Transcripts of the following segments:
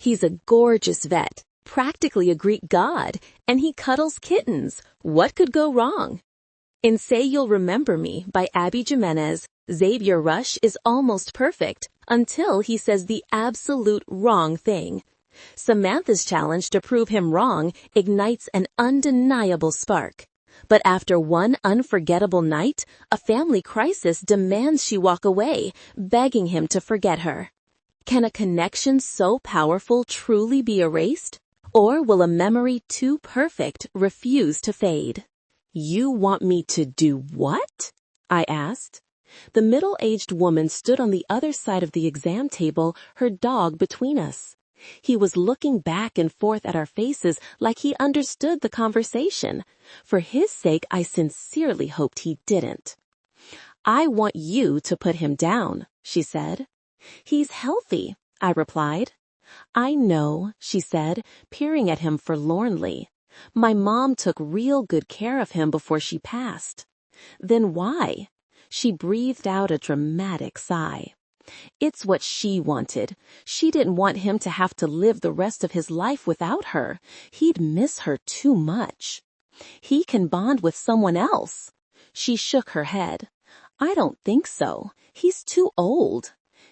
He's a gorgeous vet, practically a Greek god, and he cuddles kittens. What could go wrong? In Say You'll Remember Me by Abby Jimenez, Xavier Rush is almost perfect until he says the absolute wrong thing. Samantha's challenge to prove him wrong ignites an undeniable spark. But after one unforgettable night, a family crisis demands she walk away, begging him to forget her. Can a connection so powerful truly be erased? Or will a memory too perfect refuse to fade? "You want me to do what?" I asked. The middle-aged woman stood on the other side of the exam table, her dog between us. He was looking back and forth at our faces like he understood the conversation. For his sake, I sincerely hoped he didn't. "I want you to put him down," she said. "He's healthy," I replied. "I know," she said, peering at him forlornly. "My mom took real good care of him before she passed." "Then why?" She breathed out a dramatic sigh. "It's what she wanted. She didn't want him to have to live the rest of his life without her. He'd miss her too much." "He can bond with someone else." She shook her head. "I don't think so. He's too old."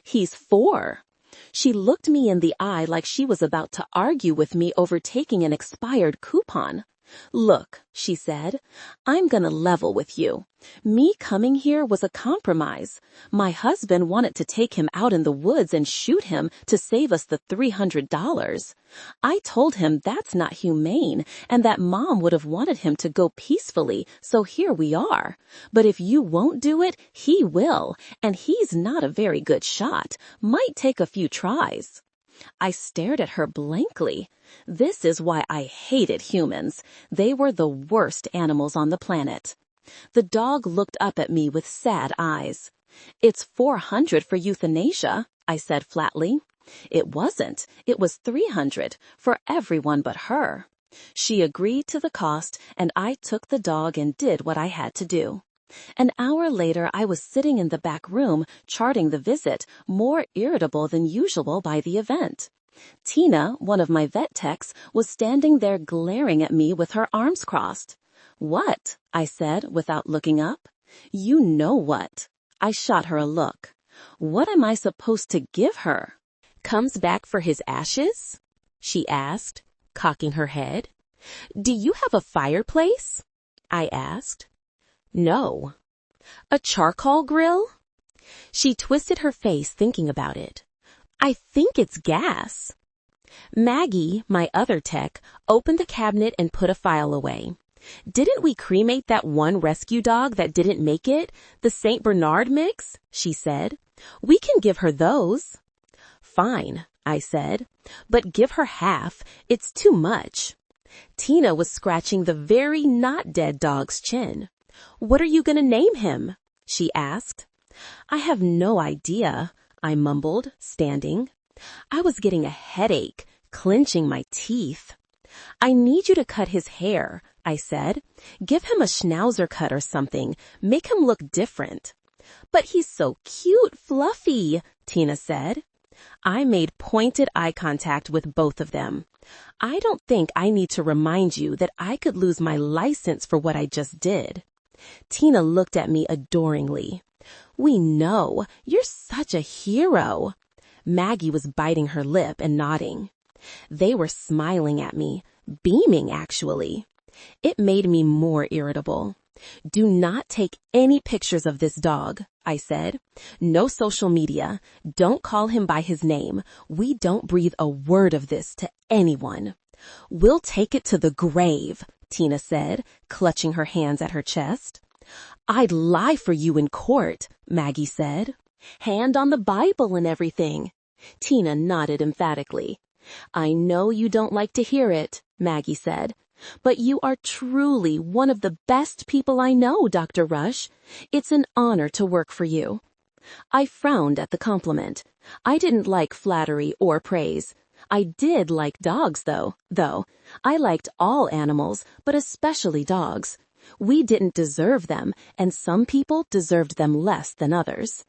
"He's 4. She looked me in the eye like she was about to argue with me over taking an expired coupon. "Look," she said, "I'm gonna level with you. Me coming here was a compromise. My husband wanted to take him out in the woods and shoot him to save us the $300. I told him that's not humane and that Mom would have wanted him to go peacefully, so here we are. But if you won't do it, he will, and he's not a very good shot. Might take a few tries." I stared at her blankly. This is why I hated humans. They were the worst animals on the planet. The dog looked up at me with sad eyes. "It's $400 for euthanasia," I said flatly. "It wasn't. It was $300 for everyone but her." She agreed to the cost, and I took the dog and did what I had to do. An hour later, I was sitting in the back room, charting the visit, more irritable than usual by the event. Tina, one of my vet techs, was standing there glaring at me with her arms crossed. "What?" I said, without looking up. "You know what." I shot her a look. "What am I supposed to give her?" "Comes back for his ashes?" she asked, cocking her head. "Do you have a fireplace?" I asked. "No." "A charcoal grill?" She twisted her face thinking about it. "I think it's gas." Maggie, my other tech, opened the cabinet and put a file away. "Didn't we cremate that one rescue dog that didn't make it? The St. Bernard mix?" she said. "We can give her those." "Fine," I said, "but give her half. It's too much." Tina was scratching the very not dead dog's chin. "What are you going to name him?" she asked. "I have no idea," I mumbled, standing. I was getting a headache, clenching my teeth. "I need you to cut his hair," I said. "Give him a schnauzer cut or something. Make him look different." "But he's so cute, Fluffy," Tina said. I made pointed eye contact with both of them. I don't think I need to remind you that I could lose my license for what I just did. Tina looked at me adoringly. "We know. You're such a hero." Maggie was biting her lip and nodding. They were smiling at me, beaming actually. It made me more irritable. "Do not take any pictures of this dog," I said. "No social media. Don't call him by his name. We don't breathe a word of this to anyone." "We'll take it to the grave," Tina said, clutching her hands at her chest. "I'd lie for you in court," Maggie said. "Hand on the Bible and everything." Tina nodded emphatically. "I know you don't like to hear it," Maggie said, "but you are truly one of the best people I know, Dr. Rush. It's an honor to work for you." I frowned at the compliment. I didn't like flattery or praise. I did like dogs, though. I liked all animals, but especially dogs. We didn't deserve them, and some people deserved them less than others.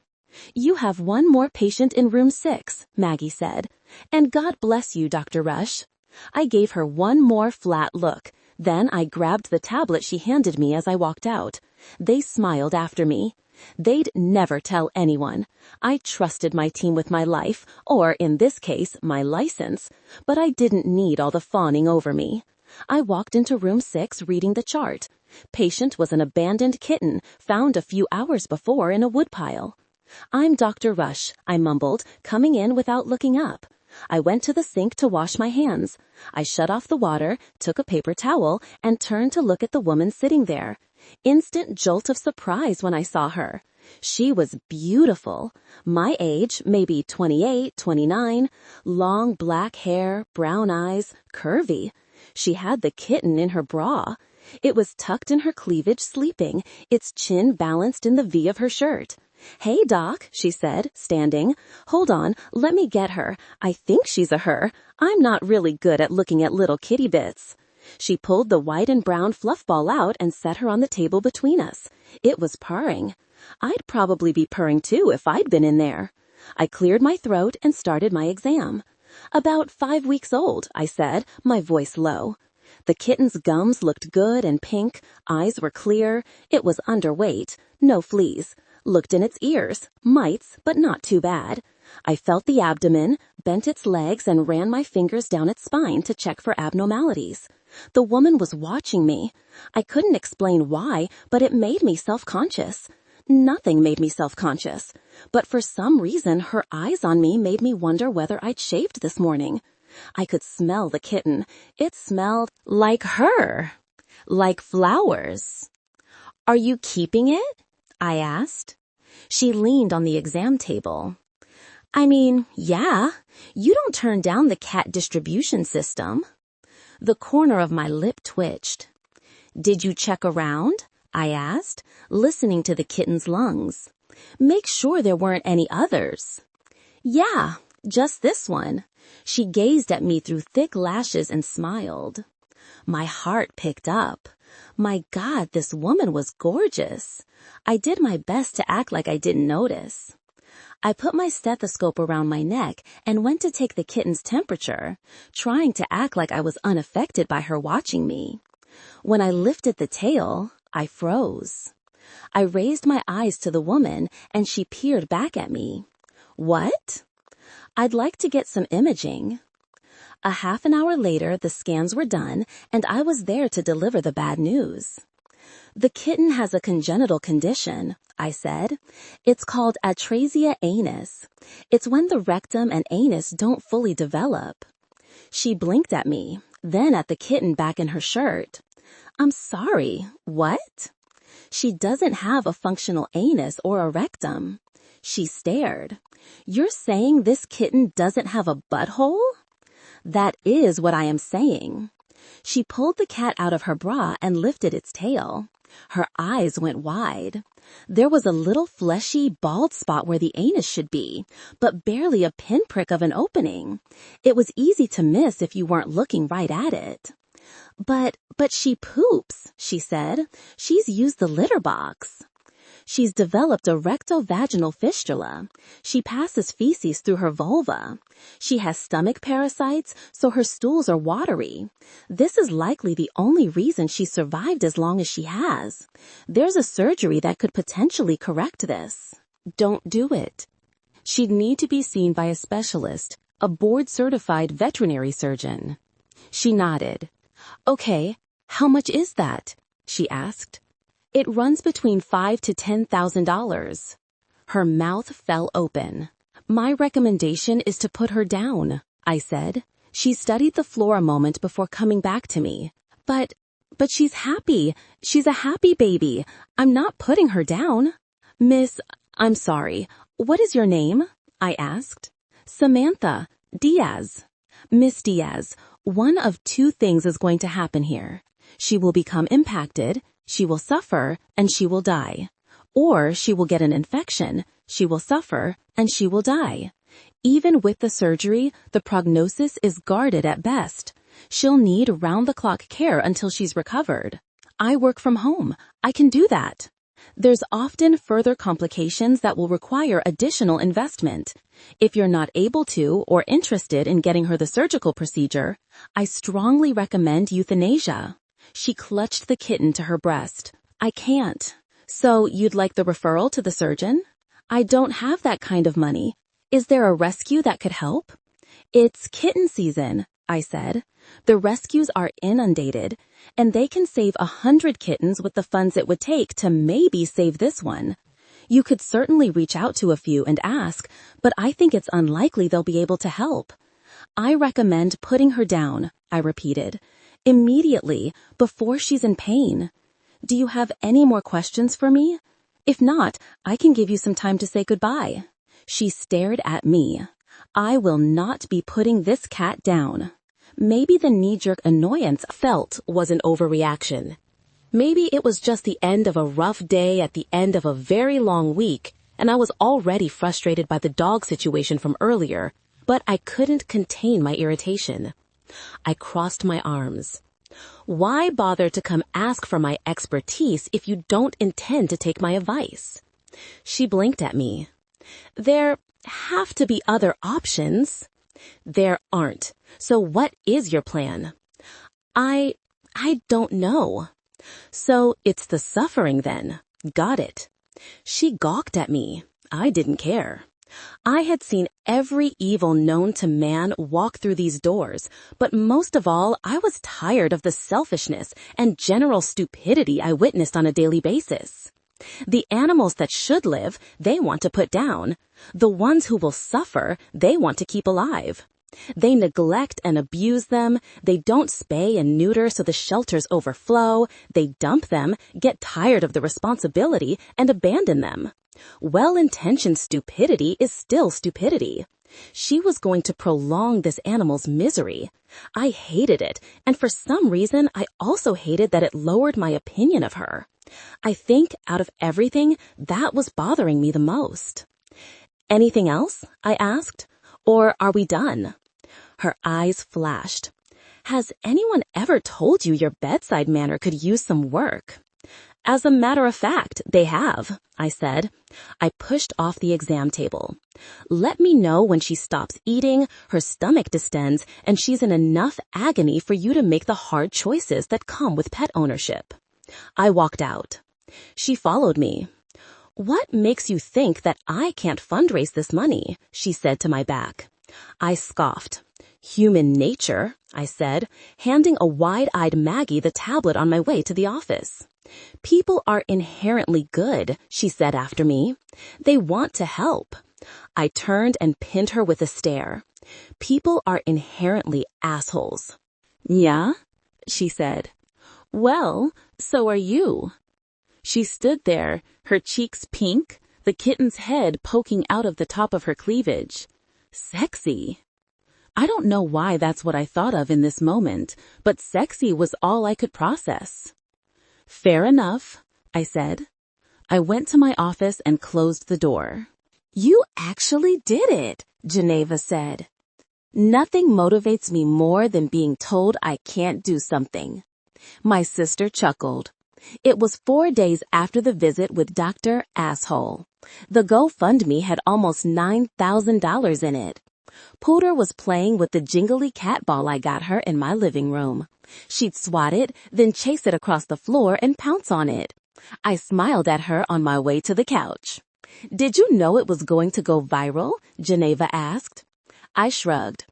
"You have one more patient in room 6, Maggie said. "And God bless you, Dr. Rush." I gave her one more flat look. Then I grabbed the tablet she handed me as I walked out. They smiled after me. They'd never tell anyone. I trusted my team with my life, or in this case, my license, but I didn't need all the fawning over me. I walked into room 6 reading the chart. Patient was an abandoned kitten found a few hours before in a woodpile. "I'm Dr. Rush," I mumbled, coming in without looking up. I went to the sink to wash my hands. I shut off the water, took a paper towel, and turned to look at the woman sitting there. Instant jolt of surprise when I saw her. She was beautiful. My age, maybe 28, 29, long black hair, brown eyes, curvy. She had the kitten in her bra. It was tucked in her cleavage sleeping, its chin balanced in the V of her shirt. "Hey, Doc," she said, standing. "Hold on, let me get her. I think she's a her. I'm not really good at looking at little kitty bits." She pulled the white and brown fluff ball out and set her on the table between us. It was purring. I'd probably be purring too if I'd been in there. I cleared my throat and started my exam. "About 5 weeks old," I said, my voice low. The kitten's gums looked good and pink, eyes were clear, it was underweight, no fleas. Looked in its ears, mites, but not too bad. I felt the abdomen, bent its legs, and ran my fingers down its spine to check for abnormalities. The woman was watching me. I couldn't explain why, but it made me self-conscious. Nothing made me self-conscious. But for some reason, her eyes on me made me wonder whether I'd shaved this morning. I could smell the kitten. It smelled like her. Like flowers. "Are you keeping it?" I asked. She leaned on the exam table. "I mean, yeah. You don't turn down the cat distribution system." The corner of my lip twitched. "Did you check around?" I asked, listening to the kitten's lungs. "Make sure there weren't any others." "Yeah, just this one." She gazed at me through thick lashes and smiled. My heart picked up. My God, this woman was gorgeous. I did my best to act like I didn't notice. I put my stethoscope around my neck and went to take the kitten's temperature, trying to act like I was unaffected by her watching me. When I lifted the tail, I froze. I raised my eyes to the woman, and she peered back at me. "What?" "I'd like to get some imaging." A half an hour later, the scans were done, and I was there to deliver the bad news. "The kitten has a congenital condition," I said. "It's called atrasia anus. It's when the rectum and anus don't fully develop." She blinked at me, then at the kitten back in her shirt. "I'm sorry, what?" "She doesn't have a functional anus or a rectum." She stared. "You're saying this kitten doesn't have a butthole?" "That is what I am saying." She pulled the cat out of her bra and lifted its tail. Her eyes went wide. There was a little fleshy, bald spot where the anus should be, but barely a pinprick of an opening. It was easy to miss if you weren't looking right at it. But she poops," she said. "She's used the litter box." "She's developed a rectovaginal fistula. She passes feces through her vulva. She has stomach parasites, so her stools are watery. This is likely the only reason she survived as long as she has. There's a surgery that could potentially correct this." "Don't do it." "She'd need to be seen by a specialist, a board-certified veterinary surgeon." She nodded. "Okay, how much is that?" she asked. "It runs between $5,000 to $10,000. Her mouth fell open. "My recommendation is to put her down," I said. She studied the floor a moment before coming back to me. But she's happy. She's a happy baby. I'm not putting her down." "Miss, I'm sorry. What is your name?" I asked. "Samantha Diaz." "Miss Diaz, one of two things is going to happen here. She will become impacted, she will suffer, and she will die. Or she will get an infection, she will suffer, and she will die. Even with the surgery, the prognosis is guarded at best. She'll need round-the-clock care until she's recovered. I work from home. I can do that." There's often further complications that will require additional investment. If you're not able to or interested in getting her the surgical procedure, I strongly recommend euthanasia. She clutched the kitten to her breast. I can't. So you'd like the referral to the surgeon? I don't have that kind of money. Is there a rescue that could help? It's kitten season, I said. The rescues are inundated, and they can save 100 kittens with the funds it would take to maybe save this one. You could certainly reach out to a few and ask, but I think it's unlikely they'll be able to help. I recommend putting her down, I repeated, immediately, before she's in pain. Do you have any more questions for me? If not, I can give you some time to say goodbye. She stared at me. I will not be putting this cat down. Maybe the knee-jerk annoyance I felt was an overreaction. Maybe it was just the end of a rough day at the end of a very long week, and I was already frustrated by the dog situation from earlier, but I couldn't contain my irritation. I crossed my arms. Why bother to come ask for my expertise if you don't intend to take my advice? She blinked at me. There have to be other options. There aren't. So what is your plan? I don't know. So it's the suffering then. Got it. She gawked at me. I didn't care. I had seen every evil known to man walk through these doors, but most of all, I was tired of the selfishness and general stupidity I witnessed on a daily basis. The animals that should live, they want to put down. The ones who will suffer, they want to keep alive. They neglect and abuse them. They don't spay and neuter so the shelters overflow. They dump them, get tired of the responsibility, and abandon them. Well-intentioned stupidity is still stupidity. She was going to prolong this animal's misery. I hated it, and for some reason I also hated that it lowered my opinion of her. I think, out of everything, that was bothering me the most. Anything else? I asked. Or are we done? Her eyes flashed. Has anyone ever told you your bedside manner could use some work? As a matter of fact, they have, I said. I pushed off the exam table. Let me know when she stops eating, her stomach distends, and she's in enough agony for you to make the hard choices that come with pet ownership. I walked out. She followed me. What makes you think that I can't fundraise this money? She said to my back. I scoffed. Human nature, I said, handing a wide-eyed Maggie the tablet on my way to the office. People are inherently good, she said after me. They want to help. I turned and pinned her with a stare. People are inherently assholes. Yeah? She said. Well, so are you. She stood there, her cheeks pink, the kitten's head poking out of the top of her cleavage. Sexy. I don't know why that's what I thought of in this moment, but sexy was all I could process. Fair enough, I said. I went to my office and closed the door. You actually did it, Geneva said. Nothing motivates me more than being told I can't do something. My sister chuckled. It was 4 days after the visit with Dr. Asshole. The GoFundMe had almost $9,000 in it. Pooter was playing with the jingly cat ball I got her in my living room. She'd swat it, then chase it across the floor and pounce on it. I smiled at her on my way to the couch. Did you know it was going to go viral? Geneva asked. I shrugged.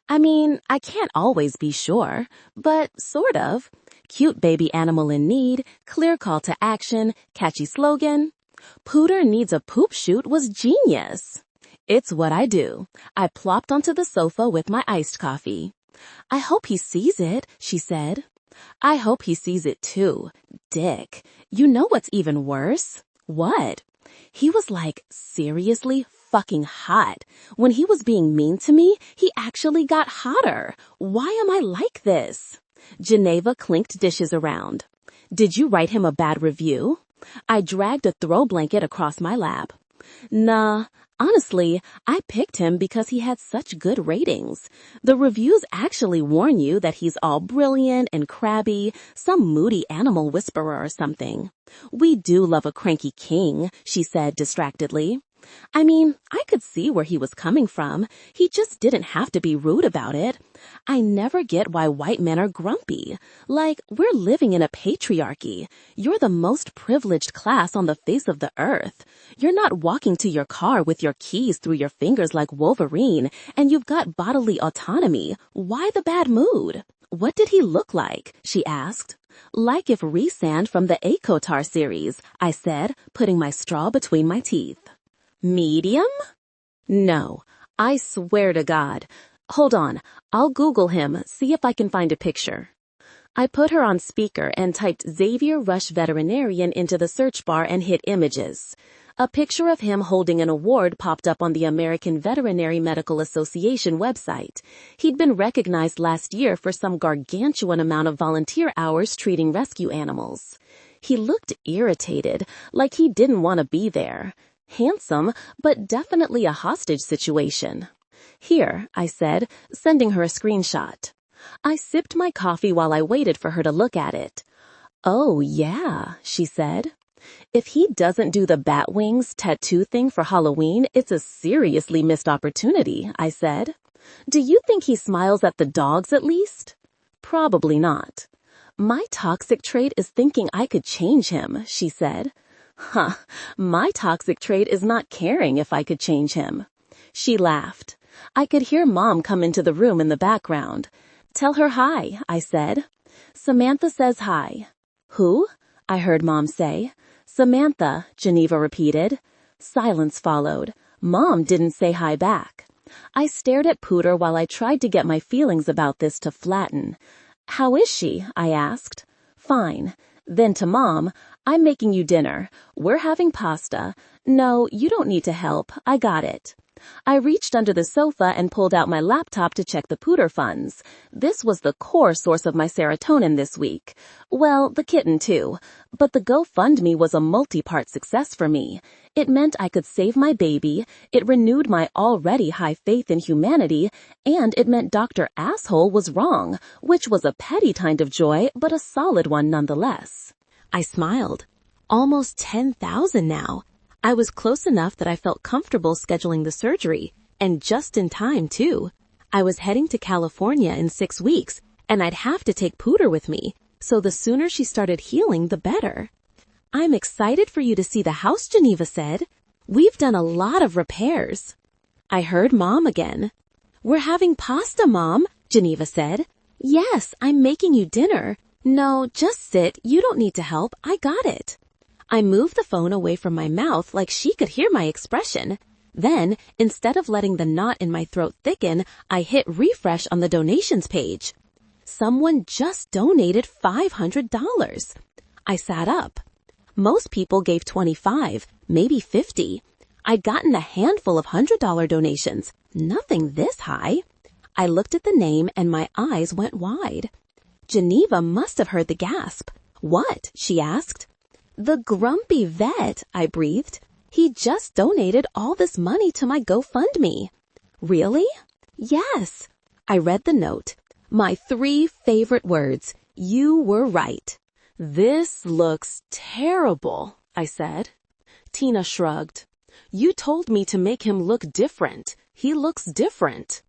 I mean, I can't always be sure, but sort of. Cute baby animal in need, clear call to action, catchy slogan. Pooter needs a poop shoot was genius. It's what I do. I plopped onto the sofa with my iced coffee. I hope he sees it, she said. I hope he sees it too. Dick. You know what's even worse? What? He was like seriously fucking hot. When he was being mean to me, he actually got hotter. Why am I like this? Geneva clinked dishes around. Did you write him a bad review? I dragged a throw blanket across my lap. Nah, honestly, I picked him because he had such good ratings. The reviews actually warn you that he's all brilliant and crabby, some moody animal whisperer or something. We do love a cranky king, she said distractedly. I mean, I could see where he was coming from. He just didn't have to be rude about it. I never get why white men are grumpy. Like, we're living in a patriarchy. You're the most privileged class on the face of the earth. You're not walking to your car with your keys through your fingers like Wolverine, and you've got bodily autonomy. Why the bad mood? What did he look like? She asked. Like if Rhysand from the Akotar series, I said, putting my straw between my teeth. Medium? No, I swear to God. Hold on, I'll Google him, see if I can find a picture. I put her on speaker and typed Xavier Rush Veterinarian into the search bar and hit images. A picture of him holding an award popped up on the American Veterinary Medical Association website. He'd been recognized last year for some gargantuan amount of volunteer hours treating rescue animals. He looked irritated, like he didn't want to be there. Handsome, but definitely a hostage situation. Here, I said, sending her a screenshot. I sipped my coffee while I waited for her to look at it. Oh, yeah, she said. If he doesn't do the bat wings tattoo thing for Halloween, it's a seriously missed opportunity, I said. Do you think he smiles at the dogs at least? Probably not. My toxic trait is thinking I could change him, she said. Huh, my toxic trait is not caring if I could change him. She laughed. I could hear Mom come into the room in the background. Tell her hi, I said. Samantha says hi. Who? I heard Mom say. Samantha, Geneva repeated. Silence followed. Mom didn't say hi back. I stared at Pooter while I tried to get my feelings about this to flatten. How is she? I asked. Fine. Then to Mom, I'm making you dinner. We're having pasta. No, you don't need to help. I got it. I reached under the sofa and pulled out my laptop to check the Pooter funds. This was the core source of my serotonin this week. Well, the kitten too. But the GoFundMe was a multi-part success for me. It meant I could save my baby, it renewed my already high faith in humanity, and it meant Dr. Asshole was wrong, which was a petty kind of joy, but a solid one nonetheless. I smiled. Almost 10,000 now. I was close enough that I felt comfortable scheduling the surgery, and just in time, too. I was heading to California in 6 weeks, and I'd have to take Pooter with me, so the sooner she started healing, the better. I'm excited for you to see the house, Geneva said. We've done a lot of repairs. I heard Mom again. We're having pasta, Mom, Geneva said. Yes, I'm making you dinner. No, just sit. You don't need to help. I got it. I moved the phone away from my mouth like she could hear my expression. Then, instead of letting the knot in my throat thicken, I hit refresh on the donations page. Someone just donated $500. I sat up. Most people gave 25, maybe 50. I'd gotten a handful of $100 donations, nothing this high. I looked at the name and my eyes went wide. Geneva must have heard the gasp. What? She asked. The grumpy vet, I breathed. He just donated all this money to my GoFundMe. Really? Yes. I read the note. My 3 favorite words. You were right. This looks terrible, I said. Tina shrugged. You told me to make him look different. He looks different.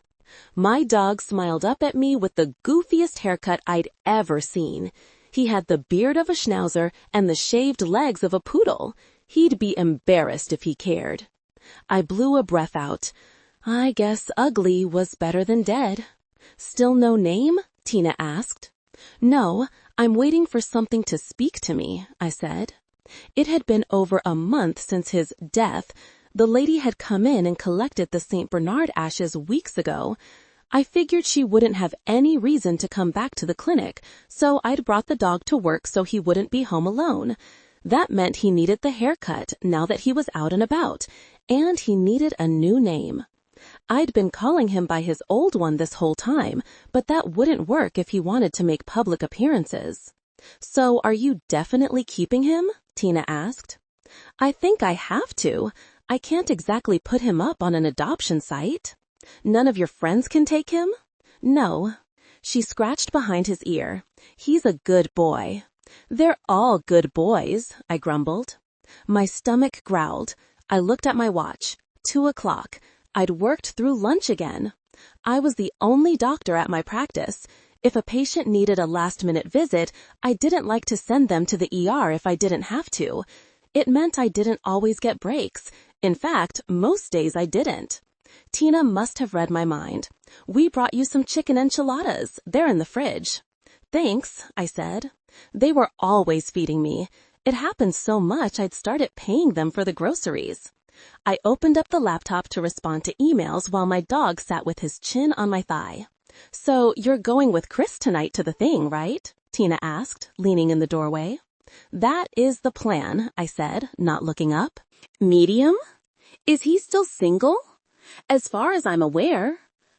My dog smiled up at me with the goofiest haircut I'd ever seen. He had the beard of a schnauzer and the shaved legs of a poodle. He'd be embarrassed if he cared. I blew a breath out. I guess ugly was better than dead. Still no name? Tina asked. No, I'm waiting for something to speak to me, I said. It had been over a month since his death. The lady had come in and collected the St. Bernard ashes weeks ago. I figured she wouldn't have any reason to come back to the clinic, so I'd brought the dog to work so he wouldn't be home alone. That meant he needed the haircut now that he was out and about, and he needed a new name. I'd been calling him by his old one this whole time, but that wouldn't work if he wanted to make public appearances. So are you definitely keeping him? Tina asked. I think I have to. I can't exactly put him up on an adoption site. None of your friends can take him? No. She scratched behind his ear. He's a good boy. They're all good boys, I grumbled. My stomach growled. I looked at my watch. 2:00. I'd worked through lunch again. I was the only doctor at my practice. If a patient needed a last-minute visit, I didn't like to send them to the ER if I didn't have to. It meant I didn't always get breaks. In fact, most days I didn't. Tina must have read my mind. We brought you some chicken enchiladas. They're in the fridge. Thanks, I said. They were always feeding me. It happened so much I'd started paying them for the groceries. I opened up the laptop to respond to emails while my dog sat with his chin on my thigh. So you're going with Chris tonight to the thing, right? Tina asked, leaning in the doorway. That is the plan, I said, not looking up. Medium? Is he still single? As far as I'm aware.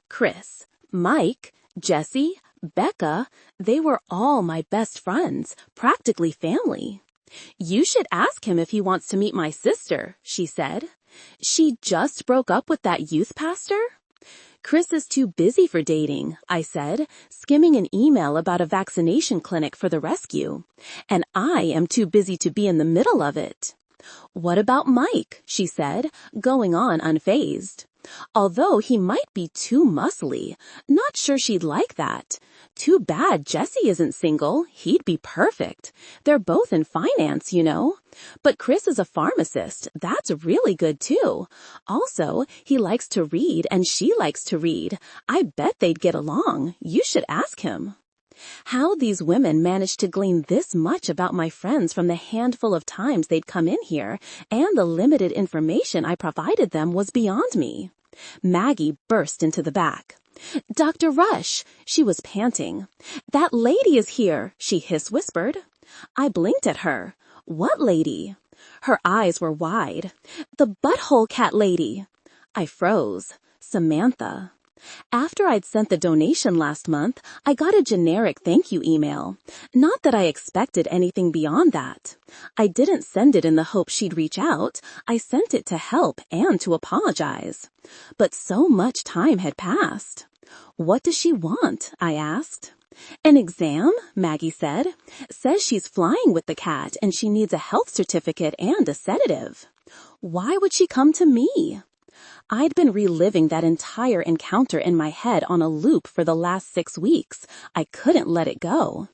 Chris, Mike, Jesse, Becca, they were all my best friends, practically family. You should ask him if he wants to meet my sister, she said. She just broke up with that youth pastor? Chris is too busy for dating, I said, skimming an email about a vaccination clinic for the rescue. And I am too busy to be in the middle of it. What about Mike? She said, going on unfazed. Although he might be too muscly, not sure she'd like that. Too bad Jesse isn't single. He'd be perfect. They're both in finance, you know. But Chris is a pharmacist. That's really good too. Also, he likes to read and she likes to read. I bet they'd get along. You should ask him. How these women managed to glean this much about my friends from the handful of times they'd come in here and the limited information I provided them was beyond me. Maggie burst into the back. Dr. Rush, she was panting. That lady is here, she hiss-whispered. I blinked at her. What lady? Her eyes were wide. The butthole cat lady. I froze. Samantha. After I'd sent the donation last month, I got a generic thank you email. Not that I expected anything beyond that. I didn't send it in the hope she'd reach out. I sent it to help and to apologize. But so much time had passed. What does she want? I asked. An exam, Maggie said. Says she's flying with the cat and she needs a health certificate and a sedative. Why would she come to me? I'd been reliving that entire encounter in my head on a loop for the last 6 weeks. I couldn't let it go.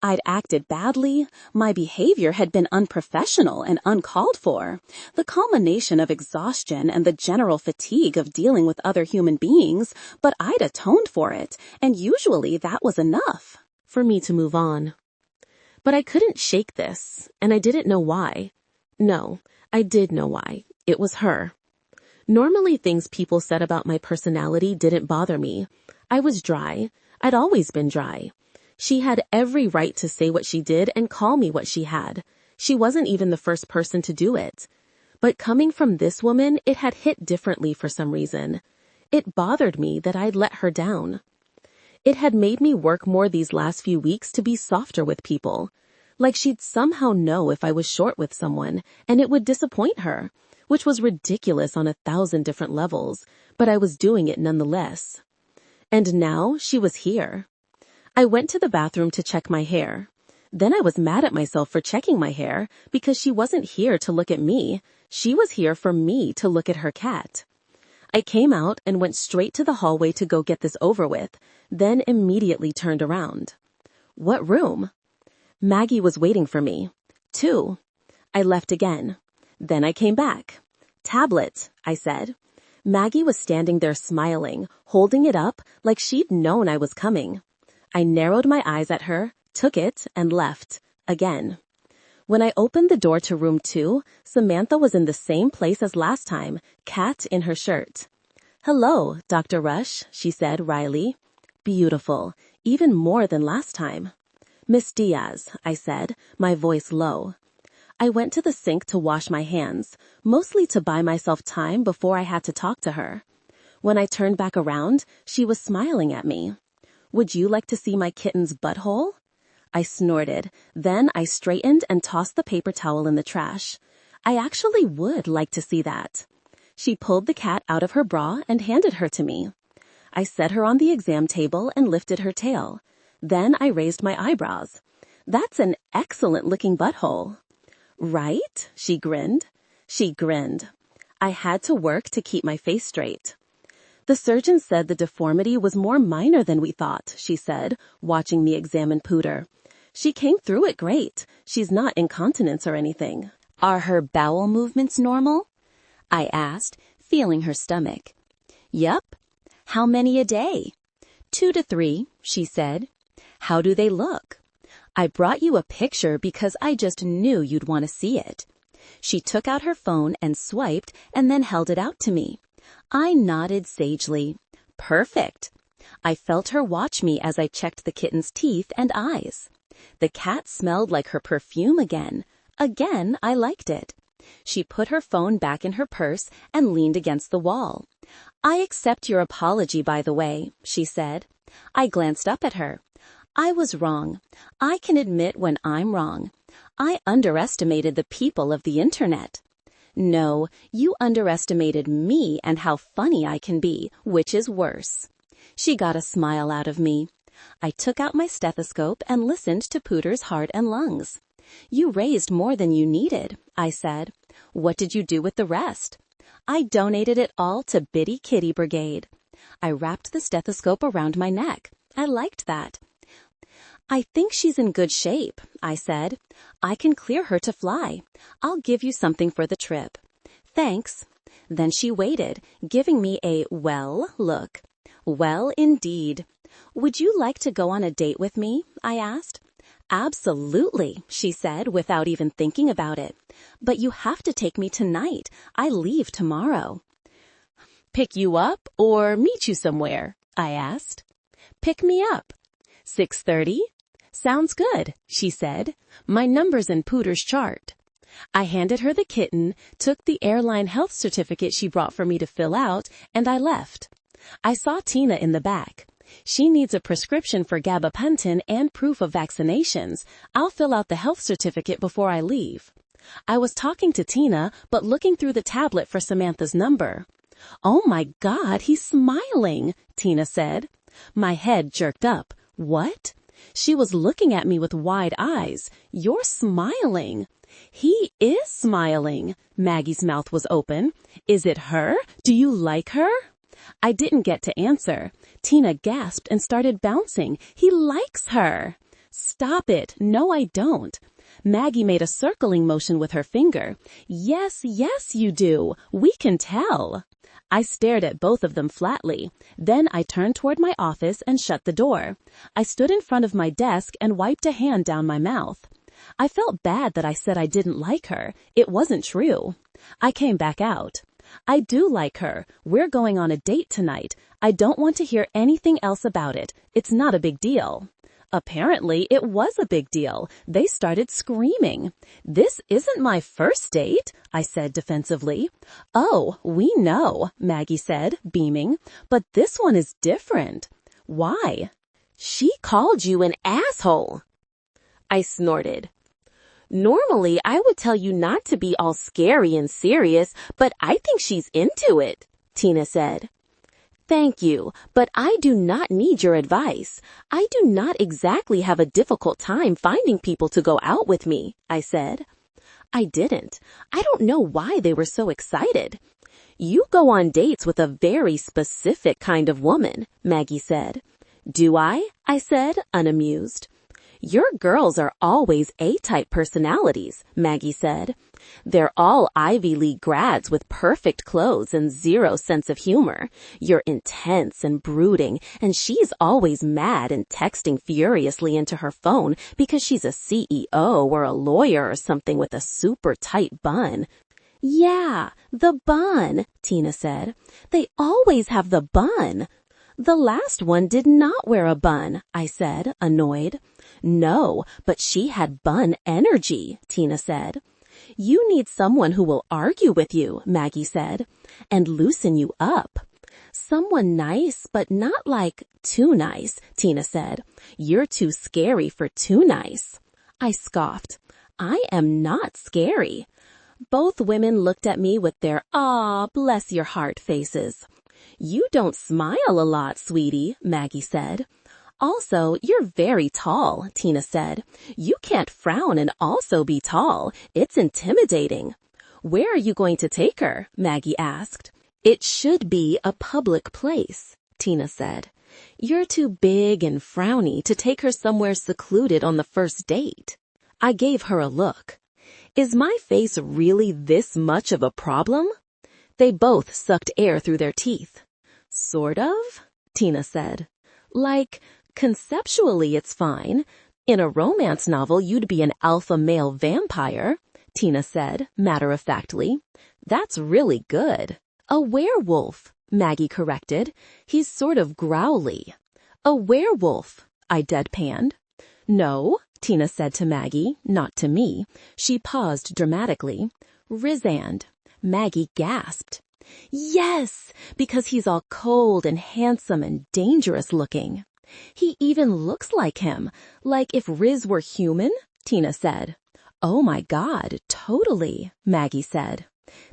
I'd acted badly. My behavior had been unprofessional and uncalled for. The culmination of exhaustion and the general fatigue of dealing with other human beings, but I'd atoned for it, and usually that was enough for me to move on. But I couldn't shake this, and I didn't know why. No, I did know why. It was her. Normally things people said about my personality didn't bother me. I was dry. I'd always been dry. She had every right to say what she did and call me what she had. She wasn't even the first person to do it. But coming from this woman, it had hit differently for some reason. It bothered me that I'd let her down. It had made me work more these last few weeks to be softer with people. Like she'd somehow know if I was short with someone, and it would disappoint her, which was ridiculous on 1,000 different levels, but I was doing it nonetheless. And now she was here. I went to the bathroom to check my hair. Then I was mad at myself for checking my hair because she wasn't here to look at me. She was here for me to look at her cat. I came out and went straight to the hallway to go get this over with, then immediately turned around. What room? Maggie was waiting for me. 2. I left again. Then I came back. Tablet, I said. Maggie was standing there smiling, holding it up like she'd known I was coming. I narrowed my eyes at her, took it, and left. Again. When I opened the door to room 2, Samantha was in the same place as last time, cat in her shirt. Hello, Dr. Rush, she said wryly. Beautiful, even more than last time. Miss Diaz, I said, my voice low. I went to the sink to wash my hands, mostly to buy myself time before I had to talk to her. When I turned back around, she was smiling at me. Would you like to see my kitten's butthole? I snorted. Then I straightened and tossed the paper towel in the trash. I actually would like to see that. She pulled the cat out of her bra and handed her to me. I set her on the exam table and lifted her tail. Then I raised my eyebrows. That's an excellent-looking butthole. Right? She grinned. I had to work to keep my face straight. The surgeon said the deformity was more minor than we thought, she said, watching me examine Pooter. She came through it great. She's not incontinence or anything. Are her bowel movements normal? I asked, feeling her stomach. Yup. How many a day? 2 to 3, she said. How do they look? I brought you a picture because I just knew you'd want to see it. She took out her phone and swiped and then held it out to me. I nodded sagely. Perfect. I felt her watch me as I checked the kitten's teeth and eyes. The cat smelled like her perfume again. Again, I liked it. She put her phone back in her purse and leaned against the wall. I accept your apology, by the way, she said. I glanced up at her. I was wrong. I can admit when I'm wrong. I underestimated the people of the internet. No, you underestimated me and how funny I can be, which is worse. She got a smile out of me. I took out my stethoscope and listened to Pooter's heart and lungs. You raised more than you needed, I said. What did you do with the rest? I donated it all to Bitty Kitty Brigade. I wrapped the stethoscope around my neck. I liked that. I think she's in good shape, I said. I can clear her to fly. I'll give you something for the trip. Thanks. Then she waited, giving me a well look. Well, indeed. Would you like to go on a date with me? I asked. Absolutely, she said without even thinking about it. But you have to take me tonight. I leave tomorrow. Pick you up or meet you somewhere? I asked. Pick me up. 6:30? Sounds good, she said. My number's in Pooter's chart. I handed her the kitten, took the airline health certificate she brought for me to fill out, and I left. I saw Tina in the back. She needs a prescription for gabapentin and proof of vaccinations. I'll fill out the health certificate before I leave. I was talking to Tina, but looking through the tablet for Samantha's number. Oh my God, he's smiling, Tina said. My head jerked up. What? She was looking at me with wide eyes. You're smiling. He is smiling. Maggie's mouth was open. Is it her? Do you like her? I didn't get to answer. Tina gasped and started bouncing. He likes her. Stop it. No, I don't. Maggie made a circling motion with her finger. Yes, yes, you do. We can tell. I stared at both of them flatly. Then I turned toward my office and shut the door. I stood in front of my desk and wiped a hand down my mouth. I felt bad that I said I didn't like her. It wasn't true. I came back out. I do like her. We're going on a date tonight. I don't want to hear anything else about it. It's not a big deal. Apparently, it was a big deal. They started screaming. This isn't my first date, I said defensively. Oh, we know, Maggie said, beaming. But this one is different. Why? She called you an asshole. I snorted. Normally, I would tell you not to be all scary and serious, but I think she's into it, Tina said. Thank you, but I do not need your advice. I do not exactly have a difficult time finding people to go out with me, I said. I didn't. I don't know why they were so excited. You go on dates with a very specific kind of woman, Maggie said. Do I? I said, unamused. Your girls are always A-type personalities, Maggie said. They're all Ivy League grads with perfect clothes and zero sense of humor. You're intense and brooding, and she's always mad and texting furiously into her phone because she's a CEO or a lawyer or something with a super tight bun. Yeah, the bun, Tina said. They always have the bun. The last one did not wear a bun, I said, annoyed. No, but she had bun energy, Tina said. You need someone who will argue with you, Maggie said, and loosen you up. Someone nice, but not like too nice, Tina said. You're too scary for too nice. I scoffed. I am not scary. Both women looked at me with their "aw, bless your heart" faces. "You don't smile a lot, sweetie," Maggie said. "Also, you're very tall," Tina said. "You can't frown and also be tall. It's intimidating." "Where are you going to take her?" Maggie asked. "It should be a public place," Tina said. "You're too big and frowny to take her somewhere secluded on the first date." I gave her a look. Is my face really this much of a problem? They both sucked air through their teeth. "Sort of," Tina said. "Like, conceptually it's fine. In a romance novel you'd be an alpha male vampire," Tina said, matter-of-factly. "That's really good." "A werewolf," Maggie corrected. "He's sort of growly." "A werewolf," I deadpanned. "No," Tina said to Maggie, not to me. She paused dramatically. "Rysand." Maggie gasped. "Yes, because he's all cold and handsome and dangerous looking." "He even looks like him, like if Riz were human," Tina said. "Oh my God, totally," Maggie said.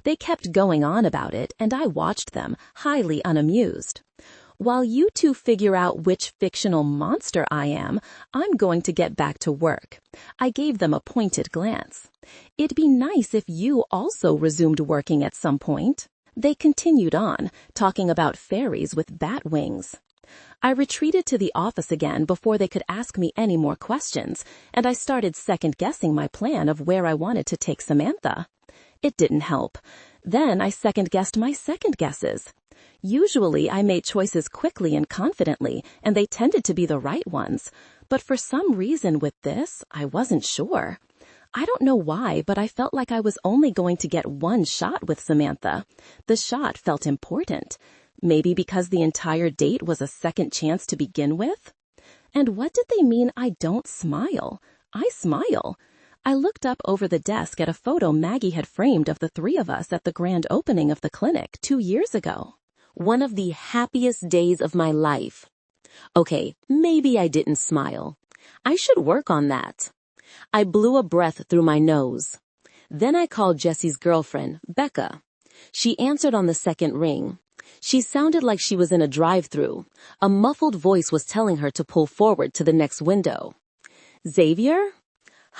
They kept going on about it, and I watched them, highly unamused. "While you two figure out which fictional monster I am, I'm going to get back to work." I gave them a pointed glance. "It'd be nice if you also resumed working at some point." They continued on, talking about fairies with bat wings. I retreated to the office again before they could ask me any more questions, and I started second-guessing my plan of where I wanted to take Samantha. It didn't help. Then I second-guessed my second guesses. Usually I made choices quickly and confidently, and they tended to be the right ones. But for some reason with this, I wasn't sure. I don't know why, but I felt like I was only going to get one shot with Samantha. The shot felt important. Maybe because the entire date was a second chance to begin with? And what did they mean I don't smile? I smile. I looked up over the desk at a photo Maggie had framed of the three of us at the grand opening of the clinic 2 years ago. One of the happiest days of my life. Okay, maybe I didn't smile. I should work on that. I blew a breath through my nose. Then I called Jesse's girlfriend, Becca. She answered on the second ring. She sounded like she was in a drive-thru. A muffled voice was telling her to pull forward to the next window. "Xavier?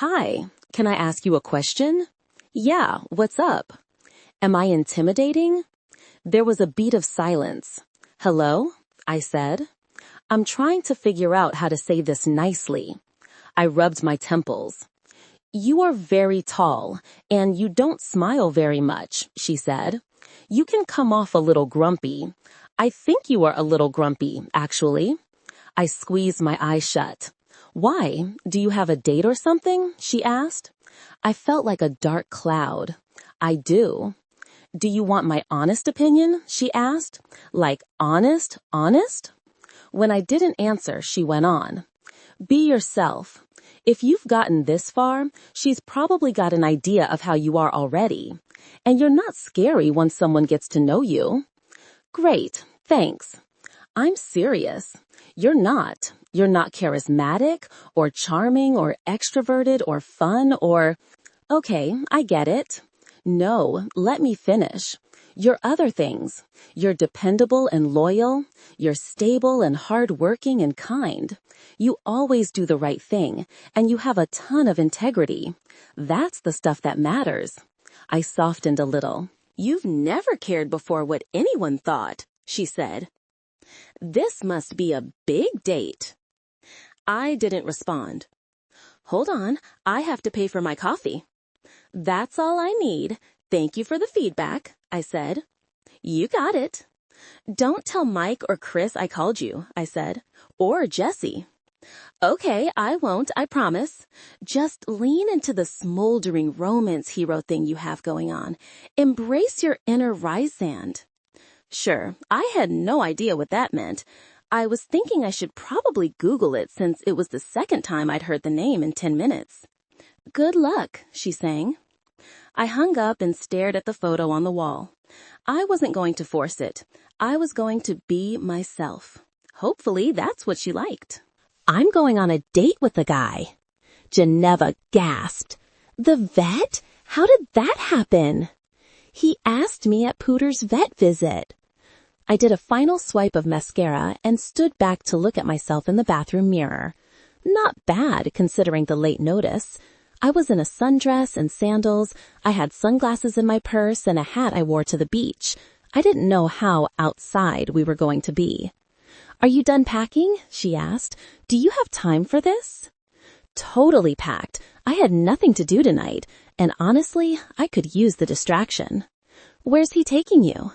Hi, can I ask you a question?" "Yeah, what's up?" "Am I intimidating?" There was a beat of silence. "Hello?" I said. "I'm trying to figure out how to say this nicely." I rubbed my temples. "You are very tall, and you don't smile very much," she said. "You can come off a little grumpy. I think you are a little grumpy, actually." I squeezed my eyes shut. "Why? Do you have a date or something?" she asked. I felt like a dark cloud. "I do." "Do you want my honest opinion?" she asked. "Like honest, honest?" When I didn't answer, she went on. "Be yourself. If you've gotten this far, she's probably got an idea of how you are already. And you're not scary once someone gets to know you." "Great, thanks." "I'm serious. You're not. You're not charismatic or charming or extroverted or fun or—" "Okay, I get it." "No, let me finish. You're other things. You're dependable and loyal. You're stable and hardworking and kind. You always do the right thing, and you have a ton of integrity. That's the stuff that matters." I softened a little. "You've never cared before what anyone thought," she said. "This must be a big date." I didn't respond. "Hold on, I have to pay for my coffee." "That's all I need. Thank you for the feedback," I said. "You got it." "Don't tell Mike or Chris I called you," I said. "Or Jesse." "Okay, I won't, I promise. Just lean into the smoldering romance hero thing you have going on. Embrace your inner Rysand." Sure, I had no idea what that meant. I was thinking I should probably Google it since it was the second time I'd heard the name in 10 minutes. "Good luck," she sang. I hung up and stared at the photo on the wall. I wasn't going to force it. I was going to be myself. Hopefully that's what she liked. "I'm going on a date with the guy." Geneva gasped. "The vet? How did that happen? He asked me at Pooter's vet visit. I did a final swipe of mascara and stood back to look at myself in the bathroom mirror. Not bad, considering the late notice. I was in a sundress and sandals. I had sunglasses in my purse and a hat I wore to the beach. I didn't know how outside we were going to be. "Are you done packing?" she asked. "Do you have time for this?" Totally packed. I had nothing to do tonight, and honestly, I could use the distraction. "Where's he taking you?"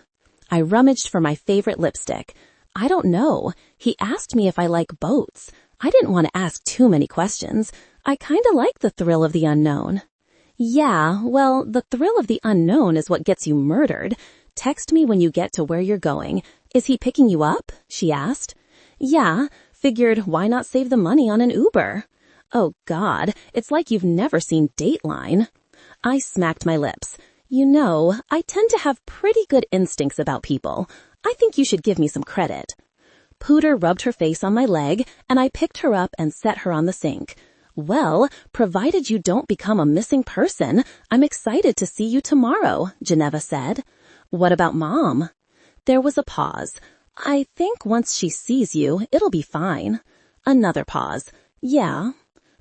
I rummaged for my favorite lipstick. "I don't know. He asked me if I like boats. I didn't want to ask too many questions. I kinda like the thrill of the unknown." "Yeah, well, the thrill of the unknown is what gets you murdered. Text me when you get to where you're going. Is he picking you up?" she asked. "Yeah, figured why not save the money on an Uber?" Oh God, it's like you've never seen Dateline. I smacked my lips. "You know, I tend to have pretty good instincts about people. I think you should give me some credit." Pooter rubbed her face on my leg, and I picked her up and set her on the sink. "Well, provided you don't become a missing person, I'm excited to see you tomorrow," Geneva said. "What about Mom?" There was a pause. "I think once she sees you, it'll be fine." Another pause. "Yeah."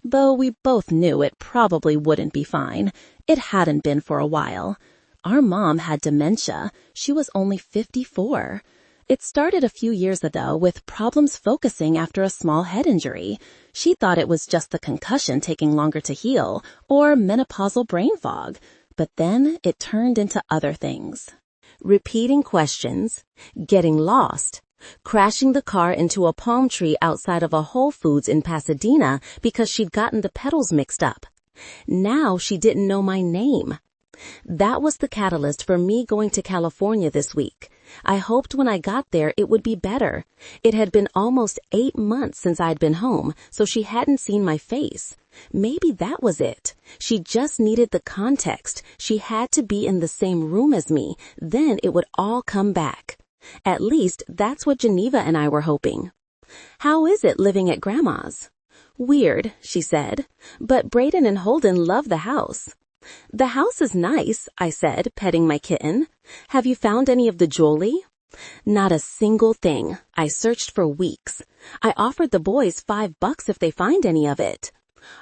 Though we both knew it probably wouldn't be fine. It hadn't been for a while. Our mom had dementia. She was only 54. It started a few years ago with problems focusing after a small head injury. She thought it was just the concussion taking longer to heal, or menopausal brain fog. But then it turned into other things. Repeating questions, getting lost, crashing the car into a palm tree outside of a Whole Foods in Pasadena because she'd gotten the petals mixed up. Now she didn't know my name. That was the catalyst for me going to California this week. I hoped when I got there it would be better. It had been almost 8 months since I'd been home, so she hadn't seen my face. Maybe that was it. She just needed the context. She had to be in the same room as me. Then it would all come back. At least that's what Geneva and I were hoping. "How is it living at Grandma's?" "Weird," she said, "but Brayden and Holden love the house." "The house is nice," I said, petting my kitten. "Have you found any of the jewelry?" "Not a single thing. I searched for weeks. I offered the boys $5 if they find any of it."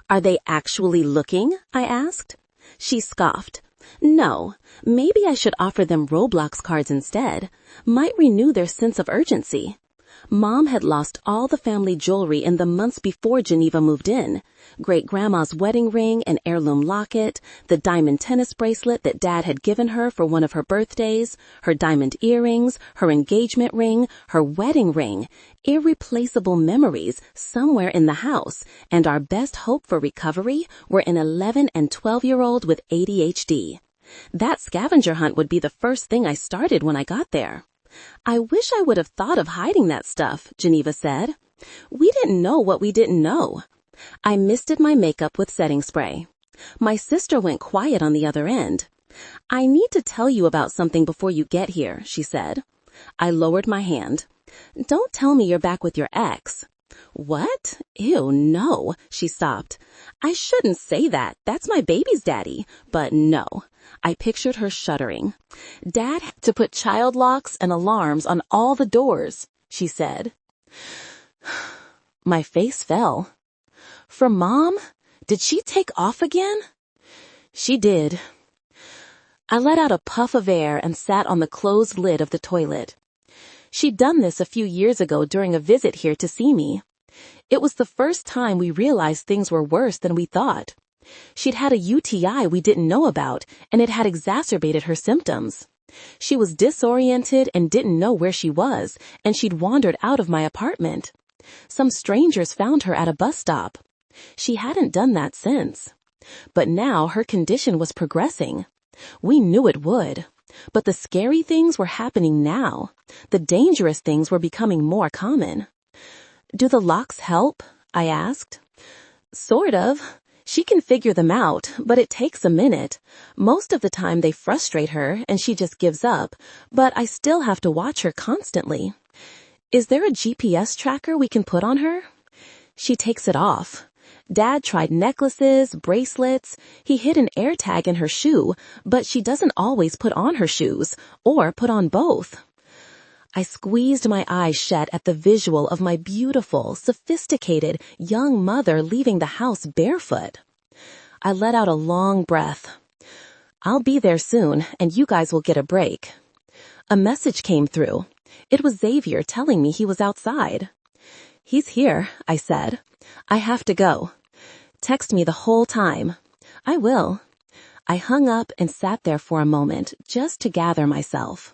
"Are they actually looking?" I asked. She scoffed. "No, maybe I should offer them Roblox cards instead. Might renew their sense of urgency." Mom had lost all the family jewelry in the months before Geneva moved in. Great-grandma's wedding ring, an heirloom locket, the diamond tennis bracelet that Dad had given her for one of her birthdays, her diamond earrings, her engagement ring, her wedding ring. Irreplaceable memories somewhere in the house, and our best hope for recovery were an 11 and 12-year-old with ADHD. That scavenger hunt would be the first thing I started when I got there. "I wish I would have thought of hiding that stuff," Geneva said. "We didn't know what we didn't know." I misted my makeup with setting spray. My sister went quiet on the other end. "I need to tell you about something before you get here," she said. I lowered my hand. "Don't tell me you're back with your ex." "What? Ew, no," she stopped. "I shouldn't say that. That's my baby's daddy. But no." I pictured her shuddering. "Dad had to put child locks and alarms on all the doors," she said. My face fell. "For Mom? Did she take off again?" "She did." I let out a puff of air and sat on the closed lid of the toilet. She'd done this a few years ago during a visit here to see me. It was the first time we realized things were worse than we thought. She'd had a UTI we didn't know about, and it had exacerbated her symptoms. She was disoriented and didn't know where she was, and she'd wandered out of my apartment. Some strangers found her at a bus stop. She hadn't done that since. But now her condition was progressing. We knew it would. But the scary things were happening now. The dangerous things were becoming more common. "Do the locks help?" I asked. "Sort of. She can figure them out, but it takes a minute. Most of the time they frustrate her and she just gives up, but I still have to watch her constantly." "Is there a GPS tracker we can put on her?" "She takes it off." Dad tried necklaces, bracelets. He hid an AirTag in her shoe, but she doesn't always put on her shoes, or put on both. I squeezed my eyes shut at the visual of my beautiful, sophisticated, young mother leaving the house barefoot. I let out a long breath. I'll be there soon, and you guys will get a break. A message came through. It was Xavier telling me he was outside. He's here, I said. I have to go. Text me the whole time. I will. I hung up and sat there for a moment just to gather myself.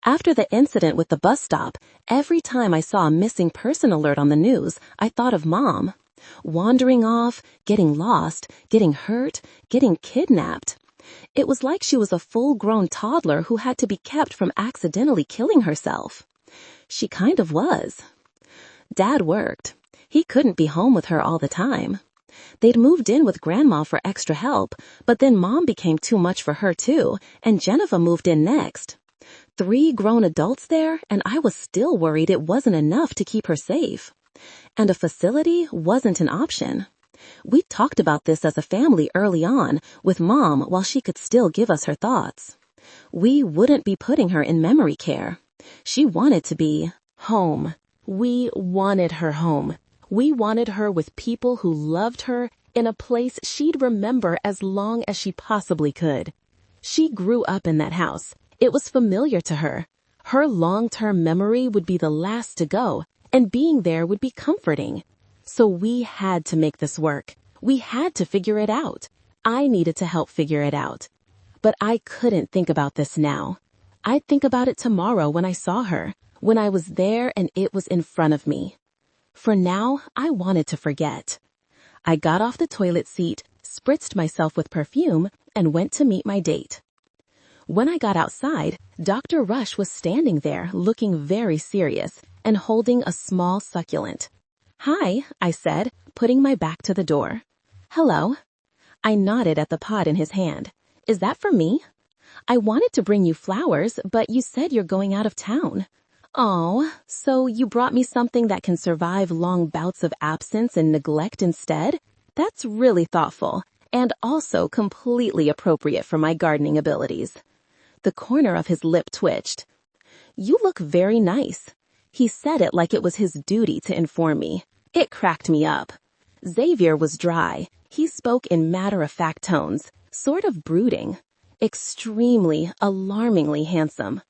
After the incident with the bus stop, every time I saw a missing person alert on the news, I thought of Mom. Wandering off, getting lost, getting hurt, getting kidnapped. It was like she was a full-grown toddler who had to be kept from accidentally killing herself. She kind of was. Dad worked. He couldn't be home with her all the time. They'd moved in with Grandma for extra help, but then Mom became too much for her too, and Jennifer moved in next. 3 grown adults there, and I was still worried it wasn't enough to keep her safe. And a facility wasn't an option. We talked about this as a family early on, with Mom while she could still give us her thoughts. We wouldn't be putting her in memory care. She wanted to be home. We wanted her home. We wanted her with people who loved her in a place she'd remember as long as she possibly could. She grew up in that house. It was familiar to her. Her long-term memory would be the last to go, and being there would be comforting. So we had to make this work. We had to figure it out. I needed to help figure it out. But I couldn't think about this now. I'd think about it tomorrow when I saw her, when I was there and it was in front of me. For now, I wanted to forget. I got off the toilet seat, spritzed myself with perfume, and went to meet my date. When I got outside, Dr. Rush was standing there looking very serious and holding a small succulent. "Hi," I said, putting my back to the door. "Hello." I nodded at the pot in his hand. "Is that for me?" "I wanted to bring you flowers, but you said you're going out of town." "Oh, so you brought me something that can survive long bouts of absence and neglect instead? That's really thoughtful, and also completely appropriate for my gardening abilities." The corner of his lip twitched. "You look very nice." He said it like it was his duty to inform me. It cracked me up. Xavier was dry. He spoke in matter-of-fact tones, sort of brooding. Extremely, alarmingly handsome.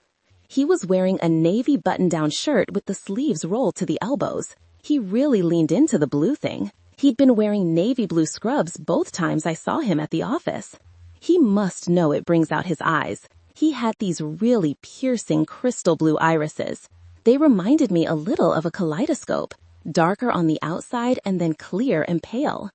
He was wearing a navy button-down shirt with the sleeves rolled to the elbows. He really leaned into the blue thing. He'd been wearing navy blue scrubs both times I saw him at the office. He must know it brings out his eyes. He had these really piercing crystal blue irises. They reminded me a little of a kaleidoscope, darker on the outside and then clear and pale.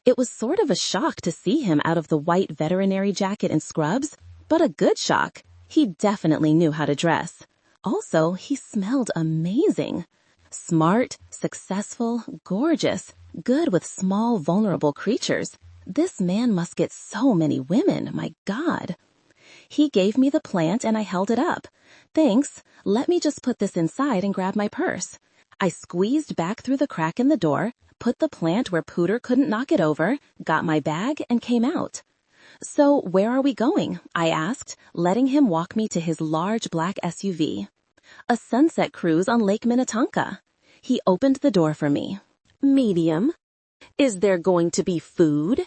It was sort of a shock to see him out of the white veterinary jacket and scrubs, but a good shock. He definitely knew how to dress. Also, he smelled amazing. Smart, successful, gorgeous, good with small, vulnerable creatures. This man must get so many women, my God. He gave me the plant and I held it up. "Thanks. Let me just put this inside and grab my purse." I squeezed back through the crack in the door, put the plant where Pooter couldn't knock it over, got my bag, and came out. "So where are we going?" I asked, letting him walk me to his large black SUV. "A sunset cruise on Lake Minnetonka." He opened the door for me. "Medium." "Is there going to be food?"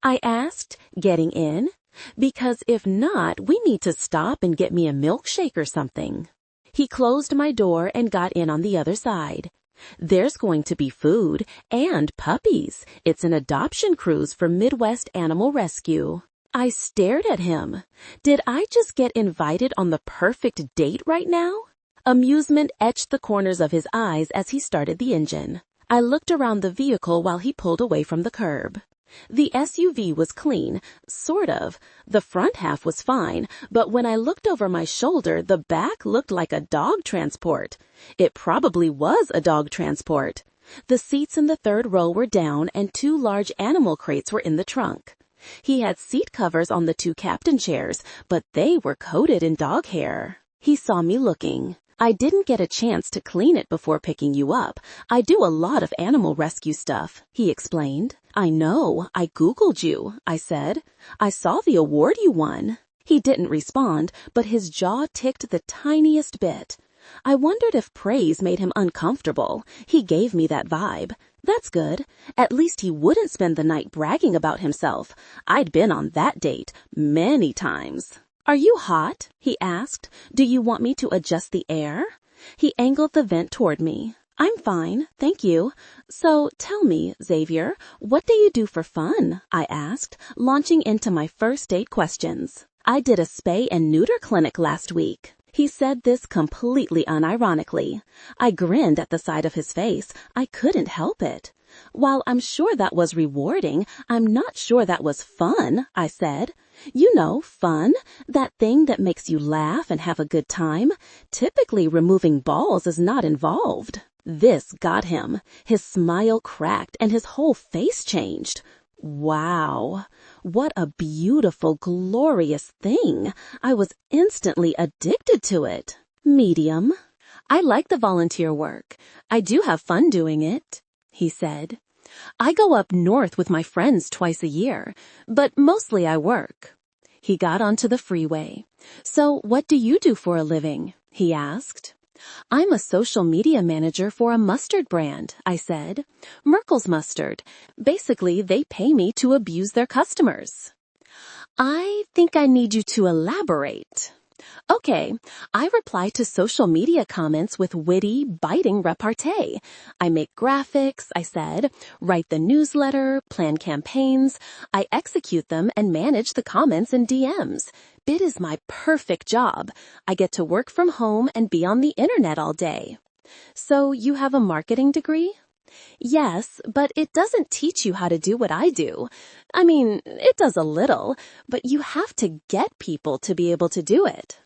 I asked, getting in. "Because if not, we need to stop and get me a milkshake or something." He closed my door and got in on the other side. "There's going to be food and puppies. It's an adoption cruise for Midwest Animal Rescue." I stared at him. Did I just get invited on the perfect date right now? Amusement etched the corners of his eyes as he started the engine. I looked around the vehicle while he pulled away from the curb. The SUV was clean, sort of. The front half was fine, but when I looked over my shoulder, the back looked like a dog transport. It probably was a dog transport. The seats in the third row were down and 2 large animal crates were in the trunk. He had seat covers on the 2 captain chairs, but they were coated in dog hair. He saw me looking. I didn't get a chance to clean it before picking you up. I do a lot of animal rescue stuff, he explained. I know, I Googled you, I said. I saw the award you won. He didn't respond, but his jaw ticked the tiniest bit. I wondered if praise made him uncomfortable. He gave me that vibe. That's good. At least he wouldn't spend the night bragging about himself. I'd been on that date many times. Are you hot? He asked. Do you want me to adjust the air? He angled the vent toward me. I'm fine, thank you. So tell me, Xavier, what do you do for fun? I asked, launching into my first date questions. I did a spay and neuter clinic last week. He said this completely unironically. I grinned at the side of his face. I couldn't help it. While I'm sure that was rewarding, I'm not sure that was fun, I said. You know, fun, that thing that makes you laugh and have a good time. Typically, removing balls is not involved. This got him. His smile cracked and his whole face changed. Wow, what a beautiful, glorious thing. I was instantly addicted to it. Medium. I like the volunteer work. I do have fun doing it, he said. I go up north with my friends twice a year, but mostly I work. He got onto the freeway. So what do you do for a living? He asked. I'm a social media manager for a mustard brand, I said. Merkel's Mustard. Basically, they pay me to abuse their customers. I think I need you to elaborate. Okay, I reply to social media comments with witty, biting repartee. I make graphics, I said, write the newsletter, plan campaigns. I execute them and manage the comments and DMs. It is my perfect job. I get to work from home and be on the internet all day. So you have a marketing degree? Yes, but it doesn't teach you how to do what I do. I mean, it does a little, but you have to get people to be able to do it.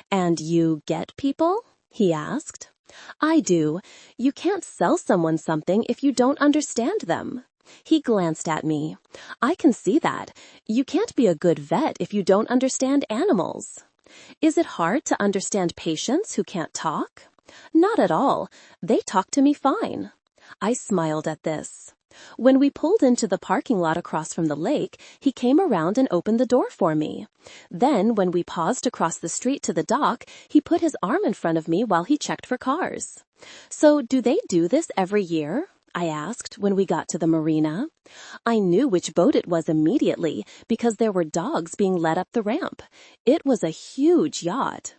And you get people? He asked. I do. You can't sell someone something if you don't understand them. He glanced at me. I can see that. You can't be a good vet if you don't understand animals. Is it hard to understand patients who can't talk? Not at all. They talk to me fine. I smiled at this. When we pulled into the parking lot across from the lake, he came around and opened the door for me. Then, when we paused across the street to the dock, he put his arm in front of me while he checked for cars. So, do they do this every year? I asked when we got to the marina. I knew which boat it was immediately because there were dogs being led up the ramp. It was a huge yacht.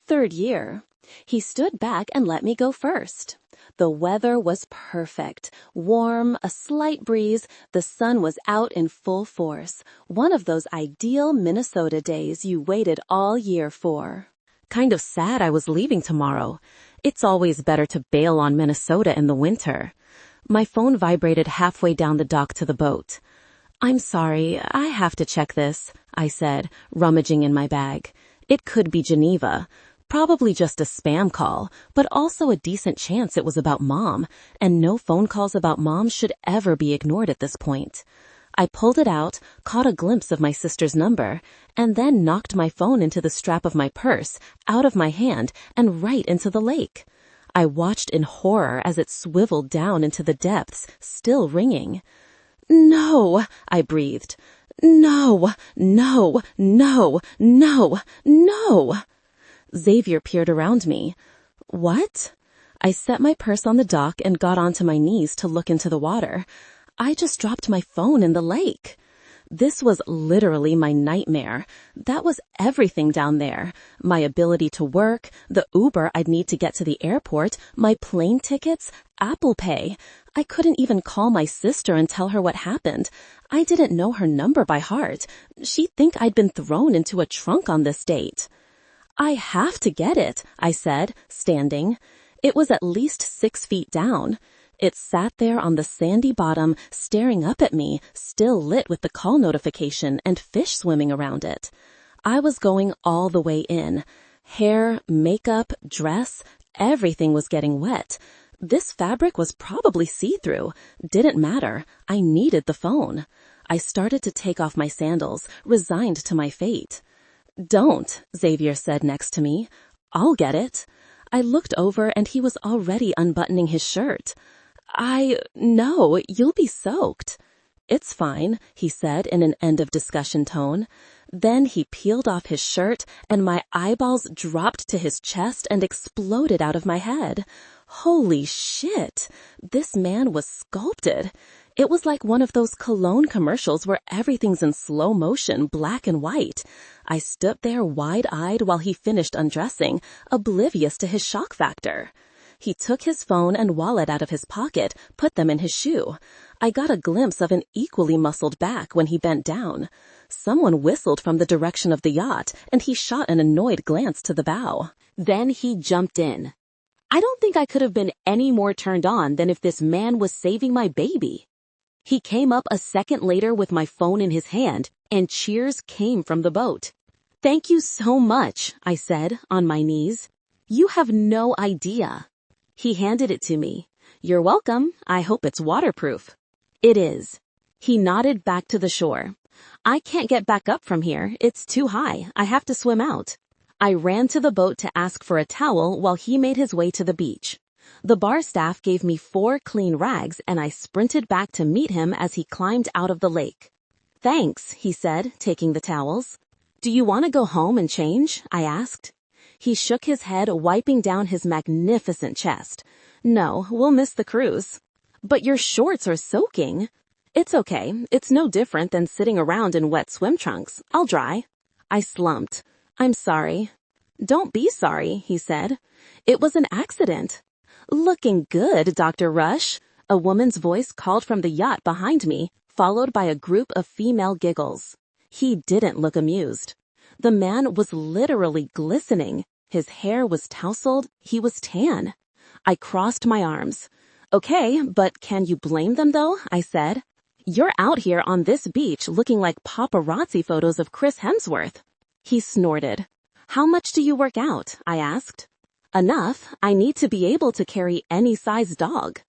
3rd year. He stood back and let me go first. The weather was perfect. Warm, a slight breeze, the sun was out in full force. One of those ideal Minnesota days you waited all year for. Kind of sad I was leaving tomorrow. It's always better to bail on Minnesota in the winter. My phone vibrated halfway down the dock to the boat. I'm sorry, I have to check this, I said, rummaging in my bag. It could be Geneva. Probably just a spam call, but also a decent chance it was about Mom, and no phone calls about Mom should ever be ignored at this point. I pulled it out, caught a glimpse of my sister's number, and then knocked my phone into the strap of my purse, out of my hand, and right into the lake. I watched in horror as it swiveled down into the depths, still ringing. No, I breathed. No, no, no, no, no. Xavier peered around me. What? I set my purse on the dock and got onto my knees to look into the water. I just dropped my phone in the lake. This was literally my nightmare. That was everything down there. My ability to work, the Uber I'd need to get to the airport, my plane tickets, Apple Pay. I couldn't even call my sister and tell her what happened. I didn't know her number by heart. She'd think I'd been thrown into a trunk on this date. I have to get it, I said, standing. It was at least 6 feet down. It sat there on the sandy bottom, staring up at me, still lit with the call notification and fish swimming around it. I was going all the way in. Hair, makeup, dress, everything was getting wet. This fabric was probably see-through. Didn't matter. I needed the phone. I started to take off my sandals, resigned to my fate. Don't, Xavier said next to me. I'll get it. I looked over and he was already unbuttoning his shirt. No, you'll be soaked. It's fine, he said in an end of discussion tone. Then he peeled off his shirt and my eyeballs dropped to his chest and exploded out of my head. Holy shit! This man was sculpted. It was like one of those cologne commercials where everything's in slow motion, black and white. I stood there wide-eyed while he finished undressing, oblivious to his shock factor. He took his phone and wallet out of his pocket, put them in his shoe. I got a glimpse of an equally muscled back when he bent down. Someone whistled from the direction of the yacht, and he shot an annoyed glance to the bow. Then he jumped in. I don't think I could have been any more turned on than if this man was saving my baby. He came up a second later with my phone in his hand, and cheers came from the boat. Thank you so much, I said, on my knees. You have no idea. He handed it to me. You're welcome. I hope it's waterproof. It is. He nodded back to the shore. I can't get back up from here. It's too high. I have to swim out. I ran to the boat to ask for a towel while he made his way to the beach. The bar staff gave me 4 clean rags and I sprinted back to meet him as he climbed out of the lake. Thanks, he said, taking the towels. Do you want to go home and change? I asked. He shook his head, wiping down his magnificent chest. No, we'll miss the cruise. But your shorts are soaking. It's okay. It's no different than sitting around in wet swim trunks. I'll dry. I slumped. I'm sorry. Don't be sorry, he said. It was an accident. Looking good, Dr. Rush. A woman's voice called from the yacht behind me, followed by a group of female giggles. He didn't look amused. The man was literally glistening. His hair was tousled. He was tan. I crossed my arms. Okay, but can you blame them though? I said. You're out here on this beach looking like paparazzi photos of Chris Hemsworth. He snorted. How much do you work out? I asked. Enough. I need to be able to carry any size dog.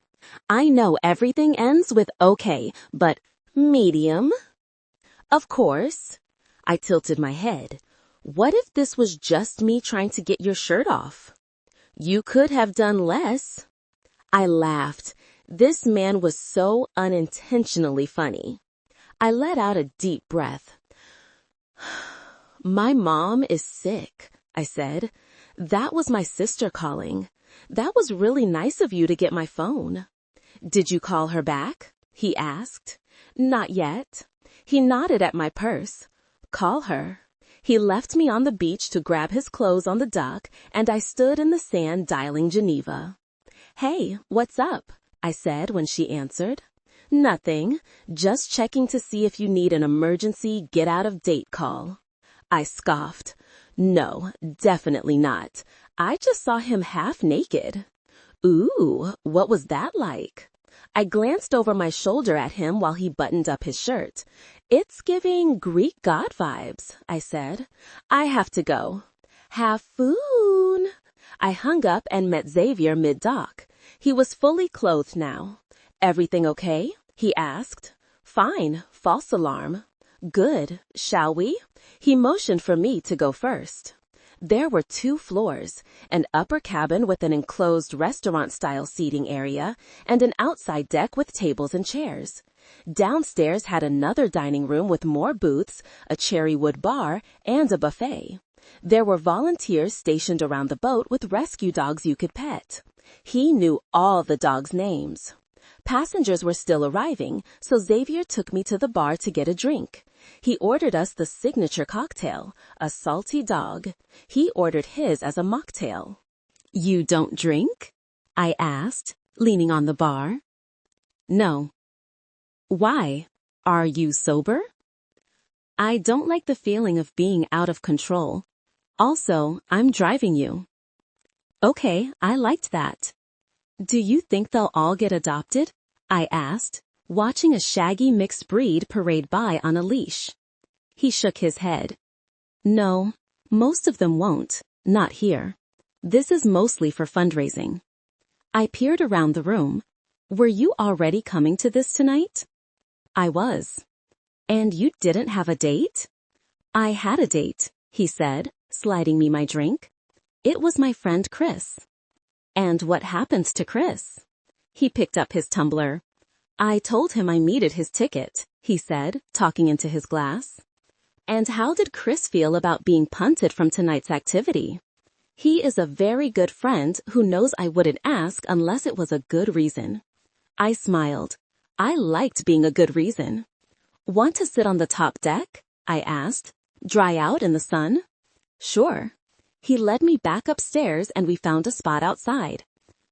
I know everything ends with okay, but medium? Of course. I tilted my head. What if this was just me trying to get your shirt off? You could have done less. I laughed. This man was so unintentionally funny. I let out a deep breath. My mom is sick, I said. That was my sister calling. That was really nice of you to get my phone. Did you call her back? He asked. Not yet. He nodded at my purse. Call her. He left me on the beach to grab his clothes on the dock, and I stood in the sand dialing Geneva. Hey, what's up? I said when she answered. Nothing. Just checking to see if you need an emergency get-out-of-date call. I scoffed. No, definitely not. I just saw him half naked. Ooh, what was that like? I glanced over my shoulder at him while he buttoned up his shirt. It's giving Greek god vibes, I said. I have to go. Have fun. I hung up and met Xavier mid-dock. He was fully clothed now. Everything okay? He asked. Fine, false alarm. Good, shall we? He motioned for me to go first. There were 2 floors, an upper cabin with an enclosed restaurant-style seating area and an outside deck with tables and chairs. Downstairs had another dining room with more booths, a cherry wood bar, and a buffet. There were volunteers stationed around the boat with rescue dogs you could pet. He knew all the dogs' names. Passengers were still arriving, so Xavier took me to the bar to get a drink. He ordered us the signature cocktail, a salty dog. He ordered his as a mocktail. You don't drink? I asked, leaning on the bar. No. Why? Are you sober? I don't like the feeling of being out of control. Also, I'm driving you. Okay, I liked that. Do you think they'll all get adopted? I asked, watching a shaggy mixed breed parade by on a leash. He shook his head. No, most of them won't, not here. This is mostly for fundraising. I peered around the room. Were you already coming to this tonight? I was. And you didn't have a date? I had a date, he said, sliding me my drink. It was my friend Chris. And what happened to Chris? He picked up his tumbler. I told him I needed his ticket, he said, talking into his glass. And how did Chris feel about being punted from tonight's activity? He is a very good friend who knows I wouldn't ask unless it was a good reason. I smiled. I liked being a good reason. Want to sit on the top deck? I asked. Dry out in the sun? Sure. He led me back upstairs and we found a spot outside.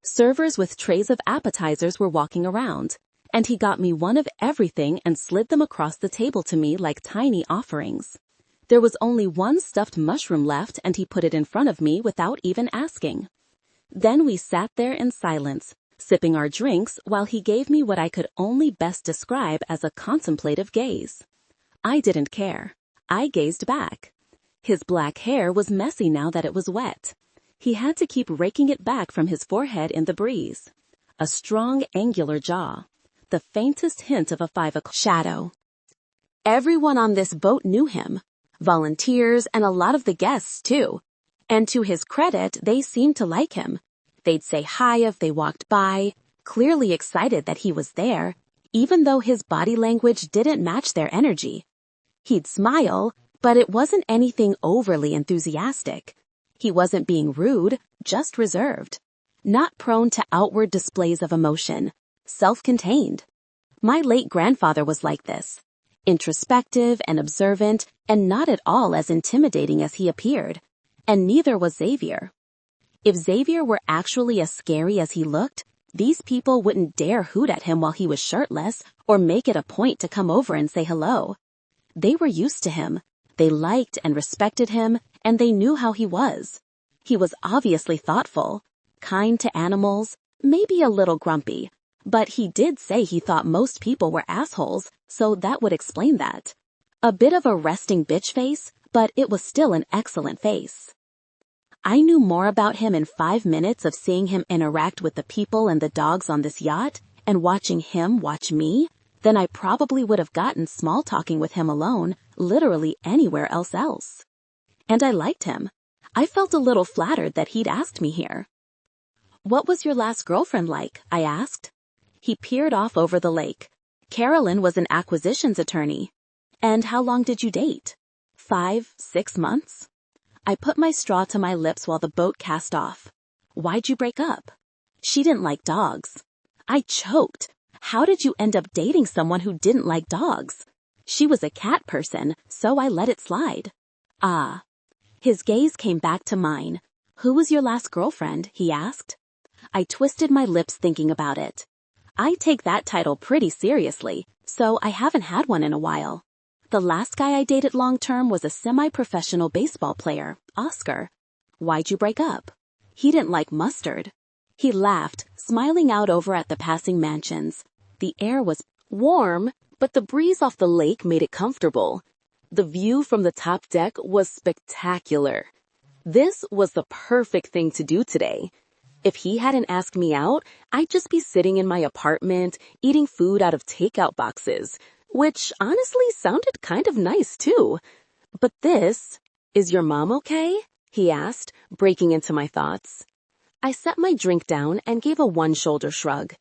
Servers with trays of appetizers were walking around, and he got me one of everything and slid them across the table to me like tiny offerings. There was only one stuffed mushroom left and he put it in front of me without even asking. Then we sat there in silence, sipping our drinks while he gave me what I could only best describe as a contemplative gaze. I didn't care. I gazed back. His black hair was messy now that it was wet. He had to keep raking it back from his forehead in the breeze. A strong, angular jaw. The faintest hint of a 5 o'clock shadow. Everyone on this boat knew him. Volunteers and a lot of the guests, too. And to his credit, they seemed to like him. They'd say hi if they walked by, clearly excited that he was there, even though his body language didn't match their energy. He'd smile, but it wasn't anything overly enthusiastic. He wasn't being rude, just reserved. Not prone to outward displays of emotion. Self-contained. My late grandfather was like this. Introspective and observant, and not at all as intimidating as he appeared. And neither was Xavier. If Xavier were actually as scary as he looked, these people wouldn't dare hoot at him while he was shirtless or make it a point to come over and say hello. They were used to him. They liked and respected him, and they knew how he was. He was obviously thoughtful, kind to animals, maybe a little grumpy. But he did say he thought most people were assholes, so that would explain that. A bit of a resting bitch face, but it was still an excellent face. I knew more about him in 5 minutes of seeing him interact with the people and the dogs on this yacht and watching him watch me than I probably would have gotten small talking with him alone, literally anywhere else. And I liked him. I felt a little flattered that he'd asked me here. What was your last girlfriend like? I asked. He peered off over the lake. Carolyn was an acquisitions attorney. And how long did you date? 5, 6 months? I put my straw to my lips while the boat cast off. Why'd you break up? She didn't like dogs. I choked. How did you end up dating someone who didn't like dogs? She was a cat person, so I let it slide. Ah. His gaze came back to mine. Who was your last girlfriend? He asked. I twisted my lips thinking about it. I take that title pretty seriously, so I haven't had one in a while. The last guy I dated long-term was a semi-professional baseball player, Oscar. Why'd you break up? He didn't like mustard. He laughed, smiling out over at the passing mansions. The air was warm, but the breeze off the lake made it comfortable. The view from the top deck was spectacular. This was the perfect thing to do today. If he hadn't asked me out, I'd just be sitting in my apartment, eating food out of takeout boxes, which honestly sounded kind of nice too. But this, is your mom okay? He asked, breaking into my thoughts. I set my drink down and gave a one-shoulder shrug.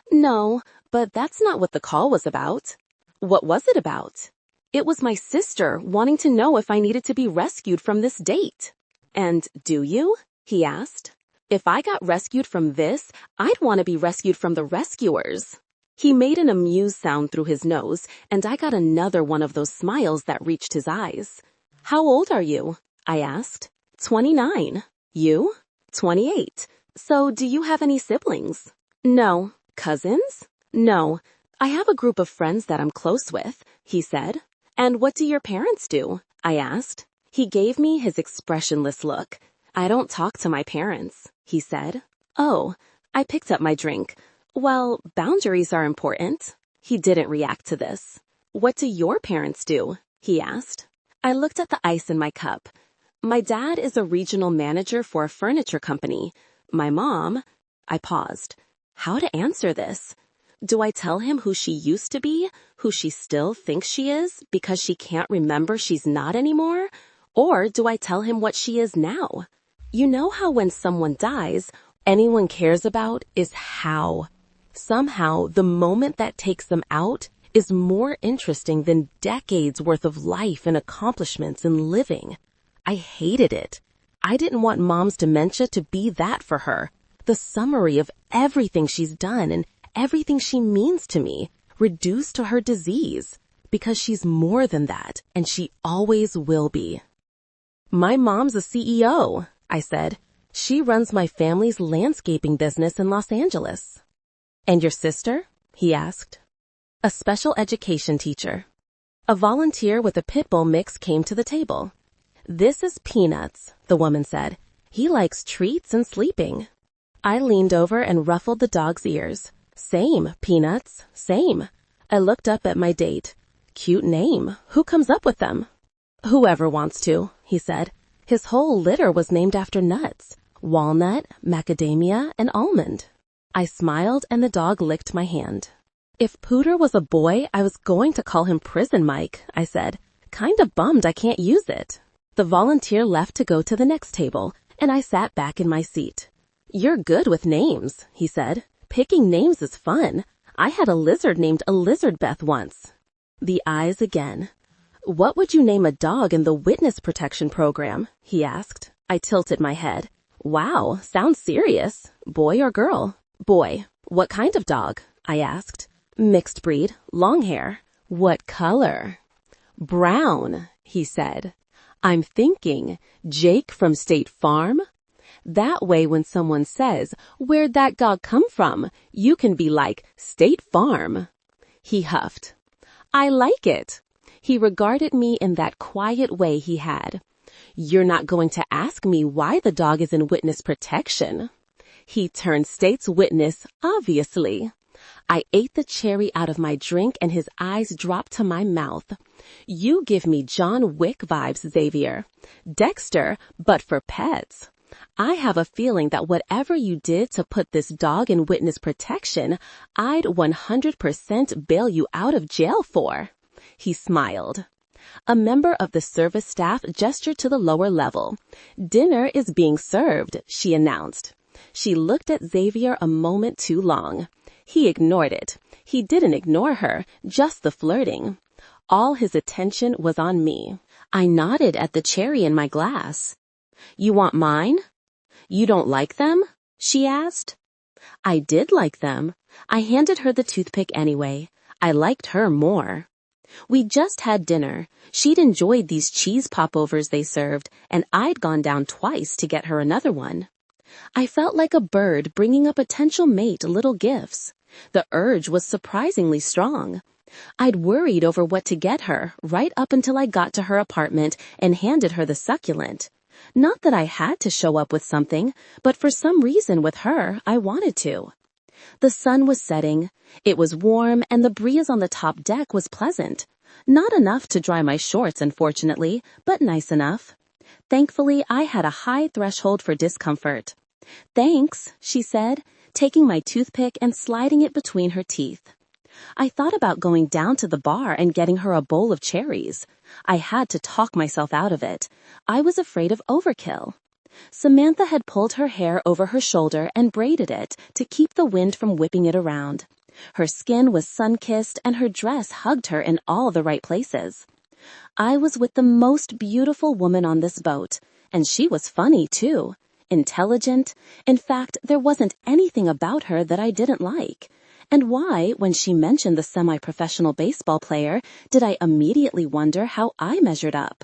No, but that's not what the call was about. What was it about? It was my sister wanting to know if I needed to be rescued from this date. And do you? He asked. If I got rescued from this, I'd want to be rescued from the rescuers. He made an amused sound through his nose, and I got another one of those smiles that reached his eyes. How old are you? I asked. 29. You? 28. So do you have any siblings? No. Cousins? No. I have a group of friends that I'm close with, he said. And what do your parents do? I asked. He gave me his expressionless look. I don't talk to my parents, he said. Oh, I picked up my drink. Well, boundaries are important. He didn't react to this. What do your parents do? He asked. I looked at the ice in my cup. My dad is a regional manager for a furniture company. My mom... I paused. How to answer this? Do I tell him who she used to be, who she still thinks she is, because she can't remember she's not anymore? Or do I tell him what she is now? You know how when someone dies, anyone cares about is how. Somehow, the moment that takes them out is more interesting than decades worth of life and accomplishments and living. I hated it. I didn't want Mom's dementia to be that for her. The summary of everything she's done and everything she means to me, reduced to her disease, because she's more than that, and she always will be. My mom's a CEO, I said. She runs my family's landscaping business in Los Angeles. And your sister? He asked. A special education teacher. A volunteer with a pit bull mix came to the table. This is Peanuts, the woman said. He likes treats and sleeping. I leaned over and ruffled the dog's ears. Same, Peanuts, same. I looked up at my date. Cute name. Who comes up with them? Whoever wants to, he said. His whole litter was named after nuts. Walnut, macadamia, and almond. I smiled and the dog licked my hand. If Pooter was a boy, I was going to call him Prison Mike, I said. Kinda bummed I can't use it. The volunteer left to go to the next table, and I sat back in my seat. You're good with names, he said. Picking names is fun. I had a lizard named Elizabeth once. The eyes again. What would you name a dog in the witness protection program? He asked. I tilted my head. Wow, sounds serious. Boy or girl? Boy. What kind of dog? I asked. Mixed breed, long hair. What color? Brown, he said. I'm thinking, Jake from State Farm? That way when someone says, where'd that dog come from? You can be like, State Farm. He huffed. I like it. He regarded me in that quiet way he had. You're not going to ask me why the dog is in witness protection. He turned state's witness, obviously. I ate the cherry out of my drink and his eyes dropped to my mouth. You give me John Wick vibes, Xavier. Dexter, but for pets. I have a feeling that whatever you did to put this dog in witness protection, I'd 100% bail you out of jail for. He smiled. A member of the service staff gestured to the lower level. Dinner is being served, she announced. She looked at Xavier a moment too long. He ignored it. He didn't ignore her, just the flirting. All his attention was on me. I nodded at the cherry in my glass. You want mine? You don't like them? She asked. I did like them. I handed her the toothpick anyway. I liked her more. We just had dinner. She'd enjoyed these cheese popovers they served, and I'd gone down twice to get her another one. I felt like a bird bringing a potential mate little gifts. The urge was surprisingly strong. I'd worried over what to get her right up until I got to her apartment and handed her the succulent. Not that I had to show up with something, but for some reason with her, I wanted to. The sun was setting. It was warm and the breeze on the top deck was pleasant. Not enough to dry my shorts, unfortunately, but nice enough. Thankfully, I had a high threshold for discomfort. Thanks, she said, taking my toothpick and sliding it between her teeth. I thought about going down to the bar and getting her a bowl of cherries. I had to talk myself out of it. I was afraid of overkill. Samantha had pulled her hair over her shoulder and braided it to keep the wind from whipping it around. Her skin was sun-kissed and her dress hugged her in all the right places. I was with the most beautiful woman on this boat, and she was funny too. Intelligent. In fact, there wasn't anything about her that I didn't like. And why, when she mentioned the semi-professional baseball player, did I immediately wonder how I measured up?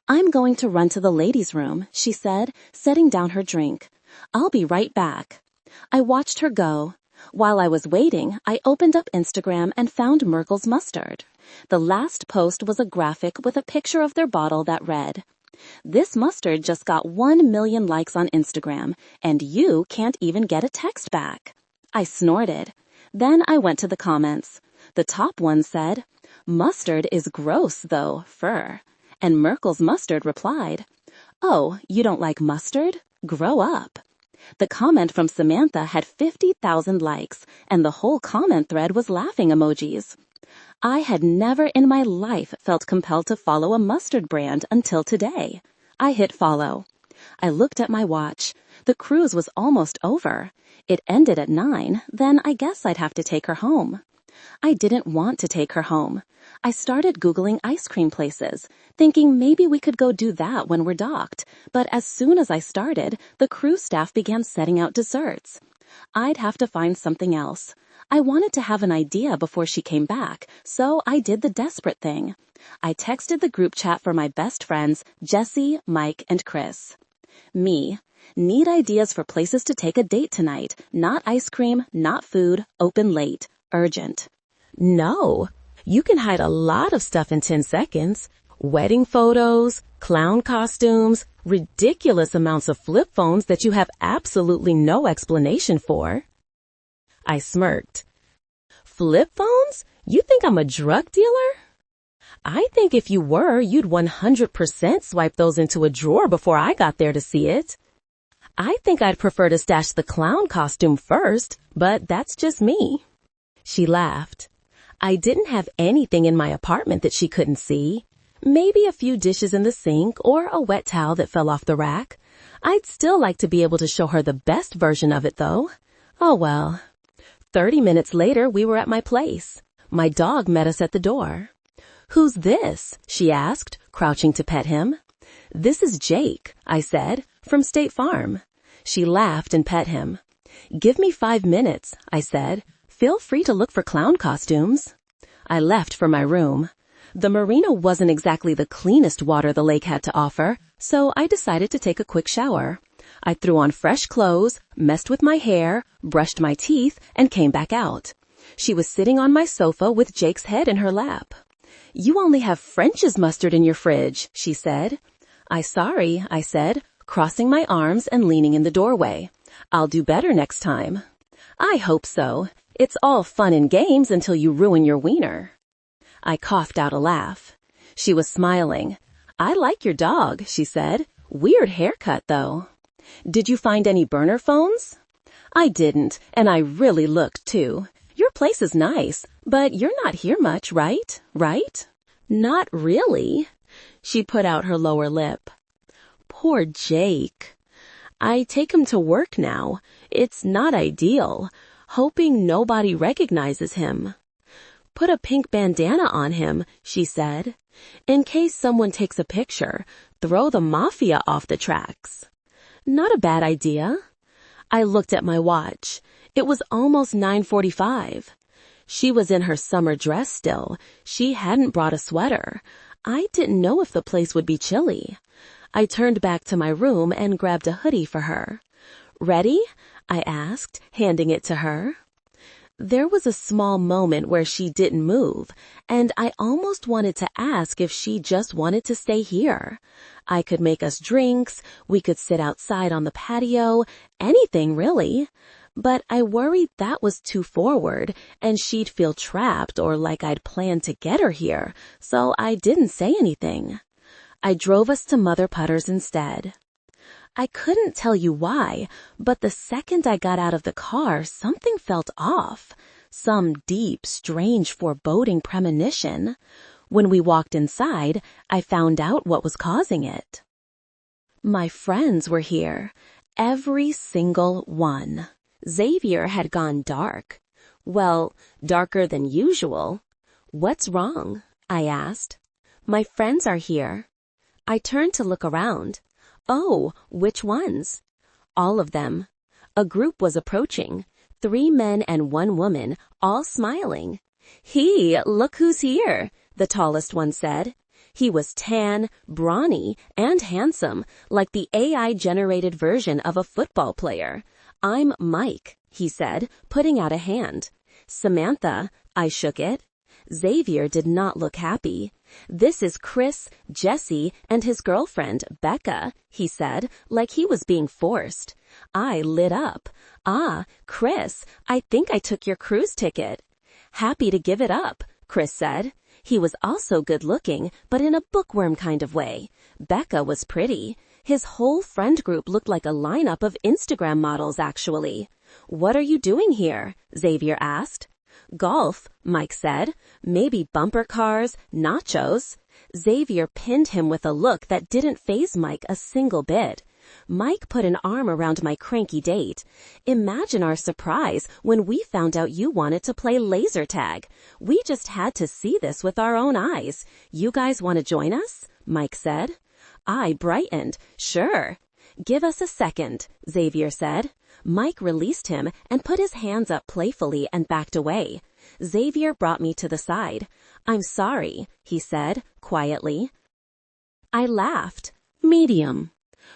I'm going to run to the ladies' room, she said, setting down her drink. I'll be right back. I watched her go. While I was waiting, I opened up Instagram and found Merkel's mustard. The last post was a graphic with a picture of their bottle that read, "This mustard just got 1 million likes on Instagram, and you can't even get a text back." I snorted. Then I went to the comments. The top one said, "Mustard is gross, though, fur." And Merkel's mustard replied, "Oh, you don't like mustard? Grow up." The comment from Samantha had 50,000 likes, and the whole comment thread was laughing emojis. I had never in my life felt compelled to follow a mustard brand until today. I hit follow. I looked at my watch. The cruise was almost over. It ended at 9, then I guess I'd have to take her home. I didn't want to take her home. I started Googling ice cream places, thinking maybe we could go do that when we're docked, but as soon as I started, the cruise staff began setting out desserts. I'd have to find something else. I wanted to have an idea before she came back, so I did the desperate thing. I texted the group chat for my best friends, Jesse, Mike, and Chris. Me. Need ideas for places to take a date tonight. Not ice cream, not food, open late. Urgent. No. You can hide a lot of stuff in 10 seconds. Wedding photos, clown costumes, ridiculous amounts of flip phones that you have absolutely no explanation for. I smirked. Flip phones? You think I'm a drug dealer? I think if you were, you'd 100% swipe those into a drawer before I got there to see it. I think I'd prefer to stash the clown costume first, but that's just me. She laughed. I didn't have anything in my apartment that she couldn't see. Maybe a few dishes in the sink or a wet towel that fell off the rack. I'd still like to be able to show her the best version of it, though. Oh well. 30 minutes later, we were at my place. My dog met us at the door. Who's this? She asked, crouching to pet him. This is Jake, I said, from State Farm. She laughed and pet him. Give me 5 minutes, I said. Feel free to look for clown costumes. I left for my room. The marina wasn't exactly the cleanest water the lake had to offer, so I decided to take a quick shower. I threw on fresh clothes, messed with my hair, brushed my teeth, and came back out. She was sitting on my sofa with Jake's head in her lap. You only have French's mustard in your fridge, she said. Sorry, I said, crossing my arms and leaning in the doorway. I'll do better next time. I hope so. It's all fun and games until you ruin your wiener. I coughed out a laugh. She was smiling. I like your dog, she said. Weird haircut, though. Did you find any burner phones? I didn't, and I really looked, too. Your place is nice, but you're not here much, right? Right? Not really. She put out her lower lip. Poor Jake. I take him to work now. It's not ideal. Hoping nobody recognizes him. Put a pink bandana on him, she said. In case someone takes a picture, throw the mafia off the tracks. Not a bad idea. I looked at my watch. It was almost 9:45. She was in her summer dress still. She hadn't brought a sweater. I didn't know if the place would be chilly. I turned back to my room and grabbed a hoodie for her. Ready? I asked, handing it to her. There was a small moment where she didn't move, and I almost wanted to ask if she just wanted to stay here. I could make us drinks, we could sit outside on the patio, anything really. But I worried that was too forward, and she'd feel trapped or like I'd planned to get her here, so I didn't say anything. I drove us to Mother Putter's instead. I couldn't tell you why, but the second I got out of the car, something felt off. Some deep, strange, foreboding premonition. When we walked inside, I found out what was causing it. My friends were here. Every single one. Xavier had gone dark. Well, darker than usual. What's wrong? I asked. My friends are here. I turned to look around. Oh, which ones? All of them. A group was approaching. 3 men and 1 woman, all smiling. Hey, look who's here, the tallest one said. He was tan, brawny, and handsome, like the AI-generated version of a football player. I'm Mike, he said, putting out a hand. Samantha, I shook it. Xavier did not look happy. This is Chris, Jesse, and his girlfriend, Becca, he said, like he was being forced. I lit up. Ah, Chris, I think I took your cruise ticket. Happy to give it up, Chris said. He was also good-looking, but in a bookworm kind of way. Becca was pretty. His whole friend group looked like a lineup of Instagram models, actually. What are you doing here? Xavier asked. Golf, Mike said. Maybe bumper cars, nachos. Xavier pinned him with a look that didn't faze Mike a single bit. Mike put an arm around my cranky date. Imagine our surprise when we found out you wanted to play laser tag. We just had to see this with our own eyes. You guys want to join us? Mike said. I brightened. Sure. Give us a second, Xavier said. Mike released him and put his hands up playfully and backed away. Xavier brought me to the side. I'm sorry, he said, quietly. I laughed. Medium.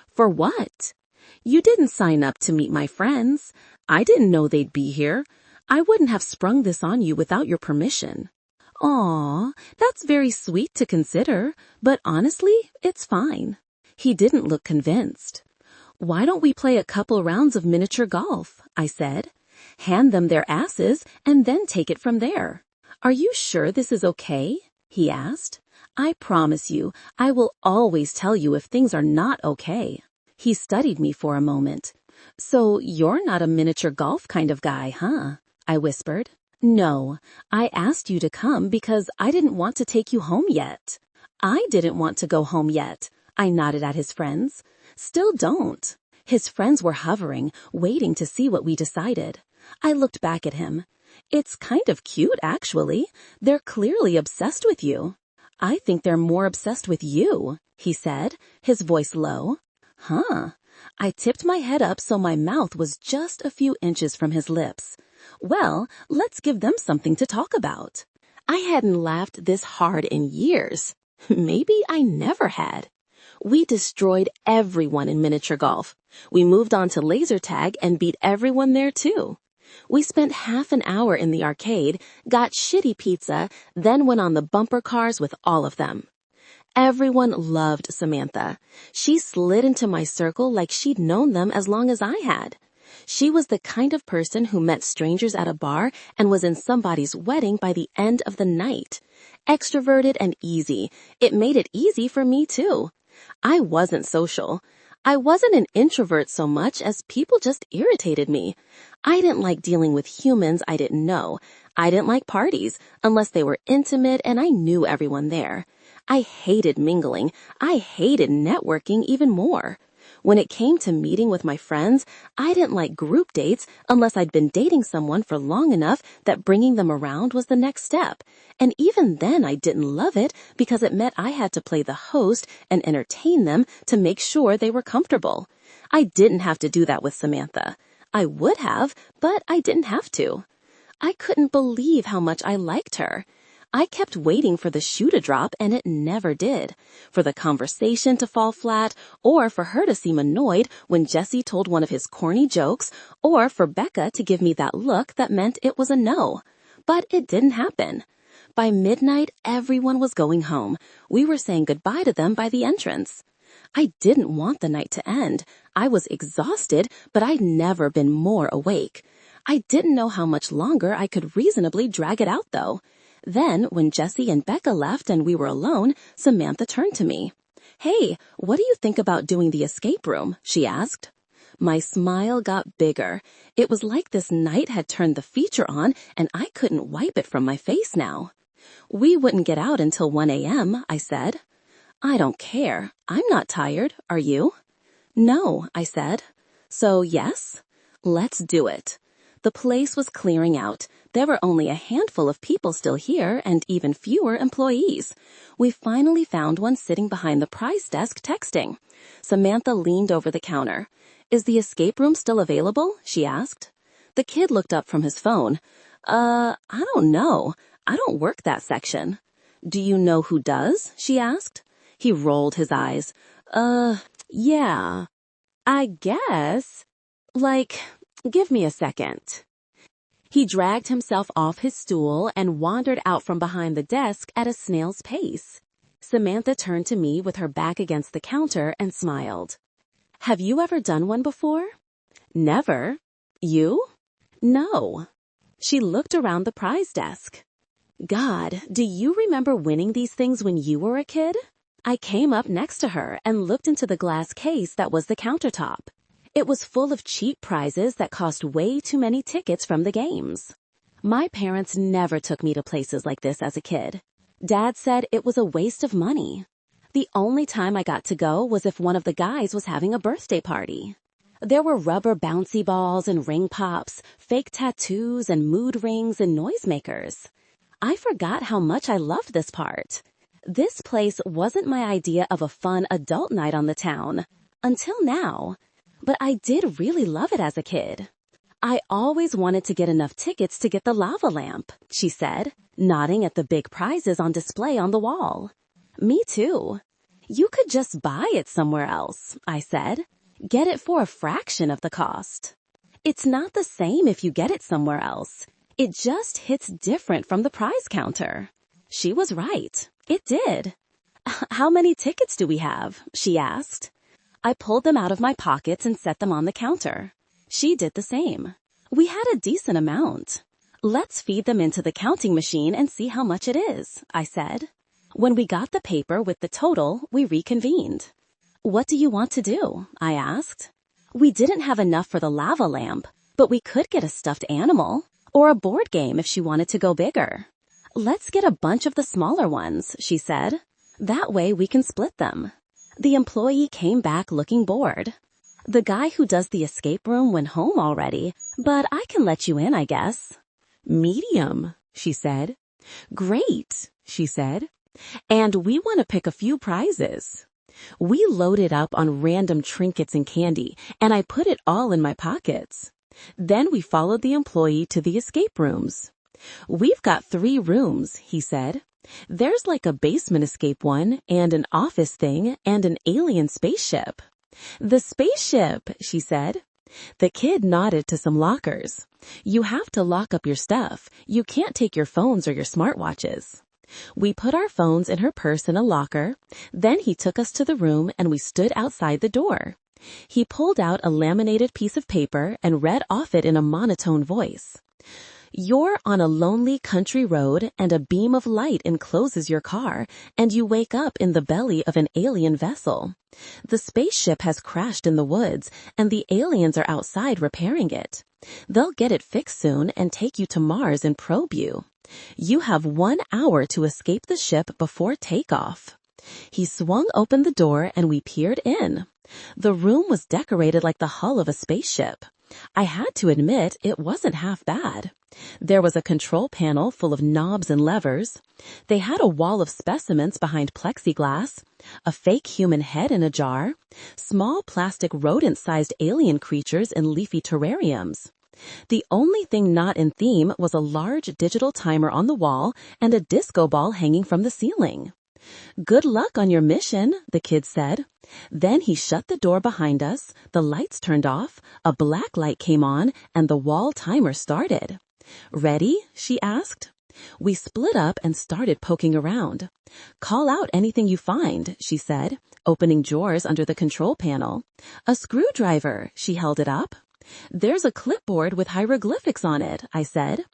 For what? You didn't sign up to meet my friends. I didn't know they'd be here. I wouldn't have sprung this on you without your permission. Aw, that's very sweet to consider, but honestly, it's fine. He didn't look convinced. Why don't we play a couple rounds of miniature golf? I said. Hand them their asses and then take it from there. Are you sure this is okay? He asked. I promise you, I will always tell you if things are not okay. He studied me for a moment. So you're not a miniature golf kind of guy, huh? I whispered. No, I asked you to come because I didn't want to take you home yet. I didn't want to go home yet. I nodded at his friends. Still don't. His friends were hovering, waiting to see what we decided. I looked back at him. It's kind of cute, actually. They're clearly obsessed with you. I think they're more obsessed with you, he said, his voice low. Huh. I tipped my head up so my mouth was just a few inches from his lips. Well, let's give them something to talk about. I hadn't laughed this hard in years. Maybe I never had. We destroyed everyone in miniature golf. We moved on to laser tag and beat everyone there too. We spent half an hour in the arcade, got shitty pizza, then went on the bumper cars with all of them. Everyone loved Samantha. She slid into my circle like she'd known them as long as I had. She was the kind of person who met strangers at a bar and was in somebody's wedding by the end of the night. Extroverted and easy. It made it easy for me too. I wasn't social. I wasn't an introvert so much as people just irritated me. I didn't like dealing with humans I didn't know. I didn't like parties unless they were intimate and I knew everyone there. I hated mingling. I hated networking even more. When it came to meeting with my friends, I didn't like group dates unless I'd been dating someone for long enough that bringing them around was the next step. And even then I didn't love it because it meant I had to play the host and entertain them to make sure they were comfortable. I didn't have to do that with Samantha. I would have, but I didn't have to. I couldn't believe how much I liked her. I kept waiting for the shoe to drop and it never did. For the conversation to fall flat, or for her to seem annoyed when Jesse told one of his corny jokes, or for Becca to give me that look that meant it was a no. But it didn't happen. By midnight, everyone was going home. We were saying goodbye to them by the entrance. I didn't want the night to end. I was exhausted, but I'd never been more awake. I didn't know how much longer I could reasonably drag it out, though. Then, when Jesse and Becca left and we were alone, Samantha turned to me. Hey, what do you think about doing the escape room? She asked. My smile got bigger. It was like this night had turned the feature on and I couldn't wipe it from my face now. We wouldn't get out until 1 a.m., I said. I don't care. I'm not tired. Are you? No, I said. So yes? Let's do it. The place was clearing out. There were only a handful of people still here and even fewer employees. We finally found one sitting behind the prize desk texting. Samantha leaned over the counter. Is the escape room still available? She asked. The kid looked up from his phone. I don't know. I don't work that section. Do you know who does? She asked. He rolled his eyes. Yeah. I guess. Give me a second. He dragged himself off his stool and wandered out from behind the desk at a snail's pace. Samantha turned to me with her back against the counter and smiled. Have you ever done one before? Never. You? No. She looked around the prize desk. God, do you remember winning these things when you were a kid? I came up next to her and looked into the glass case that was the countertop. It was full of cheap prizes that cost way too many tickets from the games. My parents never took me to places like this as a kid. Dad said it was a waste of money. The only time I got to go was if one of the guys was having a birthday party. There were rubber bouncy balls and ring pops, fake tattoos and mood rings and noisemakers. I forgot how much I loved this part. This place wasn't my idea of a fun adult night on the town. Until now. But I did really love it as a kid. I always wanted to get enough tickets to get the lava lamp, she said, nodding at the big prizes on display on the wall. Me too. You could just buy it somewhere else, I said. Get it for a fraction of the cost. It's not the same if you get it somewhere else. It just hits different from the prize counter. She was right. It did. How many tickets do we have? She asked. I pulled them out of my pockets and set them on the counter. She did the same. We had a decent amount. Let's feed them into the counting machine and see how much it is, I said. When we got the paper with the total, we reconvened. What do you want to do? I asked. We didn't have enough for the lava lamp, but we could get a stuffed animal or a board game if she wanted to go bigger. Let's get a bunch of the smaller ones, she said. That way we can split them. The employee came back looking bored. The guy who does the escape room went home already, but I can let you in, I guess. Medium, she said. Great, she said. And we want to pick a few prizes. We loaded up on random trinkets and candy, and I put it all in my pockets. Then we followed the employee to the escape rooms. We've got 3 rooms, he said. There's like a basement escape one, and an office thing, and an alien spaceship. The spaceship, she said. The kid nodded to some lockers. You have to lock up your stuff. You can't take your phones or your smartwatches. We put our phones in her purse in a locker. Then he took us to the room and we stood outside the door. He pulled out a laminated piece of paper and read off it in a monotone voice. You're on a lonely country road and a beam of light encloses your car and you wake up in the belly of an alien vessel. The spaceship has crashed in the woods and the aliens are outside repairing it. They'll get it fixed soon and take you to Mars and probe you. You have 1 hour to escape the ship before takeoff. He swung open the door and we peered in. The room was decorated like the hull of a spaceship. I had to admit it wasn't half bad. There was a control panel full of knobs and levers. They had a wall of specimens behind plexiglass, a fake human head in a jar, small plastic rodent-sized alien creatures in leafy terrariums. The only thing not in theme was a large digital timer on the wall and a disco ball hanging from the ceiling. Good luck on your mission, the kid said. Then he shut the door behind us, the lights turned off, a black light came on, and the wall timer started. Ready? She asked. We split up and started poking around. Call out anything you find, she said, opening drawers under the control panel. A screwdriver, she held it up. There's a clipboard with hieroglyphics on it, I said.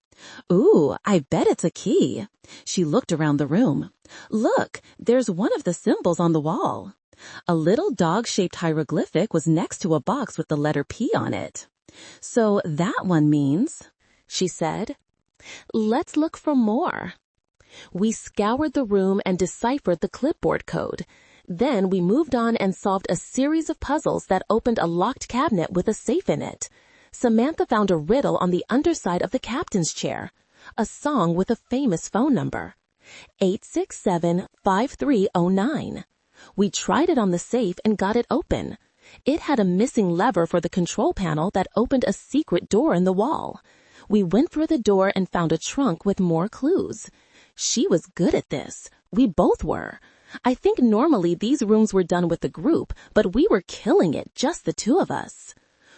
Ooh, I bet it's a key. She looked around the room. Look, there's one of the symbols on the wall. A little dog-shaped hieroglyphic was next to a box with the letter P on it. So that one means, she said. Let's look for more. We scoured the room and deciphered the clipboard code. Then we moved on and solved a series of puzzles that opened a locked cabinet with a safe in it. Samantha found a riddle on the underside of the captain's chair, a song with a famous phone number, 867-5309. We tried it on the safe and got it open. It had a missing lever for the control panel that opened a secret door in the wall. We went through the door and found a trunk with more clues. She was good at this. We both were. I think normally these rooms were done with the group, but we were killing it, just the 2 of us.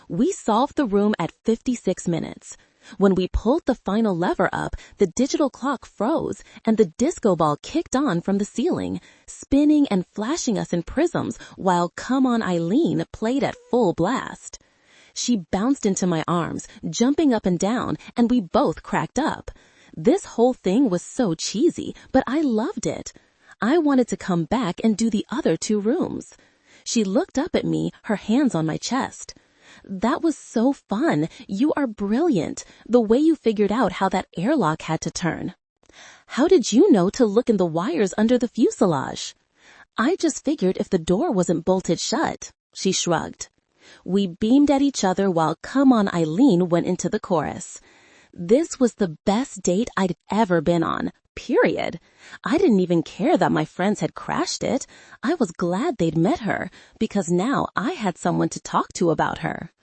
We solved the room at 56 minutes. When we pulled the final lever up, the digital clock froze and the disco ball kicked on from the ceiling, spinning and flashing us in prisms while Come On Eileen played at full blast. She bounced into my arms, jumping up and down, and we both cracked up. This whole thing was so cheesy, but I loved it. I wanted to come back and do the other 2 rooms. She looked up at me, her hands on my chest. That was so fun. You are brilliant. The way you figured out how that airlock had to turn. How did you know to look in the wires under the fuselage? I just figured if the door wasn't bolted shut. She shrugged. We beamed at each other while Come On Eileen went into the chorus. This was the best date I'd ever been on, period. I didn't even care that my friends had crashed it. I was glad they'd met her, because now I had someone to talk to about her.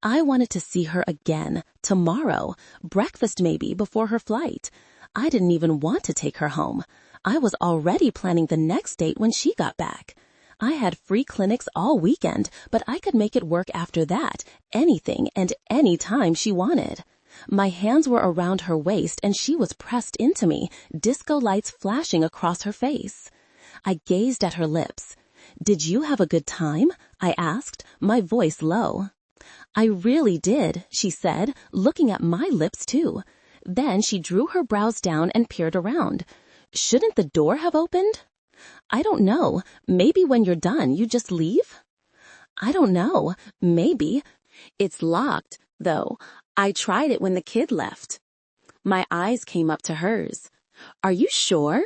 I wanted to see her again, tomorrow, breakfast maybe before her flight. I didn't even want to take her home. I was already planning the next date when she got back. I had free clinics all weekend, but I could make it work after that, anything and any time she wanted. My hands were around her waist and she was pressed into me, disco lights flashing across her face. I gazed at her lips. Did you have a good time? I asked, my voice low. I really did, she said, looking at my lips too. Then she drew her brows down and peered around. Shouldn't the door have opened? I don't know. Maybe when you're done, you just leave? I don't know. Maybe. It's locked, though. I tried it when the kid left. My eyes came up to hers. Are you sure?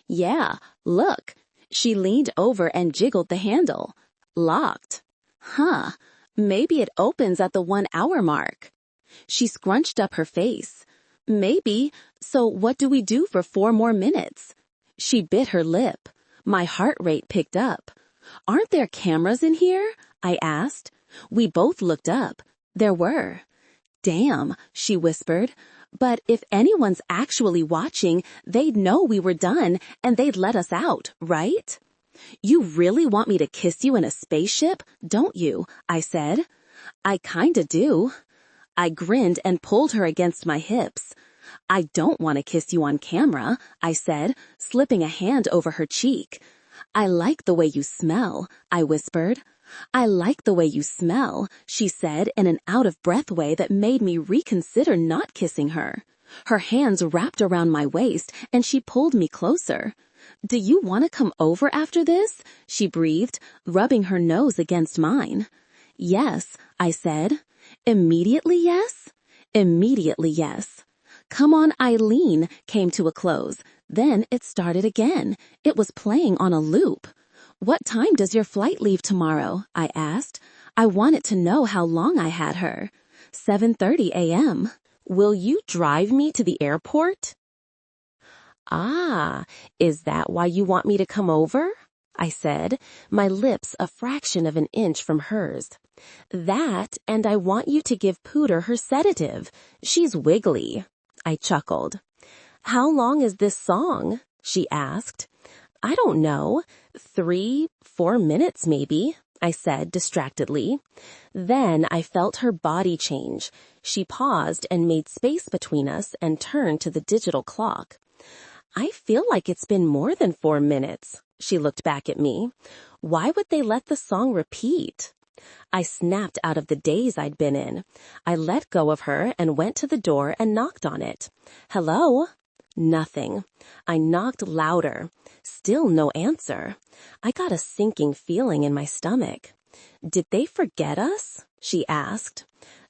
Yeah, look. She leaned over and jiggled the handle. Locked. Huh. Maybe it opens at the 1 hour mark. She scrunched up her face. Maybe. So what do we do for 4 more minutes? She bit her lip. My heart rate picked up. Aren't there cameras in here? I asked. We both looked up. There were. Damn, she whispered. But if anyone's actually watching, they'd know we were done and they'd let us out, right? You really want me to kiss you in a spaceship, don't you? I said. I kinda do. I grinned and pulled her against my hips. I don't want to kiss you on camera, I said, slipping a hand over her cheek. I like the way you smell, I whispered. I like the way you smell, she said in an out-of-breath way that made me reconsider not kissing her. Her hands wrapped around my waist and she pulled me closer. Do you want to come over after this? She breathed, rubbing her nose against mine. Yes, I said. Immediately yes? Immediately yes. Come On Eileen came to a close. Then it started again. It was playing on a loop. What time does your flight leave tomorrow? I asked. I wanted to know how long I had her. 7:30 a.m. Will you drive me to the airport? Ah, is that why you want me to come over? I said, my lips a fraction of an inch from hers. That, and I want you to give Pooter her sedative. She's wiggly. I chuckled. How long is this song? She asked. I don't know. 3, 4 minutes maybe, I said distractedly. Then I felt her body change. She paused and made space between us and turned to the digital clock. I feel like it's been more than 4 minutes. She looked back at me. Why would they let the song repeat? I snapped out of the daze I'd been in. I let go of her and went to the door and knocked on it. Hello? Nothing. I knocked louder. Still no answer. I got a sinking feeling in my stomach. Did they forget us? She asked.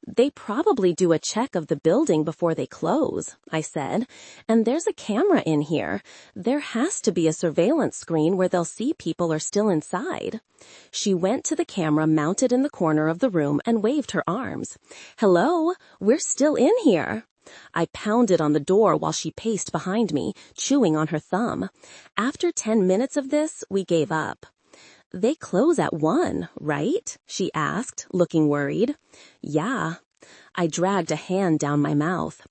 They probably do a check of the building before they close, I said. And there's a camera in here. There has to be a surveillance screen where they'll see people are still inside. She went to the camera mounted in the corner of the room and waved her arms. Hello, we're still in here. I pounded on the door while she paced behind me, chewing on her thumb. After 10 minutes of this, we gave up. They close at 1, right? She asked, looking worried. Yeah. I dragged a hand down my mouth.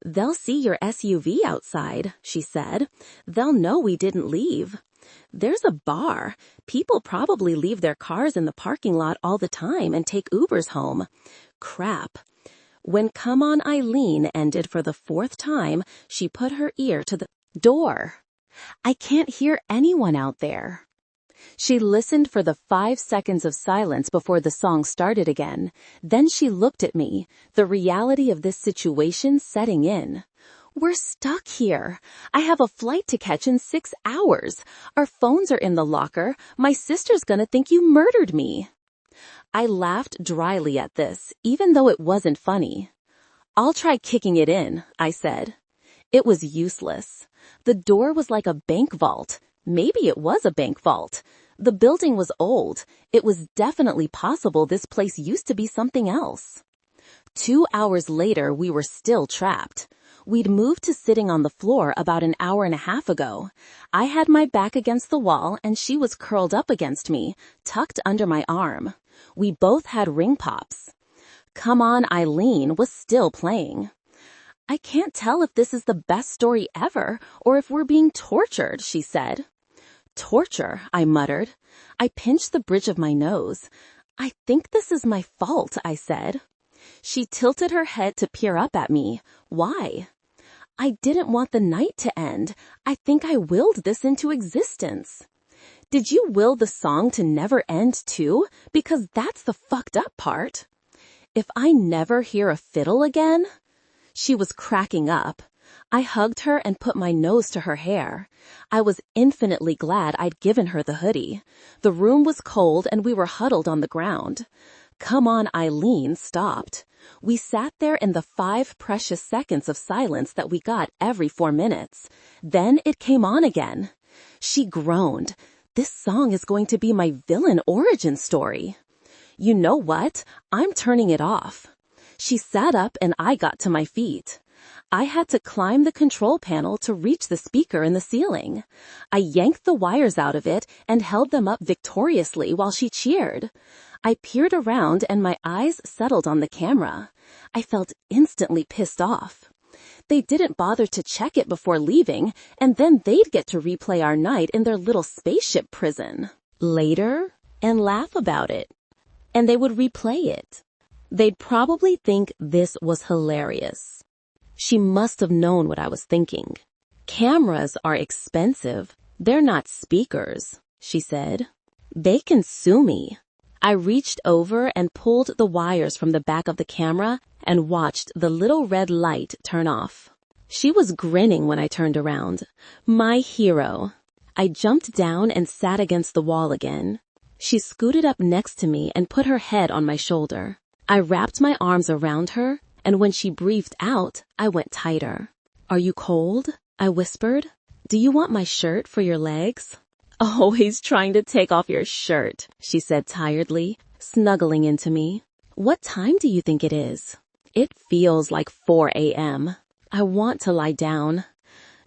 They'll see your SUV outside, she said. They'll know we didn't leave. There's a bar. People probably leave their cars in the parking lot all the time and take Ubers home. Crap. When Come On Eileen ended for the 4th time, she put her ear to the door. I can't hear anyone out there. She listened for the 5 seconds of silence before the song started again. Then she looked at me, the reality of this situation setting in. We're stuck here. I have a flight to catch in 6 hours. Our phones are in the locker. My sister's gonna think you murdered me. I laughed dryly at this, even though it wasn't funny. I'll try kicking it in, I said. It was useless. The door was like a bank vault. Maybe it was a bank vault. The building was old. It was definitely possible this place used to be something else. 2 hours later, we were still trapped. We'd moved to sitting on the floor about an hour and a half ago. I had my back against the wall and she was curled up against me, tucked under my arm. We both had ring pops. Come On, Eileen was still playing. I can't tell if this is the best story ever or if we're being tortured, she said. Torture, I muttered. I pinched the bridge of my nose. I think this is my fault, I said. She tilted her head to peer up at me. Why? I didn't want the night to end. I think I willed this into existence. Did you will the song to never end too? Because that's the fucked up part. If I never hear a fiddle again? She was cracking up. I hugged her and put my nose to her hair. I was infinitely glad I'd given her the hoodie. The room was cold and we were huddled on the ground. Come On, Eileen stopped. We sat there in the 5 precious seconds of silence that we got every 4 minutes. Then it came on again. She groaned. This song is going to be my villain origin story. You know what? I'm turning it off. She sat up and I got to my feet. I had to climb the control panel to reach the speaker in the ceiling. I yanked the wires out of it and held them up victoriously while she cheered. I peered around and my eyes settled on the camera. I felt instantly pissed off. They didn't bother to check it before leaving, and then they'd get to replay our night in their little spaceship prison later and laugh about it. And they would replay it. They'd probably think this was hilarious. She must have known what I was thinking. Cameras are expensive. They're not speakers, she said. They can sue me. I reached over and pulled the wires from the back of the camera and watched the little red light turn off. She was grinning when I turned around. My hero. I jumped down and sat against the wall again. She scooted up next to me and put her head on my shoulder. I wrapped my arms around her, and when she breathed out, I went tighter. Are you cold? I whispered. Do you want my shirt for your legs? Always trying to take off your shirt, she said tiredly, snuggling into me. What time do you think it is? It feels like 4 a.m. I want to lie down.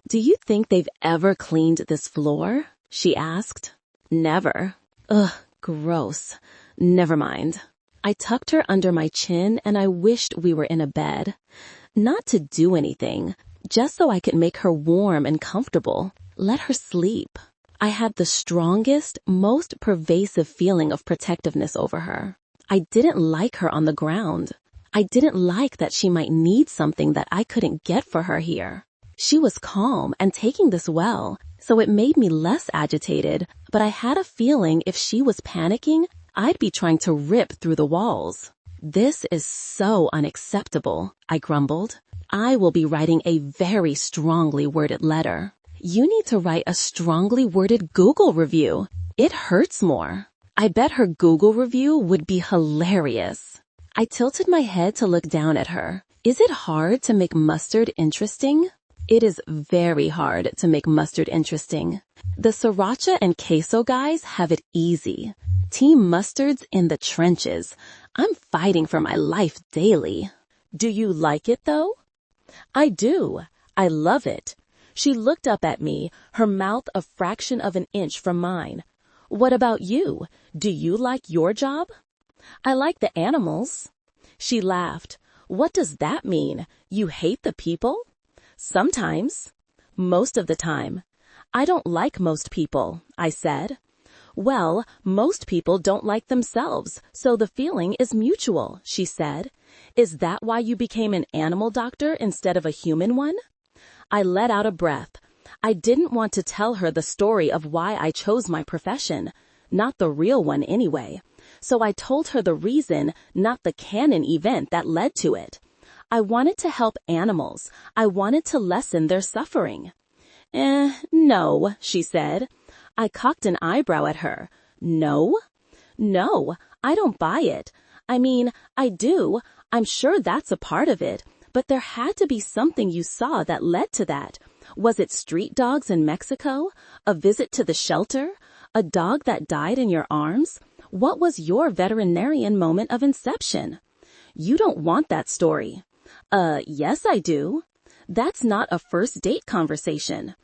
Do you think they've ever cleaned this floor? She asked. Never. Ugh, gross. Never mind. I tucked her under my chin and I wished we were in a bed. Not to do anything, just so I could make her warm and comfortable. Let her sleep. I had the strongest, most pervasive feeling of protectiveness over her. I didn't like her on the ground. I didn't like that she might need something that I couldn't get for her here. She was calm and taking this well, so it made me less agitated, but I had a feeling if she was panicking, I'd be trying to rip through the walls. This is so unacceptable, I grumbled. I will be writing a very strongly worded letter. You need to write a strongly worded Google review. It hurts more. I bet her Google review would be hilarious. I tilted my head to look down at her. Is it hard to make mustard interesting? It is very hard to make mustard interesting. The sriracha and queso guys have it easy. Team Mustard's in the trenches. I'm fighting for my life daily. Do you like it though? I do. I love it. She looked up at me, her mouth a fraction of an inch from mine. What about you? Do you like your job? I like the animals. She laughed. What does that mean? You hate the people? Sometimes. Most of the time. I don't like most people, I said. Well, most people don't like themselves, so the feeling is mutual, she said. Is that why you became an animal doctor instead of a human one? I let out a breath. I didn't want to tell her the story of why I chose my profession, not the real one anyway. So I told her the reason, not the canon event that led to it. I wanted to help animals. I wanted to lessen their suffering. No, she said. I cocked an eyebrow at her. No? No, I don't buy it. I mean, I do. I'm sure that's a part of it. But there had to be something you saw that led to that. Was it street dogs in Mexico? A visit to the shelter? A dog that died in your arms? What was your veterinarian moment of inception? You don't want that story. Yes, I do. That's not a first date conversation.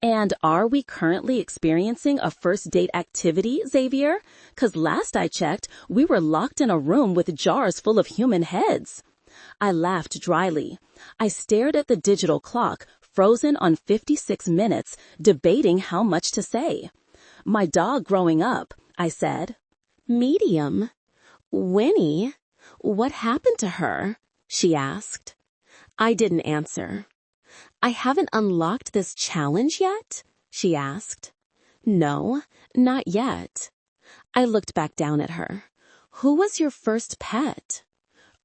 And are we currently experiencing a first date activity, Xavier? 'Cause last I checked, we were locked in a room with jars full of human heads. I laughed dryly. I stared at the digital clock, frozen on 56 minutes, debating how much to say. My dog growing up, I said. Medium. Winnie, what happened to her? She asked. I didn't answer. I haven't unlocked this challenge yet? She asked. No, not yet. I looked back down at her. Who was your first pet?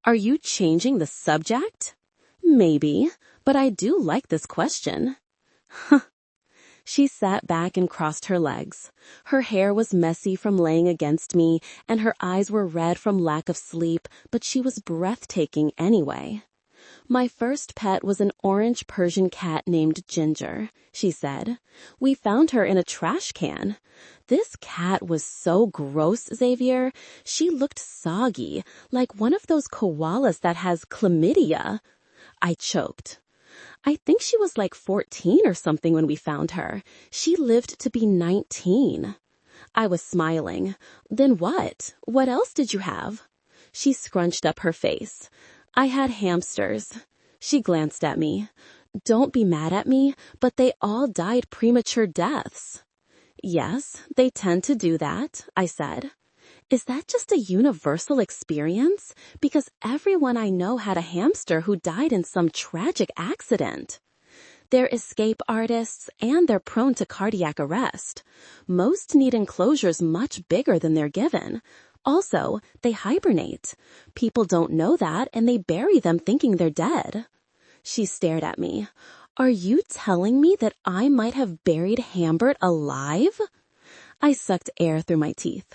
Are you changing the subject? Maybe, but I do like this question. She sat back and crossed her legs. Her hair was messy from laying against me, and her eyes were red from lack of sleep, but she was breathtaking anyway. My first pet was an orange Persian cat named Ginger, she said. We found her in a trash can. This cat was so gross, Xavier. She looked soggy, like one of those koalas that has chlamydia. I choked. I think she was like 14 or something when we found her. She lived to be 19. I was smiling. Then what? What else did you have? She scrunched up her face. I had hamsters. She glanced at me. Don't be mad at me, but they all died premature deaths. Yes, they tend to do that, I said. Is that just a universal experience? Because everyone I know had a hamster who died in some tragic accident. They're escape artists, and they're prone to cardiac arrest. Most need enclosures much bigger than they're given. Also, they hibernate. People don't know that, and they bury them thinking they're dead. She stared at me. Are you telling me that I might have buried Hambert alive? I sucked air through my teeth.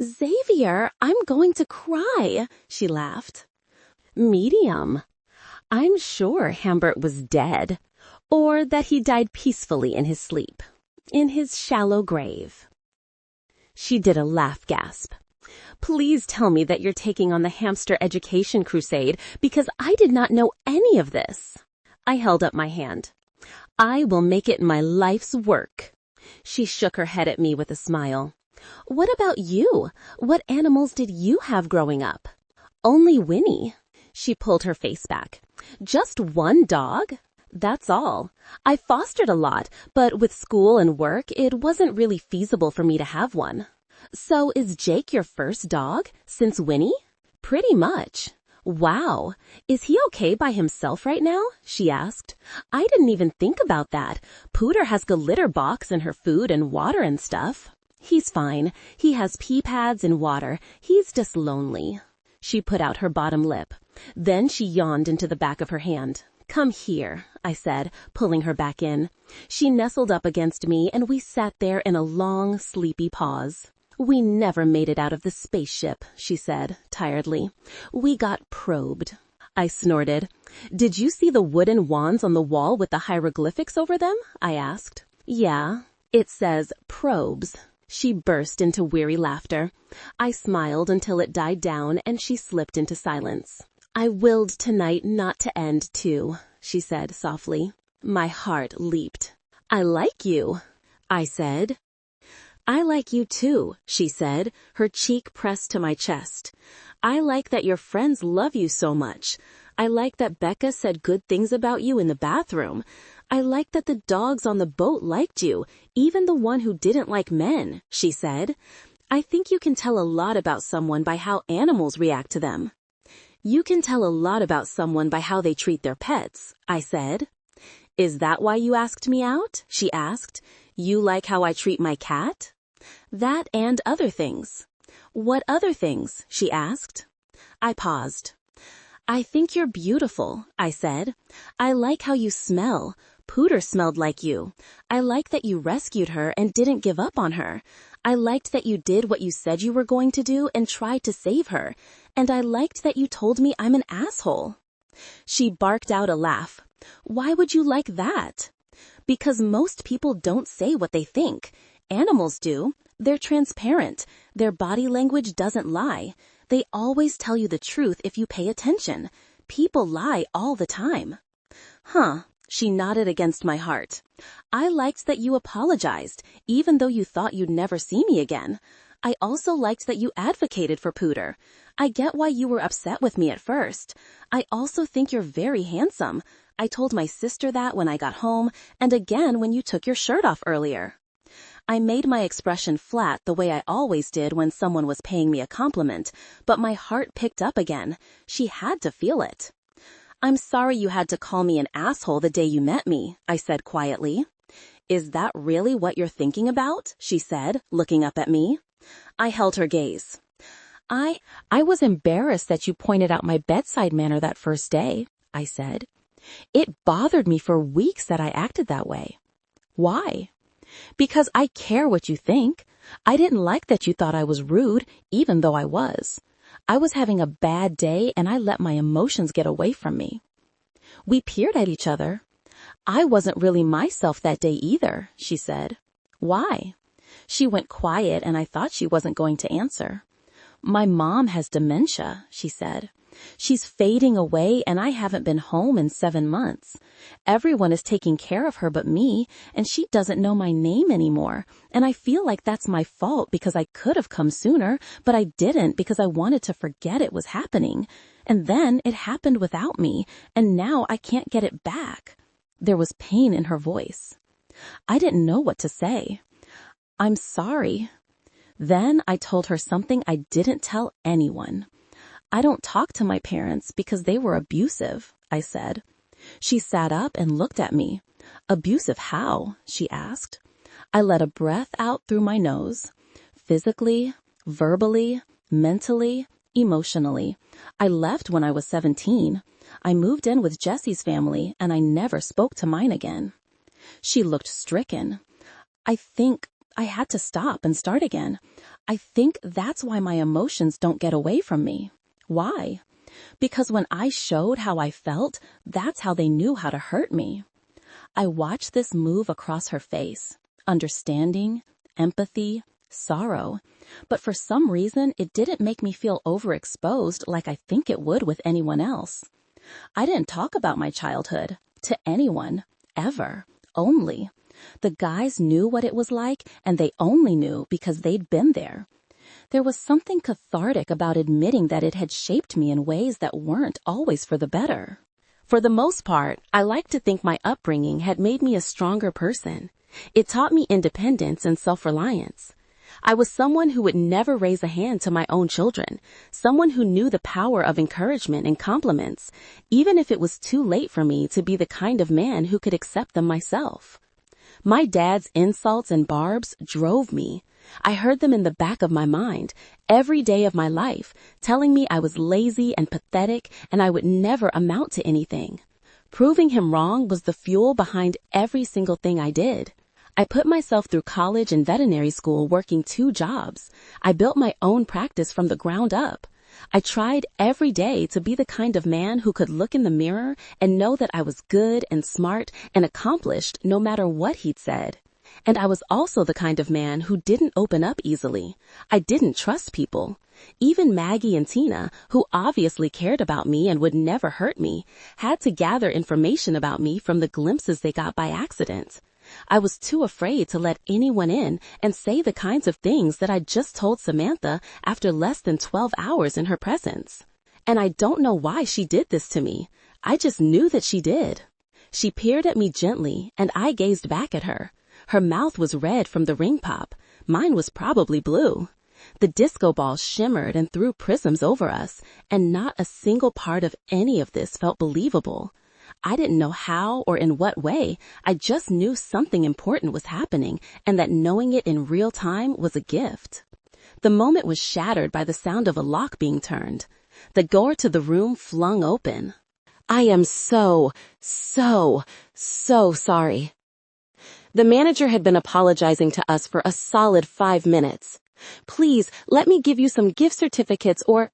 Xavier, I'm going to cry, she laughed. Medium. I'm sure Hambert was dead, or that he died peacefully in his sleep, in his shallow grave. She did a laugh gasp. Please tell me that you're taking on the hamster education crusade, because I did not know any of this. I held up my hand. I will make it my life's work. She shook her head at me with a smile. What about you? What animals did you have growing up? Only Winnie. She pulled her face back. Just one dog? That's all. I fostered a lot, but with school and work, it wasn't really feasible for me to have one. So is Jake your first dog, since Winnie? Pretty much. Wow. Is he okay by himself right now? She asked. I didn't even think about that. Pooter has a litter box and her food and water and stuff. He's fine. He has pee pads and water. He's just lonely. She put out her bottom lip. Then she yawned into the back of her hand. Come here, I said, pulling her back in. She nestled up against me, and we sat there in a long, sleepy pause. We never made it out of the spaceship, she said, tiredly. We got probed. I snorted. Did you see the wooden wands on the wall with the hieroglyphics over them? I asked. Yeah. It says probes. She burst into weary laughter. I smiled until it died down, and she slipped into silence. I willed tonight not to end, too, she said softly. My heart leaped. I like you, I said. I like you too, she said, her cheek pressed to my chest. I like that your friends love you so much. I like that Becca said good things about you in the bathroom. I like that the dogs on the boat liked you, even the one who didn't like men, she said. I think you can tell a lot about someone by how animals react to them. You can tell a lot about someone by how they treat their pets, I said. Is that why you asked me out? She asked. You like how I treat my cat? That and other things. What other things? She asked. I paused. I think you're beautiful, I said. I like how you smell. Pooter smelled like you. I like that you rescued her and didn't give up on her. I liked that you did what you said you were going to do and tried to save her. And I liked that you told me I'm an asshole. She barked out a laugh. Why would you like that? Because most people don't say what they think. Animals do. They're transparent. Their body language doesn't lie. They always tell you the truth if you pay attention. People lie all the time. Huh, she nodded against my heart. I liked that you apologized, even though you thought you'd never see me again. I also liked that you advocated for Pooter. I get why you were upset with me at first. I also think you're very handsome. I told my sister that when I got home, and again when you took your shirt off earlier. I made my expression flat the way I always did when someone was paying me a compliment, but my heart picked up again. She had to feel it. I'm sorry you had to call me an asshole the day you met me, I said quietly. Is that really what you're thinking about? She said, looking up at me. I held her gaze. I was embarrassed that you pointed out my bedside manner that first day, I said. It bothered me for weeks that I acted that way. Why? Because I care what you think. I didn't like that you thought I was rude, even though I was. I was having a bad day and I let my emotions get away from me. We peered at each other. I wasn't really myself that day either, she said. Why? She went quiet and I thought she wasn't going to answer. My mom has dementia, she said. She's fading away and I haven't been home in 7 months. Everyone is taking care of her but me, and she doesn't know my name anymore. And I feel like that's my fault because I could have come sooner, but I didn't because I wanted to forget it was happening. And then it happened without me, and now I can't get it back. There was pain in her voice. I didn't know what to say. I'm sorry. Then I told her something I didn't tell anyone. I don't talk to my parents because they were abusive, I said. She sat up and looked at me. Abusive how? She asked. I let a breath out through my nose. Physically, verbally, mentally, emotionally. I left when I was 17. I moved in with Jesse's family and I never spoke to mine again. She looked stricken. I think I had to stop and start again. I think that's why my emotions don't get away from me. Why? Because when I showed how I felt, that's how they knew how to hurt me. I watched this move across her face. Understanding, empathy, sorrow. But for some reason, it didn't make me feel overexposed like I think it would with anyone else. I didn't talk about my childhood to anyone, ever, only. The guys knew what it was like, and they only knew because they'd been there. There was something cathartic about admitting that it had shaped me in ways that weren't always for the better. For the most part, I like to think my upbringing had made me a stronger person. It taught me independence and self-reliance. I was someone who would never raise a hand to my own children, someone who knew the power of encouragement and compliments, even if it was too late for me to be the kind of man who could accept them myself. My dad's insults and barbs drove me. I heard them in the back of my mind every day of my life, telling me I was lazy and pathetic and I would never amount to anything. Proving him wrong was the fuel behind every single thing I did. I put myself through college and veterinary school working 2 jobs. I built my own practice from the ground up. I tried every day to be the kind of man who could look in the mirror and know that I was good and smart and accomplished no matter what he'd said. And I was also the kind of man who didn't open up easily. I didn't trust people. Even Maggie and Tina, who obviously cared about me and would never hurt me, had to gather information about me from the glimpses they got by accident. I was too afraid to let anyone in and say the kinds of things that I just told Samantha after less than 12 hours in her presence. And I don't know why she did this to me. I just knew that she did. She peered at me gently, and I gazed back at her. Her mouth was red from the ring pop. Mine was probably blue. The disco ball shimmered and threw prisms over us, and not a single part of any of this felt believable. I didn't know how or in what way. I just knew something important was happening, and that knowing it in real time was a gift. The moment was shattered by the sound of a lock being turned. The door to the room flung open. I am so sorry. The manager had been apologizing to us for a solid 5 minutes. Please, let me give you some gift certificates or...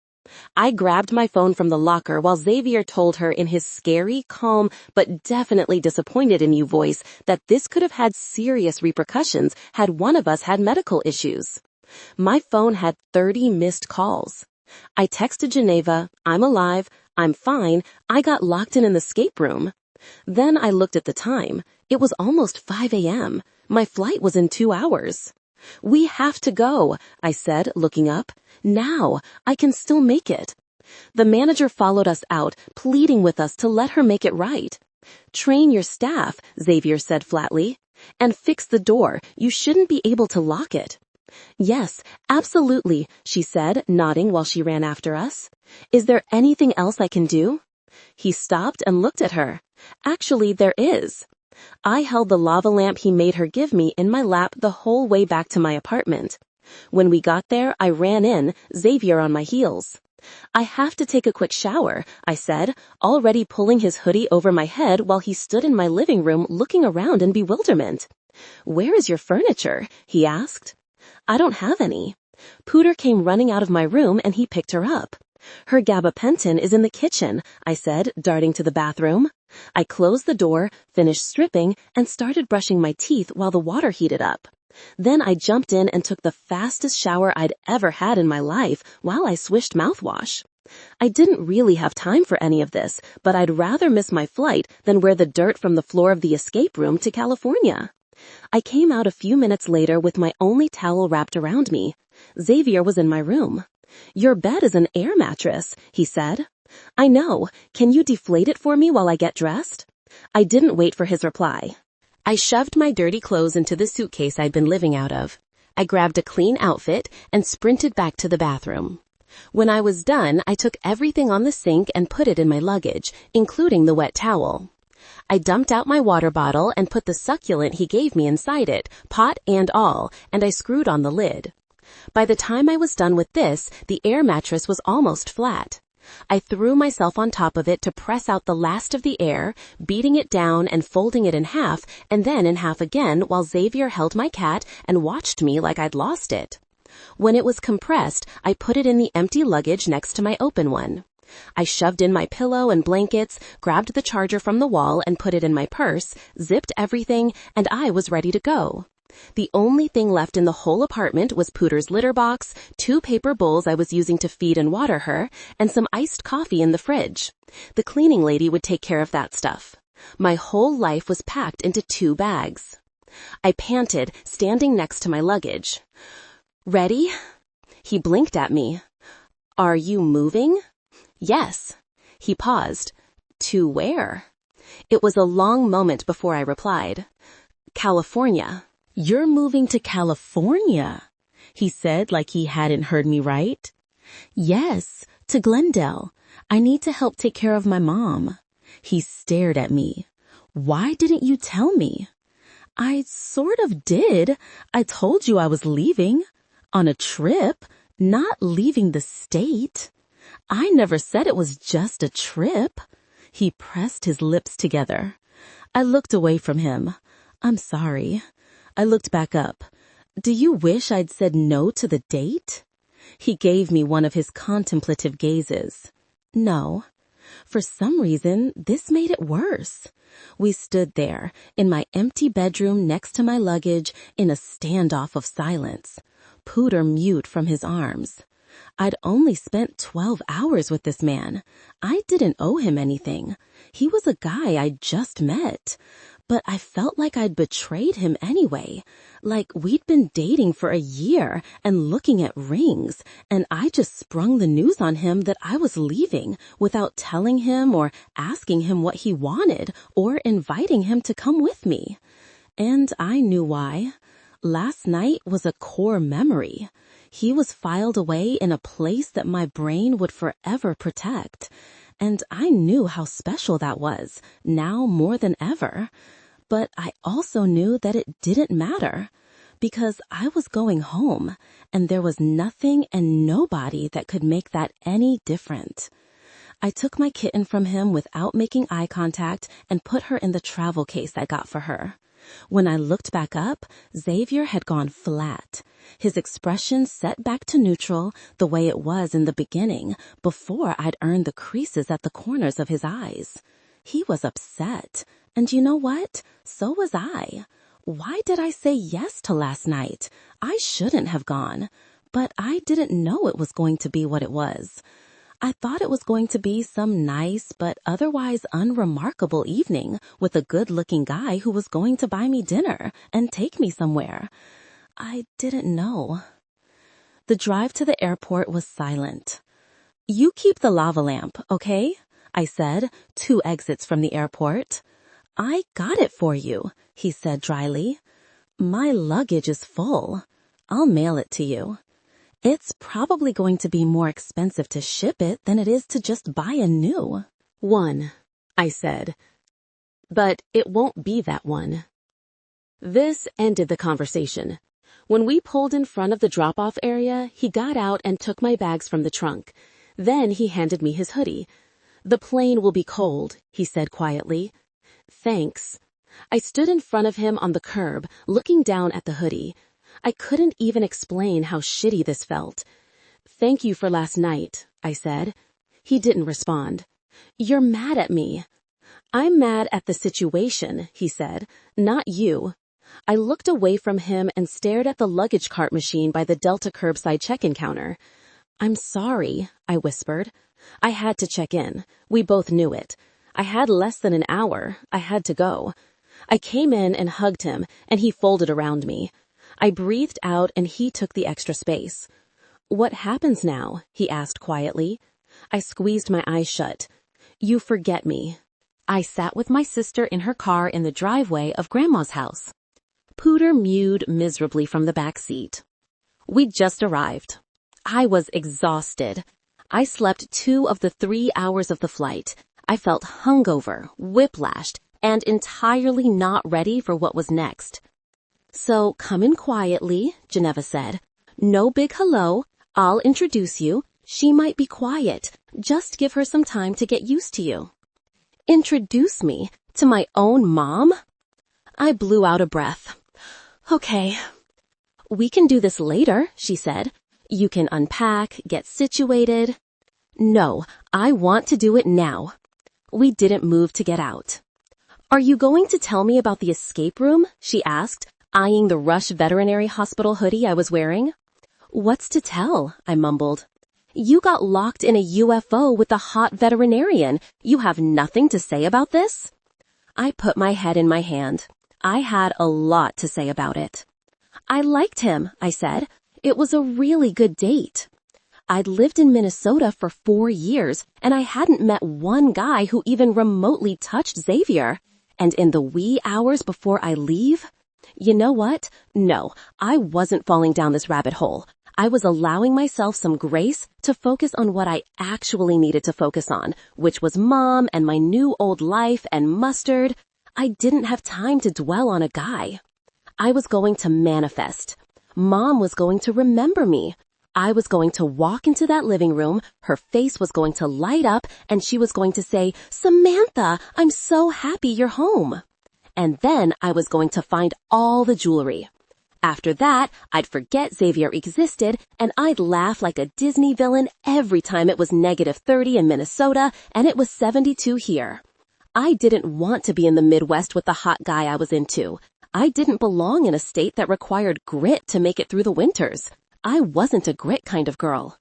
I grabbed my phone from the locker while Xavier told her in his scary, calm, but definitely disappointed in you voice that this could have had serious repercussions had one of us had medical issues. My phone had 30 missed calls. I texted Geneva, "I'm alive, I'm fine, I got locked in the escape room." Then I looked at the time. It was almost 5 a.m. My flight was in 2 hours. "We have to go," I said, looking up. "Now, I can still make it." The manager followed us out, pleading with us to let her make it right. "Train your staff," Xavier said flatly. "And fix the door. You shouldn't be able to lock it." "Yes, absolutely," she said, nodding while she ran after us. "Is there anything else I can do?" He stopped and looked at her. "Actually, there is." I held the lava lamp he made her give me in my lap the whole way back to my apartment. When we got there, I ran in, Xavier on my heels. "I have to take a quick shower," I said, already pulling his hoodie over my head while he stood in my living room looking around in bewilderment. "Where is your furniture?" he asked. "I don't have any." Pooter came running out of my room and he picked her up. "Her gabapentin is in the kitchen," I said, darting to the bathroom. I closed the door, finished stripping, and started brushing my teeth while the water heated up. Then I jumped in and took the fastest shower I'd ever had in my life while I swished mouthwash. I didn't really have time for any of this, but I'd rather miss my flight than wear the dirt from the floor of the escape room to California. I came out a few minutes later with my only towel wrapped around me. Xavier was in my room. "Your bed is an air mattress," he said. "I know. Can you deflate it for me while I get dressed?" I didn't wait for his reply. I shoved my dirty clothes into the suitcase I'd been living out of. I grabbed a clean outfit and sprinted back to the bathroom. When I was done, I took everything on the sink and put it in my luggage, including the wet towel. I dumped out my water bottle and put the succulent he gave me inside it, pot and all, and I screwed on the lid. By the time I was done with this, the air mattress was almost flat. I threw myself on top of it to press out the last of the air, beating it down and folding it in half, and then in half again while Xavier held my cat and watched me like I'd lost it. When it was compressed, I put it in the empty luggage next to my open one. I shoved in my pillow and blankets, grabbed the charger from the wall and put it in my purse, zipped everything, and I was ready to go. The only thing left in the whole apartment was Pooter's litter box, 2 paper bowls I was using to feed and water her, and some iced coffee in the fridge. The cleaning lady would take care of that stuff. My whole life was packed into 2 bags. I panted, standing next to my luggage. "Ready?" He blinked at me. "Are you moving?" "Yes." He paused. "To where?" It was a long moment before I replied. "California." "You're moving to California?" he said like he hadn't heard me right. "Yes, to Glendale. I need to help take care of my mom." He stared at me. "Why didn't you tell me?" "I sort of did. I told you I was leaving. On a trip, not leaving the state. I never said it was just a trip." He pressed his lips together. I looked away from him. "I'm sorry." I looked back up. "Do you wish I'd said no to the date?" He gave me one of his contemplative gazes. "No." For some reason, this made it worse. We stood there, in my empty bedroom next to my luggage, in a standoff of silence. Pooter mute from his arms. I'd only spent 12 hours with this man. I didn't owe him anything. He was a guy I'd just met. But I felt like I'd betrayed him anyway. Like we'd been dating for a year and looking at rings, and I just sprung the news on him that I was leaving without telling him or asking him what he wanted or inviting him to come with me. And I knew why. Last night was a core memory. He was filed away in a place that my brain would forever protect. And I knew how special that was, now more than ever. But I also knew that it didn't matter, because I was going home, and there was nothing and nobody that could make that any different. I took my kitten from him without making eye contact and put her in the travel case I got for her. When I looked back up, Xavier had gone flat. his expression set back to neutral the way it was in the beginning, before I'd earned the creases at the corners of his eyes. He was upset, and you know what? So was I. Why did I say yes to last night? I shouldn't have gone, but I didn't know it was going to be what it was. I thought it was going to be some nice but otherwise unremarkable evening with a good-looking guy who was going to buy me dinner and take me somewhere. I didn't know. The drive to the airport was silent. "You keep the lava lamp, okay?" I said, 2 exits from the airport. "I got it for you," he said dryly. "My luggage is full. I'll mail it to you. It's probably going to be more expensive to ship it than it is to just buy a new one," I said. "But it won't be that one." This ended the conversation. When we pulled in front of the drop-off area, he got out and took my bags from the trunk. Then he handed me his hoodie. "The plane will be cold," he said quietly. "Thanks." I stood in front of him on the curb, looking down at the hoodie. I couldn't even explain how shitty this felt. "Thank you for last night," I said. He didn't respond. "You're mad at me." "I'm mad at the situation," he said, "not you." I looked away from him and stared at the luggage cart machine by the Delta curbside check-in counter. "I'm sorry," I whispered. I had to check in. We both knew it. I had less than an hour. I had to go. I came in and hugged him, and he folded around me. I breathed out and he took the extra space. "What happens now?" he asked quietly. I squeezed my eyes shut. "You forget me." I sat with my sister in her car in the driveway of Grandma's house. Pooter mewed miserably from the back seat. We'd just arrived. I was exhausted. I slept 2 of the 3 hours of the flight. I felt hungover, whiplashed, and entirely not ready for what was next. "So come in quietly," Geneva said. "No big hello. I'll introduce you. She might be quiet. Just give her some time to get used to you." Introduce me to my own mom? I blew out a breath. "Okay." "We can do this later," she said. "You can unpack, get situated." "No, I want to do it now." We didn't move to get out. "Are you going to tell me about the escape room?" she asked, eyeing the Rush Veterinary Hospital hoodie I was wearing. "What's to tell?" I mumbled. "You got locked in a UFO with the hot veterinarian. You have nothing to say about this?" I put my head in my hand. I had a lot to say about it. "I liked him," I said. "It was a really good date." I'd lived in Minnesota for 4 years, and I hadn't met one guy who even remotely touched Xavier. And in the wee hours before I leave? You know what? No, I wasn't falling down this rabbit hole. I was allowing myself some grace to focus on what I actually needed to focus on, which was Mom and my new old life and mustard. I didn't have time to dwell on a guy. I was going to manifest. Mom was going to remember me. I was going to walk into that living room, her face was going to light up, and she was going to say, "Samantha, I'm so happy you're home." And then I was going to find all the jewelry. After that, I'd forget Xavier existed, and I'd laugh like a Disney villain every time it was -30 in Minnesota and it was 72 here. I didn't want to be in the Midwest with the hot guy I was into. I didn't belong in a state that required grit to make it through the winters. I wasn't a grit kind of girl.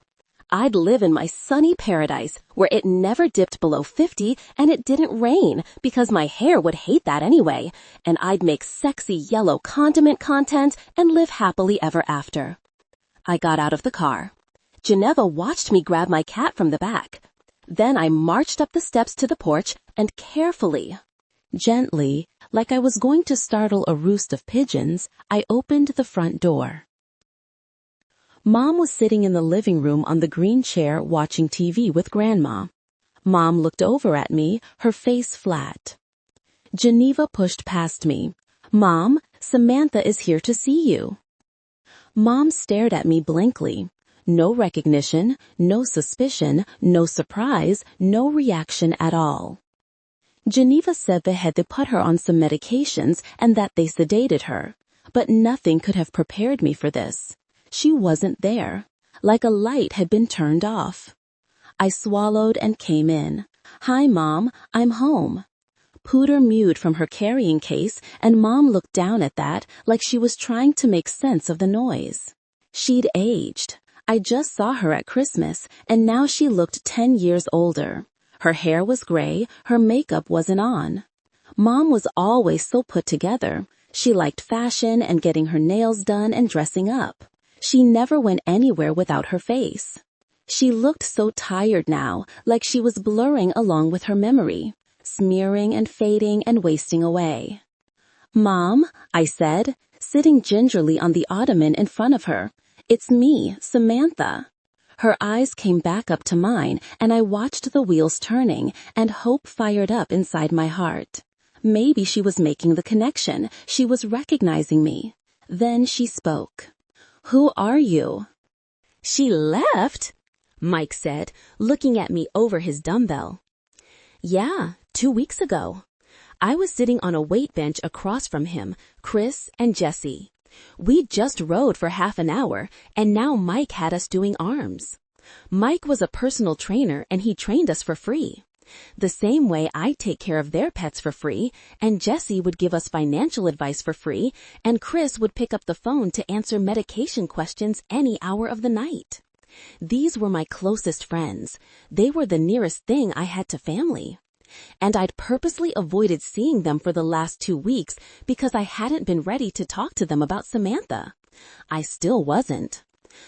I'd live in my sunny paradise where it never dipped below 50 and it didn't rain because my hair would hate that anyway, and I'd make sexy yellow condiment content and live happily ever after. I got out of the car. Geneva watched me grab my cat from the back. Then I marched up the steps to the porch and carefully, gently, like I was going to startle a roost of pigeons, I opened the front door. Mom was sitting in the living room on the green chair watching TV with Grandma. Mom looked over at me, her face flat. Geneva pushed past me. "Mom, Samantha is here to see you." Mom stared at me blankly. No recognition, no suspicion, no surprise, no reaction at all. Geneva said they had to put her on some medications and that they sedated her, but nothing could have prepared me for this. She wasn't there, like a light had been turned off. I swallowed and came in. "Hi, Mom, I'm home." Pooter mewed from her carrying case, and Mom looked down at that like she was trying to make sense of the noise. She'd aged. I just saw her at Christmas, and now she looked 10 years older. Her hair was gray, her makeup wasn't on. Mom was always so put together. She liked fashion and getting her nails done and dressing up. She never went anywhere without her face. She looked so tired now, like she was blurring along with her memory, smearing and fading and wasting away. "Mom," I said, sitting gingerly on the ottoman in front of her. "It's me, Samantha." Her eyes came back up to mine, and I watched the wheels turning, and hope fired up inside my heart. Maybe she was making the connection. She was recognizing me. Then she spoke. "Who are you?" "She left?" Mike said, looking at me over his dumbbell. "Yeah, 2 weeks ago." I was sitting on a weight bench across from him, Chris and Jesse. We just rode for half an hour, and now Mike had us doing arms. Mike was a personal trainer, and he trained us for free. The same way I take care of their pets for free, and Jesse would give us financial advice for free, and Chris would pick up the phone to answer medication questions any hour of the night. These were my closest friends. They were the nearest thing I had to family. And I'd purposely avoided seeing them for the last 2 weeks because I hadn't been ready to talk to them about Samantha. I still wasn't.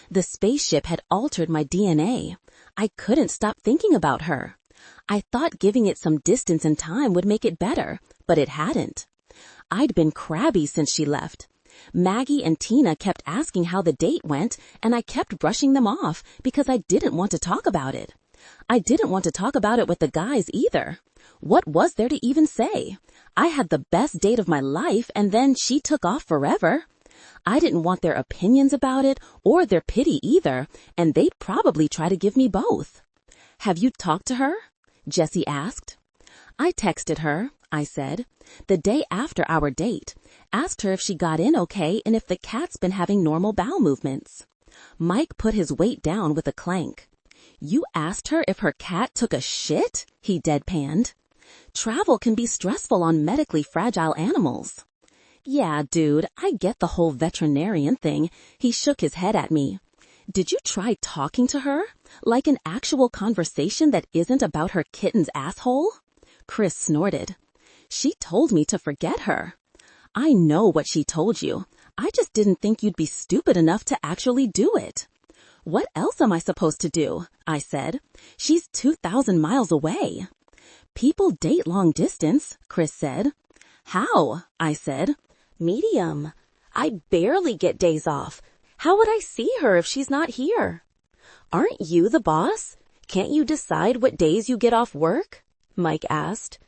The spaceship had altered my DNA. I couldn't stop thinking about her. I thought giving it some distance and time would make it better, but it hadn't. I'd been crabby since she left. Maggie and Tina kept asking how the date went, and I kept brushing them off because I didn't want to talk about it. I didn't want to talk about it with the guys either. What was there to even say? I had the best date of my life, and then she took off forever. I didn't want their opinions about it or their pity either, and they'd probably try to give me both. "Have you talked to her?" Jessie asked. "I texted her," I said, "the day after our date. Asked her if she got in okay and if the cat's been having normal bowel movements." Mike put his weight down with a clank. "You asked her if her cat took a shit?" he deadpanned. "Travel can be stressful on medically fragile animals." "Yeah, dude, I get the whole veterinarian thing." He shook his head at me. "Did you try talking to her? Like an actual conversation that isn't about her kitten's asshole?" Chris snorted. "She told me to forget her." "I know what she told you. I just didn't think you'd be stupid enough to actually do it." "What else am I supposed to do?" I said. "She's 2,000 miles away." "People date long distance," Chris said. "How?" I said. "Medium. I barely get days off. How would I see her if she's not here?" "Aren't you the boss? Can't you decide what days you get off work?" Mike asked.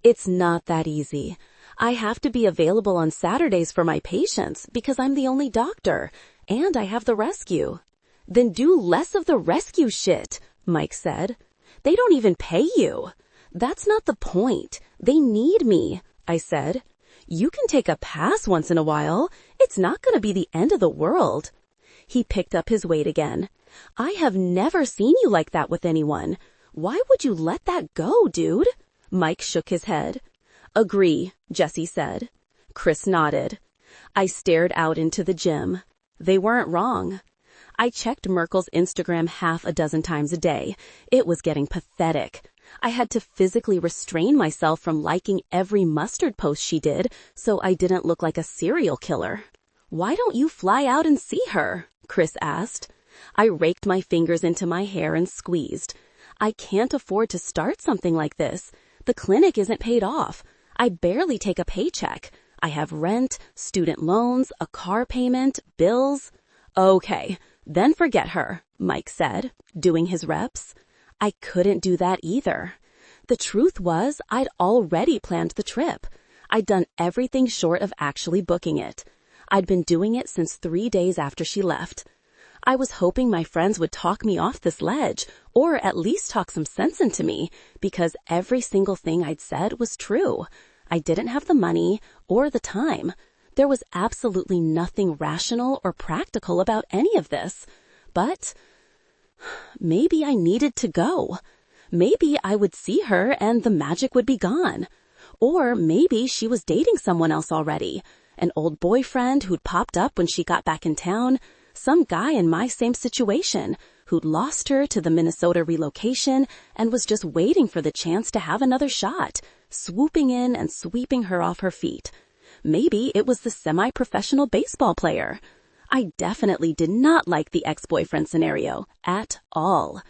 "It's not that easy. I have to be available on Saturdays for my patients because I'm the only doctor, and I have the rescue." "Then do less of the rescue shit," Mike said. "They don't even pay you." "That's not the point. They need me," I said. "You can take a pass once in a while. It's not going to be the end of the world." He picked up his weight again. "I have never seen you like that with anyone. Why would you let that go, dude?" Mike shook his head. "Agree," Jesse said. Chris nodded. I stared out into the gym. They weren't wrong. I checked Merkel's Instagram 6 times a day. It was getting pathetic. I had to physically restrain myself from liking every mustard post she did so I didn't look like a serial killer. "Why don't you fly out and see her?" Chris asked. I raked my fingers into my hair and squeezed. "I can't afford to start something like this. The clinic isn't paid off. I barely take a paycheck. I have rent, student loans, a car payment, bills." "Okay, then forget her," Mike said, doing his reps. I couldn't do that either. The truth was, I'd already planned the trip. I'd done everything short of actually booking it. I'd been doing it since 3 days after she left. I was hoping my friends would talk me off this ledge, or at least talk some sense into me, because every single thing I'd said was true. I didn't have the money or the time. There was absolutely nothing rational or practical about any of this. But maybe I needed to go. Maybe I would see her and the magic would be gone. Or maybe she was dating someone else already. An old boyfriend who'd popped up when she got back in town. Some guy in my same situation who'd lost her to the Minnesota relocation and was just waiting for the chance to have another shot, swooping in and sweeping her off her feet. Maybe it was the semi-professional baseball player. I definitely did not like the ex-boyfriend scenario at all.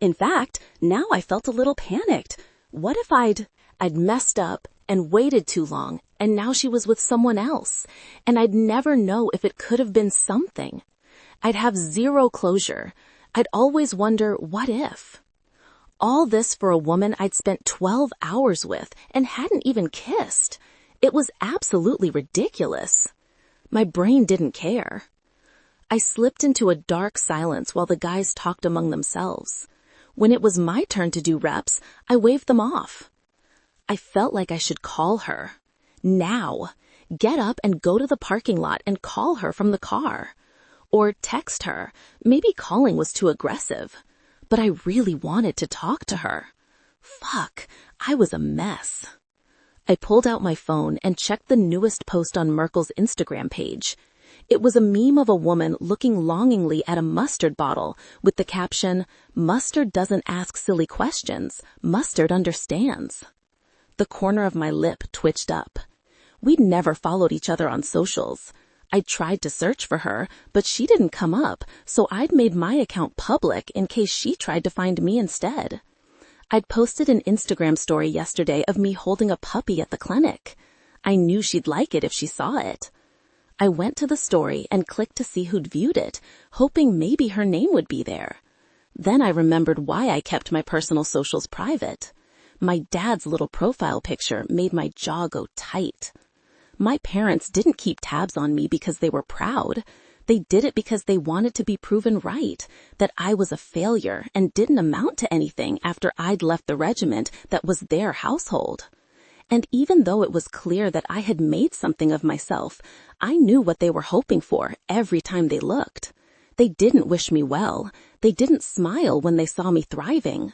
In fact, now I felt a little panicked. What if I'd messed up and waited too long, and now she was with someone else, and I'd never know if it could have been something. I'd have zero closure. I'd always wonder, what if? All this for a woman I'd spent 12 hours with and hadn't even kissed. It was absolutely ridiculous. My brain didn't care. I slipped into a dark silence while the guys talked among themselves. When it was my turn to do reps, I waved them off. I felt like I should call her. Now. Get up and go to the parking lot and call her from the car. Or text her. Maybe calling was too aggressive. But I really wanted to talk to her. Fuck, I was a mess. I pulled out my phone and checked the newest post on Merkel's Instagram page. It was a meme of a woman looking longingly at a mustard bottle with the caption, "Mustard doesn't ask silly questions. Mustard understands." The corner of my lip twitched up. We'd never followed each other on socials. I'd tried to search for her, but she didn't come up, so I'd made my account public in case she tried to find me instead. I'd posted an Instagram story yesterday of me holding a puppy at the clinic. I knew she'd like it if she saw it. I went to the story and clicked to see who'd viewed it, hoping maybe her name would be there. Then I remembered why I kept my personal socials private. My dad's little profile picture made my jaw go tight. My parents didn't keep tabs on me because they were proud. They did it because they wanted to be proven right, that I was a failure and didn't amount to anything after I'd left the regiment that was their household. And even though it was clear that I had made something of myself, I knew what they were hoping for every time they looked. They didn't wish me well. They didn't smile when they saw me thriving.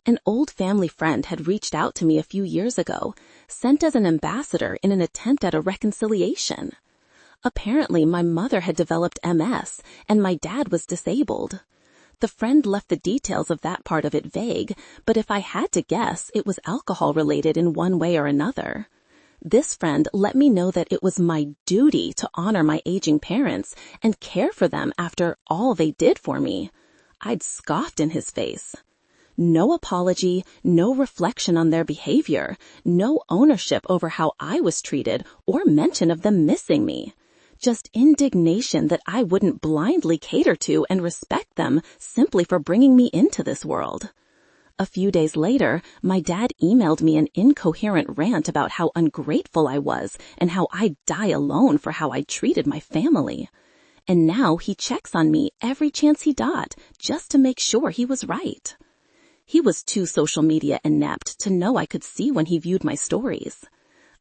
An old family friend had reached out to me a few years ago, sent as an ambassador in an attempt at a reconciliation. Apparently, my mother had developed MS, and my dad was disabled. The friend left the details of that part of it vague, but if I had to guess, it was alcohol-related in one way or another. This friend let me know that it was my duty to honor my aging parents and care for them after all they did for me. I'd scoffed in his face. No apology, no reflection on their behavior, no ownership over how I was treated or mention of them missing me. Just indignation that I wouldn't blindly cater to and respect them simply for bringing me into this world. A few days later, my dad emailed me an incoherent rant about how ungrateful I was and how I'd die alone for how I treated my family. And now he checks on me every chance he got just to make sure he was right. He was too social media inept to know I could see when he viewed my stories.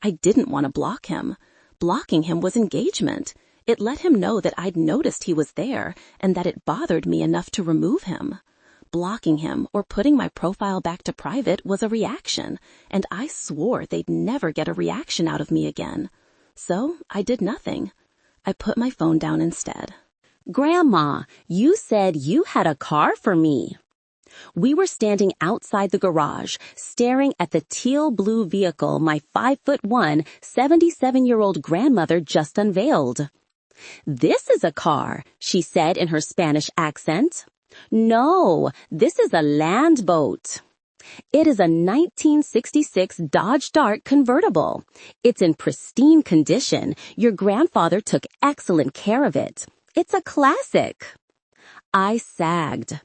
I didn't want to block him. Blocking him was engagement. It let him know that I'd noticed he was there and that it bothered me enough to remove him. Blocking him or putting my profile back to private was a reaction, and I swore they'd never get a reaction out of me again. So I did nothing. I put my phone down instead. Grandma, you said you had a car for me. We were standing outside the garage, staring at the teal-blue vehicle my 5'1", 77-year-old grandmother just unveiled. "This is a car," she said in her Spanish accent. "No, this is a land boat. It is a 1966 Dodge Dart convertible. It's in pristine condition. Your grandfather took excellent care of it. It's a classic." I sagged.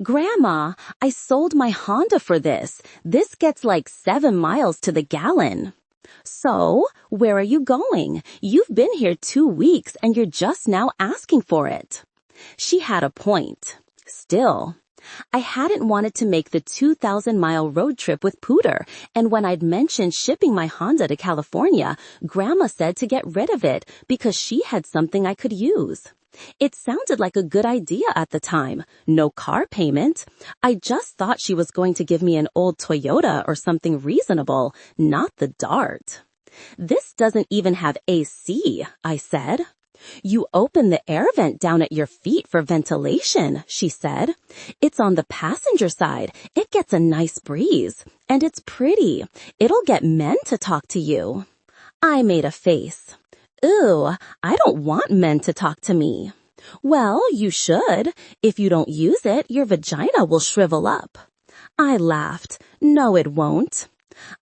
"Grandma, I sold my Honda for this. This gets like 7 miles to the gallon." "So, where are you going? You've been here 2 weeks and you're just now asking for it." She had a point. Still, I hadn't wanted to make the 2,000-mile road trip with Pooter, and when I'd mentioned shipping my Honda to California, Grandma said to get rid of it because she had something I could use. It sounded like a good idea at the time. No car payment. I just thought she was going to give me an old Toyota or something reasonable, not the Dart. "This doesn't even have AC," I said. "You open the air vent down at your feet for ventilation," she said. "It's on the passenger side. It gets a nice breeze. And it's pretty. It'll get men to talk to you." I made a face. "Ew, I don't want men to talk to me." "Well, you should. If you don't use it, your vagina will shrivel up." I laughed. "No, it won't."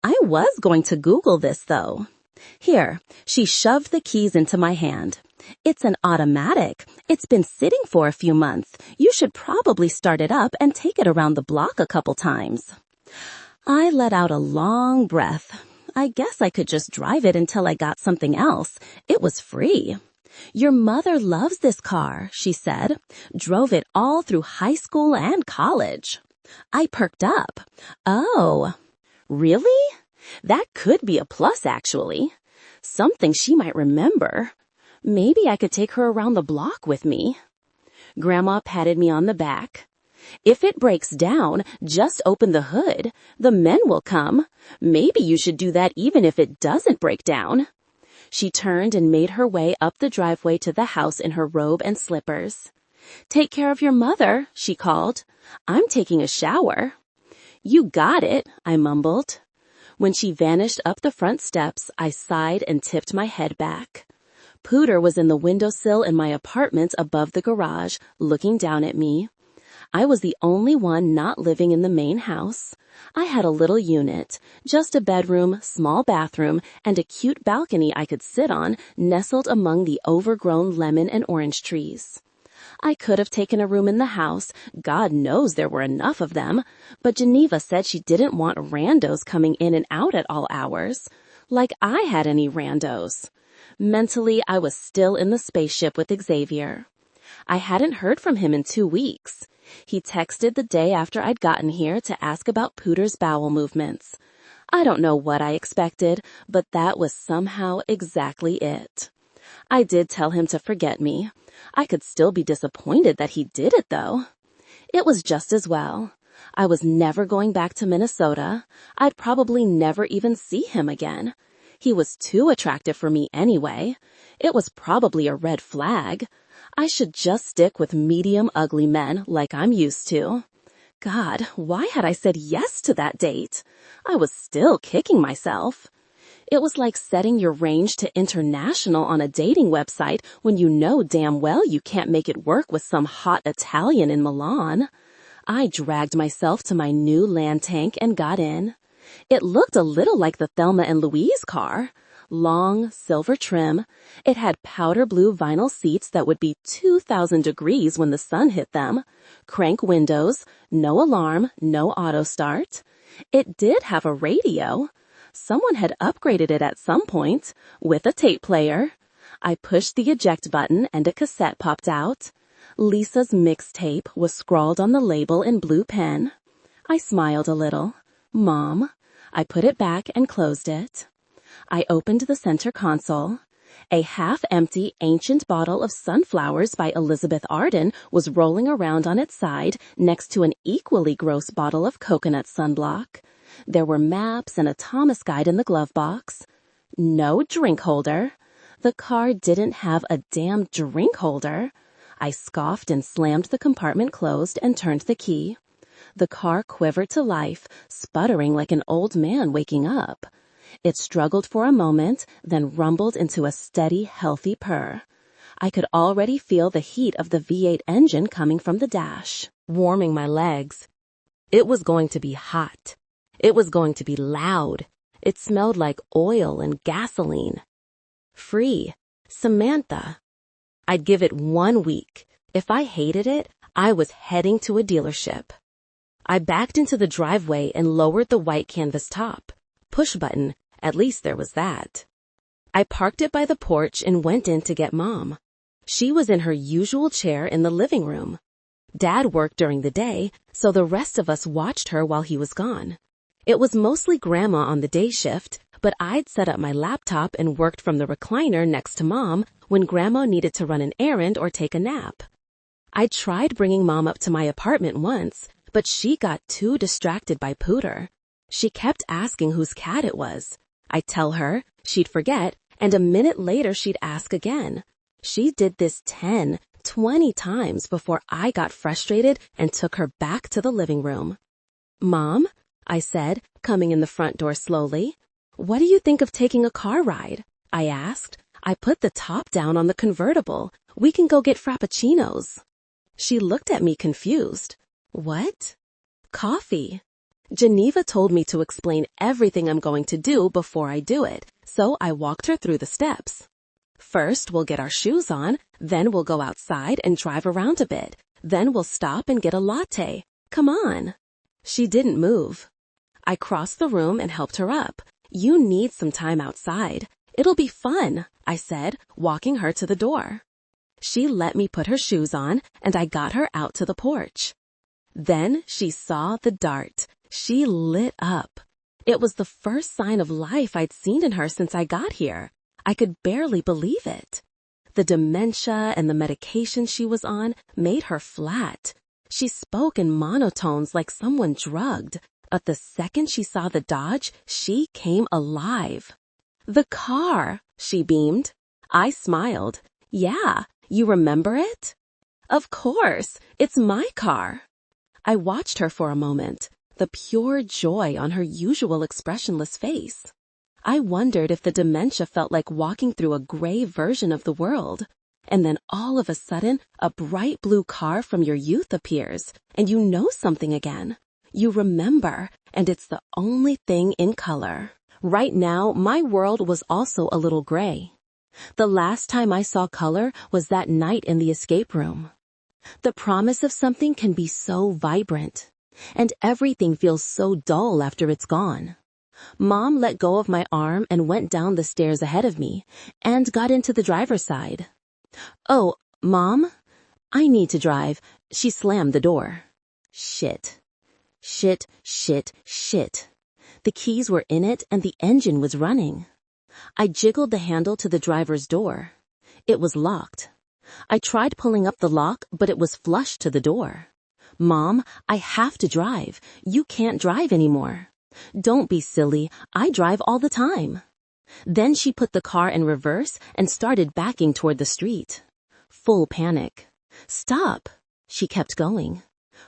I was going to Google this, though. Here, she shoved the keys into my hand. "It's an automatic. It's been sitting for a few months. You should probably start it up and take it around the block a couple times." I let out a long breath. I guess I could just drive it until I got something else. It was free. "Your mother loves this car," she said. "Drove it all through high school and college." I perked up. "Oh, really? That could be a plus, actually. Something she might remember. Maybe I could take her around the block with me." Grandma patted me on the back. "If it breaks down, just open the hood. The men will come. Maybe you should do that even if it doesn't break down." She turned and made her way up the driveway to the house in her robe and slippers. "Take care of your mother," she called. "I'm taking a shower." "You got it," I mumbled. When she vanished up the front steps, I sighed and tipped my head back. Pooter was in the windowsill in my apartment above the garage, looking down at me. I was the only one not living in the main house. I had a little unit, just a bedroom, small bathroom, and a cute balcony I could sit on, nestled among the overgrown lemon and orange trees. I could have taken a room in the house. God knows there were enough of them. But Geneva said she didn't want randos coming in and out at all hours. Like I had any randos. Mentally, I was still in the spaceship with Xavier. I hadn't heard from him in 2 weeks. He texted the day after I'd gotten here to ask about Pooter's bowel movements. I don't know what I expected, but that was somehow exactly it. I did tell him to forget me. I could still be disappointed that he did it, though. It was just as well. I was never going back to Minnesota. I'd probably never even see him again. He was too attractive for me anyway. It was probably a red flag. I should just stick with medium ugly men like I'm used to. God, why had I said yes to that date? I was still kicking myself. It was like setting your range to international on a dating website when you know damn well you can't make it work with some hot Italian in Milan. I dragged myself to my new land tank and got in. It looked a little like the Thelma and Louise car. Long, silver trim. It had powder blue vinyl seats that would be 2,000 degrees when the sun hit them. Crank windows. No alarm. No auto start. It did have a radio. Someone had upgraded it at some point, with a tape player. I pushed the eject button and a cassette popped out. Lisa's mixtape was scrawled on the label in blue pen. I smiled a little. Mom. I put it back and closed it. I opened the center console. A half-empty ancient bottle of sunflowers by Elizabeth Arden was rolling around on its side next to an equally gross bottle of coconut sunblock. There were maps and a Thomas guide in the glove box. No drink holder. The car didn't have a damn drink holder. I scoffed and slammed the compartment closed and turned the key. The car quivered to life, sputtering like an old man waking up. It struggled for a moment, then rumbled into a steady, healthy purr. I could already feel the heat of the V8 engine coming from the dash, warming my legs. It was going to be hot. It was going to be loud. It smelled like oil and gasoline. Free. Samantha. I'd give it 1 week. If I hated it, I was heading to a dealership. I backed into the driveway and lowered the white canvas top. Push button. At least there was that. I parked it by the porch and went in to get Mom. She was in her usual chair in the living room. Dad worked during the day, so the rest of us watched her while he was gone. It was mostly Grandma on the day shift, but I'd set up my laptop and worked from the recliner next to Mom when Grandma needed to run an errand or take a nap. I tried bringing Mom up to my apartment once, but she got too distracted by Pooter. She kept asking whose cat it was. I'd tell her, she'd forget, and a minute later she'd ask again. She did this 10, 20 times before I got frustrated and took her back to the living room. "Mom," I said, coming in the front door slowly. "What do you think of taking a car ride?" I asked. "I put the top down on the convertible. We can go get frappuccinos." She looked at me confused. "What?" "Coffee." Geneva told me to explain everything I'm going to do before I do it, so I walked her through the steps. "First, we'll get our shoes on, then we'll go outside and drive around a bit. Then we'll stop and get a latte. Come on." She didn't move. I crossed the room and helped her up. "You need some time outside. It'll be fun," I said, walking her to the door. She let me put her shoes on, and I got her out to the porch. Then she saw the dart. She lit up. It was the first sign of life I'd seen in her since I got here. I could barely believe it. The dementia and the medication she was on made her flat. She spoke in monotones like someone drugged. But the second she saw the Dodge, she came alive. "The car," she beamed. I smiled. "Yeah, you remember it?" "Of course, it's my car." I watched her for a moment, the pure joy on her usual expressionless face. I wondered if the dementia felt like walking through a gray version of the world. And then all of a sudden, a bright blue car from your youth appears, and you know something again. You remember, and it's the only thing in color. Right now, my world was also a little gray. The last time I saw color was that night in the escape room. The promise of something can be so vibrant, and everything feels so dull after it's gone. Mom let go of my arm and went down the stairs ahead of me, and got into the driver's side. "Oh, Mom? I need to drive." She slammed the door. Shit. Shit, shit, shit. The keys were in it and the engine was running. I jiggled the handle to the driver's door. It was locked. I tried pulling up the lock, but it was flush to the door. "Mom, I have to drive. You can't drive anymore." "Don't be silly. I drive all the time." Then she put the car in reverse and started backing toward the street. Full panic. "Stop." She kept going.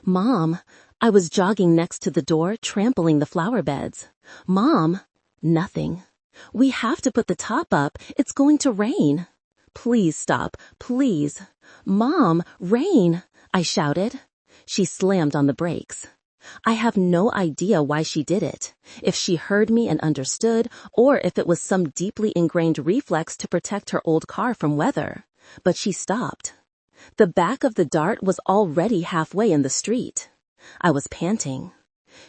"Mom." I was jogging next to the door, trampling the flower beds. "Mom." Nothing. "We have to put the top up. It's going to rain." "Please stop. Please." "Mom, rain," I shouted. She slammed on the brakes. I have no idea why she did it, if she heard me and understood, or if it was some deeply ingrained reflex to protect her old car from weather. But she stopped. The back of the Dart was already halfway in the street. I was panting.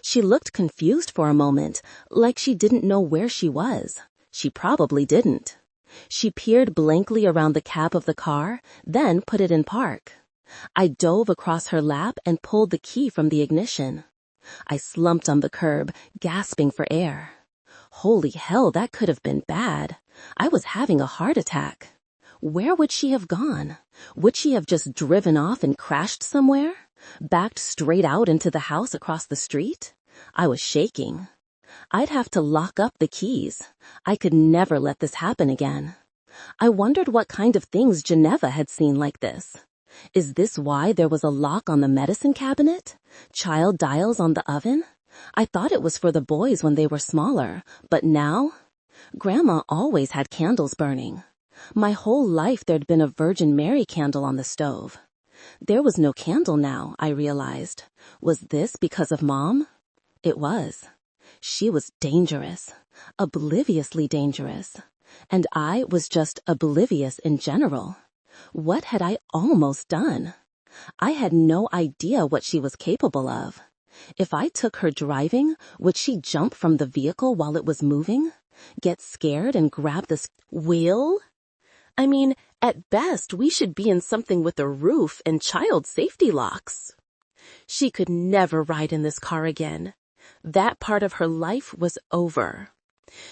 She looked confused for a moment, like she didn't know where she was. She probably didn't. She peered blankly around the cab of the car, then put it in park. I dove across her lap and pulled the key from the ignition. I slumped on the curb, gasping for air. Holy hell, that could have been bad. I was having a heart attack. Where would she have gone? Would she have just driven off and crashed somewhere? Backed straight out into the house across the street? I was shaking. I'd have to lock up the keys. I could never let this happen again. I wondered what kind of things Geneva had seen like this. Is this why there was a lock on the medicine cabinet? Child dials on the oven? I thought it was for the boys when they were smaller, but now? Grandma always had candles burning. My whole life there'd been a Virgin Mary candle on the stove. There was no candle now, I realized. Was this because of Mom? It was. She was dangerous, obliviously dangerous. And I was just oblivious in general. What had I almost done? I had no idea what she was capable of. If I took her driving, would she jump from the vehicle while it was moving? Get scared and grab the wheel? I mean, at best, we should be in something with a roof and child safety locks. She could never ride in this car again. That part of her life was over.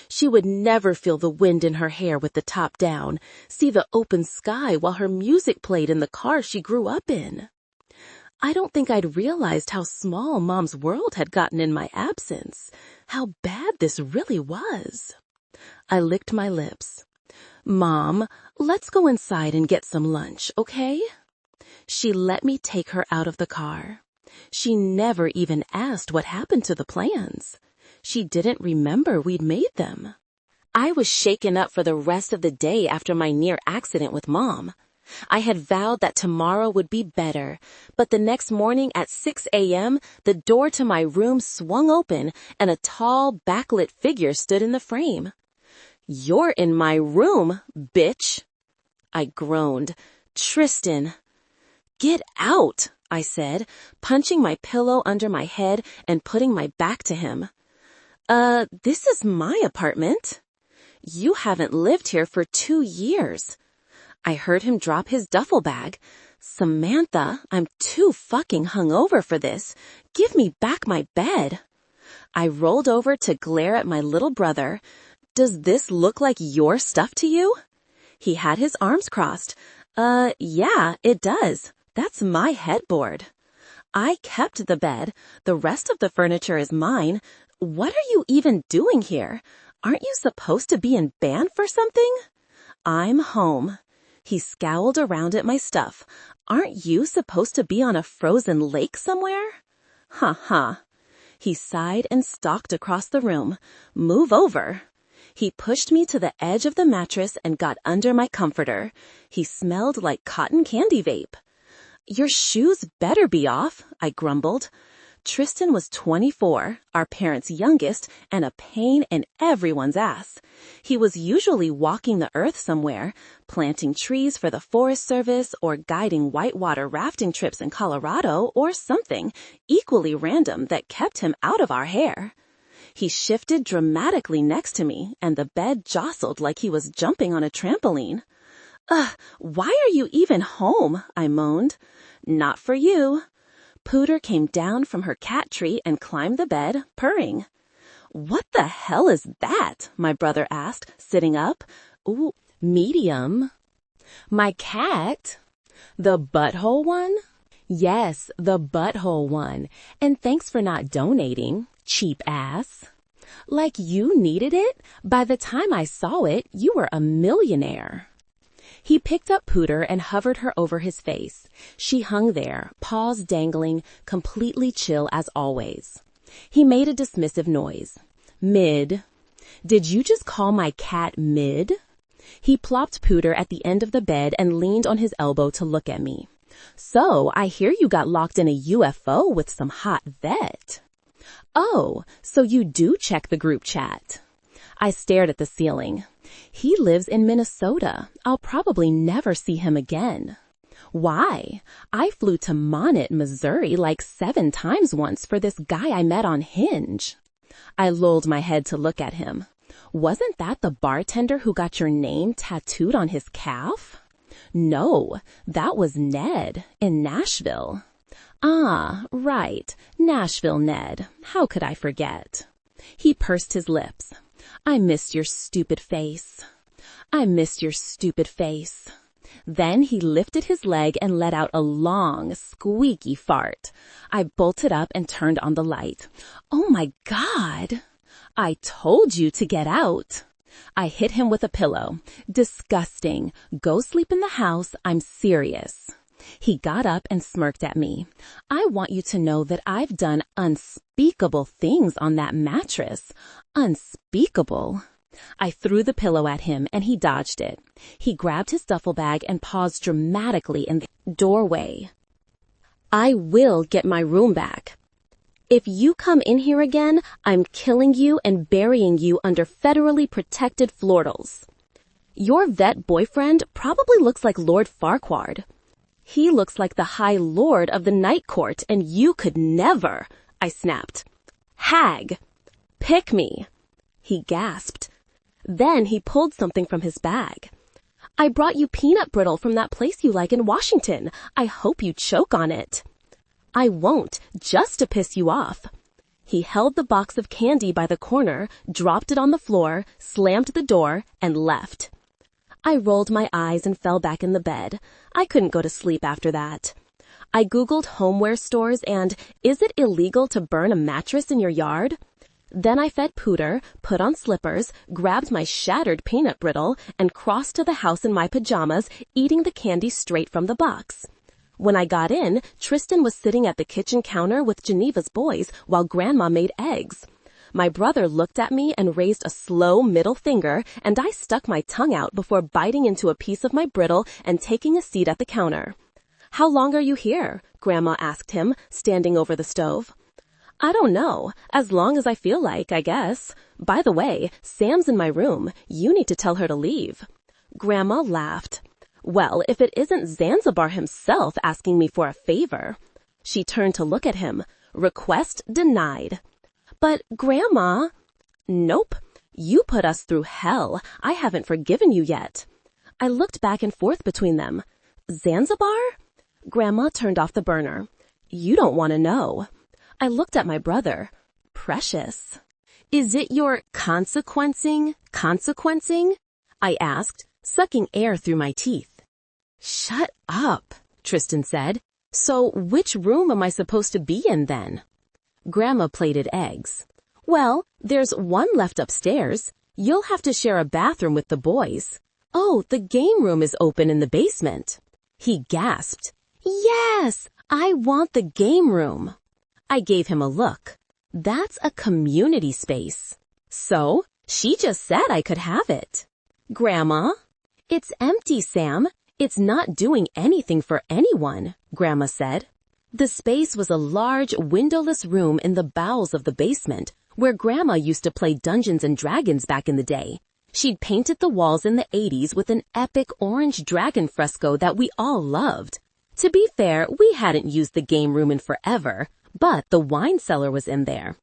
She would never feel the wind in her hair with the top down, see the open sky while her music played in the car she grew up in. I don't think I'd realized how small Mom's world had gotten in my absence, how bad this really was. I licked my lips. Mom, let's go inside and get some lunch, okay? She let me take her out of the car. She never even asked what happened to the plans. She didn't remember we'd made them. I was shaken up for the rest of the day after my near accident with Mom. I had vowed that tomorrow would be better, but the next morning at 6 a.m., the door to my room swung open and a tall, backlit figure stood in the frame. "You're in my room, bitch!" I groaned. "Tristan." "Get out," I said, punching my pillow under my head and putting my back to him. This is my apartment." "You haven't lived here for 2 years." I heard him drop his duffel bag. "Samantha, I'm too fucking hungover for this. Give me back my bed." I rolled over to glare at my little brother. "Does this look like your stuff to you?" He had his arms crossed. Yeah, it does. That's my headboard." "I kept the bed. The rest of the furniture is mine. What are you even doing here? Aren't you supposed to be in band for something?" "I'm home." He scowled around at my stuff. "Aren't you supposed to be on a frozen lake somewhere?" Ha. He sighed and stalked across the room. "Move over." He pushed me to the edge of the mattress and got under my comforter. He smelled like cotton candy vape. "Your shoes better be off," I grumbled. Tristan was 24, our parents' youngest, and a pain in everyone's ass. He was usually walking the earth somewhere, planting trees for the Forest Service or guiding whitewater rafting trips in Colorado or something equally random that kept him out of our hair. He shifted dramatically next to me, and the bed jostled like he was jumping on a trampoline. Why are you even home?" I moaned. "Not for you." Pooter came down from her cat tree and climbed the bed, purring. "What the hell is that?" my brother asked, sitting up. "Ooh, medium." "My cat?" "The butthole one?" "Yes, the butthole one. And thanks for not donating, cheap ass." "Like you needed it? By the time I saw it, you were a millionaire." He picked up Pooter and hovered her over his face. She hung there, paws dangling, completely chill as always. He made a dismissive noise. "Mid." "Did you just call my cat Mid?" He plopped Pooter at the end of the bed and leaned on his elbow to look at me. "So, I hear you got locked in a UFO with some hot vet." "Oh, so you do check the group chat." I stared at the ceiling. "He lives in Minnesota. I'll probably never see him again." "Why? I flew to Monett, Missouri like 7 times once for this guy I met on Hinge." I lolled my head to look at him. "Wasn't that the bartender who got your name tattooed on his calf?" "No, that was Ned in Nashville." "Ah, right, Nashville Ned. How could I forget?" He pursed his lips. "I missed your stupid face. I missed your stupid face." Then he lifted his leg and let out a long, squeaky fart. I bolted up and turned on the light. "Oh my God!" "I told you to get out." I hit him with a pillow. "Disgusting. Go sleep in the house. I'm serious." He got up and smirked at me. "I want you to know that I've done unspeakable things on that mattress. Unspeakable." I threw the pillow at him and he dodged it. He grabbed his duffel bag and paused dramatically in the doorway. "I will get my room back. If you come in here again, I'm killing you and burying you under federally protected floordals. Your vet boyfriend probably looks like Lord Farquaad. He looks like the High Lord of the Night Court, and you could never," I snapped. "Hag, pick me." He gasped. Then he pulled something from his bag. I brought you peanut brittle from that place you like in Washington. I hope you choke on it. I won't, just to piss you off. He held the box of candy by the corner, dropped it on the floor, slammed the door, and left. I rolled my eyes and fell back in the bed. I couldn't go to sleep after that. I Googled homeware stores and, is it illegal to burn a mattress in your yard? Then I fed Pooter, put on slippers, grabbed my shattered peanut brittle, and crossed to the house in my pajamas, eating the candy straight from the box. When I got in, Tristan was sitting at the kitchen counter with Geneva's boys while Grandma made eggs. My brother looked at me and raised a slow middle finger, and I stuck my tongue out before biting into a piece of my brittle and taking a seat at the counter. "How long are you here?" Grandma asked him, standing over the stove. "I don't know. As long as I feel like, I guess. By the way, Sam's in my room. You need to tell her to leave." Grandma laughed. "Well, if it isn't Zanzibar himself asking me for a favor." She turned to look at him. "Request denied." "But, Grandma..." "Nope. You put us through hell. I haven't forgiven you yet." I looked back and forth between them. "Zanzibar?" Grandma turned off the burner. "You don't want to know." I looked at my brother. "Precious." "Is it your consequencing? I asked, sucking air through my teeth. "Shut up," Tristan said. "So which room am I supposed to be in then?" Grandma plated eggs. "Well, there's one left upstairs. You'll have to share a bathroom with the boys. Oh, the game room is open in the basement." He gasped. "Yes, I want the game room." I gave him a look. "That's a community space." "So, she just said I could have it." "Grandma?" "It's empty, Sam. It's not doing anything for anyone," Grandma said. The space was a large, windowless room in the bowels of the basement, where Grandma used to play Dungeons and Dragons back in the day. She'd painted the walls in the 80s with an epic orange dragon fresco that we all loved. To be fair, we hadn't used the game room in forever, but the wine cellar was in there.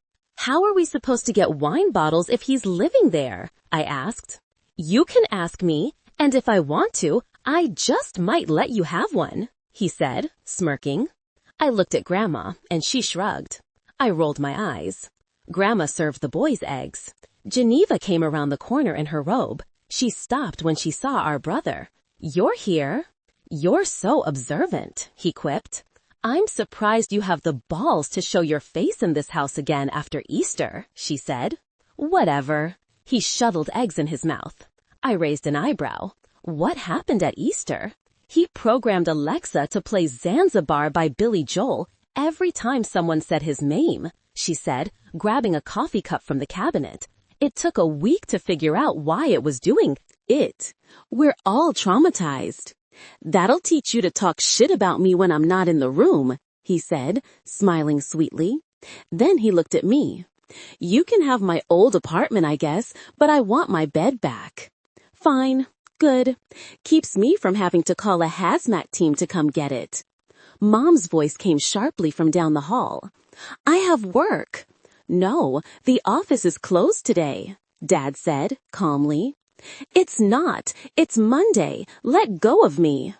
"How are we supposed to get wine bottles if he's living there?" I asked. "You can ask me, and if I want to, I just might let you have one," he said, smirking. I looked at Grandma, and she shrugged. I rolled my eyes. Grandma served the boys eggs. Geneva came around the corner in her robe. She stopped when she saw our brother. "You're here?" "You're so observant," he quipped. "I'm surprised you have the balls to show your face in this house again after Easter," she said. "Whatever." He shoveled eggs in his mouth. I raised an eyebrow. What happened at Easter? He programmed Alexa to play Zanzibar by Billy Joel every time someone said his name, she said, grabbing a coffee cup from the cabinet. It took a week to figure out why it was doing it. We're all traumatized. "That'll teach you to talk shit about me when I'm not in the room," he said, smiling sweetly. Then he looked at me. "You can have my old apartment, I guess, but I want my bed back." "Fine. Good. Keeps me from having to call a hazmat team to come get it." Mom's voice came sharply from down the hall. "I have work." "No, the office is closed today," Dad said, calmly. "It's not. It's Monday. Let go of me."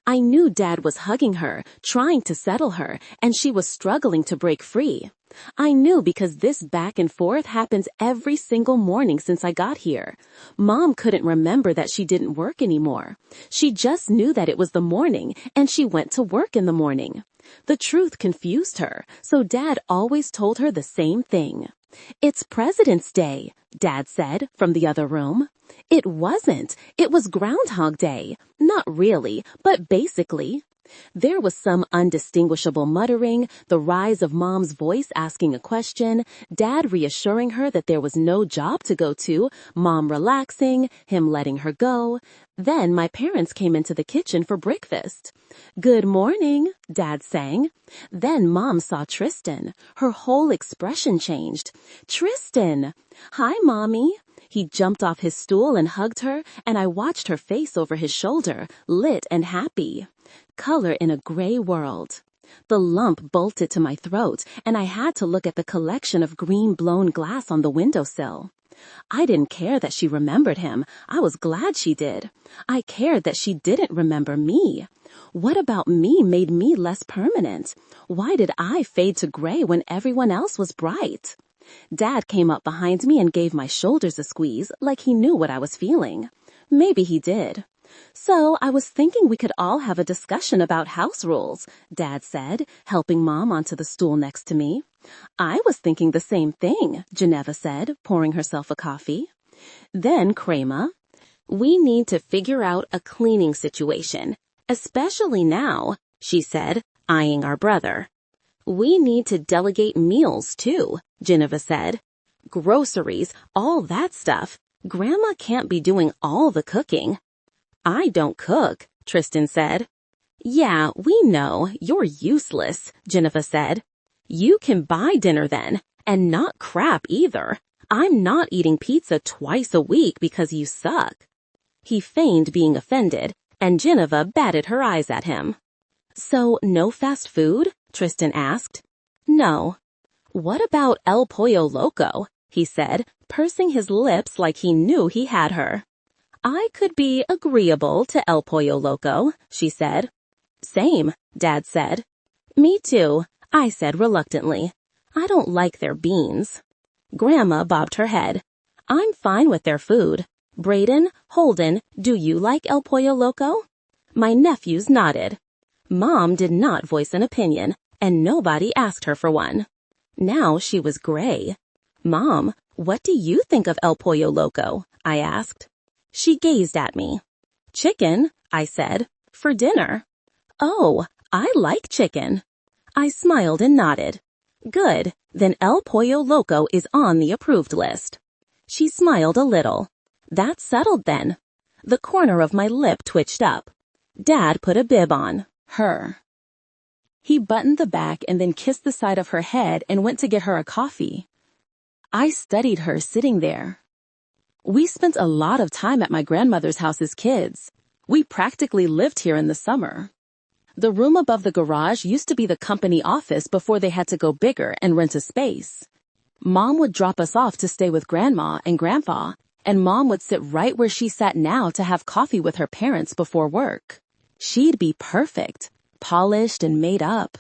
I knew Dad was hugging her, trying to settle her, and she was struggling to break free. I knew because this back and forth happens every single morning since I got here. Mom couldn't remember that she didn't work anymore. She just knew that it was the morning, and she went to work in the morning. The truth confused her, so Dad always told her the same thing. "It's President's Day," Dad said from the other room. It wasn't. It was Groundhog Day. Not really, but basically. There was some undistinguishable muttering, the rise of Mom's voice asking a question, Dad reassuring her that there was no job to go to, Mom relaxing, him letting her go. Then my parents came into the kitchen for breakfast. "Good morning," Dad sang. Then Mom saw Tristan. Her whole expression changed. "Tristan!" "Hi, Mommy." He jumped off his stool and hugged her, and I watched her face over his shoulder, lit and happy. Color in a gray world. The lump bolted to my throat, and I had to look at the collection of green blown glass on the windowsill. I didn't care that she remembered him. I was glad she did. I cared that she didn't remember me. What about me made me less permanent? Why did I fade to gray when everyone else was bright? Dad came up behind me and gave my shoulders a squeeze like he knew what I was feeling. Maybe he did. So I was thinking we could all have a discussion about house rules, Dad said, helping Mom onto the stool next to me. I was thinking the same thing, Geneva said, pouring herself a coffee. Then Kramer, we need to figure out a cleaning situation, especially now, she said, eyeing our brother. We need to delegate meals too, Geneva said. Groceries, all that stuff. Grandma can't be doing all the cooking. I don't cook, Tristan said. Yeah, we know, you're useless, Geneva said. You can buy dinner then, and not crap either. I'm not eating pizza twice a week because you suck. He feigned being offended, and Geneva batted her eyes at him. So, no fast food? Tristan asked. No. What about El Pollo Loco? He said, pursing his lips like he knew he had her. I could be agreeable to El Pollo Loco, she said. Same, Dad said. Me too, I said reluctantly. I don't like their beans. Grandma bobbed her head. I'm fine with their food. Brayden, Holden, do you like El Pollo Loco? My nephews nodded. Mom did not voice an opinion, and nobody asked her for one. Now she was gray. Mom, what do you think of El Pollo Loco? I asked. She gazed at me. Chicken, I said, for dinner. Oh, I like chicken. I smiled and nodded. Good, then El Pollo Loco is on the approved list. She smiled a little. That's settled then. The corner of my lip twitched up. Dad put a bib on. Her. He buttoned the back and then kissed the side of her head and went to get her a coffee. I studied her sitting there. We spent a lot of time at my grandmother's house as kids. We practically lived here in the summer. The room above the garage used to be the company office before they had to go bigger and rent a space. Mom would drop us off to stay with Grandma and Grandpa, and Mom would sit right where she sat now to have coffee with her parents before work. She'd be perfect, polished and made up.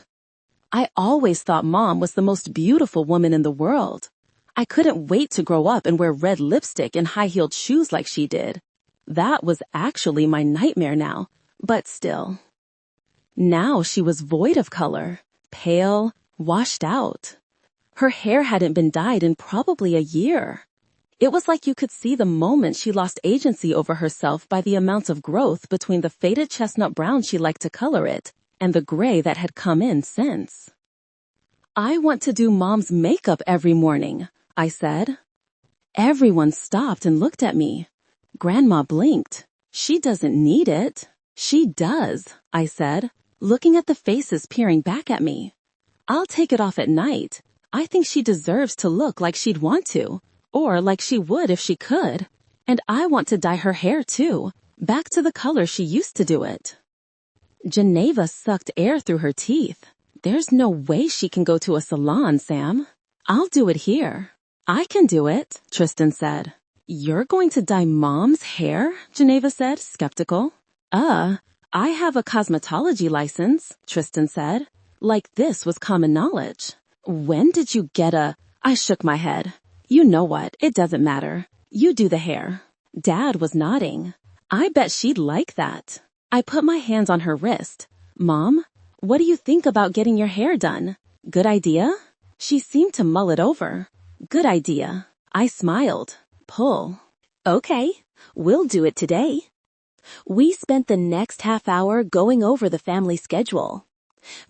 I always thought Mom was the most beautiful woman in the world. I couldn't wait to grow up and wear red lipstick and high-heeled shoes like she did. That was actually my nightmare now, but still. Now she was void of color, pale, washed out. Her hair hadn't been dyed in probably a year. It was like you could see the moment she lost agency over herself by the amount of growth between the faded chestnut brown she liked to color it and the gray that had come in since. I want to do Mom's makeup every morning, I said. Everyone stopped and looked at me. Grandma blinked. She doesn't need it. She does, I said, looking at the faces peering back at me. I'll take it off at night. I think she deserves to look like she'd want to, or like she would if she could. And I want to dye her hair too, back to the color she used to do it. Geneva sucked air through her teeth. There's no way she can go to a salon, Sam. I'll do it here. I can do it, Tristan said. You're going to dye Mom's hair? Geneva said, skeptical. I have a cosmetology license, Tristan said. Like this was common knowledge. When did you get I shook my head. You know what, it doesn't matter. You do the hair. Dad was nodding. I bet she'd like that. I put my hands on her wrist. Mom, what do you think about getting your hair done? Good idea? She seemed to mull it over. Good idea. I smiled. Pull. Okay, we'll do it today. We spent the next half hour going over the family schedule.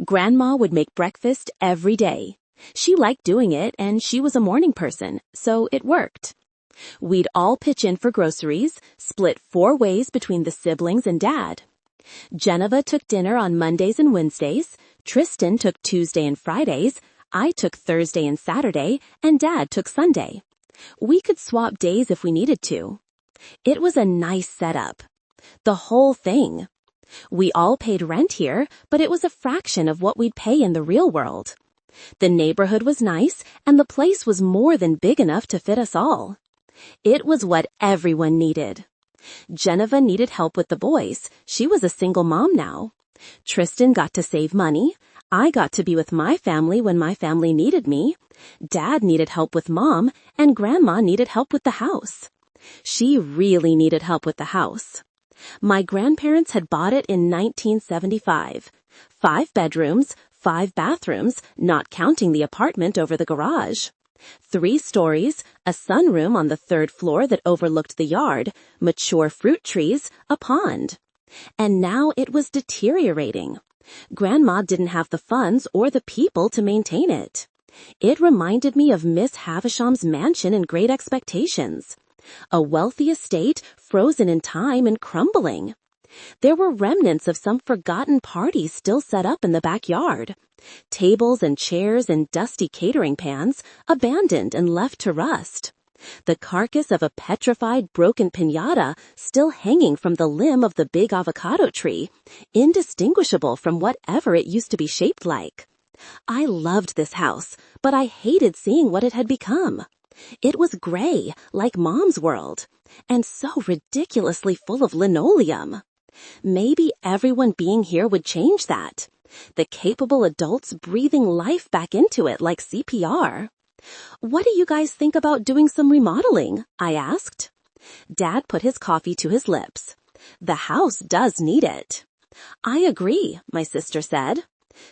Grandma would make breakfast every day. She liked doing it, and she was a morning person, so it worked. We'd all pitch in for groceries, split 4 ways between the siblings and Dad. Geneva took dinner on Mondays and Wednesdays, Tristan took Tuesday and Fridays, I took Thursday and Saturday, and Dad took Sunday. We could swap days if we needed to. It was a nice setup. The whole thing. We all paid rent here, but it was a fraction of what we'd pay in the real world. The neighborhood was nice, and the place was more than big enough to fit us all. It was what everyone needed. Geneva needed help with the boys. She was a single mom now. Tristan got to save money. I got to be with my family when my family needed me. Dad needed help with Mom, and Grandma needed help with the house. She really needed help with the house. My grandparents had bought it in 1975. 5 bedrooms, 5 bathrooms, not counting the apartment over the garage. 3 stories, a sunroom on the 3rd floor that overlooked the yard, mature fruit trees, a pond. And now it was deteriorating. Grandma didn't have the funds or the people to maintain it. It reminded me of Miss Havisham's mansion in Great Expectations. A wealthy estate frozen in time and crumbling. There were remnants of some forgotten parties still set up in the backyard. Tables and chairs and dusty catering pans, abandoned and left to rust. The carcass of a petrified, broken piñata still hanging from the limb of the big avocado tree, indistinguishable from whatever it used to be shaped like. I loved this house, but I hated seeing what it had become. It was gray, like Mom's world, and so ridiculously full of linoleum. Maybe everyone being here would change that. The capable adults breathing life back into it like CPR. What do you guys think about doing some remodeling? I asked. Dad put his coffee to his lips. The house does need it. I agree, my sister said.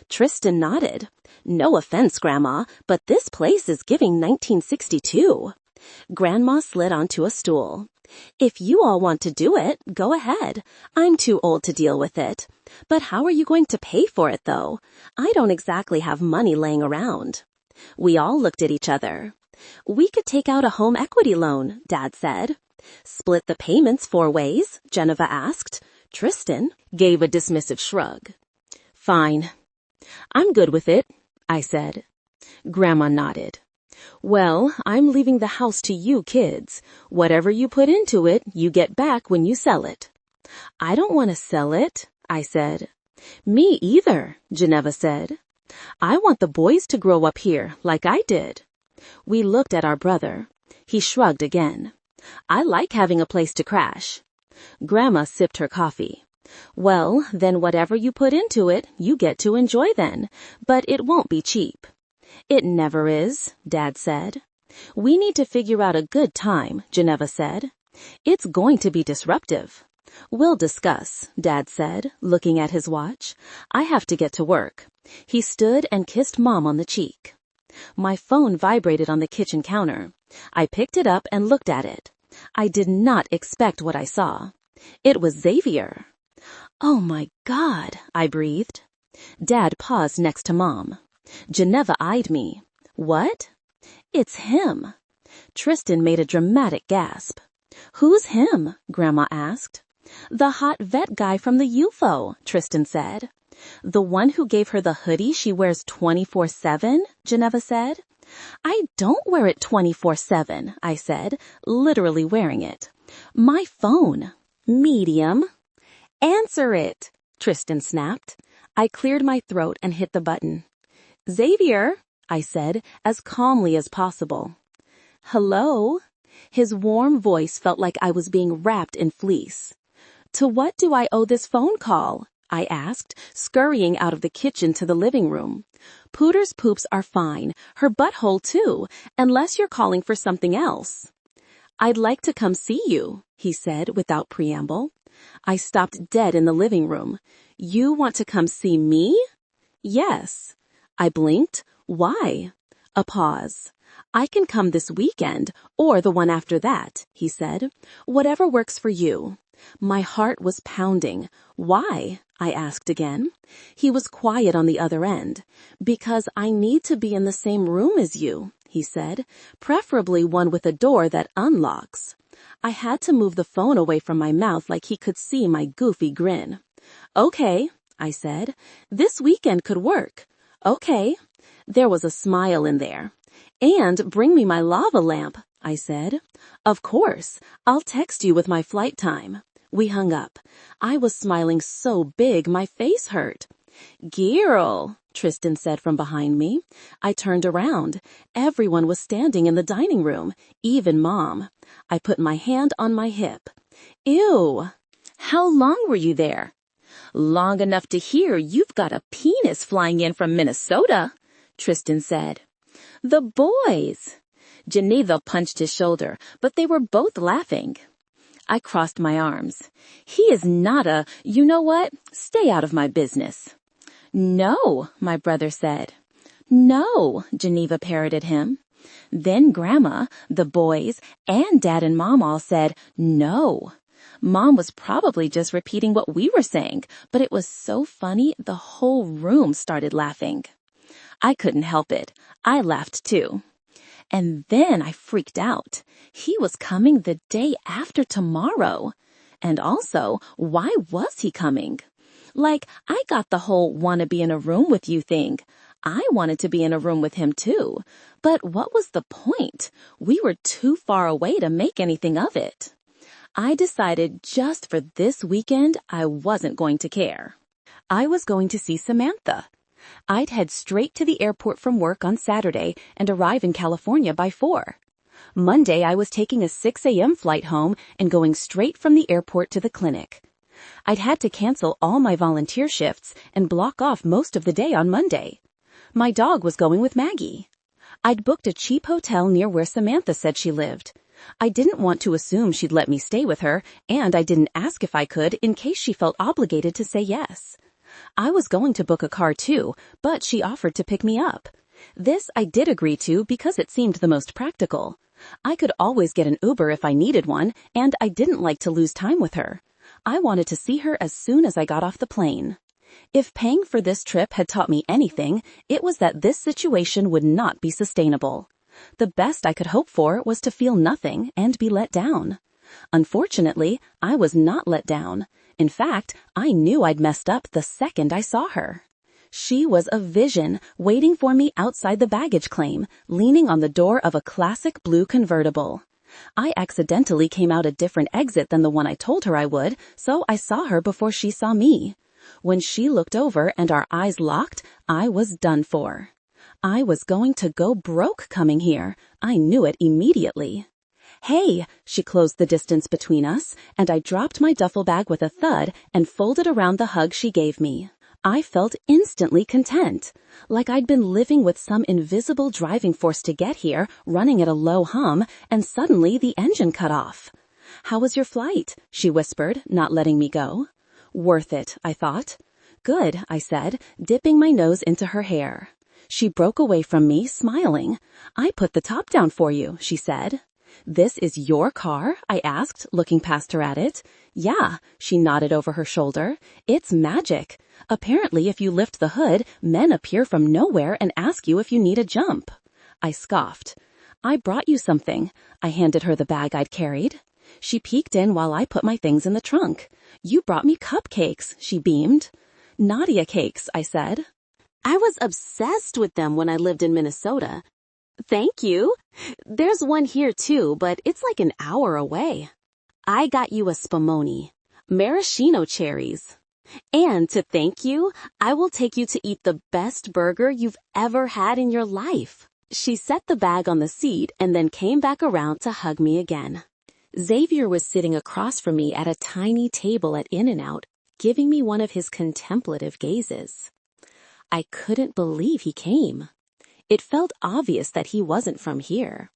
Tristan nodded. No offense, Grandma, but this place is giving 1962. Grandma slid onto a stool. If you all want to do it, go ahead. I'm too old to deal with it. But how are you going to pay for it, though? I don't exactly have money laying around. We all looked at each other. We could take out a home equity loan, Dad said. Split the payments 4 ways, Geneva asked. Tristan gave a dismissive shrug. Fine. I'm good with it, I said. Grandma nodded. Well, I'm leaving the house to you kids. Whatever you put into it, you get back when you sell it. I don't want to sell it, I said. Me either, Geneva said. I want the boys to grow up here like I did. We looked at our brother. He shrugged again. I like having a place to crash. Grandma sipped her coffee. Well, then whatever you put into it, you get to enjoy then, but it won't be cheap. It never is, Dad said. We need to figure out a good time, Geneva said. It's going to be disruptive. We'll discuss, Dad said, looking at his watch. I have to get to work. He stood and kissed Mom on the cheek. My phone vibrated on the kitchen counter. I picked it up and looked at it. I did not expect what I saw. It was Xavier. Oh my God, I breathed. Dad paused next to Mom. Geneva eyed me. What? It's him. Tristan made a dramatic gasp. Who's him? Grandma asked. The hot vet guy from the UFO, Tristan said. The one who gave her the hoodie she wears 24/7, Geneva said. I don't wear it 24/7, I said, literally wearing it. My phone. Medium. Answer it, Tristan snapped. I cleared my throat and hit the button. Xavier, I said, as calmly as possible. Hello? His warm voice felt like I was being wrapped in fleece. To what do I owe this phone call? I asked, scurrying out of the kitchen to the living room. Pooter's poops are fine, her butthole too, unless you're calling for something else. I'd like to come see you, he said without preamble. I stopped dead in the living room. You want to come see me? Yes. I blinked. Why? A pause. I can come this weekend, or the one after that, he said. Whatever works for you. My heart was pounding. Why? I asked again. He was quiet on the other end. Because I need to be in the same room as you, he said, preferably one with a door that unlocks. I had to move the phone away from my mouth like he could see my goofy grin. Okay, I said. This weekend could work. Okay. There was a smile in there. And bring me my lava lamp, I said. Of course. I'll text you with my flight time. We hung up. I was smiling so big my face hurt. "Girl," Tristan said from behind me. I turned around. Everyone was standing in the dining room, even Mom. I put my hand on my hip. "Ew." How long were you there? Long enough to hear you've got a penis flying in from Minnesota, Tristan said. The boys. Geneva punched his shoulder, but they were both laughing. I crossed my arms. He is not a, you know what? Stay out of my business. No, my brother said. No, Geneva parroted him. Then Grandma, the boys, and Dad and Mom all said no. Mom was probably just repeating what we were saying, but it was so funny the whole room started laughing. I couldn't help it. I laughed too. And then I freaked out. He was coming the day after tomorrow. And also, why was he coming? Like, I got the whole wanna be in a room with you thing. I wanted to be in a room with him too. But what was the point? We were too far away to make anything of it. I decided just for this weekend, I wasn't going to care. I was going to see Samantha. I'd head straight to the airport from work on Saturday and arrive in California by 4. Monday, I was taking a 6 a.m. flight home and going straight from the airport to the clinic. I'd had to cancel all my volunteer shifts and block off most of the day on Monday. My dog was going with Maggie. I'd booked a cheap hotel near where Samantha said she lived. I didn't want to assume she'd let me stay with her, and I didn't ask if I could in case she felt obligated to say yes. I was going to book a car too, but she offered to pick me up. This I did agree to because it seemed the most practical. I could always get an Uber if I needed one, and I didn't like to lose time with her. I wanted to see her as soon as I got off the plane. If paying for this trip had taught me anything, it was that this situation would not be sustainable. The best I could hope for was to feel nothing and be let down. Unfortunately, I was not let down. In fact, I knew I'd messed up the second I saw her. She was a vision waiting for me outside the baggage claim, leaning on the door of a classic blue convertible. I accidentally came out a different exit than the one I told her I would, so I saw her before she saw me. When she looked over and our eyes locked, I was done for. I was going to go broke coming here. I knew it immediately. "Hey," she closed the distance between us, and I dropped my duffel bag with a thud and folded around the hug she gave me. I felt instantly content, like I'd been living with some invisible driving force to get here, running at a low hum, and suddenly the engine cut off. "How was your flight?" she whispered, not letting me go. "Worth it," I thought. "Good," I said, dipping my nose into her hair. She broke away from me, smiling. "I put the top down for you," she said. "This is your car?" I asked, looking past her at it. "Yeah," she nodded over her shoulder. "It's magic. Apparently, if you lift the hood, men appear from nowhere and ask you if you need a jump." I scoffed. "I brought you something." I handed her the bag I'd carried. She peeked in while I put my things in the trunk. "You brought me cupcakes," she beamed. "Nadia cakes," I said. "I was obsessed with them when I lived in Minnesota." "Thank you. There's one here too, but it's like an hour away." "I got you a spumoni, maraschino cherries. And to thank you, I will take you to eat the best burger you've ever had in your life." She set the bag on the seat and then came back around to hug me again. Xavier was sitting across from me at a tiny table at In-N-Out, giving me one of his contemplative gazes. I couldn't believe he came. It felt obvious that he wasn't from here.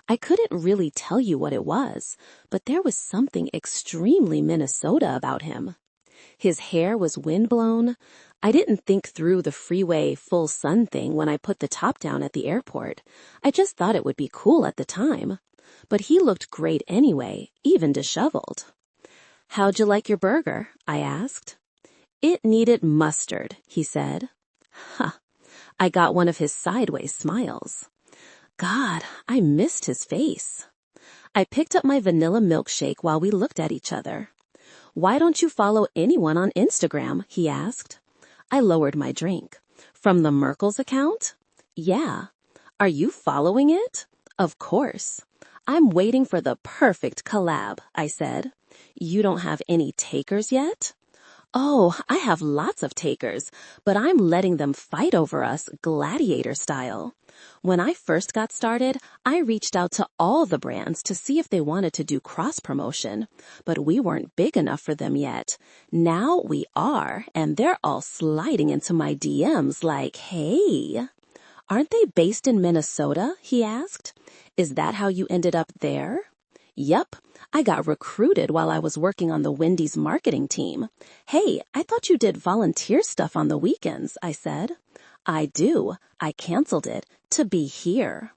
I couldn't really tell you what it was, but there was something extremely Minnesota about him. His hair was windblown. I didn't think through the freeway full sun thing when I put the top down at the airport. I just thought it would be cool at the time. But he looked great anyway, even disheveled. "How'd you like your burger?" I asked. "It needed mustard," he said. Huh. I got one of his sideways smiles. God, I missed his face. I picked up my vanilla milkshake while we looked at each other. "Why don't you follow anyone on Instagram?" he asked. I lowered my drink. "From the Merkel's account?" "Yeah." "Are you following it?" "Of course. I'm waiting for the perfect collab," I said. You don't have any takers yet? Oh, I have lots of takers, but I'm letting them fight over us gladiator style. When I first got started, I reached out to all the brands to see if they wanted to do cross-promotion, but we weren't big enough for them yet. Now we are, and they're all sliding into my DMs like, hey. Aren't they based in Minnesota? He asked. Is that how you ended up there? Yep, I got recruited while I was working on the Wendy's marketing team. Hey, I thought you did volunteer stuff on the weekends, I said. I do. I canceled it to be here.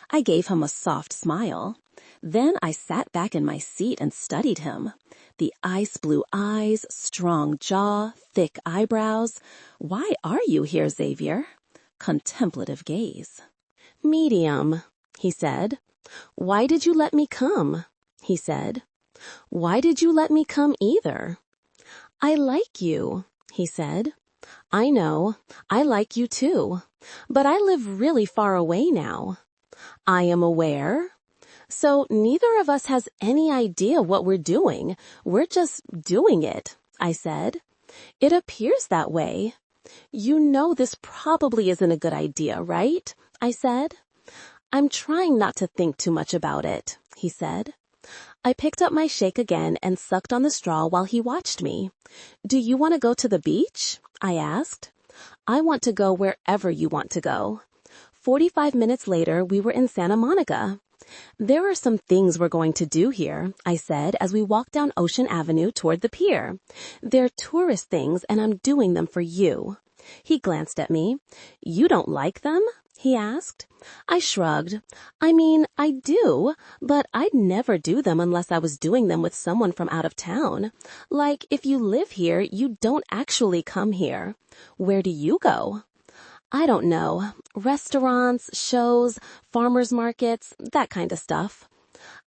I gave him a soft smile. Then I sat back in my seat and studied him. The ice blue eyes, strong jaw, thick eyebrows. Why are you here, Xavier? Contemplative gaze. Medium, he said. Why did you let me come? He said. Why did you let me come either? I like you, he said. I know, I like you too, but I live really far away now. I am aware. So neither of us has any idea what we're doing. We're just doing it, I said. It appears that way. You know this probably isn't a good idea, right? I said. I'm trying not to think too much about it, he said. I picked up my shake again and sucked on the straw while he watched me. Do you want to go to the beach? I asked. I want to go wherever you want to go. 45 minutes later, we were in Santa Monica. There are some things we're going to do here, I said as we walked down Ocean Avenue toward the pier. They're tourist things and I'm doing them for you. He glanced at me. You don't like them? He asked. I shrugged. I mean, I do, but I'd never do them unless I was doing them with someone from out of town. Like, if you live here, you don't actually come here. Where do you go? I don't know. Restaurants, shows, farmers markets, that kind of stuff.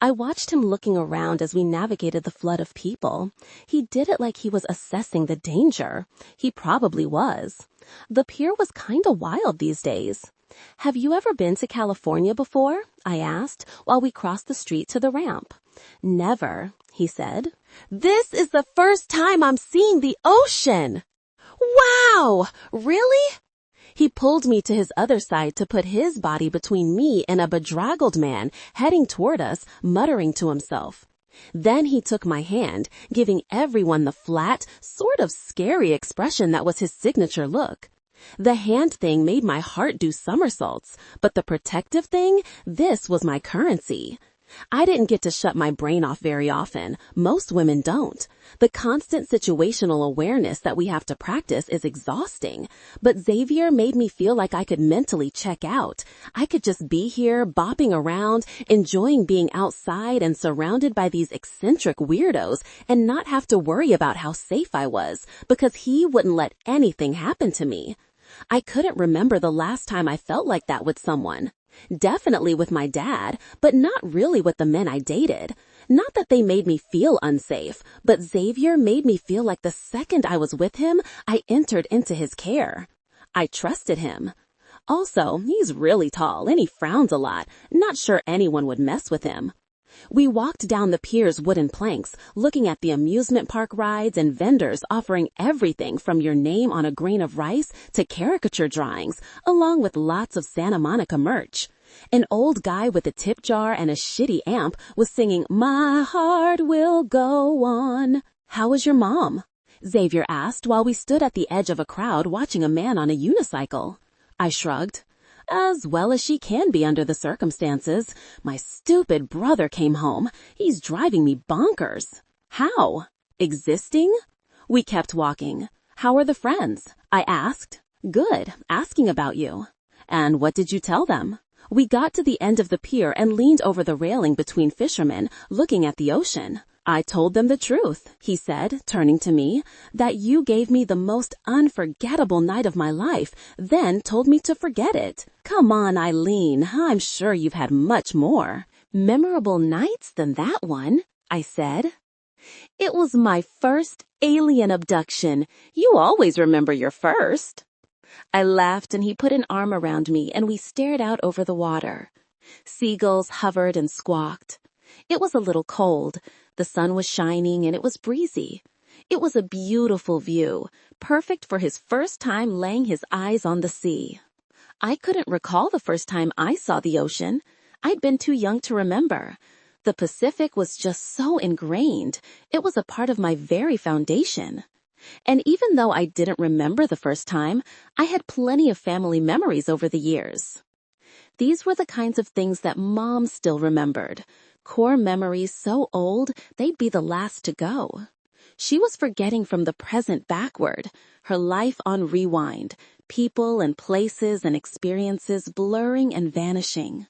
I watched him looking around as we navigated the flood of people. He did it like he was assessing the danger. He probably was. The pier was kind of wild these days. Have you ever been to California before? I asked while we crossed the street to the ramp. Never, he said. This is the first time I'm seeing the ocean. Wow! Really? He pulled me to his other side to put his body between me and a bedraggled man heading toward us, muttering to himself. Then he took my hand, giving everyone the flat, sort of scary expression that was his signature look. The hand thing made my heart do somersaults, but the protective thing, this was my currency. I didn't get to shut my brain off very often. Most women don't. The constant situational awareness that we have to practice is exhausting. But Xavier made me feel like I could mentally check out. I could just be here, bopping around, enjoying being outside and surrounded by these eccentric weirdos and not have to worry about how safe I was, because he wouldn't let anything happen to me. I couldn't remember the last time I felt like that with someone. Definitely with my dad, but not really with the men I dated. Not that they made me feel unsafe, but Xavier made me feel like the second I was with him, I entered into his care. I trusted him. Also, he's really tall and he frowns a lot. Not sure anyone would mess with him. We walked down the pier's wooden planks, looking at the amusement park rides and vendors offering everything from your name on a grain of rice to caricature drawings, along with lots of Santa Monica merch. An old guy with a tip jar and a shitty amp was singing, "My heart will go on." How was your mom? Xavier asked while we stood at the edge of a crowd watching a man on a unicycle. I shrugged. As well as she can be under the circumstances. My stupid brother came home. He's driving me bonkers. How? Existing? We kept walking. How are the friends? I asked. Good, asking about you. And what did you tell them? We got to the end of the pier and leaned over the railing between fishermen, looking at the ocean. I told them the truth, he said, turning to me, that you gave me the most unforgettable night of my life, then told me to forget it. Come on, Eileen, I'm sure you've had much more. Memorable nights than that one, I said. It was my first alien abduction. You always remember your first. I laughed and he put an arm around me and we stared out over the water. Seagulls hovered and squawked. It was a little cold. The sun was shining and it was breezy. It was a beautiful view, perfect for his first time laying his eyes on the sea. I couldn't recall the first time I saw the ocean. I'd been too young to remember. The Pacific was just so ingrained. It was a part of my very foundation. And even though I didn't remember the first time, I had plenty of family memories over the years. These were the kinds of things that Mom still remembered. Core memories so old, they'd be the last to go. She was forgetting from the present backward, her life on rewind, people and places and experiences blurring and vanishing.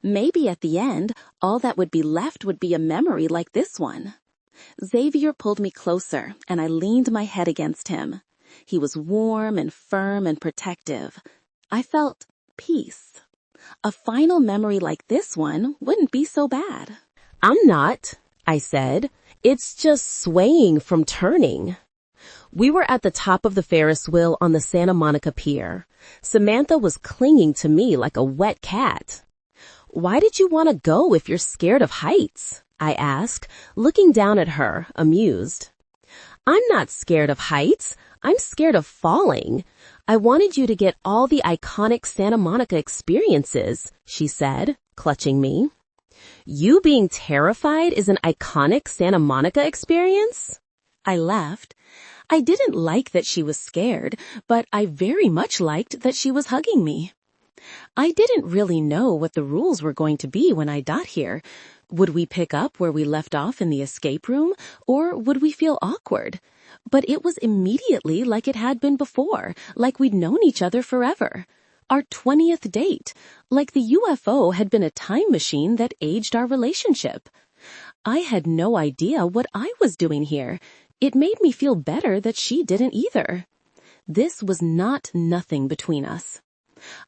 Maybe at the end, all that would be left would be a memory like this one. Xavier pulled me closer, and I leaned my head against him. He was warm and firm and protective. I felt peace. A final memory like this one wouldn't be so bad. "I'm not," I said. "It's just swaying from turning." We were at the top of the Ferris wheel on the Santa Monica Pier. Samantha was clinging to me like a wet cat. "Why did you want to go if you're scared of heights?" I asked, looking down at her, amused. "I'm not scared of heights. I'm scared of falling. I wanted you to get all the iconic Santa Monica experiences," she said, clutching me. "You being terrified is an iconic Santa Monica experience?" I laughed. I didn't like that she was scared, but I very much liked that she was hugging me. I didn't really know what the rules were going to be when I got here. Would we pick up where we left off in the escape room, or would we feel awkward? But it was immediately like it had been before, like we'd known each other forever. Our 20th date, like the UFO had been a time machine that aged our relationship. I had no idea what I was doing here. It made me feel better that she didn't either. This was not nothing between us.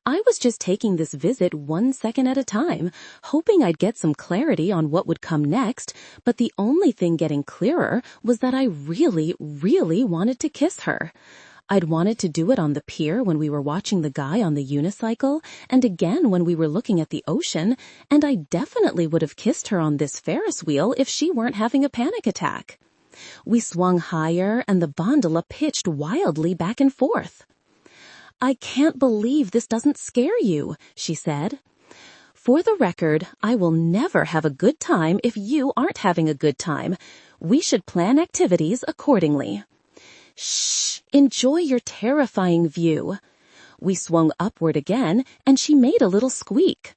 I was just taking this visit 1 second at a time, hoping I'd get some clarity on what would come next, but the only thing getting clearer was that I really, really wanted to kiss her. I'd wanted to do it on the pier when we were watching the guy on the unicycle, and again when we were looking at the ocean, and I definitely would have kissed her on this Ferris wheel if she weren't having a panic attack. We swung higher, and the gondola pitched wildly back and forth. "I can't believe this doesn't scare you," she said. "For the record, I will never have a good time if you aren't having a good time. We should plan activities accordingly." "Shh, enjoy your terrifying view." We swung upward again, and she made a little squeak.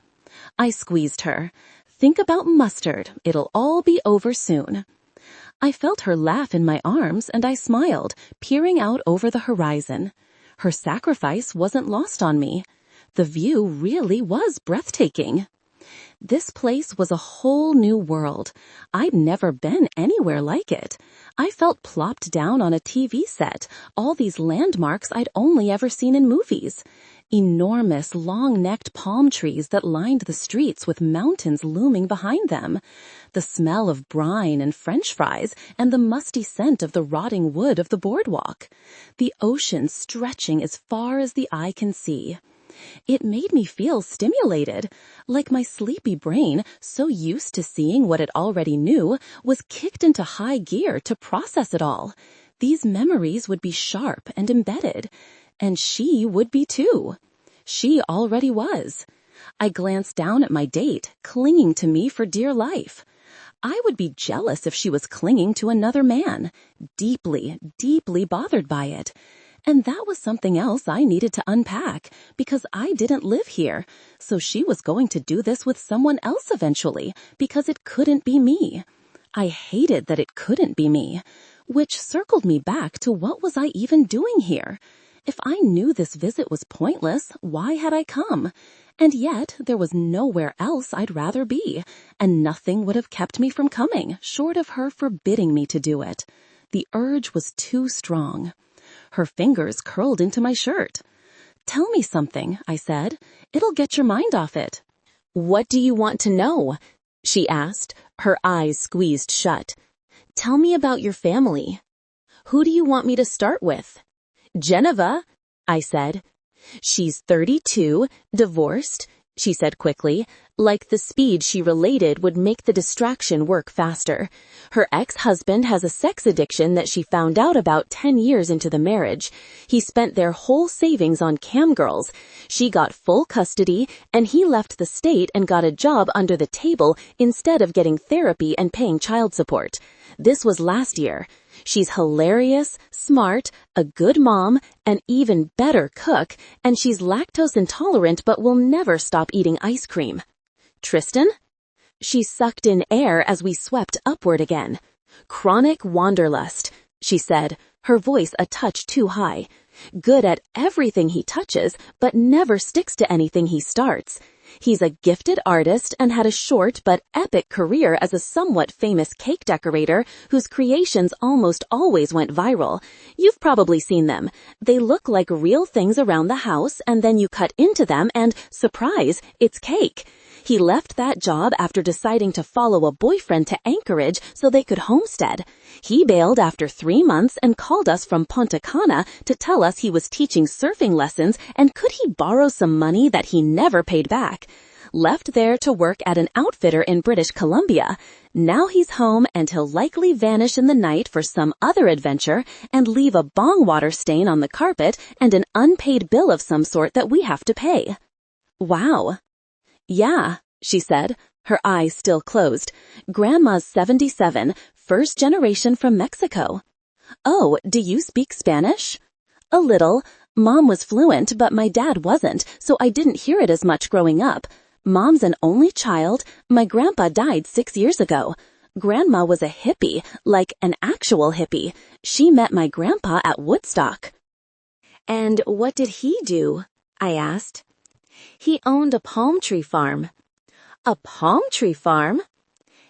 I squeezed her. "Think about mustard. It'll all be over soon." I felt her laugh in my arms, and I smiled, peering out over the horizon. Her sacrifice wasn't lost on me. The view really was breathtaking. This place was a whole new world. I'd never been anywhere like it. I felt plopped down on a TV set, all these landmarks I'd only ever seen in movies. Enormous, long-necked palm trees that lined the streets with mountains looming behind them. The smell of brine and French fries and the musty scent of the rotting wood of the boardwalk. The ocean stretching as far as the eye can see. It made me feel stimulated, like my sleepy brain, so used to seeing what it already knew, was kicked into high gear to process it all. These memories would be sharp and embedded, and she would be too. She already was. I glanced down at my date, clinging to me for dear life. I would be jealous if she was clinging to another man, deeply, deeply bothered by it. And that was something else I needed to unpack, because I didn't live here, so she was going to do this with someone else eventually, because it couldn't be me. I hated that it couldn't be me, which circled me back to what was I even doing here? If I knew this visit was pointless, why had I come? And yet there was nowhere else I'd rather be, and nothing would have kept me from coming, short of her forbidding me to do it. The urge was too strong. Her fingers curled into my shirt. "Tell me something," I said. "It'll get your mind off it." "What do you want to know?" she asked, her eyes squeezed shut. "Tell me about your family. Who do you want me to start with?" "Geneva," I said. "She's 32, divorced. she said quickly, like the speed she related would make the distraction work faster. Her ex-husband has a sex addiction that she found out about 10 years into the marriage. He spent their whole savings on cam girls. She got full custody, and he left the state and got a job under the table instead of getting therapy and paying child support. This was last year. She's hilarious, smart, a good mom, an even better cook, and she's lactose intolerant but will never stop eating ice cream. Tristan? She sucked in air as we swept upward again. Chronic wanderlust, she said, her voice a touch too high. Good at everything he touches, but never sticks to anything he starts. He's a gifted artist and had a short but epic career as a somewhat famous cake decorator whose creations almost always went viral. You've probably seen them. They look like real things around the house, and then you cut into them and, surprise, it's cake. He left that job after deciding to follow a boyfriend to Anchorage so they could homestead. He bailed after 3 months and called us from Punta Cana to tell us he was teaching surfing lessons and could he borrow some money that he never paid back. Left there to work at an outfitter in British Columbia. Now he's home and he'll likely vanish in the night for some other adventure and leave a bong water stain on the carpet and an unpaid bill of some sort that we have to pay. Wow. Yeah, she said, her eyes still closed. Grandma's 77, first generation from Mexico. Oh, do you speak Spanish? A little. Mom was fluent, but my dad wasn't, so I didn't hear it as much growing up. Mom's an only child. My grandpa died 6 years ago. Grandma was a hippie, like an actual hippie. She met my grandpa at Woodstock. And what did he do? I asked. He owned a palm tree farm. A palm tree farm?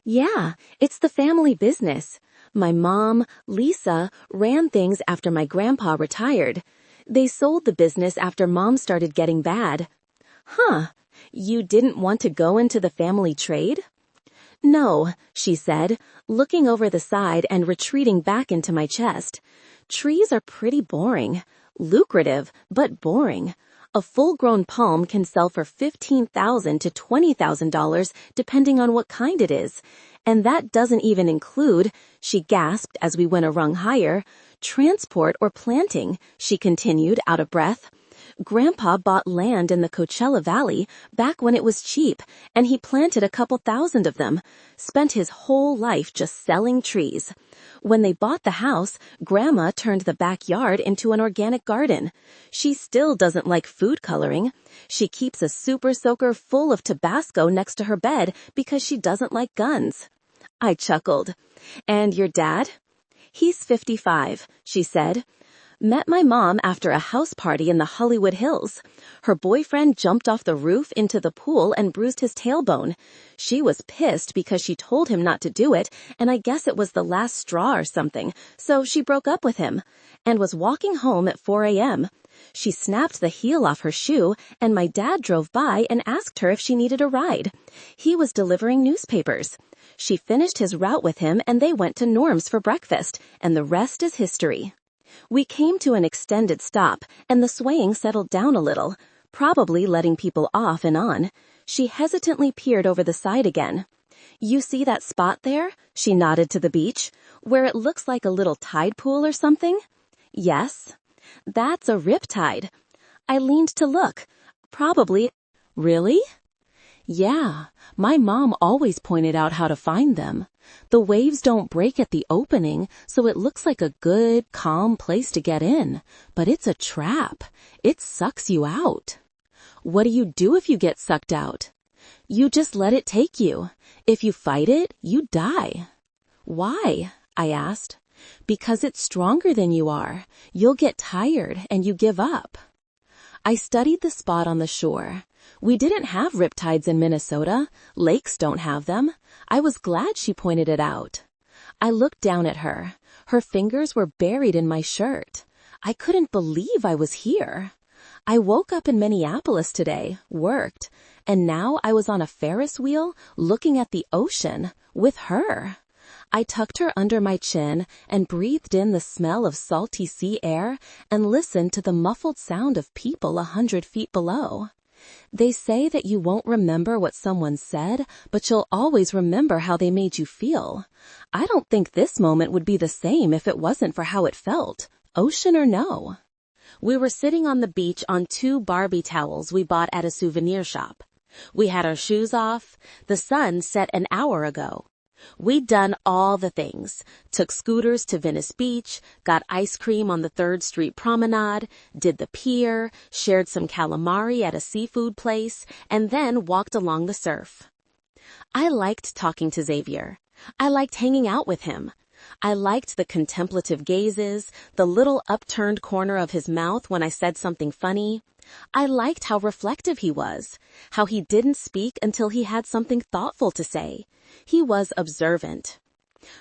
Yeah, it's the family business. My mom, Lisa, ran things after my grandpa retired. They sold the business after Mom started getting bad. Huh, you didn't want to go into the family trade? No, she said, looking over the side and retreating back into my chest. Trees are pretty boring. Lucrative, but boring. A full-grown palm can sell for $15,000 to $20,000 depending on what kind it is. And that doesn't even include, she gasped as we went a rung higher, transport or planting, she continued out of breath. Grandpa bought land in the Coachella Valley back when it was cheap, and he planted a couple thousand of them, spent his whole life just selling trees. When they bought the house, Grandma turned the backyard into an organic garden. She still doesn't like food coloring. She keeps a super soaker full of Tabasco next to her bed because she doesn't like guns. I chuckled. And your dad? He's 55, she said. Met my mom after a house party in the Hollywood Hills. Her boyfriend jumped off the roof into the pool and bruised his tailbone. She was pissed because she told him not to do it, and I guess it was the last straw or something, so she broke up with him, and was walking home at 4 a.m. She snapped the heel off her shoe, and my dad drove by and asked her if she needed a ride. He was delivering newspapers. She finished his route with him, and they went to Norm's for breakfast, and the rest is history. We came to an extended stop, and the swaying settled down a little, probably letting people off and on. She hesitantly peered over the side again. You see that spot there? She nodded to the beach, where it looks like a little tide pool or something. Yes. That's a riptide. I leaned to look. Probably. Really? Yeah, my mom always pointed out how to find them. The waves don't break at the opening, so it looks like a good, calm place to get in. But it's a trap. It sucks you out. What do you do if you get sucked out? You just let it take you. If you fight it, you die. Why? I asked. Because it's stronger than you are. You'll get tired and you give up. I studied the spot on the shore. We didn't have riptides in Minnesota. Lakes don't have them. I was glad she pointed it out. I looked down at her. Her fingers were buried in my shirt. I couldn't believe I was here. I woke up in Minneapolis today, worked, and now I was on a Ferris wheel looking at the ocean with her. I tucked her under my chin and breathed in the smell of salty sea air and listened to the muffled sound of people 100 feet below. They say that you won't remember what someone said, but you'll always remember how they made you feel. I don't think this moment would be the same if it wasn't for how it felt, ocean or no. We were sitting on the beach on 2 Barbie towels we bought at a souvenir shop. We had our shoes off. The sun set an hour ago. We'd done all the things, took scooters to Venice Beach, got ice cream on the 3rd Street Promenade, did the pier, shared some calamari at a seafood place, and then walked along the surf. I liked talking to Xavier. I liked hanging out with him. I liked the contemplative gazes, the little upturned corner of his mouth when I said something funny. I liked how reflective he was, how he didn't speak until he had something thoughtful to say. He was observant.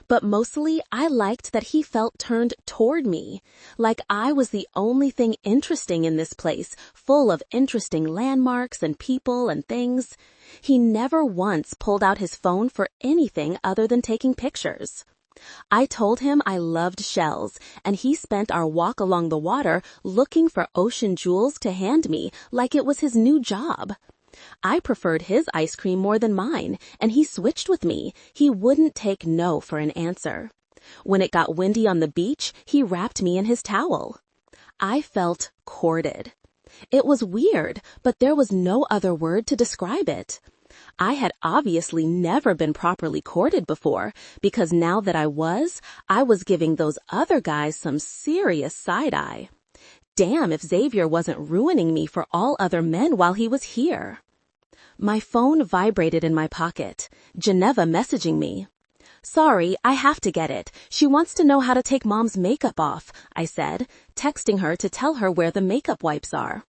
But mostly, I liked that he felt turned toward me, like I was the only thing interesting in this place, full of interesting landmarks and people and things. He never once pulled out his phone for anything other than taking pictures. I told him I loved shells, and he spent our walk along the water looking for ocean jewels to hand me like it was his new job. I preferred his ice cream more than mine, and he switched with me. He wouldn't take no for an answer. When it got windy on the beach, he wrapped me in his towel. I felt courted. It was weird, but there was no other word to describe it. I had obviously never been properly courted before, because now that I was giving those other guys some serious side-eye. Damn if Xavier wasn't ruining me for all other men while he was here. My phone vibrated in my pocket. Geneva messaging me. "Sorry, I have to get it. She wants to know how to take Mom's makeup off," I said, texting her to tell her where the makeup wipes are.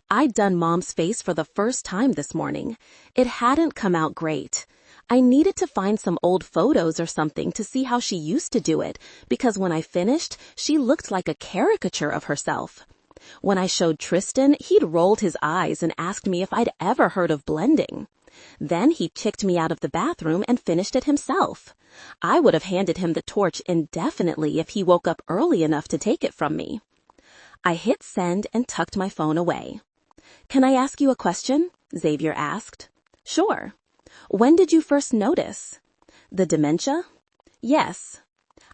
I'd done Mom's face for the first time this morning. It hadn't come out great. I needed to find some old photos or something to see how she used to do it, because when I finished, she looked like a caricature of herself. When I showed Tristan, he'd rolled his eyes and asked me if I'd ever heard of blending. Then he kicked me out of the bathroom and finished it himself. I would have handed him the torch indefinitely if he woke up early enough to take it from me. I hit send and tucked my phone away. "Can I ask you a question?" Xavier asked. "Sure." "When did you first notice?" "The dementia?" "Yes."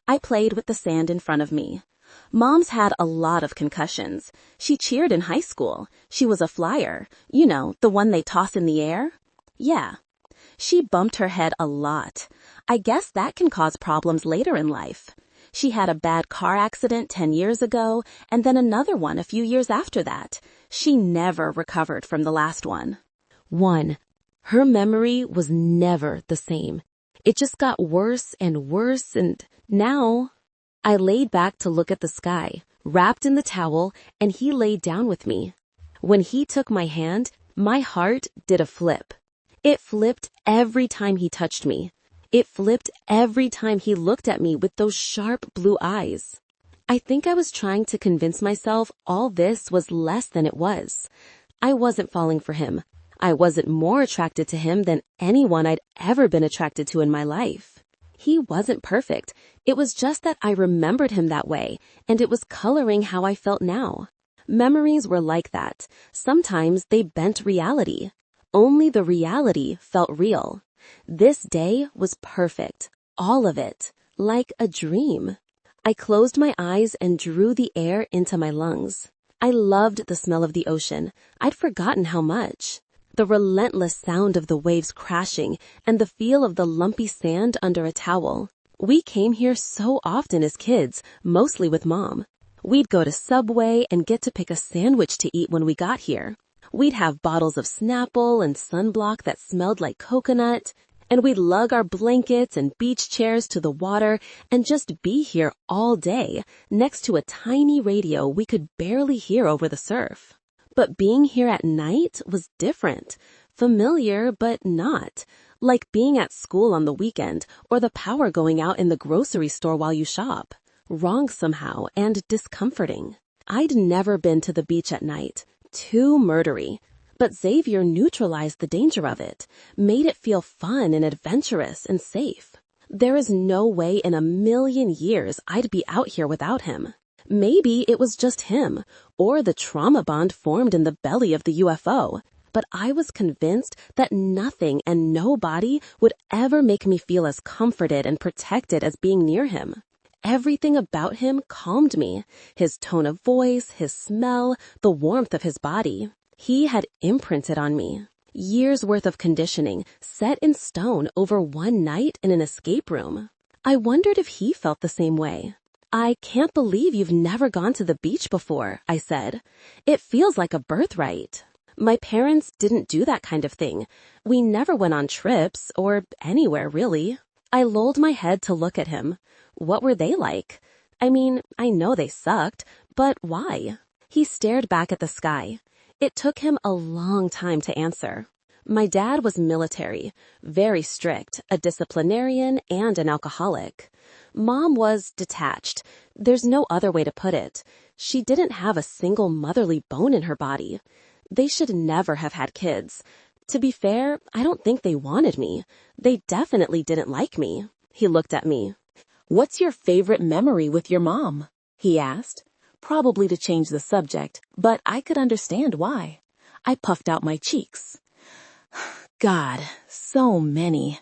I played with the sand in front of me. Mom's had a lot of concussions. She cheered in high school. She was a flyer. You know, the one they toss in the air? Yeah. She bumped her head a lot. I guess that can cause problems later in life. She had a bad car accident 10 years ago, and then another one a few years after that. She never recovered from the last one. 1. Her memory was never the same. It just got worse, and now... I laid back to look at the sky, wrapped in the towel, and he laid down with me. When he took my hand, my heart did a flip. It flipped every time he touched me. It flipped every time he looked at me with those sharp blue eyes. I think I was trying to convince myself all this was less than it was. I wasn't falling for him. I wasn't more attracted to him than anyone I'd ever been attracted to in my life. He wasn't perfect. It was just that I remembered him that way, and it was coloring how I felt now. Memories were like that. Sometimes they bent reality. Only the reality felt real. This day was perfect. All of it. Like a dream. I closed my eyes and drew the air into my lungs. I loved the smell of the ocean. I'd forgotten how much. The relentless sound of the waves crashing and the feel of the lumpy sand under a towel. We came here so often as kids, mostly with Mom. We'd go to Subway and get to pick a sandwich to eat when we got here. We'd have bottles of Snapple and sunblock that smelled like coconut, and we'd lug our blankets and beach chairs to the water and just be here all day, next to a tiny radio we could barely hear over the surf. But being here at night was different. Familiar, but not. Like being at school on the weekend or the power going out in the grocery store while you shop. Wrong somehow and discomforting. I'd never been to the beach at night. Too murdery. But Xavier neutralized the danger of it, made it feel fun and adventurous and safe. There is no way in a million years I'd be out here without him. Maybe it was just him, or the trauma bond formed in the belly of the UFO. but I was convinced that nothing and nobody would ever make me feel as comforted and protected as being near him. Everything about him calmed me. His tone of voice, his smell, the warmth of his body. He had imprinted on me. Years' worth of conditioning set in stone over one night in an escape room. I wondered if he felt the same way. "I can't believe you've never gone to the beach before," I said. "It feels like a birthright." My parents didn't do that kind of thing. We never went on trips or anywhere, really. I lolled my head to look at him. What were they like? I mean, I know they sucked, but why? He stared back at the sky. It took him a long time to answer. My dad was military, very strict, a disciplinarian and an alcoholic. Mom was detached. There's no other way to put it. She didn't have a single motherly bone in her body. They should never have had kids. To be fair, I don't think they wanted me. They definitely didn't like me. He looked at me. "What's your favorite memory with your mom?" he asked, probably to change the subject, but I could understand why. I puffed out my cheeks. God, so many.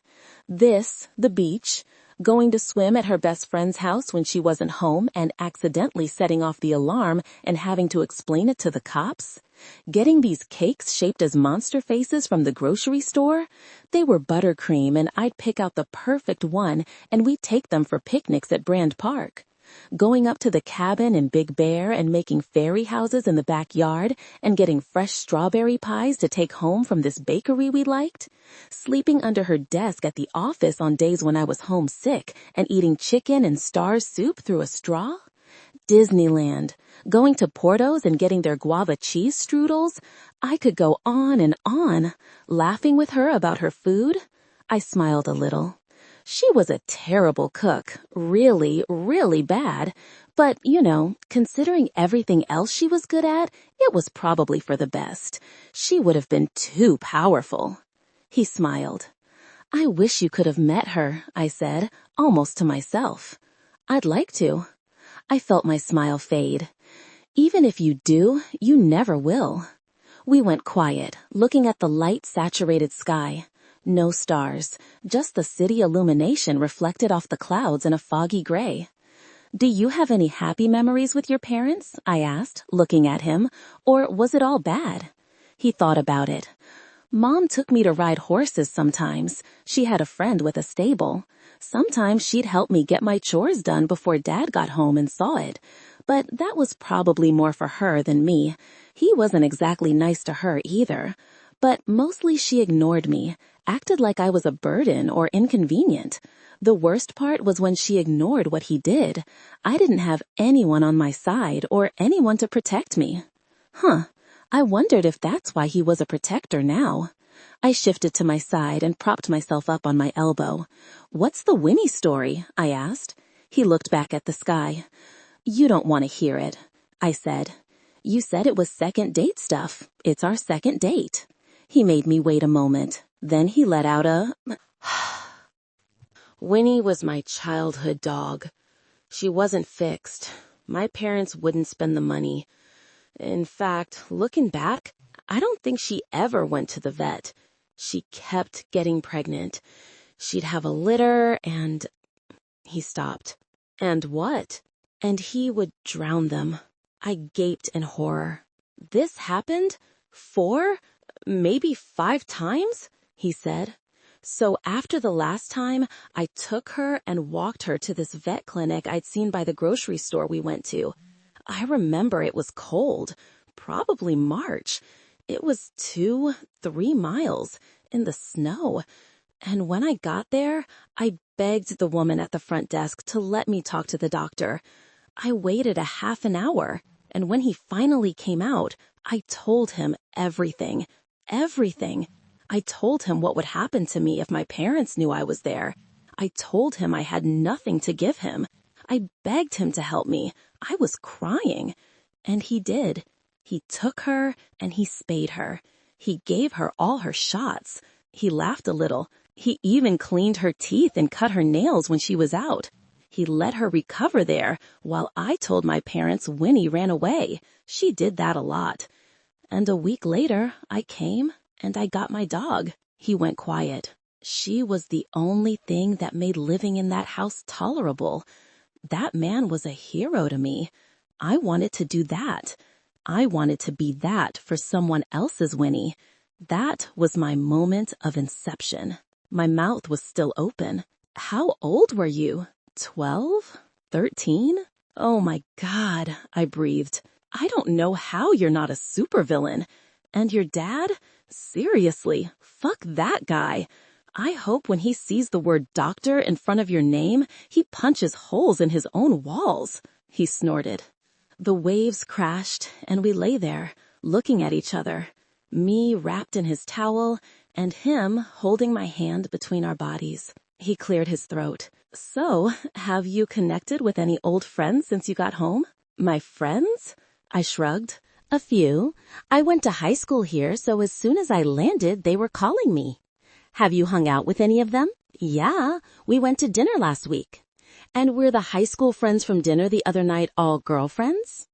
The beach, going to swim at her best friend's house when she wasn't home and accidentally setting off the alarm and having to explain it to the cops. Getting these cakes shaped as monster faces from the grocery store. They were buttercream and I'd pick out the perfect one and we'd take them for picnics at Brand Park. Going up to the cabin in Big Bear and making fairy houses in the backyard and getting fresh strawberry pies to take home from this bakery we liked. Sleeping under her desk at the office on days when I was homesick and eating chicken and Star's soup through a straw. Disneyland, going to Porto's and getting their guava cheese strudels. I could go on and on, laughing with her about her food. I smiled a little. She was a terrible cook, really, really bad. But, considering everything else she was good at, it was probably for the best. She would have been too powerful. He smiled. "I wish you could have met her," I said, almost to myself. "I'd like to." I felt my smile fade. "Even if you do, you never will." We went quiet, looking at the light-saturated sky. No stars, just the city illumination reflected off the clouds in a foggy gray. "Do you have any happy memories with your parents?" I asked, looking at him. "Or was it all bad?" He thought about it. "Mom took me to ride horses sometimes. She had a friend with a stable. Sometimes she'd help me get my chores done before Dad got home and saw it. But that was probably more for her than me. He wasn't exactly nice to her either. But mostly she ignored me, acted like I was a burden or inconvenient. The worst part was when she ignored what he did. I didn't have anyone on my side or anyone to protect me." I wondered if that's why he was a protector now. I shifted to my side and propped myself up on my elbow. "What's the Winnie story?" I asked. He looked back at the sky. "You don't want to hear it," I said. "You said it was second date stuff. It's our second date." He made me wait a moment. Then he let out a Winnie was my childhood dog. She wasn't fixed. My parents wouldn't spend the money. In fact, looking back, I don't think she ever went to the vet. She kept getting pregnant. She'd have a litter and... He stopped. "And what?" "And he would drown them." I gaped in horror. "This happened? 4, maybe 5 times?" he said. "So after the last time, I took her and walked her to this vet clinic I'd seen by the grocery store we went to. I remember it was cold, probably March. It was 2-3 miles in the snow. And when I got there, I begged the woman at the front desk to let me talk to the doctor. I waited a half an hour, and when he finally came out, I told him everything. Everything. I told him what would happen to me if my parents knew I was there. I told him I had nothing to give him. I begged him to help me. I was crying. And he did. He took her and he spayed her. He gave her all her shots. He laughed a little. He even cleaned her teeth and cut her nails when she was out. He let her recover there while I told my parents Winnie ran away. She did that a lot. And a week later, I came And I got my dog. He went quiet. She was the only thing that made living in that house tolerable. That man was a hero to me. I wanted to do that. I wanted to be that for someone else's Winnie. That was my moment of inception. My mouth was still open. How old were you? 12? 13? Oh my God, I breathed. I don't know how you're not a supervillain. And your dad? Seriously, fuck that guy. I hope when he sees the word doctor in front of your name, he punches holes in his own walls. He snorted. The waves crashed, and we lay there, looking at each other. Me wrapped in his towel, and him holding my hand between our bodies. He cleared his throat. So, have you connected with any old friends since you got home? My friends? I shrugged. A few. I went to high school here, so as soon as I landed, they were calling me. Have you hung out with any of them? Yeah, we went to dinner last week. And were the high school friends from dinner the other night all girlfriends?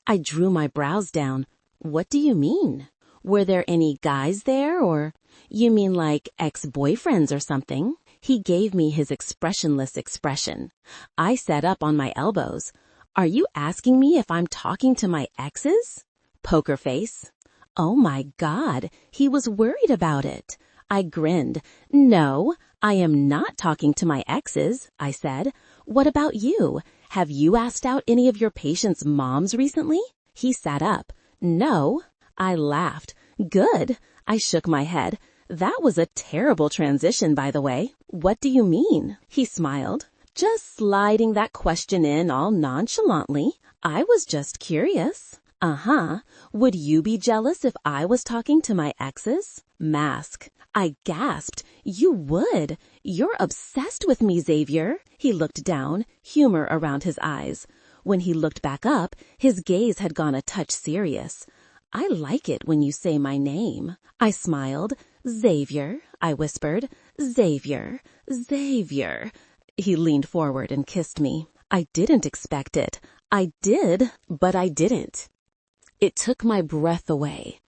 I drew my brows down. What do you mean? Were there any guys there, or you mean like ex-boyfriends or something? He gave me his expressionless expression. I sat up on my elbows. Are you asking me if I'm talking to my exes? Poker face. Oh my God, he was worried about it. I grinned. No, I am not talking to my exes, I said. What about you? Have you asked out any of your patients' moms recently? He sat up. No. I laughed. Good. I shook my head. That was a terrible transition, by the way. What do you mean? He smiled. Just sliding that question in all nonchalantly. I was just curious. Uh-huh. Would you be jealous if I was talking to my exes? Mask. I gasped. You would. You're obsessed with me, Xavier. He looked down, humor around his eyes. When he looked back up, his gaze had gone a touch serious. I like it when you say my name. I smiled. Xavier, I whispered. Xavier, Xavier. He leaned forward and kissed me. I didn't expect it. I did, but I didn't. It took my breath away.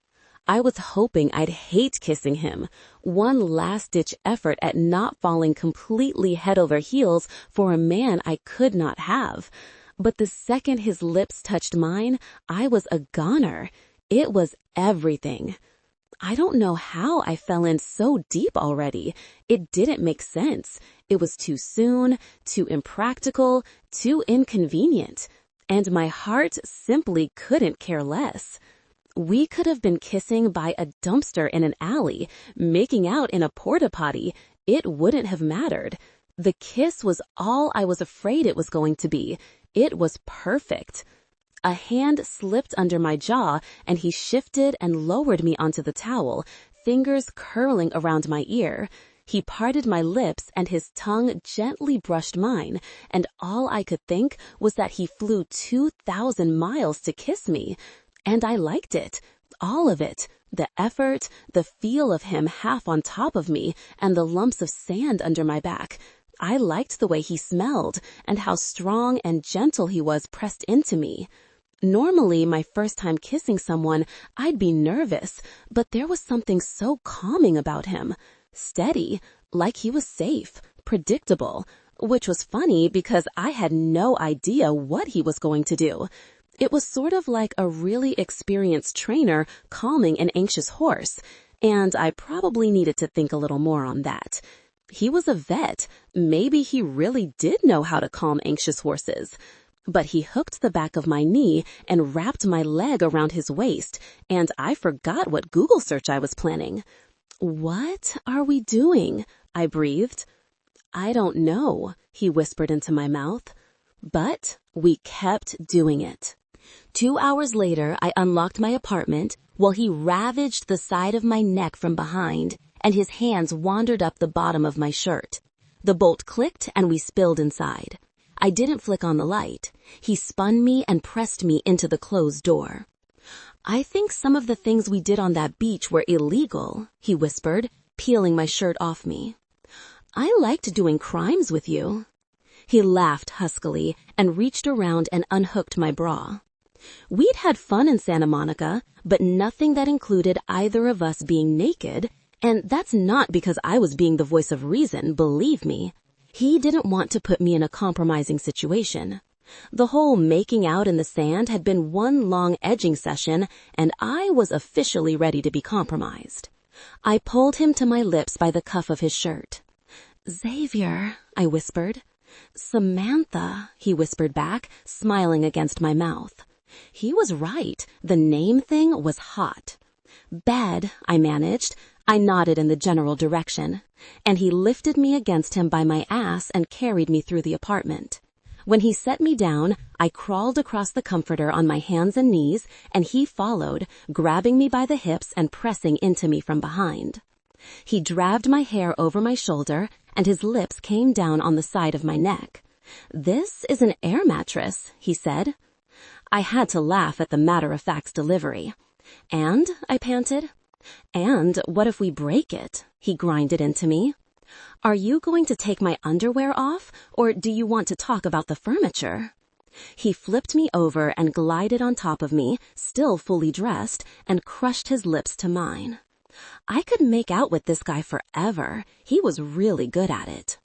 I was hoping I'd hate kissing him. One last-ditch effort at not falling completely head over heels for a man I could not have. But the second his lips touched mine, I was a goner. It was everything. I don't know how I fell in so deep already. It didn't make sense. It was too soon, too impractical, too inconvenient. And my heart simply couldn't care less. We could have been kissing by a dumpster in an alley, making out in a porta potty. It wouldn't have mattered. The kiss was all I was afraid it was going to be. It was perfect. A hand slipped under my jaw, and he shifted and lowered me onto the towel, fingers curling around my ear. He parted my lips, and his tongue gently brushed mine, and all I could think was that he flew 2,000 miles to kiss me. And I liked it. All of it. The effort, the feel of him half on top of me, and the lumps of sand under my back. I liked the way he smelled, and how strong and gentle he was pressed into me. Normally, my first time kissing someone, I'd be nervous, but there was something so calming about him. Steady, like he was safe, predictable, which was funny because I had no idea what he was going to do. It was sort of like a really experienced trainer calming an anxious horse, and I probably needed to think a little more on that. He was a vet. Maybe he really did know how to calm anxious horses. But he hooked the back of my knee and wrapped my leg around his waist, and I forgot what Google search I was planning. What are we doing? I breathed. I don't know, he whispered into my mouth. But we kept doing it. 2 hours later, I unlocked my apartment while he ravaged the side of my neck from behind, and his hands wandered up the bottom of my shirt. The bolt clicked and we spilled inside. I didn't flick on the light. He spun me and pressed me into the closed door. I think some of the things we did on that beach were illegal, he whispered, peeling my shirt off me. I liked doing crimes with you. He laughed huskily and reached around and unhooked my bra. We'd had fun in Santa Monica, but nothing that included either of us being naked, and that's not because I was being the voice of reason, believe me. He didn't want to put me in a compromising situation. The whole making out in the sand had been one long edging session, and I was officially ready to be compromised. I pulled him to my lips by the cuff of his shirt. "Xavier," I whispered. "Samantha," he whispered back, smiling against my mouth. He was right. The name thing was hot. "Bed," I managed. I nodded in the general direction, and he lifted me against him by my ass and carried me through the apartment. When he set me down, I crawled across the comforter on my hands and knees, and he followed, grabbing me by the hips and pressing into me from behind. He dragged my hair over my shoulder, and his lips came down on the side of my neck. "This is an air mattress," he said. I had to laugh at the matter-of-fact delivery. "And?" I panted. "And what if we break it?" he grinded into me. "Are you going to take my underwear off, or do you want to talk about the furniture?" He flipped me over and glided on top of me, still fully dressed, and crushed his lips to mine. I could make out with this guy forever. He was really good at it.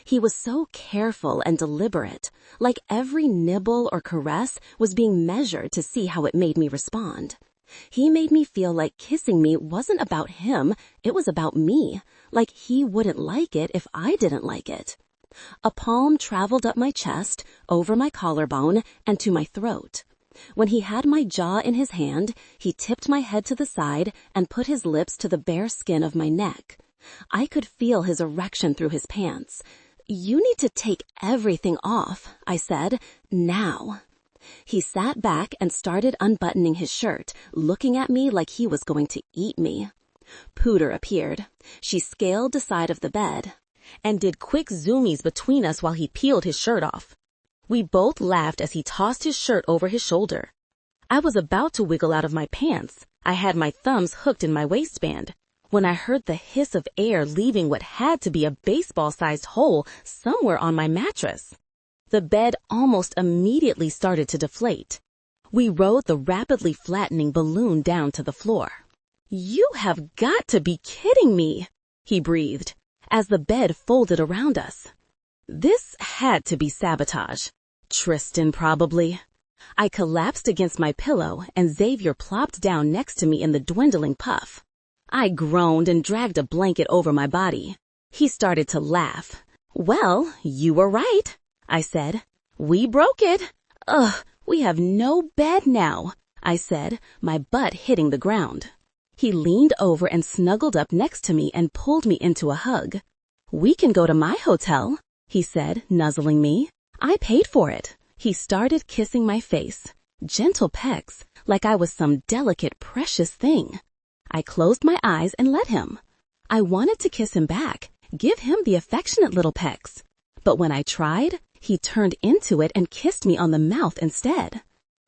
He was so careful and deliberate, like every nibble or caress was being measured to see how it made me respond. He made me feel like kissing me wasn't about him, it was about me, like he wouldn't like it if I didn't like it. A palm traveled up my chest, over my collarbone, and to my throat. When he had my jaw in his hand, he tipped my head to the side and put his lips to the bare skin of my neck. I could feel his erection through his pants. "You need to take everything off," I said, "now." He sat back and started unbuttoning his shirt, looking at me like he was going to eat me. Pooter appeared. She scaled the side of the bed and did quick zoomies between us while he peeled his shirt off. We both laughed as he tossed his shirt over his shoulder. I was about to wiggle out of my pants. I had my thumbs hooked in my waistband when I heard the hiss of air leaving what had to be a baseball-sized hole somewhere on my mattress. The bed almost immediately started to deflate. We rode the rapidly flattening balloon down to the floor. "You have got to be kidding me," he breathed, as the bed folded around us. This had to be sabotage. Tristan, probably. I collapsed against my pillow, and Xavier plopped down next to me in the dwindling puff. I groaned and dragged a blanket over my body. He started to laugh. "Well, you were right," I said. "We broke it." "Ugh, we have no bed now," I said, my butt hitting the ground. He leaned over and snuggled up next to me and pulled me into a hug. "We can go to my hotel," he said, nuzzling me. "I paid for it." He started kissing my face, gentle pecks, like I was some delicate, precious thing. I closed my eyes and let him. I wanted to kiss him back, give him the affectionate little pecks. But when I tried, he turned into it and kissed me on the mouth instead.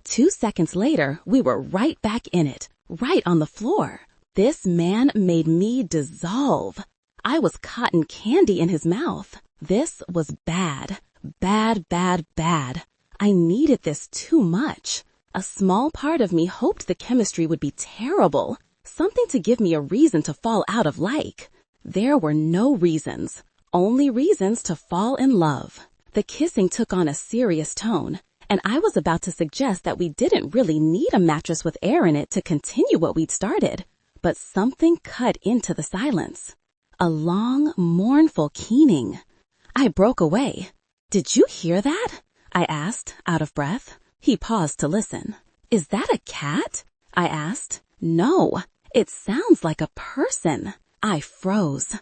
2 seconds later, we were right back in it, right on the floor. This man made me dissolve. I was cotton candy in his mouth. This was bad. Bad, bad, bad. I needed this too much. A small part of me hoped the chemistry would be terrible, something to give me a reason to fall out of like. There were no reasons, only reasons to fall in love. The kissing took on a serious tone, and I was about to suggest that we didn't really need a mattress with air in it to continue what we'd started. But something cut into the silence. A long, mournful keening. I broke away. "Did you hear that?" I asked, out of breath. He paused to listen. "Is that a cat?" I asked. "No, it sounds like a person." I froze.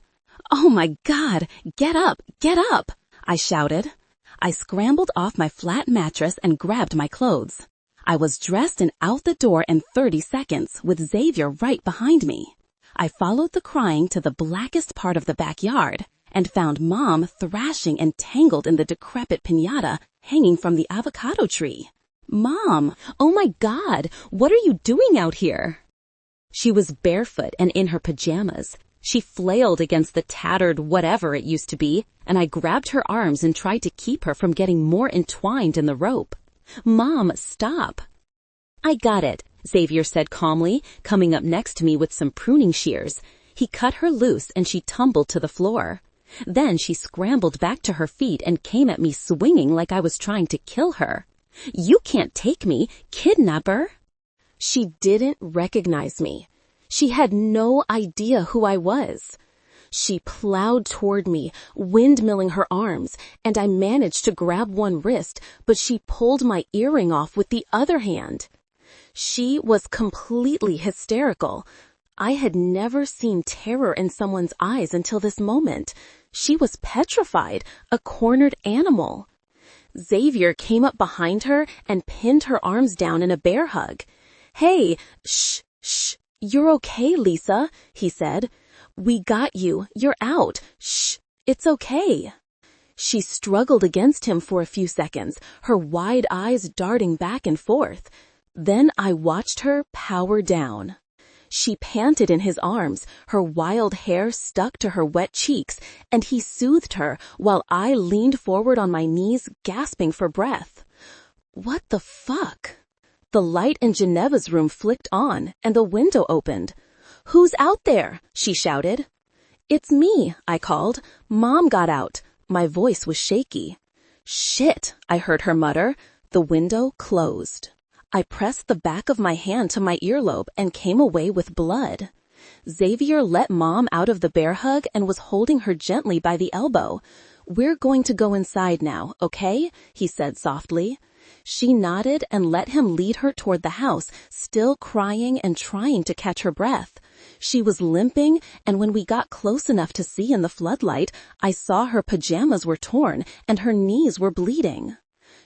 "Oh my God, get up, get up!" I shouted. I scrambled off my flat mattress and grabbed my clothes. I was dressed and out the door in 30 seconds with Xavier right behind me. I followed the crying to the blackest part of the backyard and found Mom thrashing and tangled in the decrepit piñata hanging from the avocado tree. "Mom, oh my God, what are you doing out here?" She was barefoot and in her pajamas. She flailed against the tattered whatever it used to be, and I grabbed her arms and tried to keep her from getting more entwined in the rope. "Mom, stop." I got it, Xavier said calmly, coming up next to me with some pruning shears. He cut her loose and she tumbled to the floor. Then she scrambled back to her feet and came at me swinging like I was trying to kill her. You can't take me, kidnapper! She didn't recognize me. She had no idea who I was. She plowed toward me, windmilling her arms, and I managed to grab one wrist, but she pulled my earring off with the other hand. She was completely hysterical. I had never seen terror in someone's eyes until this moment. She was petrified, a cornered animal. Xavier came up behind her and pinned her arms down in a bear hug. "Hey, shh, you're okay, Lisa," he said. "We got you. You're out. Shh, it's okay." She struggled against him for a few seconds, her wide eyes darting back and forth. Then I watched her power down. She panted in his arms, her wild hair stuck to her wet cheeks, and he soothed her while I leaned forward on my knees, gasping for breath. What the fuck? The light in Geneva's room flicked on, and the window opened. "Who's out there?" she shouted. "It's me," I called. "Mom got out." My voice was shaky. "Shit," I heard her mutter. The window closed. I pressed the back of my hand to my earlobe and came away with blood. Xavier let Mom out of the bear hug and was holding her gently by the elbow. "We're going to go inside now, okay?" he said softly. She nodded and let him lead her toward the house, still crying and trying to catch her breath. She was limping, and when we got close enough to see in the floodlight, I saw her pajamas were torn and her knees were bleeding.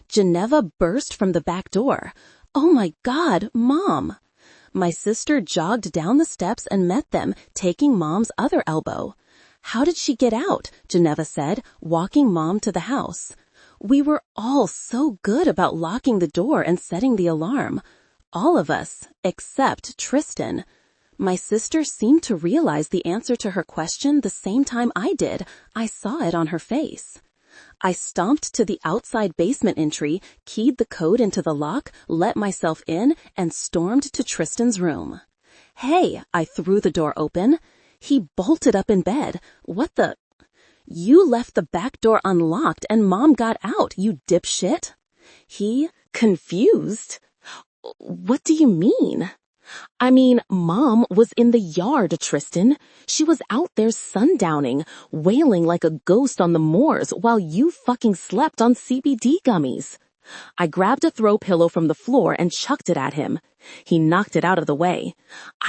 Geneva burst from the back door. "Oh my God, Mom!" My sister jogged down the steps and met them, taking Mom's other elbow. "How did she get out?" Geneva said, walking Mom to the house. We were all so good about locking the door and setting the alarm. All of us, except Tristan. My sister seemed to realize the answer to her question the same time I did. I saw it on her face. I stomped to the outside basement entry, keyed the code into the lock, let myself in, and stormed to Tristan's room. "Hey," I threw the door open. He bolted up in bed. "What the—" "You left the back door unlocked and Mom got out, you dipshit." He, confused. "What do you mean?" "I mean, Mom was in the yard, Tristan. She was out there sundowning, wailing like a ghost on the moors while you fucking slept on CBD gummies." I grabbed a throw pillow from the floor and chucked it at him. He knocked it out of the way.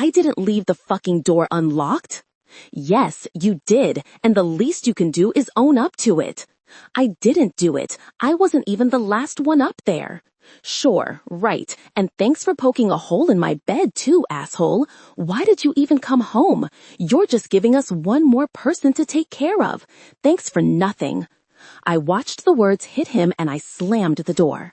"I didn't leave the fucking door unlocked." "Yes, you did, and the least you can do is own up to it." "I didn't do it. I wasn't even the last one up there." "Sure, right, and thanks for poking a hole in my bed too, asshole. Why did you even come home? You're just giving us one more person to take care of. Thanks for nothing." I watched the words hit him and I slammed the door.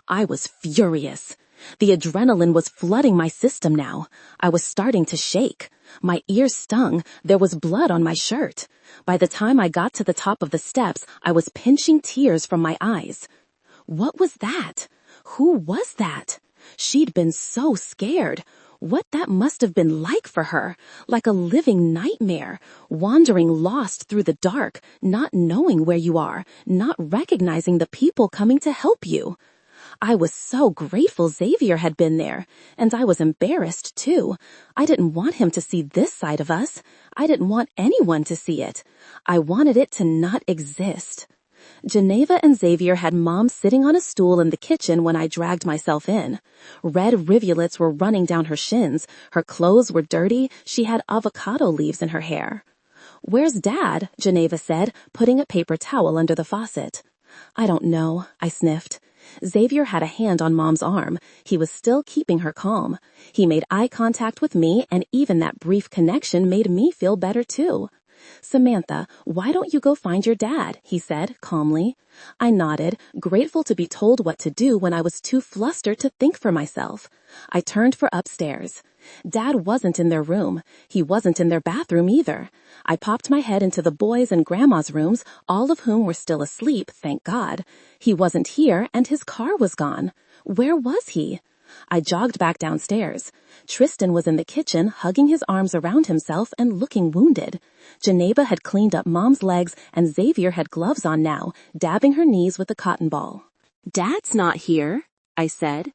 I was furious. The adrenaline was flooding my system now. I was starting to shake. My ears stung. There was blood on my shirt. By the time I got to the top of the steps, I was pinching tears from my eyes. What was that? Who was that? She'd been so scared. What that must have been like for her, like a living nightmare, wandering lost through the dark, not knowing where you are, not recognizing the people coming to help you. I was so grateful Xavier had been there, and I was embarrassed too. I didn't want him to see this side of us. I didn't want anyone to see it. I wanted it to not exist. Geneva and Xavier had Mom sitting on a stool in the kitchen when I dragged myself in. Red rivulets were running down her shins. Her clothes were dirty. She had avocado leaves in her hair. "Where's Dad?" Geneva said, putting a paper towel under the faucet. "I don't know," I sniffed. Xavier had a hand on Mom's arm. He was still keeping her calm. He made eye contact with me, and even that brief connection made me feel better too. "Samantha, why don't you go find your dad?" he said calmly. I nodded, grateful to be told what to do when I was too flustered to think for myself. I turned for upstairs. Dad wasn't in their room. He wasn't in their bathroom either. I popped my head into the boys' and Grandma's rooms, all of whom were still asleep, thank God. He wasn't here, and his car was gone. Where was he? I jogged back downstairs. Tristan was in the kitchen, hugging his arms around himself and looking wounded. Geneva had cleaned up Mom's legs and Xavier had gloves on now, dabbing her knees with a cotton ball. "Dad's not here," I said.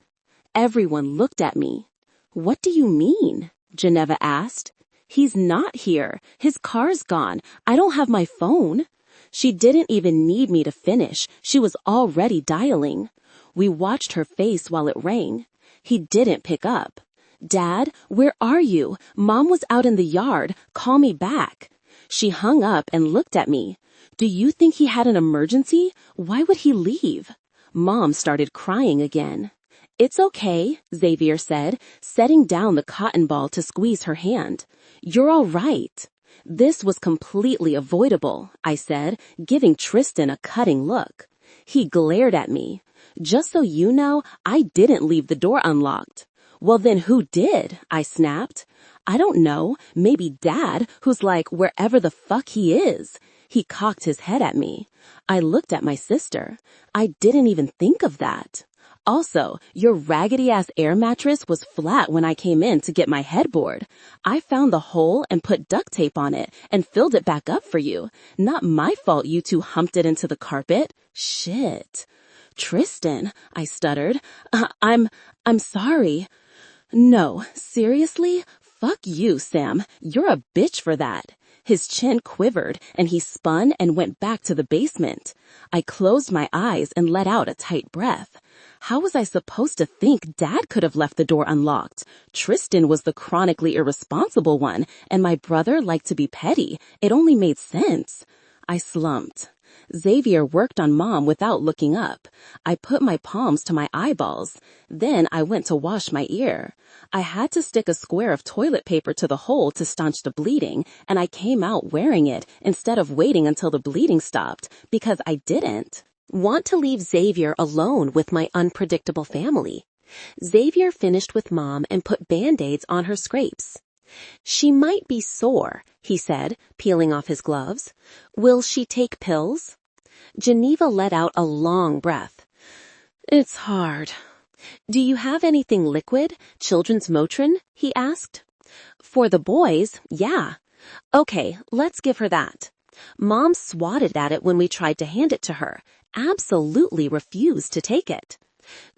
Everyone looked at me. "What do you mean?" Geneva asked. "He's not here. His car's gone. I don't have my phone." She didn't even need me to finish. She was already dialing. We watched her face while it rang. He didn't pick up. "Dad, where are you? Mom was out in the yard. Call me back." She hung up and looked at me. "Do you think he had an emergency? Why would he leave?" Mom started crying again. "It's okay," Xavier said, setting down the cotton ball to squeeze her hand. "You're all right." "This was completely avoidable," I said, giving Tristan a cutting look. He glared at me. "Just so you know, I didn't leave the door unlocked." "Well then who did?" I snapped. "I don't know. Maybe Dad, who's like wherever the fuck he is." He cocked his head at me. I looked at my sister. I didn't even think of that. "Also, your raggedy-ass air mattress was flat when I came in to get my headboard. I found the hole and put duct tape on it and filled it back up for you. Not my fault you two humped it into the carpet. Shit." "Tristan," I stuttered. I'm sorry." "No, seriously? Fuck you, Sam. You're a bitch for that." His chin quivered, and he spun and went back to the basement. I closed my eyes and let out a tight breath. How was I supposed to think Dad could have left the door unlocked? Tristan was the chronically irresponsible one, and my brother liked to be petty. It only made sense. I slumped. Xavier worked on Mom without looking up. I put my palms to my eyeballs. Then I went to wash my ear. I had to stick a square of toilet paper to the hole to staunch the bleeding, and I came out wearing it instead of waiting until the bleeding stopped, because I didn't want to leave Xavier alone with my unpredictable family. Xavier finished with Mom and put Band-Aids on her scrapes. "She might be sore," he said, peeling off his gloves. "Will she take pills?" Geneva let out a long breath. "It's hard." "Do you have anything liquid? Children's Motrin?" he asked. "For the boys, yeah." "Okay, let's give her that." Mom swatted at it when we tried to hand it to her. Absolutely refused to take it.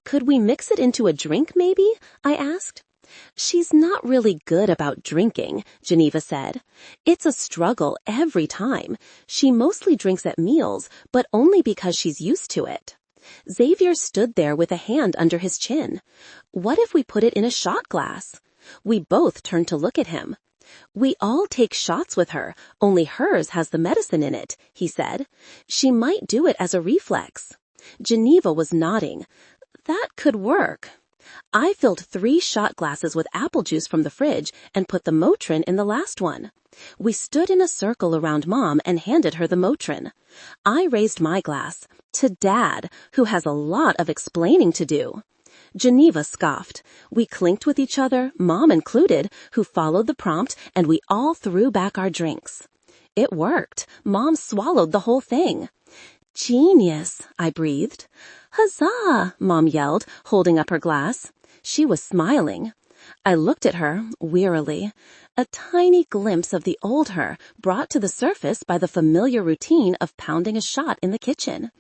"Could we mix it into a drink, maybe?" I asked. "She's not really good about drinking," Geneva said. "It's a struggle every time. She mostly drinks at meals, but only because she's used to it." Xavier stood there with a hand under his chin. "What if we put it in a shot glass?" We both turned to look at him. "We all take shots with her, only hers has the medicine in it," he said. "She might do it as a reflex." Geneva was nodding. "That could work." I filled 3 shot glasses with apple juice from the fridge and put the Motrin in the last one. We stood in a circle around Mom and handed her the Motrin. I raised my glass to Dad, who has a lot of explaining to do. Geneva scoffed. We clinked with each other, Mom included, who followed the prompt, and we all threw back our drinks. It worked. Mom swallowed the whole thing. "Genius," I breathed. "Huzzah," Mom yelled, holding up her glass. She was smiling. I looked at her, wearily. A tiny glimpse of the old her, brought to the surface by the familiar routine of pounding a shot in the kitchen.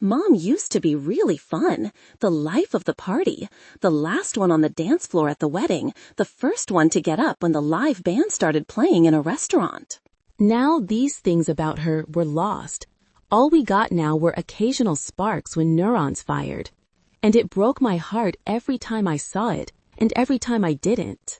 Mom used to be really fun, the life of the party, the last one on the dance floor at the wedding, the first one to get up when the live band started playing in a restaurant. Now these things about her were lost. All we got now were occasional sparks when neurons fired. And it broke my heart every time I saw it, and every time I didn't.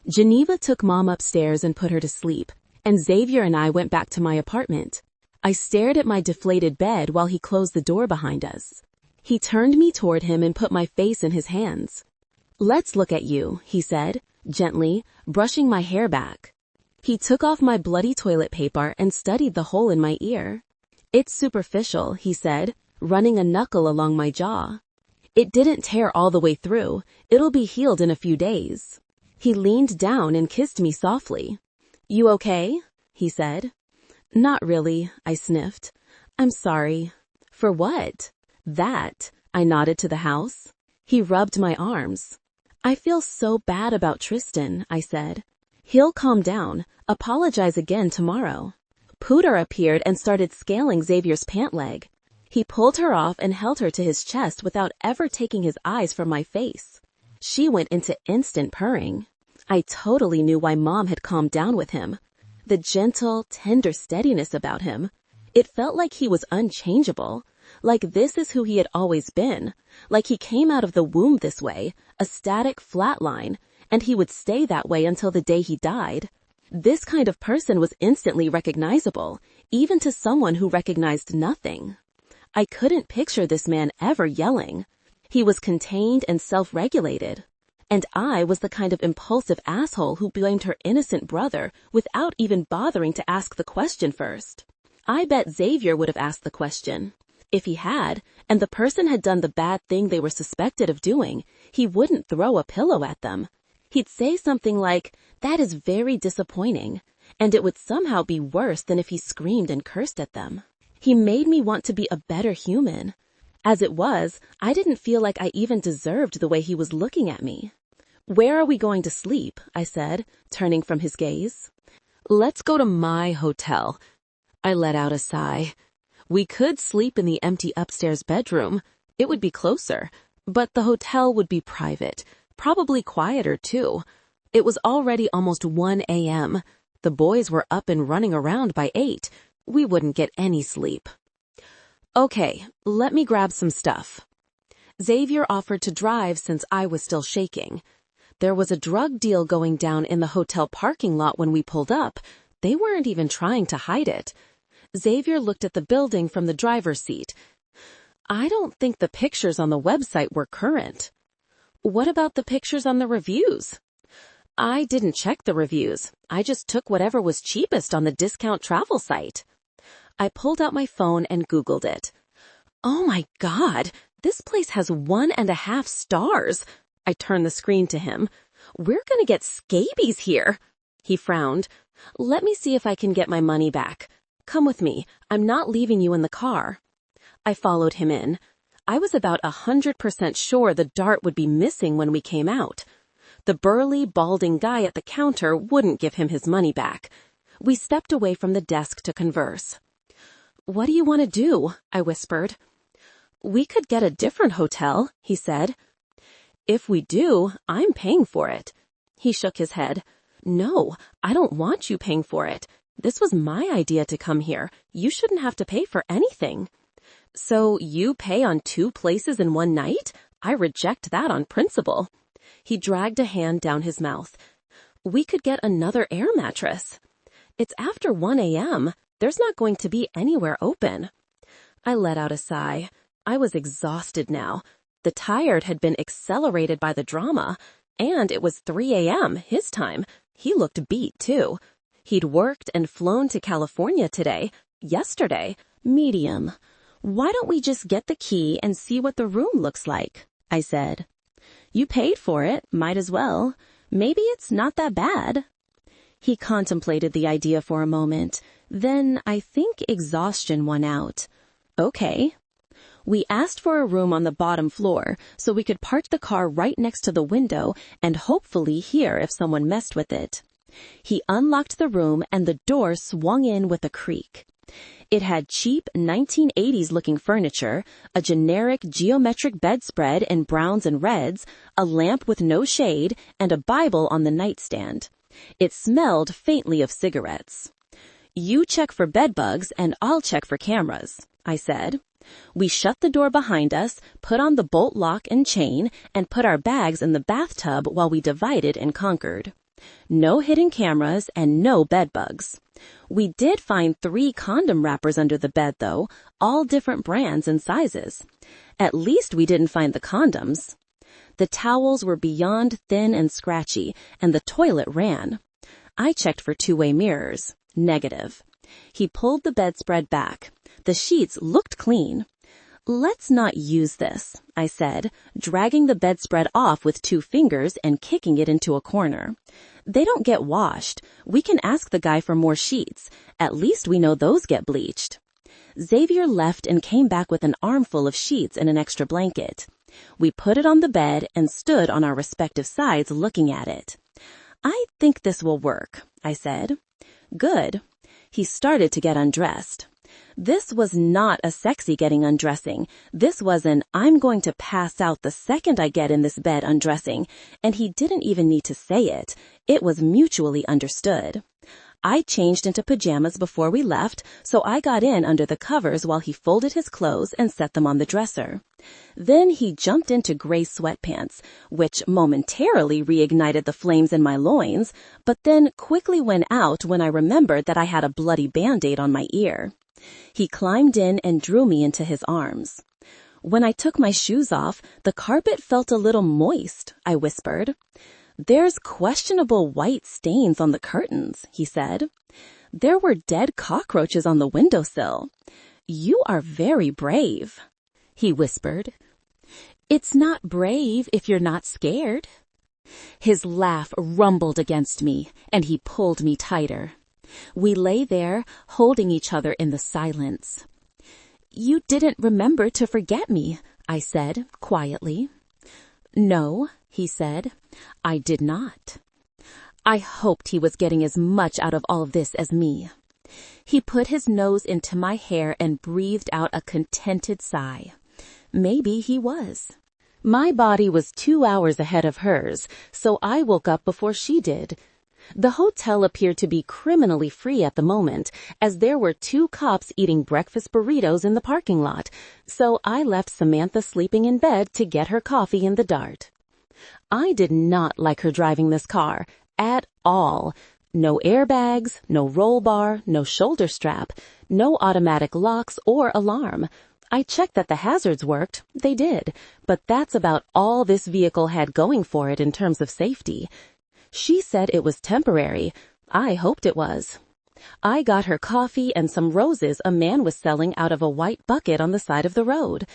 Geneva took Mom upstairs and put her to sleep, and Xavier and I went back to my apartment. I stared at my deflated bed while he closed the door behind us. He turned me toward him and put my face in his hands. "Let's look at you," he said, gently, brushing my hair back. He took off my bloody toilet paper and studied the hole in my ear. "It's superficial," he said, running a knuckle along my jaw. "It didn't tear all the way through. It'll be healed in a few days." He leaned down and kissed me softly. "You okay?" he said. "Not really," I sniffed. "I'm sorry." "For what?" "That." I nodded to the house. He rubbed my arms. I feel so bad about Tristan, I said. He'll calm down, apologize again tomorrow. Pooter appeared and started scaling Xavier's pant leg. He pulled her off and held her to his chest without ever taking his eyes from my face. She went into instant purring. I totally knew why Mom had calmed down with him. The gentle, tender steadiness about him. It felt like he was unchangeable. Like this is who he had always been. Like he came out of the womb this way, a static flat line, and he would stay that way until the day he died. This kind of person was instantly recognizable, even to someone who recognized nothing. I couldn't picture this man ever yelling. He was contained and self-regulated. And I was the kind of impulsive asshole who blamed her innocent brother without even bothering to ask the question first. I bet Xavier would have asked the question. If he had, and the person had done the bad thing they were suspected of doing, he wouldn't throw a pillow at them. He'd say something like, "That is very disappointing," and it would somehow be worse than if he screamed and cursed at them. He made me want to be a better human. As it was, I didn't feel like I even deserved the way he was looking at me. "Where are we going to sleep?" I said, turning from his gaze. "Let's go to my hotel." I let out a sigh. We could sleep in the empty upstairs bedroom. It would be closer, but the hotel would be private, probably quieter too. It was already almost 1 a.m. The boys were up and running around by 8. We wouldn't get any sleep. "Okay, let me grab some stuff." Xavier offered to drive since I was still shaking. There was a drug deal going down in the hotel parking lot when we pulled up. They weren't even trying to hide it. Xavier looked at the building from the driver's seat. "I don't think the pictures on the website were current." "What about the pictures on the reviews?" "I didn't check the reviews. I just took whatever was cheapest on the discount travel site." I pulled out my phone and Googled it. "Oh my God, this place has 1.5 stars. I turned the screen to him. "We're gonna get scabies here." He frowned. "Let me see if I can get my money back. Come with me. I'm not leaving you in the car." I followed him in. I was about 100% sure the dart would be missing when we came out. The burly, balding guy at the counter wouldn't give him his money back. We stepped away from the desk to converse. "What do you want to do?" I whispered. "We could get a different hotel," he said. "If we do, I'm paying for it." He shook his head. "No, I don't want you paying for it. This was my idea to come here. You shouldn't have to pay for anything." "So you pay on 2 places in 1 night? I reject that on principle." He dragged a hand down his mouth. "We could get another air mattress." "It's after 1 a.m. There's not going to be anywhere open." I let out a sigh. I was exhausted now. The tired had been accelerated by the drama, and it was 3 a.m., his time. He looked beat, too. He'd worked and flown to California today. Yesterday. "Medium. Why don't we just get the key and see what the room looks like?" I said. "You paid for it, might as well. Maybe it's not that bad." He contemplated the idea for a moment. Then I think exhaustion won out. "Okay." We asked for a room on the bottom floor so we could park the car right next to the window and hopefully hear if someone messed with it. He unlocked the room and the door swung in with a creak. It had cheap 1980s-looking furniture, a generic geometric bedspread in browns and reds, a lamp with no shade, and a Bible on the nightstand. It smelled faintly of cigarettes. "You check for bedbugs and I'll check for cameras," I said. We shut the door behind us, put on the bolt lock and chain, and put our bags in the bathtub while we divided and conquered. No hidden cameras and no bedbugs. We did find 3 condom wrappers under the bed, though, all different brands and sizes. At least we didn't find the condoms. The towels were beyond thin and scratchy, and the toilet ran. I checked for 2-way mirrors. Negative. He pulled the bedspread back. The sheets looked clean. "Let's not use this," I said, dragging the bedspread off with 2 fingers and kicking it into a corner. "They don't get washed. We can ask the guy for more sheets. At least we know those get bleached." Xavier left and came back with an armful of sheets and an extra blanket. We put it on the bed and stood on our respective sides looking at it. "I think this will work," I said. "Good." He started to get undressed. This was not a sexy getting undressing. This was an "I'm going to pass out the second I get in this bed" undressing, and he didn't even need to say it. It was mutually understood. I changed into pajamas before we left, so I got in under the covers while he folded his clothes and set them on the dresser. Then he jumped into gray sweatpants, which momentarily reignited the flames in my loins, but then quickly went out when I remembered that I had a bloody Band-Aid on my ear. He climbed in and drew me into his arms. When I took my shoes off, the carpet felt a little moist, I whispered. "There's questionable white stains on the curtains," he said. "There were dead cockroaches on the windowsill." "You are very brave," he whispered. "It's not brave if you're not scared." His laugh rumbled against me, and he pulled me tighter. We lay there, holding each other in the silence. "You didn't remember to forget me," I said quietly. "No," he said, "I did not." I hoped he was getting as much out of all of this as me. He put his nose into my hair and breathed out a contented sigh. Maybe he was. My body was 2 hours ahead of hers, so I woke up before she did. The hotel appeared to be criminally free at the moment, as there were 2 cops eating breakfast burritos in the parking lot, so I left Samantha sleeping in bed to get her coffee in the Dart. I did not like her driving this car, at all. No airbags, no roll bar, no shoulder strap, no automatic locks or alarm. I checked that the hazards worked. They did, but that's about all this vehicle had going for it in terms of safety. She said it was temporary. I hoped it was. I got her coffee and some roses a man was selling out of a white bucket on the side of the road.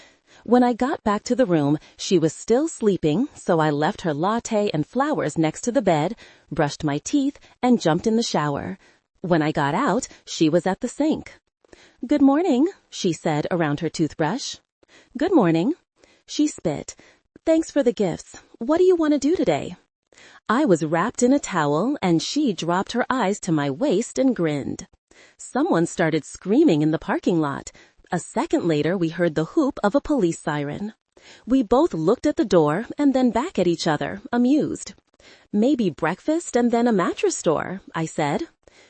When I got back to the room, she was still sleeping, so I left her latte and flowers next to the bed, brushed my teeth, and jumped in the shower. When I got out, she was at the sink. "Good morning," she said around her toothbrush. "Good morning." She spit. "Thanks for the gifts. What do you want to do today?" I was wrapped in a towel, and she dropped her eyes to my waist and grinned. Someone started screaming in the parking lot. A second later, we heard the whoop of a police siren. We both looked at the door and then back at each other, amused. "Maybe breakfast and then a mattress store," I said.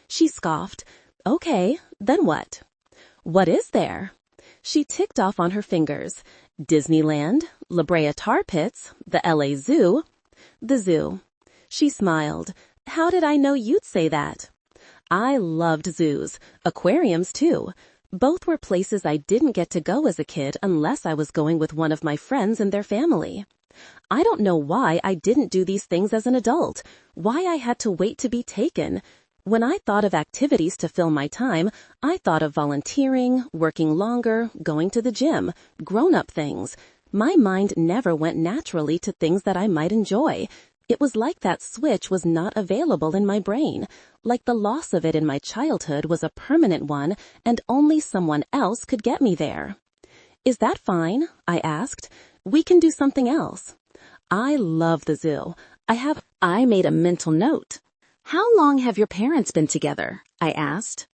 She scoffed. "Okay, then what?" "What is there?" She ticked off on her fingers. Disneyland, La Brea Tar Pits, the LA Zoo. The zoo. She smiled. "How did I know you'd say that?" I loved zoos, aquariums too. Both were places I didn't get to go as a kid unless I was going with one of my friends and their family. I don't know why I didn't do these things as an adult, why I had to wait to be taken. When I thought of activities to fill my time, I thought of volunteering, working longer, going to the gym, grown-up things. My mind never went naturally to things that I might enjoy. It was like that switch was not available in my brain, like the loss of it in my childhood was a permanent one and only someone else could get me there. "Is that fine?" I asked. "We can do something else." I love the zoo. I made a mental note. "How long have your parents been together?" I asked.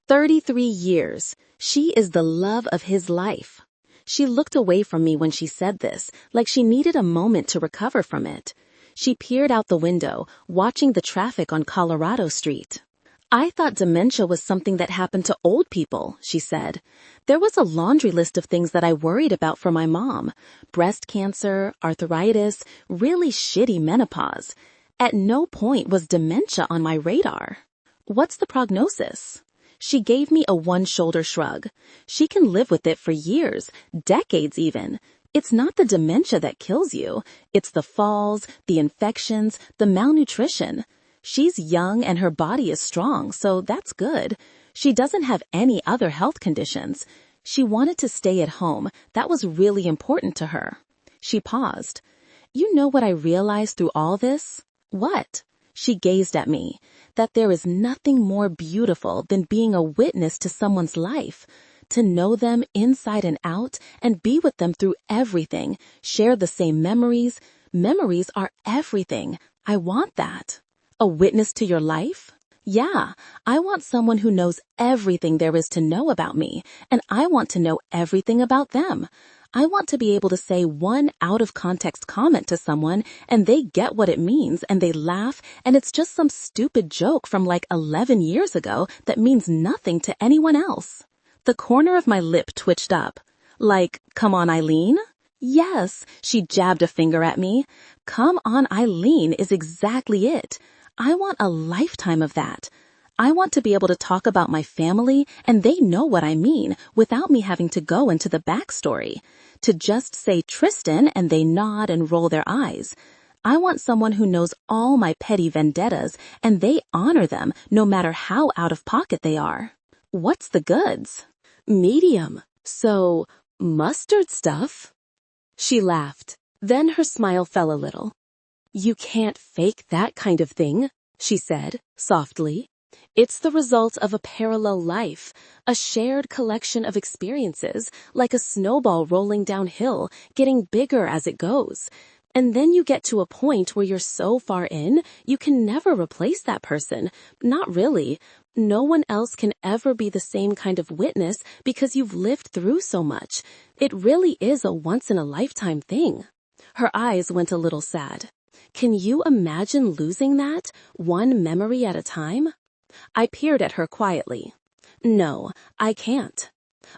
33 years. She is the love of his life. She looked away from me when she said this, like she needed a moment to recover from it. She peered out the window, watching the traffic on Colorado Street. "I thought dementia was something that happened to old people," she said. "There was a laundry list of things that I worried about for my mom. Breast cancer, arthritis, really shitty menopause. At no point was dementia on my radar." "What's the prognosis?" She gave me a one-shoulder shrug. "She can live with it for years, decades even. It's not the dementia that kills you. It's the falls, the infections, the malnutrition. She's young and her body is strong, so that's good. She doesn't have any other health conditions. She wanted to stay at home. That was really important to her." She paused. "You know what I realized through all this?" "What?" She gazed at me. "That there is nothing more beautiful than being a witness to someone's life. to know them inside and out and be with them through everything, share the same memories. Memories are everything. I want that. A witness to your life? Yeah, I want someone who knows everything there is to know about me, and I want to know everything about them. I want to be able to say one out-of-context comment to someone and they get what it means and they laugh and it's just some stupid joke from like 11 years ago that means nothing to anyone else. The corner of my lip twitched up. Like, come on, Eileen? Yes, she jabbed a finger at me. Come on, Eileen is exactly it. I want a lifetime of that. I want to be able to talk about my family and they know what I mean without me having to go into the backstory. To just say Tristan and they nod and roll their eyes. I want someone who knows all my petty vendettas and they honor them no matter how out of pocket they are. What's the goods? Medium. So, mustard stuff? She laughed. Then her smile fell a little. You can't fake that kind of thing, she said, softly. It's the result of a parallel life, a shared collection of experiences, like a snowball rolling downhill, getting bigger as it goes. And then you get to a point where you're so far in, you can never replace that person. Not really. No one else can ever be the same kind of witness because you've lived through so much. It really is a once-in-a-lifetime thing. Her eyes went a little sad. Can you imagine losing that, one memory at a time? I peered at her quietly. No, I can't.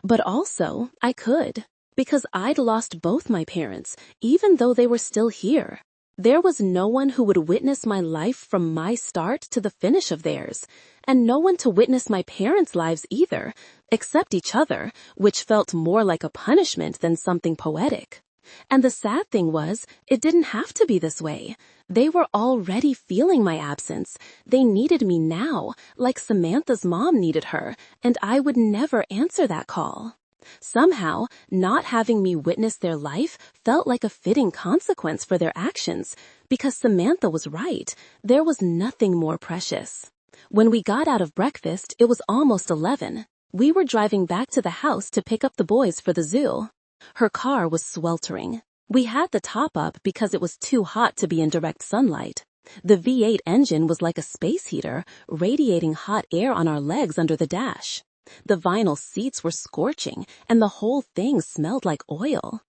But also, I could, because I'd lost both my parents, even though they were still here. There was no one who would witness my life from my start to the finish of theirs, and no one to witness my parents' lives either, except each other, which felt more like a punishment than something poetic. And the sad thing was, it didn't have to be this way. They were already feeling my absence. They needed me now, like Samantha's mom needed her, and I would never answer that call. Somehow, not having me witness their life felt like a fitting consequence for their actions, because Samantha was right. There was nothing more precious. When we got out of breakfast, it was almost 11. We were driving back to the house to pick up the boys for the zoo. Her car was sweltering. We had the top up because it was too hot to be in direct sunlight. The V8 engine was like a space heater, radiating hot air on our legs under the dash. The vinyl seats were scorching, and the whole thing smelled like oil.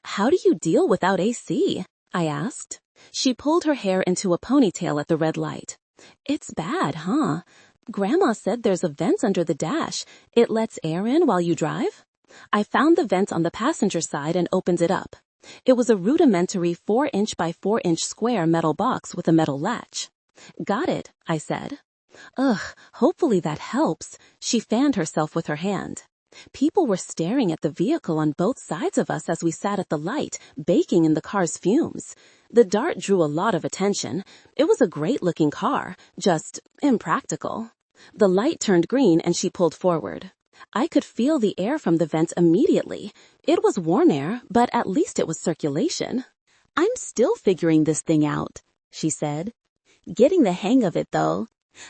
How do you deal without AC? I asked. She pulled her hair into a ponytail at the red light. It's bad, huh? Grandma said there's a vent under the dash. It lets air in while you drive? I found the vent on the passenger side and opened it up. It was a rudimentary 4-inch by 4-inch square metal box with a metal latch. Got it, I said. Ugh, hopefully that helps. She fanned herself with her hand. People were staring at the vehicle on both sides of us as we sat at the light, baking in the car's fumes. The Dart drew a lot of attention. It was a great-looking car, just impractical. The light turned green and she pulled forward. I could feel the air from the vent immediately. It was warm air, but at least it was circulation. I'm still figuring this thing out, she said. Getting the hang of it, though.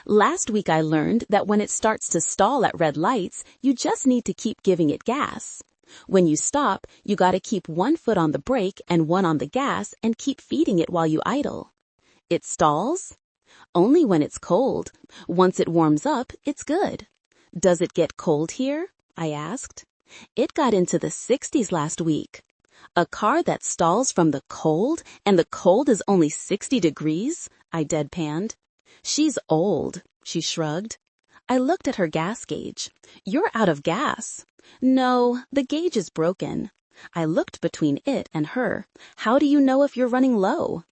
Last week I learned that when it starts to stall at red lights, you just need to keep giving it gas. When you stop, you gotta keep one foot on the brake and one on the gas and keep feeding it while you idle. It stalls? Only when it's cold. Once it warms up, it's good. Does it get cold here? I asked. It got into the 60s last week. A car that stalls from the cold, and the cold is only 60 degrees? I deadpanned. She's old, she shrugged. I looked at her gas gauge. You're out of gas. No, the gauge is broken. I looked between it and her. How do you know if you're running low?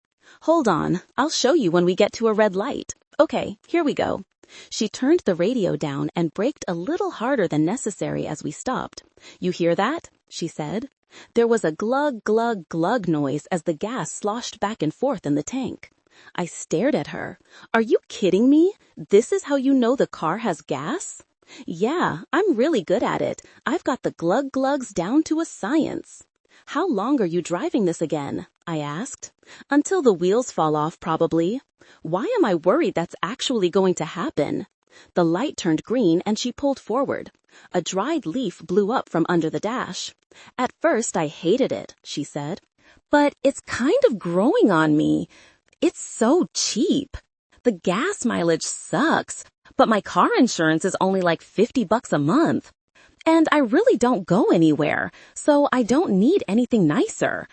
Hold on, I'll show you when we get to a red light. Okay, here we go. She turned the radio down and braked a little harder than necessary as we stopped. You hear that? She said. There was a glug, glug, glug noise as the gas sloshed back and forth in the tank. I stared at her. Are you kidding me? This is how you know the car has gas? Yeah, I'm really good at it. I've got the glug glugs down to a science. How long are you driving this again? I asked. Until the wheels fall off, probably. Why am I worried that's actually going to happen? The light turned green and she pulled forward. A dried leaf blew up from under the dash. At first I hated it, she said. But it's kind of growing on me. It's so cheap. The gas mileage sucks, but my car insurance is only like $50 a month. And I really don't go anywhere, so I don't need anything nicer.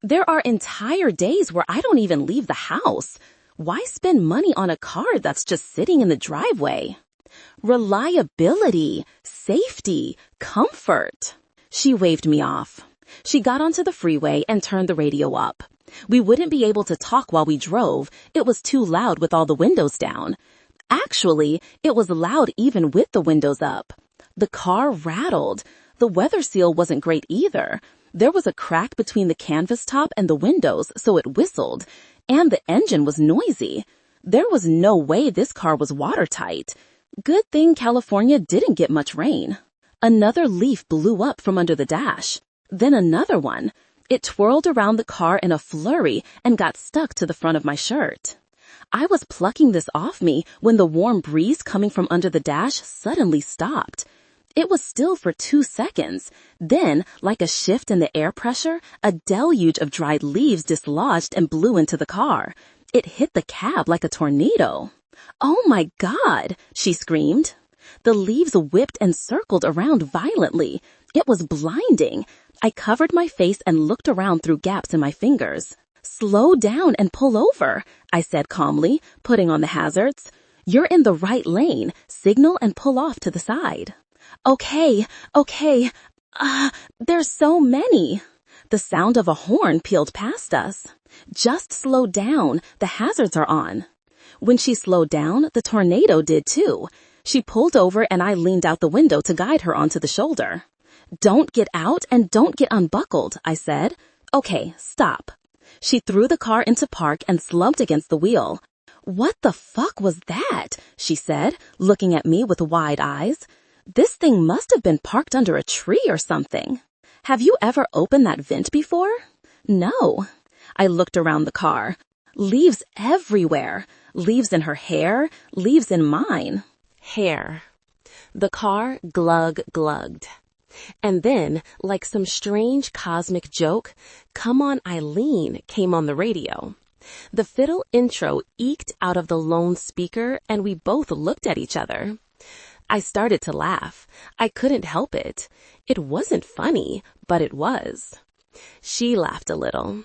There are entire days where I don't even leave the house. Why spend money on a car that's just sitting in the driveway? Reliability, safety, comfort. She waved me off. She got onto the freeway and turned the radio up. We wouldn't be able to talk while we drove. It was too loud with all the windows down. Actually, it was loud even with the windows up. The car rattled. The weather seal wasn't great either. There was a crack between the canvas top and the windows, so it whistled. And the engine was noisy. There was no way this car was watertight. Good thing California didn't get much rain. Another leaf blew up from under the dash. Then another one. It twirled around the car in a flurry and got stuck to the front of my shirt. I was plucking this off me when the warm breeze coming from under the dash suddenly stopped. It was still for 2 seconds. Then, like a shift in the air pressure, a deluge of dried leaves dislodged and blew into the car. It hit the cab like a tornado. "Oh my God," she screamed. The leaves whipped and circled around violently. It was blinding. I covered my face and looked around through gaps in my fingers. "Slow down and pull over," I said calmly, putting on the hazards. "You're in the right lane. Signal and pull off to the side." Okay. There's so many." The sound of a horn peeled past us. "Just slow down. The hazards are on." When she slowed down, the tornado did too. She pulled over and I leaned out the window to guide her onto the shoulder. "Don't get out and don't get unbuckled," I said. "Okay, stop." She threw the car into park and slumped against the wheel. "What the fuck was that?" she said, looking at me with wide eyes. "This thing must have been parked under a tree or something. Have you ever opened that vent before?" "No." I looked around the car. Leaves everywhere. Leaves in her hair, leaves in mine. Hair. The car glugged. And then, like some strange cosmic joke, "Come On Eileen" came on the radio. The fiddle intro eked out of the lone speaker and we both looked at each other. I started to laugh. I couldn't help it. It wasn't funny, but it was. She laughed a little.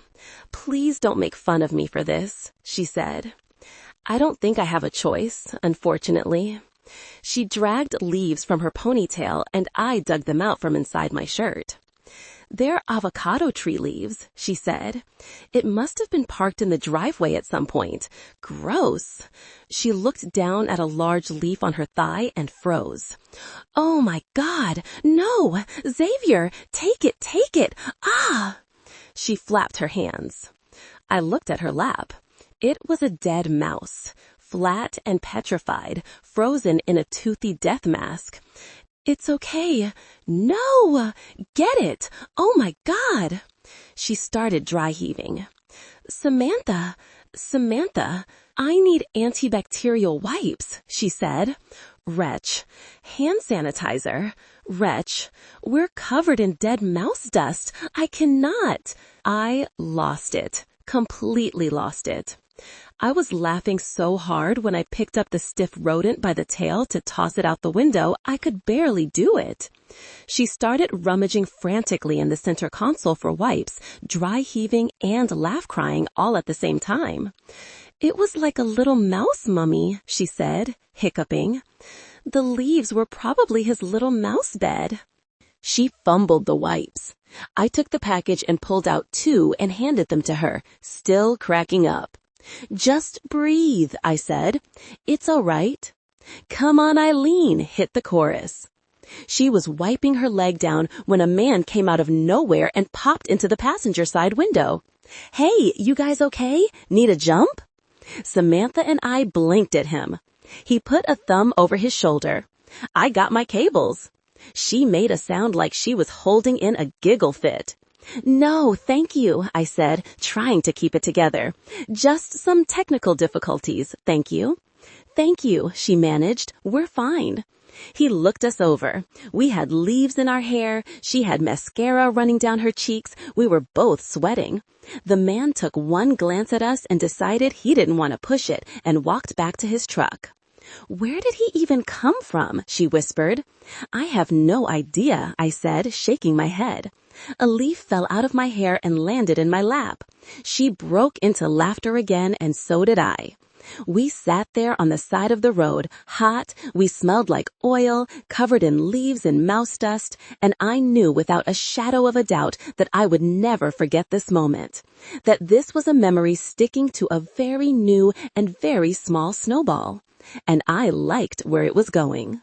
"Please don't make fun of me for this," she said. "I don't think I have a choice, unfortunately." She dragged leaves from her ponytail and I dug them out from inside my shirt. "They're avocado tree leaves," she said. "It must have been parked in the driveway at some point. Gross." She looked down at a large leaf on her thigh and froze. "Oh my God, no! Xavier, take it! Ah!" She flapped her hands. I looked at her lap. It was a dead mouse, flat and petrified, frozen in a toothy death mask. "It's okay." "No! Get it! Oh my God!" She started dry heaving. Samantha, I need antibacterial wipes," she said. Wretch. Hand sanitizer. Wretch. We're covered in dead mouse dust. I cannot. I lost it. Completely lost it. I was laughing so hard when I picked up the stiff rodent by the tail to toss it out the window, I could barely do it. She started rummaging frantically in the center console for wipes, dry heaving and laugh crying all at the same time. "It was like a little mouse mummy," she said, hiccuping. "The leaves were probably his little mouse bed." She fumbled the wipes. I took the package and pulled out 2 and handed them to her, still cracking up. "Just breathe," I said. "It's all right." "Come On Eileen" hit the chorus. She was wiping her leg down when a man came out of nowhere and popped into the passenger side window. "Hey, you guys okay? Need a jump?" Samantha and I blinked at him. He put a thumb over his shoulder. I got my cables. She made a sound like she was holding in a giggle fit. "No, thank you," I said, trying to keep it together. "Just some technical difficulties, thank you." "Thank you," she managed. "We're fine." He looked us over. We had leaves in our hair. She had mascara running down her cheeks. We were both sweating. The man took one glance at us and decided he didn't want to push it and walked back to his truck. "Where did he even come from?" she whispered. "I have no idea," I said, shaking my head. A leaf fell out of my hair and landed in my lap. She broke into laughter again, and so did I. We sat there on the side of the road, hot, we smelled like oil, covered in leaves and mouse dust, and I knew without a shadow of a doubt that I would never forget this moment, that this was a memory sticking to a very new and very small snowball, and I liked where it was going.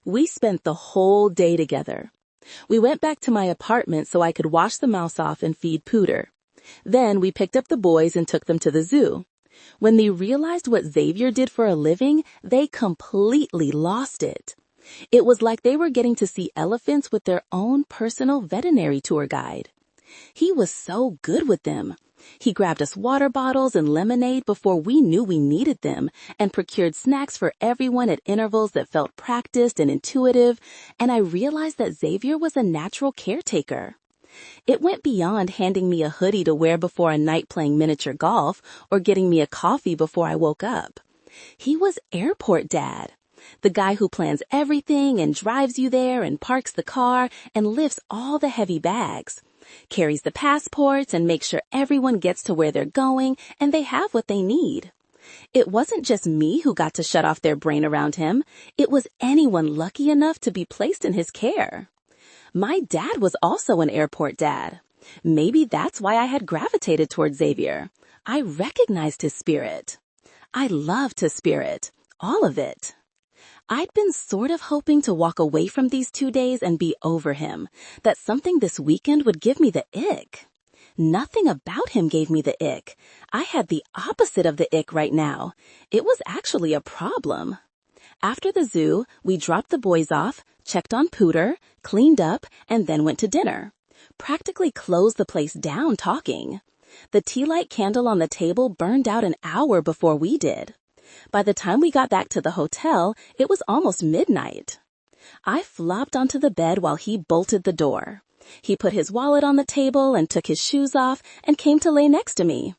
We spent the whole day together. We went back to my apartment so I could wash the mouse off and feed Pooter. Then we picked up the boys and took them to the zoo. When they realized what Xavier did for a living, they completely lost it. It was like they were getting to see elephants with their own personal veterinary tour guide. He was so good with them. He grabbed us water bottles and lemonade before we knew we needed them, and procured snacks for everyone at intervals that felt practiced and intuitive, and I realized that Xavier was a natural caretaker. It went beyond handing me a hoodie to wear before a night playing miniature golf or getting me a coffee before I woke up. He was airport dad, the guy who plans everything and drives you there and parks the car and lifts all the heavy bags, carries the passports and makes sure everyone gets to where they're going and they have what they need. It wasn't just me who got to shut off their brain around him. It was anyone lucky enough to be placed in his care. My dad was also an airport dad. Maybe that's why I had gravitated toward Xavier. I recognized his spirit. I loved his spirit. All of it. I'd been sort of hoping to walk away from these 2 days and be over him, that something this weekend would give me the ick. Nothing about him gave me the ick. I had the opposite of the ick right now. It was actually a problem. After the zoo, we dropped the boys off, checked on Pooter, cleaned up, and then went to dinner. Practically closed the place down talking. The tea light candle on the table burned out an hour before we did. By the time we got back to the hotel, it was almost midnight. I flopped onto the bed while he bolted the door. He put his wallet on the table and took his shoes off and came to lay next to me.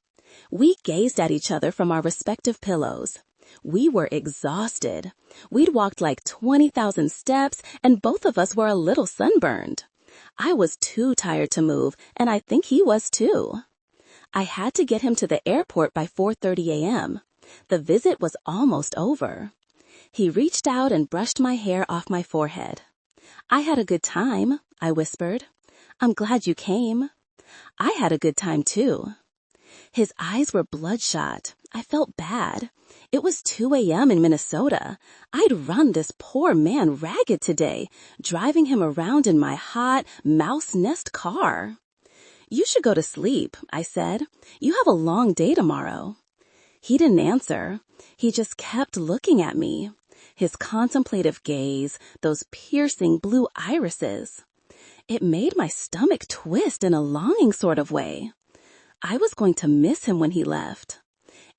We gazed at each other from our respective pillows. We were exhausted. We'd walked like 20,000 steps, and both of us were a little sunburned. I was too tired to move, and I think he was too. I had to get him to the airport by 4:30 a.m. The visit was almost over. He reached out and brushed my hair off my forehead. "I had a good time," I whispered. "I'm glad you came." I had a good time too. His eyes were bloodshot. I felt bad. It was 2 a.m. in Minnesota. I'd run this poor man ragged today, driving him around in my hot mouse nest car. "You should go to sleep," I said. "You have a long day tomorrow." He didn't answer. He just kept looking at me. His contemplative gaze, those piercing blue irises. It made my stomach twist in a longing sort of way. I was going to miss him when he left.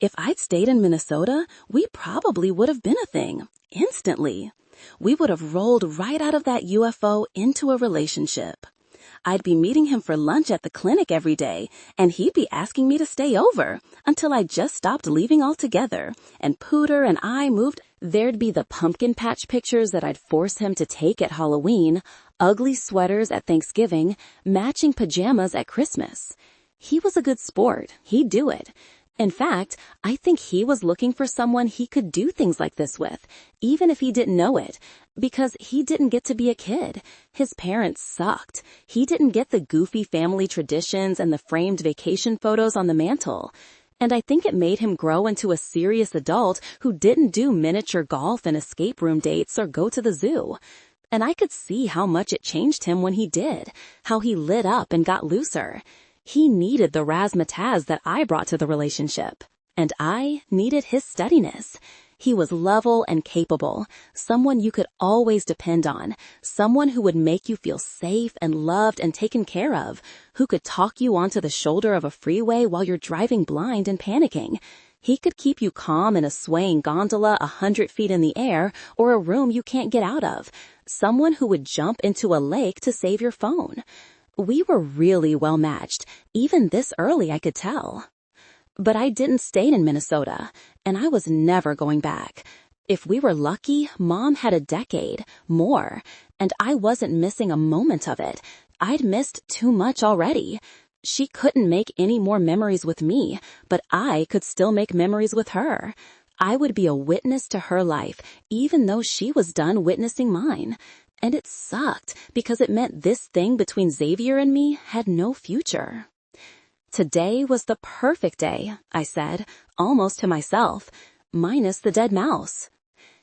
If I'd stayed in Minnesota, we probably would have been a thing, instantly. We would have rolled right out of that UFO into a relationship. I'd be meeting him for lunch at the clinic every day, and he'd be asking me to stay over until I just stopped leaving altogether, and Pooter and I moved. There'd be the pumpkin patch pictures that I'd force him to take at Halloween, ugly sweaters at Thanksgiving, matching pajamas at Christmas. He was a good sport. He'd do it. In fact, I think he was looking for someone he could do things like this with, even if he didn't know it, because he didn't get to be a kid. His parents sucked. He didn't get the goofy family traditions and the framed vacation photos on the mantle. And I think it made him grow into a serious adult who didn't do miniature golf and escape room dates or go to the zoo. And I could see how much it changed him when he did, how he lit up and got looser. He needed the razzmatazz that I brought to the relationship, and I needed his steadiness. He was level and capable, someone you could always depend on, someone who would make you feel safe and loved and taken care of, who could talk you onto the shoulder of a freeway while you're driving blind and panicking. He could keep you calm in a swaying gondola 100 feet in the air or a room you can't get out of. Someone who would jump into a lake to save your phone. We were really well matched. Even this early, I could tell. But I didn't stay in Minnesota, and I was never going back. If we were lucky, Mom had a decade, more, and I wasn't missing a moment of it. I'd missed too much already. She couldn't make any more memories with me, but I could still make memories with her. I would be a witness to her life, even though she was done witnessing mine. And it sucked, because it meant this thing between Xavier and me had no future. Today was the perfect day, I said, almost to myself, minus the dead mouse.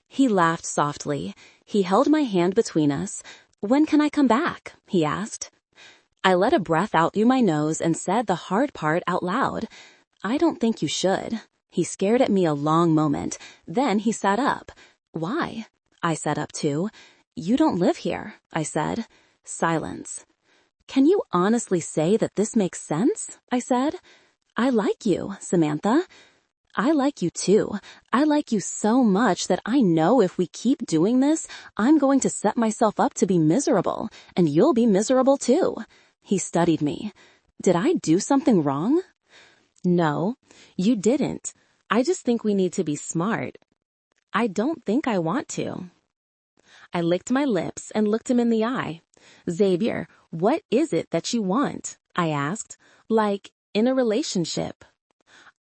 He laughed softly. He held my hand between us. "When can I come back?" he asked. I let a breath out through my nose and said the hard part out loud. "I don't think you should." He stared at me a long moment. Then he sat up. "Why?" I sat up too. "You don't live here," I said. Silence. "Can you honestly say that this makes sense?" I said. "I like you, Samantha." "I like you too. I like you so much that I know if we keep doing this, I'm going to set myself up to be miserable, and you'll be miserable too." He studied me. "Did I do something wrong?" "No, you didn't. I just think we need to be smart." "I don't think I want to." I licked my lips and looked him in the eye. "Xavier, what is it that you want?" I asked. "Like, in a relationship."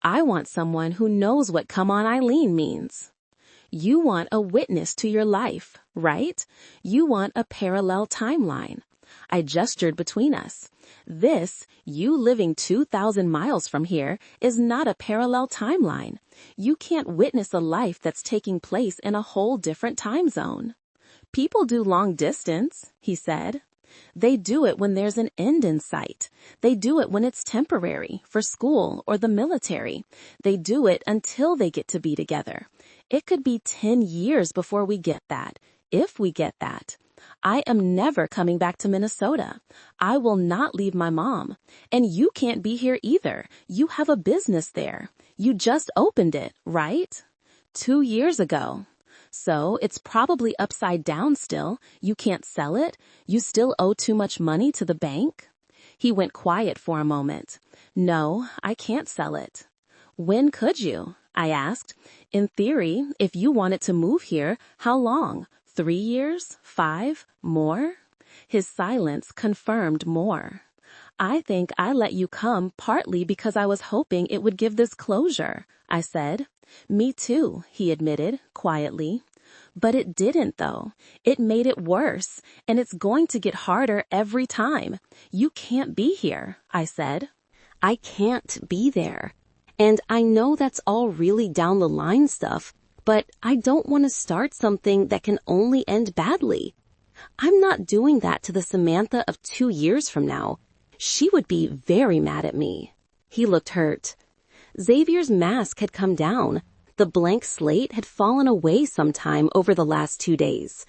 "I want someone who knows what come on Eileen means." "You want a witness to your life, right? You want a parallel timeline." I gestured between us. "This, you living 2,000 miles from here, is not a parallel timeline. You can't witness a life that's taking place in a whole different time zone." "People do long distance," he said. "They do it when there's an end in sight. They do it when it's temporary, for school or the military. They do it until they get to be together. It could be 10 years before we get that, if we get that. I am never coming back to Minnesota. I will not leave my mom. And you can't be here either. You have a business there. You just opened it, right? 2 years ago. So it's probably upside down still. You can't sell it. You still owe too much money to the bank." He went quiet for a moment. "No, I can't sell it." "When could you?" I asked. "In theory, if you wanted to move here, how long? 3 years? 5? More?" His silence confirmed more. "I think I let you come partly because I was hoping it would give this closure," I said. "Me too," he admitted, quietly. "But it didn't, though. It made it worse, and it's going to get harder every time. You can't be here," I said. "I can't be there. And I know that's all really down the line stuff, but I don't want to start something that can only end badly. I'm not doing that to the Samantha of 2 years from now. She would be very mad at me." He looked hurt. Xavier's mask had come down. The blank slate had fallen away sometime over the last 2 days.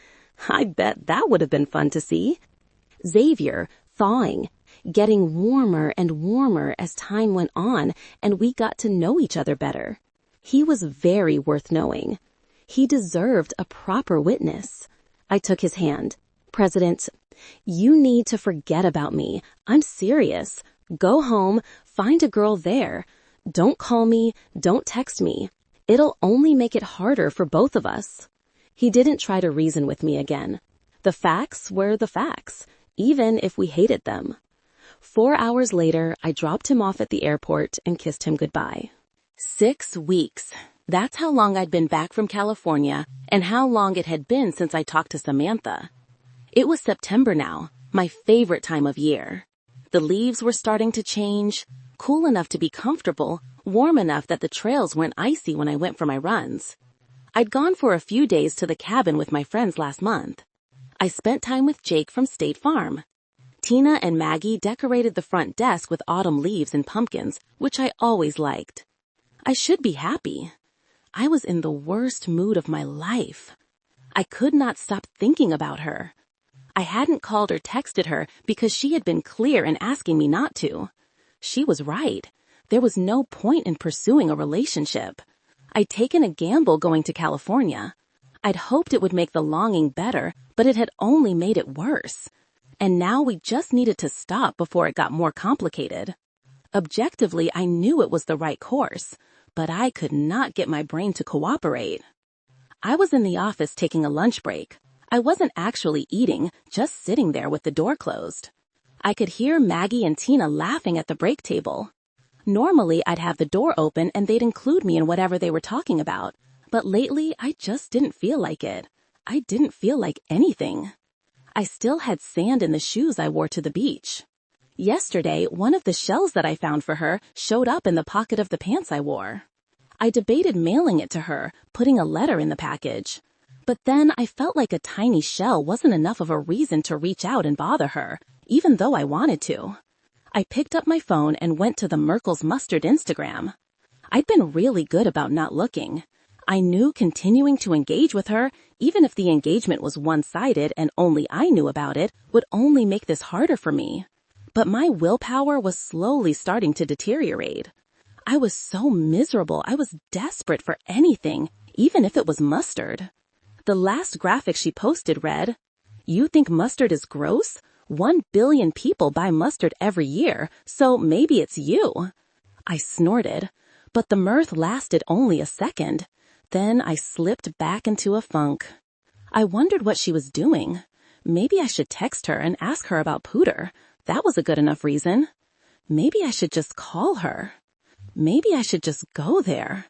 I bet that would have been fun to see. Xavier, thawing, getting warmer and warmer as time went on and we got to know each other better. He was very worth knowing. He deserved a proper witness. I took his hand. "President, you need to forget about me. I'm serious. Go home, find a girl there. Don't call me, don't text me. It'll only make it harder for both of us." He didn't try to reason with me again. The facts were the facts, even if we hated them. 4 hours later, I dropped him off at the airport and kissed him goodbye. 6 weeks. That's how long I'd been back from California and how long it had been since I talked to Samantha. It was September now, my favorite time of year. The leaves were starting to change, cool enough to be comfortable, warm enough that the trails weren't icy when I went for my runs. I'd gone for a few days to the cabin with my friends last month. I spent time with Jake from State Farm. Tina and Maggie decorated the front desk with autumn leaves and pumpkins, which I always liked. I should be happy. I was in the worst mood of my life. I could not stop thinking about her. I hadn't called or texted her because she had been clear in asking me not to. She was right. There was no point in pursuing a relationship. I'd taken a gamble going to California. I'd hoped it would make the longing better, but it had only made it worse. And now we just needed to stop before it got more complicated. Objectively, I knew it was the right course, but I could not get my brain to cooperate. I was in the office taking a lunch break. I wasn't actually eating, just sitting there with the door closed. I could hear Maggie and Tina laughing at the break table. Normally, I'd have the door open and they'd include me in whatever they were talking about, but lately, I just didn't feel like it. I didn't feel like anything. I still had sand in the shoes I wore to the beach. Yesterday, one of the shells that I found for her showed up in the pocket of the pants I wore. I debated mailing it to her, putting a letter in the package. But then I felt like a tiny shell wasn't enough of a reason to reach out and bother her, even though I wanted to. I picked up my phone and went to the Merkel's Mustard Instagram. I'd been really good about not looking. I knew continuing to engage with her, even if the engagement was one-sided and only I knew about it, would only make this harder for me. But my willpower was slowly starting to deteriorate. I was so miserable, I was desperate for anything, even if it was mustard. The last graphic she posted read, "You think mustard is gross? 1 billion people buy mustard every year, so maybe it's you." I snorted, but the mirth lasted only a second. Then I slipped back into a funk. I wondered what she was doing. Maybe I should text her and ask her about Pooter. That was a good enough reason. Maybe I should just call her. Maybe I should just go there.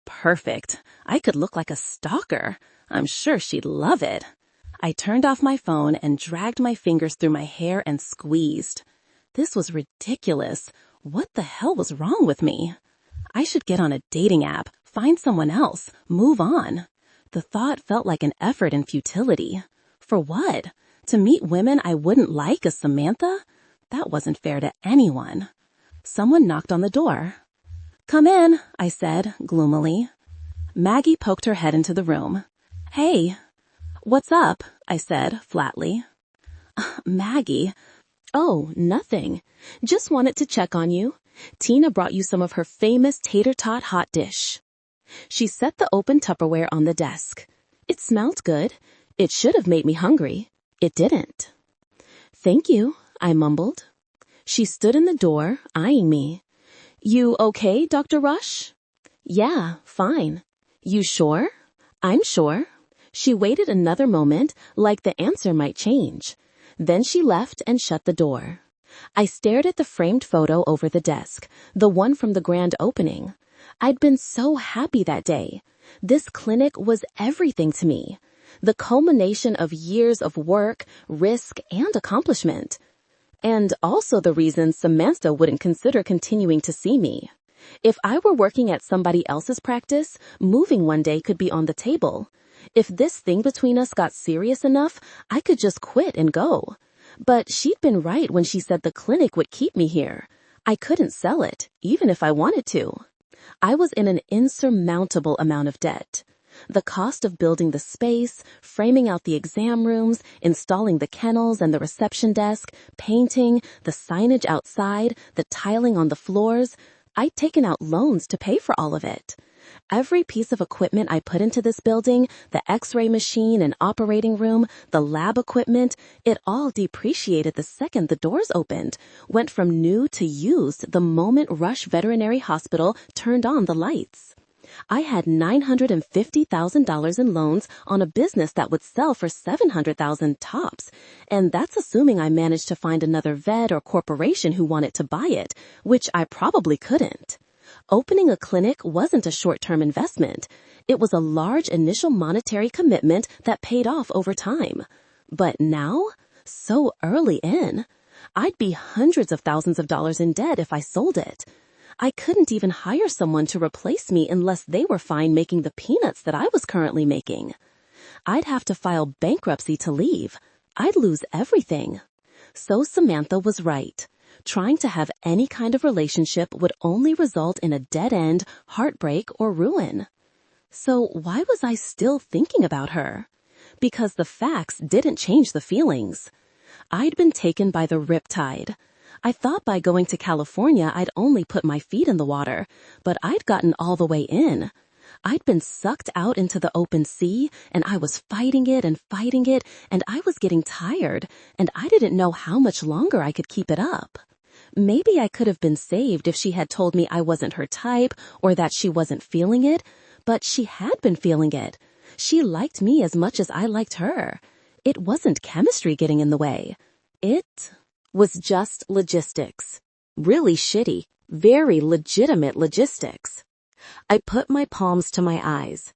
Perfect. I could look like a stalker. I'm sure she'd love it. I turned off my phone and dragged my fingers through my hair and squeezed. This was ridiculous. What the hell was wrong with me? I should get on a dating app, find someone else, move on. The thought felt like an effort in futility. For what? To meet women I wouldn't like as Samantha? That wasn't fair to anyone. Someone knocked on the door. "Come in," I said, gloomily. Maggie poked her head into the room. "Hey." "What's up?" I said, flatly. Maggie. "Oh, nothing. Just wanted to check on you. Tina brought you some of her famous tater tot hot dish." She set the open Tupperware on the desk. It smelled good. It should have made me hungry. It didn't. "Thank you," I mumbled. She stood in the door, eyeing me. "You okay, Dr. Rush?" "Yeah, fine." "You sure?" "I'm sure." She waited another moment, like the answer might change. Then she left and shut the door. I stared at the framed photo over the desk, the one from the grand opening. I'd been so happy that day. This clinic was everything to me. The culmination of years of work, risk, and accomplishment. And also the reason Samantha wouldn't consider continuing to see me. If I were working at somebody else's practice, moving one day could be on the table. If this thing between us got serious enough, I could just quit and go. But she'd been right when she said the clinic would keep me here. I couldn't sell it, even if I wanted to. I was in an insurmountable amount of debt. The cost of building the space, framing out the exam rooms, installing the kennels and the reception desk, painting, the signage outside, the tiling on the floors. I'd taken out loans to pay for all of it. Every piece of equipment I put into this building, the x-ray machine and operating room, the lab equipment, it all depreciated the second the doors opened, went from new to used the moment Rush Veterinary Hospital turned on the lights. I had $950,000 in loans on a business that would sell for $700,000 tops, and that's assuming I managed to find another vet or corporation who wanted to buy it, which I probably couldn't. Opening a clinic wasn't a short-term investment. It was a large initial monetary commitment that paid off over time. But now, so early in, I'd be hundreds of thousands of dollars in debt if I sold it. I couldn't even hire someone to replace me unless they were fine making the peanuts that I was currently making. I'd have to file bankruptcy to leave. I'd lose everything. So Samantha was right. Trying to have any kind of relationship would only result in a dead end, heartbreak, or ruin. So why was I still thinking about her? Because the facts didn't change the feelings. I'd been taken by the riptide. I thought by going to California I'd only put my feet in the water, but I'd gotten all the way in. I'd been sucked out into the open sea, and I was fighting it, and I was getting tired, and I didn't know how much longer I could keep it up. Maybe I could have been saved if she had told me I wasn't her type or that she wasn't feeling it, but she had been feeling it. She liked me as much as I liked her. It wasn't chemistry getting in the way. It was just logistics. Really shitty, very legitimate logistics. I put my palms to my eyes.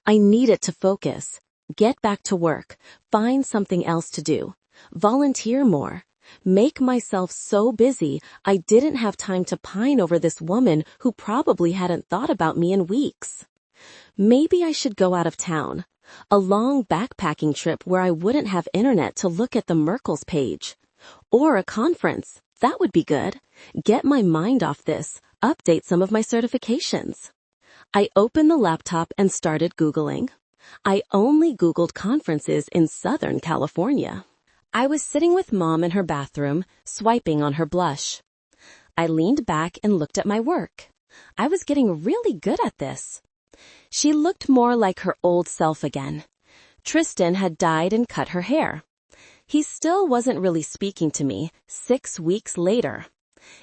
I needed to focus, get back to work, find something else to do, volunteer more, make myself so busy I didn't have time to pine over this woman who probably hadn't thought about me in weeks. Maybe I should go out of town. A long backpacking trip where I wouldn't have internet to look at the Merkel's page. Or a conference. That would be good. Get my mind off this. Update some of my certifications. I opened the laptop and started Googling. I only Googled conferences in Southern California. I was sitting with Mom in her bathroom, swiping on her blush. I leaned back and looked at my work. I was getting really good at this. She looked more like her old self again. Tristan had dyed and cut her hair. He still wasn't really speaking to me 6 weeks later.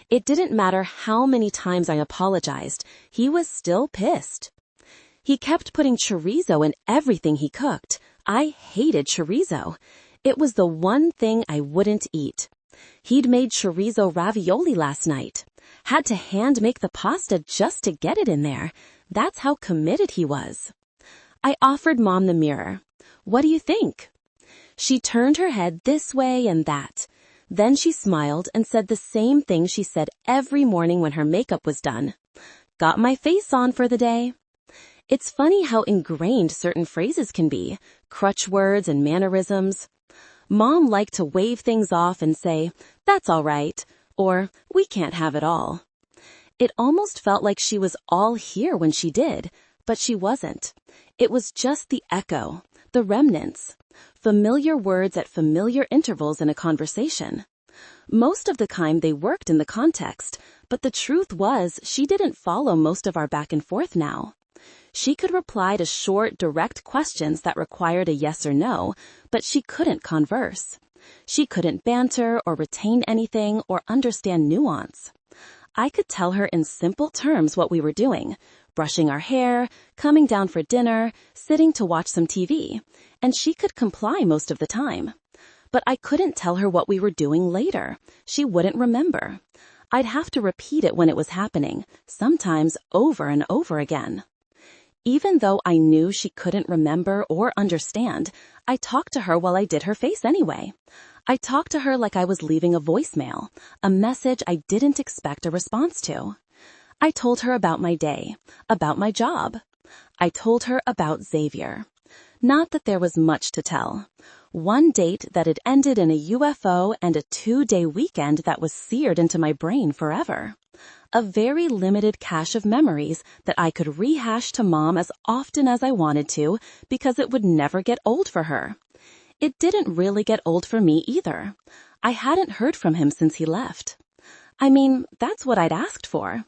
It didn't matter how many times I apologized, he was still pissed. He kept putting chorizo in everything he cooked. I hated chorizo. It was the one thing I wouldn't eat. He'd made chorizo ravioli last night. Had to hand make the pasta just to get it in there. That's how committed he was. I offered Mom the mirror. What do you think? She turned her head this way and that. Then she smiled and said the same thing she said every morning when her makeup was done. Got my face on for the day. It's funny how ingrained certain phrases can be, crutch words and mannerisms. Mom liked to wave things off and say, "That's all right," or "We can't have it all." It almost felt like she was all here when she did, but she wasn't. It was just the echo, the remnants, familiar words at familiar intervals in a conversation. Most of the time they worked in the context, but the truth was she didn't follow most of our back and forth now. She could reply to short, direct questions that required a yes or no, but she couldn't converse. She couldn't banter or retain anything or understand nuance. I could tell her in simple terms what we were doing, brushing our hair, coming down for dinner, sitting to watch some TV, and she could comply most of the time. But I couldn't tell her what we were doing later. She wouldn't remember. I'd have to repeat it when it was happening, sometimes over and over again. Even though I knew she couldn't remember or understand, I talked to her while I did her face anyway. I talked to her like I was leaving a voicemail, a message I didn't expect a response to. I told her about my day, about my job. I told her about Xavier. Not that there was much to tell. One date that had ended in a UFO and a 2-day weekend that was seared into my brain forever. A very limited cache of memories that I could rehash to Mom as often as I wanted to because it would never get old for her. It didn't really get old for me either. I hadn't heard from him since he left. I mean, that's what I'd asked for.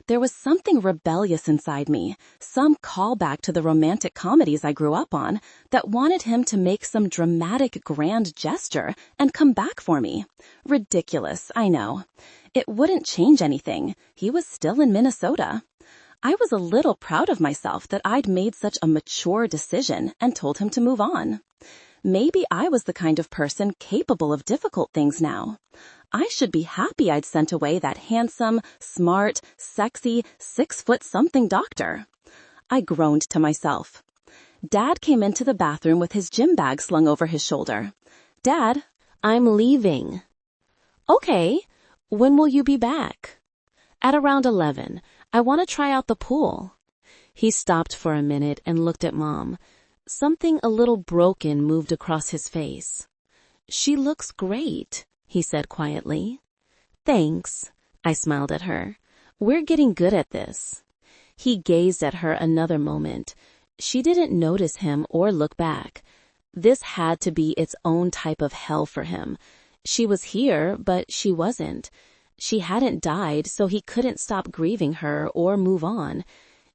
There was something rebellious inside me, some callback to the romantic comedies I grew up on, that wanted him to make some dramatic grand gesture and come back for me. Ridiculous, I know. It wouldn't change anything. He was still in Minnesota. I was a little proud of myself that I'd made such a mature decision and told him to move on. Maybe I was the kind of person capable of difficult things now. I should be happy I'd sent away that handsome, smart, sexy, 6-foot-something doctor. I groaned to myself. Dad came into the bathroom with his gym bag slung over his shoulder. "Dad, I'm leaving." "Okay. When will you be back?" "At around 11. I want to try out the pool." He stopped for a minute and looked at Mom. Something a little broken moved across his face. "She looks great," he said quietly. "Thanks," I smiled at her. "We're getting good at this." He gazed at her another moment. She didn't notice him or look back. This had to be its own type of hell for him. She was here, but she wasn't. She hadn't died, so he couldn't stop grieving her or move on.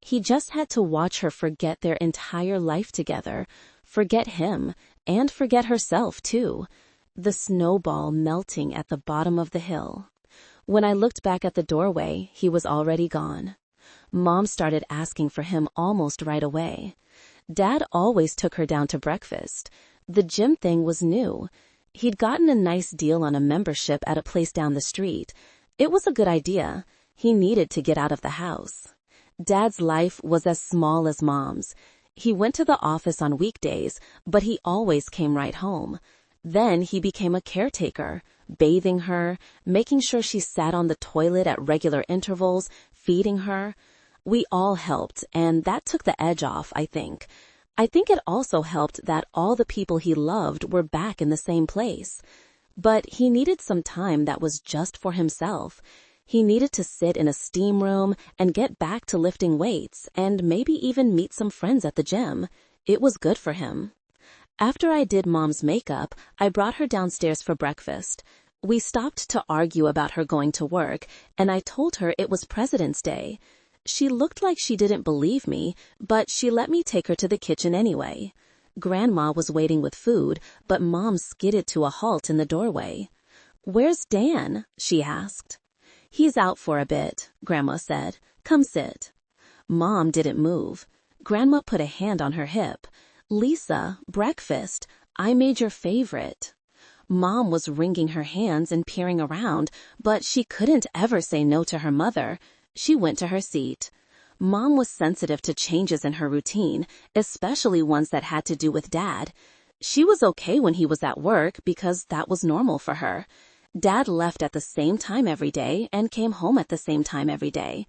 He just had to watch her forget their entire life together, forget him, and forget herself, too. The snowball melting at the bottom of the hill. When I looked back at the doorway, he was already gone. Mom started asking for him almost right away. Dad always took her down to breakfast. The gym thing was new. He'd gotten a nice deal on a membership at a place down the street. It was a good idea. He needed to get out of the house. Dad's life was as small as Mom's. He went to the office on weekdays, but he always came right home. Then he became a caretaker, bathing her, making sure she sat on the toilet at regular intervals, feeding her. We all helped, and that took the edge off, I think. I think it also helped that all the people he loved were back in the same place. But he needed some time that was just for himself. He needed to sit in a steam room and get back to lifting weights and maybe even meet some friends at the gym. It was good for him. After I did Mom's makeup, I brought her downstairs for breakfast. We stopped to argue about her going to work, and I told her it was President's Day. She looked like she didn't believe me, but she let me take her to the kitchen anyway. Grandma was waiting with food, but Mom skidded to a halt in the doorway. "Where's Dan?" she asked. "He's out for a bit," Grandma said. "Come sit." Mom didn't move. Grandma put a hand on her hip. "Lisa, breakfast. I made your favorite." Mom was wringing her hands and peering around, but she couldn't ever say no to her mother. She went to her seat. Mom was sensitive to changes in her routine, especially ones that had to do with Dad. She was okay when he was at work because that was normal for her. Dad left at the same time every day and came home at the same time every day.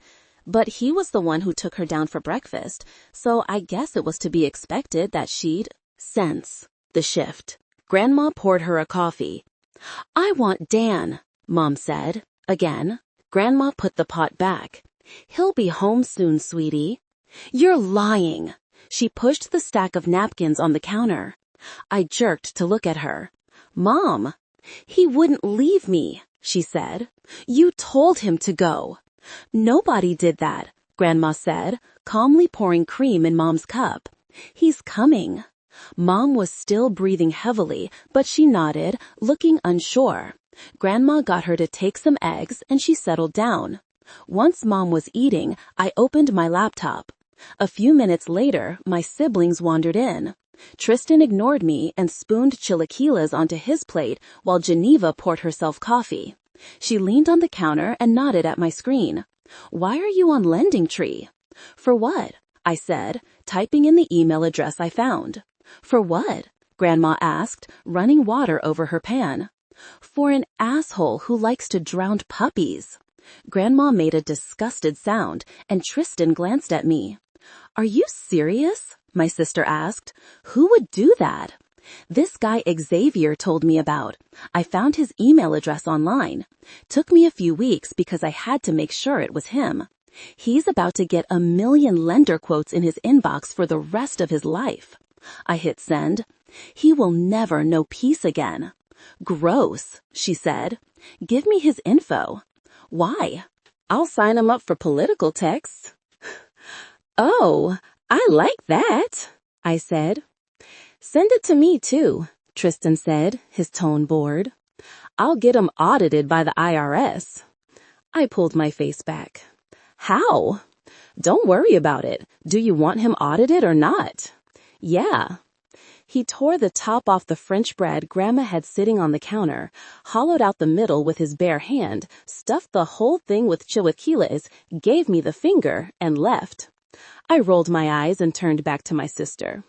But he was the one who took her down for breakfast, so I guess it was to be expected that she'd sense the shift. Grandma poured her a coffee. "I want Dan," Mom said. Again. Grandma put the pot back. "He'll be home soon, sweetie." "You're lying." She pushed the stack of napkins on the counter. I jerked to look at her. "Mom." "He wouldn't leave me," she said. "You told him to go." "Nobody did that," Grandma said, calmly pouring cream in Mom's cup. "He's coming." Mom was still breathing heavily, but she nodded, looking unsure. Grandma got her to take some eggs, and she settled down. Once Mom was eating, I opened my laptop. A few minutes later, my siblings wandered in. Tristan ignored me and spooned chilaquiles onto his plate while Geneva poured herself coffee. She leaned on the counter and nodded at my screen. "Why are you on Lending Tree?" "For what?" I said, typing in the email address I found. "For what?" Grandma asked, running water over her pan. "For an asshole who likes to drown puppies." Grandma made a disgusted sound, and Tristan glanced at me. "Are you serious?" my sister asked. "Who would do that?" "This guy Xavier told me about. I found his email address online. Took me a few weeks because I had to make sure it was him. He's about to get 1 million lender quotes in his inbox for the rest of his life." I hit send. "He will never know peace again." "Gross," she said. "Give me his info." "Why?" "I'll sign him up for political texts." "Oh, I like that," I said. "Send it to me, too," Tristan said, his tone bored. "I'll get him audited by the IRS." I pulled my face back. "How?" "Don't worry about it. Do you want him audited or not?" "Yeah." He tore the top off the French bread Grandma had sitting on the counter, hollowed out the middle with his bare hand, stuffed the whole thing with chilaquiles, gave me the finger, and left. I rolled my eyes and turned back to my sister.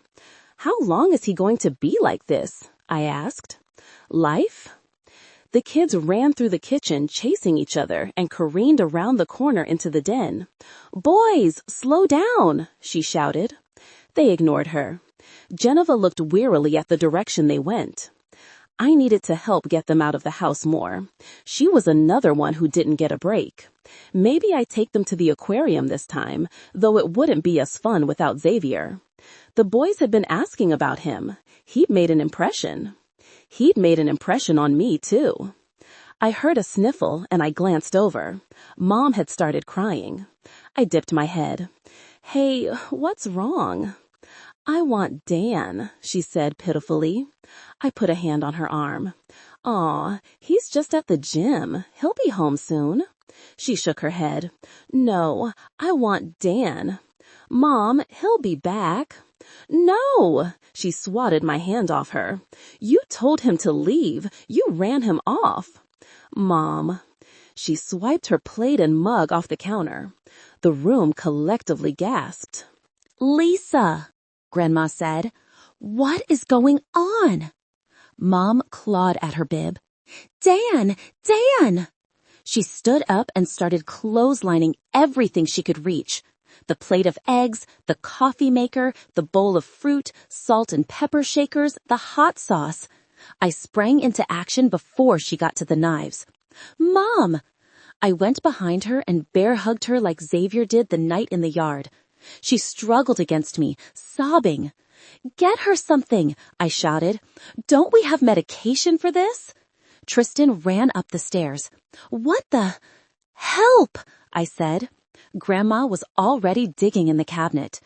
"How long is he going to be like this?" I asked. "Life?" The kids ran through the kitchen chasing each other and careened around the corner into the den. "Boys, slow down," she shouted. They ignored her. Geneva looked wearily at the direction they went. I needed to help get them out of the house more. She was another one who didn't get a break. Maybe I'd take them to the aquarium this time, though it wouldn't be as fun without Xavier. The boys had been asking about him. He'd made an impression. He'd made an impression on me, too. I heard a sniffle and I glanced over. Mom had started crying. I dipped my head. "Hey, what's wrong?" "I want Dan," she said pitifully. I put a hand on her arm. "Aw, he's just at the gym. He'll be home soon." She shook her head. "No, I want Dan." "Mom, he'll be back." "No!" She swatted my hand off her. "You told him to leave. You ran him off." "Mom." She swiped her plate and mug off the counter. The room collectively gasped. "Lisa," Grandma said, "what is going on?" Mom clawed at her bib. "Dan! Dan!" She stood up and started clotheslining everything she could reach. The plate of eggs, the coffee maker, the bowl of fruit, salt and pepper shakers, the hot sauce. I sprang into action before she got to the knives. "Mom!" I went behind her and bear hugged her like Xavier did the night in the yard. She struggled against me, sobbing. "Get her something," I shouted. "Don't we have medication for this?" Tristan ran up the stairs. "What the? Help!" I said. Grandma was already digging in the cabinet.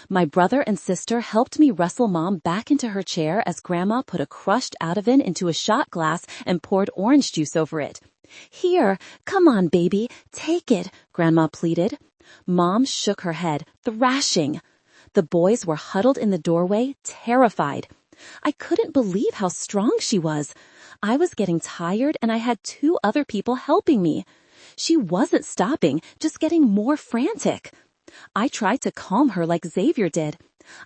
My brother and sister helped me wrestle Mom back into her chair as Grandma put a crushed Ativan into a shot glass and poured orange juice over it. "Here, come on, baby, take it," Grandma pleaded. Mom shook her head, thrashing. The boys were huddled in the doorway, terrified. I couldn't believe how strong she was. I was getting tired and I had 2 other people helping me. She wasn't stopping, just getting more frantic. I tried to calm her like Xavier did.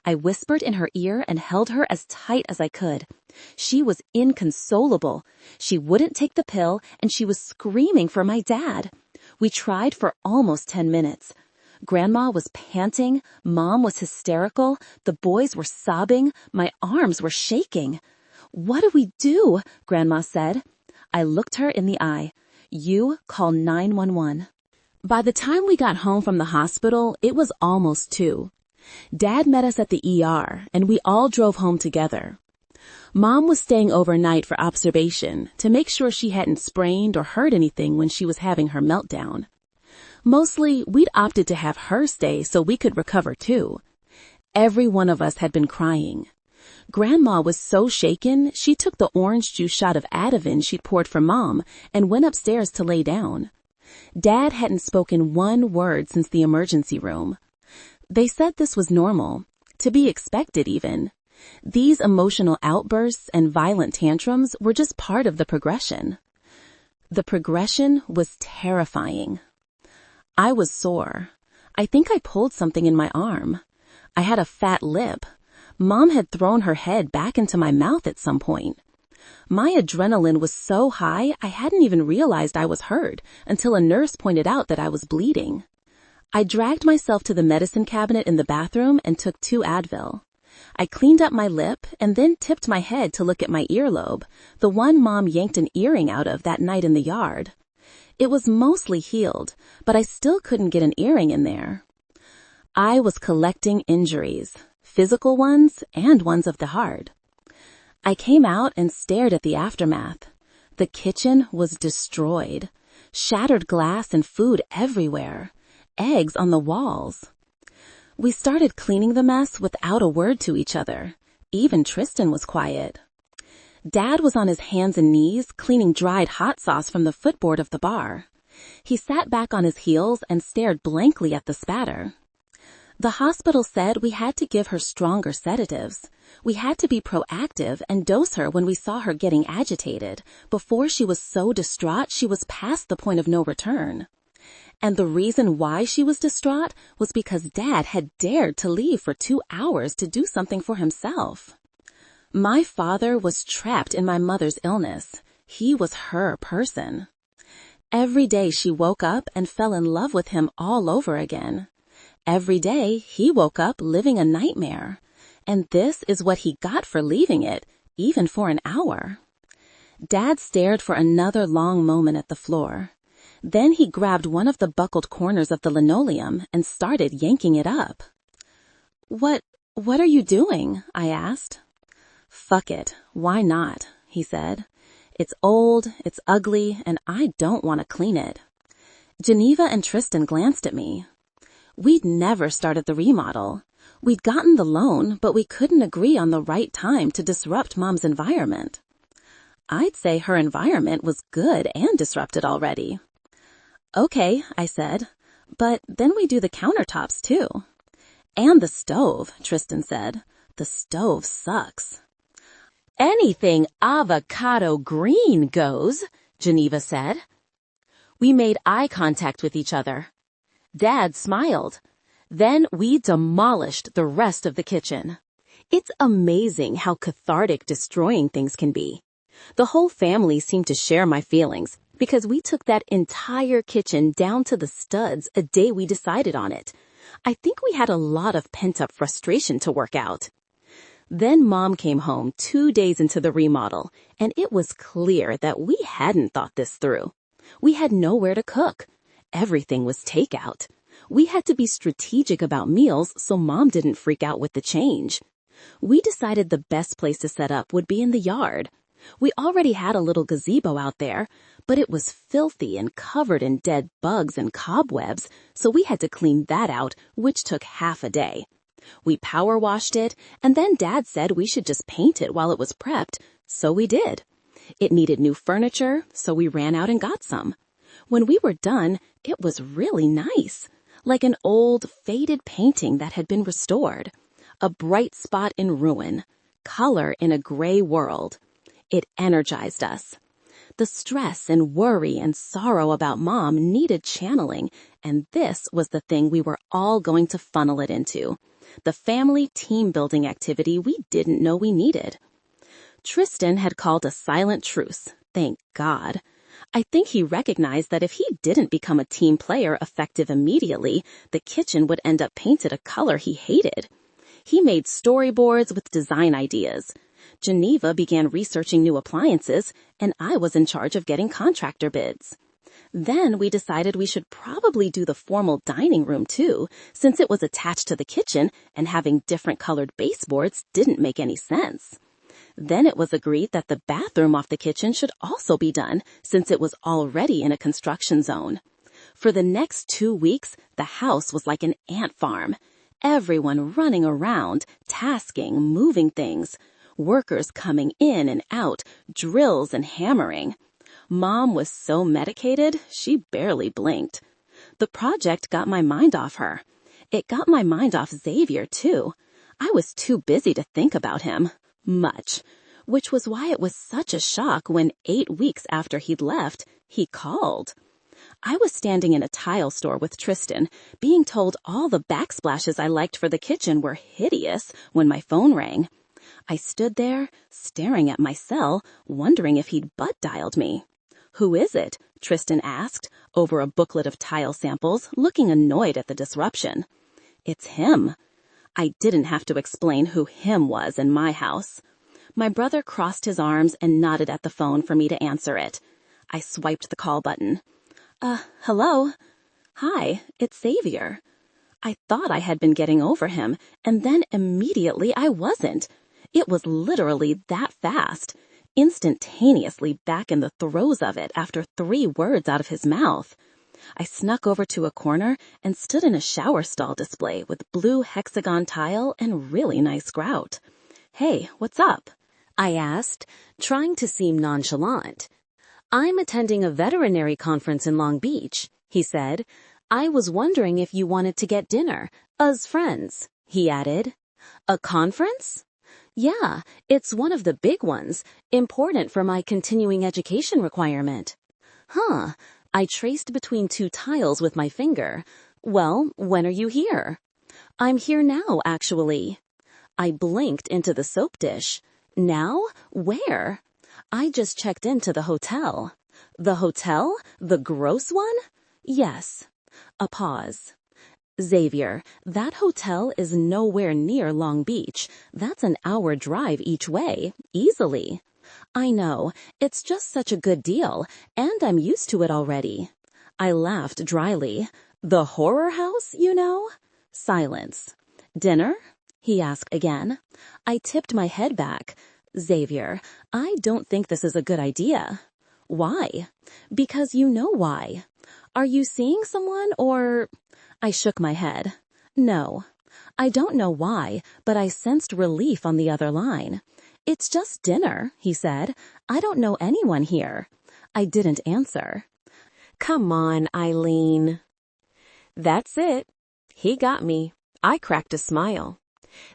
I whispered in her ear and held her as tight as I could. She was inconsolable. She wouldn't take the pill and she was screaming for my dad. We tried for almost 10 minutes. Grandma was panting, Mom was hysterical, the boys were sobbing, my arms were shaking. "What do we do?" Grandma said. I looked her in the eye. "You call 911. By the time we got home from the hospital, it was almost 2. Dad met us at the ER, and we all drove home together. Mom was staying overnight for observation to make sure she hadn't sprained or hurt anything when she was having her meltdown. Mostly, we'd opted to have her stay so we could recover too. Every one of us had been crying. Grandma was so shaken, she took the orange juice shot of Ativan she'd poured for Mom and went upstairs to lay down. Dad hadn't spoken one word since the emergency room. They said this was normal, to be expected even. These emotional outbursts and violent tantrums were just part of the progression. The progression was terrifying. I was sore. I think I pulled something in my arm. I had a fat lip. Mom had thrown her head back into my mouth at some point. My adrenaline was so high I hadn't even realized I was hurt until a nurse pointed out that I was bleeding. I dragged myself to the medicine cabinet in the bathroom and took 2 Advil. I cleaned up my lip and then tipped my head to look at my earlobe, the one Mom yanked an earring out of that night in the yard. It was mostly healed, but I still couldn't get an earring in there. I was collecting injuries, physical ones and ones of the heart. I came out and stared at the aftermath. The kitchen was destroyed. Shattered glass and food everywhere. Eggs on the walls. We started cleaning the mess without a word to each other. Even Tristan was quiet. Dad was on his hands and knees cleaning dried hot sauce from the footboard of the bar. He sat back on his heels and stared blankly at the spatter. The hospital said we had to give her stronger sedatives. We had to be proactive and dose her when we saw her getting agitated, before she was so distraught she was past the point of no return. And the reason why she was distraught was because Dad had dared to leave for 2 hours to do something for himself. My father was trapped in my mother's illness. He was her person. Every day she woke up and fell in love with him all over again. Every day he woke up living a nightmare. And this is what he got for leaving it, even for an hour. Dad stared for another long moment at the floor. Then he grabbed one of the buckled corners of the linoleum and started yanking it up. What are you doing?" I asked. "Fuck it. Why not? he said. It's old, it's ugly, and I don't want to clean it. Geneva and Tristan glanced at me. We'd never started the remodel. We'd gotten the loan, but we couldn't agree on the right time to disrupt Mom's environment. I'd say her environment was good and disrupted already. Okay, I said, but then we do the countertops too. And the stove, Tristan said. The stove sucks. Anything avocado green goes, Geneva said. We made eye contact with each other. Dad smiled. Then we demolished the rest of the kitchen. It's amazing how cathartic destroying things can be. The whole family seemed to share my feelings because we took that entire kitchen down to the studs a day we decided on it. I think we had a lot of pent-up frustration to work out. Then Mom came home 2 days into the remodel, and it was clear that we hadn't thought this through. We had nowhere to cook. Everything was takeout. We had to be strategic about meals so Mom didn't freak out with the change. We decided the best place to set up would be in the yard. We already had a little gazebo out there, but it was filthy and covered in dead bugs and cobwebs, so we had to clean that out, which took half a day. We power washed it, and then Dad said we should just paint it while it was prepped, so we did. It needed new furniture, so we ran out and got some. When we were done, it was really nice, like an old, faded painting that had been restored. A bright spot in ruin, color in a gray world. It energized us. The stress and worry and sorrow about Mom needed channeling, and this was the thing we were all going to funnel it into. The family team-building activity we didn't know we needed. Tristan had called a silent truce, thank God. I think he recognized that if he didn't become a team player effective immediately, the kitchen would end up painted a color he hated. He made storyboards with design ideas. Geneva began researching new appliances, and I was in charge of getting contractor bids. Then we decided we should probably do the formal dining room too, since it was attached to the kitchen and having different colored baseboards didn't make any sense. Then it was agreed that the bathroom off the kitchen should also be done, since it was already in a construction zone. For the next 2 weeks, the house was like an ant farm. Everyone running around, tasking, moving things. Workers coming in and out, drills and hammering. Mom was so medicated, she barely blinked. The project got my mind off her. It got my mind off Xavier, too. I was too busy to think about him. Much. Which was why it was such a shock when 8 weeks after he'd left, he called. I was standing in a tile store with Tristan, being told all the backsplashes I liked for the kitchen were hideous when my phone rang. I stood there, staring at my cell, wondering if he'd butt-dialed me. "Who is it?" Tristan asked, over a booklet of tile samples, looking annoyed at the disruption. "It's him." I didn't have to explain who him was in my house. My brother crossed his arms and nodded at the phone for me to answer it. I swiped the call button. Hello? Hi, it's Xavier. I thought I had been getting over him, and then immediately I wasn't. It was literally that fast, instantaneously back in the throes of it after 3 words out of his mouth. I snuck over to a corner and stood in a shower stall display with blue hexagon tile and really nice grout. "Hey, what's up?" I asked, trying to seem nonchalant. "I'm attending a veterinary conference in Long Beach," he said. "I was wondering if you wanted to get dinner, us friends," he added. "A conference?" "Yeah, it's one of the big ones, important for my continuing education requirement." "Huh." I traced between 2 tiles with my finger. "Well, when are you here?" "I'm here now, actually." I blinked into the soap dish. "Now? Where?" "I just checked into the hotel." "The hotel? The gross one?" "Yes." A pause. "Xavier, that hotel is nowhere near Long Beach. That's an hour drive each way, easily." "I know, it's just such a good deal, and I'm used to it already." I laughed dryly. "The horror house, you know?" Silence. "Dinner?" he asked again. I tipped my head back. Xavier, I don't think this is a good idea. Why? Because you know why. Are you seeing someone or... I shook my head. No. I don't know why, but I sensed relief on the other line. It's just dinner, he said. I don't know anyone here. I didn't answer. Come on, Eileen. That's it. He got me. I cracked a smile.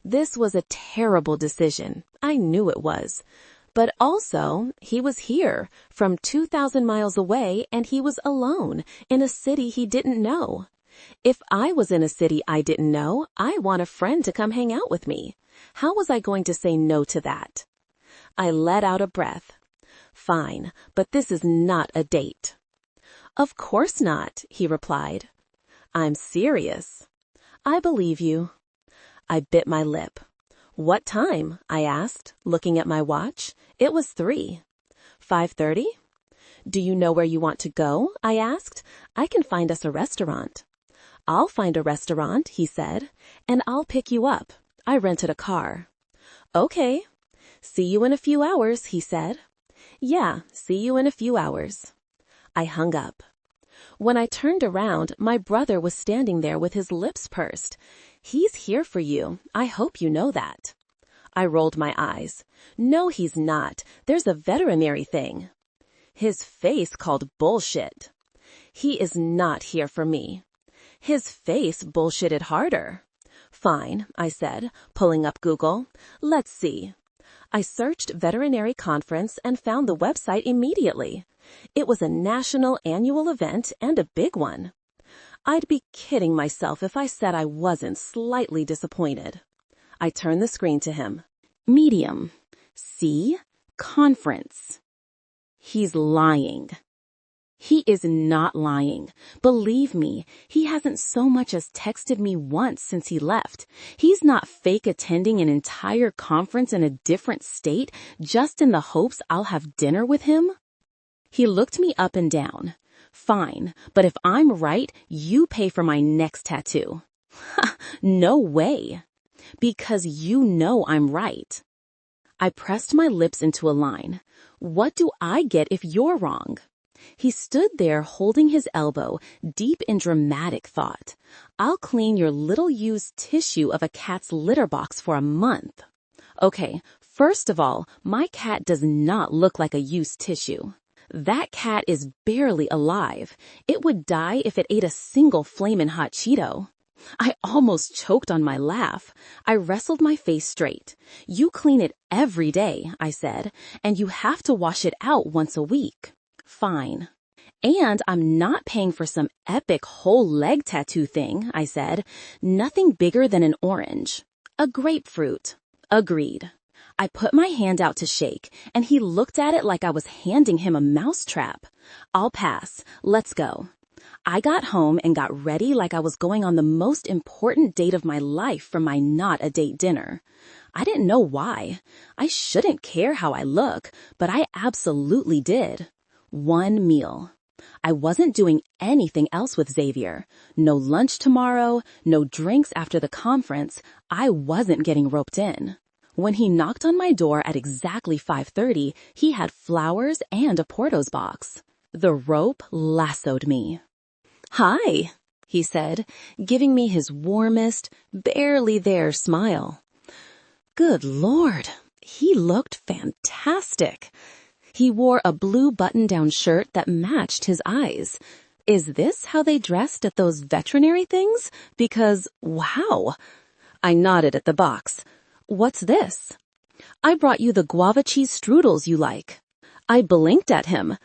This was a terrible decision. I knew it was. But also, he was here, from 2,000 miles away, and he was alone, in a city he didn't know. If I was in a city I didn't know, I want a friend to come hang out with me. How was I going to say no to that? I let out a breath. Fine, but this is not a date. Of course not, he replied. I'm serious. I believe you. I bit my lip. What time? I asked, looking at my watch. It was 3. 5:30? Do you know where you want to go? I asked. I can find us a restaurant. I'll find a restaurant, he said, and I'll pick you up. I rented a car. Okay. See you in a few hours, he said. Yeah, see you in a few hours. I hung up. When I turned around, my brother was standing there with his lips pursed. He's here for you. I hope you know that. I rolled my eyes. No, he's not. There's a veterinary thing. His face called bullshit. He is not here for me. His face bullshitted harder. Fine, I said, pulling up Google. Let's see. I searched veterinary conference and found the website immediately. It was a national annual event and a big one. I'd be kidding myself if I said I wasn't slightly disappointed. I turned the screen to him. Medium. See? Conference. He's lying. He is not lying. Believe me, he hasn't so much as texted me once since he left. He's not fake attending an entire conference in a different state just in the hopes I'll have dinner with him. He looked me up and down. Fine, but if I'm right, you pay for my next tattoo. No way. Because you know I'm right. I pressed my lips into a line. What do I get if you're wrong? He stood there holding his elbow, deep in dramatic thought. I'll clean your little used tissue of a cat's litter box for a month. Okay, first of all, my cat does not look like a used tissue. That cat is barely alive. It would die if it ate a single flamin' hot Cheeto. I almost choked on my laugh. I wrestled my face straight. You clean it every day, I said, and you have to wash it out once a week. Fine. And I'm not paying for some epic whole leg tattoo thing, I said. Nothing bigger than an orange. A grapefruit. Agreed. I put my hand out to shake, and he looked at it like I was handing him a mousetrap. I'll pass. Let's go. I got home and got ready like I was going on the most important date of my life for my not-a-date dinner. I didn't know why. I shouldn't care how I look, but I absolutely did. One meal. I wasn't doing anything else with Xavier. No lunch tomorrow, no drinks after the conference. I wasn't getting roped in. When he knocked on my door at exactly 5:30, he had flowers and a Portos box. The rope lassoed me. Hi, he said, giving me his warmest, barely there smile. Good Lord, he looked fantastic. He wore a blue button-down shirt that matched his eyes. Is this how they dressed at those veterinary things? Because, wow. I nodded at the box. What's this? I brought you the guava cheese strudels you like. I blinked at him.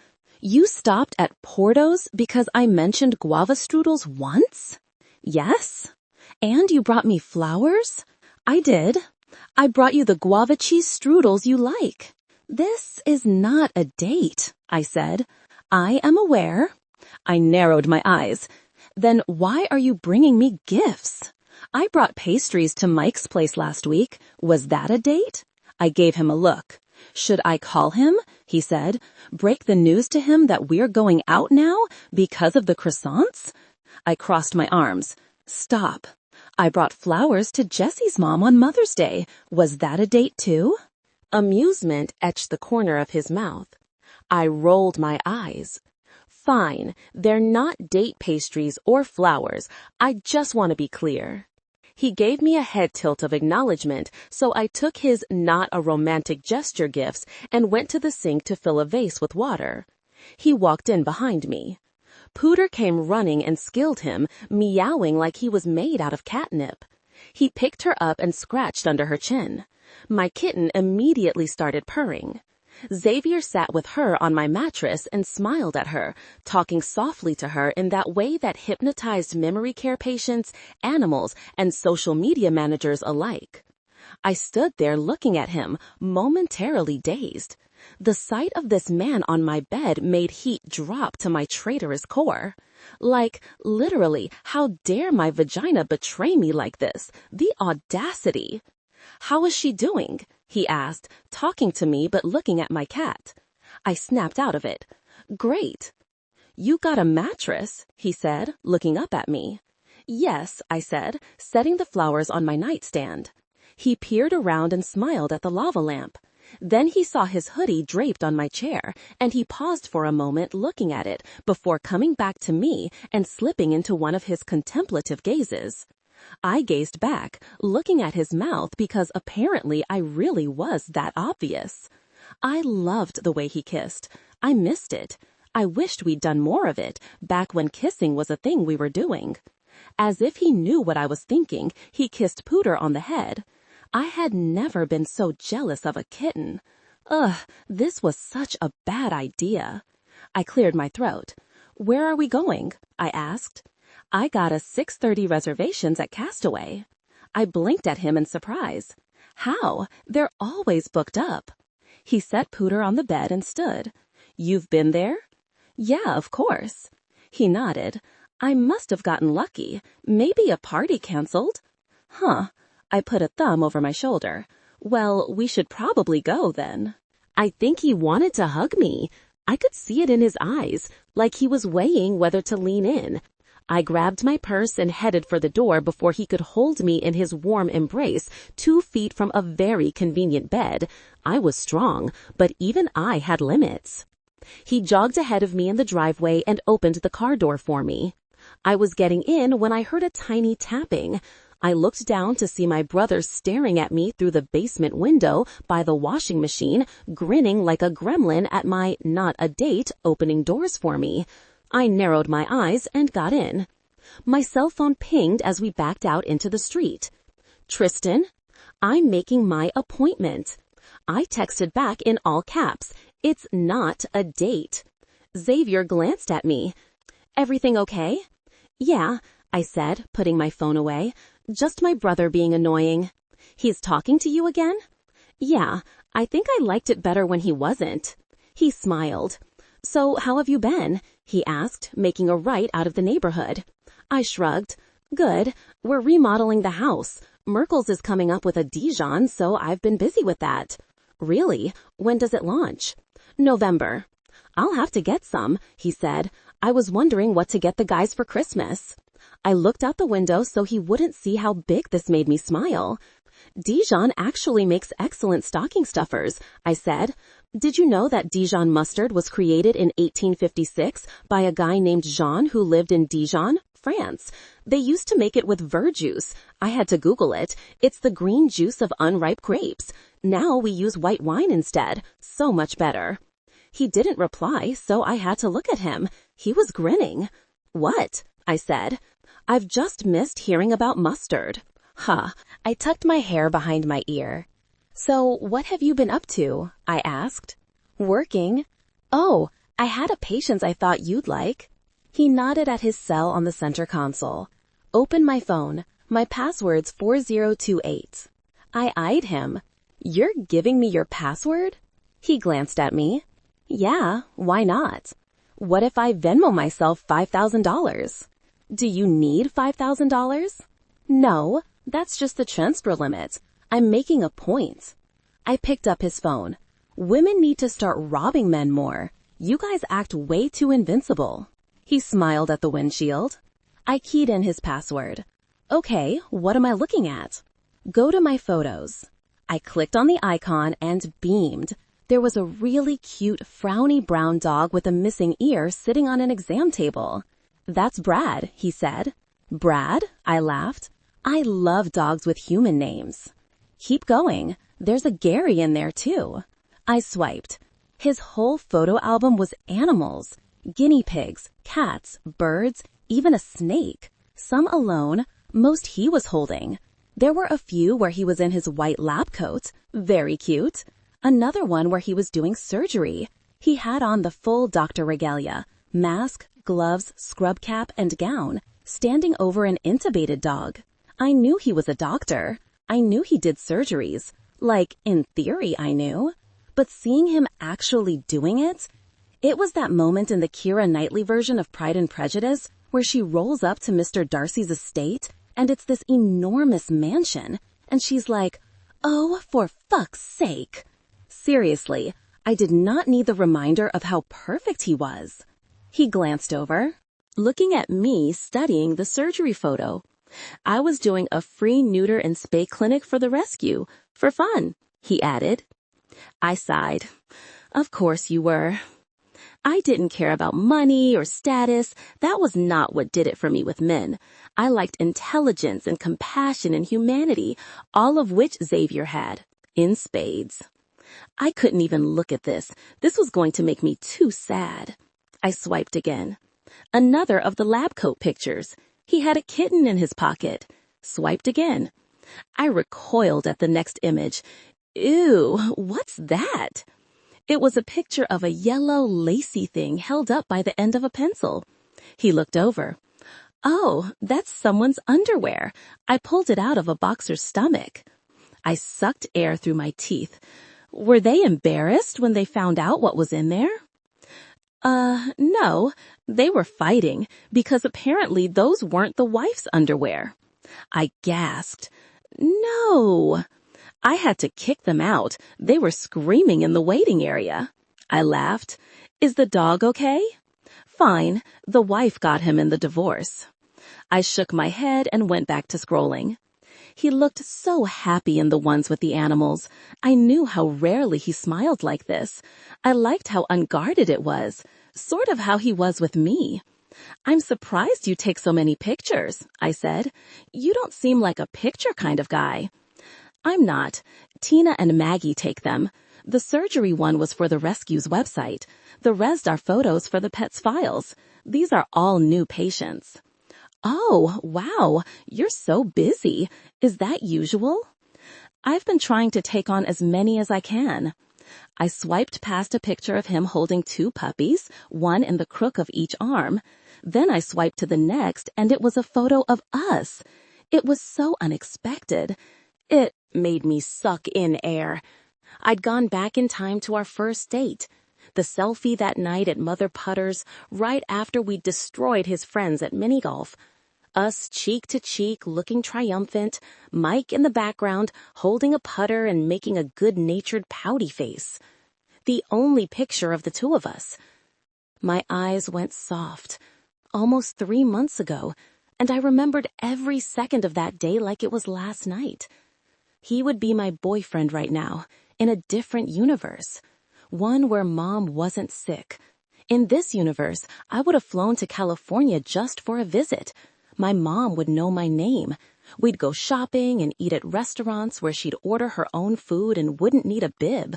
You stopped at Portos because I mentioned guava strudels once? Yes. And you brought me flowers? I did. I brought you the guava cheese strudels you like. This is not a date, I said. I am aware. I narrowed my eyes. Then why are you bringing me gifts? I brought pastries to Mike's place last week. Was that a date? I gave him a look. Should I call him? He said. Break the news to him that we're going out now because of the croissants? I crossed my arms. Stop. I brought flowers to Jessie's mom on Mother's Day. Was that a date too? Amusement etched the corner of his mouth. I rolled my eyes. Fine, they're not date pastries or flowers. I just want to be clear. He gave me a head tilt of acknowledgement, so I took his not a romantic gesture gifts and went to the sink to fill a vase with water. He walked in behind me. Pooter came running and skilled him, meowing like he was made out of catnip. He picked her up and scratched under her chin. My kitten immediately started purring. Xavier sat with her on my mattress and smiled at her, talking softly to her in that way that hypnotized memory care patients, animals, and social media managers alike. I stood there looking at him, momentarily dazed. The sight of this man on my bed made heat drop to my traitorous core. Like, literally, how dare my vagina betray me like this? The audacity! "How is she doing?" he asked, talking to me but looking at my cat. I snapped out of it. "Great." "You got a mattress," he said, looking up at me. "Yes," I said, setting the flowers on my nightstand. He peered around and smiled at the lava lamp. Then he saw his hoodie draped on my chair, and he paused for a moment looking at it before coming back to me and slipping into one of his contemplative gazes. I gazed back, looking at his mouth because apparently I really was that obvious. I loved the way he kissed. I missed it. I wished we'd done more of it, back when kissing was a thing we were doing. As if he knew what I was thinking, he kissed Pooter on the head. I had never been so jealous of a kitten. Ugh, this was such a bad idea. I cleared my throat. "Where are we going?" I asked. "I got a 6:30 reservations at Castaway." I blinked at him in surprise. "How? They're always booked up." He set Pooter on the bed and stood. "You've been there?" "Yeah, of course." He nodded. "I must have gotten lucky. Maybe a party canceled." "Huh." I put a thumb over my shoulder. "Well, we should probably go then." I think he wanted to hug me. I could see it in his eyes, like he was weighing whether to lean in. I grabbed my purse and headed for the door before he could hold me in his warm embrace 2 feet from a very convenient bed. I was strong, but even I had limits. He jogged ahead of me in the driveway and opened the car door for me. I was getting in when I heard a tiny tapping. I looked down to see my brother staring at me through the basement window by the washing machine, grinning like a gremlin at my not a date opening doors for me. I narrowed my eyes and got in. My cell phone pinged as we backed out into the street. "Tristan, I'm making my appointment." I texted back in all caps. "It's not a date." Xavier glanced at me. "Everything okay?" "Yeah," I said, putting my phone away. "Just my brother being annoying." "He's talking to you again?" "Yeah, I think I liked it better when he wasn't." He smiled. "So how have you been?" he asked, making a right out of the neighborhood. I shrugged. "Good. We're remodeling the house. Merkel's is coming up with a Dijon, so I've been busy with that." "Really? When does it launch?" "November." "I'll have to get some," he said. "I was wondering what to get the guys for Christmas." I looked out the window so he wouldn't see how big this made me smile. "Dijon actually makes excellent stocking stuffers," I said. "Did you know that Dijon mustard was created in 1856 by a guy named Jean who lived in Dijon, France? They used to make it with verjuice. I had to Google it. It's the green juice of unripe grapes. Now we use white wine instead. So much better." He didn't reply, so I had to look at him. He was grinning. "What?" I said. "I've just missed hearing about mustard." "Huh." I tucked my hair behind my ear. "So what have you been up to?" I asked. "Working." "Oh, I had a patient I thought you'd like." He nodded at his cell on the center console. "Open my phone. My password's 4028. I eyed him. "You're giving me your password?" He glanced at me. "Yeah, why not?" "What if I Venmo myself $5,000? "Do you need $5,000? "No, that's just the transfer limit. I'm making a point." I picked up his phone. "Women need to start robbing men more. You guys act way too invincible." He smiled at the windshield. I keyed in his password. "Okay, what am I looking at?" "Go to my photos." I clicked on the icon and beamed. There was a really cute frowny brown dog with a missing ear sitting on an exam table. "That's Brad," he said. "Brad?" I laughed. I love dogs with human names. "Keep going. There's a Gary in there too." I swiped. His whole photo album was animals. Guinea pigs, cats, birds, even a snake. Some alone, most he was holding. There were a few where he was in his white lab coat. Very cute. Another one where he was doing surgery. He had on the full doctor regalia, mask, gloves, scrub cap, and gown, standing over an intubated dog. I knew he was a doctor. I knew he did surgeries. Like, in theory, I knew. But seeing him actually doing it, it was that moment in the Keira Knightley version of Pride and Prejudice where she rolls up to Mr. Darcy's estate, and it's this enormous mansion, and she's like, "Oh, for fuck's sake." Seriously, I did not need the reminder of how perfect he was. He glanced over, looking at me studying the surgery photo. I was doing a free neuter and spay clinic for the rescue, for fun, he added. I sighed. Of course you were. I didn't care about money or status. That was not what did it for me with men. I liked intelligence and compassion and humanity, all of which Xavier had, in spades. I couldn't even look at this. This was going to make me too sad. I swiped again. Another of the lab coat pictures. He had a kitten in his pocket. Swiped again. I recoiled at the next image. Ew, what's that? It was a picture of a yellow, lacy thing held up by the end of a pencil. He looked over. Oh, that's someone's underwear. I pulled it out of a boxer's stomach. I sucked air through my teeth. Were they embarrassed when they found out what was in there? No. They were fighting, because apparently those weren't the wife's underwear. I gasped. No. I had to kick them out. They were screaming in the waiting area. I laughed. Is the dog okay? Fine. The wife got him in the divorce. I shook my head and went back to scrolling. He looked so happy in the ones with the animals. I knew how rarely he smiled like this. I liked how unguarded it was, sort of how he was with me. I'm surprised you take so many pictures, I said. You don't seem like a picture kind of guy. I'm not. Tina and Maggie take them. The surgery one was for the rescue's website. The rest are photos for the pet's files. These are all new patients. Oh, wow, you're so busy. Is that usual? I've been trying to take on as many as I can. I swiped past a picture of him holding 2 puppies, one in the crook of each arm. Then I swiped to the next, and it was a photo of us. It was so unexpected. It made me suck in air. I'd gone back in time to our first date. The selfie that night at Mother Putter's, right after we destroyed his friends at mini-golf. Us cheek to cheek, looking triumphant, Mike in the background, holding a putter and making a good-natured pouty face. The only picture of the two of us. My eyes went soft. Almost 3 months ago, and I remembered every second of that day like it was last night. He would be my boyfriend right now, in a different universe. One where Mom wasn't sick. In this universe, I would have flown to California just for a visit. My mom would know my name. We'd go shopping and eat at restaurants where she'd order her own food and wouldn't need a bib.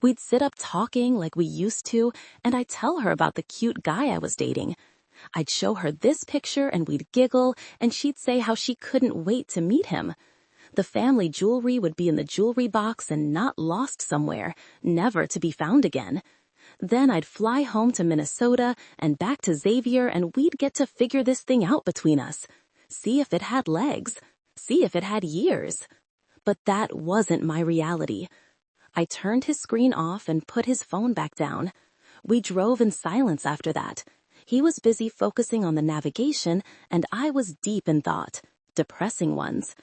We'd sit up talking like we used to, and I'd tell her about the cute guy I was dating. I'd show her this picture and we'd giggle, and she'd say how she couldn't wait to meet him. The family jewelry would be in the jewelry box and not lost somewhere, never to be found again. Then I'd fly home to Minnesota and back to Xavier, and we'd get to figure this thing out between us. See if it had legs. See if it had years. But that wasn't my reality. I turned his screen off and put his phone back down. We drove in silence after that. He was busy focusing on the navigation, and I was deep in thought. Depressing ones.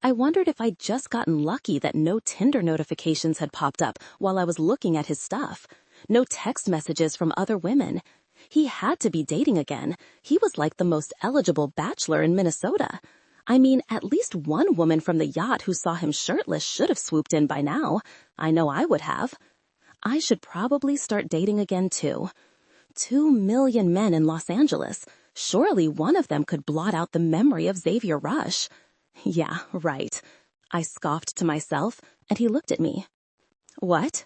I wondered if I'd just gotten lucky that no Tinder notifications had popped up while I was looking at his stuff. No text messages from other women. He had to be dating again. He was like the most eligible bachelor in Minnesota. I mean, at least one woman from the yacht who saw him shirtless should have swooped in by now. I know I would have. I should probably start dating again too. 2 million men in Los Angeles. Surely one of them could blot out the memory of Xavier Rush. Yeah, right. I scoffed to myself, and he looked at me. What?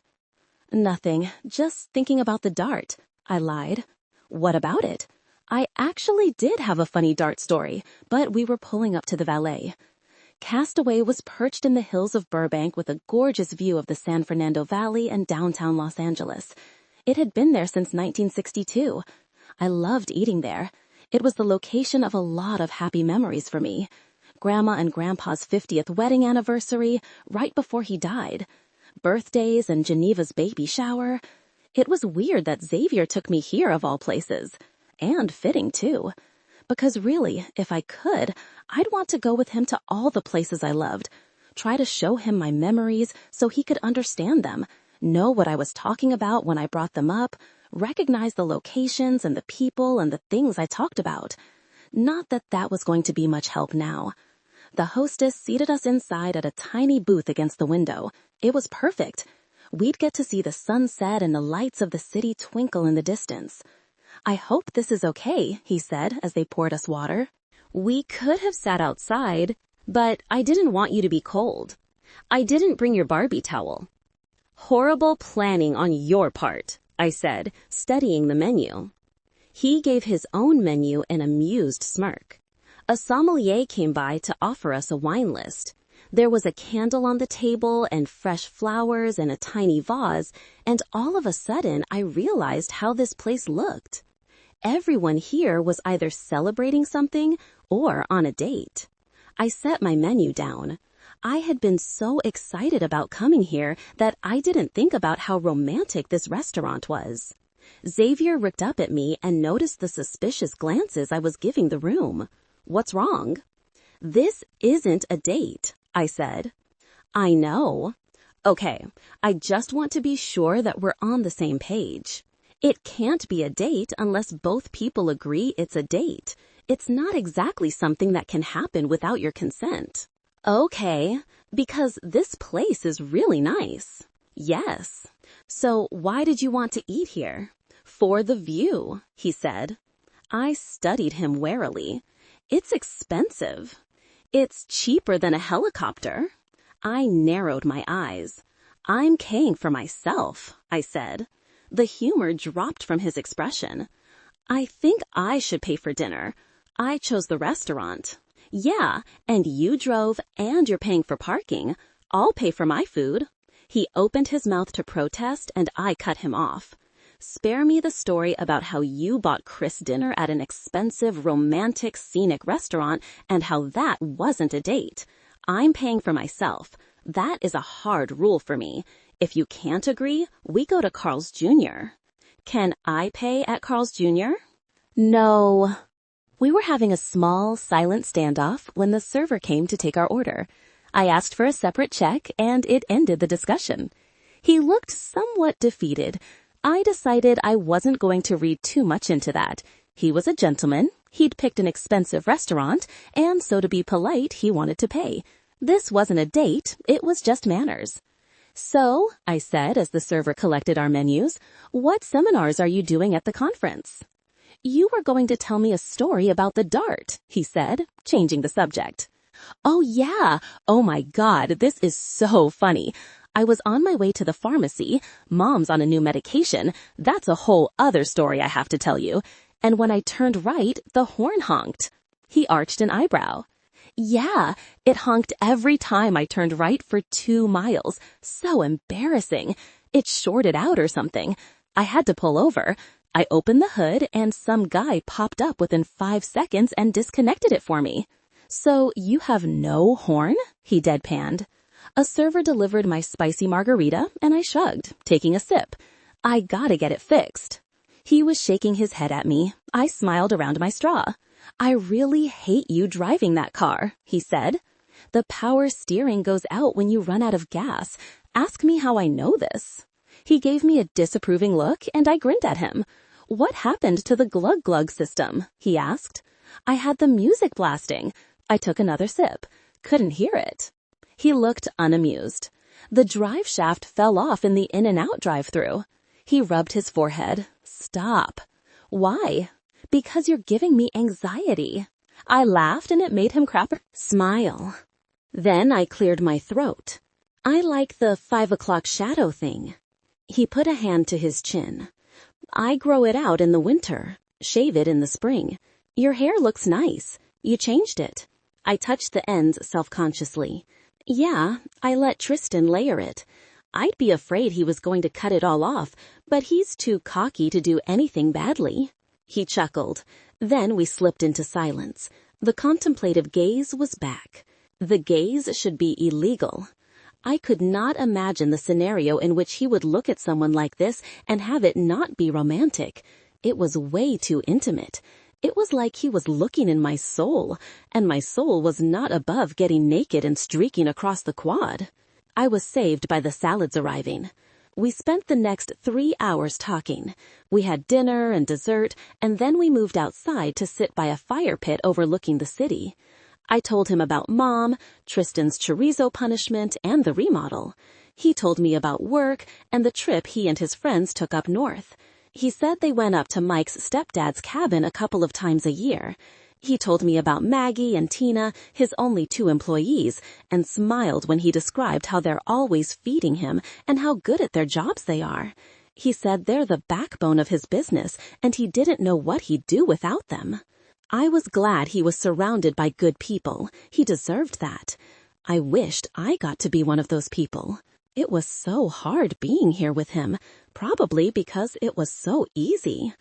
Nothing, just thinking about the dart, I lied. What about it? I actually did have a funny dart story, but we were pulling up to the valet. Castaway was perched in the hills of Burbank with a gorgeous view of the San Fernando Valley and downtown Los Angeles. It had been there since 1962. I loved eating there. It was the location of a lot of happy memories for me. Grandma and Grandpa's 50th wedding anniversary, right before he died. Birthdays and Geneva's baby shower. It was weird that Xavier took me here of all places. And fitting, too. Because really, if I could, I'd want to go with him to all the places I loved. Try to show him my memories so he could understand them, know what I was talking about when I brought them up, recognize the locations and the people and the things I talked about. Not that that was going to be much help now. The hostess seated us inside at a tiny booth against the window. It was perfect. We'd get to see the sunset and the lights of the city twinkle in the distance. I hope this is okay, he said as they poured us water. We could have sat outside, but I didn't want you to be cold. I didn't bring your Barbie towel. Horrible planning on your part, I said, studying the menu. He gave his own menu an amused smirk. A sommelier came by to offer us a wine list. There was a candle on the table and fresh flowers in a tiny vase, and all of a sudden I realized how this place looked. Everyone here was either celebrating something or on a date. I set my menu down. I had been so excited about coming here that I didn't think about how romantic this restaurant was. Xavier looked up at me and noticed the suspicious glances I was giving the room. What's wrong? This isn't a date, I said. I know. Okay, I just want to be sure that we're on the same page. It can't be a date unless both people agree it's a date. It's not exactly something that can happen without your consent. Okay, because this place is really nice. Yes. So why did you want to eat here? For the view, he said. I studied him warily. It's expensive. It's cheaper than a helicopter. I narrowed my eyes. I'm paying for myself, I said. The humor dropped from his expression. I think I should pay for dinner. I chose the restaurant. Yeah, and you drove and you're paying for parking. I'll pay for my food. He opened his mouth to protest and I cut him off. Spare me the story about how you bought Chris dinner at an expensive, romantic, scenic restaurant and how that wasn't a date. I'm paying for myself. That is a hard rule for me. If you can't agree, we go to Carl's Jr. Can I pay at Carl's Jr.? No. We were having a small, silent standoff when the server came to take our order. I asked for a separate check, and it ended the discussion. He looked somewhat defeated. I decided I wasn't going to read too much into that. He was a gentleman, he'd picked an expensive restaurant, and so to be polite, he wanted to pay. This wasn't a date, it was just manners. So, I said as the server collected our menus, what seminars are you doing at the conference? You were going to tell me a story about the dart, he said, changing the subject. Oh yeah, oh my God, this is so funny. I was on my way to the pharmacy, Mom's on a new medication, that's a whole other story I have to tell you, and when I turned right, the horn honked. He arched an eyebrow. Yeah, it honked every time I turned right for 2 miles. So embarrassing. It shorted out or something. I had to pull over. I opened the hood and some guy popped up within 5 seconds and disconnected it for me. So you have no horn? He deadpanned. A server delivered my spicy margarita and I shrugged, taking a sip. I gotta get it fixed. He was shaking his head at me. I smiled around my straw. I really hate you driving that car, he said. The power steering goes out when you run out of gas. Ask me how I know this. He gave me a disapproving look and I grinned at him. What happened to the glug-glug system? He asked. I had the music blasting. I took another sip. Couldn't hear it. He looked unamused. The drive shaft fell off in the in-and-out drive-thru. He rubbed his forehead. Stop. Why? Because you're giving me anxiety. I laughed and it made him smile. Then I cleared my throat. I like the 5 o'clock shadow thing. He put a hand to his chin. I grow it out in the winter, shave it in the spring. Your hair looks nice. You changed it. I touched the ends self-consciously. Yeah, I let Tristan layer it. I'd be afraid he was going to cut it all off, but he's too cocky to do anything badly. He chuckled. Then we slipped into silence. The contemplative gaze was back. The gaze should be illegal. I could not imagine the scenario in which he would look at someone like this and have it not be romantic. It was way too intimate. It was like he was looking in my soul, and my soul was not above getting naked and streaking across the quad. I was saved by the salads arriving. We spent the next 3 hours talking. We had dinner and dessert, and then we moved outside to sit by a fire pit overlooking the city. I told him about Mom, Tristan's chorizo punishment, and the remodel. He told me about work and the trip he and his friends took up north. He said they went up to Mike's stepdad's cabin a couple of times a year. He told me about Maggie and Tina, his only 2 employees, and smiled when he described how they're always feeding him and how good at their jobs they are. He said they're the backbone of his business, and he didn't know what he'd do without them. I was glad he was surrounded by good people. He deserved that. I wished I got to be one of those people. It was so hard being here with him, probably because it was so easy.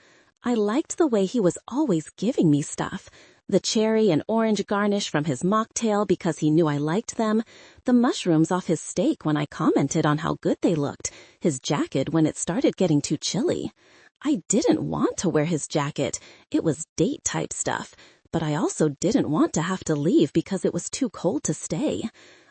I liked the way he was always giving me stuff. The cherry and orange garnish from his mocktail because he knew I liked them, the mushrooms off his steak when I commented on how good they looked, his jacket when it started getting too chilly. I didn't want to wear his jacket. It was date-type stuff, but I also didn't want to have to leave because it was too cold to stay.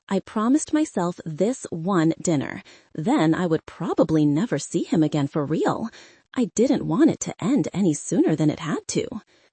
I promised myself this one dinner. Then I would probably never see him again for real. I didn't want it to end any sooner than it had to.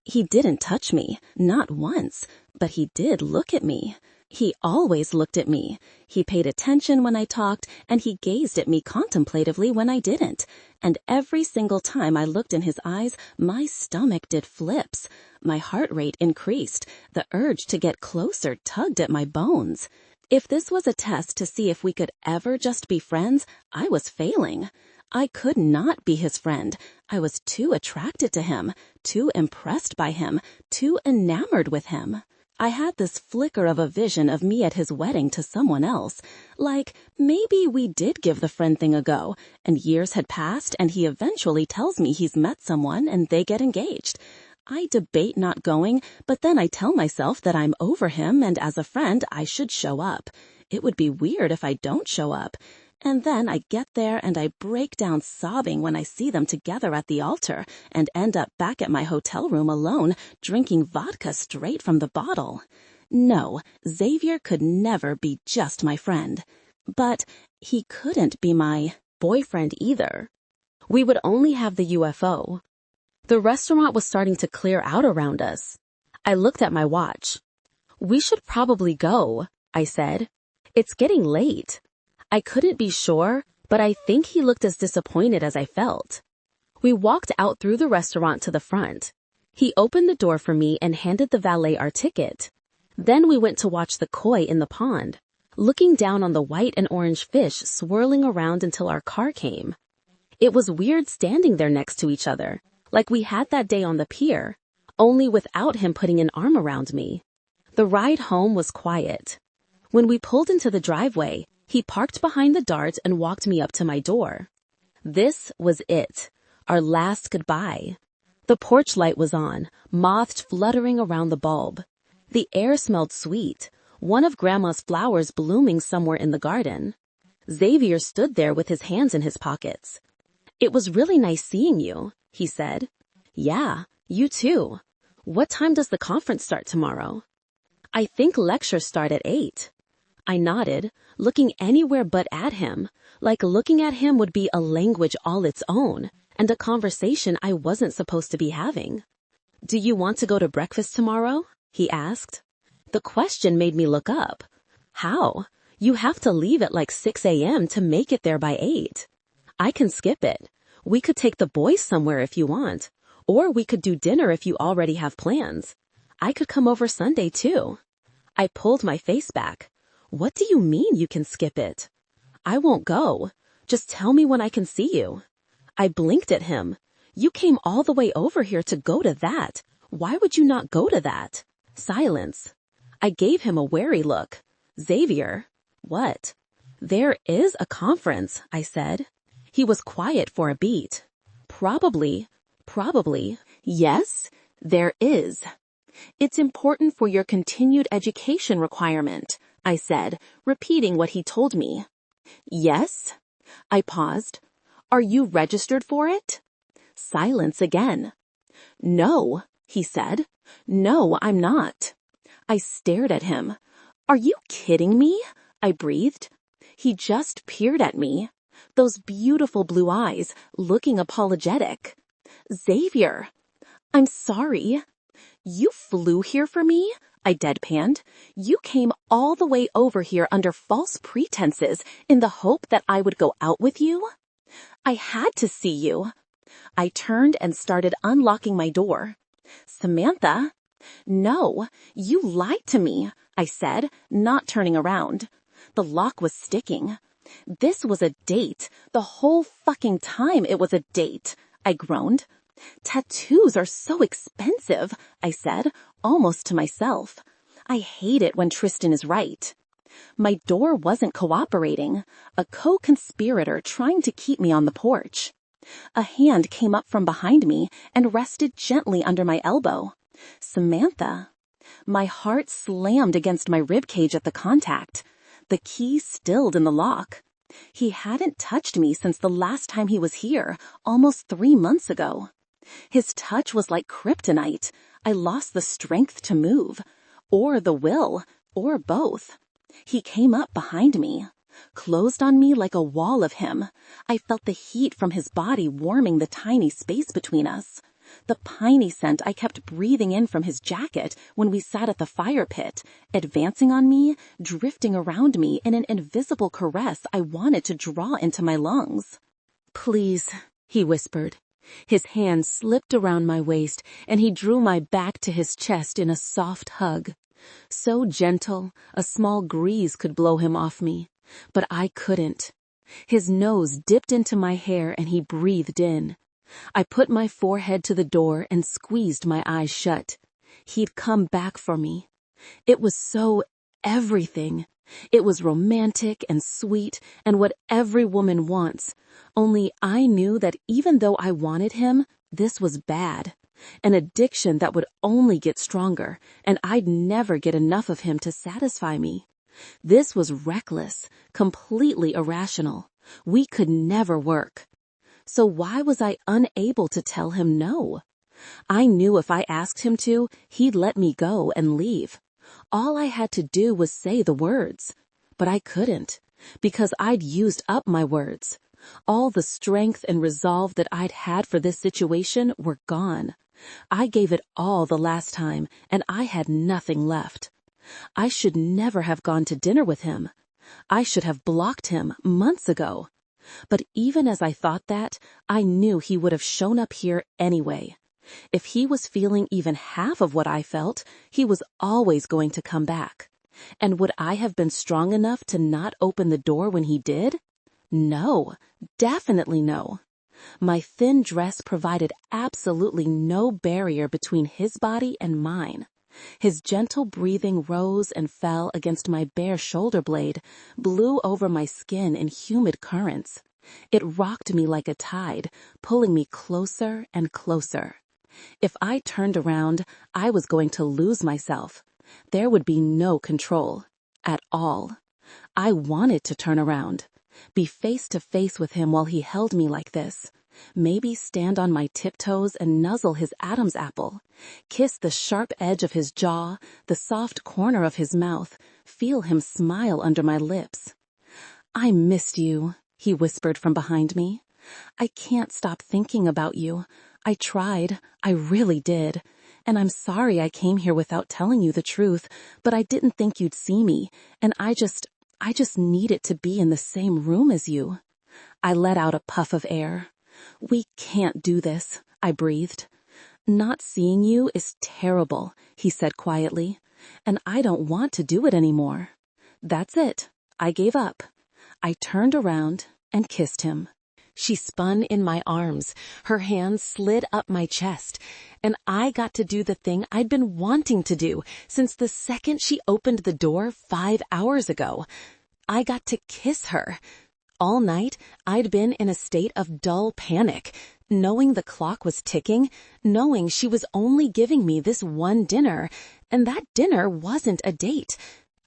He didn't touch me, not once, but he did look at me. He always looked at me. He paid attention when I talked, and he gazed at me contemplatively when I didn't. And every single time I looked in his eyes, my stomach did flips. My heart rate increased. The urge to get closer tugged at my bones. If this was a test to see if we could ever just be friends, I was failing. I could not be his friend. I was too attracted to him, too impressed by him, too enamored with him. I had this flicker of a vision of me at his wedding to someone else. Like, maybe we did give the friend thing a go, and years had passed and he eventually tells me he's met someone and they get engaged. I debate not going, but then I tell myself that I'm over him and as a friend I should show up. It would be weird if I don't show up. And then I get there and I break down sobbing when I see them together at the altar and end up back at my hotel room alone, drinking vodka straight from the bottle. No, Xavier could never be just my friend. But he couldn't be my boyfriend either. We would only have the UFO. The restaurant was starting to clear out around us. I looked at my watch. We should probably go, I said. It's getting late. I couldn't be sure, but I think he looked as disappointed as I felt. We walked out through the restaurant to the front. He opened the door for me and handed the valet our ticket. Then we went to watch the koi in the pond, looking down on the white and orange fish swirling around until our car came. It was weird standing there next to each other, like we had that day on the pier, only without him putting an arm around me. The ride home was quiet. When we pulled into the driveway, he parked behind the Dart and walked me up to my door. This was it, our last goodbye. The porch light was on, moths fluttering around the bulb. The air smelled sweet, one of Grandma's flowers blooming somewhere in the garden. Xavier stood there with his hands in his pockets. "It was really nice seeing you," he said. "Yeah, you too. What time does the conference start tomorrow?" "I think lectures start at 8. I nodded, looking anywhere but at him, like looking at him would be a language all its own, and a conversation I wasn't supposed to be having. "Do you want to go to breakfast tomorrow?" he asked. The question made me look up. How? You have to leave at like 6 a.m. to make it there by 8. I can skip it. We could take the boys somewhere if you want. Or we could do dinner if you already have plans. I could come over Sunday too. I pulled my face back. What do you mean you can skip it? I won't go. Just tell me when I can see you. I blinked at him. You came all the way over here to go to that. Why would you not go to that? Silence. I gave him a wary look. Xavier. What? There is a conference, I said. He was quiet for a beat. Probably. Yes, there is. It's important for your continued education requirement, I said, repeating what he told me. Yes? I paused. Are you registered for it? Silence again. No, he said. No, I'm not. I stared at him. Are you kidding me? I breathed. He just peered at me. Those beautiful blue eyes, looking apologetic. Xavier. I'm sorry. You flew here for me? I deadpanned. You came all the way over here under false pretenses in the hope that I would go out with you? I had to see you. I turned and started unlocking my door. Samantha? No, you lied to me, I said, not turning around. The lock was sticking. This was a date. The whole fucking time it was a date, I groaned. Tattoos are so expensive, I said, almost to myself. I hate it when Tristan is right. My door wasn't cooperating, a co-conspirator trying to keep me on the porch. A hand came up from behind me and rested gently under my elbow. Samantha. My heart slammed against my ribcage at the contact. The key stilled in the lock. He hadn't touched me since the last time he was here, almost 3 months ago. His touch was like kryptonite. I lost the strength to move, or the will, or both. He came up behind me, closed on me like a wall of him. I felt the heat from his body warming the tiny space between us. The piney scent I kept breathing in from his jacket when we sat at the fire pit, advancing on me, drifting around me in an invisible caress I wanted to draw into my lungs. Please, he whispered. His hand slipped around my waist and he drew my back to his chest in a soft hug. So gentle, a small breeze could blow him off me, but I couldn't. His nose dipped into my hair and he breathed in. I put my forehead to the door and squeezed my eyes shut. He'd come back for me. It was so everything. It was romantic and sweet and what every woman wants. Only I knew that even though I wanted him, this was bad. An addiction that would only get stronger, and I'd never get enough of him to satisfy me. This was reckless, completely irrational. We could never work. So why was I unable to tell him no? I knew if I asked him to, he'd let me go and leave. All I had to do was say the words. But I couldn't, because I'd used up my words. All the strength and resolve that I'd had for this situation were gone. I gave it all the last time, and I had nothing left. I should never have gone to dinner with him. I should have blocked him months ago. But even as I thought that, I knew he would have shown up here anyway. If he was feeling even half of what I felt, he was always going to come back. And would I have been strong enough to not open the door when he did? No, definitely no. My thin dress provided absolutely no barrier between his body and mine. His gentle breathing rose and fell against my bare shoulder blade, blew over my skin in humid currents. It rocked me like a tide, pulling me closer and closer. If I turned around, I was going to lose myself. There would be no control. At all. I wanted to turn around. Be face to face with him while he held me like this. Maybe stand on my tiptoes and nuzzle his Adam's apple. Kiss the sharp edge of his jaw, the soft corner of his mouth, feel him smile under my lips. I missed you, he whispered from behind me. I can't stop thinking about you. I tried. I really did. And I'm sorry I came here without telling you the truth, but I didn't think you'd see me, and I just needed to be in the same room as you. I let out a puff of air. We can't do this, I breathed. Not seeing you is terrible, he said quietly, and I don't want to do it anymore. That's it. I gave up. I turned around and kissed him. She spun in my arms, her hands slid up my chest, and I got to do the thing I'd been wanting to do since the second she opened the door 5 hours ago. I got to kiss her. All night, I'd been in a state of dull panic, knowing the clock was ticking, knowing she was only giving me this one dinner, and that dinner wasn't a date.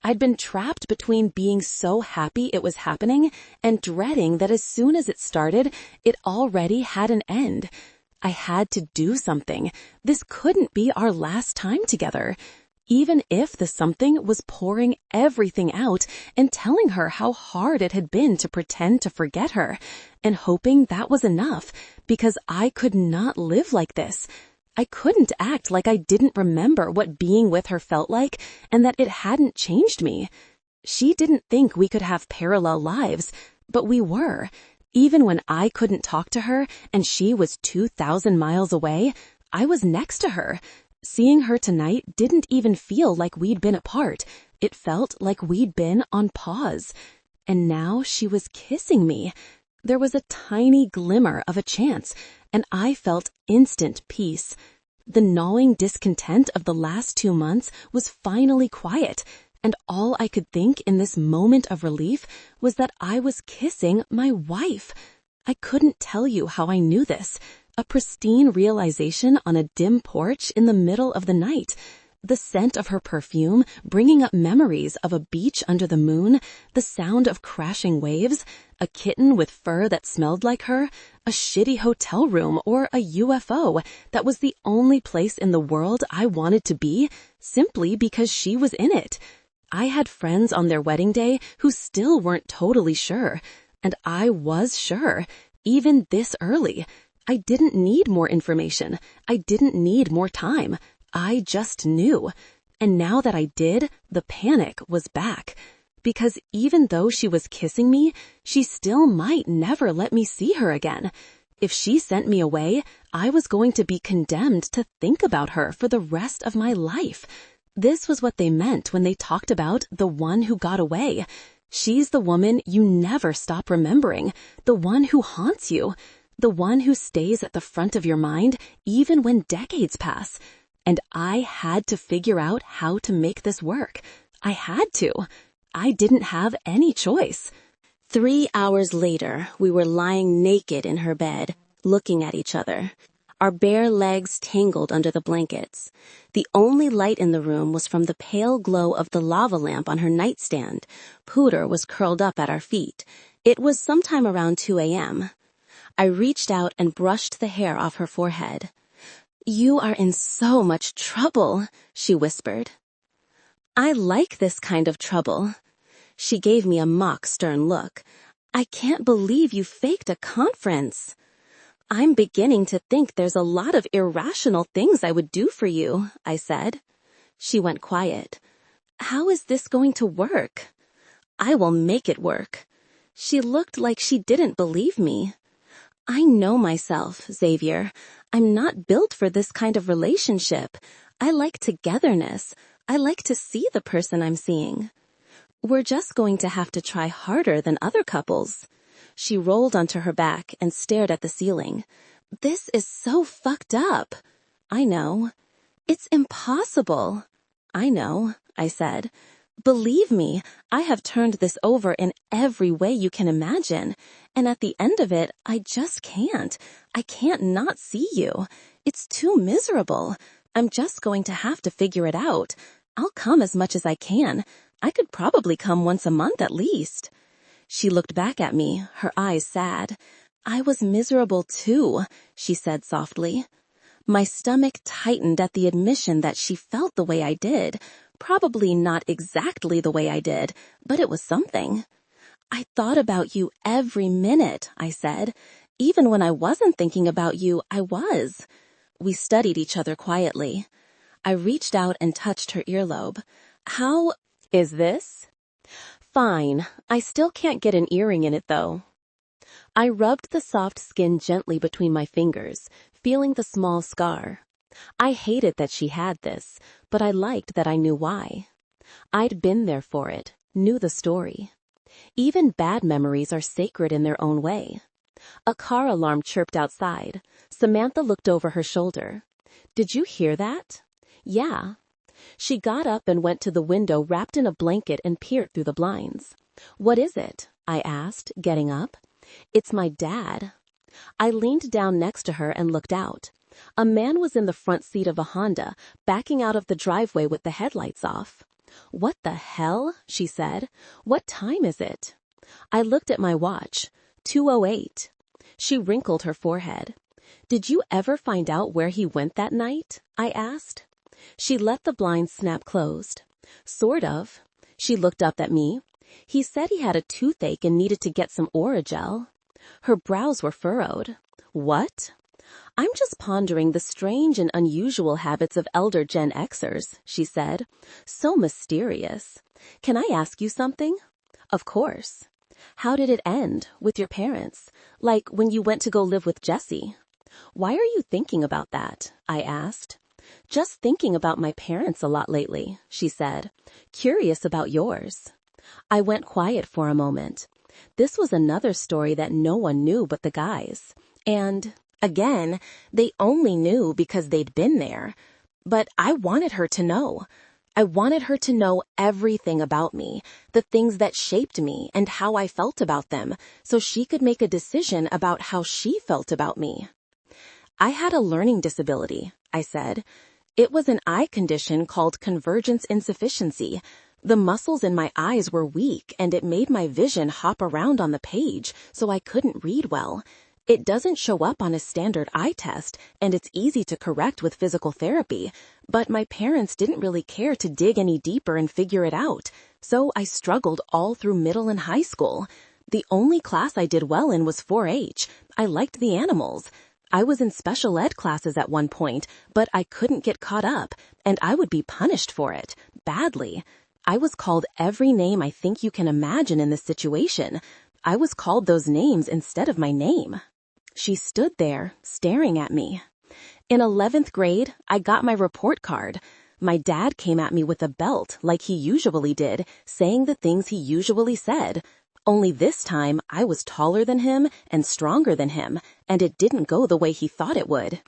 I'd been trapped between being so happy it was happening and dreading that as soon as it started, it already had an end. I had to do something. This couldn't be our last time together. Even if the something was pouring everything out and telling her how hard it had been to pretend to forget her, and hoping that was enough, because I could not live like this. I couldn't act like I didn't remember what being with her felt like and that it hadn't changed me. She didn't think we could have parallel lives, but we were. Even when I couldn't talk to her and she was 2,000 miles away, I was next to her. Seeing her tonight didn't even feel like we'd been apart. It felt like we'd been on pause. And now she was kissing me. There was a tiny glimmer of a chance, and I felt instant peace. The gnawing discontent of the last 2 months was finally quiet, and all I could think in this moment of relief was that I was kissing my wife. I couldn't tell you how I knew this. A pristine realization on a dim porch in the middle of the night. The scent of her perfume bringing up memories of a beach under the moon, the sound of crashing waves, a kitten with fur that smelled like her, a shitty hotel room or a UFO that was the only place in the world I wanted to be, simply because she was in it. I had friends on their wedding day who still weren't totally sure, and I was sure, even this early. I didn't need more information. I didn't need more time. I just knew. And now that I did, the panic was back. Because even though she was kissing me, she still might never let me see her again. If she sent me away, I was going to be condemned to think about her for the rest of my life. This was what they meant when they talked about the one who got away. She's the woman you never stop remembering, the one who haunts you, the one who stays at the front of your mind even when decades pass. And I had to figure out how to make this work. I had to. I didn't have any choice. 3 hours later, we were lying naked in her bed, looking at each other. Our bare legs tangled under the blankets. The only light in the room was from the pale glow of the lava lamp on her nightstand. Pooter was curled up at our feet. It was sometime around 2 a.m. I reached out and brushed the hair off her forehead. "You are in so much trouble," she whispered. "I like this kind of trouble." She gave me a mock stern look. "I can't believe you faked a conference." "I'm beginning to think there's a lot of irrational things I would do for you," I said. She went quiet. "How is this going to work?" "I will make it work." She looked like she didn't believe me. "I know myself, Xavier. I'm not built for this kind of relationship. I like togetherness. I like to see the person I'm seeing. We're just going to have to try harder than other couples." She rolled onto her back and stared at the ceiling. "This is so fucked up." "I know." "It's impossible." "I know," I said. "Believe me, I have turned this over in every way you can imagine, and at the end of it, I just can't. I can't not see you. It's too miserable. I'm just going to have to figure it out. I'll come as much as I can. I could probably come once a month at least." She looked back at me, her eyes sad. "I was miserable too," she said softly. My stomach tightened at the admission that she felt the way I did. Probably not exactly the way I did, but it was something. "I thought about you every minute," I said. "Even when I wasn't thinking about you, I was." We studied each other quietly. I reached out and touched her earlobe. How is this? Fine. I still can't get an earring in it though. I rubbed the soft skin gently between my fingers, feeling the small scar. I hated that she had this, but I liked that I knew why. I'd been there for it, knew the story. Even bad memories are sacred in their own way. A car alarm chirped outside. Samantha looked over her shoulder. Did you hear that? Yeah. She got up and went to the window wrapped in a blanket and peered through the blinds. What is it? I asked, getting up. It's my dad. I leaned down next to her and looked out. A man was in the front seat of a Honda, backing out of the driveway with the headlights off. What the hell? She said. What time is it? I looked at my watch. 2:08. She wrinkled her forehead. Did you ever find out where he went that night? I asked. She let the blinds snap closed. Sort of. She looked up at me. He said he had a toothache and needed to get some Oragel. Her brows were furrowed. What? I'm just pondering the strange and unusual habits of elder Gen Xers, she said. So mysterious. Can I ask you something? Of course. How did it end with your parents? Like when you went to go live with Jesse? Why are you thinking about that? I asked. Just thinking about my parents a lot lately, she said. Curious about yours. I went quiet for a moment. This was another story that no one knew but the guys. And, again, they only knew because they'd been there. But I wanted her to know. I wanted her to know everything about me, the things that shaped me and how I felt about them, so she could make a decision about how she felt about me. I had a learning disability, I said. It was an eye condition called convergence insufficiency. The muscles in my eyes were weak and it made my vision hop around on the page, so I couldn't read well. It doesn't show up on a standard eye test, and it's easy to correct with physical therapy, but my parents didn't really care to dig any deeper and figure it out, so I struggled all through middle and high school. The only class I did well in was 4-H. I liked the animals. I was in special ed classes at one point, but I couldn't get caught up, and I would be punished for it, badly. I was called every name I think you can imagine in this situation. I was called those names instead of my name. She stood there, staring at me. In 11th grade, I got my report card. My dad came at me with a belt, like he usually did, saying the things he usually said. Only this time, I was taller than him and stronger than him, and it didn't go the way he thought it would.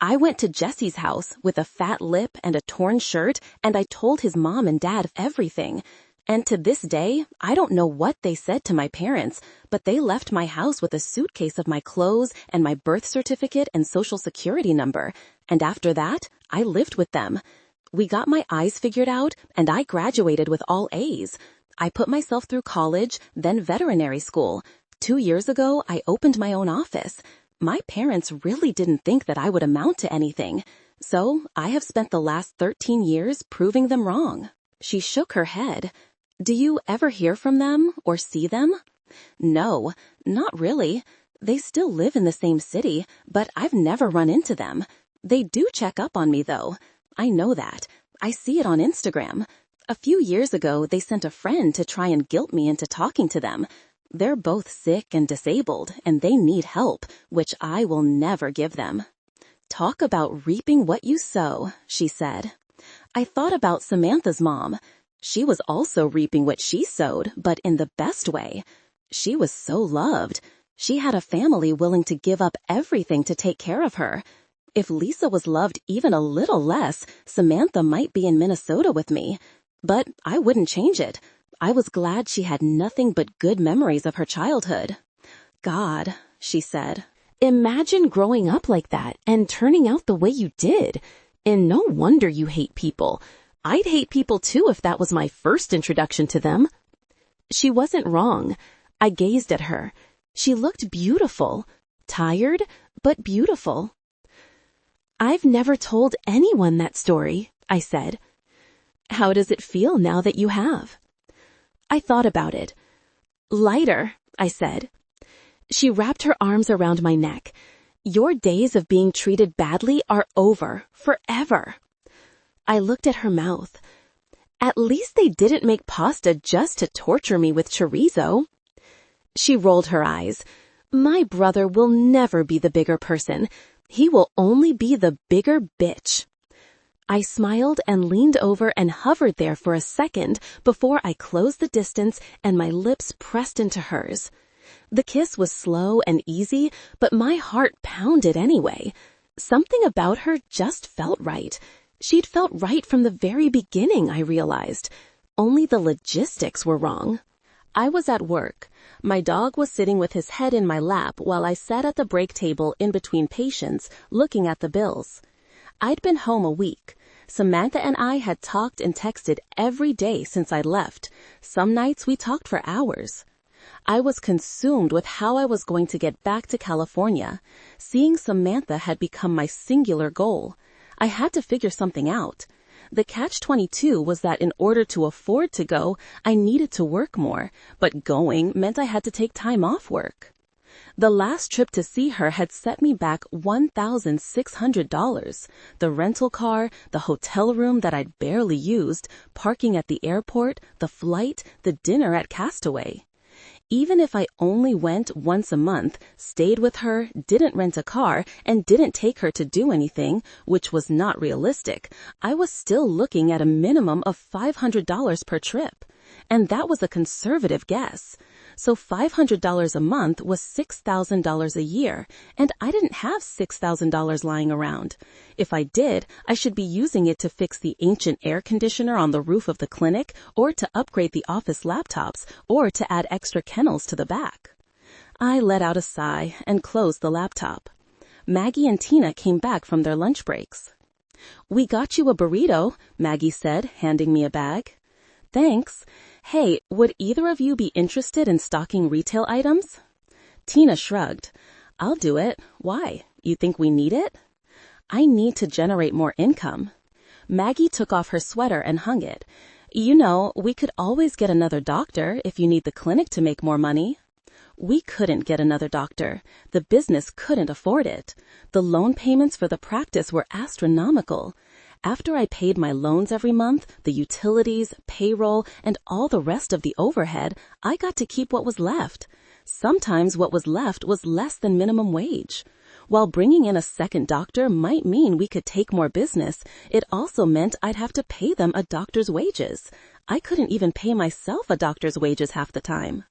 I went to Jesse's house with a fat lip and a torn shirt, and I told his mom and dad everything. And to this day, I don't know what they said to my parents, but they left my house with a suitcase of my clothes and my birth certificate and social security number. And after that, I lived with them. We got my eyes figured out, and I graduated with all A's. I put myself through college, then veterinary school. 2 years ago, I opened my own office. My parents really didn't think that I would amount to anything. So I have spent the last 13 years proving them wrong. She shook her head. Do you ever hear from them or see them? No, not really. They still live in the same city, but I've never run into them. They do check up on me, though. I know that. I see it on Instagram. A few years ago, they sent a friend to try and guilt me into talking to them. They're both sick and disabled, and they need help, which I will never give them. Talk about reaping what you sow, she said. I thought about Samantha's mom. She was also reaping what she sowed, but in the best way. She was so loved. She had a family willing to give up everything to take care of her. If Lisa was loved even a little less, Samantha might be in Minnesota with me. But I wouldn't change it. I was glad she had nothing but good memories of her childhood. God, she said. Imagine growing up like that and turning out the way you did. And no wonder you hate people. I'd hate people too if that was my first introduction to them. She wasn't wrong. I gazed at her. She looked beautiful. Tired, but beautiful. I've never told anyone that story, I said. How does it feel now that you have? I thought about it. Lighter, I said. She wrapped her arms around my neck. Your days of being treated badly are over, forever. I looked at her mouth. At least they didn't make pasta just to torture me with chorizo. She rolled her eyes. My brother will never be the bigger person. He will only be the bigger bitch. I smiled and leaned over and hovered there for a second before I closed the distance and my lips pressed into hers. The kiss was slow and easy, but my heart pounded anyway. Something about her just felt right. She'd felt right from the very beginning, I realized. Only the logistics were wrong. I was at work. My dog was sitting with his head in my lap while I sat at the break table in between patients, looking at the bills. I'd been home a week. Samantha and I had talked and texted every day since I'd left. Some nights we talked for hours. I was consumed with how I was going to get back to California. Seeing Samantha had become my singular goal. I had to figure something out. The catch-22 was that in order to afford to go, I needed to work more, but going meant I had to take time off work. The last trip to see her had set me back $1,600. The rental car, the hotel room that I'd barely used, parking at the airport, the flight, the dinner at Castaway. Even if I only went once a month, stayed with her, didn't rent a car, and didn't take her to do anything, which was not realistic, I was still looking at a minimum of $500 per trip. And that was a conservative guess. So $500 a month was $6,000 a year, and I didn't have $6,000 lying around. If I did, I should be using it to fix the ancient air conditioner on the roof of the clinic, or to upgrade the office laptops, or to add extra kennels to the back. I let out a sigh and closed the laptop. Maggie and Tina came back from their lunch breaks. "We got you a burrito," Maggie said, handing me a bag. "Thanks. Hey, would either of you be interested in stocking retail items?" Tina shrugged. "I'll do it. Why? You think we need it?" "I need to generate more income." Maggie took off her sweater and hung it. "You know, we could always get another doctor if you need the clinic to make more money." We couldn't get another doctor. The business couldn't afford it. The loan payments for the practice were astronomical. After I paid my loans every month, the utilities, payroll, and all the rest of the overhead, I got to keep what was left. Sometimes what was left was less than minimum wage. While bringing in a second doctor might mean we could take more business, it also meant I'd have to pay them a doctor's wages. I couldn't even pay myself a doctor's wages half the time.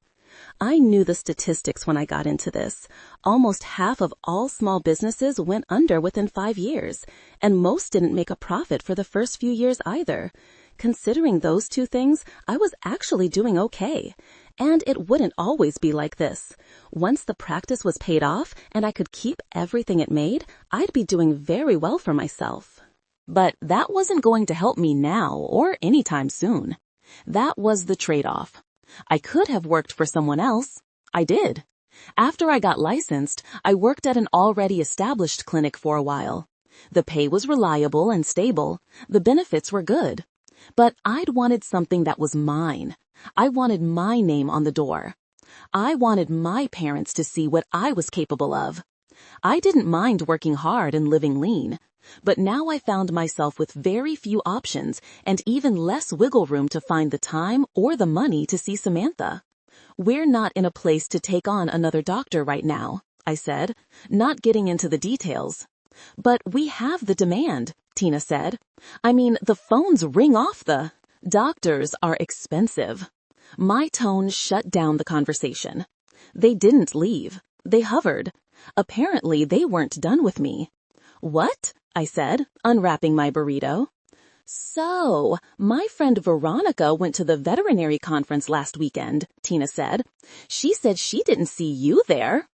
I knew the statistics when I got into this. Almost half of all small businesses went under within 5 years, and most didn't make a profit for the first few years either. Considering those two things, I was actually doing okay. And it wouldn't always be like this. Once the practice was paid off and I could keep everything it made, I'd be doing very well for myself. But that wasn't going to help me now or anytime soon. That was the trade-off. I could have worked for someone else. I did. After I got licensed, I worked at an already established clinic for a while. The pay was reliable and stable. The benefits were good. But I'd wanted something that was mine. I wanted my name on the door. I wanted my parents to see what I was capable of. I didn't mind working hard and living lean. But now I found myself with very few options and even less wiggle room to find the time or the money to see Samantha. "We're not in a place to take on another doctor right now," I said, not getting into the details. "But we have the demand," Tina said. "I mean, the phones ring off the... Doctors are expensive." My tone shut down the conversation. They didn't leave. They hovered. Apparently, they weren't done with me. "What?" I said, unwrapping my burrito. "So, my friend Veronica went to the veterinary conference last weekend," Tina said. "She said she didn't see you there."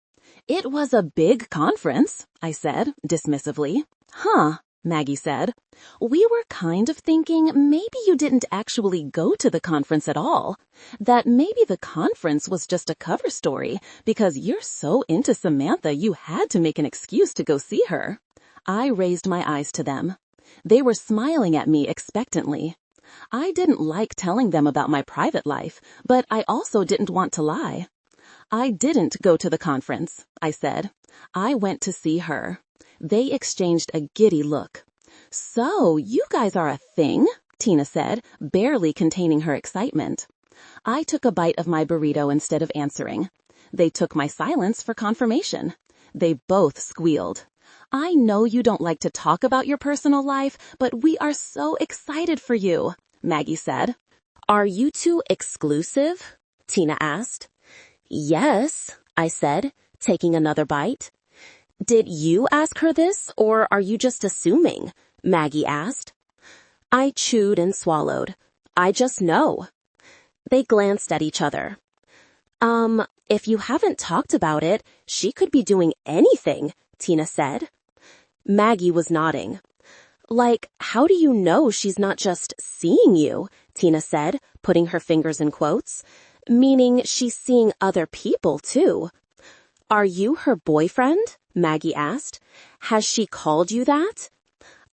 "It was a big conference," I said, dismissively. "Huh," Maggie said. "We were kind of thinking maybe you didn't actually go to the conference at all. That maybe the conference was just a cover story because you're so into Samantha you had to make an excuse to go see her." I raised my eyes to them. They were smiling at me expectantly. I didn't like telling them about my private life, but I also didn't want to lie. "I didn't go to the conference," I said. "I went to see her." They exchanged a giddy look. So, you guys are a thing? Tina said, barely containing her excitement. I took a bite of my burrito instead of answering. They took my silence for confirmation. They both squealed. I know you don't like to talk about your personal life, but we are so excited for you, Maggie said. Are you two exclusive? Tina asked. Yes, I said, taking another bite. Did you ask her this, or are you just assuming? Maggie asked. I chewed and swallowed. I just know. They glanced at each other. If you haven't talked about it, she could be doing anything, Tina said. Maggie was nodding. Like, how do you know she's not just seeing you? Tina said, putting her fingers in quotes. Meaning she's seeing other people, too. Are you her boyfriend? Maggie asked. Has she called you that?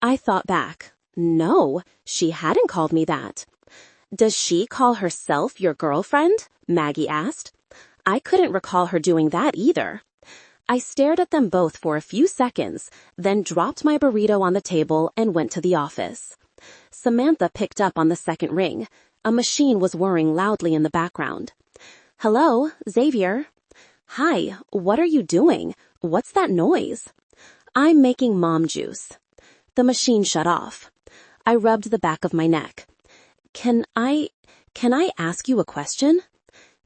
I thought back. No, she hadn't called me that. Does she call herself your girlfriend? Maggie asked. I couldn't recall her doing that either. I stared at them both for a few seconds, then dropped my burrito on the table and went to the office. Samantha picked up on the second ring. A machine was whirring loudly in the background. Hello, Xavier. Hi, what are you doing? What's that noise? I'm making mom juice. The machine shut off. I rubbed the back of my neck. Can I ask you a question?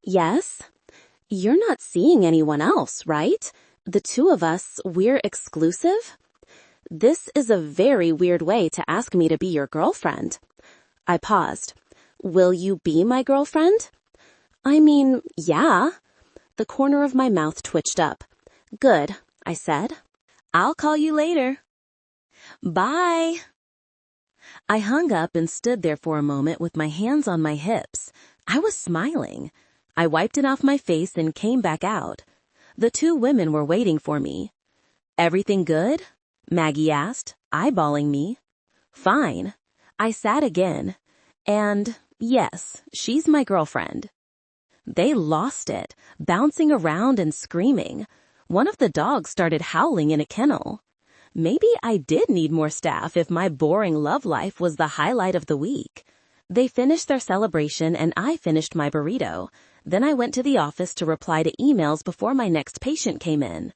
Yes. You're not seeing anyone else, right? The two of us, we're exclusive? This is a very weird way to ask me to be your girlfriend. I paused. Will you be my girlfriend? I mean, yeah. The corner of my mouth twitched up. Good, I said. I'll call you later. Bye. I hung up and stood there for a moment with my hands on my hips. I was smiling. I wiped it off my face and came back out. The two women were waiting for me. Everything good? Maggie asked, eyeballing me. Fine. I sat again. And, yes, she's my girlfriend. They lost it, bouncing around and screaming. One of the dogs started howling in a kennel. Maybe I did need more staff if my boring love life was the highlight of the week. They finished their celebration and I finished my burrito. Then I went to the office to reply to emails before my next patient came in.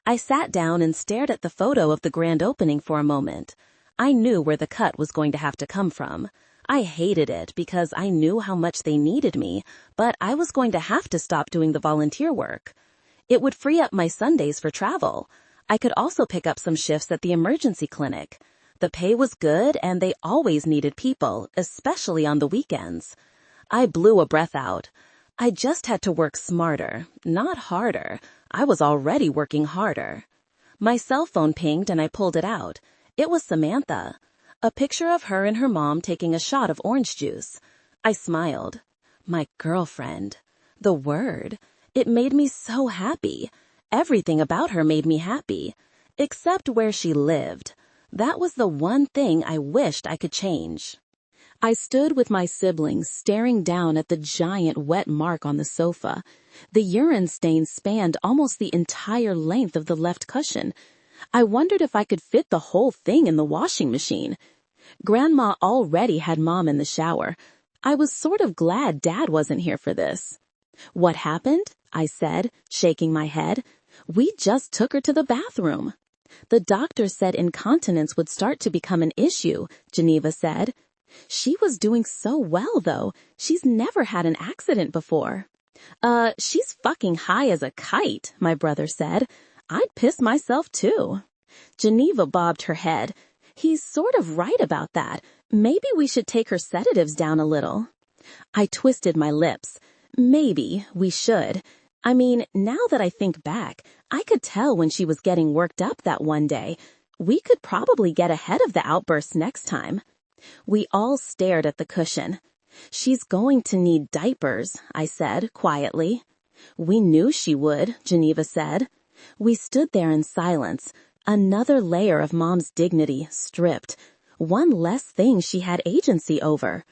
I sat down and stared at the photo of the grand opening for a moment. I knew where the cut was going to have to come from. I hated it because I knew how much they needed me, but I was going to have to stop doing the volunteer work. It would free up my Sundays for travel. I could also pick up some shifts at the emergency clinic. The pay was good and they always needed people, especially on the weekends. I blew a breath out. I just had to work smarter, not harder. I was already working harder. My cell phone pinged and I pulled it out. It was Samantha. A picture of her and her mom taking a shot of orange juice. I smiled. My girlfriend. The word. It made me so happy. Everything about her made me happy. Except where she lived. That was the one thing I wished I could change. I stood with my siblings staring down at the giant wet mark on the sofa. The urine stain spanned almost the entire length of the left cushion. I wondered if I could fit the whole thing in the washing machine. Grandma already had Mom in the shower. I was sort of glad Dad wasn't here for this. What happened? I said, shaking my head. We just took her to the bathroom. The doctor said incontinence would start to become an issue, Geneva said. She was doing so well, though. She's never had an accident before. She's fucking high as a kite, my brother said. I'd piss myself, too. Geneva bobbed her head. He's sort of right about that. Maybe we should take her sedatives down a little. I twisted my lips. Maybe we should. I mean, now that I think back, I could tell when she was getting worked up that one day. We could probably get ahead of the outbursts next time. We all stared at the cushion. She's going to need diapers, I said quietly. We knew she would, Geneva said. We stood there in silence, another layer of Mom's dignity stripped, one less thing she had agency over.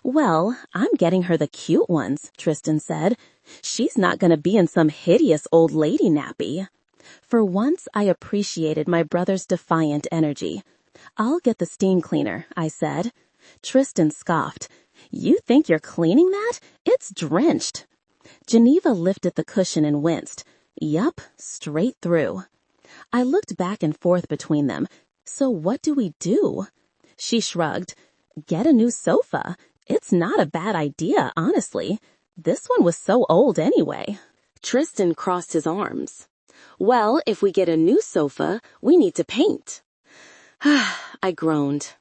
Well, I'm getting her the cute ones, Tristan said. She's not going to be in some hideous old lady nappy. For once, I appreciated my brother's defiant energy. "I'll get the steam cleaner," I said. Tristan scoffed. "You think you're cleaning that? It's drenched." Geneva lifted the cushion and winced. "Yup, straight through." I looked back and forth between them. "So what do we do?" She shrugged. "Get a new sofa. It's not a bad idea, honestly. This one was so old anyway." Tristan crossed his arms. "Well, if we get a new sofa, we need to paint." I groaned.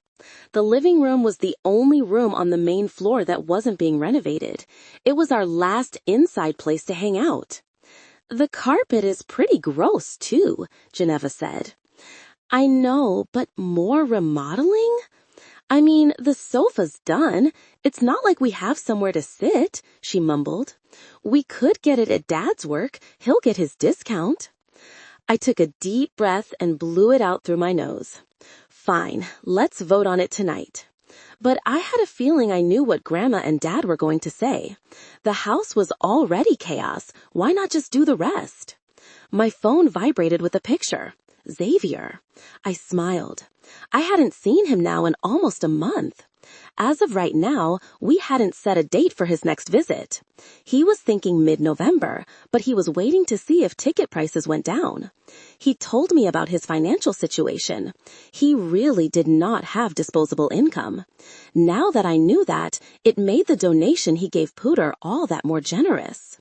The living room was the only room on the main floor that wasn't being renovated. It was our last inside place to hang out. "The carpet is pretty gross, too," Geneva said. "I know, but more remodeling? I mean, the sofa's done. It's not like we have somewhere to sit," she mumbled. "We could get it at Dad's work. He'll get his discount." I took a deep breath and blew it out through my nose. "Fine, let's vote on it tonight." But I had a feeling I knew what Grandma and Dad were going to say. The house was already chaos. Why not just do the rest? My phone vibrated with a picture. Xavier. I smiled. I hadn't seen him now in almost a month. As of right now, we hadn't set a date for his next visit. He was thinking mid-November, but he was waiting to see if ticket prices went down. He told me about his financial situation. He really did not have disposable income. Now that I knew that, it made the donation he gave Pooter all that more generous.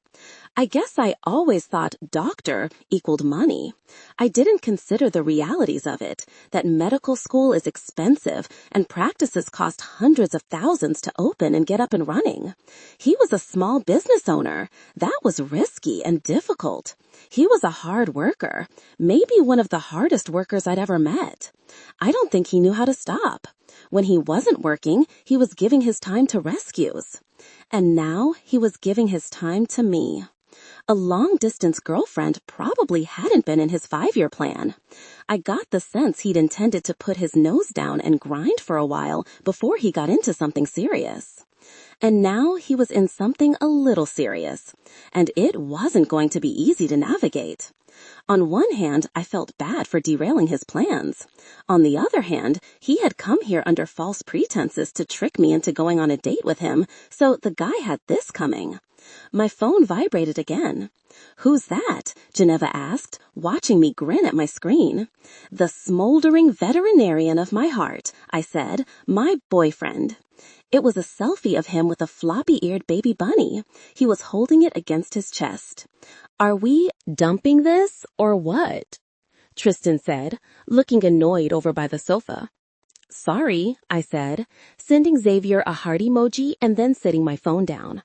I guess I always thought doctor equaled money. I didn't consider the realities of it, that medical school is expensive and practices cost hundreds of thousands to open and get up and running. He was a small business owner. That was risky and difficult. He was a hard worker, maybe one of the hardest workers I'd ever met. I don't think he knew how to stop. When he wasn't working, he was giving his time to rescues. And now he was giving his time to me. A long-distance girlfriend probably hadn't been in his 5-year plan. I got the sense he'd intended to put his nose down and grind for a while before he got into something serious. And now he was in something a little serious, and it wasn't going to be easy to navigate. On one hand, I felt bad for derailing his plans. On the other hand, he had come here under false pretenses to trick me into going on a date with him, so the guy had this coming. My phone vibrated again. "Who's that?" Geneva asked, watching me grin at my screen. "The smoldering veterinarian of my heart," I said, "my boyfriend." It was a selfie of him with a floppy-eared baby bunny. He was holding it against his chest. "Are we dumping this or what?" Tristan said, looking annoyed over by the sofa. "Sorry," I said, sending Xavier a heart emoji and then setting my phone down.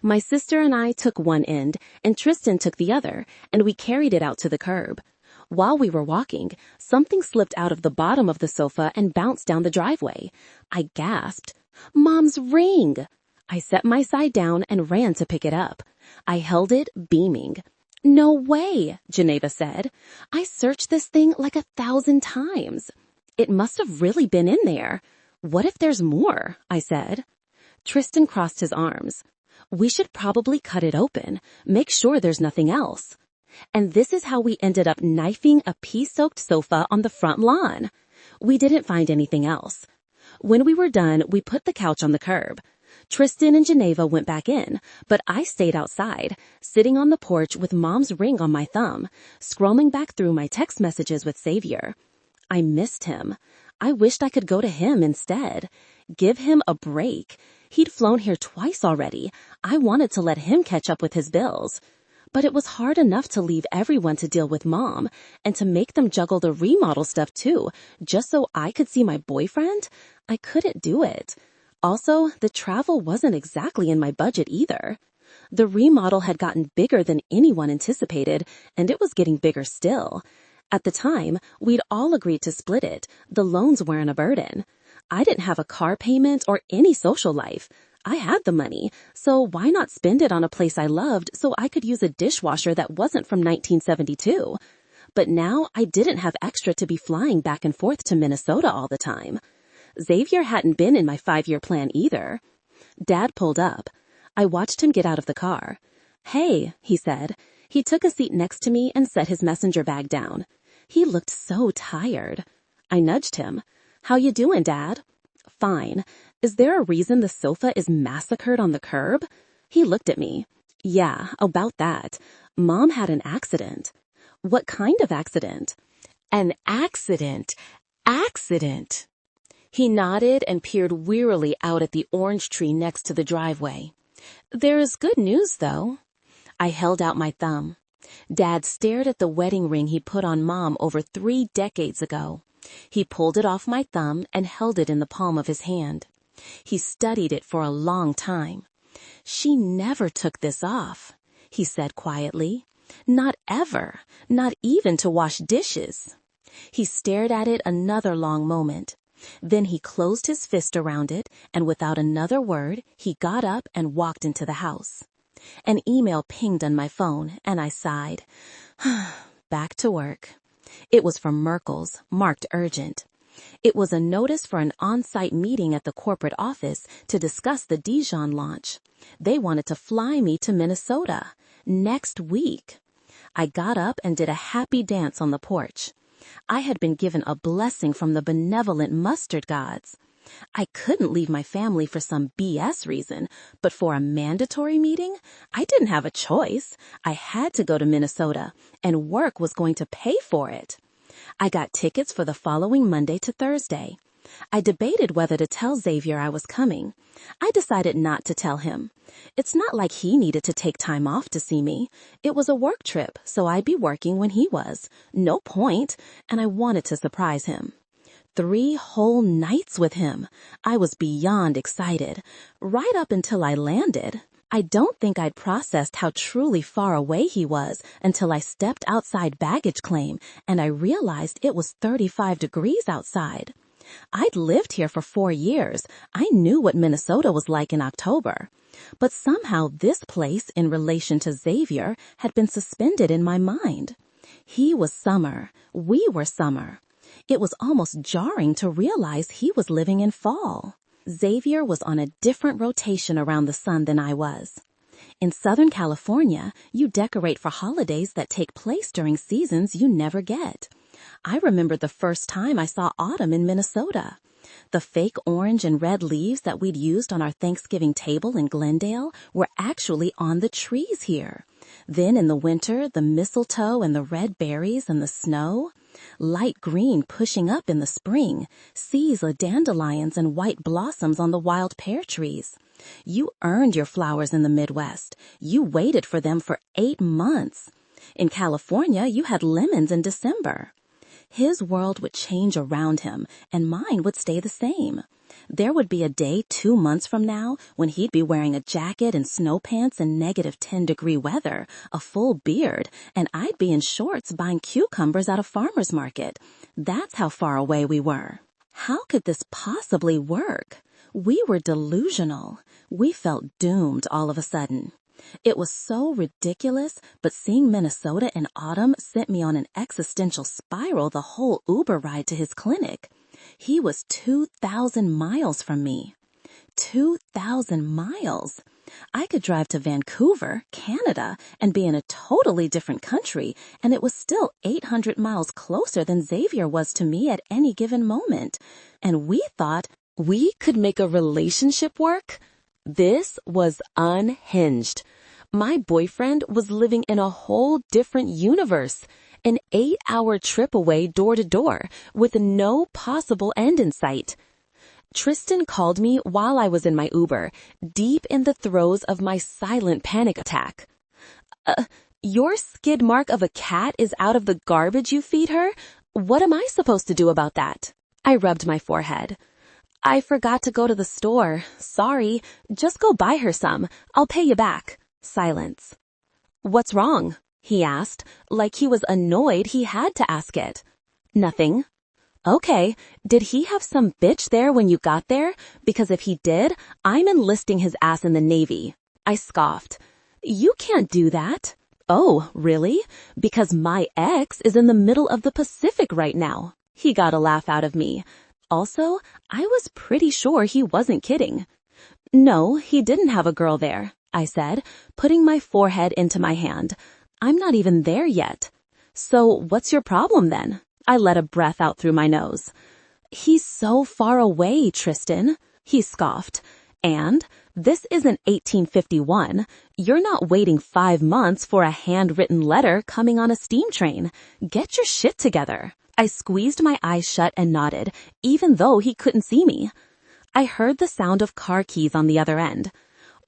My sister and I took one end, and Tristan took the other, and we carried it out to the curb. While we were walking, something slipped out of the bottom of the sofa and bounced down the driveway. I gasped. "Mom's ring!" I set my side down and ran to pick it up. I held it, beaming. "No way," Geneva said. "I searched this thing like 1,000 times. It must have really been in there. What if there's more?" I said. Tristan crossed his arms. "We should probably cut it open, make sure there's nothing else." And this is how we ended up knifing a pea-soaked sofa on the front lawn. We didn't find anything else. When we were done, we put the couch on the curb. Tristan and Geneva went back in, but I stayed outside, sitting on the porch with Mom's ring on my thumb, scrolling back through my text messages with Xavier. I missed him. I wished I could go to him instead. Give him a break. He'd flown here twice already. I wanted to let him catch up with his bills. But it was hard enough to leave everyone to deal with Mom and to make them juggle the remodel stuff too, just so I could see my boyfriend. I couldn't do it. Also, the travel wasn't exactly in my budget either. The remodel had gotten bigger than anyone anticipated, and it was getting bigger still. At the time, we'd all agreed to split it. The loans weren't a burden. I didn't have a car payment or any social life. I had the money, so why not spend it on a place I loved so I could use a dishwasher that wasn't from 1972? But now I didn't have extra to be flying back and forth to Minnesota all the time. Xavier hadn't been in my 5-year plan either. Dad pulled up. I watched him get out of the car. "Hey," he said. He took a seat next to me and set his messenger bag down. He looked so tired. I nudged him. "How you doing, Dad?" "Fine. Is there a reason the sofa is massacred on the curb?" He looked at me. "Yeah, about that. Mom had an accident." "What kind of accident?" An accident. Accident. He nodded and peered wearily out at the orange tree next to the driveway. "There is good news, though." I held out my thumb. Dad stared at the wedding ring he put on Mom over 3 decades ago. He pulled it off my thumb and held it in the palm of his hand. He studied it for a long time. "She never took this off," he said quietly. "Not ever, not even to wash dishes." He stared at it another long moment. Then he closed his fist around it, and without another word, he got up and walked into the house. An email pinged on my phone, and I sighed. Back to work. It was from Merkel's, marked urgent. It was a notice for an on-site meeting at the corporate office to discuss the Dijon launch. They wanted to fly me to Minnesota next week. I got up and did a happy dance on the porch. I had been given a blessing from the benevolent mustard gods. I couldn't leave my family for some BS reason, but for a mandatory meeting, I didn't have a choice. I had to go to Minnesota, and work was going to pay for it. I got tickets for the following Monday to Thursday. I debated whether to tell Xavier I was coming. I decided not to tell him. It's not like he needed to take time off to see me. It was a work trip, so I'd be working when he was. No point, and I wanted to surprise him. 3 whole nights with him. I was beyond excited, right up until I landed. I don't think I'd processed how truly far away he was until I stepped outside baggage claim and I realized it was 35 degrees outside. I'd lived here for 4 years. I knew what Minnesota was like in October. But somehow this place, in relation to Xavier, had been suspended in my mind. He was summer. We were summer. It was almost jarring to realize he was living in fall. Xavier was on a different rotation around the sun than I was. In Southern California, you decorate for holidays that take place during seasons you never get. I remember the first time I saw autumn in Minnesota. The fake orange and red leaves that we'd used on our Thanksgiving table in Glendale were actually on the trees here. Then in the winter, the mistletoe and the red berries and the snow. Light green pushing up in the spring, seas of dandelions and white blossoms on the wild pear trees. You earned your flowers in the Midwest. You waited for them for 8 months. In California, you had lemons in December. His world would change around him, and mine would stay the same. There would be a day 2 months from now when he'd be wearing a jacket and snow pants in -10-degree weather, a full beard, and I'd be in shorts buying cucumbers at a farmer's market. That's how far away we were. How could this possibly work? We were delusional. We felt doomed all of a sudden. It was so ridiculous, but seeing Minnesota in autumn sent me on an existential spiral the whole Uber ride to his clinic. He was 2,000 miles from me. 2,000 miles. I could drive to Vancouver, Canada, and be in a totally different country, and it was still 800 miles closer than Xavier was to me at any given moment. And we thought we could make a relationship work? This was unhinged. My boyfriend was living in a whole different universe, an 8-hour trip away door to door with no possible end in sight. Tristan called me while I was in my Uber, deep in the throes of my silent panic attack. Your skid mark of a cat is out of the garbage you feed her? What am I supposed to do about that? I rubbed my forehead. I forgot to go to the store. Sorry. Just go buy her some. I'll pay you back. Silence. What's wrong? He asked, like he was annoyed he had to ask it. Nothing. Okay. Did he have some bitch there when you got there? Because if he did, I'm enlisting his ass in the Navy. I scoffed. You can't do that. Oh, really? Because my ex is in the middle of the Pacific right now. He got a laugh out of me. Also, I was pretty sure he wasn't kidding. No, he didn't have a girl there, I said, putting my forehead into my hand. I'm not even there yet. So what's your problem then? I let a breath out through my nose. He's so far away, Tristan, he scoffed. And this isn't 1851. You're not waiting 5 months for a handwritten letter coming on a steam train. Get your shit together. I squeezed my eyes shut and nodded, even though he couldn't see me. I heard the sound of car keys on the other end.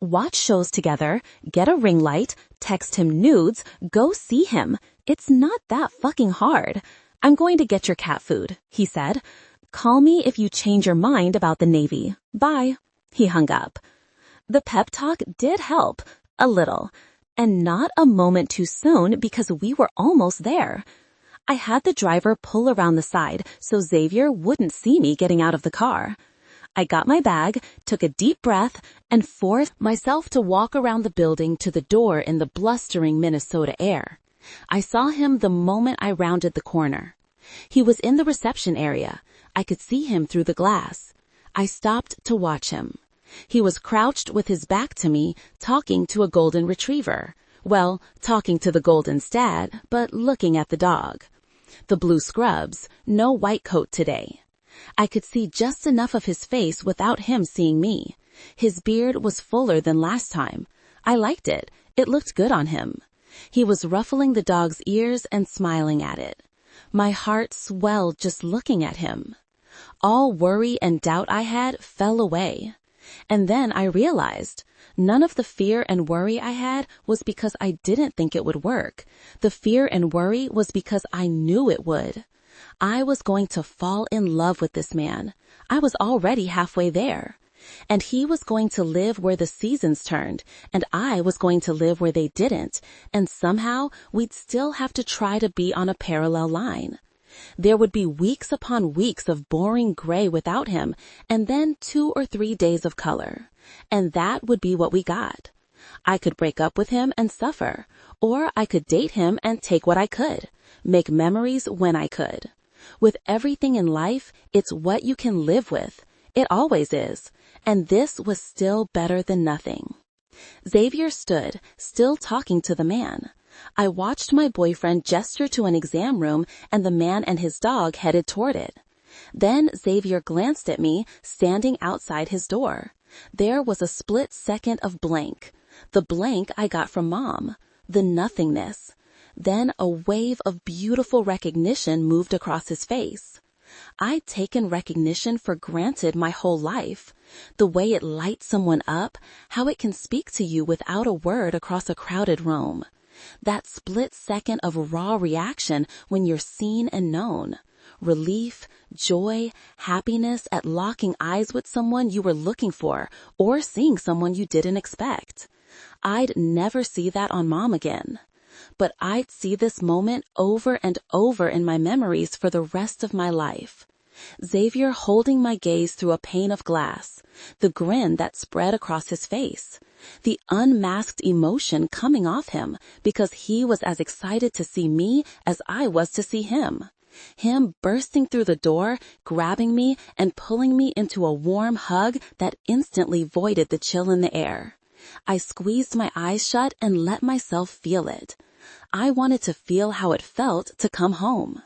Watch shows together, get a ring light, text him nudes, go see him. It's not that fucking hard. I'm going to get your cat food, he said. Call me if you change your mind about the Navy. Bye. He hung up. The pep talk did help, a little, and not a moment too soon because we were almost there. I had the driver pull around the side so Xavier wouldn't see me getting out of the car. I got my bag, took a deep breath, and forced myself to walk around the building to the door in the blustering Minnesota air. I saw him the moment I rounded the corner. He was in the reception area. I could see him through the glass. I stopped to watch him. He was crouched with his back to me, talking to a golden retriever. Well, talking to the golden stad, but looking at the dog. The blue scrubs, no white coat today. I could see just enough of his face without him seeing me. His beard was fuller than last time. I liked it. It looked good on him. He was ruffling the dog's ears and smiling at it. My heart swelled just looking at him. All worry and doubt I had fell away. And then I realized none of the fear and worry I had was because I didn't think it would work. The fear and worry was because I knew it would. I was going to fall in love with this man. I was already halfway there. And he was going to live where the seasons turned, and I was going to live where they didn't, and somehow we'd still have to try to be on a parallel line. There would be weeks upon weeks of boring gray without him, and then 2 or 3 days of color. And that would be what we got. I could break up with him and suffer, or I could date him and take what I could, make memories when I could. With everything in life, it's what you can live with. It always is. And this was still better than nothing. Xavier stood, still talking to the man. I watched my boyfriend gesture to an exam room and the man and his dog headed toward it. Then Xavier glanced at me, standing outside his door. There was a split second of blank. The blank I got from Mom. The nothingness. Then a wave of beautiful recognition moved across his face. I'd taken recognition for granted my whole life. The way it lights someone up, how it can speak to you without a word across a crowded room. That split second of raw reaction when you're seen and known. Relief, joy, happiness at locking eyes with someone you were looking for or seeing someone you didn't expect. I'd never see that on Mom again. But I'd see this moment over and over in my memories for the rest of my life. Xavier holding my gaze through a pane of glass, the grin that spread across his face, the unmasked emotion coming off him because he was as excited to see me as I was to see him. Him bursting through the door, grabbing me and pulling me into a warm hug that instantly voided the chill in the air. I squeezed my eyes shut and let myself feel it. I wanted to feel how it felt to come home.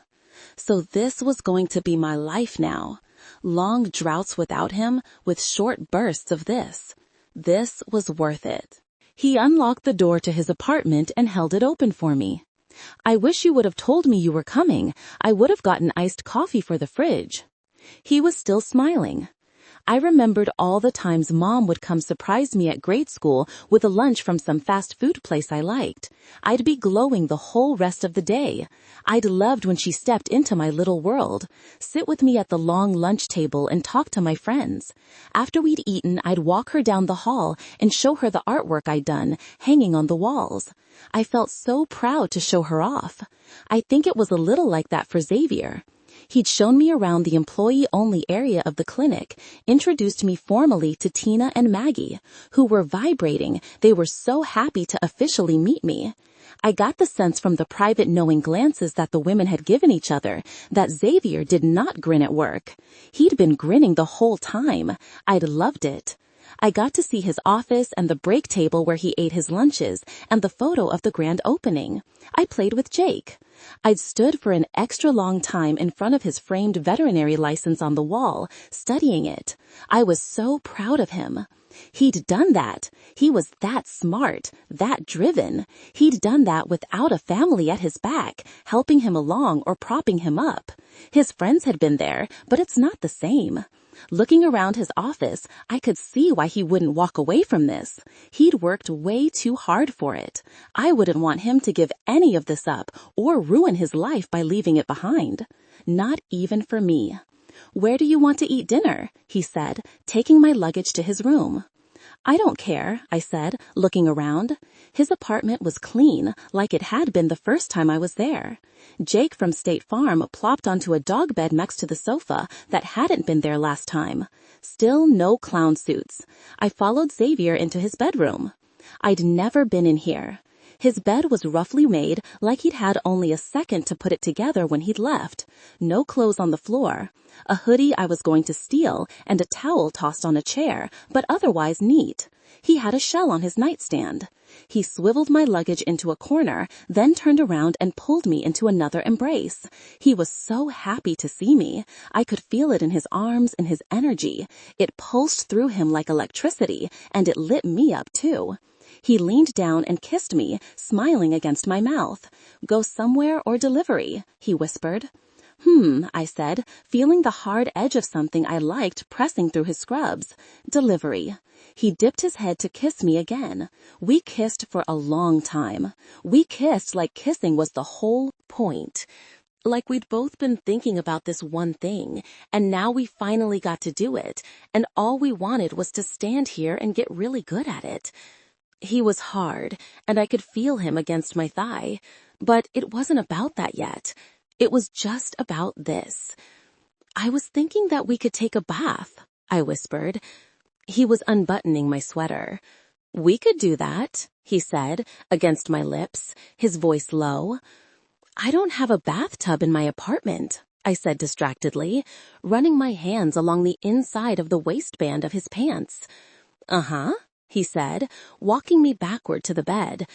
So this was going to be my life now. Long droughts without him, with short bursts of this. This was worth it. He unlocked the door to his apartment and held it open for me. I wish you would have told me you were coming. I would have gotten iced coffee for the fridge. He was still smiling. I remembered all the times Mom would come surprise me at grade school with a lunch from some fast food place I liked. I'd be glowing the whole rest of the day. I'd loved when she stepped into my little world, sit with me at the long lunch table and talk to my friends. After we'd eaten, I'd walk her down the hall and show her the artwork I'd done, hanging on the walls. I felt so proud to show her off. I think it was a little like that for Xavier. He'd shown me around the employee-only area of the clinic, introduced me formally to Tina and Maggie, who were vibrating. They were so happy to officially meet me. I got the sense from the private knowing glances that the women had given each other that Xavier did not grin at work. He'd been grinning the whole time. I'd loved it. I got to see his office and the break table where he ate his lunches and the photo of the grand opening. I played with Jake. I'd stood for an extra long time in front of his framed veterinary license on the wall, studying it. I was so proud of him. He'd done that. He was that smart, that driven. He'd done that without a family at his back, helping him along or propping him up. His friends had been there, but it's not the same. Looking around his office, I could see why he wouldn't walk away from this. He'd worked way too hard for it. I wouldn't want him to give any of this up or ruin his life by leaving it behind. Not even for me. "Where do you want to eat dinner?" he said, taking my luggage to his room. "I don't care," I said, looking around. His apartment was clean, like it had been the first time I was there. Jake from State Farm plopped onto a dog bed next to the sofa that hadn't been there last time. Still no clown suits. I followed Xavier into his bedroom. I'd never been in here. His bed was roughly made, like he'd had only a second to put it together when he'd left. No clothes on the floor. A hoodie I was going to steal and a towel tossed on a chair, but otherwise neat. He had a shell on his nightstand. He swiveled my luggage into a corner, then turned around and pulled me into another embrace. He was so happy to see me. I could feel it in his arms and his energy. It pulsed through him like electricity, and it lit me up too. He leaned down and kissed me, smiling against my mouth. "Go somewhere or delivery?" he whispered. I said, feeling the hard edge of something I liked pressing through his scrubs. "Delivery." He dipped his head to kiss me again. We kissed for a long time. We kissed like kissing was the whole point. Like we'd both been thinking about this one thing, and now we finally got to do it, and all we wanted was to stand here and get really good at it. He was hard, and I could feel him against my thigh, but it wasn't about that yet. It was just about this. "I was thinking that we could take a bath," I whispered. He was unbuttoning my sweater. "We could do that," he said, against my lips, his voice low. "I don't have a bathtub in my apartment," I said distractedly, running my hands along the inside of the waistband of his pants. "Uh-huh," he said, walking me backward to the bed.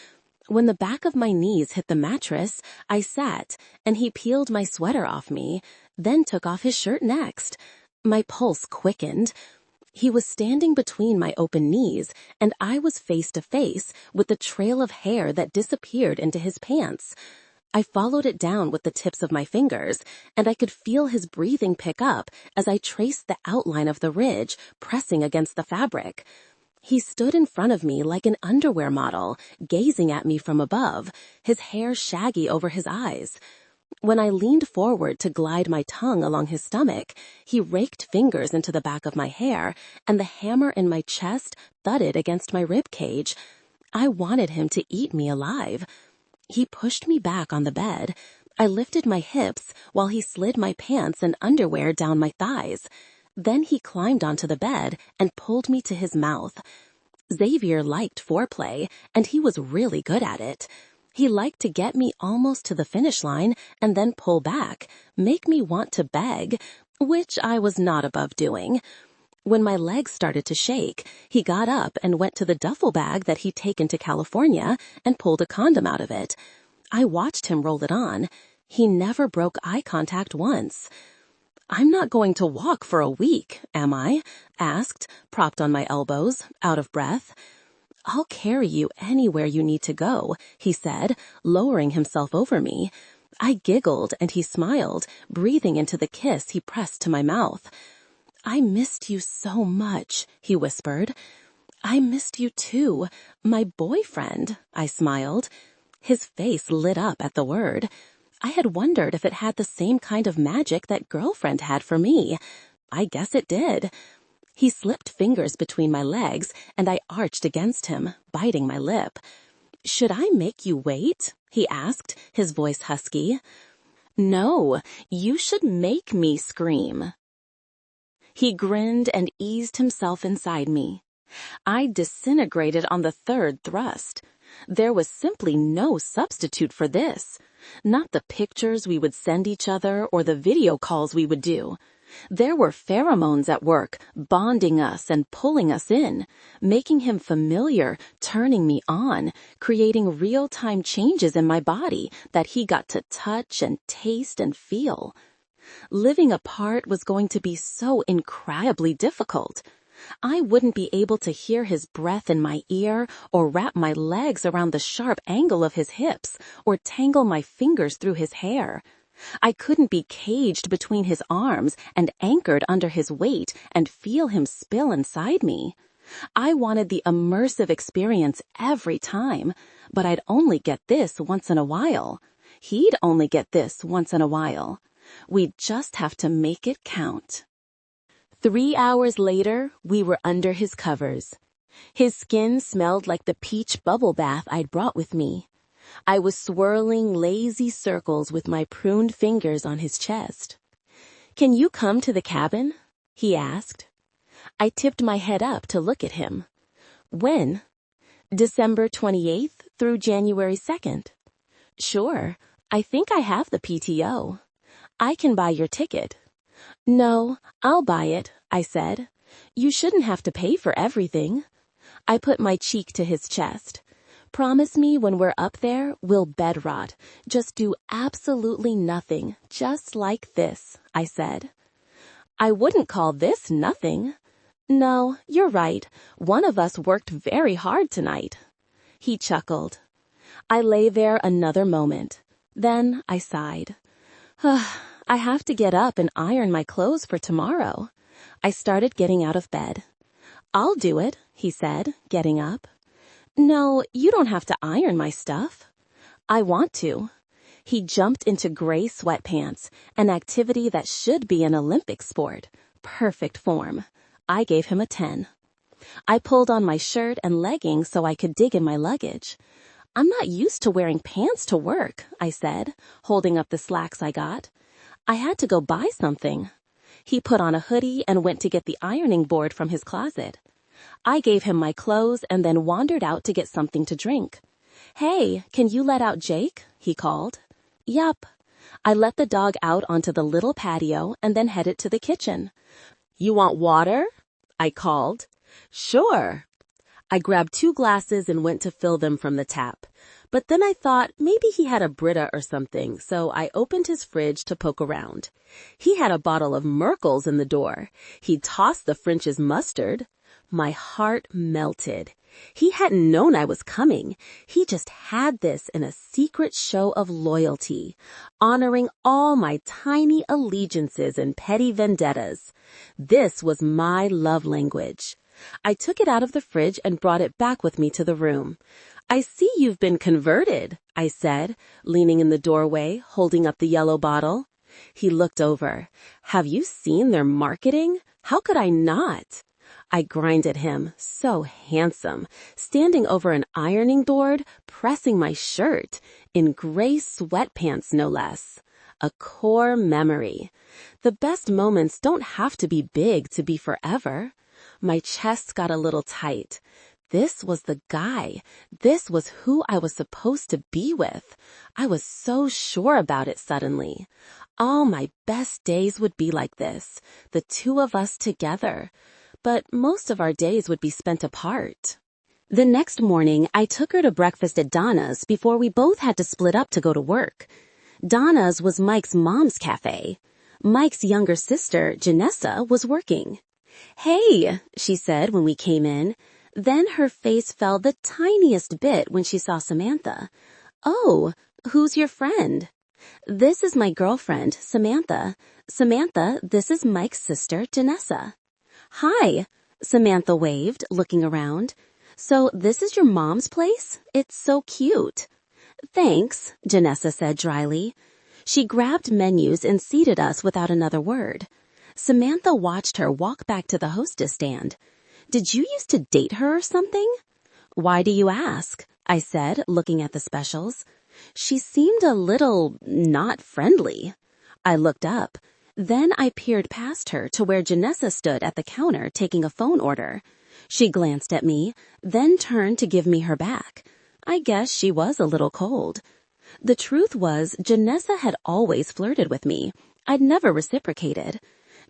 When the back of my knees hit the mattress, I sat, and he peeled my sweater off me, then took off his shirt next. My pulse quickened. He was standing between my open knees, and I was face to face with the trail of hair that disappeared into his pants. I followed it down with the tips of my fingers, and I could feel his breathing pick up as I traced the outline of the ridge pressing against the fabric. He stood in front of me like an underwear model, gazing at me from above, his hair shaggy over his eyes. When I leaned forward to glide my tongue along his stomach, he raked fingers into the back of my hair, and the hammer in my chest thudded against my rib cage. I wanted him to eat me alive. He pushed me back on the bed. I lifted my hips while he slid my pants and underwear down my thighs. Then he climbed onto the bed and pulled me to his mouth. Xavier liked foreplay, and he was really good at it. He liked to get me almost to the finish line and then pull back, make me want to beg, which I was not above doing. When my legs started to shake, he got up and went to the duffel bag that he'd taken to California and pulled a condom out of it. I watched him roll it on. He never broke eye contact once. "I'm not going to walk for a week, am I?" asked, propped on my elbows, out of breath. "I'll carry you anywhere you need to go," he said, lowering himself over me. I giggled and he smiled, breathing into the kiss he pressed to my mouth. "I missed you so much," he whispered. "I missed you too, my boyfriend," I smiled. His face lit up at the word. I had wondered if it had the same kind of magic that girlfriend had for me. I guess it did. He slipped fingers between my legs, and I arched against him, biting my lip. "Should I make you wait?" he asked, his voice husky. "No, you should make me scream." He grinned and eased himself inside me. I disintegrated on the third thrust. There was simply no substitute for this. Not the pictures we would send each other or the video calls we would do. There were pheromones at work, bonding us and pulling us in, making him familiar, turning me on, creating real-time changes in my body that he got to touch and taste and feel. Living apart was going to be so incredibly difficult. I wouldn't be able to hear his breath in my ear or wrap my legs around the sharp angle of his hips or tangle my fingers through his hair. I couldn't be caged between his arms and anchored under his weight and feel him spill inside me. I wanted the immersive experience every time, but I'd only get this once in a while. He'd only get this once in a while. We'd just have to make it count. 3 hours later, we were under his covers. His skin smelled like the peach bubble bath I'd brought with me. I was swirling lazy circles with my pruned fingers on his chest. "Can you come to the cabin?" he asked. I tipped my head up to look at him. "When?" "December 28th through January 2nd. "Sure. I think I have the PTO. I can buy your ticket." "No, I'll buy it," I said. "You shouldn't have to pay for everything." I put my cheek to his chest. "Promise me when we're up there, we'll bed rot. Just do absolutely nothing, just like this," I said. "I wouldn't call this nothing." "No, you're right. One of us worked very hard tonight." He chuckled. I lay there another moment. Then I sighed. I have to get up and iron my clothes for tomorrow. I started getting out of bed. "I'll do it," he said, getting up. "No, you don't have to iron my stuff." "I want to." He jumped into gray sweatpants, an activity that should be an Olympic sport. Perfect form. I gave him a 10. I pulled on my shirt and leggings so I could dig in my luggage. "I'm not used to wearing pants to work," I said, holding up the slacks I got. "I had to go buy something." He put on a hoodie and went to get the ironing board from his closet. I gave him my clothes and then wandered out to get something to drink. "Hey, can you let out Jake?" he called. "Yup." I let the dog out onto the little patio and then headed to the kitchen. "You want water?" I called. "Sure." I grabbed 2 glasses and went to fill them from the tap. But then I thought maybe he had a Brita or something, so I opened his fridge to poke around. He had a bottle of Merkel's in the door. He'd tossed the French's mustard. My heart melted. He hadn't known I was coming. He just had this in a secret show of loyalty, honoring all my tiny allegiances and petty vendettas. This was my love language. I took it out of the fridge and brought it back with me to the room. "I see you've been converted," I said, leaning in the doorway, holding up the yellow bottle. He looked over. "Have you seen their marketing? How could I not?" I grinded him, so handsome, standing over an ironing board, pressing my shirt, in gray sweatpants no less. A core memory. The best moments don't have to be big to be forever. My chest got a little tight. This was the guy. This was who I was supposed to be with. I was so sure about it suddenly. All my best days would be like this, the 2 of us together. But most of our days would be spent apart. The next morning, I took her to breakfast at Donna's before we both had to split up to go to work. Donna's was Mike's mom's cafe. Mike's younger sister, Janessa, was working. "Hey," she said when we came in. Then her face fell the tiniest bit when she saw Samantha. "Oh, who's your friend?" "This is my girlfriend, Samantha. Samantha, this is Mike's sister, Janessa." "Hi," Samantha waved, looking around. "So this is your mom's place? It's so cute." "Thanks," Janessa said dryly. She grabbed menus and seated us without another word. Samantha watched her walk back to the hostess stand. "Did you used to date her or something?" "Why do you ask?" I said, looking at the specials. She seemed a little not friendly. I looked up. Then I peered past her to where Janessa stood at the counter taking a phone order. She glanced at me, then turned to give me her back. I guess she was a little cold. The truth was, Janessa had always flirted with me. I'd never reciprocated.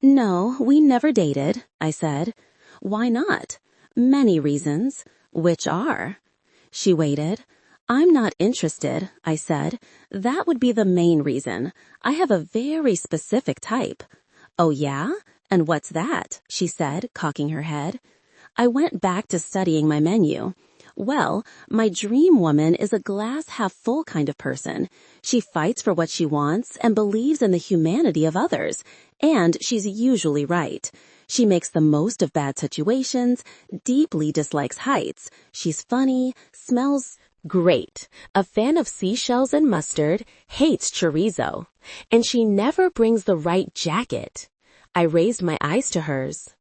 No, we never dated, I said. Why not? Many reasons. Which are? She waited. I'm not interested, I said. That would be the main reason. I have a very specific type. Oh yeah? And what's that? She said, cocking her head. I went back to studying my menu. Well, my dream woman is a glass half full kind of person. She fights for what she wants and believes in the humanity of others. And she's usually right. She makes the most of bad situations, deeply dislikes heights. She's funny, smells Great. A fan of seashells and mustard, hates chorizo. And she never brings the right jacket. I raised my eyes to hers.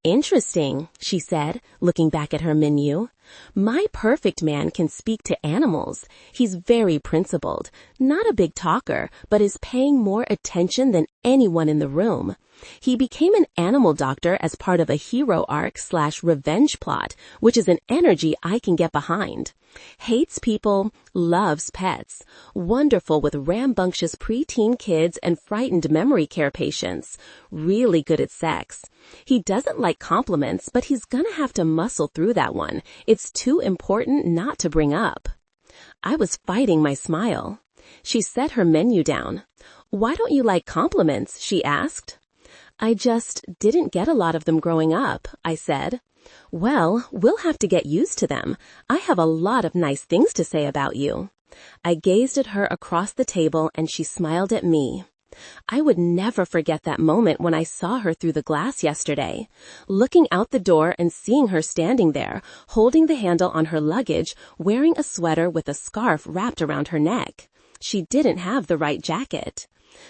Interesting, she said, looking back at her menu. My perfect man can speak to animals. He's very principled, not a big talker, but is paying more attention than anyone in the room. He became an animal doctor as part of a hero arc/revenge plot, which is an energy I can get behind. Hates people, loves pets, wonderful with rambunctious preteen kids and frightened memory care patients, really good at sex. He doesn't like compliments, but he's gonna have to muscle through that one. It's too important not to bring up. I was fighting my smile. She set her menu down. Why don't you like compliments? She asked. I just didn't get a lot of them growing up, I said. Well, we'll have to get used to them. I have a lot of nice things to say about you. I gazed at her across the table and she smiled at me. I would never forget that moment when I saw her through the glass yesterday. Looking out the door and seeing her standing there, holding the handle on her luggage, wearing a sweater with a scarf wrapped around her neck. She didn't have the right jacket.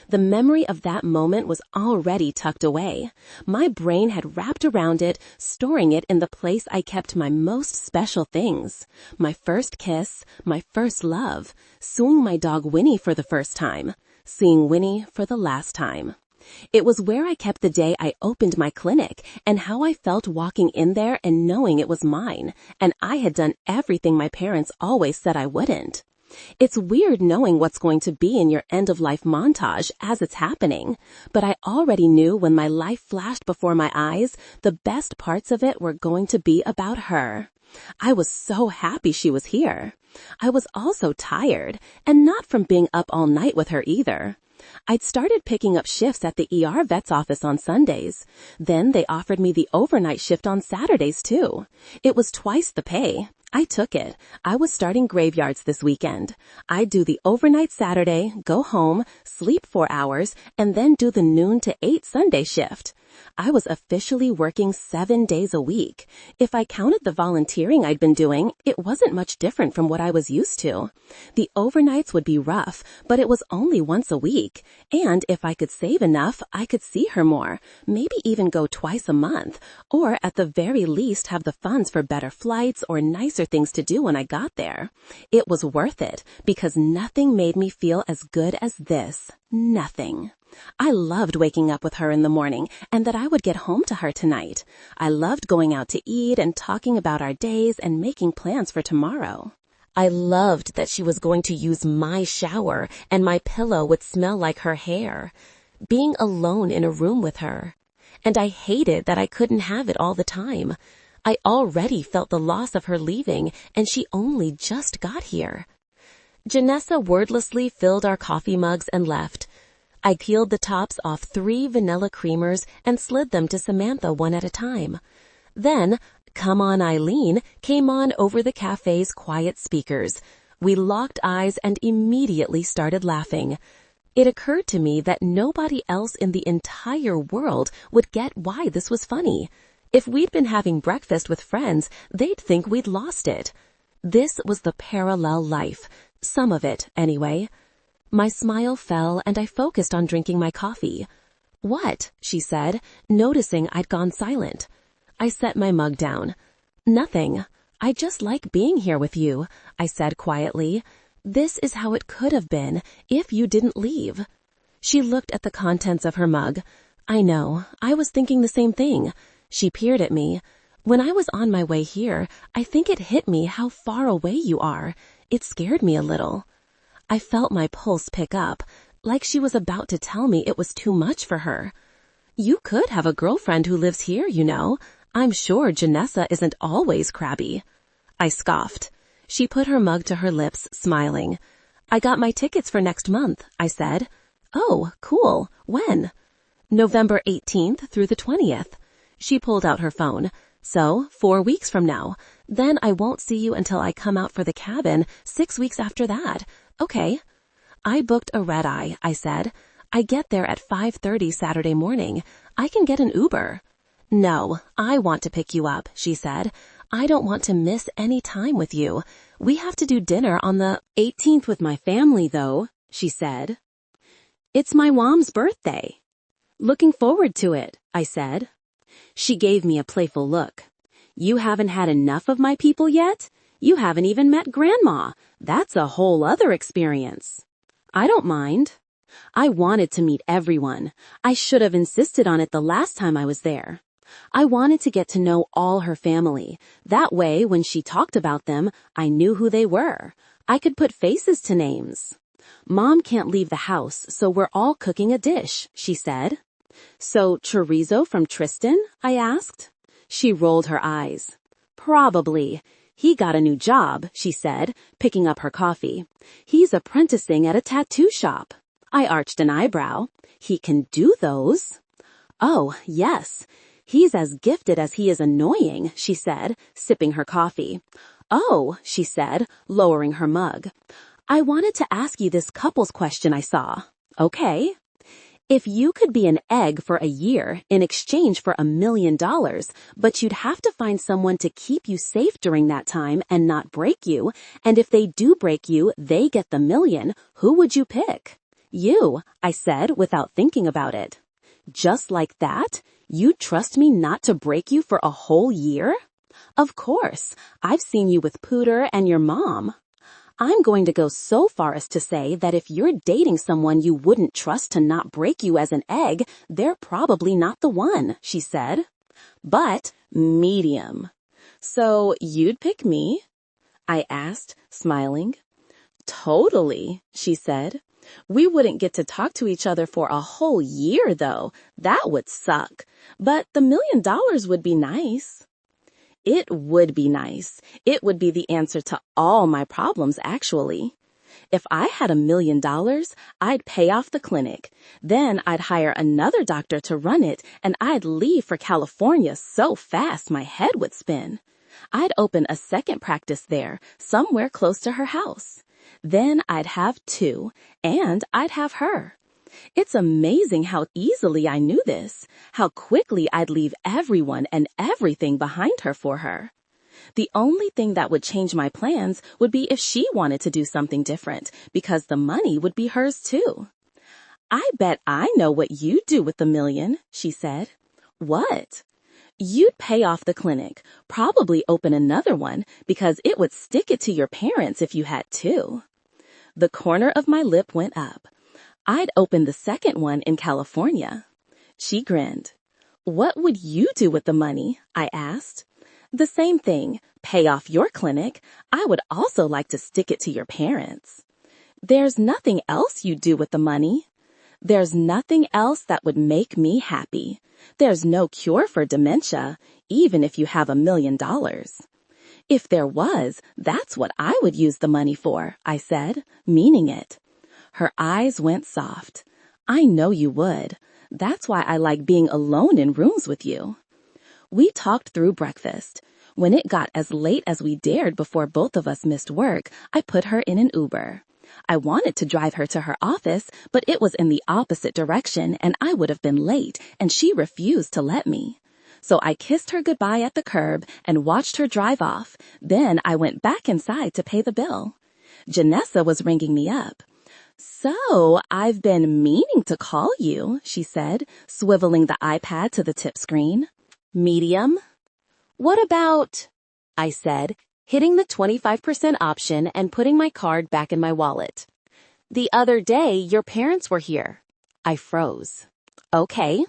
The memory of that moment was already tucked away. My brain had wrapped around it, storing it in the place I kept my most special things. My first kiss, my first love, seeing my dog Winnie for the first time, seeing Winnie for the last time. It was where I kept the day I opened my clinic and how I felt walking in there and knowing it was mine, and I had done everything my parents always said I wouldn't. It's weird knowing what's going to be in your end-of-life montage as it's happening, but I already knew when my life flashed before my eyes, the best parts of it were going to be about her. I was so happy she was here. I was also tired, and not from being up all night with her either. I'd started picking up shifts at the ER vet's office on Sundays. Then they offered me the overnight shift on Saturdays too. It was twice the pay. I took it. I was starting graveyards this weekend. I'd do the overnight Saturday, go home, sleep 4 hours, and then do the noon to 8 Sunday shift. I was officially working 7 days a week. If I counted the volunteering I'd been doing, it wasn't much different from what I was used to. The overnights would be rough, but it was only once a week. And if I could save enough, I could see her more, maybe even go twice a month, or at the very least have the funds for better flights or nicer things to do when I got there. It was worth it, because nothing made me feel as good as this. Nothing. I loved waking up with her in the morning and that I would get home to her tonight. I loved going out to eat and talking about our days and making plans for tomorrow. I loved that she was going to use my shower and my pillow would smell like her hair. Being alone in a room with her. And I hated that I couldn't have it all the time. I already felt the loss of her leaving and she only just got here. Janessa wordlessly filled our coffee mugs and left. I peeled the tops off 3 vanilla creamers and slid them to Samantha one at a time. Then, Come On Eileen came on over the cafe's quiet speakers. We locked eyes and immediately started laughing. It occurred to me that nobody else in the entire world would get why this was funny. If we'd been having breakfast with friends, they'd think we'd lost it. This was the parallel life. Some of it, anyway. My smile fell and I focused on drinking my coffee. What? She said, noticing I'd gone silent. I set my mug down. Nothing. I just like being here with you, I said quietly. This is how it could have been if you didn't leave. She looked at the contents of her mug. I know. I was thinking the same thing. She peered at me. When I was on my way here, I think it hit me how far away you are. It scared me a little. I felt my pulse pick up, like she was about to tell me it was too much for her. You could have a girlfriend who lives here, you know. I'm sure Janessa isn't always crabby. I scoffed. She put her mug to her lips, smiling. I got my tickets for next month, I said. Oh, cool. When? November 18th through the 20th. She pulled out her phone. So, 4 weeks from now. Then I won't see you until I come out for the cabin 6 weeks after that. Okay. I booked a red-eye, I said. I get there at 5:30 Saturday morning. I can get an Uber. No, I want to pick you up, she said. I don't want to miss any time with you. We have to do dinner on the 18th with my family, though, she said. It's my mom's birthday. Looking forward to it, I said. She gave me a playful look. You haven't had enough of my people yet? You haven't even met Grandma. That's a whole other experience. I don't mind. I wanted to meet everyone. I should have insisted on it the last time I was there. I wanted to get to know all her family. That way, when she talked about them, I knew who they were. I could put faces to names. Mom can't leave the house, so we're all cooking a dish, she said. So, chorizo from Tristan? I asked. She rolled her eyes. Probably. He got a new job, she said, picking up her coffee. He's apprenticing at a tattoo shop. I arched an eyebrow. He can do those. Oh, yes. He's as gifted as he is annoying, she said, sipping her coffee. Oh, she said, lowering her mug. I wanted to ask you this couples question I saw. Okay. If you could be an egg for a year in exchange for $1 million, but you'd have to find someone to keep you safe during that time and not break you, and if they do break you, they get the $1 million, who would you pick? You, I said without thinking about it. Just like that? You'd trust me not to break you for a whole year? Of course. I've seen you with Pooter and your mom. I'm going to go so far as to say that if you're dating someone you wouldn't trust to not break you as an egg, they're probably not the one, she said. But medium. So you'd pick me? I asked, smiling. Totally, she said. We wouldn't get to talk to each other for a whole year, though. That would suck. But the $1 million would be nice. It would be nice. It would be the answer to all my problems, actually. If I had $1 million, I'd pay off the clinic. Then I'd hire another doctor to run it, and I'd leave for California so fast my head would spin. I'd open a second practice there, somewhere close to her house. Then I'd have 2, and I'd have her. It's amazing how easily I knew this, how quickly I'd leave everyone and everything behind her for her. The only thing that would change my plans would be if she wanted to do something different, because the money would be hers too. I bet I know what you'd do with the $1 million, she said. What? You'd pay off the clinic, probably open another one, because it would stick it to your parents if you had 2. The corner of my lip went up. I'd open the second one in California. She grinned. What would you do with the money? I asked. The same thing. Pay off your clinic. I would also like to stick it to your parents. There's nothing else you'd do with the money. There's nothing else that would make me happy. There's no cure for dementia, even if you have $1 million. If there was, that's what I would use the money for, I said, meaning it. Her eyes went soft. I know you would. That's why I like being alone in rooms with you. We talked through breakfast. When it got as late as we dared before both of us missed work, I put her in an Uber. I wanted to drive her to her office, but it was in the opposite direction and I would have been late, and she refused to let me. So I kissed her goodbye at the curb and watched her drive off. Then I went back inside to pay the bill. Janessa was ringing me up. So, I've been meaning to call you, she said, swiveling the iPad to the tip screen. Medium? What about? I said, hitting the 25% option and putting my card back in my wallet. The other day, your parents were here. I froze. Okay.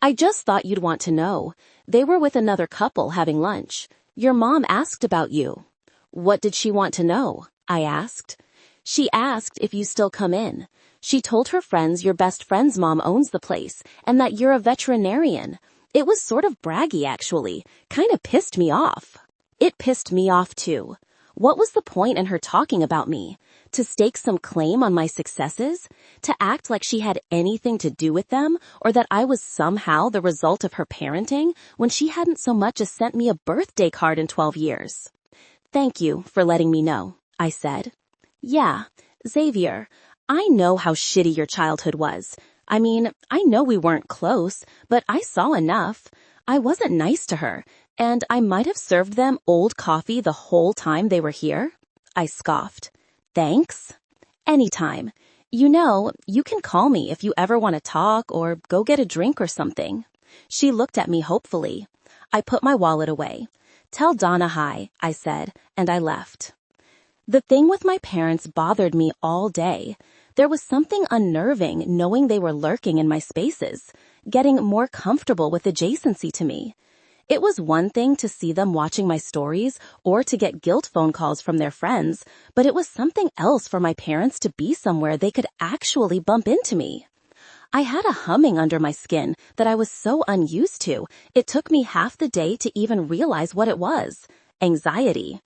I just thought you'd want to know. They were with another couple having lunch. Your mom asked about you. What did she want to know? I asked. She asked if you still come in. She told her friends your best friend's mom owns the place and that you're a veterinarian. It was sort of braggy, actually. Kinda pissed me off. It pissed me off, too. What was the point in her talking about me? To stake some claim on my successes? To act like she had anything to do with them, or that I was somehow the result of her parenting when she hadn't so much as sent me a birthday card in 12 years? Thank you for letting me know, I said. Yeah, Xavier, I know how shitty your childhood was. I mean, I know we weren't close, but I saw enough. I wasn't nice to her, and I might have served them old coffee the whole time they were here. I scoffed. Thanks. Anytime. You know, you can call me if you ever want to talk or go get a drink or something. She looked at me hopefully. I put my wallet away. Tell Donna hi, I said, and I left. The thing with my parents bothered me all day. There was something unnerving knowing they were lurking in my spaces, getting more comfortable with adjacency to me. It was one thing to see them watching my stories or to get guilt phone calls from their friends, but it was something else for my parents to be somewhere they could actually bump into me. I had a humming under my skin that I was so unused to, it took me half the day to even realize what it was. Anxiety.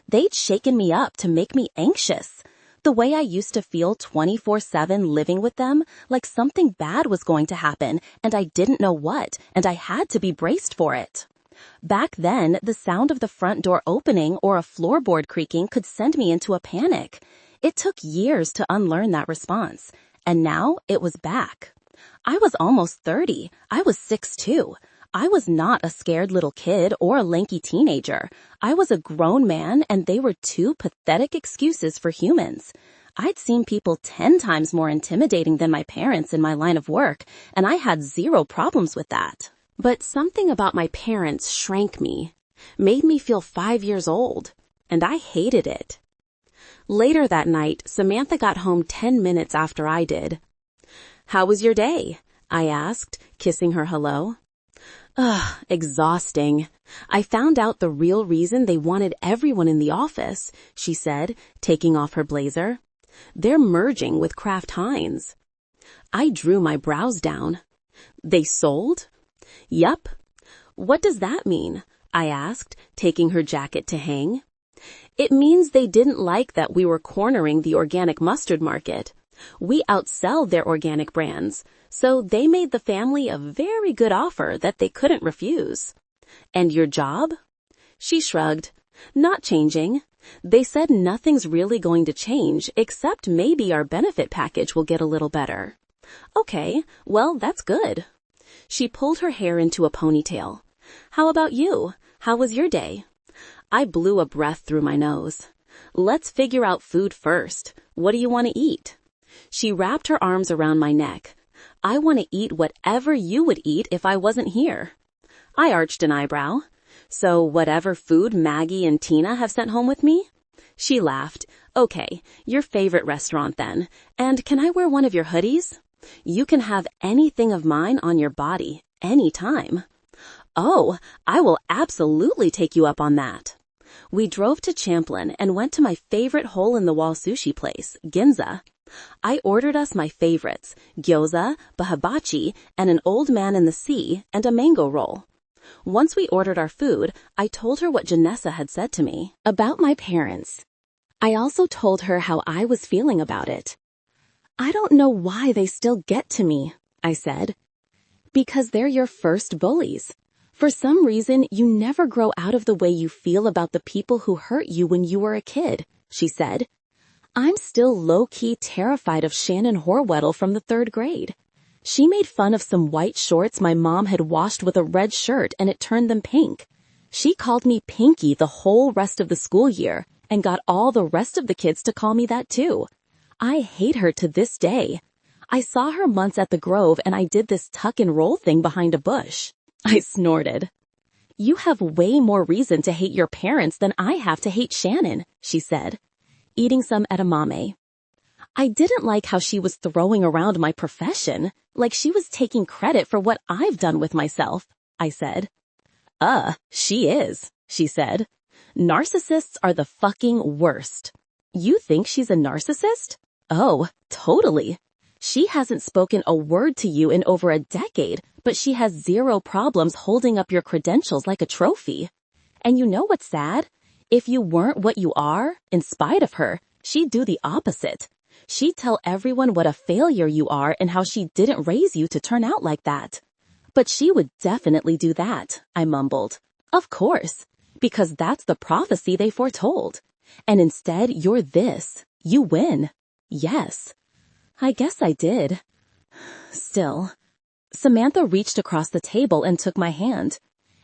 They'd shaken me up to make me anxious. The way I used to feel 24/7 living with them, like something bad was going to happen and I didn't know what, and I had to be braced for it. Back then, the sound of the front door opening or a floorboard creaking could send me into a panic. It took years to unlearn that response, and now it was back. I was almost 30. I was 6'2". I was not a scared little kid or a lanky teenager. I was a grown man, and they were two pathetic excuses for humans. I'd seen people 10 times more intimidating than my parents in my line of work, and I had zero problems with that. But something about my parents shrank me, made me feel 5 years old, and I hated it. Later that night, Samantha got home 10 minutes after I did. "How was your day?" I asked, kissing her hello. Ugh, exhausting. I found out the real reason they wanted everyone in the office, she said, taking off her blazer. They're merging with Kraft Heinz. I drew my brows down. They sold? Yup. What does that mean? I asked, taking her jacket to hang. It means they didn't like that we were cornering the organic mustard market. We outsell their organic brands, so they made the family a very good offer that they couldn't refuse. And your job? She shrugged. Not changing. They said nothing's really going to change, except maybe our benefit package will get a little better. Okay, well, that's good. She pulled her hair into a ponytail. How about you? How was your day? I blew a breath through my nose. Let's figure out food first. What do you want to eat? She wrapped her arms around my neck. I want to eat whatever you would eat if I wasn't here. I arched an eyebrow. So whatever food Maggie and Tina have sent home with me? She laughed. Okay, your favorite restaurant then. And can I wear one of your hoodies? You can have anything of mine on your body, anytime. Oh, I will absolutely take you up on that. We drove to Champlin and went to my favorite hole-in-the-wall sushi place, Ginza. I ordered us my favorites, gyoza, bahabachi, and an old man in the sea, and a mango roll. Once we ordered our food, I told her what Janessa had said to me about my parents. I also told her how I was feeling about it. I don't know why they still get to me, I said. Because they're your first bullies. For some reason, you never grow out of the way you feel about the people who hurt you when you were a kid, she said. I'm still low-key terrified of Shannon Horweddle from the 3rd grade. She made fun of some white shorts my mom had washed with a red shirt and it turned them pink. She called me Pinky the whole rest of the school year and got all the rest of the kids to call me that too. I hate her to this day. I saw her once at the Grove and I did this tuck and roll thing behind a bush. I snorted. You have way more reason to hate your parents than I have to hate Shannon, she said, eating some edamame. I didn't like how she was throwing around my profession, like she was taking credit for what I've done with myself, I said. She is, she said. Narcissists are the fucking worst. You think she's a narcissist? Oh, totally. She hasn't spoken a word to you in over a decade, but she has zero problems holding up your credentials like a trophy. And you know what's sad? If you weren't what you are, in spite of her, she'd do the opposite. She'd tell everyone what a failure you are and how she didn't raise you to turn out like that. But she would definitely do that, I mumbled. Of course, because that's the prophecy they foretold. And instead, you're this. You win. Yes. I guess I did. Still. Samantha reached across the table and took my hand.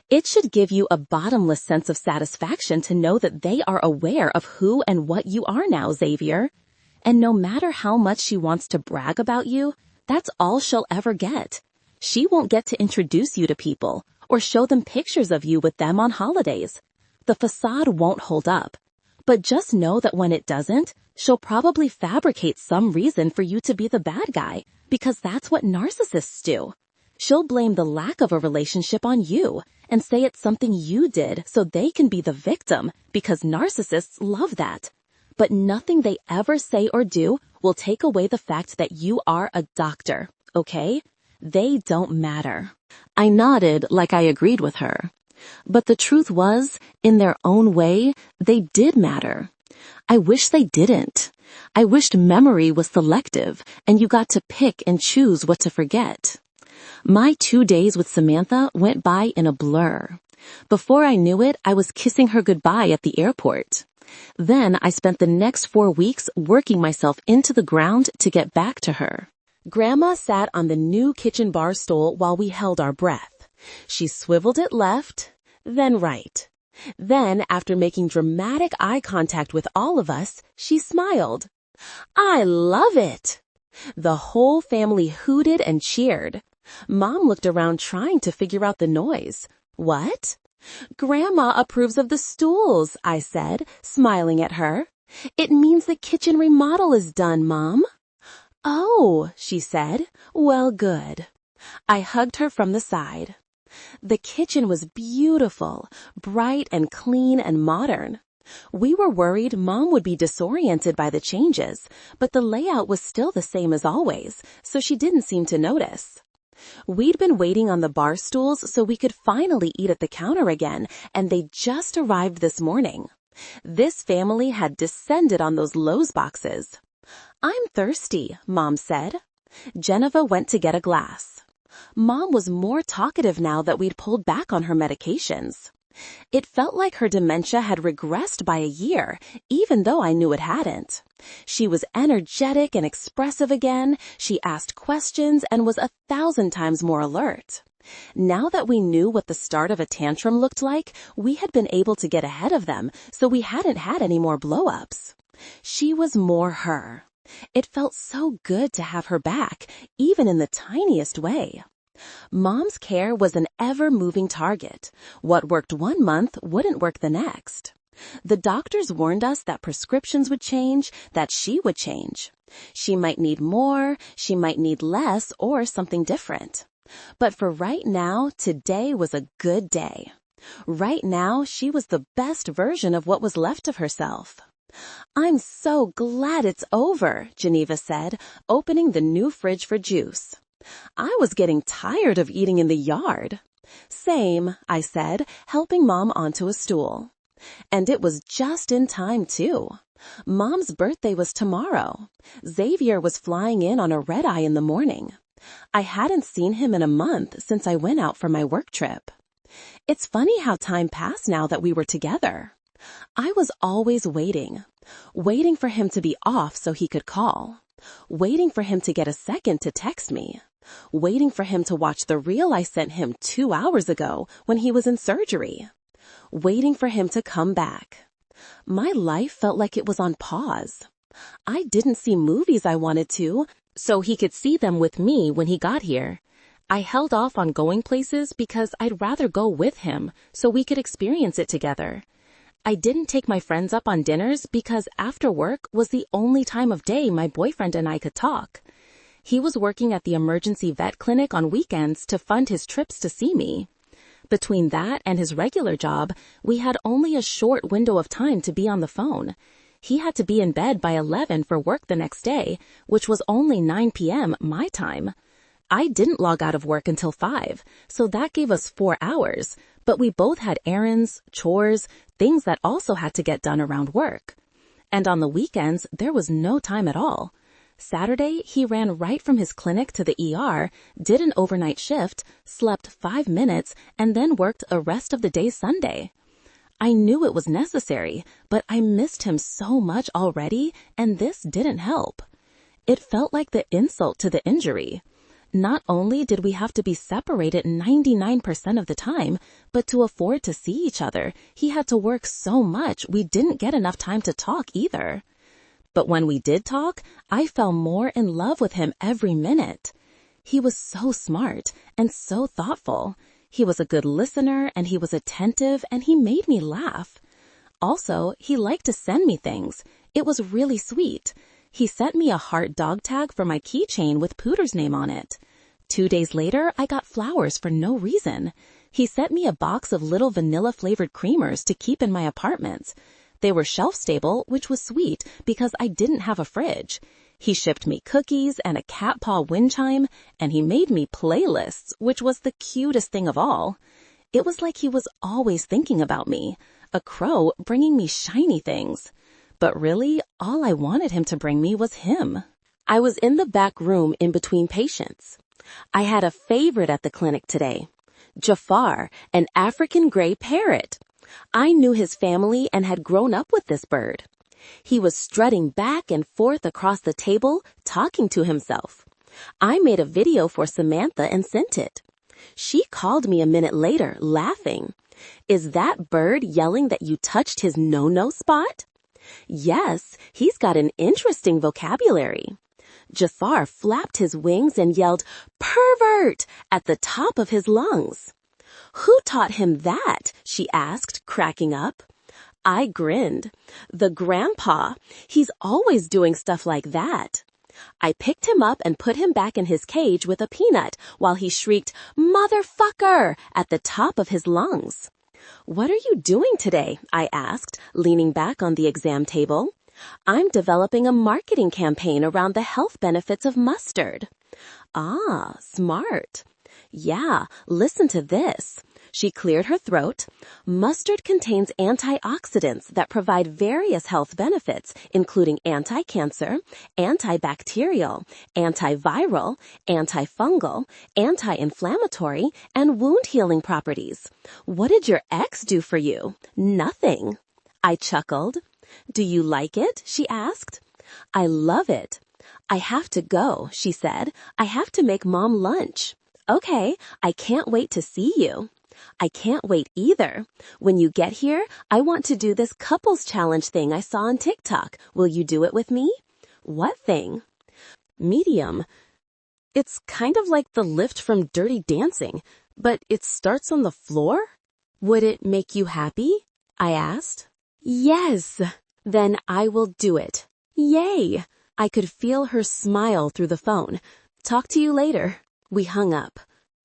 It should give you a bottomless sense of satisfaction to know that they are aware of who and what you are now, Xavier. And no matter how much she wants to brag about you, that's all she'll ever get. She won't get to introduce you to people or show them pictures of you with them on holidays. The facade won't hold up. But just know that when it doesn't, she'll probably fabricate some reason for you to be the bad guy, because that's what narcissists do. She'll blame the lack of a relationship on you and say it's something you did so they can be the victim, because narcissists love that. But nothing they ever say or do will take away the fact that you are a doctor, okay? They don't matter. I nodded like I agreed with her. But the truth was, in their own way, they did matter. I wish they didn't. I wished memory was selective and you got to pick and choose what to forget. My 2 days with Samantha went by in a blur. Before I knew it, I was kissing her goodbye at the airport. Then I spent the next 4 weeks working myself into the ground to get back to her. Grandma sat on the new kitchen bar stool while we held our breath. She swiveled it left, then right. Then, after making dramatic eye contact with all of us, she smiled. I love it! The whole family hooted and cheered. Mom looked around trying to figure out the noise. What? Grandma approves of the stools, I said, smiling at her. It means the kitchen remodel is done, Mom. Oh, she said. Well, good. I hugged her from the side. The kitchen was beautiful, bright and clean and modern. We were worried Mom would be disoriented by the changes, but the layout was still the same as always, so she didn't seem to notice. We'd been waiting on the bar stools so we could finally eat at the counter again, and they just arrived this morning. This family had descended on those Lowe's boxes. I'm thirsty, Mom said. Geneva went to get a glass. Mom was more talkative now that we'd pulled back on her medications. It felt like her dementia had regressed by a year, even though I knew it hadn't. She was energetic and expressive again, she asked questions, and was 1,000 times more alert. Now that we knew what the start of a tantrum looked like, we had been able to get ahead of them, so we hadn't had any more blow-ups. She was more her. It felt so good to have her back, even in the tiniest way. Mom's care was an ever-moving target. What worked 1 month wouldn't work the next. The doctors warned us that prescriptions would change, that she would change. She might need more, she might need less, or something different. But for right now, today was a good day. Right now, she was the best version of what was left of herself. I'm so glad it's over, Geneva said, opening the new fridge for juice. I was getting tired of eating in the yard. Same, I said, helping Mom onto a stool. And it was just in time, too. Mom's birthday was tomorrow. Xavier was flying in on a red-eye in the morning. I hadn't seen him in a month since I went out for my work trip. It's funny how time passed now that we were together. I was always waiting for him to be off so he could call, waiting for him to get a second to text me, waiting for him to watch the reel I sent him 2 hours ago when he was in surgery, waiting for him to come back. My life felt like it was on pause. I didn't see movies I wanted to, so he could see them with me when he got here. I held off on going places because I'd rather go with him so we could experience it together. I didn't take my friends up on dinners because after work was the only time of day my boyfriend and I could talk. He was working at the emergency vet clinic on weekends to fund his trips to see me. Between that and his regular job, we had only a short window of time to be on the phone. He had to be in bed by 11 for work the next day, which was only 9 p.m. my time. I didn't log out of work until 5, so that gave us 4 hours, but we both had errands, chores, things that also had to get done around work. And on the weekends, there was no time at all. Saturday, he ran right from his clinic to the ER, did an overnight shift, slept 5 minutes, and then worked the rest of the day Sunday. I knew it was necessary, but I missed him so much already, and this didn't help. It felt like the insult to the injury. Not only did we have to be separated 99% of the time, but to afford to see each other, he had to work so much we didn't get enough time to talk either. But when we did talk, I fell more in love with him every minute. He was so smart and so thoughtful. He was a good listener and he was attentive and he made me laugh. Also, he liked to send me things. It was really sweet. He sent me a heart dog tag for my keychain with Pooter's name on it. 2 days later, I got flowers for no reason. He sent me a box of little vanilla-flavored creamers to keep in my apartment. They were shelf-stable, which was sweet because I didn't have a fridge. He shipped me cookies and a cat paw wind chime, and he made me playlists, which was the cutest thing of all. It was like he was always thinking about me, a crow bringing me shiny things. But really, all I wanted him to bring me was him. I was in the back room in between patients. I had a favorite at the clinic today, Jafar, an African gray parrot. I knew his family and had grown up with this bird. He was strutting back and forth across the table, talking to himself. I made a video for Samantha and sent it. She called me a minute later, laughing. "Is that bird yelling that you touched his no-no spot?" Yes, he's got an interesting vocabulary. Jafar flapped his wings and yelled, "Pervert!" at the top of his lungs. "Who taught him that?" she asked, cracking up. I grinned. "The grandpa. He's always doing stuff like that." I picked him up and put him back in his cage with a peanut while he shrieked, "Motherfucker!" at the top of his lungs. "What are you doing today?" I asked, leaning back on the exam table. "I'm developing a marketing campaign around the health benefits of mustard." "Ah, smart." "Yeah, listen to this." She cleared her throat. "Mustard contains antioxidants that provide various health benefits, including anti-cancer, antibacterial, antiviral, antifungal, anti-inflammatory, and wound-healing properties. What did your ex do for you?" "Nothing." I chuckled. "Do you like it?" she asked. "I love it." "I have to go," she said. "I have to make Mom lunch." "Okay, I can't wait to see you." "I can't wait either. When you get here, I want to do this couples challenge thing I saw on TikTok. Will you do it with me?" "What thing?" "Medium. It's kind of like the lift from Dirty Dancing, but it starts on the floor." "Would it make you happy?" I asked. "Yes." "Then I will do it." "Yay." I could feel her smile through the phone. "Talk to you later." We hung up.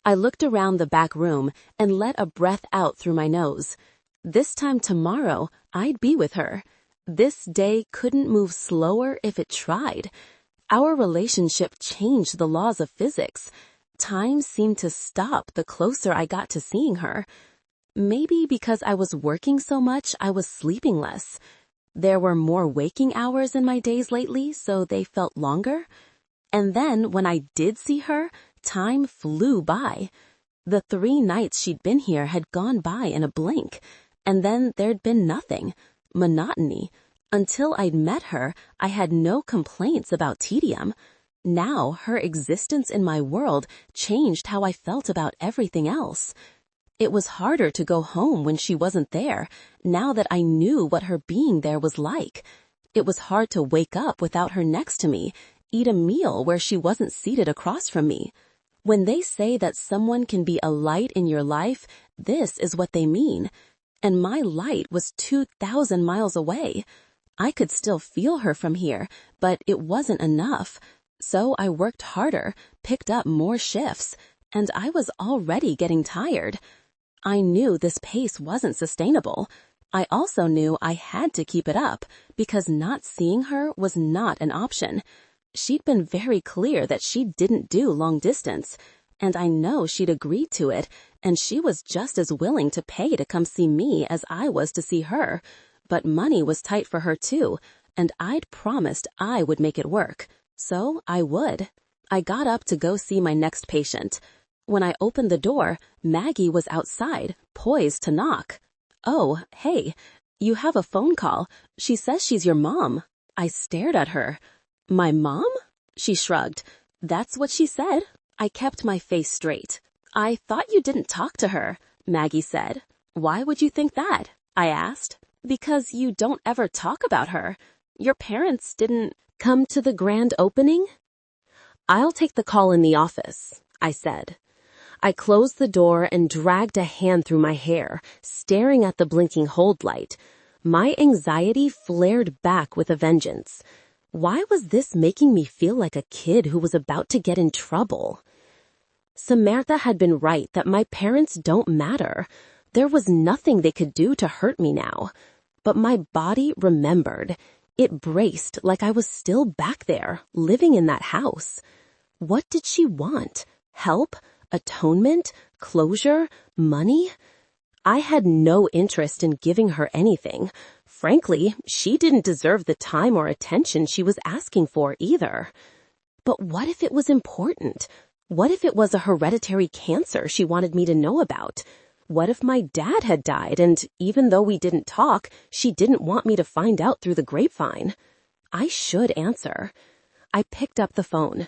I looked around the back room and let a breath out through my nose. This time tomorrow, I'd be with her. This day couldn't move slower if it tried. Our relationship changed the laws of physics. Time seemed to stop the closer I got to seeing her. Maybe because I was working so much, I was sleeping less. There were more waking hours in my days lately, so they felt longer. And then when I did see her, time flew by. The 3 nights she'd been here had gone by in a blink, and then there'd been nothing, monotony. Until I'd met her, I had no complaints about tedium. Now her existence in my world changed how I felt about everything else. It was harder to go home when she wasn't there, now that I knew what her being there was like. It was hard to wake up without her next to me, eat a meal where she wasn't seated across from me. When they say that someone can be a light in your life, this is what they mean. And my light was 2,000 miles away. I could still feel her from here, but it wasn't enough. So I worked harder, picked up more shifts, and I was already getting tired. I knew this pace wasn't sustainable. I also knew I had to keep it up because not seeing her was not an option. She'd been very clear that she didn't do long distance, and I know she'd agreed to it, and she was just as willing to pay to come see me as I was to see her. But money was tight for her too, and I'd promised I would make it work. So I would. I got up to go see my next patient. When I opened the door, Maggie was outside, poised to knock. "Oh, hey, you have a phone call. She says she's your mom." I stared at her. "My mom?" She shrugged. "That's what she said." I kept my face straight. "I thought you didn't talk to her," Maggie said. "Why would you think that?" I asked. "Because you don't ever talk about her. Your parents didn't Come to the grand opening? I'll take the call in the office, I said. I closed the door and dragged a hand through my hair, staring at the blinking hold light. My anxiety flared back with a vengeance. Why was this making me feel like a kid who was about to get in trouble? Samantha had been right that my parents don't matter. There was nothing they could do to hurt me now. But my body remembered. It braced like I was still back there, living in that house. What did she want? Help? Atonement? Closure? Money? I had no interest in giving her anything. Frankly, she didn't deserve the time or attention she was asking for either. But what if it was important? What if it was a hereditary cancer she wanted me to know about? What if my dad had died and even though we didn't talk, she didn't want me to find out through the grapevine? I should answer. I picked up the phone.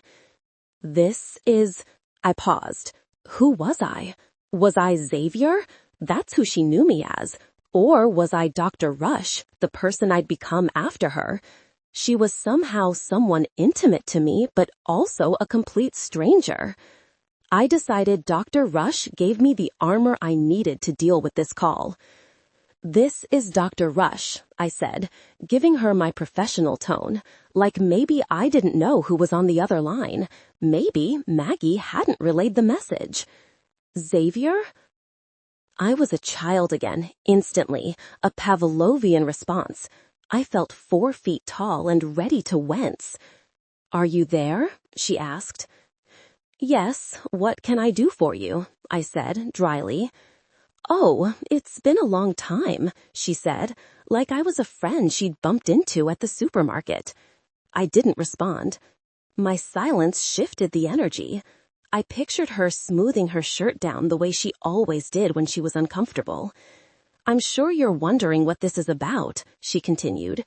I paused. Who was I? Was I Xavier? That's who she knew me as. Or was I Dr. Rush, the person I'd become after her? She was somehow someone intimate to me, but also a complete stranger. I decided Dr. Rush gave me the armor I needed to deal with this call. "This is Dr. Rush," I said, giving her my professional tone, like maybe I didn't know who was on the other line. Maybe Maggie hadn't relayed the message. "Xavier?" I was a child again, instantly, a Pavlovian response. I felt 4 feet tall and ready to wince. "Are you there?" she asked. "Yes, what can I do for you?" I said, dryly. "Oh, it's been a long time," she said, like I was a friend she'd bumped into at the supermarket. I didn't respond. My silence shifted the energy. I pictured her smoothing her shirt down the way she always did when she was uncomfortable. "I'm sure you're wondering what this is about," she continued.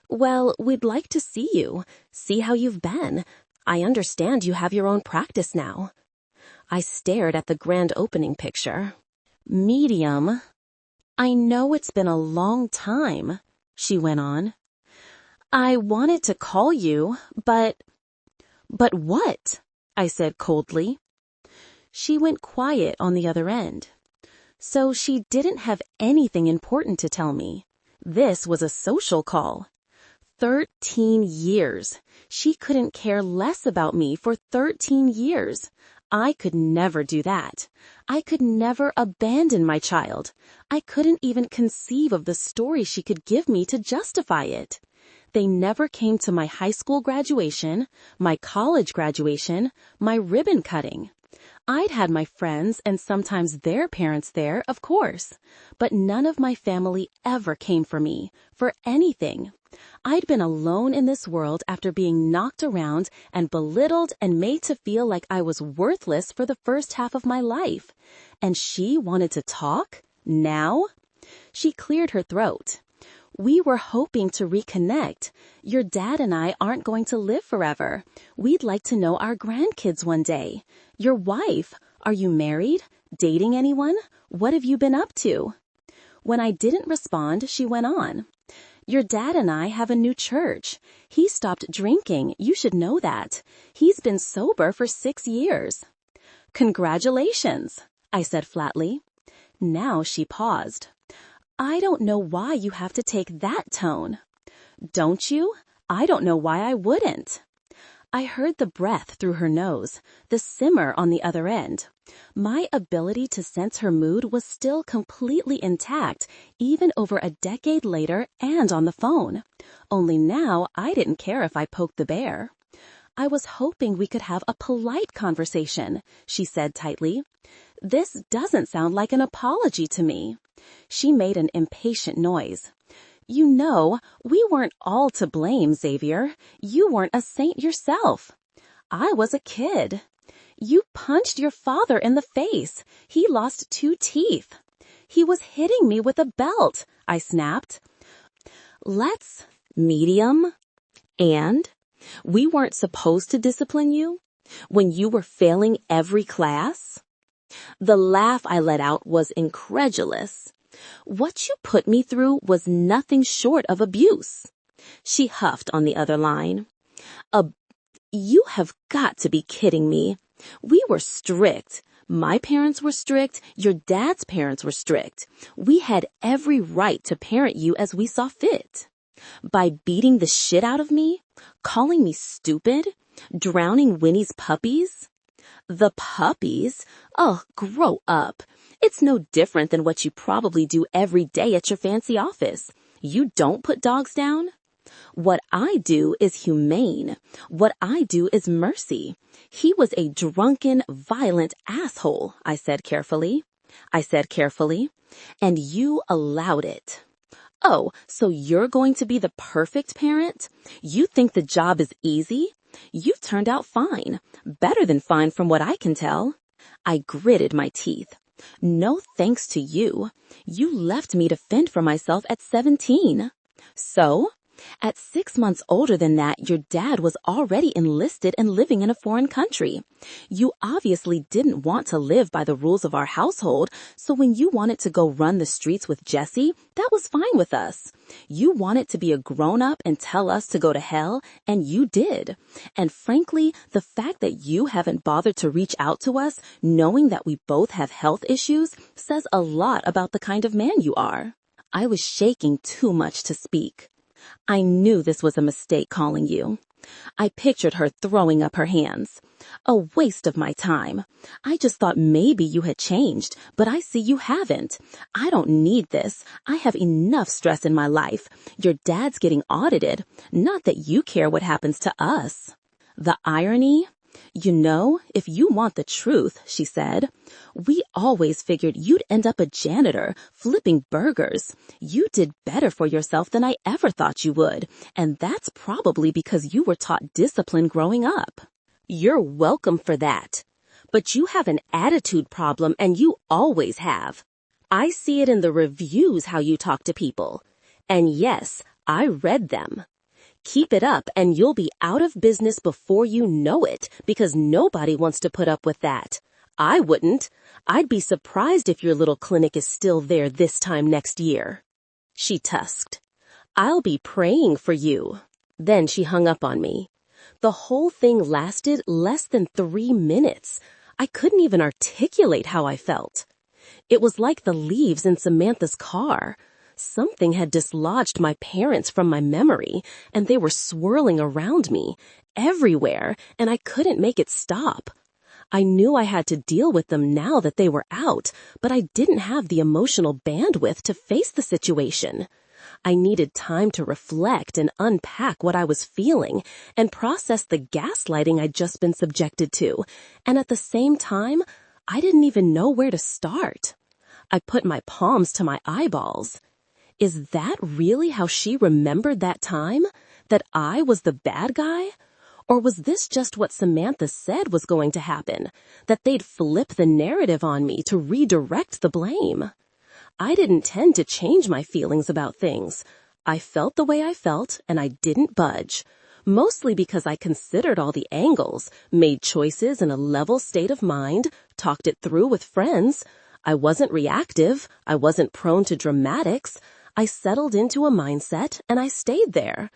"Well, we'd like to see you, see how you've been. I understand you have your own practice now." I stared at the grand opening picture. "Medium. I know it's been a long time," she went on. "I wanted to call you, but..." "But what?" I said coldly. She went quiet on the other end. So she didn't have anything important to tell me. This was a social call. 13 years. She couldn't care less about me for 13 years. I could never do that. I could never abandon my child. I couldn't even conceive of the story she could give me to justify it. They never came to my high school graduation, my college graduation, my ribbon cutting. I'd had my friends and sometimes their parents there, of course, but none of my family ever came for me, for anything. I'd been alone in this world after being knocked around and belittled and made to feel like I was worthless for the first half of my life. And she wanted to talk? Now? She cleared her throat. "We were hoping to reconnect. Your dad and I aren't going to live forever. We'd like to know our grandkids one day. Your wife, are you married? Dating anyone? What have you been up to?" When I didn't respond, she went on. "Your dad and I have a new church. He stopped drinking. You should know that. He's been sober for 6 years." "Congratulations," I said flatly. Now she paused. "I don't know why you have to take that tone." "Don't you? I don't know why I wouldn't." I heard the breath through her nose, the simmer on the other end. My ability to sense her mood was still completely intact, even over a decade later and on the phone. Only now I didn't care if I poked the bear. I was hoping we could have a polite conversation, she said tightly. This doesn't sound like an apology to me. She made an impatient noise. You know, we weren't all to blame, Xavier. You weren't a saint yourself. I was a kid. You punched your father in the face. He lost 2 teeth. He was hitting me with a belt, I snapped. Let's medium. And we weren't supposed to discipline you when you were failing every class? The laugh I let out was incredulous. What you put me through was nothing short of abuse. She huffed on the other line. You have got to be kidding me. We were strict. My parents were strict. Your dad's parents were strict. We had every right to parent you as we saw fit. By beating the shit out of me, calling me stupid, drowning Winnie's puppies. The puppies? Oh, grow up. It's no different than what you probably do every day at your fancy office. You don't put dogs down. What I do is humane. What I do is mercy. He was a drunken, violent asshole, I said carefully. And you allowed it. Oh, so you're going to be the perfect parent? You think the job is easy? You've turned out fine. Better than fine from what I can tell. I gritted my teeth. No thanks to you. You left me to fend for myself at 17. So? At 6 months older than that, your dad was already enlisted and living in a foreign country. You obviously didn't want to live by the rules of our household, so when you wanted to go run the streets with Jesse, that was fine with us. You wanted to be a grown-up and tell us to go to hell, and you did. And frankly, the fact that you haven't bothered to reach out to us, knowing that we both have health issues, says a lot about the kind of man you are. I was shaking too much to speak. I knew this was a mistake calling you. I pictured her throwing up her hands. A waste of my time. I just thought maybe you had changed, but I see you haven't. I don't need this. I have enough stress in my life. Your dad's getting audited. Not that you care what happens to us. The irony? You know, if you want the truth, she said, we always figured you'd end up a janitor, flipping burgers. You did better for yourself than I ever thought you would, and that's probably because you were taught discipline growing up. You're welcome for that. But you have an attitude problem, and you always have. I see it in the reviews how you talk to people. And yes, I read them. Keep it up and you'll be out of business before you know it, because nobody wants to put up with that. I wouldn't. I'd be surprised if your little clinic is still there this time next year. She tusked. I'll be praying for you. Then she hung up on me. The whole thing lasted less than 3 minutes. I couldn't even articulate how I felt. It was like the leaves in Samantha's car. Something had dislodged my parents from my memory, and they were swirling around me, everywhere, and I couldn't make it stop. I knew I had to deal with them now that they were out, but I didn't have the emotional bandwidth to face the situation. I needed time to reflect and unpack what I was feeling and process the gaslighting I'd just been subjected to, and at the same time, I didn't even know where to start. I put my palms to my eyeballs. Is that really how she remembered that time? That I was the bad guy? Or was this just what Samantha said was going to happen? That they'd flip the narrative on me to redirect the blame? I didn't tend to change my feelings about things. I felt the way I felt, and I didn't budge. Mostly because I considered all the angles, made choices in a level state of mind, talked it through with friends. I wasn't reactive. I wasn't prone to dramatics. I settled into a mindset, and I stayed there.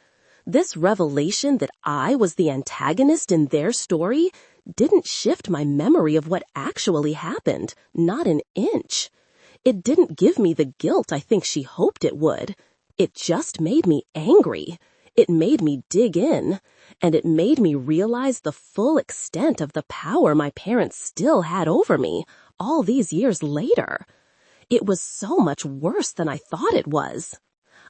This revelation that I was the antagonist in their story didn't shift my memory of what actually happened, not an inch. It didn't give me the guilt I think she hoped it would. It just made me angry. It made me dig in, and it made me realize the full extent of the power my parents still had over me all these years later. It was so much worse than I thought it was.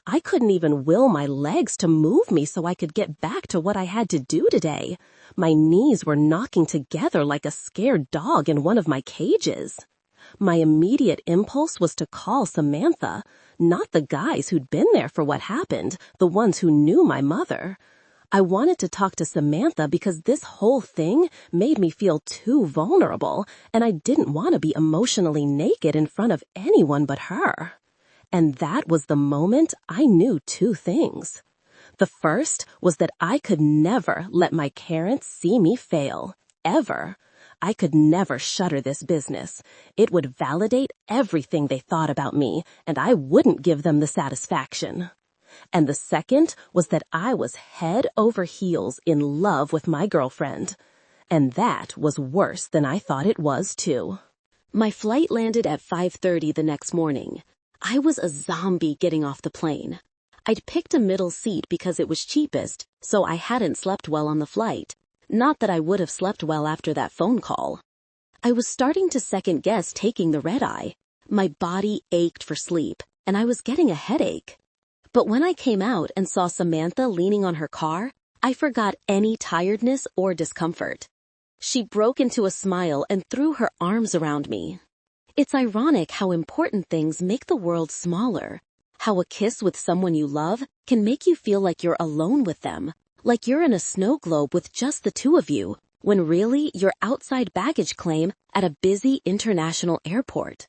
I couldn't even will my legs to move me so I could get back to what I had to do today. My knees were knocking together like a scared dog in one of my cages. My immediate impulse was to call Samantha, not the guys who'd been there for what happened, the ones who knew my mother. I wanted to talk to Samantha because this whole thing made me feel too vulnerable, and I didn't want to be emotionally naked in front of anyone but her. And that was the moment I knew two things. The first was that I could never let my parents see me fail, ever. I could never shutter this business. It would validate everything they thought about me, and I wouldn't give them the satisfaction. And the second was that I was head over heels in love with my girlfriend. And that was worse than I thought it was, too. My flight landed at 5:30 the next morning. I was a zombie getting off the plane. I'd picked a middle seat because it was cheapest, so I hadn't slept well on the flight. Not that I would have slept well after that phone call. I was starting to second-guess taking the red-eye. My body ached for sleep, and I was getting a headache. But when I came out and saw Samantha leaning on her car, I forgot any tiredness or discomfort. She broke into a smile and threw her arms around me. It's ironic how important things make the world smaller. How a kiss with someone you love can make you feel like you're alone with them, like you're in a snow globe with just the two of you, when really you're outside baggage claim at a busy international airport.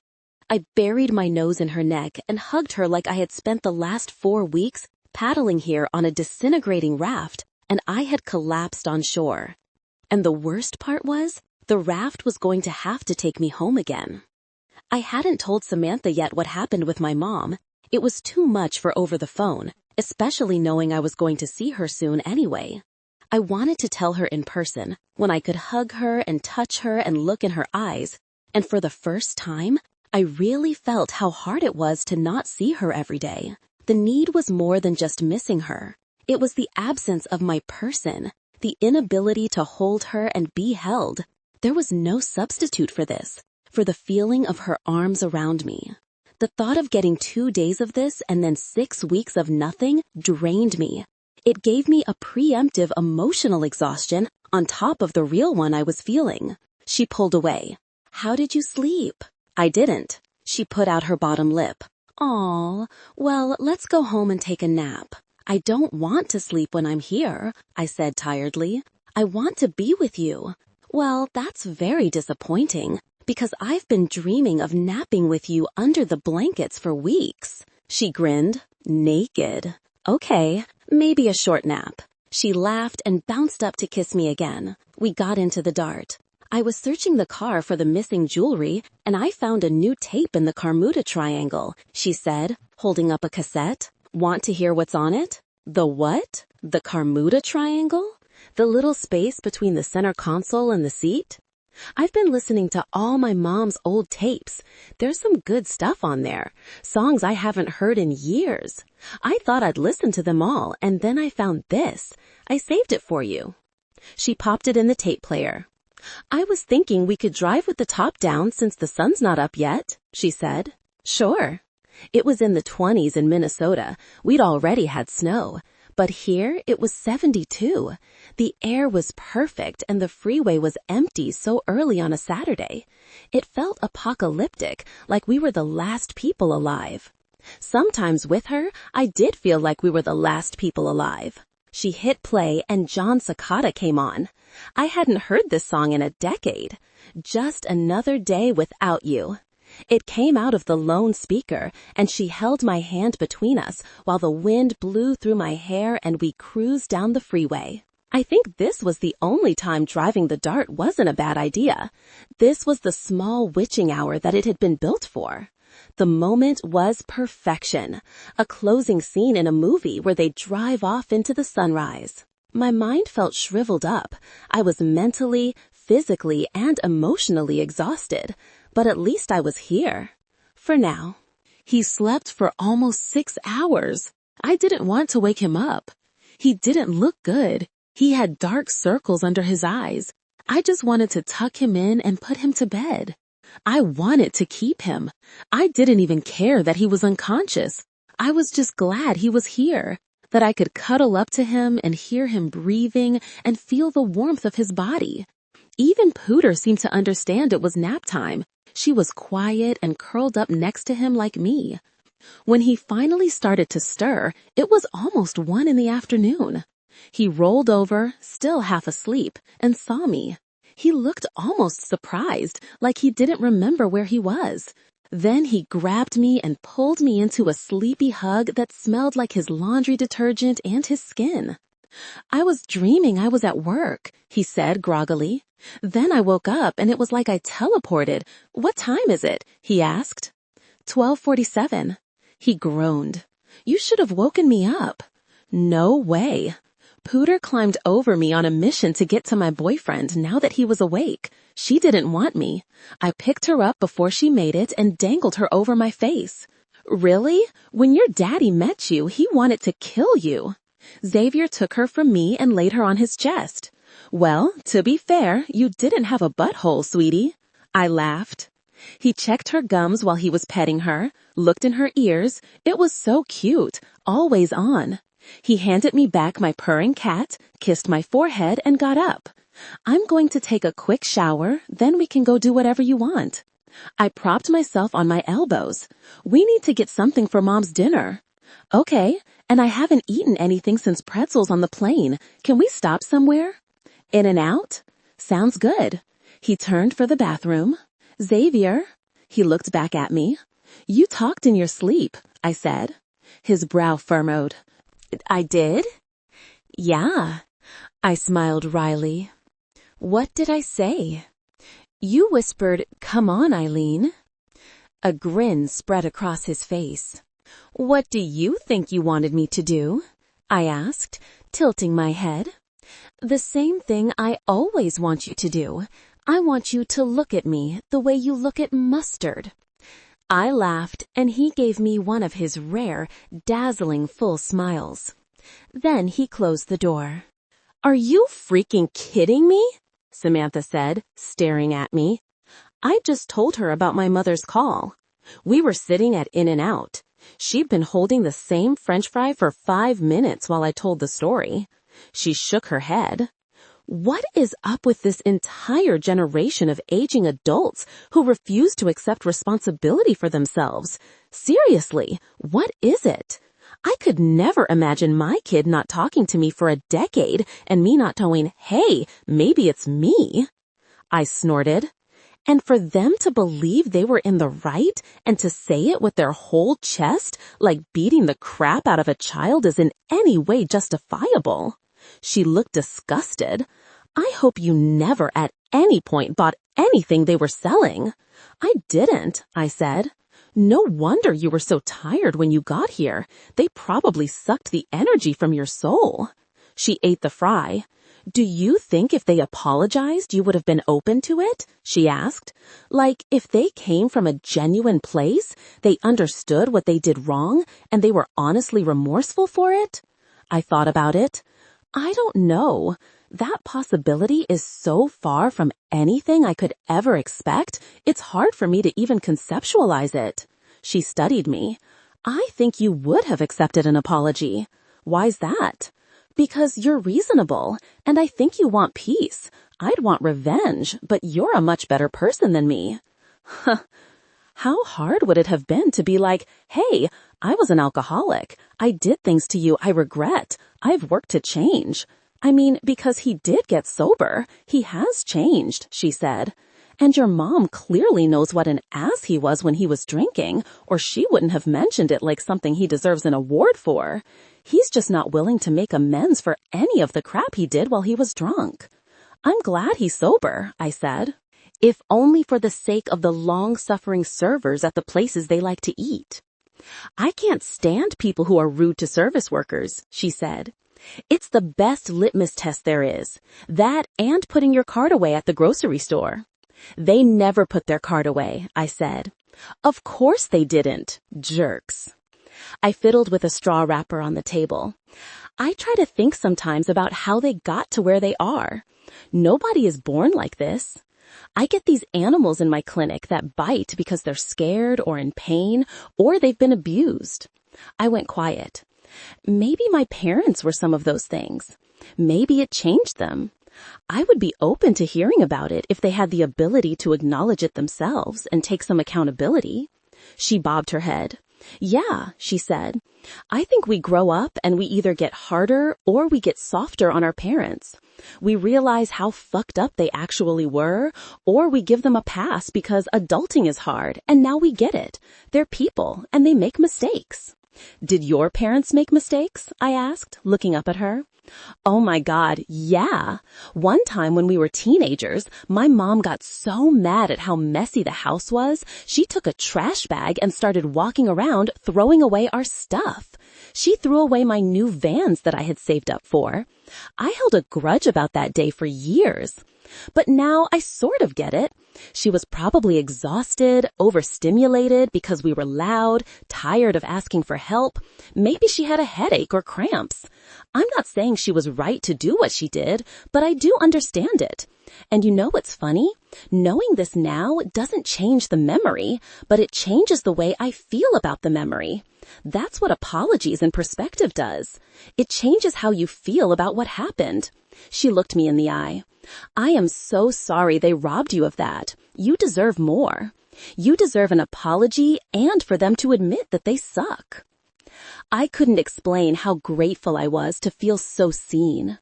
I buried my nose in her neck and hugged her like I had spent the last 4 weeks paddling here on a disintegrating raft, and I had collapsed on shore. And the worst part was, the raft was going to have to take me home again. I hadn't told Samantha yet what happened with my mom. It was too much for over the phone, especially knowing I was going to see her soon anyway. I wanted to tell her in person, when I could hug her and touch her and look in her eyes, and for the first time, I really felt how hard it was to not see her every day. The need was more than just missing her. It was the absence of my person, the inability to hold her and be held. There was no substitute for this, for the feeling of her arms around me. The thought of getting 2 days of this and then 6 weeks of nothing drained me. It gave me a preemptive emotional exhaustion on top of the real one I was feeling. She pulled away. "How did you sleep?" I didn't. She put out her bottom lip. "Aw, well, let's go home and take a nap." "I don't want to sleep when I'm here," I said tiredly. "I want to be with you." "Well, that's very disappointing, because I've been dreaming of napping with you under the blankets for weeks." She grinned, naked. "Okay, maybe a short nap." She laughed and bounced up to kiss me again. We got into the Dart. I was searching the car for the missing jewelry, and I found a new tape in the Bermuda Triangle, she said, holding up a cassette. "Want to hear what's on it?" "The what? The Bermuda Triangle? The little space between the center console and the seat?" "I've been listening to all my mom's old tapes. There's some good stuff on there, songs I haven't heard in years. I thought I'd listen to them all, and then I found this. I saved it for you." She popped it in the tape player. "I was thinking we could drive with the top down since the sun's not up yet," she said. "Sure." It was in the 20s in Minnesota. We'd already had snow. But here it was 72. The air was perfect and the freeway was empty so early on a Saturday. It felt apocalyptic, like we were the last people alive. Sometimes with her, I did feel like we were the last people alive. She hit play and John Cicada came on. I hadn't heard this song in a decade. "Just Another Day Without You." It came out of the lone speaker, and she held my hand between us while the wind blew through my hair and we cruised down the freeway. I think this was the only time driving the Dart wasn't a bad idea. This was the small witching hour that it had been built for. The moment was perfection, a closing scene in a movie where they drive off into the sunrise. My mind felt shriveled up. I was mentally, physically, and emotionally exhausted, but at least I was here. For now. He slept for almost 6 hours. I didn't want to wake him up. He didn't look good. He had dark circles under his eyes. I just wanted to tuck him in and put him to bed. I wanted to keep him. I didn't even care that he was unconscious. I was just glad he was here, that I could cuddle up to him and hear him breathing and feel the warmth of his body. Even Pooter seemed to understand it was nap time. She was quiet and curled up next to him like me. When he finally started to stir, it was almost 1 p.m. He rolled over, still half asleep, and saw me. He looked almost surprised, like he didn't remember where he was. Then he grabbed me and pulled me into a sleepy hug that smelled like his laundry detergent and his skin. I was dreaming I was at work, he said groggily. Then I woke up and it was like I teleported. What time is it? He asked. 12:47. He groaned. You should have woken me up. No way. Pooter climbed over me on a mission to get to my boyfriend now that he was awake. She didn't want me. I picked her up before she made it and dangled her over my face. Really? When your daddy met you, he wanted to kill you. Xavier took her from me and laid her on his chest. Well, to be fair, you didn't have a butthole, sweetie. I laughed. He checked her gums while he was petting her, looked in her ears. It was so cute, always on. He handed me back my purring cat, kissed my forehead, and got up. I'm going to take a quick shower, then we can go do whatever you want. I propped myself on my elbows. We need to get something for Mom's dinner. Okay, and I haven't eaten anything since pretzels on the plane. Can we stop somewhere? In and out? Sounds good. He turned for the bathroom. Xavier? He looked back at me. You talked in your sleep, I said. His brow furrowed. I did? Yeah. I smiled wryly. What did I say? You whispered, "Come on, Eileen." A grin spread across his face. What do you think you wanted me to do? I asked, tilting my head. The same thing I always want you to do. I want you to look at me the way you look at mustard. I laughed, and he gave me one of his rare, dazzling full smiles. Then he closed the door. Are you freaking kidding me? Samantha said, staring at me. I just told her about my mother's call. We were sitting at In-N-Out. She'd been holding the same French fry for 5 minutes while I told the story. She shook her head. What is up with this entire generation of aging adults who refuse to accept responsibility for themselves? Seriously, what is it? I could never imagine my kid not talking to me for a decade and me not knowing, hey, maybe it's me. I snorted. And for them to believe they were in the right and to say it with their whole chest, like beating the crap out of a child is in any way justifiable. She looked disgusted. I hope you never at any point bought anything they were selling. I didn't, I said. No wonder you were so tired when you got here. They probably sucked the energy from your soul. She ate the fry. Do you think if they apologized you would have been open to it? She asked. Like if they came from a genuine place, they understood what they did wrong, and they were honestly remorseful for it? I thought about it. I don't know. That possibility is so far from anything I could ever expect, it's hard for me to even conceptualize it. She studied me. I think you would have accepted an apology. Why's that? Because you're reasonable, and I think you want peace. I'd want revenge, but you're a much better person than me. How hard would it have been to be like, hey, I was an alcoholic. I did things to you I regret. I've worked to change. I mean, because he did get sober. He has changed, she said. And your mom clearly knows what an ass he was when he was drinking, or she wouldn't have mentioned it like something he deserves an award for. He's just not willing to make amends for any of the crap he did while he was drunk. I'm glad he's sober, I said. If only for the sake of the long-suffering servers at the places they like to eat. I can't stand people who are rude to service workers, she said. It's the best litmus test there is. That and putting your card away at the grocery store. They never put their card away, I said. Of course they didn't, jerks. I fiddled with a straw wrapper on the table. I try to think sometimes about how they got to where they are. Nobody is born like this. I get these animals in my clinic that bite because they're scared or in pain or they've been abused. I went quiet. Maybe my parents were some of those things. Maybe it changed them. I would be open to hearing about it if they had the ability to acknowledge it themselves and take some accountability. She bobbed her head. Yeah, she said. I think we grow up and we either get harder or we get softer on our parents. We realize how fucked up they actually were, or we give them a pass because adulting is hard and now we get it. They're people and they make mistakes. Did your parents make mistakes? I asked, looking up at her. Oh my God, yeah. One time when we were teenagers, my mom got so mad at how messy the house was, she took a trash bag and started walking around throwing away our stuff. She threw away my new Vans that I had saved up for. I held a grudge about that day for years. But now I sort of get it. She was probably exhausted, overstimulated because we were loud, tired of asking for help. Maybe she had a headache or cramps. I'm not saying she was right to do what she did, but I do understand it. And you know what's funny? Knowing this now doesn't change the memory, but it changes the way I feel about the memory. That's what apologies and perspective does. It changes how you feel about what happened. She looked me in the eye. I am so sorry they robbed you of that. You deserve more. You deserve an apology and for them to admit that they suck. I couldn't explain how grateful I was to feel so seen.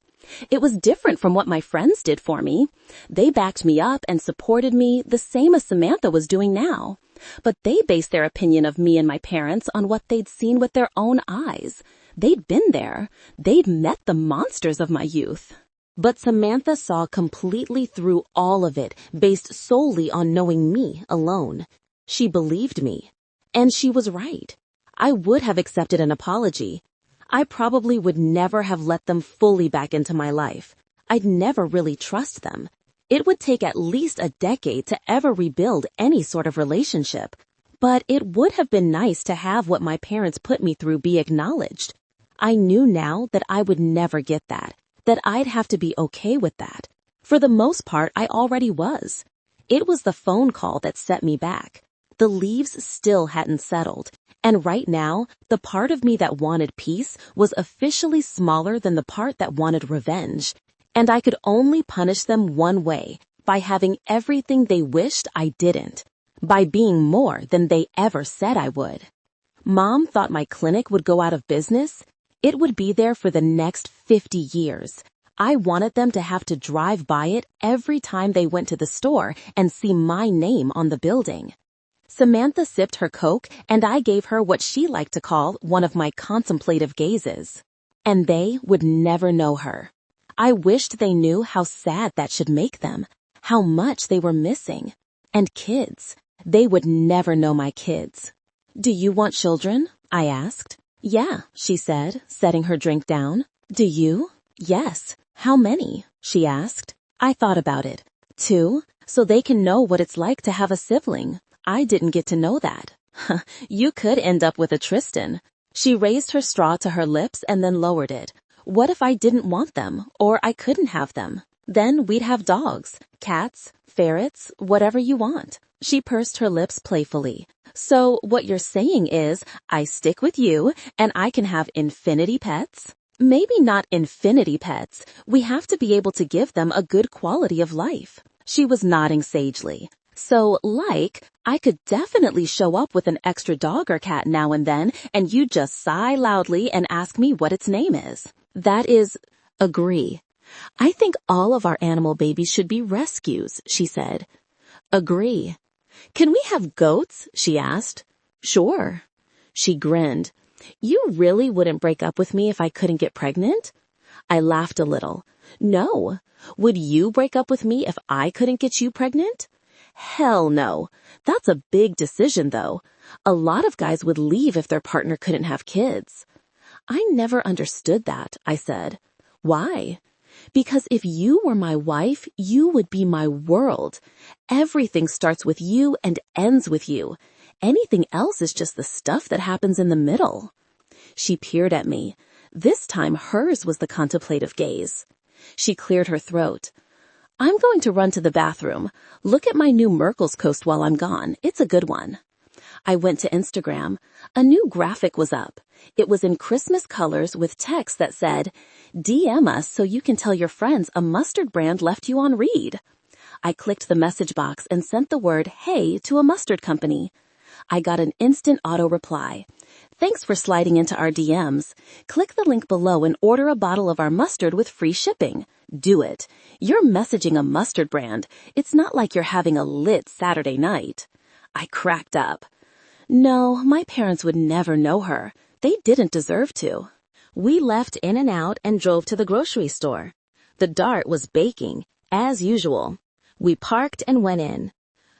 It was different from what my friends did for me. They backed me up and supported me the same as Samantha was doing now. But they based their opinion of me and my parents on what they'd seen with their own eyes. They'd been there. They'd met the monsters of my youth. But Samantha saw completely through all of it, based solely on knowing me alone. She believed me. And she was right. I would have accepted an apology. I probably would never have let them fully back into my life. I'd never really trust them. It would take at least a decade to ever rebuild any sort of relationship. But it would have been nice to have what my parents put me through be acknowledged. I knew now that I would never get that I'd have to be okay with that. For the most part, I already was. It was the phone call that set me back. The leaves still hadn't settled. And right now, the part of me that wanted peace was officially smaller than the part that wanted revenge. And I could only punish them one way, by having everything they wished I didn't. By being more than they ever said I would. Mom thought my clinic would go out of business. It would be there for the next 50 years. I wanted them to have to drive by it every time they went to the store and see my name on the building. Samantha sipped her Coke, and I gave her what she liked to call one of my contemplative gazes. And they would never know her. I wished they knew how sad that should make them, how much they were missing. And kids. They would never know my kids. Do you want children? I asked. Yeah, she said, setting her drink down. Do you? Yes. How many? She asked. I thought about it. 2, so they can know what it's like to have a sibling. I didn't get to know that. You could end up with a Tristan. She raised her straw to her lips and then lowered it. What if I didn't want them, or I couldn't have them? Then we'd have dogs, cats, ferrets, whatever you want. She pursed her lips playfully. So what you're saying is, I stick with you, and I can have infinity pets? Maybe not infinity pets. We have to be able to give them a good quality of life. She was nodding sagely. So, I could definitely show up with an extra dog or cat now and then, and you just sigh loudly and ask me what its name is. That is, agree. I think all of our animal babies should be rescues, she said. Agree. Can we have goats? She asked. Sure. She grinned. You really wouldn't break up with me if I couldn't get pregnant? I laughed a little. No. Would you break up with me if I couldn't get you pregnant? Hell no. That's a big decision, though. A lot of guys would leave if their partner couldn't have kids. I never understood that, I said. Why? Because if you were my wife, you would be my world. Everything starts with you and ends with you. Anything else is just the stuff that happens in the middle. She peered at me. This time hers was the contemplative gaze. She cleared her throat. I'm going to run to the bathroom. Look at my new Merkel's Coast while I'm gone. It's a good one. I went to Instagram. A new graphic was up. It was in Christmas colors with text that said, DM us so you can tell your friends a mustard brand left you on read. I clicked the message box and sent the word hey to a mustard company. I got an instant auto reply. Thanks for sliding into our DMs. Click the link below and order a bottle of our mustard with free shipping. Do it. You're messaging a mustard brand. It's not like you're having a lit Saturday night. I cracked up. No, my parents would never know her. They didn't deserve to. We left In-N-Out and drove to the grocery store. The Dart was baking, as usual. We parked and went in.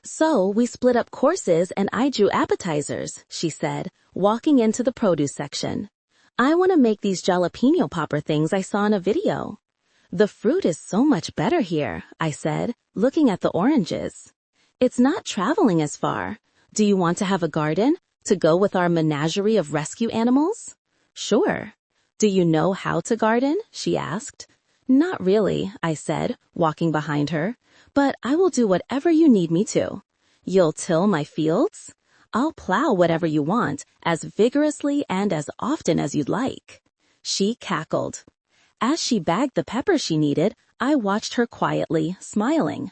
So we split up courses and I drew appetizers, she said, walking into the produce section. I want to make these jalapeno popper things I saw in a video. The fruit is so much better here, I said, looking at the oranges. It's not traveling as far. Do you want to have a garden to go with our menagerie of rescue animals? Sure. Do you know how to garden? She asked. Not really, I said, walking behind her, but I will do whatever you need me to. You'll till my fields? I'll plow whatever you want, as vigorously and as often as you'd like. She cackled. As she bagged the peppers she needed, I watched her quietly, smiling.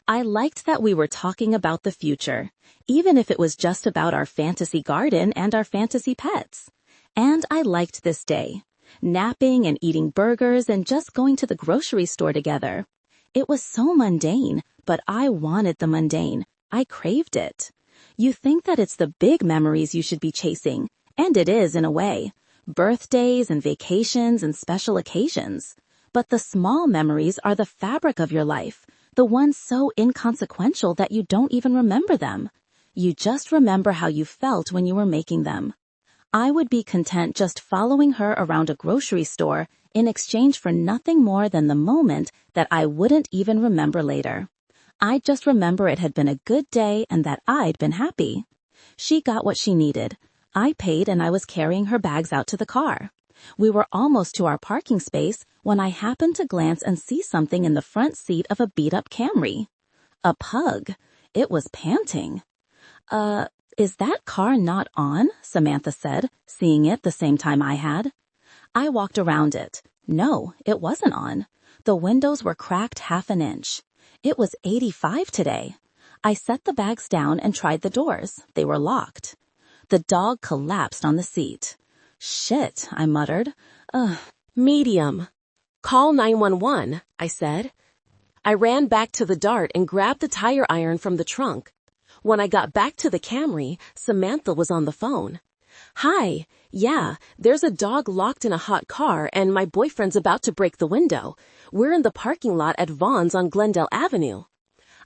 I liked that we were talking about the future, even if it was just about our fantasy garden and our fantasy pets. And I liked this day, napping and eating burgers and just going to the grocery store together. It was so mundane, but I wanted the mundane. I craved it. You think that it's the big memories you should be chasing, and it is in a way. Birthdays and vacations and special occasions. But the small memories are the fabric of your life. The ones so inconsequential that you don't even remember them. You just remember how you felt when you were making them. I would be content just following her around a grocery store in exchange for nothing more than the moment that I wouldn't even remember later. I'd just remember it had been a good day and that I'd been happy. She got what she needed. I paid and I was carrying her bags out to the car. We were almost to our parking space when I happened to glance and see something in the front seat of a beat-up Camry. A pug. It was panting. Is that car not on? Samantha said, seeing it the same time I had. I walked around it. No, it wasn't on. The windows were cracked half an inch. It was 85 today. I set the bags down and tried the doors. They were locked. The dog collapsed on the seat. Shit, I muttered. Medium. Call 911, I said. I ran back to the Dart and grabbed the tire iron from the trunk. When I got back to the Camry, Samantha was on the phone. Hi, yeah, there's a dog locked in a hot car and my boyfriend's about to break the window. We're in the parking lot at Vaughn's on Glendale Avenue.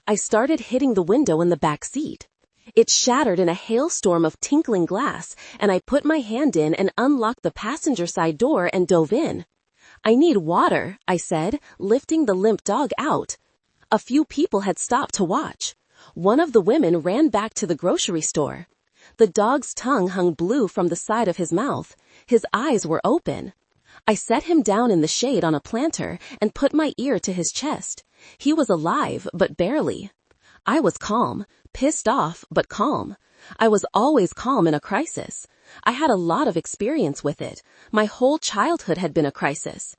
I started hitting the window in the back seat. It shattered in a hailstorm of tinkling glass, and I put my hand in and unlocked the passenger side door and dove in. I need water, I said, lifting the limp dog out. A few people had stopped to watch. One of the women ran back to the grocery store. The dog's tongue hung blue from the side of his mouth. His eyes were open. I set him down in the shade on a planter and put my ear to his chest. He was alive, but barely. I was calm, pissed off, but calm. I was always calm in a crisis. I had a lot of experience with it. My whole childhood had been a crisis.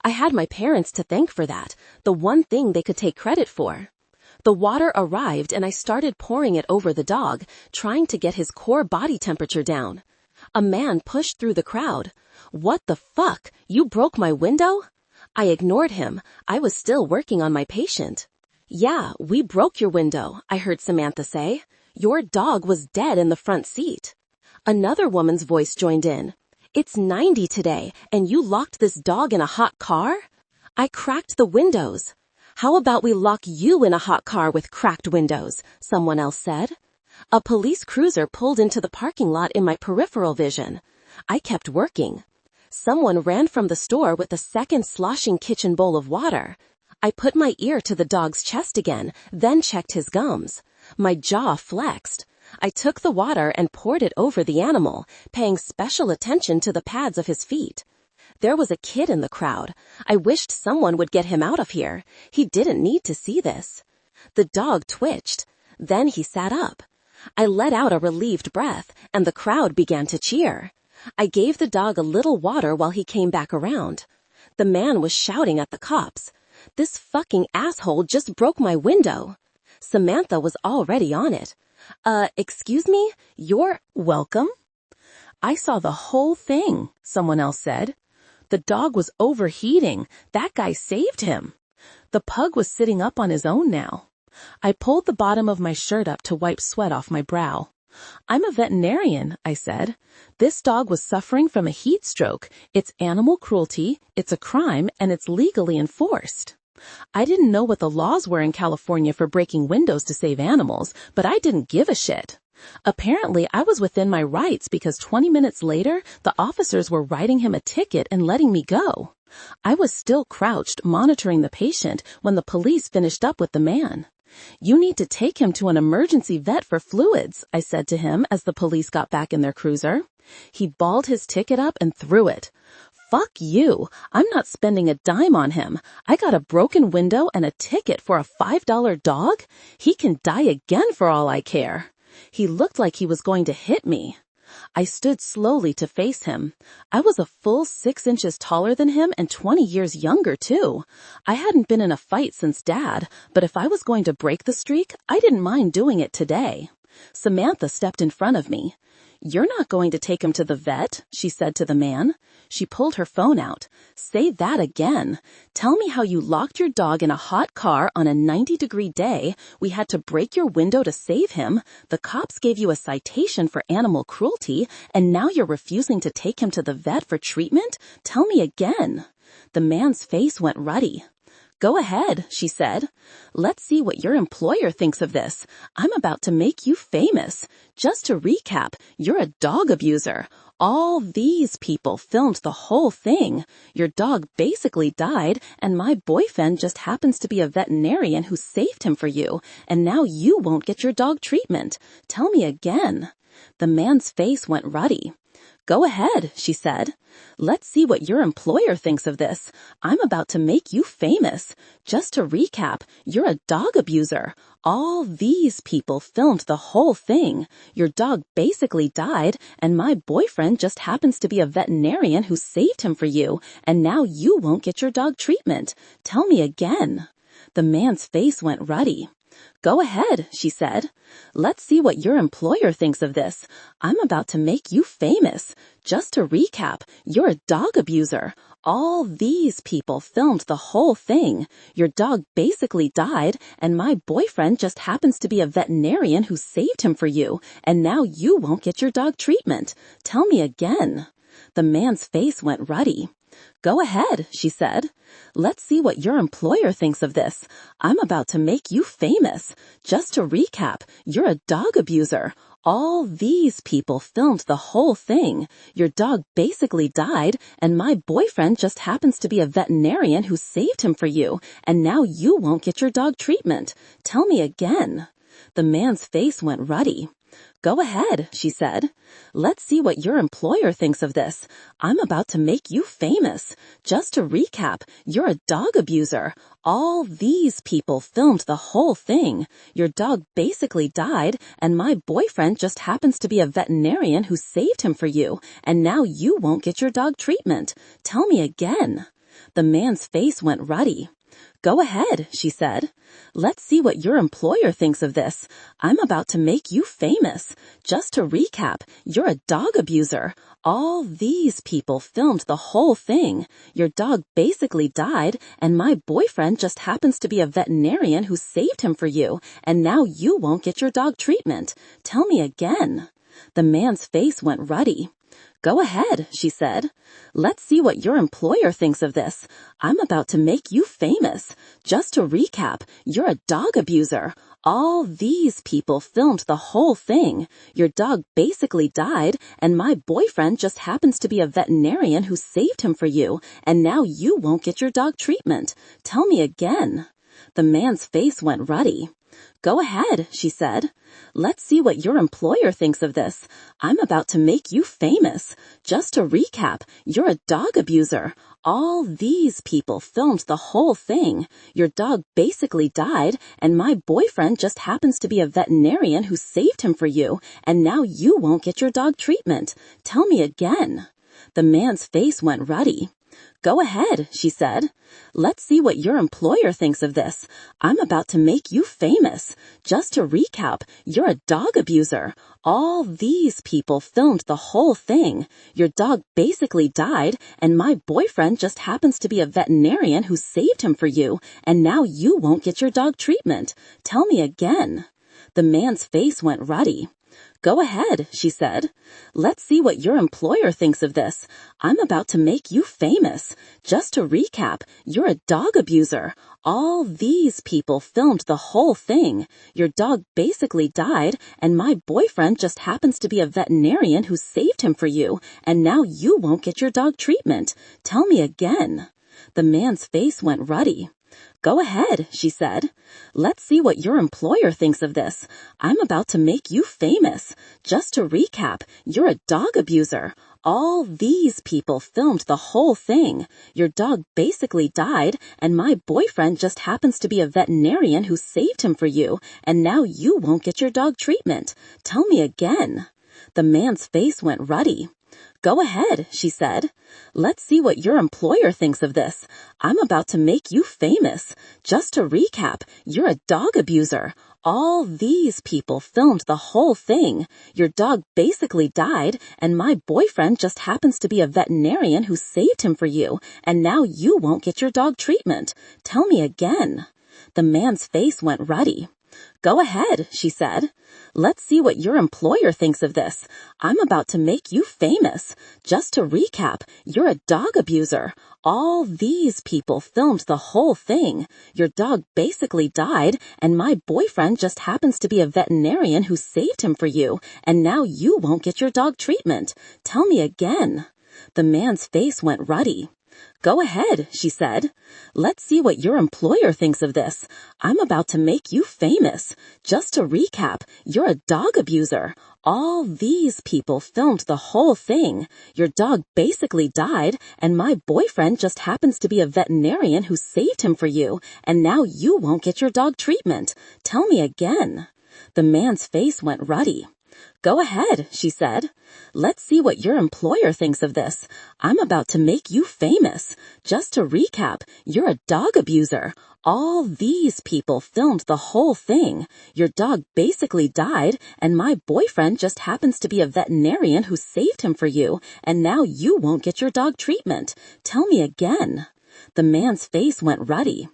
I had my parents to thank for that, the one thing they could take credit for. The water arrived and I started pouring it over the dog, trying to get his core body temperature down. A man pushed through the crowd. What the fuck? You broke my window? I ignored him. I was still working on my patient. Yeah, we broke your window, I heard Samantha say. Your dog was dead in the front seat. Another woman's voice joined in. It's 90 today, and you locked this dog in a hot car? I cracked the windows. How about we lock you in a hot car with cracked windows? Someone else said. A police cruiser pulled into the parking lot in my peripheral vision. I kept working. Someone ran from the store with a second sloshing kitchen bowl of water. I put my ear to the dog's chest again, then checked his gums. My jaw flexed. I took the water and poured it over the animal, paying special attention to the pads of his feet. There was a kid in the crowd. I wished someone would get him out of here. He didn't need to see this. The dog twitched. Then he sat up. I let out a relieved breath, and the crowd began to cheer. I gave the dog a little water while he came back around. The man was shouting at the cops. This fucking asshole just broke my window. Samantha was already on it. Excuse me? You're welcome? I saw the whole thing, someone else said. The dog was overheating. That guy saved him. The pug was sitting up on his own now. I pulled the bottom of my shirt up to wipe sweat off my brow. I'm a veterinarian, I said. This dog was suffering from a heat stroke. It's animal cruelty, it's a crime, and it's legally enforced. I didn't know what the laws were in California for breaking windows to save animals, but I didn't give a shit. Apparently, I was within my rights because 20 minutes later, the officers were writing him a ticket and letting me go. I was still crouched, monitoring the patient, when the police finished up with the man. You need to take him to an emergency vet for fluids, I said to him as the police got back in their cruiser. He balled his ticket up and threw it. Fuck you. I'm not spending a dime on him. I got a broken window and a ticket for a $5 dog? He can die again for all I care. He looked like he was going to hit me. I stood slowly to face him. I was a full 6 inches taller than him and 20 years younger, too. I hadn't been in a fight since Dad, but if I was going to break the streak, I didn't mind doing it today. Samantha stepped in front of me. You're not going to take him to the vet, she said to the man. She pulled her phone out. Say that again. Tell me how you locked your dog in a hot car on a 90-degree day. We had to break your window to save him. The cops gave you a citation for animal cruelty, and now you're refusing to take him to the vet for treatment? Tell me again. The man's face went ruddy. Go ahead, she said. Let's see what your employer thinks of this. I'm about to make you famous. Just to recap, you're a dog abuser. All these people filmed the whole thing. Your dog basically died, and my boyfriend just happens to be a veterinarian who saved him for you, and now you won't get your dog treatment. Tell me again. The man's face went ruddy. Go ahead, she said. Let's see what your employer thinks of this. I'm about to make you famous. Just to recap, you're a dog abuser. All these people filmed the whole thing. Your dog basically died, and my boyfriend just happens to be a veterinarian who saved him for you, and now you won't get your dog treatment. Tell me again. The man's face went ruddy. Go ahead, she said. Let's see what your employer thinks of this. I'm about to make you famous. Just to recap, you're a dog abuser. All these people filmed the whole thing. Your dog basically died, and my boyfriend just happens to be a veterinarian who saved him for you, and now you won't get your dog treatment. Tell me again. The man's face went ruddy. Go ahead, she said. Let's see what your employer thinks of this. I'm about to make you famous. Just to recap, you're a dog abuser. All these people filmed the whole thing. Your dog basically died, and my boyfriend just happens to be a veterinarian who saved him for you, and now you won't get your dog treatment. Tell me again. The man's face went ruddy. Go ahead, she said. Let's see what your employer thinks of this. I'm about to make you famous. Just to recap, you're a dog abuser. All these people filmed the whole thing. Your dog basically died, and my boyfriend just happens to be a veterinarian who saved him for you, and now you won't get your dog treatment. Tell me again. The man's face went ruddy. Go ahead, she said. Let's see what your employer thinks of this. I'm about to make you famous. Just to recap, you're a dog abuser. All these people filmed the whole thing. Your dog basically died, and my boyfriend just happens to be a veterinarian who saved him for you, and now you won't get your dog treatment. Tell me again. The man's face went ruddy. Go ahead, she said. Let's see what your employer thinks of this. I'm about to make you famous. Just to recap, you're a dog abuser. All these people filmed the whole thing. Your dog basically died, and my boyfriend just happens to be a veterinarian who saved him for you, and now you won't get your dog treatment. Tell me again. The man's face went ruddy. Go ahead, she said. Let's see what your employer thinks of this. I'm about to make you famous. Just to recap, you're a dog abuser. All these people filmed the whole thing. Your dog basically died, and my boyfriend just happens to be a veterinarian who saved him for you, and now you won't get your dog treatment. Tell me again. The man's face went ruddy. Go ahead, she said. Let's see what your employer thinks of this. I'm about to make you famous. Just to recap, you're a dog abuser. All these people filmed the whole thing. Your dog basically died, and my boyfriend just happens to be a veterinarian who saved him for you, and now you won't get your dog treatment. Tell me again. The man's face went ruddy. Go ahead, she said. Let's see what your employer thinks of this. I'm about to make you famous. Just to recap, you're a dog abuser. All these people filmed the whole thing. Your dog basically died, and my boyfriend just happens to be a veterinarian who saved him for you, and now you won't get your dog treatment. Tell me again. The man's face went ruddy. Go ahead, she said. Let's see what your employer thinks of this. I'm about to make you famous. Just to recap, you're a dog abuser. All these people filmed the whole thing. Your dog basically died, and my boyfriend just happens to be a veterinarian who saved him for you, and now you won't get your dog treatment. Tell me again. The man's face went ruddy. Go ahead, she said. Let's see what your employer thinks of this. I'm about to make you famous. Just to recap, you're a dog abuser. All these people filmed the whole thing. Your dog basically died, and my boyfriend just happens to be a veterinarian who saved him for you, and now you won't get your dog treatment. Tell me again. The man's face went ruddy. Go ahead, she said. Let's see what your employer thinks of this. I'm about to make you famous. Just to recap, you're a dog abuser. All these people filmed the whole thing. Your dog basically died, and my boyfriend just happens to be a veterinarian who saved him for you, and now you won't get your dog treatment. Tell me again. The man's face went ruddy. Go ahead, she said. Let's see what your employer thinks of this. I'm about to make you famous. Just to recap, you're a dog abuser. All these people filmed the whole thing. Your dog basically died, and my boyfriend just happens to be a veterinarian who saved him for you, and now you won't get your dog treatment. Tell me again. The man's face went ruddy. Go ahead, she said. Let's see what your employer thinks of this. I'm about to make you famous. Just to recap, you're a dog abuser. All these people filmed the whole thing. Your dog basically died, and my boyfriend just happens to be a veterinarian who saved him for you, and now you won't get your dog treatment. Tell me again. The man's face went ruddy.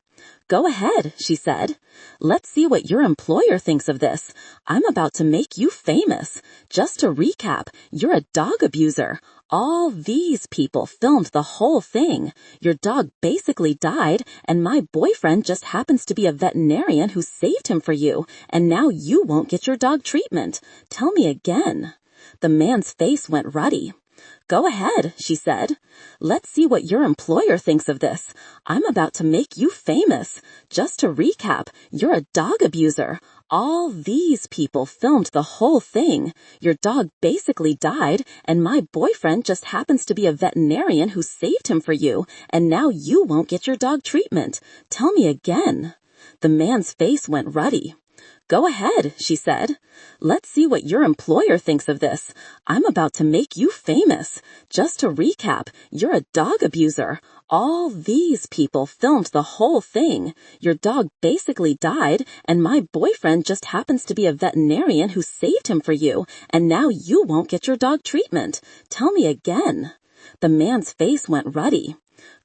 Go ahead, she said. Let's see what your employer thinks of this. I'm about to make you famous. Just to recap, you're a dog abuser. All these people filmed the whole thing. Your dog basically died, and my boyfriend just happens to be a veterinarian who saved him for you, and now you won't get your dog treatment. Tell me again. The man's face went ruddy. Go ahead, she said. Let's see what your employer thinks of this. I'm about to make you famous. Just to recap, you're a dog abuser. All these people filmed the whole thing. Your dog basically died, and my boyfriend just happens to be a veterinarian who saved him for you, and now you won't get your dog treatment. Tell me again. The man's face went ruddy. Go ahead, she said. Let's see what your employer thinks of this. I'm about to make you famous. Just to recap, you're a dog abuser. All these people filmed the whole thing. Your dog basically died, and my boyfriend just happens to be a veterinarian who saved him for you, and now you won't get your dog treatment. Tell me again. The man's face went ruddy.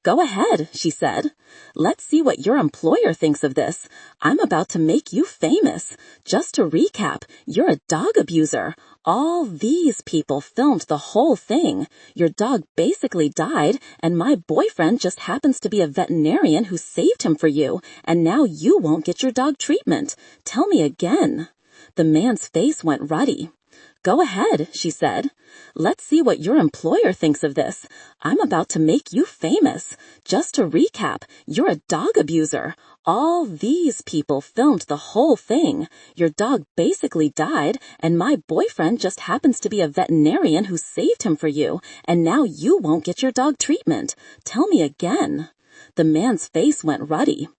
Go ahead, she said. Let's see what your employer thinks of this. I'm about to make you famous. Just to recap, you're a dog abuser. All these people filmed the whole thing. Your dog basically died, and my boyfriend just happens to be a veterinarian who saved him for you, and now you won't get your dog treatment. Tell me again. The man's face went ruddy. Go ahead, she said. Let's see what your employer thinks of this. I'm about to make you famous. Just to recap, you're a dog abuser. All these people filmed the whole thing. Your dog basically died, and my boyfriend just happens to be a veterinarian who saved him for you, and now you won't get your dog treatment. Tell me again. The man's face went ruddy.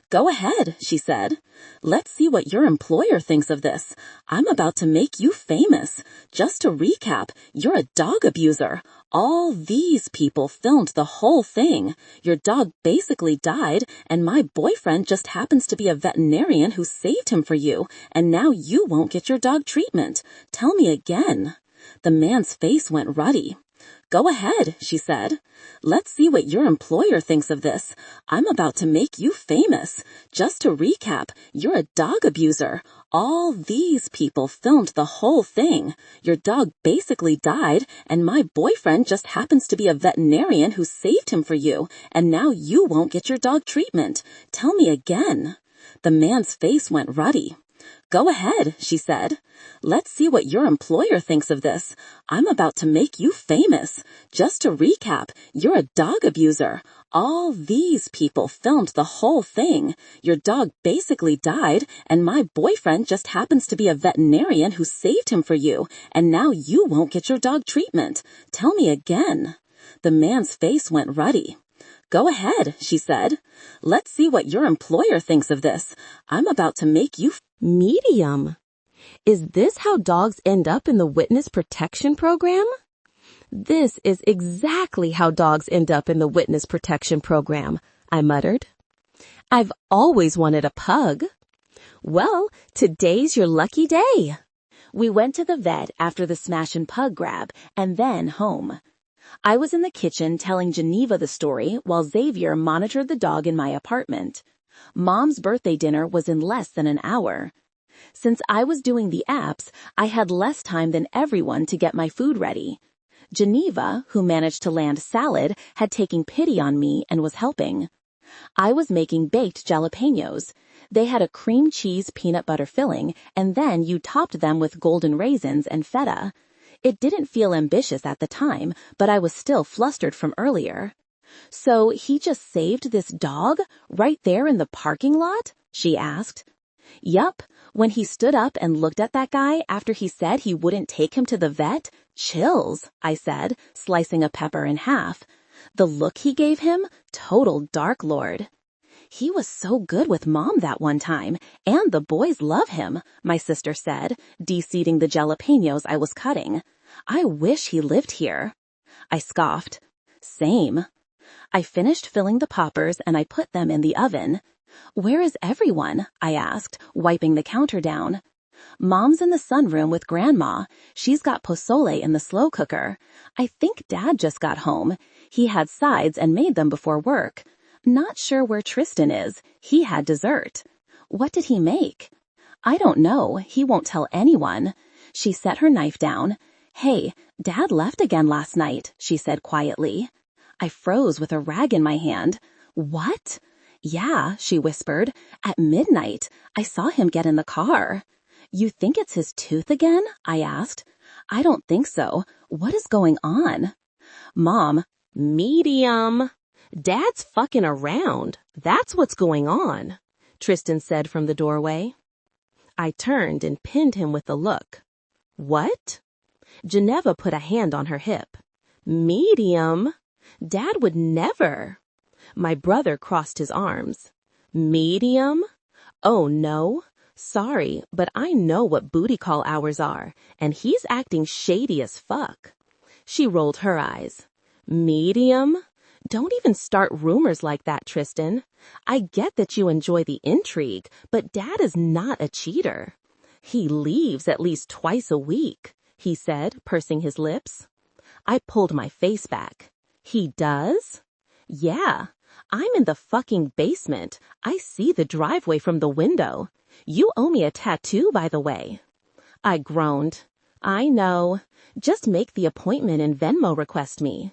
Go ahead, she said. Let's see what your employer thinks of this. I'm about to make you famous. Just to recap, you're a dog abuser. All these people filmed the whole thing. Your dog basically died, and my boyfriend just happens to be a veterinarian who saved him for you, and now you won't get your dog treatment. Tell me again. The man's face went ruddy. Go ahead, she said. Let's see what your employer thinks of this. I'm about to make you famous. Just to recap, you're a dog abuser. All these people filmed the whole thing. Your dog basically died, and my boyfriend just happens to be a veterinarian who saved him for you, and now you won't get your dog treatment. Tell me again. The man's face went ruddy. Go ahead, she said. Let's see what your employer thinks of this. I'm about to make you famous. Just to recap, you're a dog abuser. All these people filmed the whole thing. Your dog basically died, and my boyfriend just happens to be a veterinarian who saved him for you, and now you won't get your dog treatment. Tell me again. The man's face went ruddy. Go ahead, she said. Let's see what your employer thinks of this. I'm about to make you Medium. Is this how dogs end up in the witness protection program? This is exactly how dogs end up in the witness protection program, I muttered. I've always wanted a pug. Well, today's your lucky day. We went to the vet after the smash and pug grab and then home. I was in the kitchen telling Geneva the story while Xavier monitored the dog in my apartment. Mom's birthday dinner was in less than an hour. Since I was doing the apps, I had less time than everyone to get my food ready. Geneva, who managed to land salad, had taken pity on me and was helping. I was making baked jalapenos. They had a cream cheese peanut butter filling, and then you topped them with golden raisins and feta. It didn't feel ambitious at the time, but I was still flustered from earlier. So he just saved this dog right there in the parking lot? She asked. Yup, when he stood up and looked at that guy after he said he wouldn't take him to the vet, chills, I said, slicing a pepper in half. The look he gave him, total Dark Lord. He was so good with Mom that one time, and the boys love him, my sister said, de-seeding the jalapenos I was cutting. I wish he lived here. I scoffed. Same. I finished filling the poppers and I put them in the oven. Where is everyone? I asked, wiping the counter down. Mom's in the sunroom with Grandma. She's got pozole in the slow cooker. I think Dad just got home. He had sides and made them before work. Not sure where Tristan is. He had dessert. What did he make? I don't know. He won't tell anyone. She set her knife down. Hey, Dad left again last night, she said quietly. I froze with a rag in my hand. What? Yeah, she whispered. At midnight, I saw him get in the car. You think it's his tooth again? I asked. I don't think so. What is going on? Mom, medium. Dad's fucking around. That's what's going on, Tristan said from the doorway. I turned and pinned him with a look. What? Geneva put a hand on her hip. Medium? Dad would never. My brother crossed his arms. Medium? Oh, no. Sorry, but I know what booty call hours are, and he's acting shady as fuck. She rolled her eyes. Medium? Don't even start rumors like that, Tristan. I get that you enjoy the intrigue, but Dad is not a cheater. He leaves at least twice a week, he said, pursing his lips. I pulled my face back. He does? Yeah. I'm in the fucking basement. I see the driveway from the window. You owe me a tattoo, by the way. I groaned. I know. Just make the appointment and Venmo request me.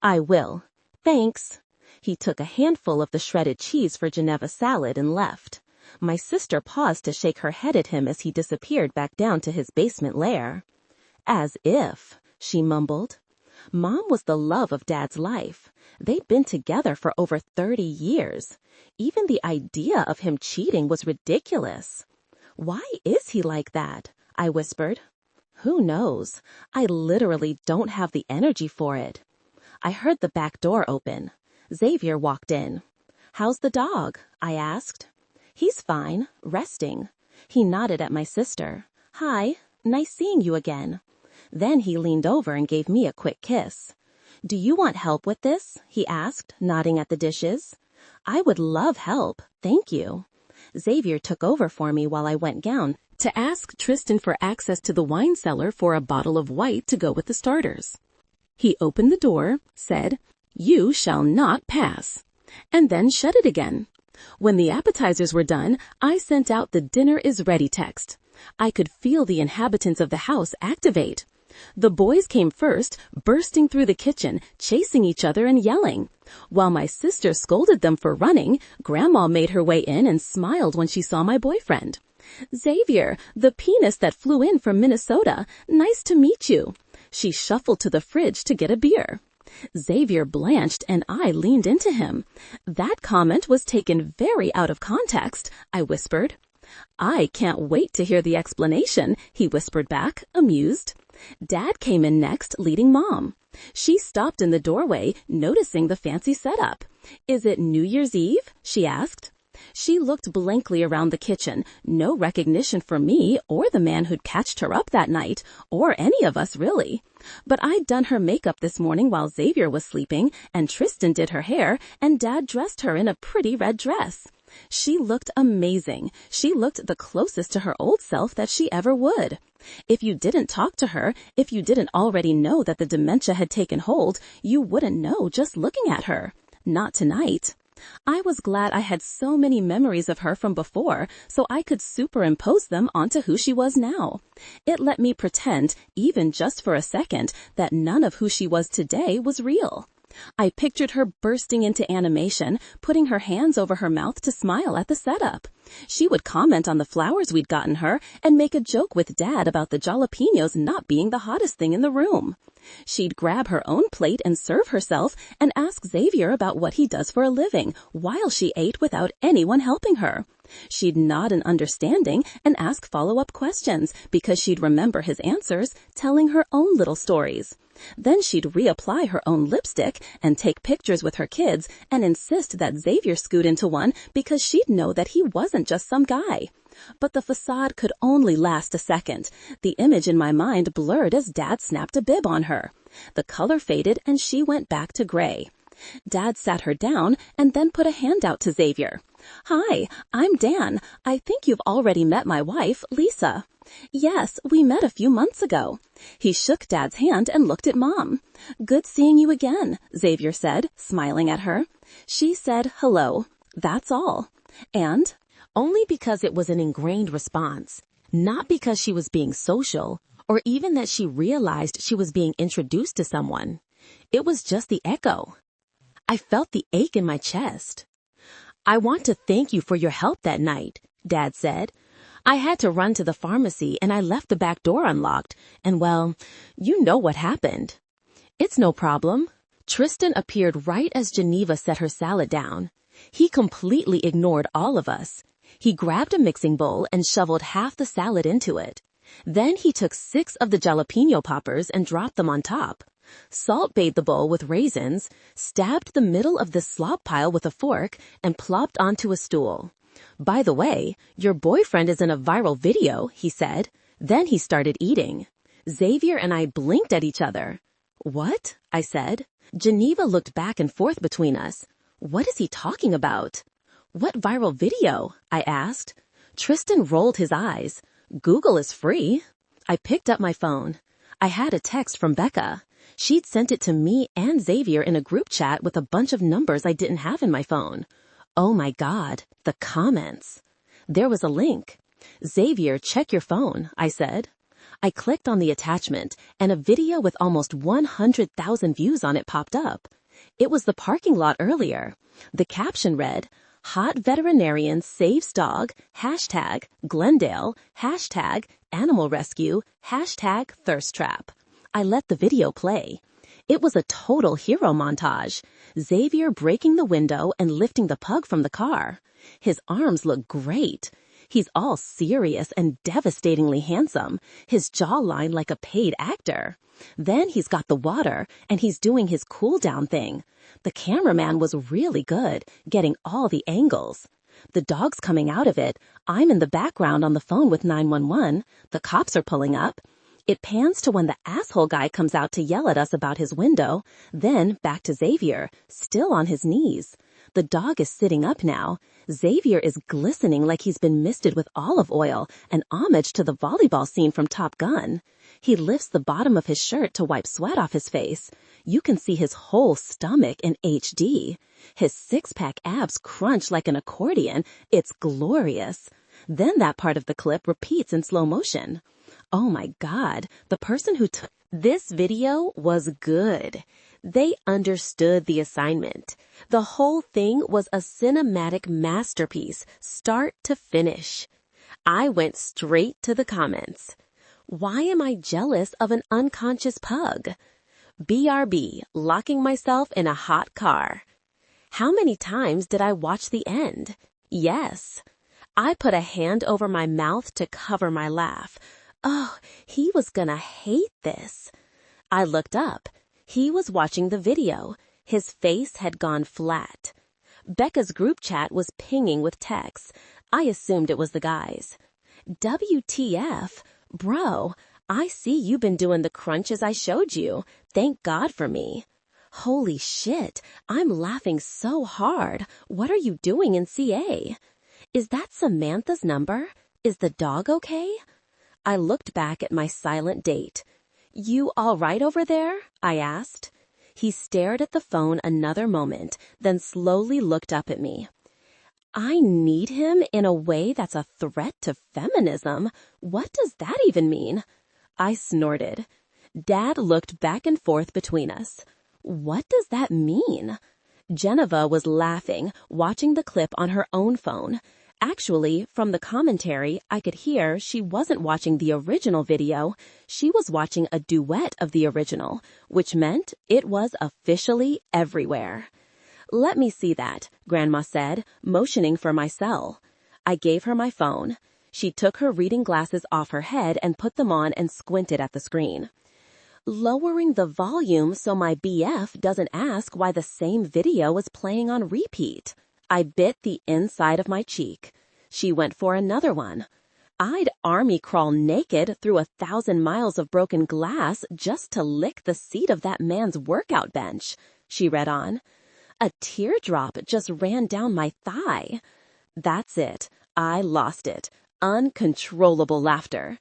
I will. Thanks. He took a handful of the shredded cheese for Geneva salad and left. My sister paused to shake her head at him as he disappeared back down to his basement lair. As if, she mumbled. Mom was the love of Dad's life. They'd been together for over 30 years. Even the idea of him cheating was ridiculous. Why is he like that? I whispered. Who knows? I literally don't have the energy for it. I heard the back door open. Xavier walked in. How's the dog? I asked. He's fine, resting. He nodded at my sister. Hi, nice seeing you again. Then he leaned over and gave me a quick kiss. Do you want help with this? He asked, nodding at the dishes. I would love help, thank you. Xavier took over for me while I went down to ask Tristan for access to the wine cellar for a bottle of white to go with the starters. He opened the door, said, "You shall not pass," and then shut it again. When the appetizers were done, I sent out the dinner is ready text. I could feel the inhabitants of the house activate. The boys came first, bursting through the kitchen, chasing each other and yelling. While my sister scolded them for running, Grandma made her way in and smiled when she saw my boyfriend. Xavier, the penis that flew in from Minnesota, nice to meet you. She shuffled to the fridge to get a beer. Xavier blanched and I leaned into him. That comment was taken very out of context, I whispered. I can't wait to hear the explanation, he whispered back, amused. Dad came in next, leading Mom. She stopped in the doorway, noticing the fancy setup. Is it New Year's Eve? She asked. She looked blankly around the kitchen, no recognition for me or the man who'd catched her up that night, or any of us really. But I'd done her makeup this morning while Xavier was sleeping, and Tristan did her hair, and Dad dressed her in a pretty red dress. She looked amazing. She looked the closest to her old self that she ever would. If you didn't talk to her, if you didn't already know that the dementia had taken hold, you wouldn't know just looking at her. Not tonight. I was glad I had so many memories of her from before, so I could superimpose them onto who she was now. It let me pretend, even just for a second, that none of who she was today was real. I pictured her bursting into animation, putting her hands over her mouth to smile at the setup. She would comment on the flowers we'd gotten her and make a joke with Dad about the jalapenos not being the hottest thing in the room. She'd grab her own plate and serve herself and ask Xavier about what he does for a living while she ate without anyone helping her. She'd nod in understanding and ask follow-up questions because she'd remember his answers, telling her own little stories. Then she'd reapply her own lipstick and take pictures with her kids and insist that Xavier scoot into one because she'd know that he wasn't just some guy. But the facade could only last a second. The image in my mind blurred as Dad snapped a bib on her. The color faded and she went back to gray. Dad sat her down and then put a hand out to Xavier. Hi, I'm Dan. I think you've already met my wife, Lisa. Yes, we met a few months ago. He shook Dad's hand and looked at Mom. Good seeing you again, Xavier said, smiling at her. She said hello. That's all. And only because it was an ingrained response, not because she was being social or even that she realized she was being introduced to someone. It was just the echo. I felt the ache in my chest. I want to thank you for your help that night, Dad said. I had to run to the pharmacy and I left the back door unlocked, and well, you know what happened. It's no problem. Tristan appeared right as Geneva set her salad down. He completely ignored all of us. He grabbed a mixing bowl and shoveled half the salad into it. Then he took 6 of the jalapeno poppers and dropped them on top. Salt bathed the bowl with raisins, stabbed the middle of the slop pile with a fork, and plopped onto a stool. By the way, your boyfriend is in a viral video, he said. Then he started eating. Xavier and I blinked at each other. What? I said. Geneva looked back and forth between us. What is he talking about? What viral video? I asked. Tristan rolled his eyes. Google is free. I picked up my phone. I had a text from Becca. She'd sent it to me and Xavier in a group chat with a bunch of numbers I didn't have in my phone. Oh my God, the comments. There was a link. Xavier, check your phone, I said. I clicked on the attachment and a video with almost 100,000 views on it popped up. It was the parking lot earlier. The caption read, Hot veterinarian saves dog, hashtag Glendale, hashtag animal rescue, hashtag thirst trap. I let the video play. It was a total hero montage. Xavier breaking the window and lifting the pug from the car. His arms look great. He's all serious and devastatingly handsome, his jawline like a paid actor. Then he's got the water, and he's doing his cool-down thing. The cameraman was really good, getting all the angles. The dog's coming out of it. I'm in the background on the phone with 911. The cops are pulling up. It pans to when the asshole guy comes out to yell at us about his window, then back to Xavier, still on his knees. The dog is sitting up now. Xavier is glistening like he's been misted with olive oil, an homage to the volleyball scene from Top Gun. He lifts the bottom of his shirt to wipe sweat off his face. You can see his whole stomach in HD. His six-pack abs crunch like an accordion. It's glorious. Then that part of the clip repeats in slow motion. Oh my God, the person who took this video was good. They understood the assignment. The whole thing was a cinematic masterpiece, start to finish. I went straight to the comments. Why am I jealous of an unconscious pug? BRB, locking myself in a hot car. How many times did I watch the end? Yes. I put a hand over my mouth to cover my laugh. Oh, he was gonna hate this. I looked up. He was watching the video. His face had gone flat. Becca's group chat was pinging with texts. I assumed it was the guys. WTF? Bro, I see you've been doing the crunches I showed you. Thank God for me. Holy shit, I'm laughing so hard. What are you doing in CA? Is that Samantha's number? Is the dog okay? I looked back at my silent date. You all right over there? I asked. He stared at the phone another moment, then slowly looked up at me. I need him in a way that's a threat to feminism. What does that even mean? I snorted. Dad looked back and forth between us. What does that mean? Geneva was laughing, watching the clip on her own phone. Actually, from the commentary, I could hear she wasn't watching the original video. She was watching a duet of the original, which meant it was officially everywhere. Let me see that, Grandma said, motioning for my cell. I gave her my phone. She took her reading glasses off her head and put them on and squinted at the screen. Lowering the volume so my BF doesn't ask why the same video is playing on repeat. I bit the inside of my cheek. She went for another one. I'd army crawl naked through 1,000 miles of broken glass just to lick the seat of that man's workout bench, she read on. A teardrop just ran down my thigh. That's it. I lost it. Uncontrollable laughter.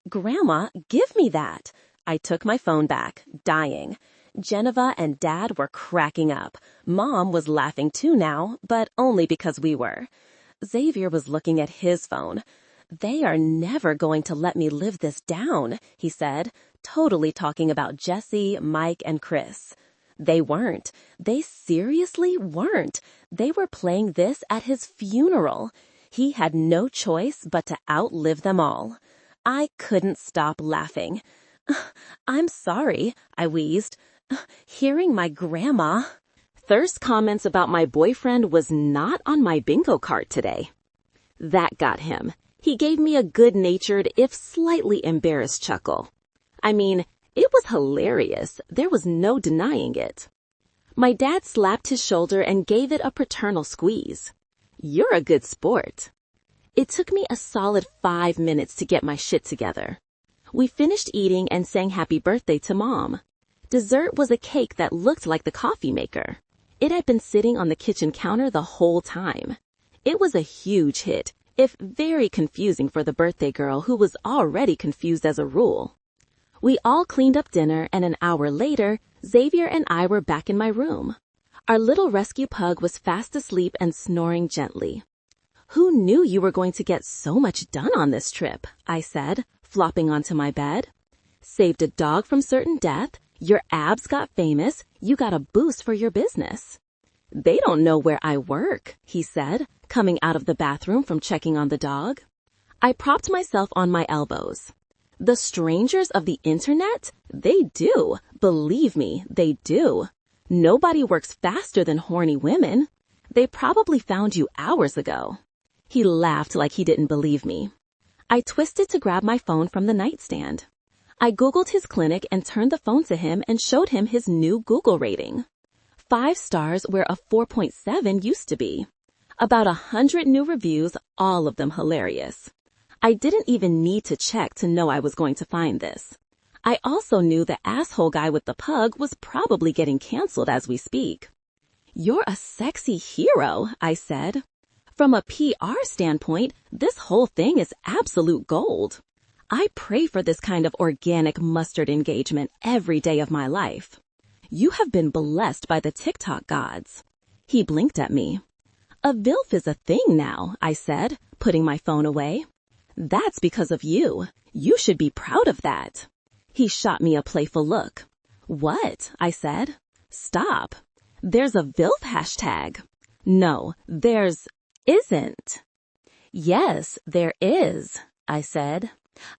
Grandma, give me that. I took my phone back, dying. Geneva and Dad were cracking up. Mom was laughing too now, but only because we were. Xavier was looking at his phone. They are never going to let me live this down, he said, totally talking about Jesse, Mike, and Chris. They weren't. They seriously weren't. They were playing this at his funeral. He had no choice but to outlive them all. I couldn't stop laughing. I'm sorry, I wheezed. Hearing my grandma. Thirst comments about my boyfriend was not on my bingo card today. That got him. He gave me a good-natured, if slightly embarrassed chuckle. I mean, it was hilarious. There was no denying it. My dad slapped his shoulder and gave it a paternal squeeze. You're a good sport. It took me a solid 5 minutes to get my shit together. We finished eating and sang happy birthday to Mom. Dessert was a cake that looked like the coffee maker. It had been sitting on the kitchen counter the whole time. It was a huge hit, if very confusing for the birthday girl who was already confused as a rule. We all cleaned up dinner, and an hour later, Xavier and I were back in my room. Our little rescue pug was fast asleep and snoring gently. Who knew you were going to get so much done on this trip? I said, flopping onto my bed. Saved a dog from certain death. Your abs got famous. You got a boost for your business. They don't know where I work, he said, coming out of the bathroom from checking on the dog. I propped myself on my elbows. The strangers of the internet? They do. Believe me, they do. Nobody works faster than horny women. They probably found you hours ago. He laughed like he didn't believe me. I twisted to grab my phone from the nightstand. I Googled his clinic and turned the phone to him and showed him his new Google rating. 5 stars where a 4.7 used to be. About 100 new reviews, all of them hilarious. I didn't even need to check to know I was going to find this. I also knew the asshole guy with the pug was probably getting canceled as we speak. You're a sexy hero, I said. From a PR standpoint, this whole thing is absolute gold. I pray for this kind of organic mustard engagement every day of my life. You have been blessed by the TikTok gods. He blinked at me. A VILF is a thing now, I said, putting my phone away. That's because of you. You should be proud of that. He shot me a playful look. What? I said. Stop. There's a VILF hashtag. No, there's isn't. Yes, there is, I said.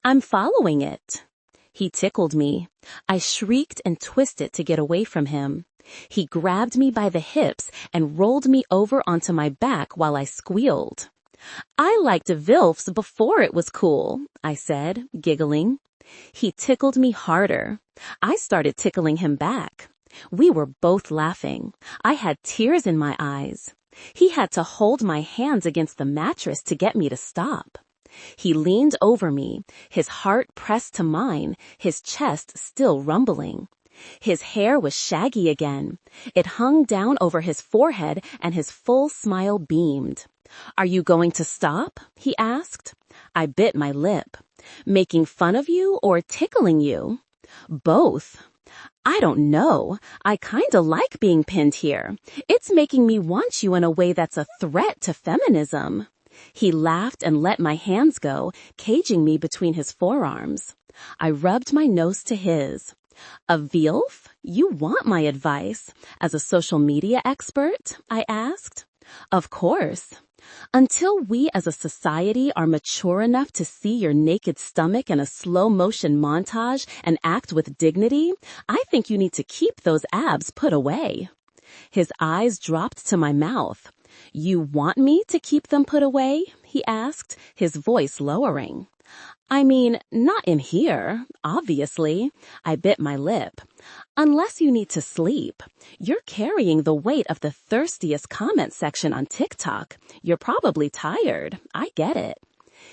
I'm following it. He tickled me. I shrieked and twisted to get away from him. He grabbed me by the hips and rolled me over onto my back while I squealed. I liked VILFs before it was cool, I said, giggling. He tickled me harder. I started tickling him back. We were both laughing. I had tears in my eyes. He had to hold my hands against the mattress to get me to stop. He leaned over me, his heart pressed to mine, his chest still rumbling. His hair was shaggy again. It hung down over his forehead and his full smile beamed. Are you going to stop? He asked. I bit my lip. Making fun of you or tickling you? Both. I don't know. I kinda like being pinned here. It's making me want you in a way that's a threat to feminism. He laughed and let my hands go, caging me between his forearms. I rubbed my nose to his. A VILF? You want my advice? As a social media expert? I asked. Of course. Until we as a society are mature enough to see your naked stomach in a slow-motion montage and act with dignity, I think you need to keep those abs put away. His eyes dropped to my mouth. You want me to keep them put away? He asked, his voice lowering. I mean, not in here, obviously. I bit my lip. Unless you need to sleep. You're carrying the weight of the thirstiest comment section on TikTok. You're probably tired. I get it.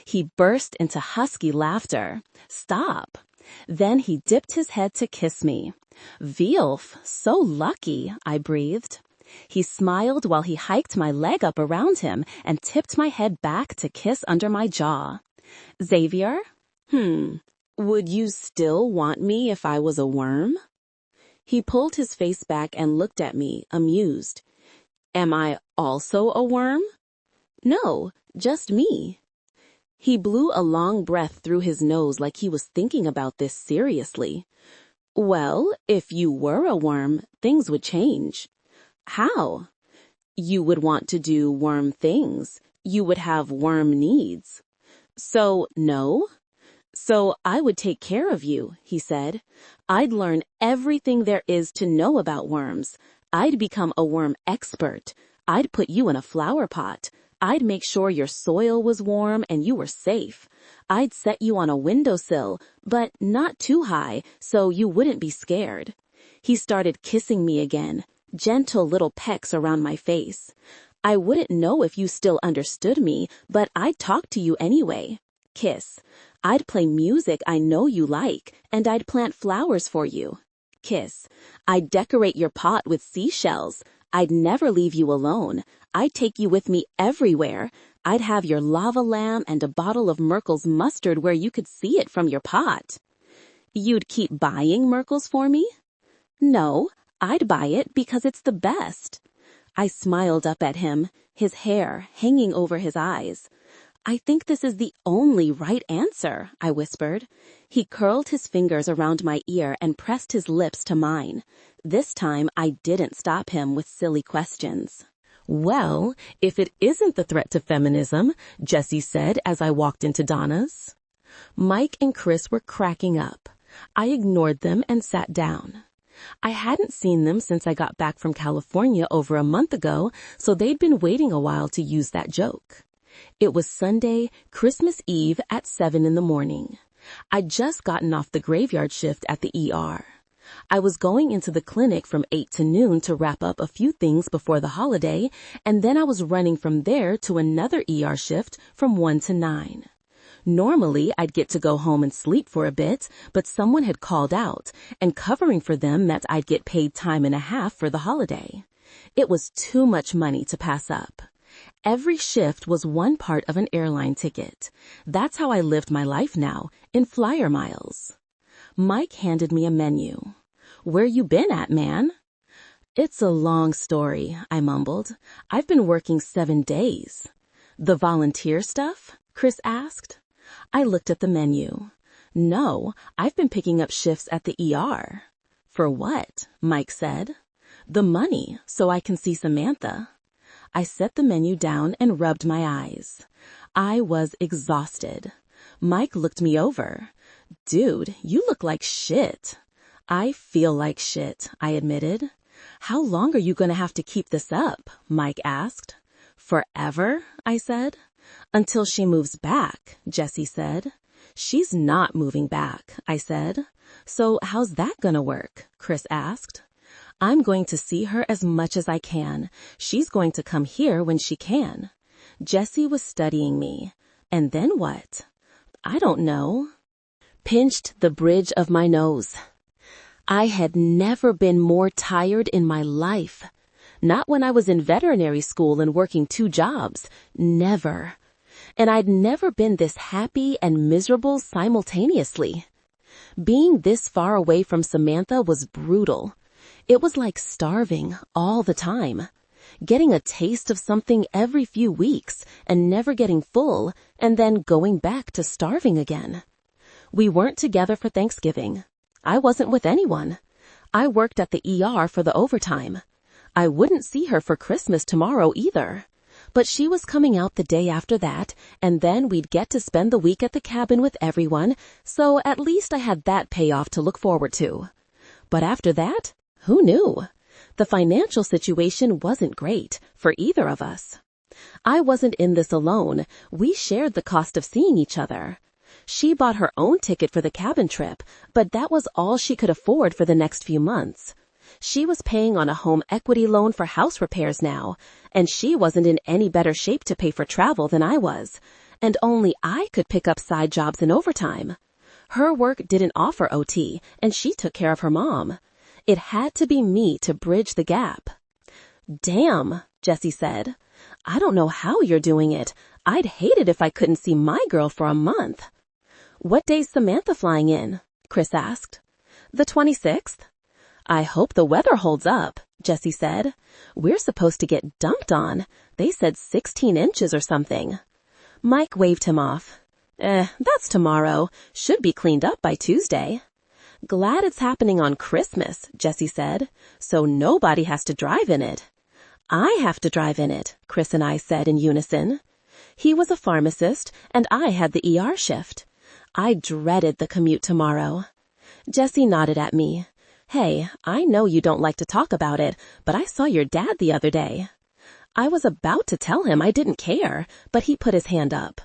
He burst into husky laughter. Stop. Then he dipped his head to kiss me. VILF, so lucky, I breathed. He smiled while he hiked my leg up around him and tipped my head back to kiss under my jaw. Xavier? Would you still want me if I was a worm? He pulled his face back and looked at me, amused. Am I also a worm? No, just me. He blew a long breath through his nose like he was thinking about this seriously. Well, if you were a worm, things would change. How? You would want to do worm things. You would have worm needs. So, no? So I would take care of you, he said. I'd learn everything there is to know about worms. I'd become a worm expert. I'd put you in a flower pot. I'd make sure your soil was warm and you were safe. I'd set you on a windowsill, but not too high, so you wouldn't be scared. He started kissing me again, gentle little pecks around my face. I wouldn't know if you still understood me, but I'd talk to you anyway. Kiss. I'd play music I know you like, and I'd plant flowers for you. Kiss. I'd decorate your pot with seashells. I'd never leave you alone. I'd take you with me everywhere. I'd have your lava lamp and a bottle of Merkel's mustard where you could see it from your pot. You'd keep buying Merkel's for me? No, I'd buy it because it's the best. I smiled up at him, his hair hanging over his eyes. I think this is the only right answer, I whispered. He curled his fingers around my ear and pressed his lips to mine. This time, I didn't stop him with silly questions. Well, if it isn't the threat to feminism, Jessie said as I walked into Donna's. Mike and Chris were cracking up. I ignored them and sat down. I hadn't seen them since I got back from California over a month ago, so they'd been waiting a while to use that joke. It was Sunday, Christmas Eve at 7 in the morning. I'd just gotten off the graveyard shift at the ER. I was going into the clinic from 8 to noon to wrap up a few things before the holiday, and then I was running from there to another ER shift from 1 to 9. Normally, I'd get to go home and sleep for a bit, but someone had called out, and covering for them meant I'd get paid time and a half for the holiday. It was too much money to pass up. Every shift was one part of an airline ticket. That's how I lived my life now, in flyer miles. Mike handed me a menu. "Where you been at, man?" "It's a long story," I mumbled. "I've been working 7 days. "The volunteer stuff?" Chris asked. I looked at the menu. "No, I've been picking up shifts at the ER. "For what?" Mike said. "The money, so I can see Samantha." I set the menu down and rubbed my eyes. I was exhausted. Mike looked me over. "Dude, you look like shit." "I feel like shit," I admitted. "How long are you going to have to keep this up?" Mike asked. "Forever," I said. "Until she moves back," Jessie said. "She's not moving back," I said. "So how's that going to work?" Chris asked. "I'm going to see her as much as I can. She's going to come here when she can." Jessie was studying me. "And then what?" "I don't know." Pinched the bridge of my nose. I had never been more tired in my life. Not when I was in veterinary school and working 2 jobs. Never. And I'd never been this happy and miserable simultaneously. Being this far away from Samantha was brutal. It was like starving all the time. Getting a taste of something every few weeks and never getting full, and then going back to starving again. We weren't together for Thanksgiving. I wasn't with anyone. I worked at the ER for the overtime. I wouldn't see her for Christmas tomorrow either. But she was coming out the day after that, and then we'd get to spend the week at the cabin with everyone, so at least I had that payoff to look forward to. But after that, who knew? The financial situation wasn't great for either of us. I wasn't in this alone. We shared the cost of seeing each other. She bought her own ticket for the cabin trip, but that was all she could afford for the next few months. She was paying on a home equity loan for house repairs now, and she wasn't in any better shape to pay for travel than I was, and only I could pick up side jobs in overtime. Her work didn't offer OT, and she took care of her mom. It had to be me to bridge the gap. "Damn," Jessie said. "I don't know how you're doing it. I'd hate it if I couldn't see my girl for a month." "What day's Samantha flying in?" Chris asked. "The 26th. "I hope the weather holds up," Jessie said. "We're supposed to get dumped on. They said 16 inches or something." Mike waved him off. That's tomorrow. Should be cleaned up by Tuesday." "Glad it's happening on Christmas," Jessie said, "so nobody has to drive in it." "I have to drive in it," Chris and I said in unison. He was a pharmacist, and I had the ER shift. I dreaded the commute tomorrow. Jessie nodded at me. "Hey, I know you don't like to talk about it, but I saw your dad the other day." I was about to tell him I didn't care, but he put his hand up.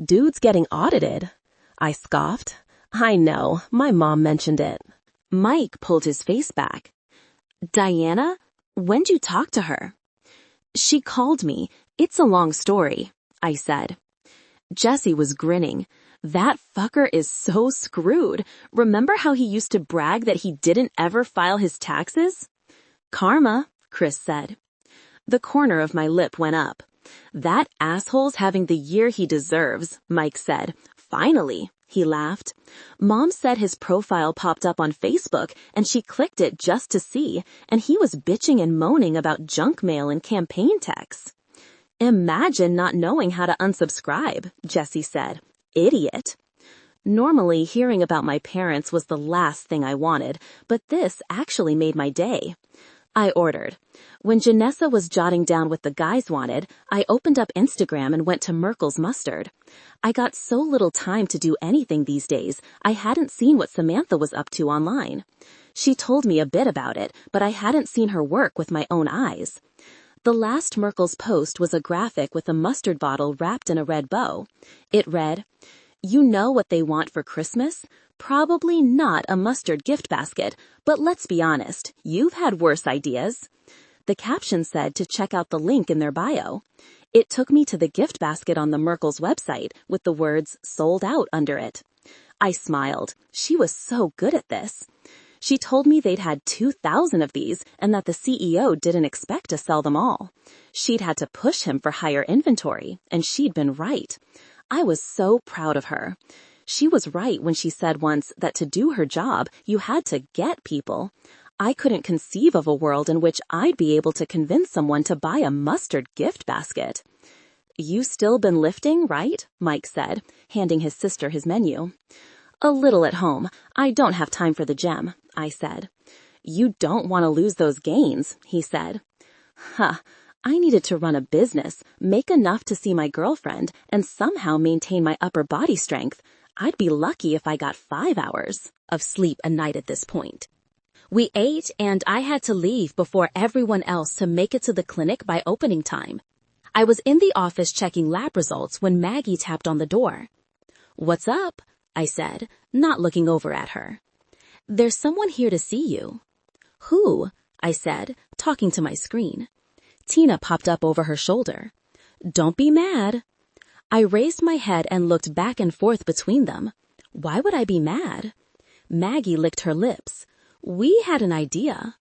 "Dude's getting audited." I scoffed. "I know, my mom mentioned it." Mike pulled his face back. "Diana, when'd you talk to her?" "She called me. It's a long story," I said. Jessie was grinning. "That fucker is so screwed. Remember how he used to brag that he didn't ever file his taxes?" "Karma," Chris said. The corner of my lip went up. "That asshole's having the year he deserves," Mike said. "Finally," he laughed. "Mom said his profile popped up on Facebook and she clicked it just to see, and he was bitching and moaning about junk mail and campaign texts." Imagine not knowing how to unsubscribe, Jessie said. Idiot. Normally, hearing about my parents was the last thing I wanted, but this actually made my day. I ordered. When Janessa was jotting down what the guys wanted, I opened up Instagram and went to Merkel's Mustard. I got so little time to do anything these days, I hadn't seen what Samantha was up to online. She told me a bit about it, but I hadn't seen her work with my own eyes. The last Merkel's post was a graphic with a mustard bottle wrapped in a red bow. It read, "You know what they want for Christmas? Probably not a mustard gift basket, but let's be honest, you've had worse ideas." The caption said to check out the link in their bio. It took me to the gift basket on the Merkel's website with the words "sold out" under it. I smiled. She was so good at this. She told me they'd had 2,000 of these and that the CEO didn't expect to sell them all. She'd had to push him for higher inventory, and she'd been right. I was so proud of her. She was right when she said once that to do her job, you had to get people. I couldn't conceive of a world in which I'd be able to convince someone to buy a mustard gift basket. "You still been lifting, right?" Mike said, handing his sister his menu. "A little at home. I don't have time for the gym," I said. "You don't want to lose those gains," he said. I needed to run a business, make enough to see my girlfriend, and somehow maintain my upper body strength. I'd be lucky if I got 5 hours of sleep a night at this point. We ate, and I had to leave before everyone else to make it to the clinic by opening time. I was in the office checking lab results when Maggie tapped on the door. "What's up?" I said, not looking over at her. "There's someone here to see you." "Who?" I said, talking to my screen. Tina popped up over her shoulder. "Don't be mad." I raised my head and looked back and forth between them. Why would I be mad? Maggie licked her lips. "We had an idea."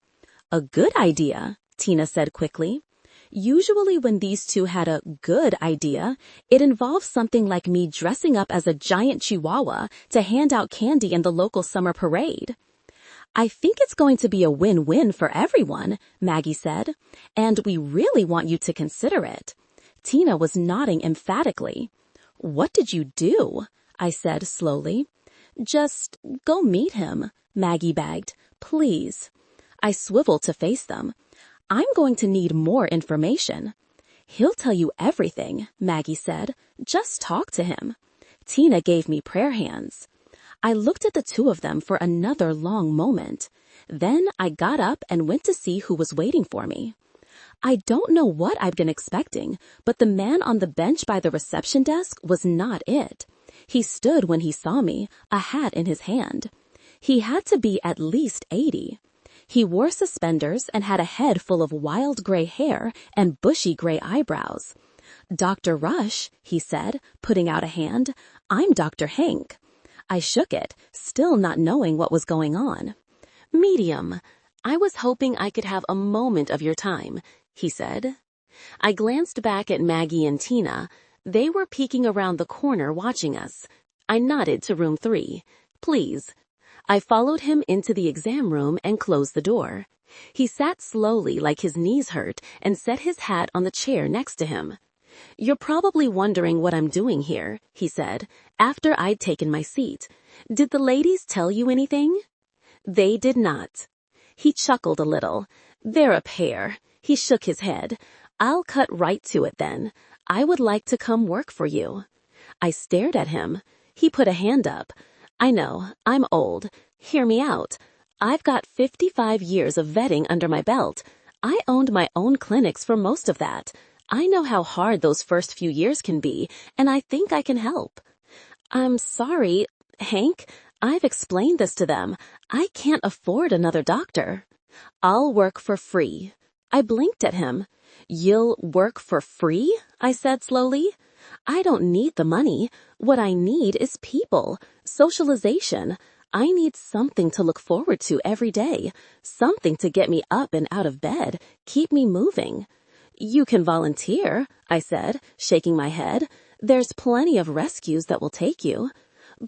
"A good idea," Tina said quickly. Usually when these two had a good idea, it involved something like me dressing up as a giant chihuahua to hand out candy in the local summer parade. "I think it's going to be a win-win for everyone," Maggie said, "and we really want you to consider it." Tina was nodding emphatically. "What did you do?" I said slowly. "Just go meet him," Maggie begged. "Please." I swiveled to face them. "I'm going to need more information." "He'll tell you everything," Maggie said. "Just talk to him." Tina gave me prayer hands. I looked at the two of them for another long moment. Then I got up and went to see who was waiting for me. I don't know what I'd been expecting, but the man on the bench by the reception desk was not it. He stood when he saw me, a hat in his hand. He had to be at least 80. He wore suspenders and had a head full of wild gray hair and bushy gray eyebrows. "Dr. Rush," he said, putting out a hand. "I'm Dr. Hank." I shook it, still not knowing what was going on. "Medium. I was hoping I could have a moment of your time," he said. I glanced back at Maggie and Tina. They were peeking around the corner watching us. I nodded to room 3. "Please." I followed him into the exam room and closed the door. He sat slowly like his knees hurt and set his hat on the chair next to him. "You're probably wondering what I'm doing here," he said, after I'd taken my seat. "Did the ladies tell you anything?" "They did not." He chuckled a little. "They're a pair." He shook his head. "I'll cut right to it then. I would like to come work for you." I stared at him. He put a hand up. "I know, I'm old. Hear me out. I've got 55 years of vetting under my belt. I owned my own clinics for most of that. I know how hard those first few years can be, and I think I can help." "I'm sorry, Hank. I've explained this to them. I can't afford another doctor." "I'll work for free." I blinked at him. "You'll work for free?" I said slowly. "I don't need the money. What I need is people, socialization. I need something to look forward to every day, something to get me up and out of bed, keep me moving." "You can volunteer," I said, shaking my head. "There's plenty of rescues that will take you."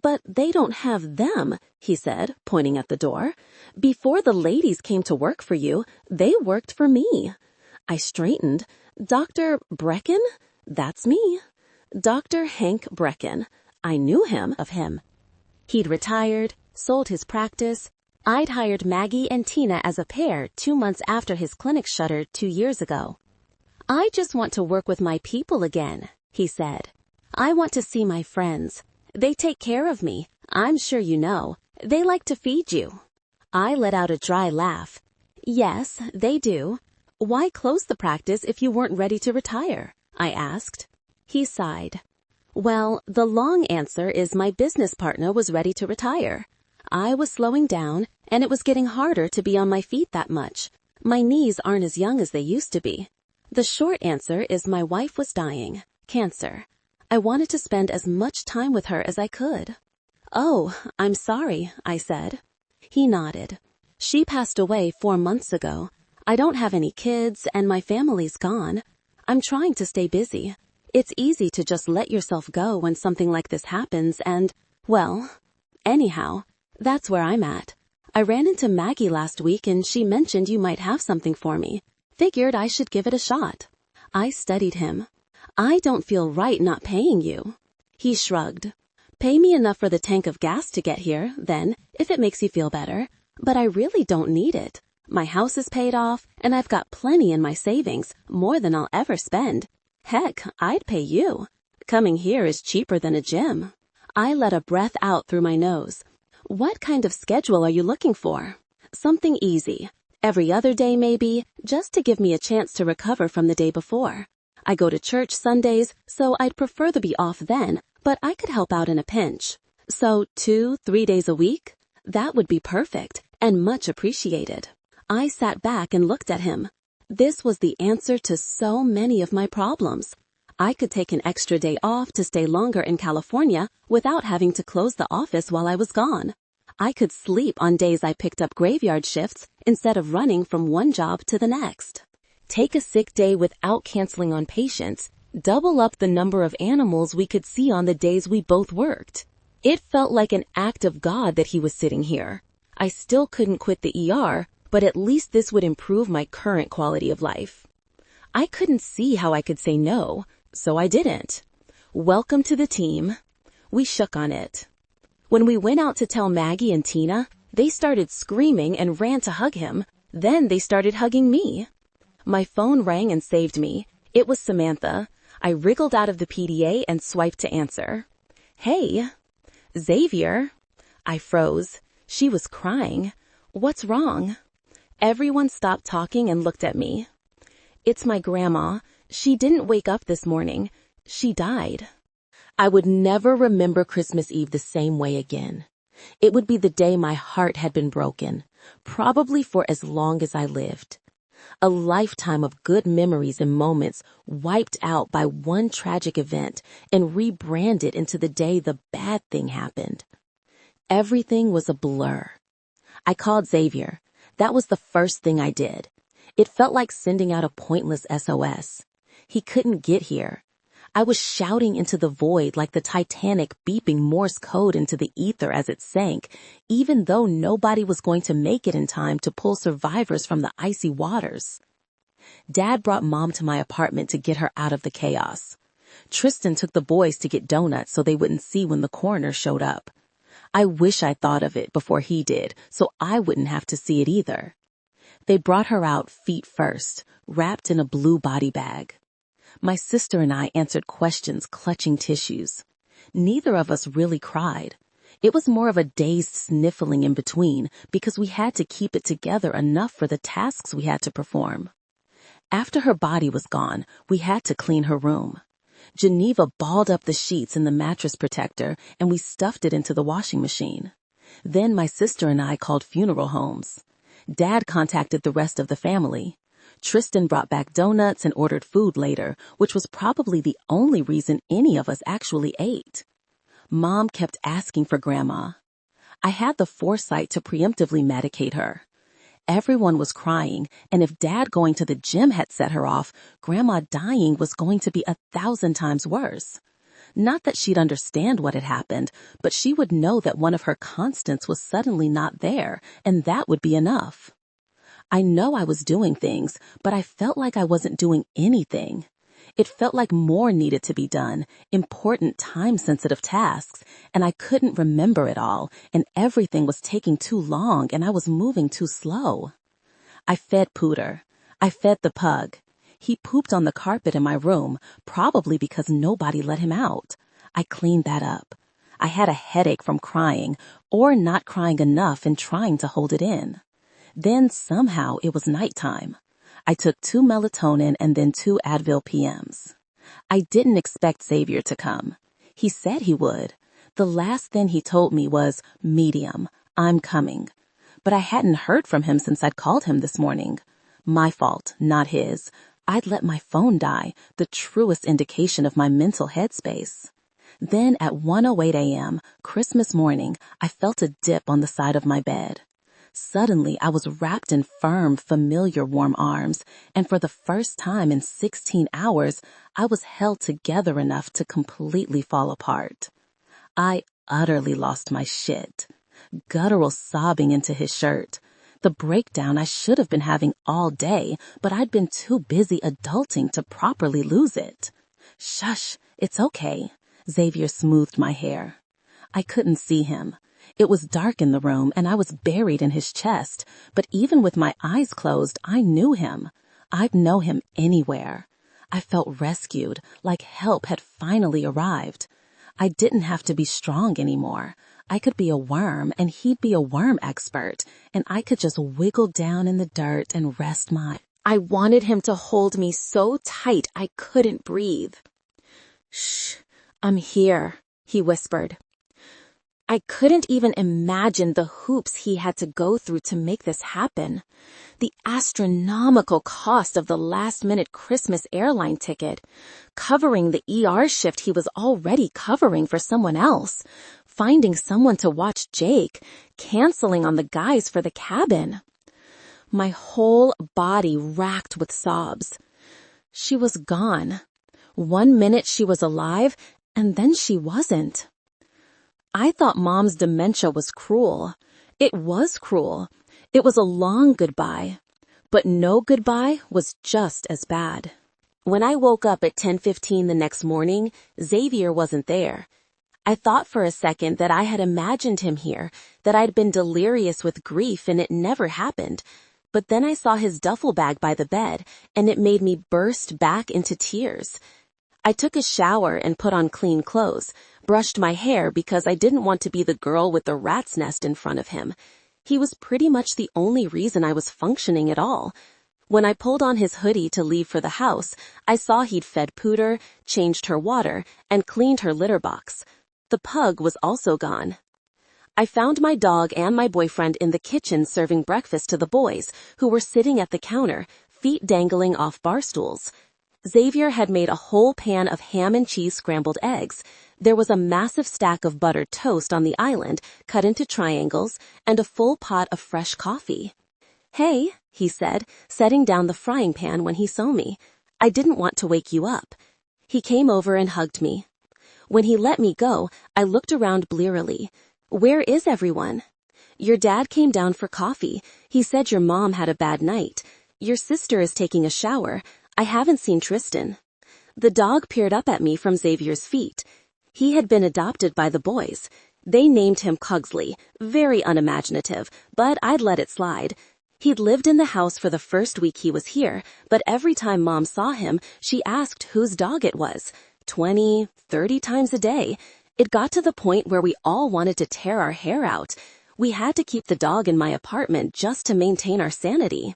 "But they don't have them," he said, pointing at the door. "Before the ladies came to work for you, they worked for me." I straightened. "Dr. Brecken?" That's me. Dr. Hank Brecken. I knew him of him. He'd retired, sold his practice. I'd hired Maggie and Tina as a pair 2 months after his clinic shuttered 2 years ago. I just want to work with my people again, he said. I want to see my friends. They take care of me. I'm sure you know. They like to feed you. I let out a dry laugh. Yes, they do. Why close the practice if you weren't ready to retire? I asked. He sighed. Well, the long answer is my business partner was ready to retire. I was slowing down, and it was getting harder to be on my feet that much. My knees aren't as young as they used to be. The short answer is my wife was dying. Cancer. I wanted to spend as much time with her as I could. Oh, I'm sorry, I said. He nodded. She passed away 4 months ago. I don't have any kids, and my family's gone. I'm trying to stay busy. It's easy to just let yourself go when something like this happens and, well, anyhow, that's where I'm at. I ran into Maggie last week and she mentioned you might have something for me. Figured I should give it a shot. I studied him. I don't feel right not paying you. He shrugged. Pay me enough for the tank of gas to get here, then, if it makes you feel better. But I really don't need it. My house is paid off, and I've got plenty in my savings, more than I'll ever spend. Heck, I'd pay you. Coming here is cheaper than a gym. I let a breath out through my nose. What kind of schedule are you looking for? Something easy. Every other day maybe, just to give me a chance to recover from the day before. I go to church Sundays, so I'd prefer to be off then, but I could help out in a pinch. So 2-3 days a week? That would be perfect, and much appreciated. I sat back and looked at him. This was the answer to so many of my problems. I could take an extra day off to stay longer in California without having to close the office while I was gone. I could sleep on days I picked up graveyard shifts instead of running from one job to the next. Take a sick day without canceling on patients. Double up the number of animals we could see on the days we both worked. It felt like an act of God that he was sitting here. I still couldn't quit the ER, but at least this would improve my current quality of life. I couldn't see how I could say no, so I didn't. Welcome to the team. We shook on it. When we went out to tell Maggie and Tina, they started screaming and ran to hug him. Then they started hugging me. My phone rang and saved me. It was Samantha. I wriggled out of the PDA and swiped to answer. Hey. Xavier. I froze. She was crying. What's wrong? Everyone stopped talking and looked at me. It's my grandma. She didn't wake up this morning. She died. I would never remember Christmas Eve the same way again. It would be the day my heart had been broken, probably for as long as I lived. A lifetime of good memories and moments wiped out by one tragic event and rebranded into the day the bad thing happened. Everything was a blur. I called Xavier. That was the first thing I did. It felt like sending out a pointless SOS. He couldn't get here. I was shouting into the void like the Titanic beeping Morse code into the ether as it sank, even though nobody was going to make it in time to pull survivors from the icy waters. Dad brought Mom to my apartment to get her out of the chaos. Tristan took the boys to get donuts so they wouldn't see when the coroner showed up. I wish I thought of it before he did, so I wouldn't have to see it either. They brought her out feet first, wrapped in a blue body bag. My sister and I answered questions clutching tissues. Neither of us really cried. It was more of a dazed sniffling in between because we had to keep it together enough for the tasks we had to perform. After her body was gone, we had to clean her room. Geneva balled up the sheets in the mattress protector and we stuffed it into the washing machine. Then my sister and I called funeral homes. Dad contacted the rest of the family. Tristan brought back donuts and ordered food later, which was probably the only reason any of us actually ate. Mom kept asking for Grandma. I had the foresight to preemptively medicate her. Everyone was crying, and if Dad going to the gym had set her off, Grandma dying was going to be 1,000 times worse. Not that she'd understand what had happened, but she would know that one of her constants was suddenly not there, and that would be enough. I know I was doing things, but I felt like I wasn't doing anything. It felt like more needed to be done, important time-sensitive tasks, and I couldn't remember it all, and everything was taking too long, and I was moving too slow. I fed Pooter. I fed the pug. He pooped on the carpet in my room, probably because nobody let him out. I cleaned that up. I had a headache from crying, or not crying enough and trying to hold it in. Then somehow it was nighttime. I took 2 melatonin and then 2 Advil PMs. I didn't expect Xavier to come. He said he would. The last thing he told me was, "Medium, I'm coming." But I hadn't heard from him since I'd called him this morning. My fault, not his. I'd let my phone die, the truest indication of my mental headspace. Then at 1:08 a.m., Christmas morning, I felt a dip on the side of my bed. Suddenly, I was wrapped in firm, familiar warm arms, and for the first time in 16 hours, I was held together enough to completely fall apart. I utterly lost my shit. Guttural sobbing into his shirt. The breakdown I should have been having all day, but I'd been too busy adulting to properly lose it. Shush, it's okay. Xavier smoothed my hair. I couldn't see him. It was dark in the room and I was buried in his chest, but even with my eyes closed, I knew him. I'd know him anywhere. I felt rescued, like help had finally arrived. I didn't have to be strong anymore. I could be a worm and he'd be a worm expert, and I could just wiggle down in the dirt and rest my... I wanted him to hold me so tight I couldn't breathe. "Shh, I'm here," he whispered. I couldn't even imagine the hoops he had to go through to make this happen. The astronomical cost of the last-minute Christmas airline ticket, covering the ER shift he was already covering for someone else, finding someone to watch Jake, canceling on the guys for the cabin. My whole body racked with sobs. She was gone. 1 minute she was alive, and then she wasn't. I thought Mom's dementia was cruel. It was cruel. It was a long goodbye. But no goodbye was just as bad. When I woke up at 10:15 the next morning, Xavier wasn't there. I thought for a second that I had imagined him here, that I'd been delirious with grief and it never happened. But then I saw his duffel bag by the bed, and it made me burst back into tears. I took a shower and put on clean clothes, brushed my hair because I didn't want to be the girl with the rat's nest in front of him. He was pretty much the only reason I was functioning at all. When I pulled on his hoodie to leave for the house, I saw he'd fed Pooter, changed her water, and cleaned her litter box. The pug was also gone. I found my dog and my boyfriend in the kitchen serving breakfast to the boys, who were sitting at the counter, feet dangling off bar stools. Xavier had made a whole pan of ham and cheese scrambled eggs. There was a massive stack of buttered toast on the island, cut into triangles, and a full pot of fresh coffee. "Hey," he said, setting down the frying pan when he saw me. "I didn't want to wake you up." He came over and hugged me. When he let me go, I looked around blearily. "Where is everyone?" "Your dad came down for coffee. He said your mom had a bad night. Your sister is taking a shower. I haven't seen Tristan." The dog peered up at me from Xavier's feet. He had been adopted by the boys. They named him Pugsley, very unimaginative, but I'd let it slide. He'd lived in the house for the first week he was here, but every time Mom saw him, she asked whose dog it was. 20, 30 times a day. It got to the point where we all wanted to tear our hair out. We had to keep the dog in my apartment just to maintain our sanity.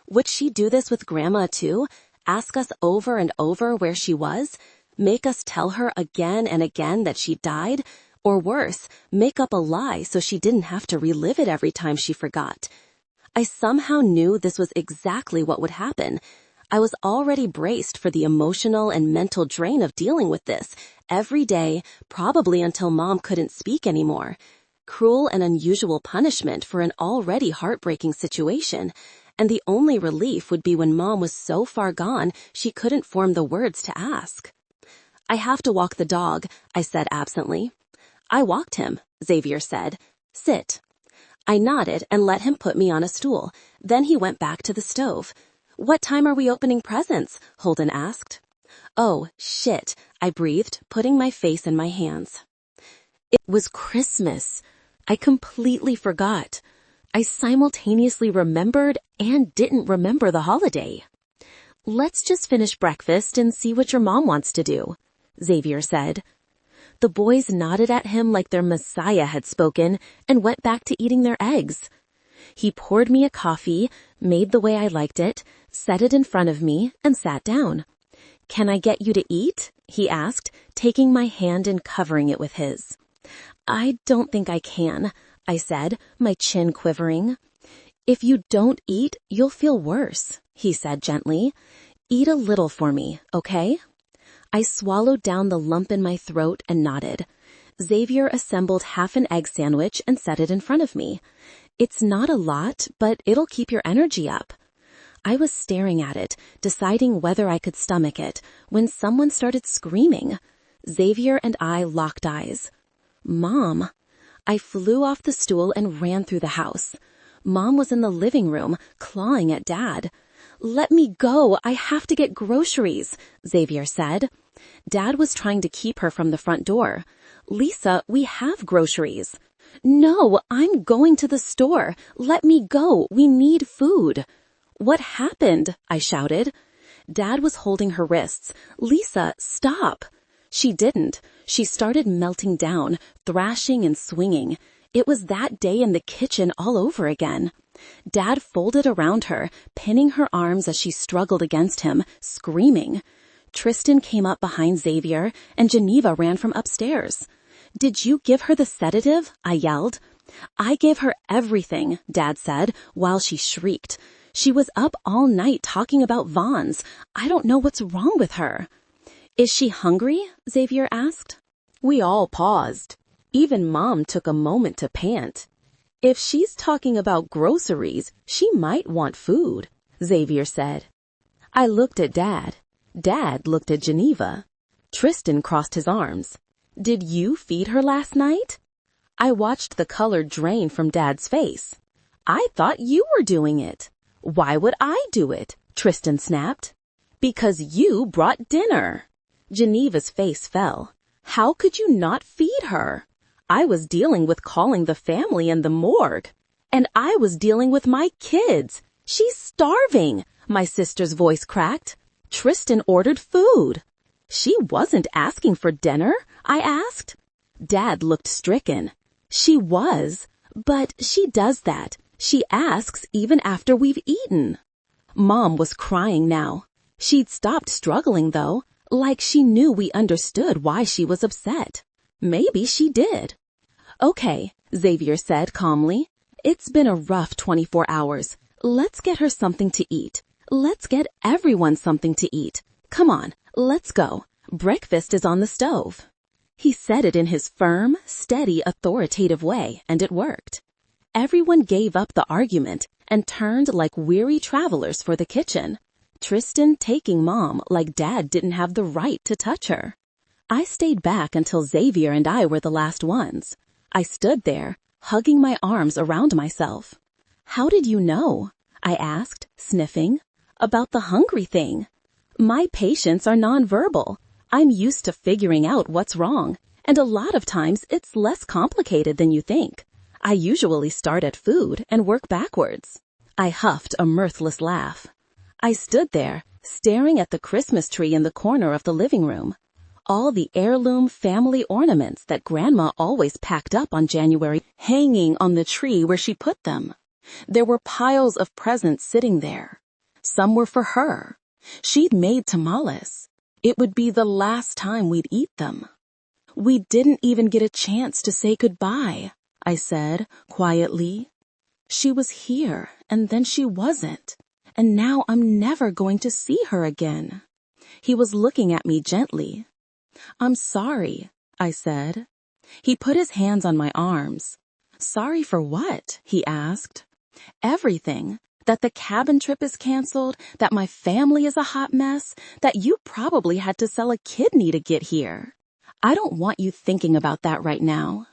Would she do this with Grandma too? Ask us over and over where she was? Make us tell her again and again that she died? Or worse, make up a lie so she didn't have to relive it every time she forgot? I somehow knew this was exactly what would happen. I was already braced for the emotional and mental drain of dealing with this every day, probably until Mom couldn't speak anymore. Cruel and unusual punishment for an already heartbreaking situation. And the only relief would be when Mom was so far gone she couldn't form the words to ask. "I have to walk the dog," I said absently. "I walked him," Xavier said. "Sit." I nodded and let him put me on a stool. Then he went back to the stove. "What time are we opening presents?" Holden asked. Oh, shit, I breathed, putting my face in my hands. It was Christmas. I completely forgot. I simultaneously remembered and didn't remember the holiday. Let's just finish breakfast and see what your mom wants to do, Xavier said. The boys nodded at him like their messiah had spoken and went back to eating their eggs. He poured me a coffee, made the way I liked it, set it in front of me, and sat down. Can I get you to eat? He asked, taking my hand and covering it with his. I don't think I can, I said, my chin quivering. If you don't eat, you'll feel worse, he said gently. Eat a little for me, okay? I swallowed down the lump in my throat and nodded. Xavier assembled half an egg sandwich and set it in front of me. It's not a lot, but it'll keep your energy up. I was staring at it, deciding whether I could stomach it, when someone started screaming. Xavier and I locked eyes. Mom. I flew off the stool and ran through the house. Mom was in the living room, clawing at Dad. Let me go, I have to get groceries, Xavier said. Dad was trying to keep her from the front door. Lisa, we have groceries. No, I'm going to the store. Let me go, we need food. What happened? I shouted. Dad was holding her wrists. Lisa, stop. She didn't. She started melting down, thrashing and swinging. It was that day in the kitchen all over again. Dad folded around her, pinning her arms as she struggled against him, screaming. Tristan came up behind Xavier, and Geneva ran from upstairs. Did you give her the sedative? I yelled. I gave her everything, Dad said, while she shrieked. She was up all night talking about Vons. I don't know what's wrong with her. Is she hungry? Xavier asked. We all paused. Even Mom took a moment to pant. If she's talking about groceries, she might want food, Xavier said. I looked at Dad. Dad looked at Geneva. Tristan crossed his arms. Did you feed her last night? I watched the color drain from Dad's face. I thought you were doing it. Why would I do it? Tristan snapped. Because you brought dinner. Geneva's face fell. How could you not feed her? I was dealing with calling the family and the morgue. And I was dealing with my kids. She's starving, my sister's voice cracked. Tristan ordered food. She wasn't asking for dinner, I asked. Dad looked stricken. She was, but she does that. She asks even after we've eaten. Mom was crying now. She'd stopped struggling, though, like she knew we understood why she was upset. Maybe she did. Okay, Xavier said calmly. It's been a rough 24 hours. Let's get her something to eat. Let's get everyone something to eat. Come on, let's go. Breakfast is on the stove. He said it in his firm, steady, authoritative way, and it worked. Everyone gave up the argument and turned like weary travelers for the kitchen. Tristan taking Mom like Dad didn't have the right to touch her. I stayed back until Xavier and I were the last ones. I stood there, hugging my arms around myself. How did you know? I asked, sniffing. About the hungry thing. My patients are nonverbal. I'm used to figuring out what's wrong, and a lot of times it's less complicated than you think. I usually start at food and work backwards. I huffed a mirthless laugh. I stood there, staring at the Christmas tree in the corner of the living room. All the heirloom family ornaments that Grandma always packed up on January hanging on the tree where she put them. There were piles of presents sitting there. Some were for her. She'd made tamales. It would be the last time we'd eat them. We didn't even get a chance to say goodbye, I said quietly. She was here, and then she wasn't. And now I'm never going to see her again. He was looking at me gently. I'm sorry, I said. He put his hands on my arms. Sorry for what? He asked. Everything. That the cabin trip is canceled, that my family is a hot mess, that you probably had to sell a kidney to get here. I don't want you thinking about that right now.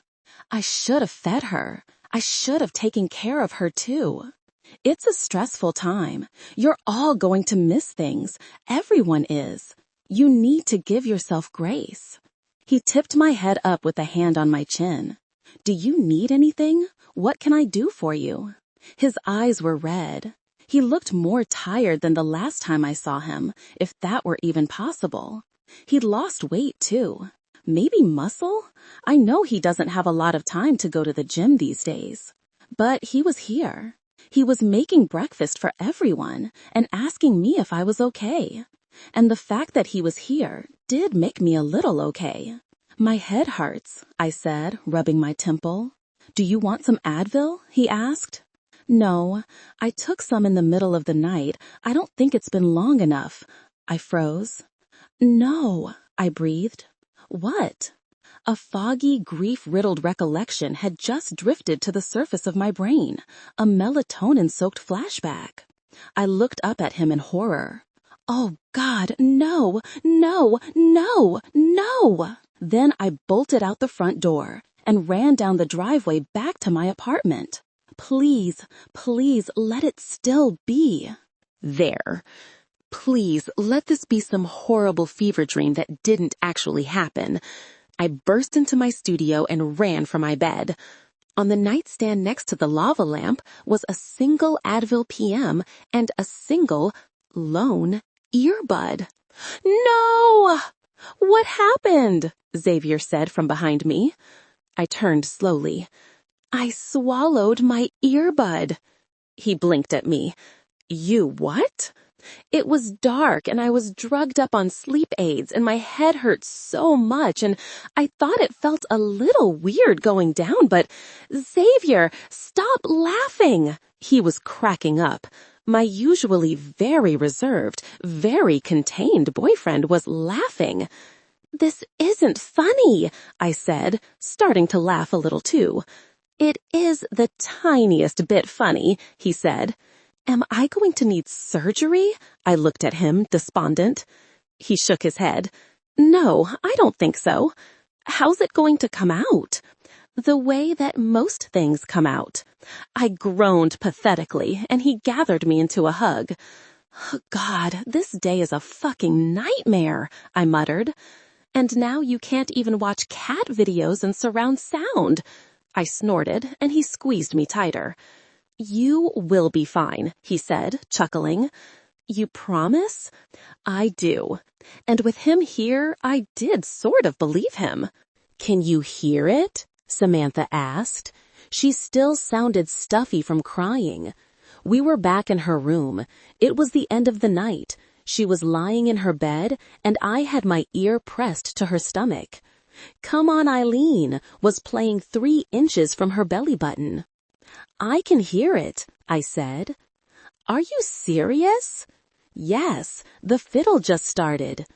I should have fed her. I should have taken care of her too. It's a stressful time. You're all going to miss things. Everyone is. You need to give yourself grace. He tipped my head up with a hand on my chin. Do you need anything? What can I do for you? His eyes were red. He looked more tired than the last time I saw him, if that were even possible. He'd lost weight, too. Maybe muscle? I know he doesn't have a lot of time to go to the gym these days. But he was here. He was making breakfast for everyone and asking me if I was okay. And the fact that he was here did make me a little okay. My head hurts, I said, rubbing my temple. Do you want some Advil? He asked. No, I took some in the middle of the night. I don't think it's been long enough. I froze. No, I breathed. What? A foggy, grief-riddled recollection had just drifted to the surface of my brain, a melatonin-soaked flashback. I looked up at him in horror. Oh, God, no, no, no, no! Then I bolted out the front door and ran down the driveway back to my apartment. Please, please, let it still be. There. Please, let this be some horrible fever dream that didn't actually happen. I burst into my studio and ran for my bed. On the nightstand next to the lava lamp was a single Advil PM and a single, lone, earbud. No! What happened? Xavier said from behind me. I turned slowly. I swallowed my earbud. He blinked at me. You what? It was dark and I was drugged up on sleep aids and my head hurt so much and I thought it felt a little weird going down, but Xavier, stop laughing. He was cracking up. My usually very reserved, very contained boyfriend was laughing. This isn't funny, I said, starting to laugh a little too. It is the tiniest bit funny, he said. Am I going to need surgery? I looked at him, despondent. He shook his head. No, I don't think so. How's it going to come out? The way that most things come out. I groaned pathetically, and he gathered me into a hug. Oh, God, this day is a fucking nightmare, I muttered. And now you can't even watch cat videos and surround sound. I snorted, and he squeezed me tighter. You will be fine, he said, chuckling. You promise? I do. And with him here, I did sort of believe him. Can you hear it? Samantha asked. She still sounded stuffy from crying. We were back in her room. It was the end of the night. She was lying in her bed, and I had my ear pressed to her stomach. Come On Eileen was playing 3 inches from her belly button. I can hear it, I said. Are you serious? Yes, the fiddle just started.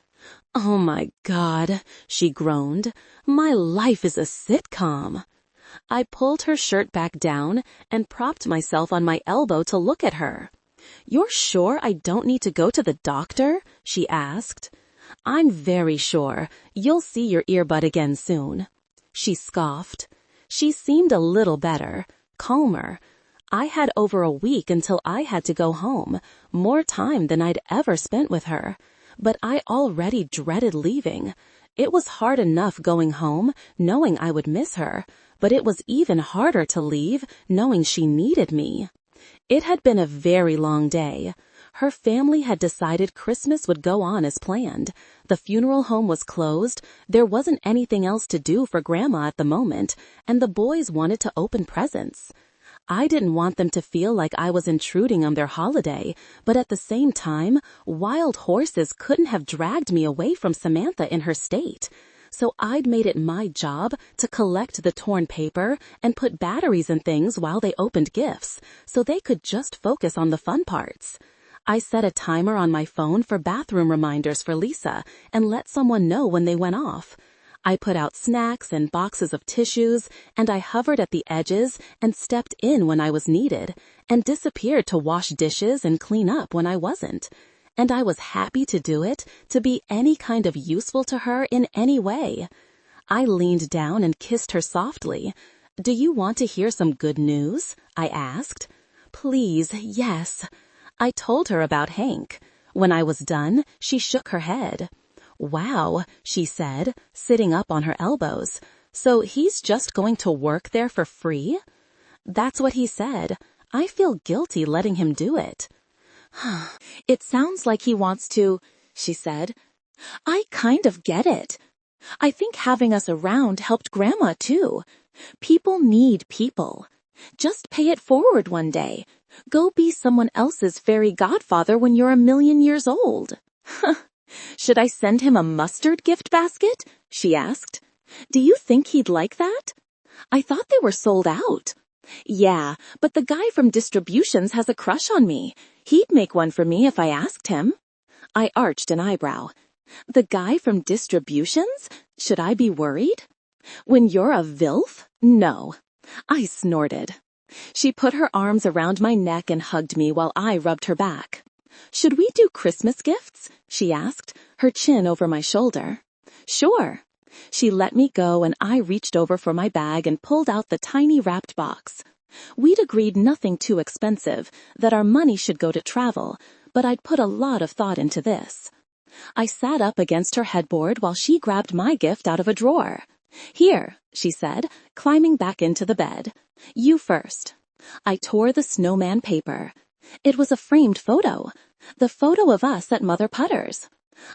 Oh my God, she groaned. My life is a sitcom. I pulled her shirt back down and propped myself on my elbow to look at her. You're sure I don't need to go to the doctor? She asked. I'm very sure. You'll see your earbud again soon. She scoffed. She seemed a little better, calmer. I had over a week until I had to go home, more time than I'd ever spent with her. But I already dreaded leaving. It was hard enough going home, knowing I would miss her, but it was even harder to leave, knowing she needed me. It had been a very long day. Her family had decided Christmas would go on as planned. The funeral home was closed, there wasn't anything else to do for Grandma at the moment, and the boys wanted to open presents. I didn't want them to feel like I was intruding on their holiday, but at the same time, wild horses couldn't have dragged me away from Samantha in her state. So I'd made it my job to collect the torn paper and put batteries in things while they opened gifts, so they could just focus on the fun parts. I set a timer on my phone for bathroom reminders for Lisa and let someone know when they went off. I put out snacks and boxes of tissues, and I hovered at the edges and stepped in when I was needed, and disappeared to wash dishes and clean up when I wasn't. And I was happy to do it, to be any kind of useful to her in any way. I leaned down and kissed her softly. Do you want to hear some good news? I asked. Please, yes. I told her about Hank. When I was done, she shook her head. Wow, she said, sitting up on her elbows. So he's just going to work there for free? That's what he said. I feel guilty letting him do it. It sounds like he wants to, she said. I kind of get it. I think having us around helped Grandma too. People need people. Just pay it forward one day. Go be someone else's fairy godfather when you're 1,000,000 years old. Should I send him a mustard gift basket? She asked. Do you think he'd like that? I thought they were sold out. Yeah, but the guy from distributions has a crush on me. He'd make one for me if I asked him. I arched an eyebrow. The guy from distributions? Should I be worried? When you're a VILF? No. I snorted. She put her arms around my neck and hugged me while I rubbed her back. Should we do Christmas gifts? She asked, her chin over my shoulder. Sure. She let me go and I reached over for my bag and pulled out the tiny wrapped box. We'd agreed nothing too expensive, that our money should go to travel, but I'd put a lot of thought into this. I sat up against her headboard while she grabbed my gift out of a drawer. Here, she said, climbing back into the bed. You first. I tore the snowman paper. It was a framed photo. The photo of us at Mother Putter's.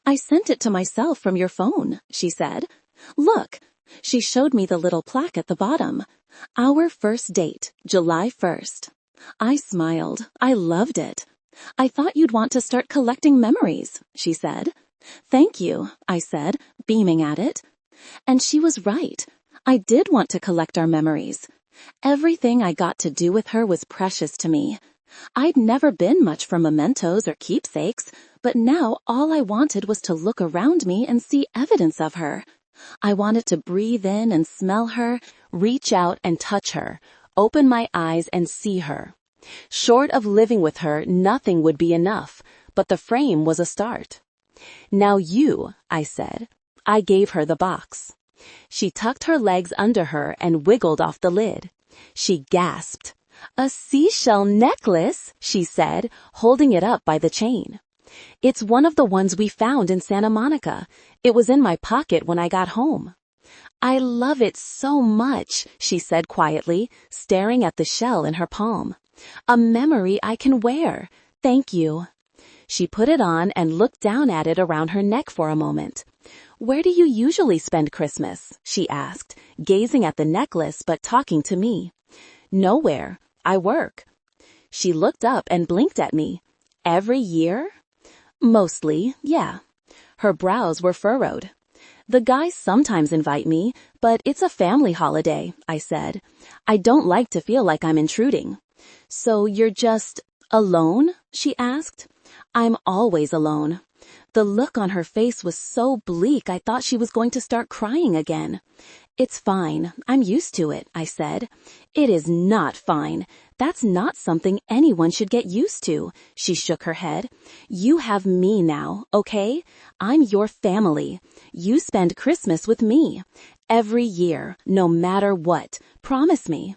I sent it to myself from your phone, she said. Look. She showed me the little plaque at the bottom. Our first date, July 1st. I smiled. I loved it. I thought you'd want to start collecting memories, she said. Thank you, I said, beaming at it. And she was right. I did want to collect our memories. Everything I got to do with her was precious to me. I'd never been much for mementos or keepsakes, but now all I wanted was to look around me and see evidence of her. I wanted to breathe in and smell her, reach out and touch her, open my eyes and see her. Short of living with her, nothing would be enough, but the frame was a start. Now you, I said. I gave her the box. She tucked her legs under her and wiggled off the lid. She gasped. A seashell necklace, she said, holding it up by the chain. It's one of the ones we found in Santa Monica. It was in my pocket when I got home. I love it so much, she said quietly, staring at the shell in her palm. A memory I can wear. Thank you. She put it on and looked down at it around her neck for a moment. Where do you usually spend Christmas? She asked, gazing at the necklace but talking to me. Nowhere. I work. She looked up and blinked at me. Every year? Mostly, yeah. Her brows were furrowed. The guys sometimes invite me, but it's a family holiday, I said. I don't like to feel like I'm intruding. So you're just alone? She asked. I'm always alone. The look on her face was so bleak I thought she was going to start crying again. It's fine. I'm used to it, I said. It is not fine. That's not something anyone should get used to. She shook her head. You have me now, okay? I'm your family. You spend Christmas with me. Every year, no matter what. Promise me.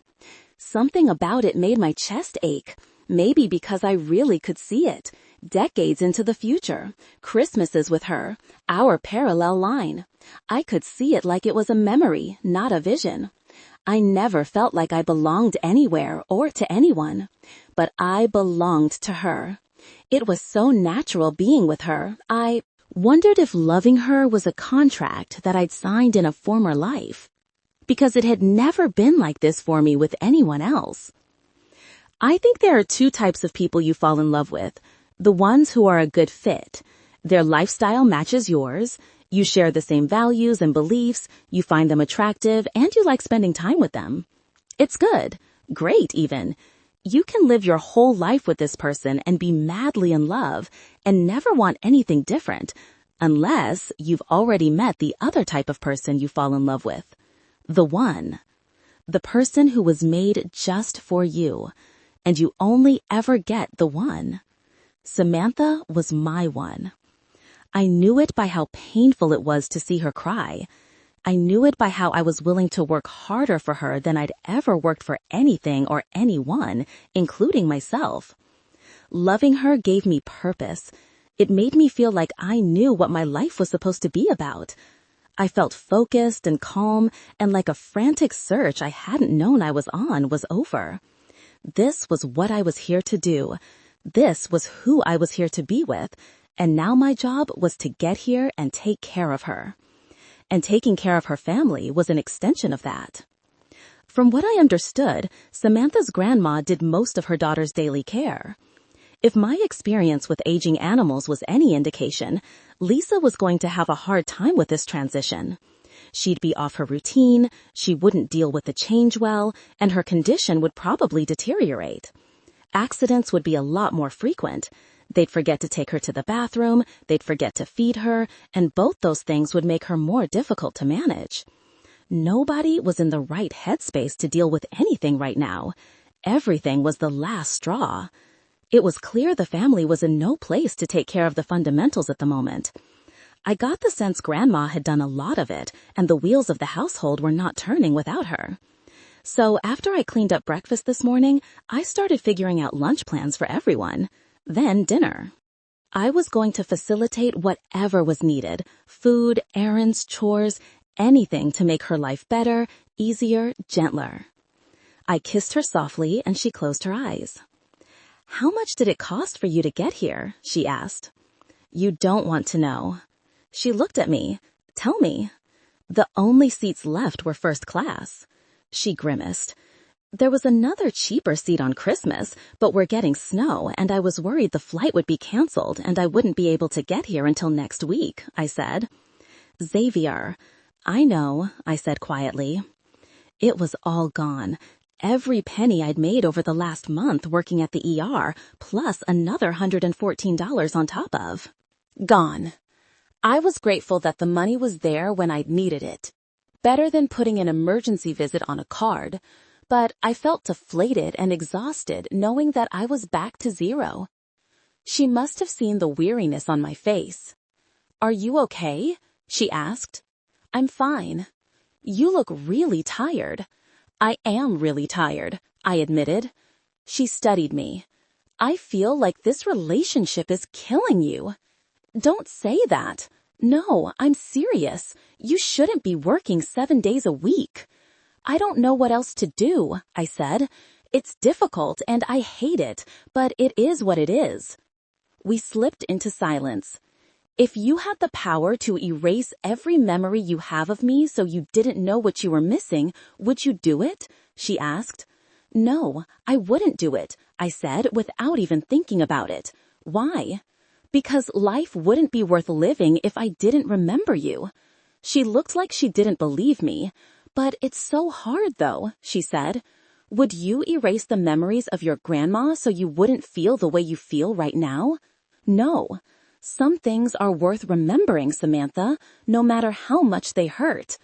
Something about it made my chest ache. Maybe because I really could see it. Decades into the future. Christmases with her. Our parallel line. I could see it like it was a memory, not a vision. I never felt like I belonged anywhere or to anyone. But I belonged to her. It was so natural being with her. I wondered if loving her was a contract that I'd signed in a former life. Because it had never been like this for me with anyone else. I think there are two types of people you fall in love with. The ones who are a good fit. Their lifestyle matches yours. You share the same values and beliefs. You find them attractive and you like spending time with them. It's good. Great, even. You can live your whole life with this person and be madly in love and never want anything different, unless you've already met the other type of person you fall in love with. The one. The person who was made just for you, and you only ever get the one. Samantha was my one. I knew it by how painful it was to see her cry. I knew it by how I was willing to work harder for her than I'd ever worked for anything or anyone, including myself. Loving her gave me purpose. It made me feel like I knew what my life was supposed to be about. I felt focused and calm, and like a frantic search I hadn't known I was on was over. This was what I was here to do. This was who I was here to be with, and now my job was to get here and take care of her. And taking care of her family was an extension of that. From what I understood, Samantha's grandma did most of her daughter's daily care. If my experience with aging animals was any indication, Lisa was going to have a hard time with this transition. She'd be off her routine, she wouldn't deal with the change well, and her condition would probably deteriorate. Accidents would be a lot more frequent. They'd forget to take her to the bathroom, they'd forget to feed her, and both those things would make her more difficult to manage. Nobody was in the right headspace to deal with anything right now. Everything was the last straw. It was clear the family was in no place to take care of the fundamentals at the moment. I got the sense Grandma had done a lot of it, and the wheels of the household were not turning without her. So after I cleaned up breakfast this morning, I started figuring out lunch plans for everyone. Then dinner. I was going to facilitate whatever was needed, food, errands, chores, anything to make her life better, easier, gentler. I kissed her softly and she closed her eyes. "How much did it cost for you to get here?" she asked. "You don't want to know." She looked at me. "Tell me." "The only seats left were first class." She grimaced. "There was another cheaper seat on Christmas, but we're getting snow, and I was worried the flight would be canceled and I wouldn't be able to get here until next week," I said. "Xavier." "I know," I said quietly. It was all gone. Every penny I'd made over the last month working at the ER, plus another $114 on top of. Gone. I was grateful that the money was there when I'd needed it. Better than putting an emergency visit on a card, but I felt deflated and exhausted knowing that I was back to zero. She must have seen the weariness on my face. "Are you okay?" she asked. "I'm fine." "You look really tired." "I am really tired," I admitted. She studied me. "I feel like this relationship is killing you." "Don't say that." "No, I'm serious. You shouldn't be working 7 days a week." "I don't know what else to do," I said. "It's difficult and I hate it, but it is what it is." We slipped into silence. "If you had the power to erase every memory you have of me so you didn't know what you were missing, would you do it?" she asked. "No, I wouldn't do it," I said without even thinking about it. "Why?" "Because life wouldn't be worth living if I didn't remember you." She looked like she didn't believe me. "But it's so hard though," she said. "Would you erase the memories of your grandma so you wouldn't feel the way you feel right now?" "No. Some things are worth remembering, Samantha, no matter how much they hurt."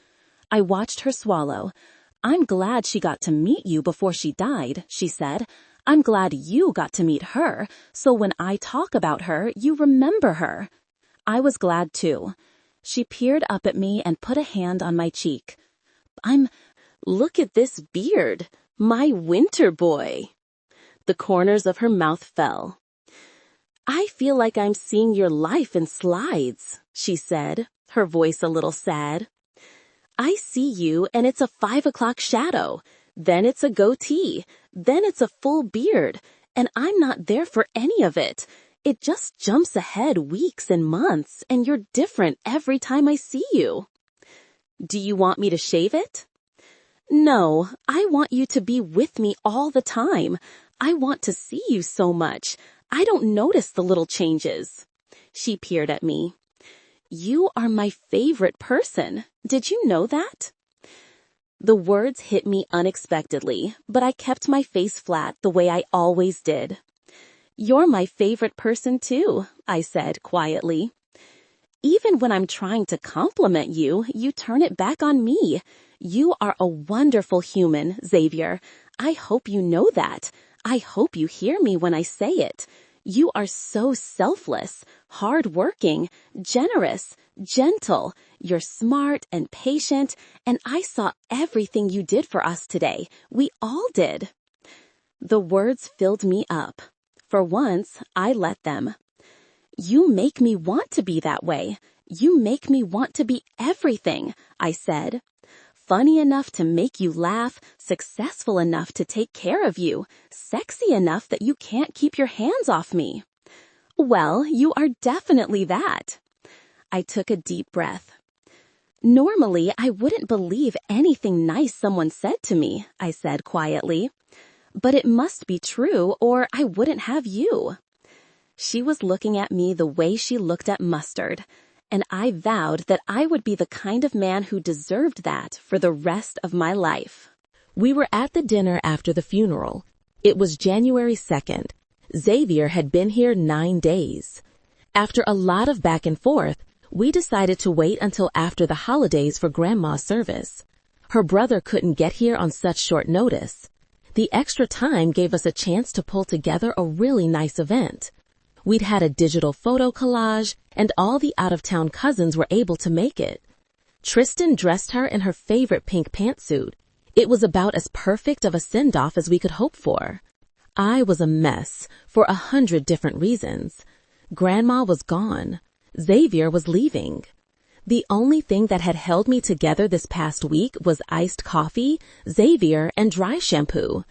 I watched her swallow. "I'm glad she got to meet you before she died," she said. "I'm glad you got to meet her, so when I talk about her, you remember her." I was glad too. She peered up at me and put a hand on my cheek. Look at this beard, my winter boy." The corners of her mouth fell. "I feel like I'm seeing your life in slides," she said, her voice a little sad. "I see you and it's a 5 o'clock shadow, then it's a goatee, then it's a full beard, and I'm not there for any of it. It just jumps ahead weeks and months, and you're different every time I see you." "Do you want me to shave it?" "No, I want you to be with me all the time. I want to see you so much. I don't notice the little changes." She peered at me. "You are my favorite person. Did you know that?" The words hit me unexpectedly, but I kept my face flat the way I always did. "You're my favorite person too," I said quietly. "Even when I'm trying to compliment you, you turn it back on me. You are a wonderful human, Xavier. I hope you know that. I hope you hear me when I say it. You are so selfless, hardworking, generous, gentle. You're smart and patient, and I saw everything you did for us today. We all did." The words filled me up. For once, I let them. You make me want to be that way. You make me want to be everything, I said. Funny enough to make you laugh, successful enough to take care of you, sexy enough that you can't keep your hands off me. Well, you are definitely that. I took a deep breath. Normally, I wouldn't believe anything nice someone said to me, I said quietly. But it must be true, or I wouldn't have you. She was looking at me the way she looked at mustard, and I vowed that I would be the kind of man who deserved that for the rest of my life. We were at the dinner after the funeral. It was January 2nd. Xavier had been here 9 days. After a lot of back and forth, we decided to wait until after the holidays for Grandma's service. Her brother couldn't get here on such short notice. The extra time gave us a chance to pull together a really nice event. We'd had a digital photo collage, and all the out-of-town cousins were able to make it. Tristan dressed her in her favorite pink pantsuit. It was about as perfect of a send-off as we could hope for. I was a mess for 100 different reasons. Grandma was gone. Xavier was leaving. The only thing that had held me together this past week was iced coffee, Xavier, and dry shampoo.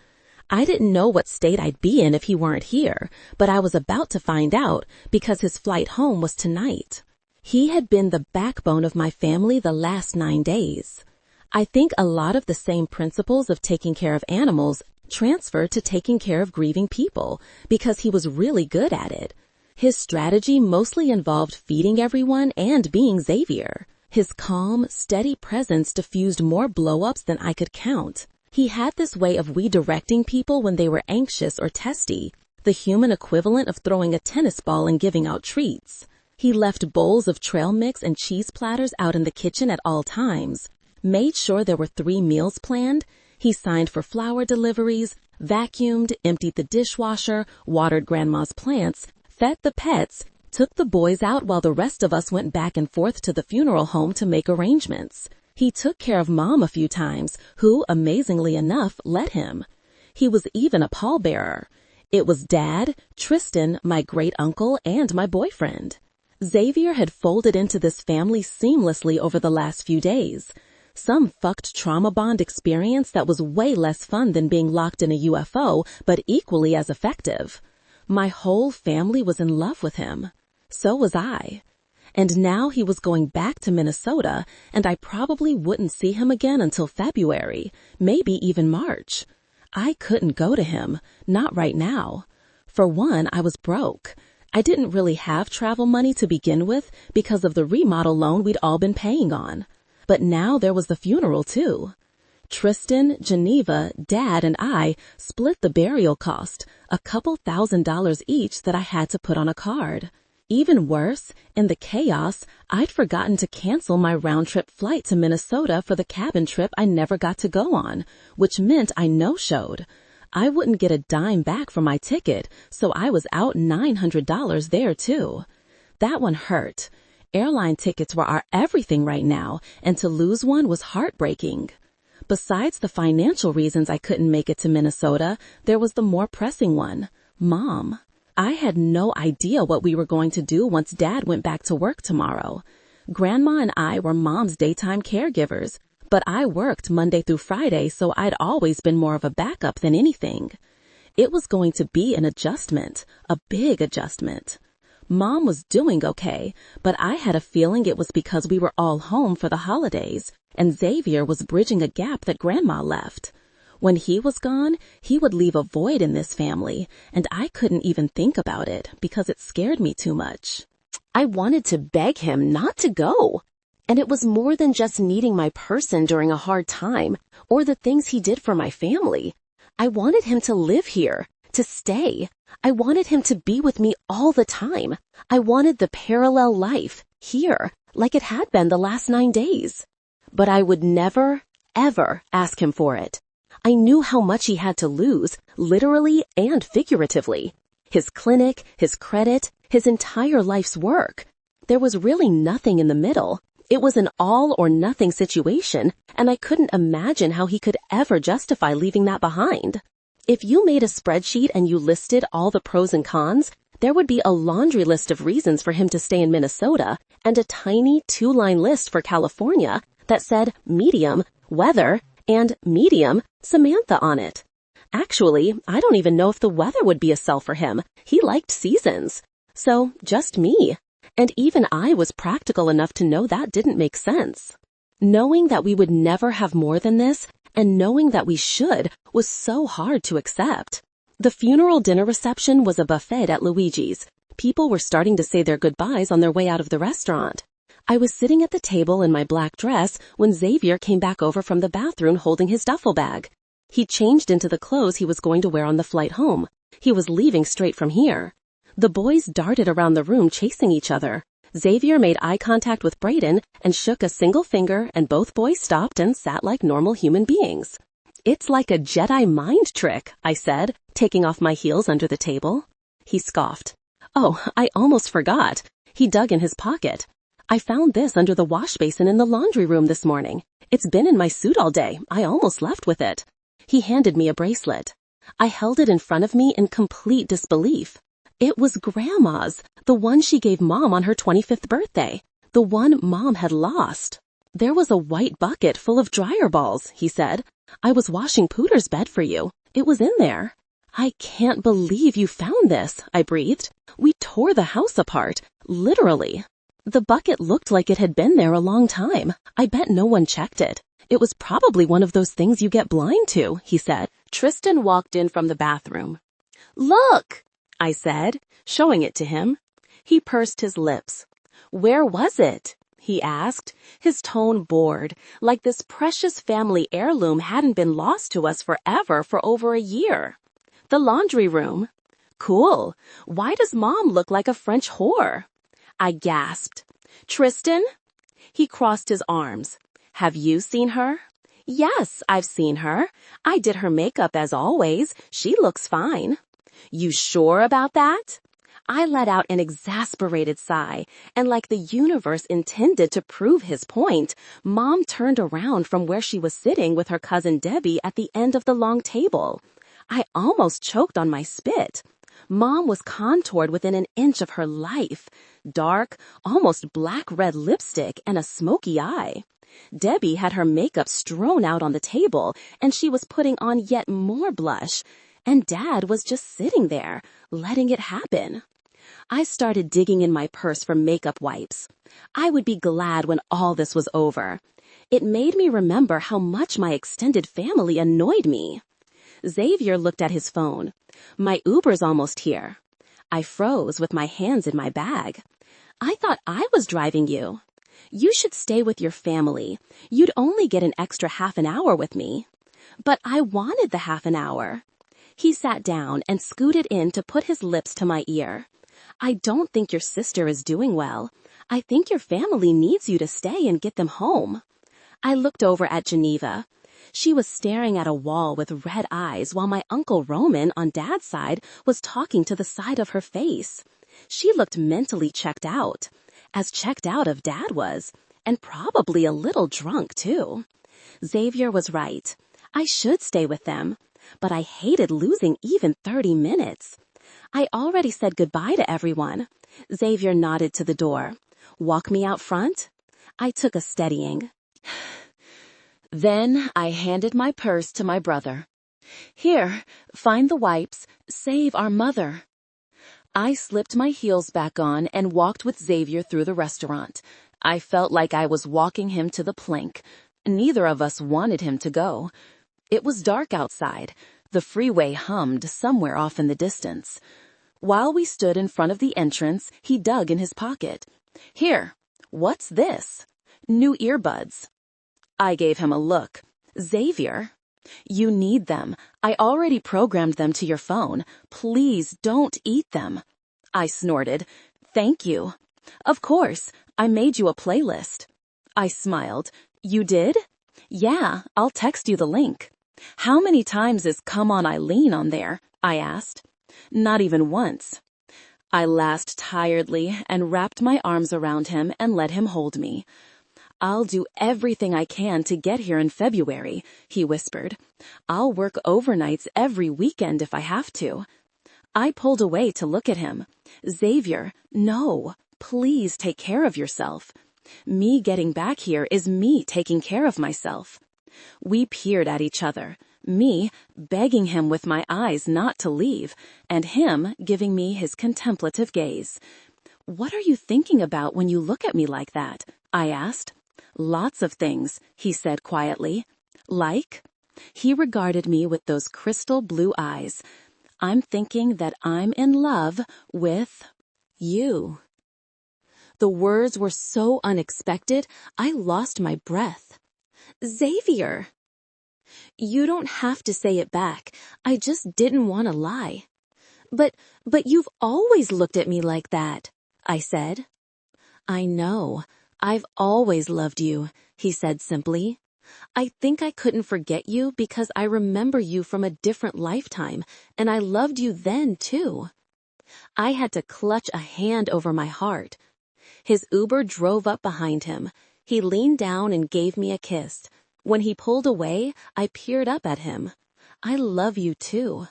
I didn't know what state I'd be in if he weren't here, but I was about to find out because his flight home was tonight. He had been the backbone of my family the last 9 days. I think a lot of the same principles of taking care of animals transferred to taking care of grieving people because he was really good at it. His strategy mostly involved feeding everyone and being Xavier. His calm, steady presence diffused more blow-ups than I could count. He had this way of redirecting people when they were anxious or testy, the human equivalent of throwing a tennis ball and giving out treats. He left bowls of trail mix and cheese platters out in the kitchen at all times, made sure there were 3 meals planned. He signed for flower deliveries, vacuumed, emptied the dishwasher, watered Grandma's plants, fed the pets, took the boys out while the rest of us went back and forth to the funeral home to make arrangements. He took care of Mom a few times, who, amazingly enough, let him. He was even a pallbearer. It was Dad, Tristan, my great-uncle, and my boyfriend. Xavier had folded into this family seamlessly over the last few days. Some fucked trauma bond experience that was way less fun than being locked in a UFO, but equally as effective. My whole family was in love with him. So was I. And now he was going back to Minnesota, and I probably wouldn't see him again until February, maybe even March. I couldn't go to him, not right now. For one, I was broke. I didn't really have travel money to begin with because of the remodel loan we'd all been paying on. But now there was the funeral, too. Tristan, Geneva, Dad, and I split the burial cost, a couple $1,000s each that I had to put on a card. Even worse, in the chaos, I'd forgotten to cancel my round-trip flight to Minnesota for the cabin trip I never got to go on, which meant I no-showed. I wouldn't get a dime back for my ticket, so I was out $900 there, too. That one hurt. Airline tickets were our everything right now, and to lose one was heartbreaking. Besides the financial reasons I couldn't make it to Minnesota, there was the more pressing one, Mom. I had no idea what we were going to do once Dad went back to work tomorrow. Grandma and I were Mom's daytime caregivers, but I worked Monday through Friday, so I'd always been more of a backup than anything. It was going to be an adjustment, a big adjustment. Mom was doing okay, but I had a feeling it was because we were all home for the holidays, and Xavier was bridging a gap that Grandma left. When he was gone, he would leave a void in this family, and I couldn't even think about it because it scared me too much. I wanted to beg him not to go. And it was more than just needing my person during a hard time or the things he did for my family. I wanted him to live here, to stay. I wanted him to be with me all the time. I wanted the parallel life, here, like it had been the last 9 days. But I would never, ever ask him for it. I knew how much he had to lose, literally and figuratively. His clinic, his credit, his entire life's work. There was really nothing in the middle. It was an all-or-nothing situation, and I couldn't imagine how he could ever justify leaving that behind. If you made a spreadsheet and you listed all the pros and cons, There would be a laundry list of reasons for him to stay in Minnesota and a tiny 2-line list for California that said medium, weather, and medium, Samantha on it. Actually, I don't even know if the weather would be a sell for him. He liked seasons. So, just me. And even I was practical enough to know that didn't make sense. Knowing that we would never have more than this, and knowing that we should, was so hard to accept. The funeral dinner reception was a buffet at Luigi's. People were starting to say their goodbyes on their way out of the restaurant. I was sitting at the table in my black dress when Xavier came back over from the bathroom holding his duffel bag. He changed into the clothes he was going to wear on the flight home. He was leaving straight from here. The boys darted around the room chasing each other. Xavier made eye contact with Brayden and shook a single finger, and both boys stopped and sat like normal human beings. "It's like a Jedi mind trick," I said, taking off my heels under the table. He scoffed. "Oh, I almost forgot." He dug in his pocket. "I found this under the wash basin in the laundry room this morning. It's been in my suit all day. I almost left with it." He handed me a bracelet. I held it in front of me in complete disbelief. It was Grandma's, the one she gave Mom on her 25th birthday, the one Mom had lost. "There was a white bucket full of dryer balls," he said. "I was washing Pooter's bed for you. It was in there." "I can't believe you found this," I breathed. "We tore the house apart, literally." "The bucket looked like it had been there a long time. I bet no one checked it. It was probably one of those things you get blind to," he said. Tristan walked in from the bathroom. "Look!" I said, showing it to him. He pursed his lips. "Where was it?" he asked, his tone bored, like this precious family heirloom hadn't been lost to us forever for over a year. "The laundry room." "Cool. Why does Mom look like a French whore?" I gasped. "Tristan?" He crossed his arms. "Have you seen her?" "Yes, I've seen her. I did her makeup as always. She looks fine." "You sure about that?" I let out an exasperated sigh, and like the universe intended to prove his point, Mom turned around from where she was sitting with her cousin Debbie at the end of the long table. I almost choked on my spit. Mom was contoured within an inch of her life. Dark, almost black-red lipstick and a smoky eye. Debbie had her makeup strewn out on the table, and she was putting on yet more blush. And Dad was just sitting there, letting it happen. I started digging in my purse for makeup wipes. I would be glad when all this was over. It made me remember how much my extended family annoyed me. Xavier looked at his phone. "My Uber's almost here." I froze with my hands in my bag. "I thought I was driving you." "You should stay with your family. You'd only get an extra half an hour with me." "But I wanted the half an hour." He sat down and scooted in to put his lips to my ear. "I don't think your sister is doing well. I think your family needs you to stay and get them home." I looked over at Geneva. She was staring at a wall with red eyes while my Uncle Roman on Dad's side was talking to the side of her face. She looked mentally checked out, as checked out of Dad was, and probably a little drunk too. Xavier was right. I should stay with them. But I hated losing even 30 minutes. I already said goodbye to everyone. Xavier nodded to the door. "Walk me out front?" I took a steadying. Then I handed my purse to my brother. "Here, find the wipes. Save our mother." I slipped my heels back on and walked with Xavier through the restaurant. I felt like I was walking him to the plank. Neither of us wanted him to go. It was dark outside. The freeway hummed somewhere off in the distance. While we stood in front of the entrance, he dug in his pocket. "Here, what's this?" "New earbuds." I gave him a look. "Xavier, you need them. I already programmed them to your phone. Please don't eat them." I snorted. "Thank you." "Of course, I made you a playlist." I smiled. "You did?" "Yeah, I'll text you the link." "How many times is Come On Eileen on there?" I asked. "Not even once." I laughed tiredly and wrapped my arms around him and let him hold me. "I'll do everything I can to get here in February," he whispered. "I'll work overnights every weekend if I have to." I pulled away to look at him. Xavier, no, please take care of yourself. Me getting back here is me taking care of myself. We peered at each other, me begging him with my eyes not to leave, and him giving me his contemplative gaze. "What are you thinking about when you look at me like that?" I asked. "Lots of things," he said quietly. "Like?" He regarded me with those crystal blue eyes. "I'm thinking that I'm in love with you." The words were so unexpected, I lost my breath. "Xavier!" "You don't have to say it back. I just didn't want to lie." But you've always looked at me like that," I said. "I know. I've always loved you," he said simply. "I think I couldn't forget you because I remember you from a different lifetime, and I loved you then, too." I had to clutch a hand over my heart. His Uber drove up behind him. He leaned down and gave me a kiss. When he pulled away, I peered up at him. "I love you, too."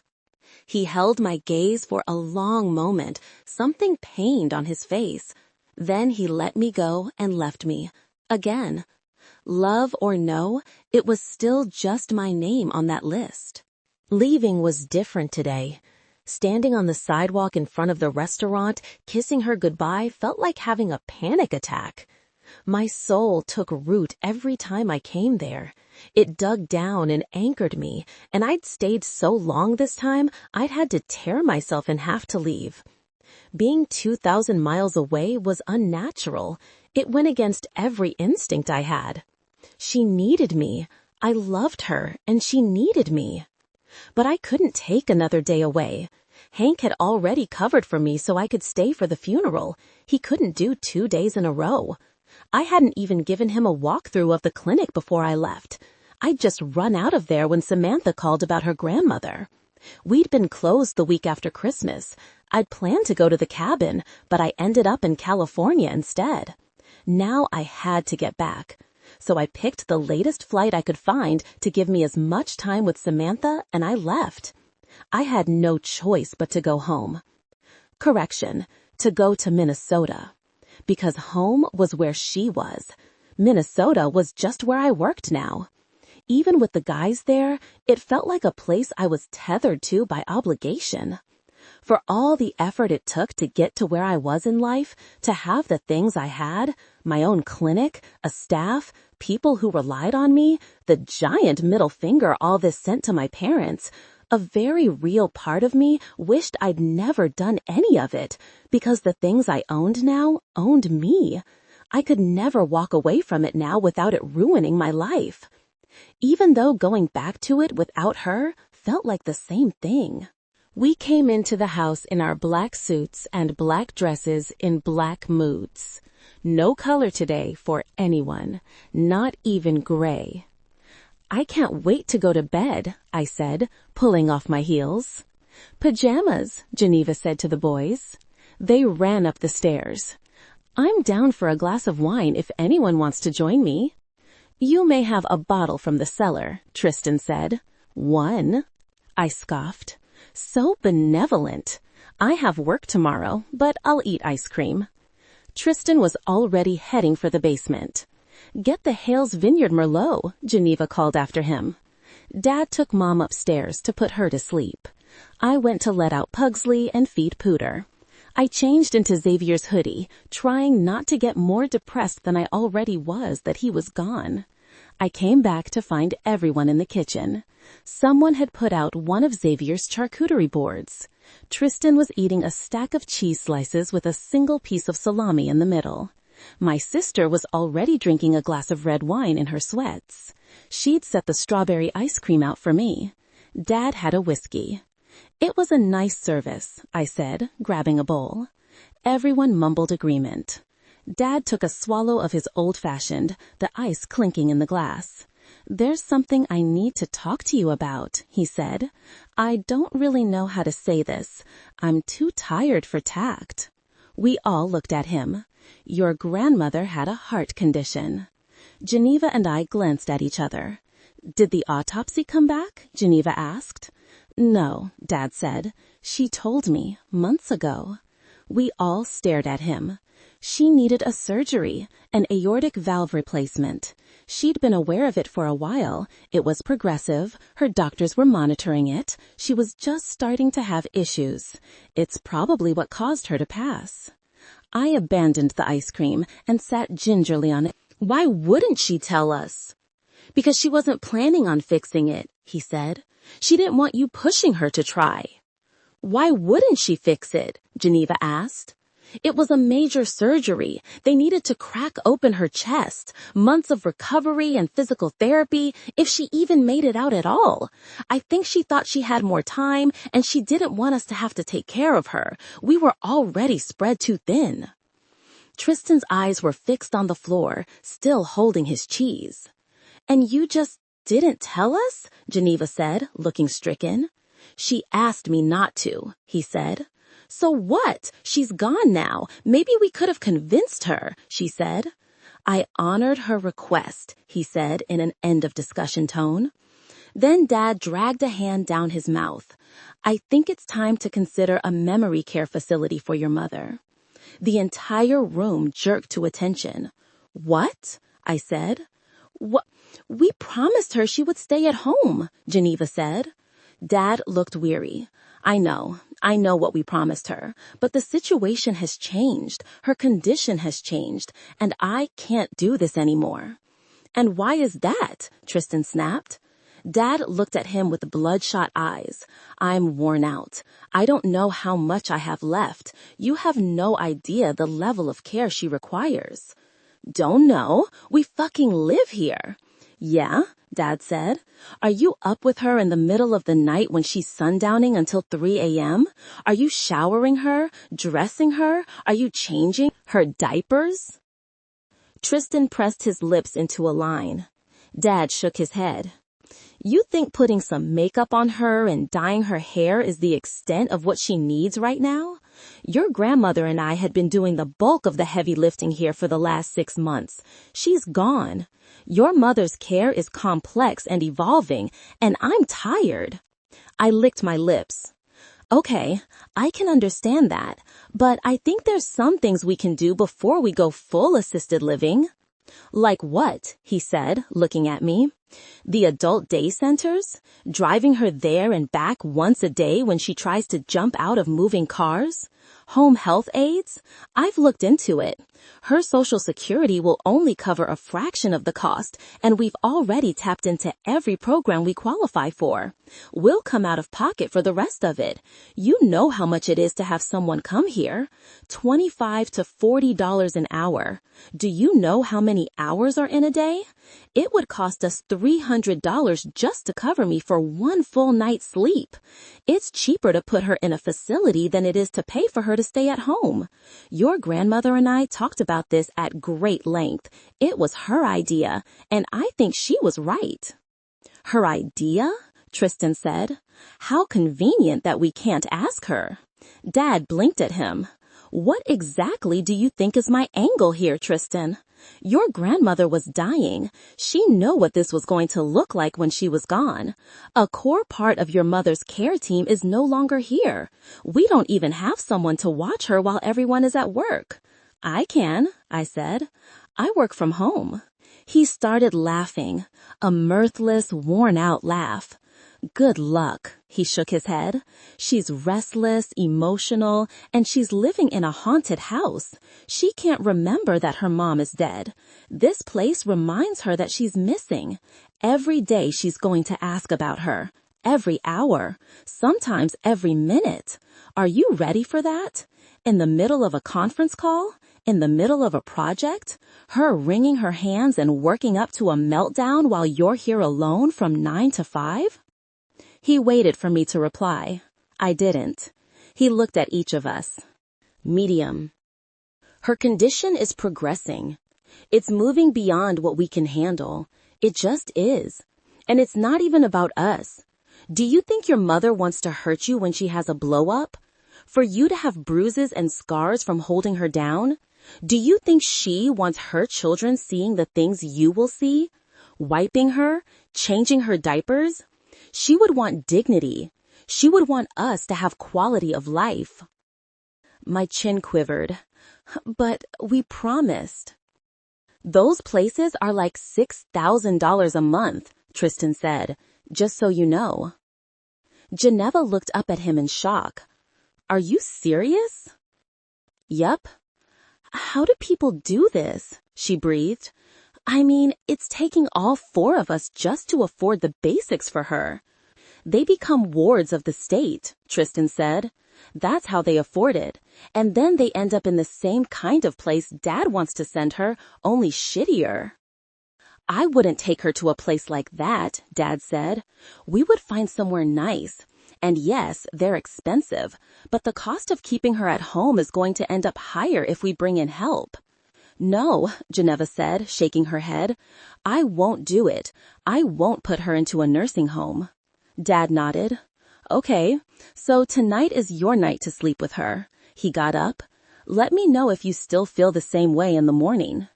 He held my gaze for a long moment, something pained on his face. Then he let me go and left me. Again. Love or no, it was still just my name on that list. Leaving was different today. Standing on the sidewalk in front of the restaurant, kissing her goodbye felt like having a panic attack. My soul took root every time I came there. It dug down and anchored me, and I'd stayed so long this time, I'd had to tear myself in half to leave. Being 2,000 miles away was unnatural. It went against every instinct I had. She needed me. I loved her, and she needed me. But I couldn't take another day away. Hank had already covered for me so I could stay for the funeral. He couldn't do 2 days in a row. I hadn't even given him a walkthrough of the clinic before I left. I'd just run out of there when Samantha called about her grandmother. We'd been closed the week after Christmas. I'd planned to go to the cabin, but I ended up in California instead. Now I had to get back. So I picked the latest flight I could find to give me as much time with Samantha, and I left. I had no choice but to go home. Correction, to go to Minnesota. Because home was where she was. Minnesota was just where I worked now. Even with the guys there, it felt like a place I was tethered to by obligation. For all the effort it took to get to where I was in life, to have the things I had, my own clinic, a staff, people who relied on me, the giant middle finger all this sent to my parents, a very real part of me wished I'd never done any of it, because the things I owned now owned me. I could never walk away from it now without it ruining my life. Even though going back to it without her felt like the same thing. We came into the house in our black suits and black dresses in black moods. No color today for anyone, not even gray. "I can't wait to go to bed," I said, pulling off my heels. "Pajamas," Geneva said to the boys. They ran up the stairs. "I'm down for a glass of wine if anyone wants to join me." "You may have a bottle from the cellar," Tristan said. "One?" I scoffed. So benevolent. I have work tomorrow, but I'll eat ice cream. Tristan was already heading for the basement. "Get the Hales Vineyard Merlot," Geneva called after him. Dad took Mom upstairs to put her to sleep. I went to let out Pugsley and feed Pooter. I changed into Xavier's hoodie, trying not to get more depressed than I already was that he was gone. I came back to find everyone in the kitchen. Someone had put out one of Xavier's charcuterie boards. Tristan was eating a stack of cheese slices with a single piece of salami in the middle. My sister was already drinking a glass of red wine in her sweats. She'd set the strawberry ice cream out for me. Dad had a whiskey. "It was a nice service," I said, grabbing a bowl. Everyone mumbled agreement. Dad took a swallow of his old-fashioned, the ice clinking in the glass. "There's something I need to talk to you about," he said. "I don't really know how to say this. I'm too tired for tact." We all looked at him. "Your grandmother had a heart condition." Geneva and I glanced at each other. "Did the autopsy come back?" Geneva asked. "No," Dad said. "She told me months ago." We all stared at him. She needed a surgery, an aortic valve replacement. She'd been aware of it for a while. It was progressive. Her doctors were monitoring it. She was just starting to have issues. It's probably what caused her to pass. I abandoned the ice cream and sat gingerly on it. Why wouldn't she tell us? Because she wasn't planning on fixing it, he said. She didn't want you pushing her to try. Why wouldn't she fix it? Geneva asked. It was a major surgery. They needed to crack open her chest. Months of recovery and physical therapy, if she even made it out at all. I think she thought she had more time, and she didn't want us to have to take care of her. We were already spread too thin. Tristan's eyes were fixed on the floor, still holding his cheese. And you just didn't tell us? Geneva said, looking stricken. She asked me not to, he said. So what? She's gone now. Maybe we could have convinced her, she said. I honored her request, he said in an end-of-discussion tone. Then Dad dragged a hand down his mouth. I think it's time to consider a memory care facility for your mother. The entire room jerked to attention. What? I said. What? We promised her she would stay at home, Geneva said. Dad looked weary. I know what we promised her, but the situation has changed. Her condition has changed, and I can't do this anymore. And why is that? Tristan snapped. Dad looked at him with bloodshot eyes. I'm worn out. I don't know how much I have left. You have no idea the level of care she requires. Don't know. We fucking live here. Yeah, Dad said. Are you up with her in the middle of the night when she's sundowning until 3 a.m.? Are you showering her, dressing her? Are you changing her diapers? Tristan pressed his lips into a line. Dad shook his head. You think putting some makeup on her and dyeing her hair is the extent of what she needs right now? Your grandmother and I had been doing the bulk of the heavy lifting here for the last 6 months. She's gone. Your mother's care is complex and evolving, and I'm tired. I licked my lips. Okay, I can understand that, but I think there's some things we can do before we go full assisted living. Like what? He said, looking at me. The adult day centers? Driving her there and back once a day when she tries to jump out of moving cars? Home health aides? I've looked into it. Her Social Security will only cover a fraction of the cost, and we've already tapped into every program we qualify for. We'll come out of pocket for the rest of it. You know how much it is to have someone come here. $25 to $40 an hour. Do you know how many hours are in a day? It would cost us $300 just to cover me for one full night's sleep. It's cheaper to put her in a facility than it is to pay for her to stay at home. Your grandmother and I talked about this at great length. It was her idea, and I think she was right. Her idea? Tristan said. How convenient that we can't ask her. Dad blinked at him. What exactly do you think is my angle here, Tristan? Your grandmother was dying. She knew what this was going to look like when she was gone. A core part of your mother's care team is no longer here. We don't even have someone to watch her while everyone is at work. I can, I said. I work from home. He started laughing, a mirthless, worn-out laugh. Good luck, he shook his head. She's restless, emotional, and she's living in a haunted house. She can't remember that her mom is dead. This place reminds her that she's missing. Every day she's going to ask about her. Every hour. Sometimes every minute. Are you ready for that? In the middle of a conference call? In the middle of a project? Her wringing her hands and working up to a meltdown while you're here alone from 9 to 5? He waited for me to reply. I didn't. He looked at each of us. Medium. Her condition is progressing. It's moving beyond what we can handle. It just is. And it's not even about us. Do you think your mother wants to hurt you when she has a blow-up? For you to have bruises and scars from holding her down? Do you think she wants her children seeing the things you will see? Wiping her? Changing her diapers? She would want dignity. She would want us to have quality of life. My chin quivered. But we promised. Those places are like $6,000 a month, Tristan said, just so you know. Geneva looked up at him in shock. Are you serious? Yup. How do people do this? She breathed. I mean, it's taking all four of us just to afford the basics for her. They become wards of the state, Tristan said. That's how they afford it. And then they end up in the same kind of place Dad wants to send her, only shittier. I wouldn't take her to a place like that, Dad said. We would find somewhere nice. And yes, they're expensive, but the cost of keeping her at home is going to end up higher if we bring in help. No, Geneva said, shaking her head. I won't do it. I won't put her into a nursing home. Dad nodded. Okay, so tonight is your night to sleep with her. He got up. Let me know if you still feel the same way in the morning.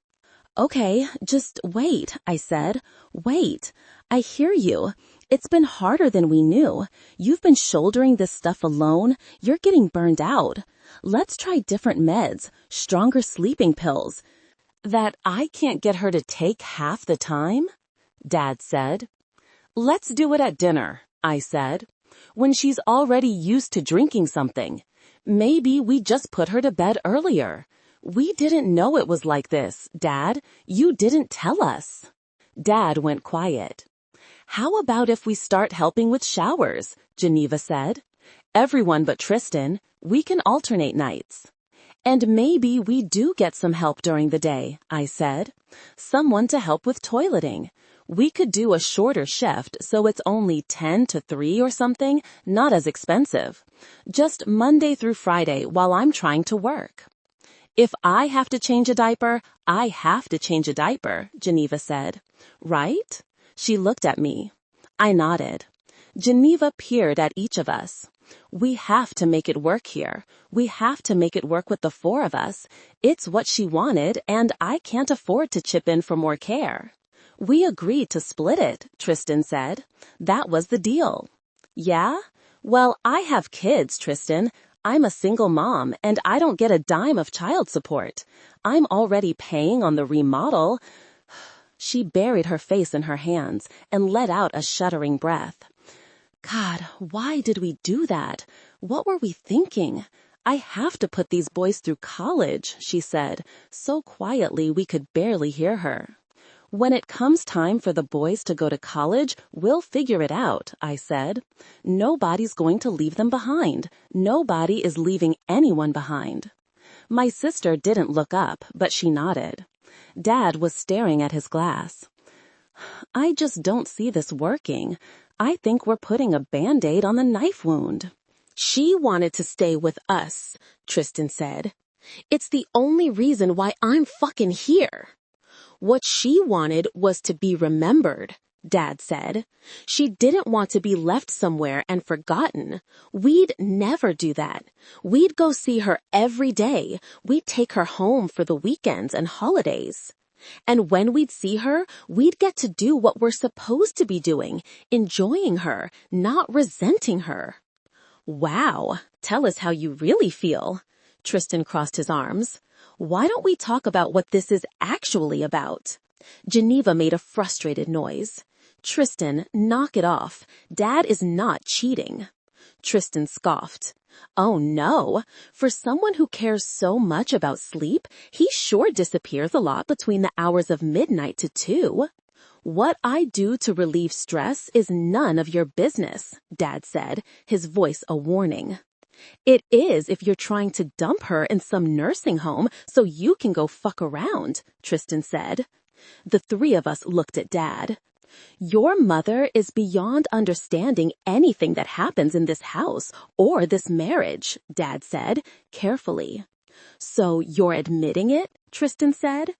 Okay, just wait, I said. Wait. I hear you. It's been harder than we knew. You've been shouldering this stuff alone. You're getting burned out. Let's try different meds, stronger sleeping pills. That I can't get her to take half the time? Dad said. Let's do it at dinner, I said. When she's already used to drinking something. Maybe we just put her to bed earlier. We didn't know it was like this, Dad. You didn't tell us. Dad went quiet. How about if we start helping with showers? Geneva said. Everyone but Tristan. We can alternate nights. And maybe we do get some help during the day, I said. Someone to help with toileting. We could do a shorter shift so it's only 10 to 3 or something, not as expensive. Just Monday through Friday while I'm trying to work. If I have to change a diaper, I have to change a diaper, Geneva said. Right? She looked at me. I nodded. Geneva peered at each of us. We have to make it work here. We have to make it work with the four of us. It's what she wanted, and I can't afford to chip in for more care. We agreed to split it, Tristan said. That was the deal. Yeah? Well, I have kids, Tristan. I'm a single mom, and I don't get a dime of child support. I'm already paying on the remodel. She buried her face in her hands and let out a shuddering breath. God, why did we do that? What were we thinking? I have to put these boys through college, she said, so quietly we could barely hear her. When it comes time for the boys to go to college, we'll figure it out, I said. Nobody's going to leave them behind. Nobody is leaving anyone behind. My sister didn't look up, but she nodded. Dad was staring at his glass. I just don't see this working. I think we're putting a Band-Aid on the knife wound. She wanted to stay with us, Tristan said. It's the only reason why I'm fucking here. What she wanted was to be remembered, Dad said. She didn't want to be left somewhere and forgotten. We'd never do that. We'd go see her every day. We'd take her home for the weekends and holidays. And when we'd see her, we'd get to do what we're supposed to be doing, enjoying her, not resenting her. Wow, tell us how you really feel. Tristan crossed his arms. Why don't we talk about what this is actually about? Geneva made a frustrated noise. Tristan, knock it off. Dad is not cheating. Tristan scoffed. Oh no, for someone who cares so much about sleep, he sure disappears a lot between the hours of midnight to 2. What I do to relieve stress is none of your business, Dad said, his voice a warning. It is if you're trying to dump her in some nursing home so you can go fuck around, Tristan said. The three of us looked at Dad. Your mother is beyond understanding anything that happens in this house or this marriage, Dad said, carefully. So you're admitting it? Tristan said.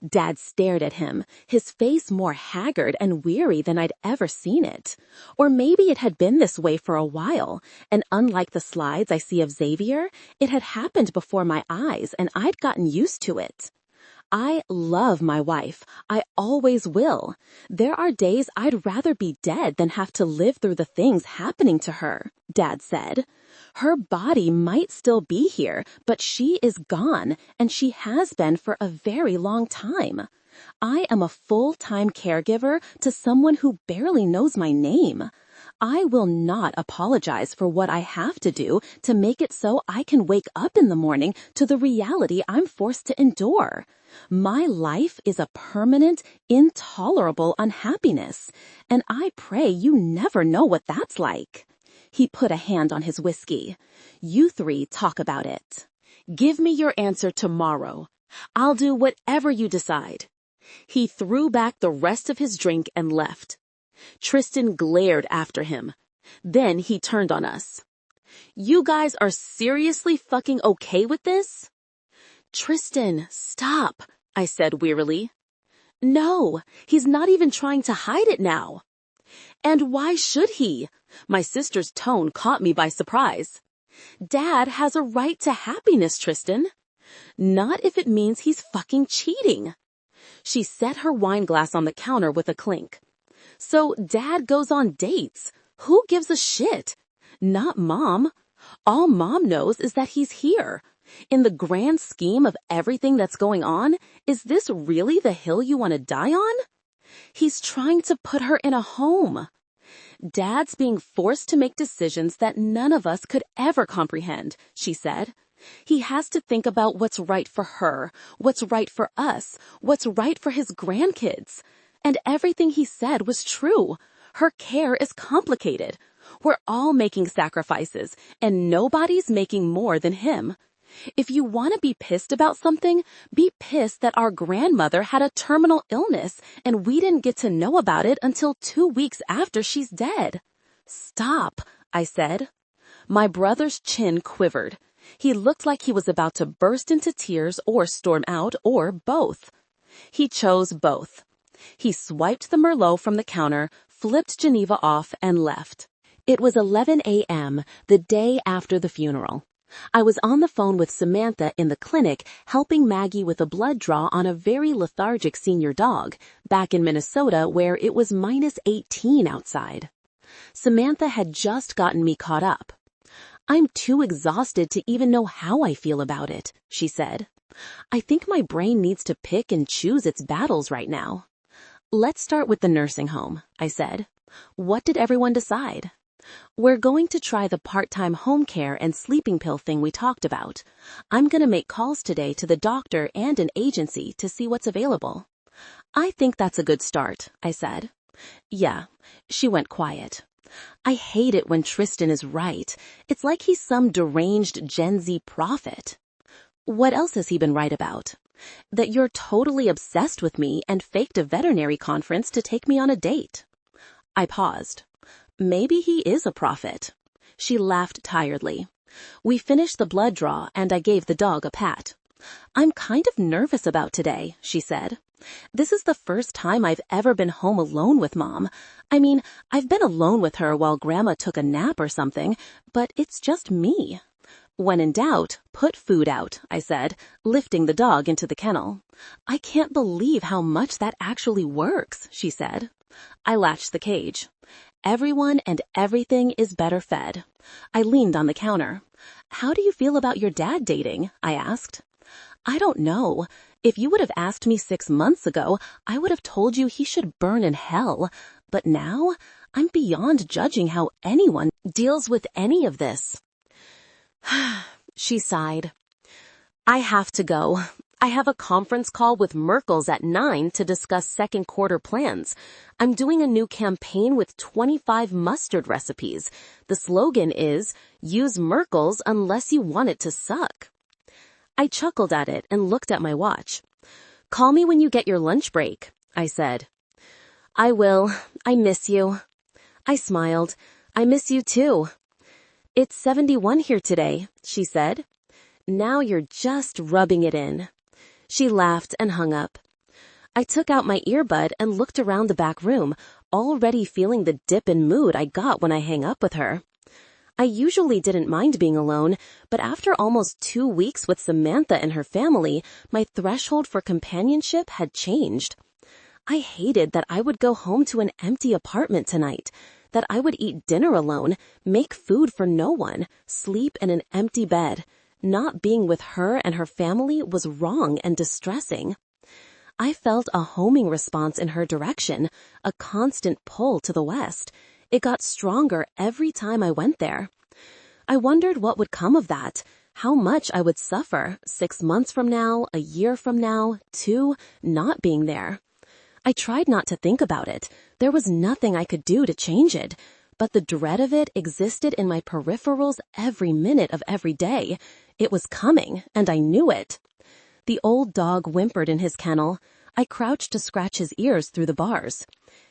Dad stared at him, his face more haggard and weary than I'd ever seen it. Or maybe it had been this way for a while, and unlike the slides I see of Xavier, it had happened before my eyes and I'd gotten used to it. I love my wife. I always will. There are days I'd rather be dead than have to live through the things happening to her, Dad said. Her body might still be here, but she is gone, and she has been for a very long time. I am a full-time caregiver to someone who barely knows my name. I will not apologize for what I have to do to make it so I can wake up in the morning to the reality I'm forced to endure. My life is a permanent, intolerable unhappiness, and I pray you never know what that's like. He put a hand on his whiskey. You three talk about it. Give me your answer tomorrow. I'll do whatever you decide. He threw back the rest of his drink and left. Tristan glared after him. Then he turned on us. You guys are seriously fucking okay with this? Tristan, stop, I said wearily. No, he's not even trying to hide it now. And why should he? My sister's tone caught me by surprise. Dad has a right to happiness, Tristan. Not if it means he's fucking cheating. She set her wine glass on the counter with a clink. So Dad goes on dates. Who gives a shit? Not Mom. All Mom knows is that he's here. In the grand scheme of everything that's going on, is this really the hill you want to die on? He's trying to put her in a home. Dad's being forced to make decisions that none of us could ever comprehend, she said. He has to think about what's right for her, what's right for us, what's right for his grandkids. And everything he said was true. Her care is complicated. We're all making sacrifices, and nobody's making more than him. If you want to be pissed about something, be pissed that our grandmother had a terminal illness and we didn't get to know about it until 2 weeks after she's dead. Stop, I said. My brother's chin quivered. He looked like he was about to burst into tears or storm out or both. He chose both. He swiped the Merlot from the counter, flipped Geneva off, and left. It was 11 a.m., the day after the funeral. I was on the phone with Samantha in the clinic helping Maggie with a blood draw on a very lethargic senior dog, back in Minnesota where it was -18 outside. Samantha had just gotten me caught up. I'm too exhausted to even know how I feel about it, she said. I think my brain needs to pick and choose its battles right now. Let's start with the nursing home, I said. What did everyone decide? We're going to try the part-time home care and sleeping pill thing we talked about. I'm going to make calls today to the doctor and an agency to see what's available. I think that's a good start, I said. Yeah, she went quiet. I hate it when Tristan is right. It's like he's some deranged Gen Z prophet. What else has he been right about? That you're totally obsessed with me and faked a veterinary conference to take me on a date. I paused. Maybe he is a prophet. She laughed tiredly. We finished the blood draw and I gave the dog a pat. I'm kind of nervous about today, she said. This is the first time I've ever been home alone with Mom. I mean, I've been alone with her while Grandma took a nap or something, but it's just me. When in doubt, put food out, I said, lifting the dog into the kennel. I can't believe how much that actually works, she said. I latched the cage. Everyone and everything is better fed. I leaned on the counter. How do you feel about your dad dating? I asked. I don't know. If you would have asked me 6 months ago, I would have told you he should burn in hell. But now, I'm beyond judging how anyone deals with any of this. She sighed. I have to go. I have a conference call with Merkel's at 9 to discuss second quarter plans. I'm doing a new campaign with 25 mustard recipes. The slogan is, use Merkel's unless you want it to suck. I chuckled at it and looked at my watch. Call me when you get your lunch break, I said. I will. I miss you. I smiled. I miss you too. It's 71 here today, she said. Now you're just rubbing it in. She laughed and hung up. I took out my earbud and looked around the back room, already feeling the dip in mood I got when I hang up with her. I usually didn't mind being alone, but after almost 2 weeks with Samantha and her family, my threshold for companionship had changed. I hated that I would go home to an empty apartment tonight, that I would eat dinner alone, make food for no one, sleep in an empty bed. Not being with her and her family was wrong and distressing. I felt a homing response in her direction, a constant pull to the west. It got stronger every time I went there. I wondered what would come of that, how much I would suffer 6 months from now, a year from now, 2, not being there. I tried not to think about it. There was nothing I could do to change it, but the dread of it existed in my peripherals every minute of every day. It was coming, and I knew it. The old dog whimpered in his kennel. I crouched to scratch his ears through the bars.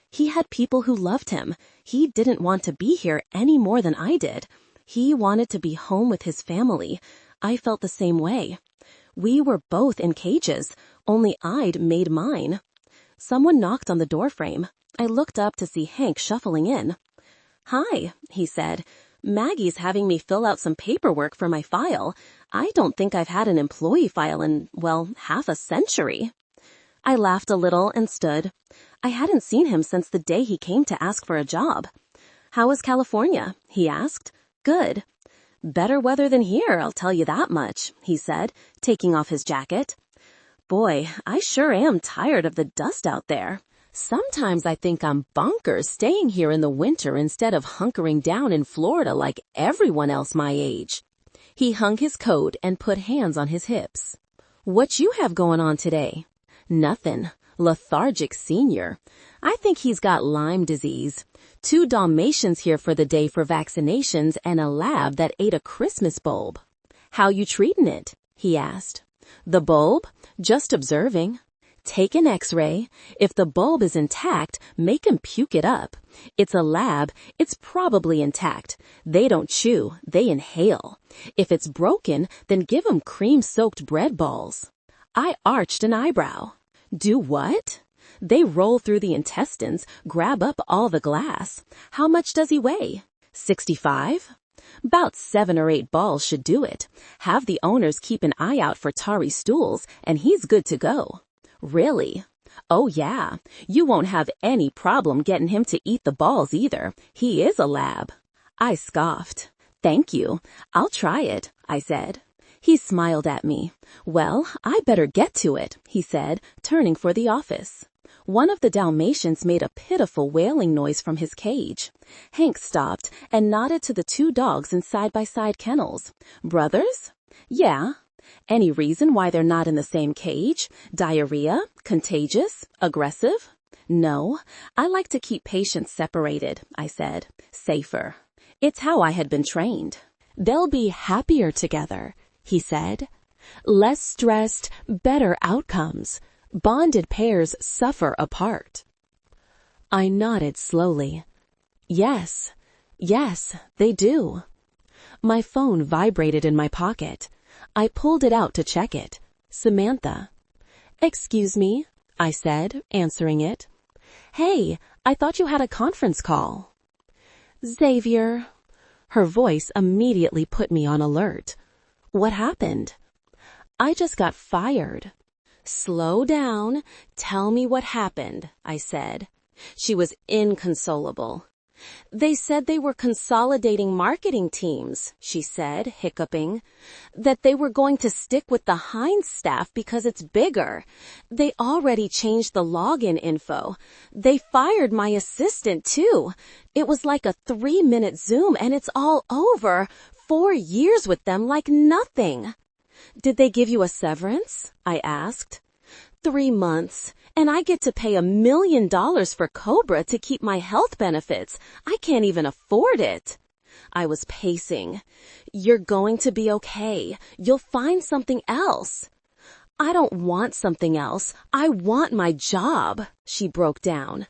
He had people who loved him. He didn't want to be here any more than I did. He wanted to be home with his family. I felt the same way. We were both in cages, only I'd made mine. Someone knocked on the doorframe. I looked up to see Hank shuffling in. "Hi," he said. "Maggie's having me fill out some paperwork for my file. I don't think I've had an employee file in, well, half a century." I laughed a little and stood. I hadn't seen him since the day he came to ask for a job. "How is California?" he asked. "Good." "Better weather than here, I'll tell you that much," he said, taking off his jacket. "Boy, I sure am tired of the dust out there. Sometimes I think I'm bonkers staying here in the winter instead of hunkering down in Florida like everyone else my age." He hung his coat and put hands on his hips. "What you have going on today?" "Nothing. Lethargic senior. I think he's got Lyme disease. 2 Dalmatians here for the day for vaccinations and a lab that ate a Christmas bulb." "How you treating it?" he asked. "The bulb? Just observing. Take an x-ray. If the bulb is intact, make him puke it up. It's a lab. It's probably intact. They don't chew. They inhale. If it's broken, then give him cream-soaked bread balls." I arched an eyebrow. "Do what?" "They roll through the intestines, grab up all the glass. How much does he weigh?" 65? "About 7 or 8 balls should do it. Have the owners keep an eye out for tarry stools, and he's good to go." "Really?" "Oh yeah. You won't have any problem getting him to eat the balls either. He is a lab." I scoffed. "Thank you. I'll try it," I said. He smiled at me. "Well, I better get to it," he said, turning for the office. One of the Dalmatians made a pitiful wailing noise from his cage. Hank stopped and nodded to the 2 dogs in side-by-side kennels. "Brothers?" "Yeah." "Any reason why they're not in the same cage? Diarrhea? Contagious? Aggressive?" "No. I like to keep patients separated," I said. "Safer." It's how I had been trained. "They'll be happier together," he said. "Less stressed, better outcomes. Bonded pairs suffer apart." I nodded slowly. Yes, they do." My phone vibrated in my pocket. I pulled it out to check it. Samantha. "Excuse me," I said, answering it. "Hey, I thought you had a conference call." "Xavier." Her voice immediately put me on alert. "What happened?" "I just got fired." "Slow down. Tell me what happened," I said. She was inconsolable. "They said they were consolidating marketing teams," she said, hiccuping. "That they were going to stick with the Heinz staff because it's bigger. They already changed the login info. They fired my assistant, too. It was like a 3-minute Zoom and it's all over. 4 years with them like nothing." "Did they give you a severance?" I asked. 3 months, and I get to pay $1 million for Cobra to keep my health benefits. I can't even afford it." I was pacing. "You're going to be okay. You'll find something else." "I don't want something else. I want my job," she broke down.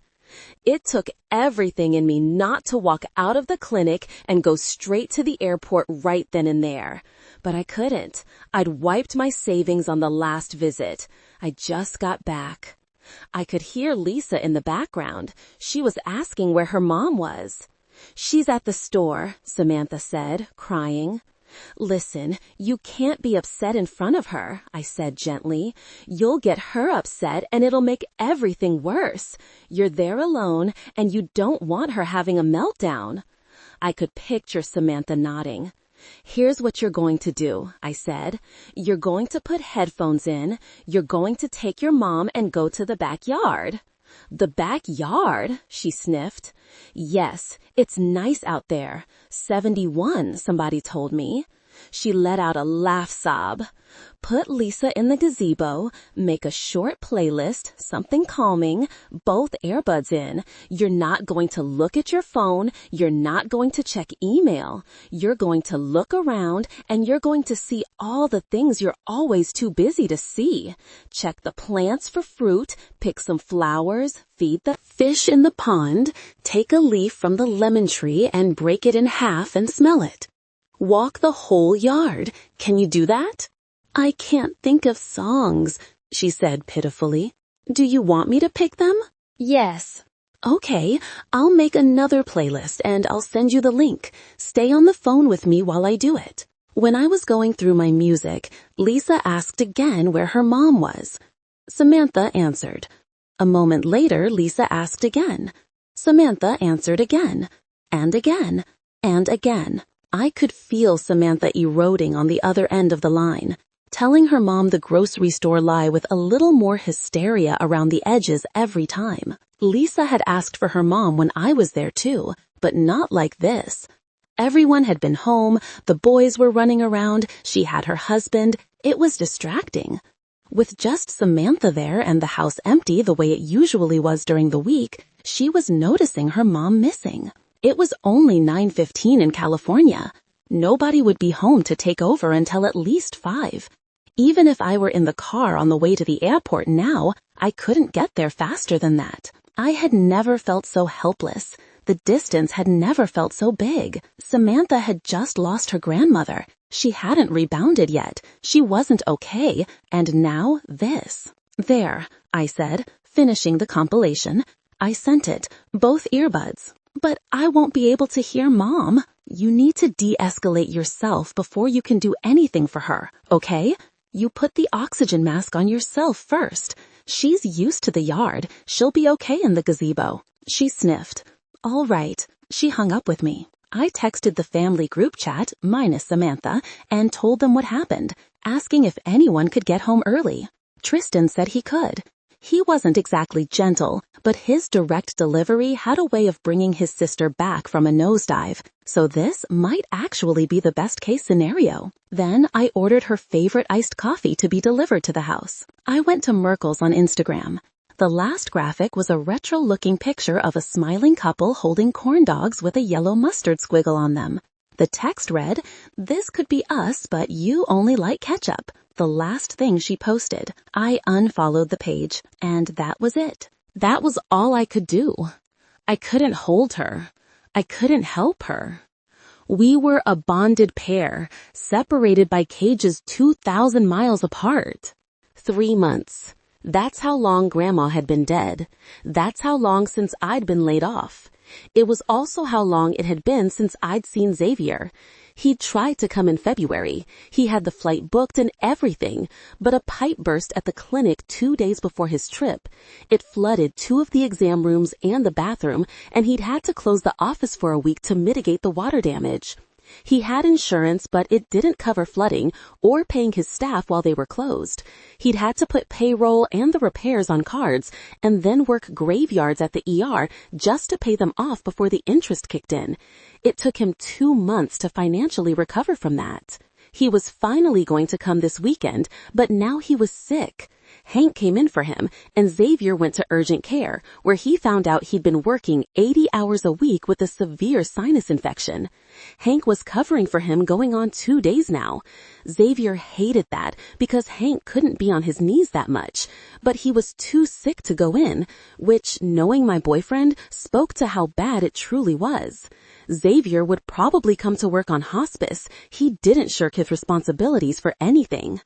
It took everything in me not to walk out of the clinic and go straight to the airport right then and there. But I couldn't. I'd wiped my savings on the last visit. I just got back. I could hear Lisa in the background. She was asking where her mom was. "She's at the store," Samantha said, crying. "Listen, you can't be upset in front of her," I said gently. "You'll get her upset and it'll make everything worse. You're there alone and you don't want her having a meltdown." I could picture Samantha nodding. "Here's what you're going to do," I said. "You're going to put headphones in. You're going to take your mom and go to the backyard." "The backyard?" she sniffed. "Yes, it's nice out there. 71, somebody told me." She let out a laugh sob. "Put Lisa in the gazebo, make a short playlist, something calming, both earbuds in. You're not going to look at your phone, you're not going to check email. You're going to look around and you're going to see all the things you're always too busy to see. Check the plants for fruit, pick some flowers, feed the fish in the pond, take a leaf from the lemon tree and break it in half and smell it. Walk the whole yard. Can you do that?" "I can't think of songs," she said pitifully. "Do you want me to pick them?" "Yes." "Okay, I'll make another playlist and I'll send you the link. Stay on the phone with me while I do it." When I was going through my music, Lisa asked again where her mom was. Samantha answered. A moment later, Lisa asked again. Samantha answered again, and again, and again. I could feel Samantha eroding on the other end of the line, telling her mom the grocery store lie with a little more hysteria around the edges every time. Lisa had asked for her mom when I was there too, but not like this. Everyone had been home, the boys were running around, she had her husband. It was distracting. With just Samantha there and the house empty the way it usually was during the week, she was noticing her mom missing. It was only 9:15 in California. Nobody would be home to take over until at least 5. Even if I were in the car on the way to the airport now, I couldn't get there faster than that. I had never felt so helpless. The distance had never felt so big. Samantha had just lost her grandmother. She hadn't rebounded yet. She wasn't okay. And now this. "There," I said, finishing the compilation. I sent it, both earbuds. "But I won't be able to hear Mom." "You need to de-escalate yourself before you can do anything for her, okay? You put the oxygen mask on yourself first. She's used to the yard. She'll be okay in the gazebo." She sniffed. "All right." She hung up with me. I texted the family group chat, minus Samantha, and told them what happened, asking if anyone could get home early. Tristan said he could. He wasn't exactly gentle, but his direct delivery had a way of bringing his sister back from a nosedive, so this might actually be the best-case scenario. Then I ordered her favorite iced coffee to be delivered to the house. I went to Merkel's on Instagram. The last graphic was a retro-looking picture of a smiling couple holding corn dogs with a yellow mustard squiggle on them. The text read, "This could be us, but you only like ketchup." The last thing she posted. I unfollowed the page, and that was it. That was all I could do. I couldn't hold her. I couldn't help her. We were a bonded pair, separated by cages 2,000 miles apart. 3 months. That's how long Grandma had been dead. That's how long since I'd been laid off. It was also how long it had been since I'd seen Xavier. He'd tried to come in February. He had the flight booked and everything, but a pipe burst at the clinic 2 days before his trip. It flooded 2 of the exam rooms and the bathroom, and he'd had to close the office for a week to mitigate the water damage. He had insurance, but it didn't cover flooding or paying his staff while they were closed. He'd had to put payroll and the repairs on cards and then work graveyards at the ER just to pay them off before the interest kicked in. It took him 2 months to financially recover from that. He was finally going to come this weekend, but now he was sick. Hank came in for him, and Xavier went to urgent care, where he found out he'd been working 80 hours a week with a severe sinus infection. Hank was covering for him going on 2 days now. Xavier hated that because Hank couldn't be on his knees that much, but he was too sick to go in, which, knowing my boyfriend, spoke to how bad it truly was. Xavier would probably come to work on hospice. He didn't shirk his responsibilities for anything.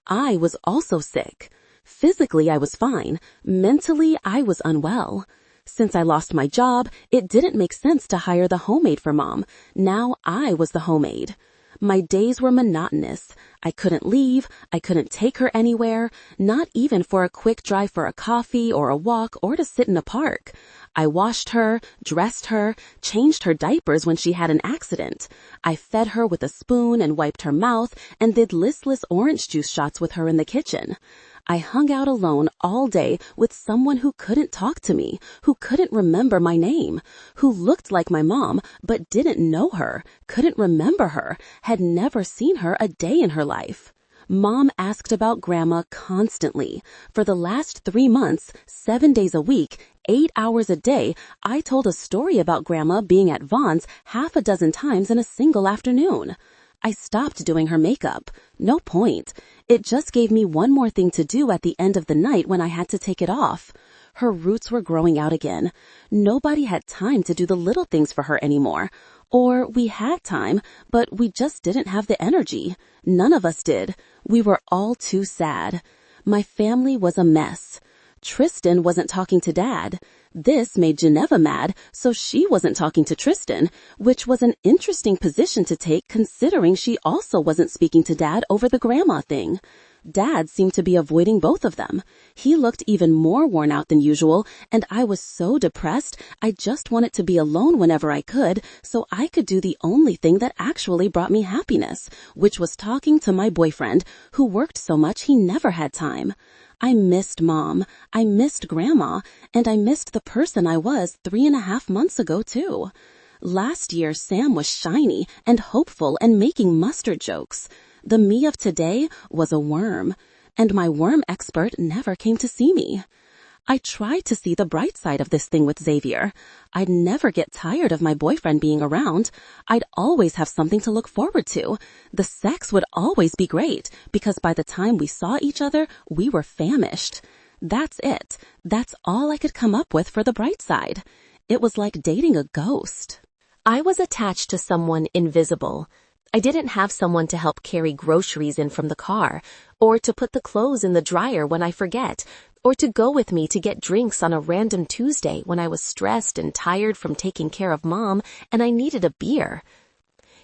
I was also sick. Physically, I was fine. Mentally, I was unwell. Since I lost my job, it didn't make sense to hire the homemaid for Mom. Now I was the homemaid. My days were monotonous. I couldn't leave. I couldn't take her anywhere, not even for a quick drive for a coffee or a walk or to sit in a park. I washed her, dressed her, changed her diapers when she had an accident. I fed her with a spoon and wiped her mouth and did listless orange juice shots with her in the kitchen. I hung out alone all day with someone who couldn't talk to me, who couldn't remember my name, who looked like my mom but didn't know her, couldn't remember her, had never seen her a day in her life. Mom asked about Grandma constantly. For the last 3 months, 7 days a week, 8 hours a day, I told a story about Grandma being at Vaughn's 6 times in a single afternoon. I stopped doing her makeup. No point. It just gave me one more thing to do at the end of the night when I had to take it off. Her roots were growing out again. Nobody had time to do the little things for her anymore. Or we had time, but we just didn't have the energy. None of us did. We were all too sad. My family was a mess. Tristan wasn't talking to Dad. This made Geneva mad, so she wasn't talking to Tristan, which was an interesting position to take considering she also wasn't speaking to Dad over the grandma thing. Dad seemed to be avoiding both of them. He looked even more worn out than usual, and I was so depressed I just wanted to be alone whenever I could so I could do the only thing that actually brought me happiness, which was talking to my boyfriend, who worked so much he never had time. I missed Mom, I missed Grandma, and I missed the person I was 3.5 months ago, too. Last year, Sam was shiny and hopeful and making mustard jokes. The me of today was a worm, and my worm expert never came to see me. I tried to see the bright side of this thing with Xavier. I'd never get tired of my boyfriend being around. I'd always have something to look forward to. The sex would always be great, because by the time we saw each other, we were famished. That's it. That's all I could come up with for the bright side. It was like dating a ghost. I was attached to someone invisible. I didn't have someone to help carry groceries in from the car, or to put the clothes in the dryer when I forget, or to go with me to get drinks on a random Tuesday when I was stressed and tired from taking care of Mom and I needed a beer.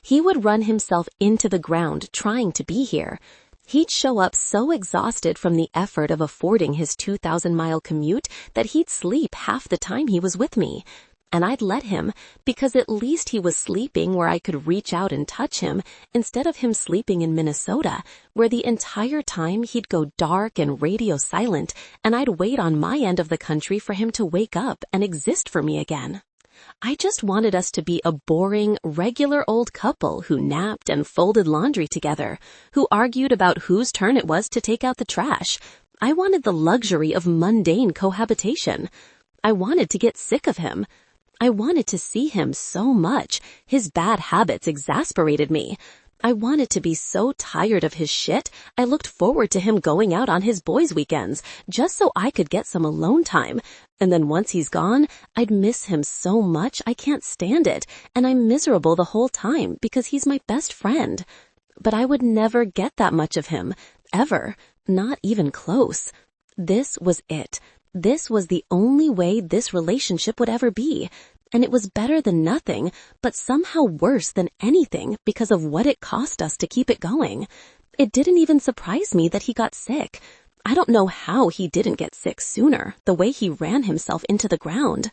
He would run himself into the ground trying to be here. He'd show up so exhausted from the effort of affording his 2,000-mile commute that he'd sleep half the time he was with me. And I'd let him, because at least he was sleeping where I could reach out and touch him, instead of him sleeping in Minnesota, where the entire time he'd go dark and radio silent, and I'd wait on my end of the country for him to wake up and exist for me again. I just wanted us to be a boring, regular old couple who napped and folded laundry together, who argued about whose turn it was to take out the trash. I wanted the luxury of mundane cohabitation. I wanted to get sick of him. I wanted to see him so much. His bad habits exasperated me. I wanted to be so tired of his shit, I looked forward to him going out on his boys' weekends, just so I could get some alone time. And then once he's gone, I'd miss him so much I can't stand it, and I'm miserable the whole time because he's my best friend. But I would never get that much of him, ever, not even close. This was it. This was the only way this relationship would ever be, and it was better than nothing, but somehow worse than anything because of what it cost us to keep it going. It didn't even surprise me that he got sick. I don't know how he didn't get sick sooner, the way he ran himself into the ground.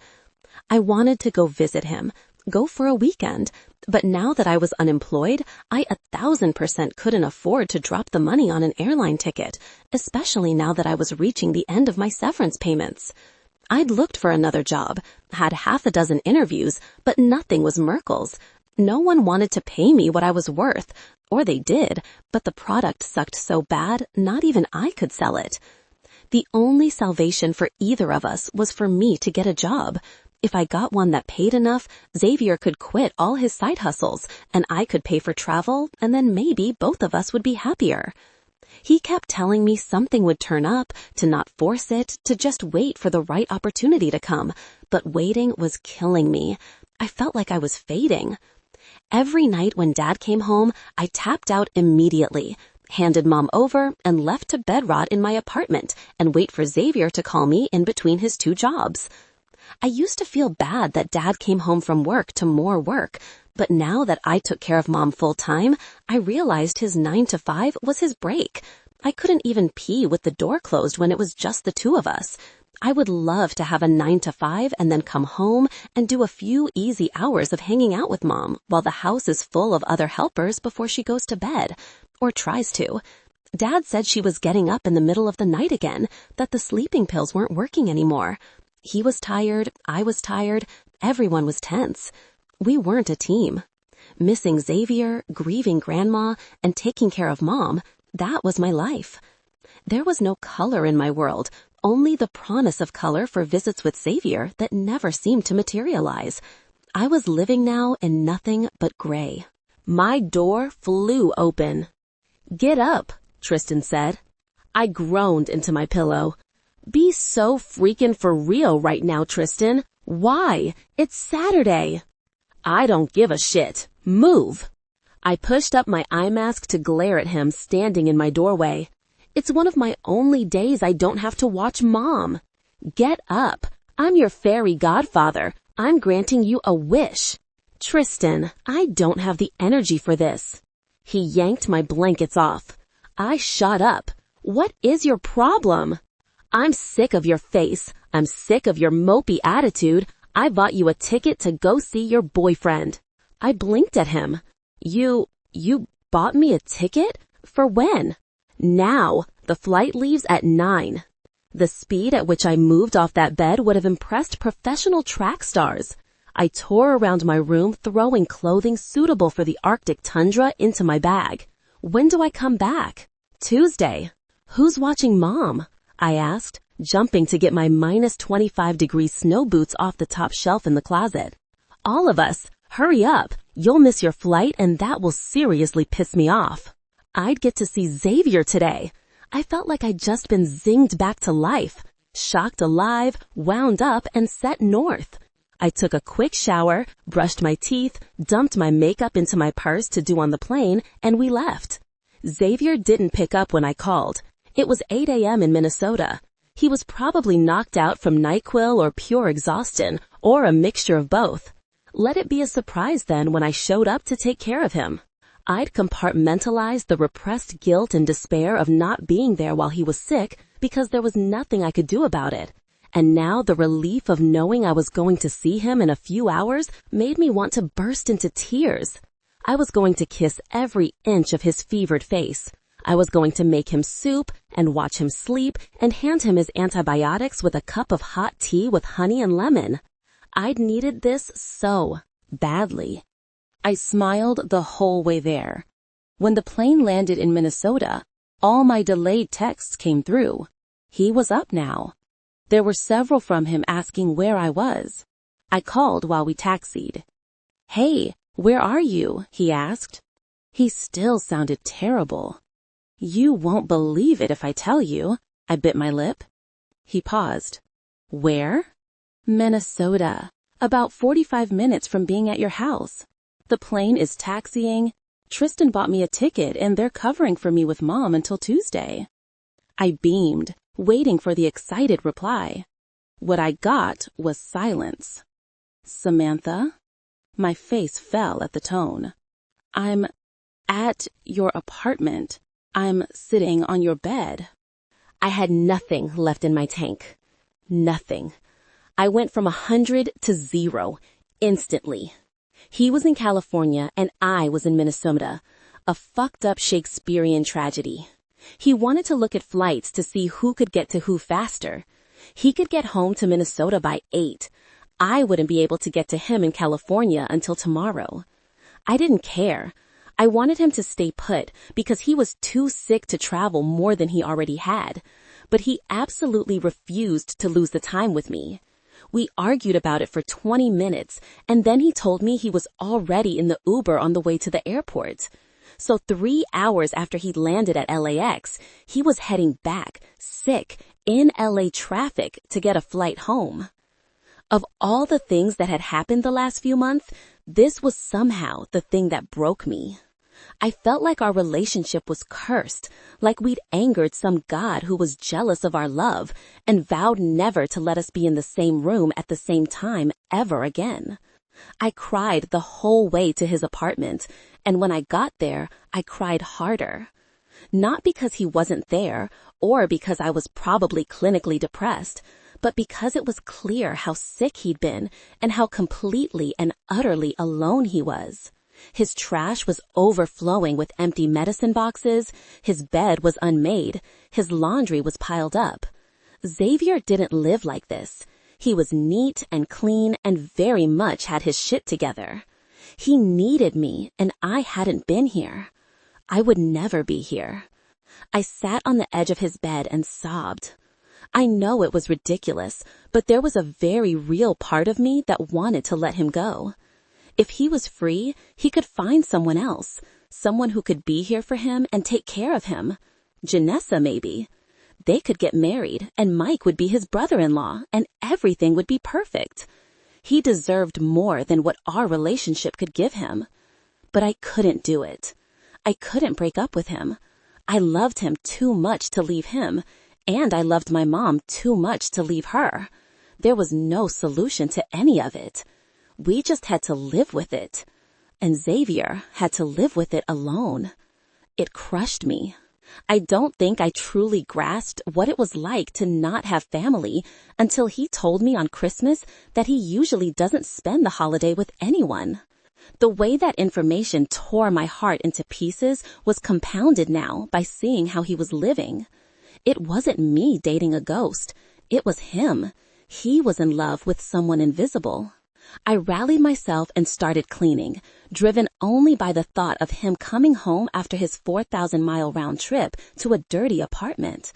I wanted to go visit him, go for a weekend, but now that I was unemployed, I 1,000% couldn't afford to drop the money on an airline ticket, especially now that I was reaching the end of my severance payments. I'd looked for another job, had 6 interviews, but nothing was Merkel's. No one wanted to pay me what I was worth, or they did, but the product sucked so bad, not even I could sell it. The only salvation for either of us was for me to get a job. If I got one that paid enough, Xavier could quit all his side hustles, and I could pay for travel, and then maybe both of us would be happier. He kept telling me something would turn up, to not force it, to just wait for the right opportunity to come, but waiting was killing me. I felt like I was fading. Every night when Dad came home, I tapped out immediately, handed Mom over, and left to bed rot in my apartment and wait for Xavier to call me in between his 2 jobs. I used to feel bad that Dad came home from work to more work, but now that I took care of Mom full time, I realized his 9 to 5 was his break. I couldn't even pee with the door closed when it was just the two of us. I would love to have a 9 to 5 and then come home and do a few easy hours of hanging out with Mom while the house is full of other helpers before she goes to bed, or tries to. Dad said she was getting up in the middle of the night again, that the sleeping pills weren't working anymore. He was tired, I was tired, everyone was tense. We weren't a team. Missing Xavier, grieving Grandma, and taking care of Mom, that was my life. There was no color in my world, only the promise of color for visits with Xavier that never seemed to materialize. I was living now in nothing but gray. My door flew open. "Get up," Tristan said. I groaned into my pillow. "Be so freaking for real right now, Tristan. Why? It's Saturday." "I don't give a shit. Move." I pushed up my eye mask to glare at him standing in my doorway. "It's one of my only days I don't have to watch Mom." "Get up. I'm your fairy godfather. I'm granting you a wish." "Tristan, I don't have the energy for this." He yanked my blankets off. I shot up. "What is your problem?" "I'm sick of your face. I'm sick of your mopey attitude. I bought you a ticket to go see your boyfriend." I blinked at him. You bought me a ticket? For when?" "Now. The flight leaves at 9. The speed at which I moved off that bed would have impressed professional track stars. I tore around my room, throwing clothing suitable for the Arctic tundra into my bag. "When do I come back?" "Tuesday." "Who's watching Mom?" I asked, jumping to get my -25-degree snow boots off the top shelf in the closet. "All of us. Hurry up. You'll miss your flight and that will seriously piss me off." I'd get to see Xavier today. I felt like I'd just been zinged back to life, shocked alive, wound up, and set north. I took a quick shower, brushed my teeth, dumped my makeup into my purse to do on the plane, and we left. Xavier didn't pick up when I called. It was 8 a.m. in Minnesota. He was probably knocked out from NyQuil or pure exhaustion, or a mixture of both. Let it be a surprise then when I showed up to take care of him. I'd compartmentalized the repressed guilt and despair of not being there while he was sick because there was nothing I could do about it. And now the relief of knowing I was going to see him in a few hours made me want to burst into tears. I was going to kiss every inch of his fevered face. I was going to make him soup and watch him sleep and hand him his antibiotics with a cup of hot tea with honey and lemon. I'd needed this so badly. I smiled the whole way there. When the plane landed in Minnesota, all my delayed texts came through. He was up now. There were several from him asking where I was. I called while we taxied. "Hey, where are you?" he asked. He still sounded terrible. "You won't believe it if I tell you." I bit my lip. He paused. "Where?" "Minnesota. About 45 minutes from being at your house. The plane is taxiing. Tristan bought me a ticket and they're covering for me with Mom until Tuesday." I beamed, waiting for the excited reply. What I got was silence. "Samantha?" My face fell at the tone. "I'm at your apartment. I'm sitting on your bed." I had nothing left in my tank. Nothing. I went from 100 to 0, instantly. He was in California and I was in Minnesota. A fucked up Shakespearean tragedy. He wanted to look at flights to see who could get to who faster. He could get home to Minnesota by 8. I wouldn't be able to get to him in California until tomorrow. I didn't care. I wanted him to stay put because he was too sick to travel more than he already had. But he absolutely refused to lose the time with me. We argued about it for 20 minutes, and then he told me he was already in the Uber on the way to the airport. So 3 hours after he landed at LAX, he was heading back, sick, in LA traffic to get a flight home. Of all the things that had happened the last few months, this was somehow the thing that broke me. I felt like our relationship was cursed, like we'd angered some god who was jealous of our love and vowed never to let us be in the same room at the same time ever again. I cried the whole way to his apartment, and when I got there, I cried harder. Not because he wasn't there, or because I was probably clinically depressed, but because it was clear how sick he'd been and how completely and utterly alone he was. His trash was overflowing with empty medicine boxes, his bed was unmade, his laundry was piled up. Xavier didn't live like this. He was neat and clean and very much had his shit together. He needed me, and I hadn't been here. I would never be here. I sat on the edge of his bed and sobbed. I know it was ridiculous, but there was a very real part of me that wanted to let him go. If he was free, he could find someone else, someone who could be here for him and take care of him. Janessa, maybe. They could get married, and Mike would be his brother-in-law, and everything would be perfect. He deserved more than what our relationship could give him. But I couldn't do it. I couldn't break up with him. I loved him too much to leave him, and I loved my mom too much to leave her. There was no solution to any of it. We just had to live with it. And Xavier had to live with it alone. It crushed me. I don't think I truly grasped what it was like to not have family until he told me on Christmas that he usually doesn't spend the holiday with anyone. The way that information tore my heart into pieces was compounded now by seeing how he was living. It wasn't me dating a ghost. It was him. He was in love with someone invisible. I rallied myself and started cleaning, driven only by the thought of him coming home after his 4,000-mile round trip to a dirty apartment.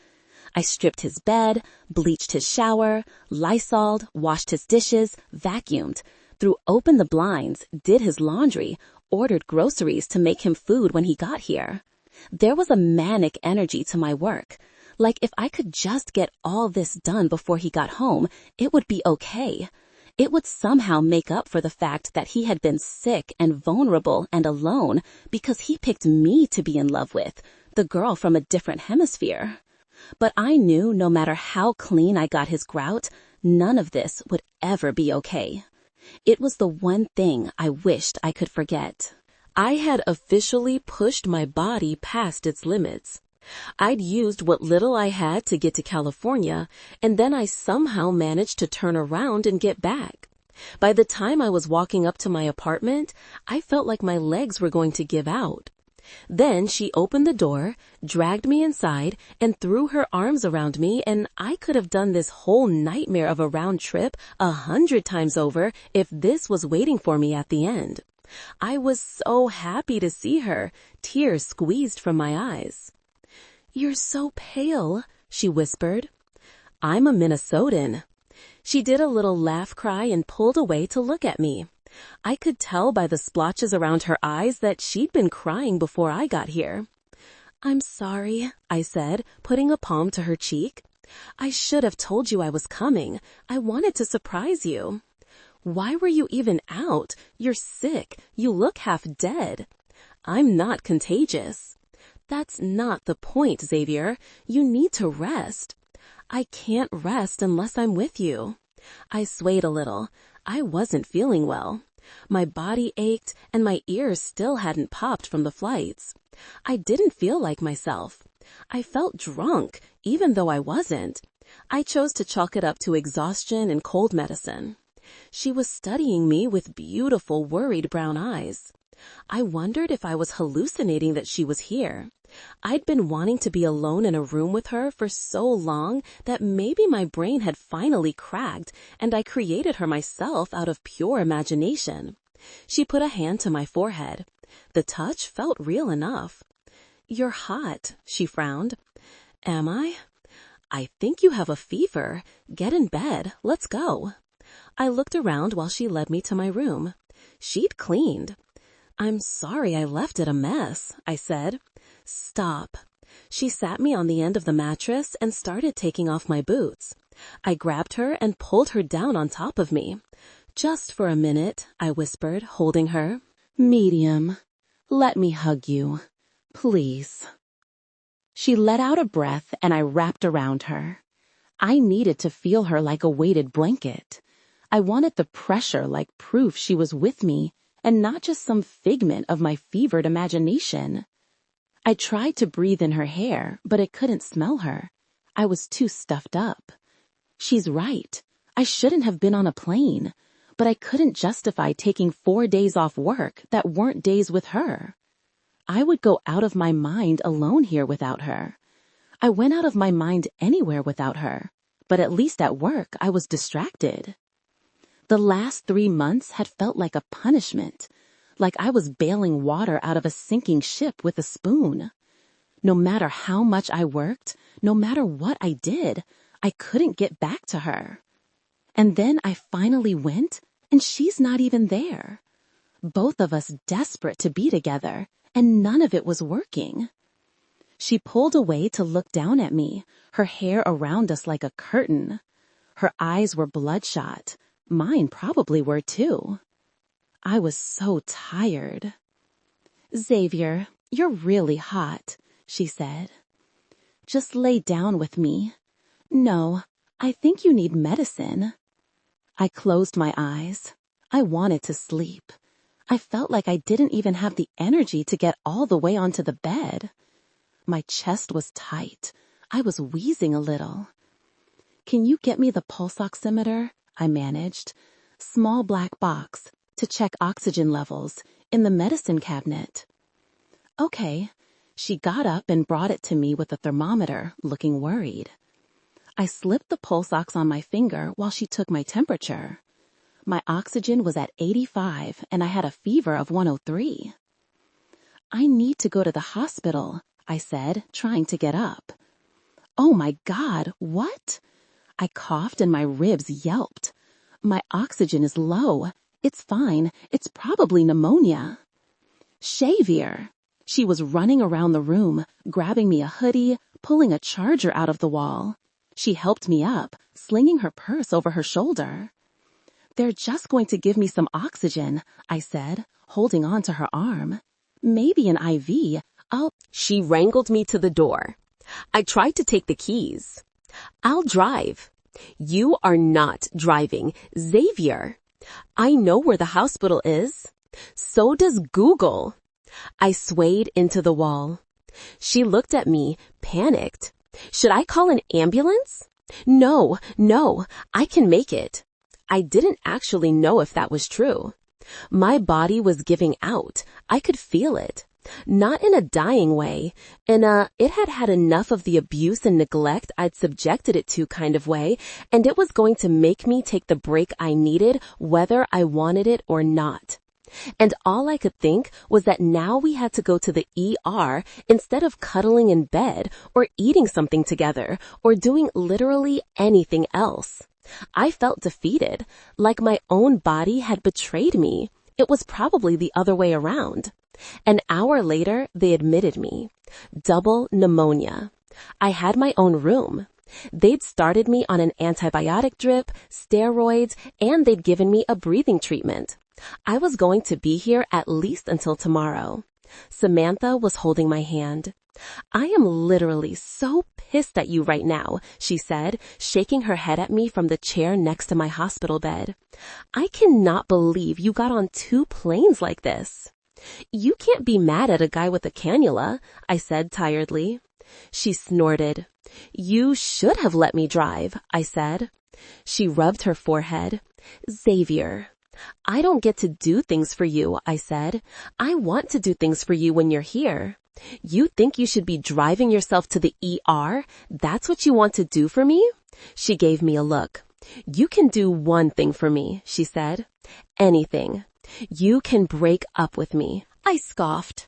I stripped his bed, bleached his shower, Lysoled, washed his dishes, vacuumed, threw open the blinds, did his laundry, ordered groceries to make him food when he got here. There was a manic energy to my work. Like if I could just get all this done before he got home, it would be okay. It would somehow make up for the fact that he had been sick and vulnerable and alone because he picked me to be in love with, the girl from a different hemisphere. But I knew no matter how clean I got his grout, none of this would ever be okay. It was the one thing I wished I could forget. I had officially pushed my body past its limits. I'd used what little I had to get to California, and then I somehow managed to turn around and get back. By the time I was walking up to my apartment, I felt like my legs were going to give out. Then she opened the door, dragged me inside, and threw her arms around me, and I could have done this whole nightmare of a round trip 100 times over if this was waiting for me at the end. I was so happy to see her, tears squeezed from my eyes. "You're so pale," she whispered. "I'm a Minnesotan." She did a little laugh cry and pulled away to look at me. I could tell by the splotches around her eyes that she'd been crying before I got here. "I'm sorry," I said, putting a palm to her cheek. "I should have told you I was coming. I wanted to surprise you." "Why were you even out? You're sick. You look half dead." "I'm not contagious." "That's not the point, Xavier. You need to rest." "I can't rest unless I'm with you." I swayed a little. I wasn't feeling well. My body ached, and my ears still hadn't popped from the flights. I didn't feel like myself. I felt drunk, even though I wasn't. I chose to chalk it up to exhaustion and cold medicine. She was studying me with beautiful, worried brown eyes. I wondered if I was hallucinating that she was here. I'd been wanting to be alone in a room with her for so long that maybe my brain had finally cracked and I created her myself out of pure imagination. She put a hand to my forehead. The touch felt real enough. "You're hot," she frowned. "Am I?" "I think you have a fever. Get in bed. Let's go." I looked around while she led me to my room. She'd cleaned. "I'm sorry I left it a mess," I said. "Stop." She sat me on the end of the mattress and started taking off my boots. I grabbed her and pulled her down on top of me. "Just for a minute," I whispered, holding her. "Medium." Let me hug you. Please. She let out a breath and I wrapped around her. I needed to feel her like a weighted blanket. I wanted the pressure like proof she was with me and not just some figment of my fevered imagination. I tried to breathe in her hair, but I couldn't smell her. I was too stuffed up. She's right. I shouldn't have been on a plane, but I couldn't justify taking 4 days off work that weren't days with her. I would go out of my mind alone here without her. I went out of my mind anywhere without her, but at least at work I was distracted. The last 3 months had felt like a punishment, like I was bailing water out of a sinking ship with a spoon. No matter how much I worked, no matter what I did, I couldn't get back to her. And then I finally went, and she's not even there. Both of us desperate to be together, and none of it was working. She pulled away to look down at me, her hair around us like a curtain. Her eyes were bloodshot. Mine probably were too. I was so tired. "Xavier, you're really hot," she said. "Just lay down with me." "No, I think you need medicine." I closed my eyes. I wanted to sleep. I felt like I didn't even have the energy to get all the way onto the bed. My chest was tight. I was wheezing a little. "Can you get me the pulse oximeter?" I managed. "Small black box to check oxygen levels in the medicine cabinet." "Okay." She got up and brought it to me with a thermometer, looking worried. I slipped the pulse ox on my finger while she took my temperature. My oxygen was at 85 and I had a fever of 103. "I need to go to the hospital," I said, trying to get up. "Oh my God, what?" I coughed and my ribs yelped. "My oxygen is low. It's fine. It's probably pneumonia." "Xavier!" She was running around the room, grabbing me a hoodie, pulling a charger out of the wall. She helped me up, slinging her purse over her shoulder. "They're just going to give me some oxygen," I said, holding on to her arm. "Maybe an IV. She wrangled me to the door. I tried to take the keys. "I'll drive." "You are not driving, Xavier. I know where the hospital is. So does Google." I swayed into the wall. She looked at me, panicked. "Should I call an ambulance?" No, I can make it." I didn't actually know if that was true. My body was giving out. I could feel it. Not in a dying way, in a it had had enough of the abuse and neglect I'd subjected it to kind of way, and it was going to make me take the break I needed whether I wanted it or not. And all I could think was that now we had to go to the ER instead of cuddling in bed or eating something together or doing literally anything else. I felt defeated, like my own body had betrayed me. It was probably the other way around. An hour later, they admitted me. Double pneumonia. I had my own room. They'd started me on an antibiotic drip, steroids, and they'd given me a breathing treatment. I was going to be here at least until tomorrow. Samantha was holding my hand. "I am literally so pissed at you right now," she said, shaking her head at me from the chair next to my hospital bed. "I cannot believe you got on 2 planes like this." "You can't be mad at a guy with a cannula," I said tiredly. She snorted. "You should have let me drive," I said. She rubbed her forehead. "Xavier." "I don't get to do things for you," I said. "I want to do things for you when you're here. You think you should be driving yourself to the ER? That's what you want to do for me?" She gave me a look. "You can do one thing for me," she said. "Anything. You can break up with me." I scoffed.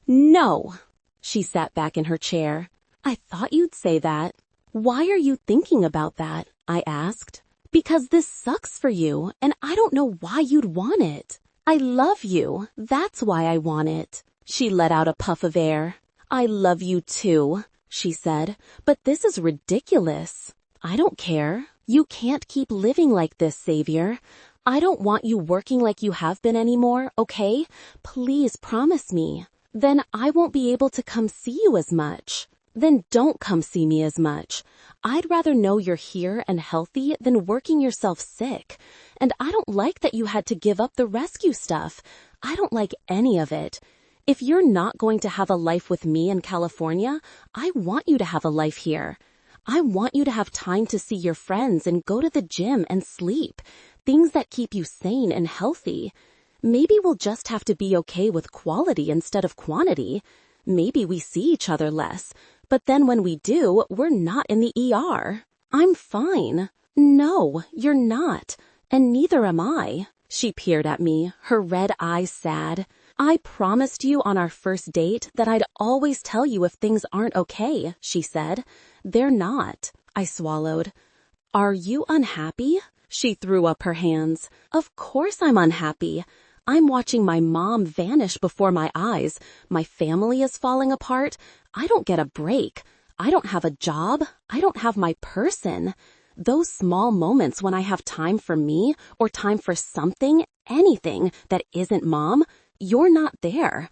"No." She sat back in her chair. "I thought you'd say that." "Why are you thinking about that?" I asked. "Because this sucks for you, and I don't know why you'd want it. I love you. That's why I want it." She let out a puff of air. "I love you too," she said, "but this is ridiculous." "I don't care. You can't keep living like this, Xavier. I don't want you working like you have been anymore, okay? Please promise me. Then I won't be able to come see you as much. Then don't come see me as much. I'd rather know you're here and healthy than working yourself sick. And I don't like that you had to give up the rescue stuff. I don't like any of it. If you're not going to have a life with me in California, I want you to have a life here. I want you to have time to see your friends and go to the gym and sleep. Things that keep you sane and healthy. Maybe we'll just have to be okay with quality instead of quantity. Maybe we see each other less. But then when we do, we're not in the ER. I'm fine. No, you're not. And neither am I. She peered at me, her red eyes sad. I promised you on our first date that I'd always tell you if things aren't okay, she said. They're not. I swallowed. Are you unhappy? She threw up her hands. Of course I'm unhappy. I'm watching my mom vanish before my eyes. My family is falling apart. I don't get a break. I don't have a job. I don't have my person. Those small moments when I have time for me or time for something, anything that isn't mom, you're not there.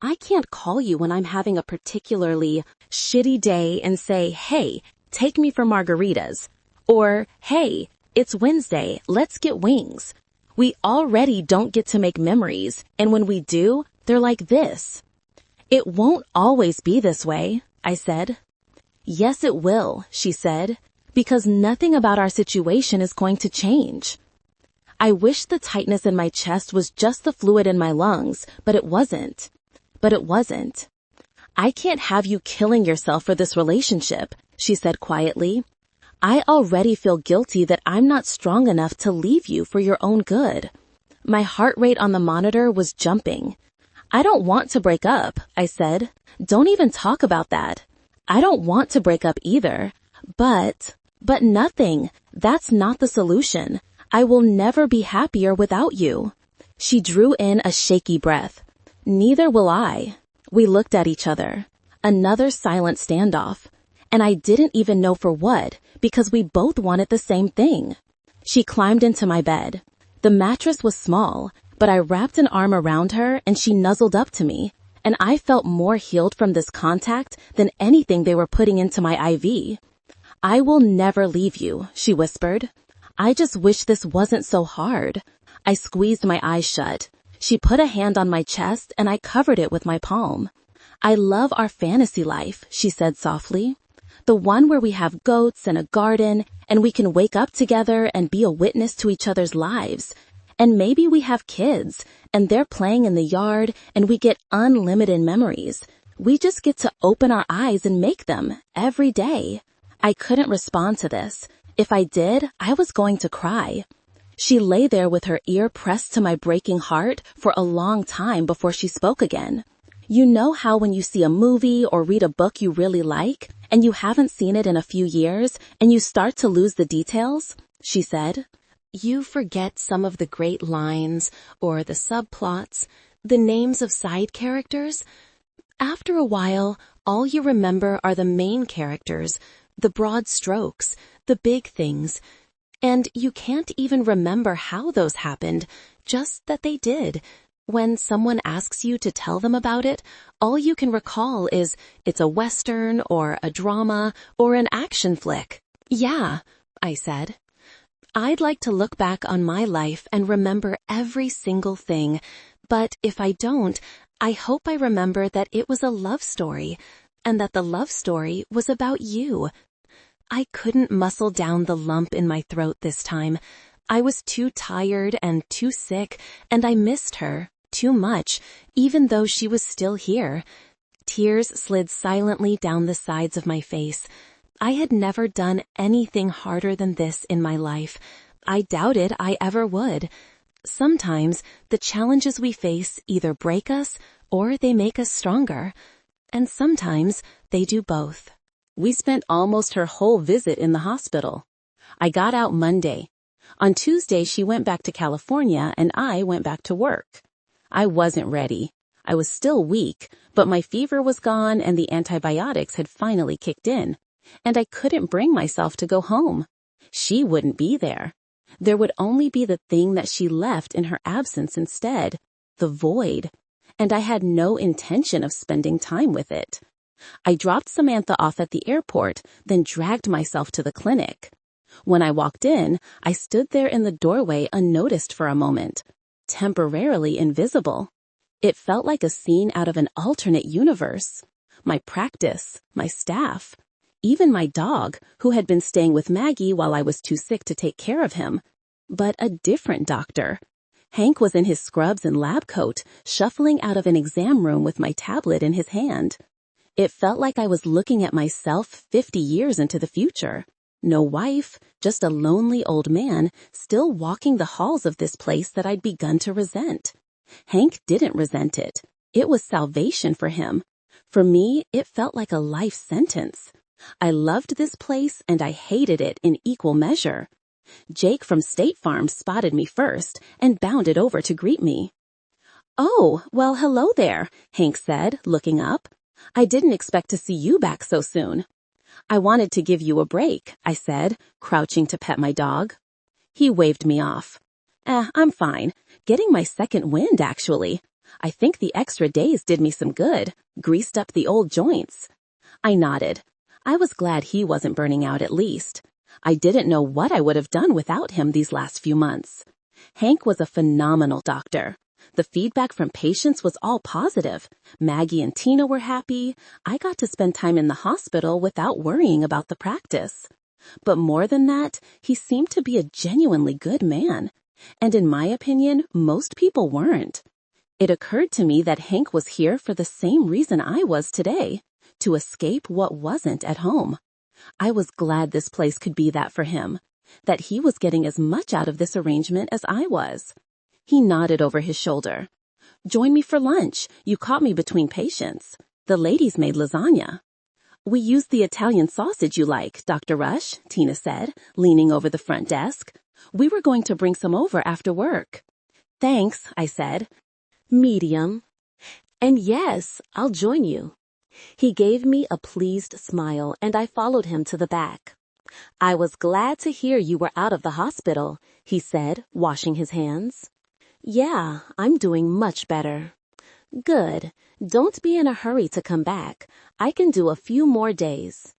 I can't call you when I'm having a particularly shitty day and say, hey, take me for margaritas. Or, hey, it's Wednesday, let's get wings. We already don't get to make memories, and when we do, they're like this. It won't always be this way, I said. Yes, it will, she said, because nothing about our situation is going to change. I wish the tightness in my chest was just the fluid in my lungs, but it wasn't. I can't have you killing yourself for this relationship, she said quietly. I already feel guilty that I'm not strong enough to leave you for your own good. My heart rate on the monitor was jumping. I don't want to break up, I said. Don't even talk about that. I don't want to break up either. But nothing. That's not the solution. I will never be happier without you. She drew in a shaky breath. Neither will I. We looked at each other. Another silent standoff. And I didn't even know for what, because we both wanted the same thing. She climbed into my bed. The mattress was small, but I wrapped an arm around her and she nuzzled up to me, and I felt more healed from this contact than anything they were putting into my IV. I will never leave you, she whispered. I just wish this wasn't so hard. I squeezed my eyes shut. She put a hand on my chest and I covered it with my palm. I love our fantasy life, she said softly. The one where we have goats and a garden, and we can wake up together and be a witness to each other's lives. And maybe we have kids, and they're playing in the yard, and we get unlimited memories. We just get to open our eyes and make them, every day. I couldn't respond to this. If I did, I was going to cry. She lay there with her ear pressed to my breaking heart for a long time before she spoke again. You know how when you see a movie or read a book you really like, and you haven't seen it in a few years, and you start to lose the details? She said. You forget some of the great lines, or the subplots, the names of side characters. After a while, all you remember are the main characters, the broad strokes, the big things. And you can't even remember how those happened, just that they did. When someone asks you to tell them about it, all you can recall is it's a Western or a drama or an action flick. Yeah, I said. I'd like to look back on my life and remember every single thing, but if I don't, I hope I remember that it was a love story, and that the love story was about you. I couldn't muscle down the lump in my throat this time. I was too tired and too sick, and I missed her. Too much, even though she was still here. Tears slid silently down the sides of my face. I had never done anything harder than this in my life. I doubted I ever would. Sometimes the challenges we face either break us or they make us stronger. And sometimes they do both. We spent almost her whole visit in the hospital. I got out Monday. On Tuesday, she went back to California and I went back to work. I wasn't ready. I was still weak, but my fever was gone and the antibiotics had finally kicked in, and I couldn't bring myself to go home. She wouldn't be there. There would only be the thing that she left in her absence instead, the void, and I had no intention of spending time with it. I dropped Samantha off at the airport, then dragged myself to the clinic. When I walked in, I stood there in the doorway unnoticed for a moment, temporarily invisible. It felt like a scene out of an alternate universe. My practice, my staff, even my dog, who had been staying with Maggie while I was too sick to take care of him. But a different doctor. Hank was in his scrubs and lab coat, shuffling out of an exam room with my tablet in his hand. It felt like I was looking at myself 50 years into the future. No wife, just a lonely old man, still walking the halls of this place that I'd begun to resent. Hank didn't resent it. It was salvation for him. For me, it felt like a life sentence. I loved this place and I hated it in equal measure. Jake from State Farm spotted me first and bounded over to greet me. "Oh, well, hello there," Hank said, looking up. "I didn't expect to see you back so soon." "I wanted to give you a break," I said, crouching to pet my dog. He waved me off. I'm fine. Getting my second wind, actually. I think the extra days did me some good, greased up the old joints." I nodded. I was glad he wasn't burning out at least. I didn't know what I would have done without him these last few months. Hank was a phenomenal doctor. The feedback from patients was all positive. Maggie and Tina were happy. I got to spend time in the hospital without worrying about the practice. But more than that, he seemed to be a genuinely good man. And in my opinion, most people weren't. It occurred to me that Hank was here for the same reason I was today, to escape what wasn't at home. I was glad this place could be that for him, that he was getting as much out of this arrangement as I was. He nodded over his shoulder. "Join me for lunch. You caught me between patients. The ladies made lasagna." "We used the Italian sausage you like, Dr. Rush," Tina said, leaning over the front desk. "We were going to bring some over after work." "Thanks," I said. Medium. "And yes, I'll join you." He gave me a pleased smile and I followed him to the back. "I was glad to hear you were out of the hospital," he said, washing his hands. "Yeah, I'm doing much better." "Good. Don't be in a hurry to come back. I can do a few more days."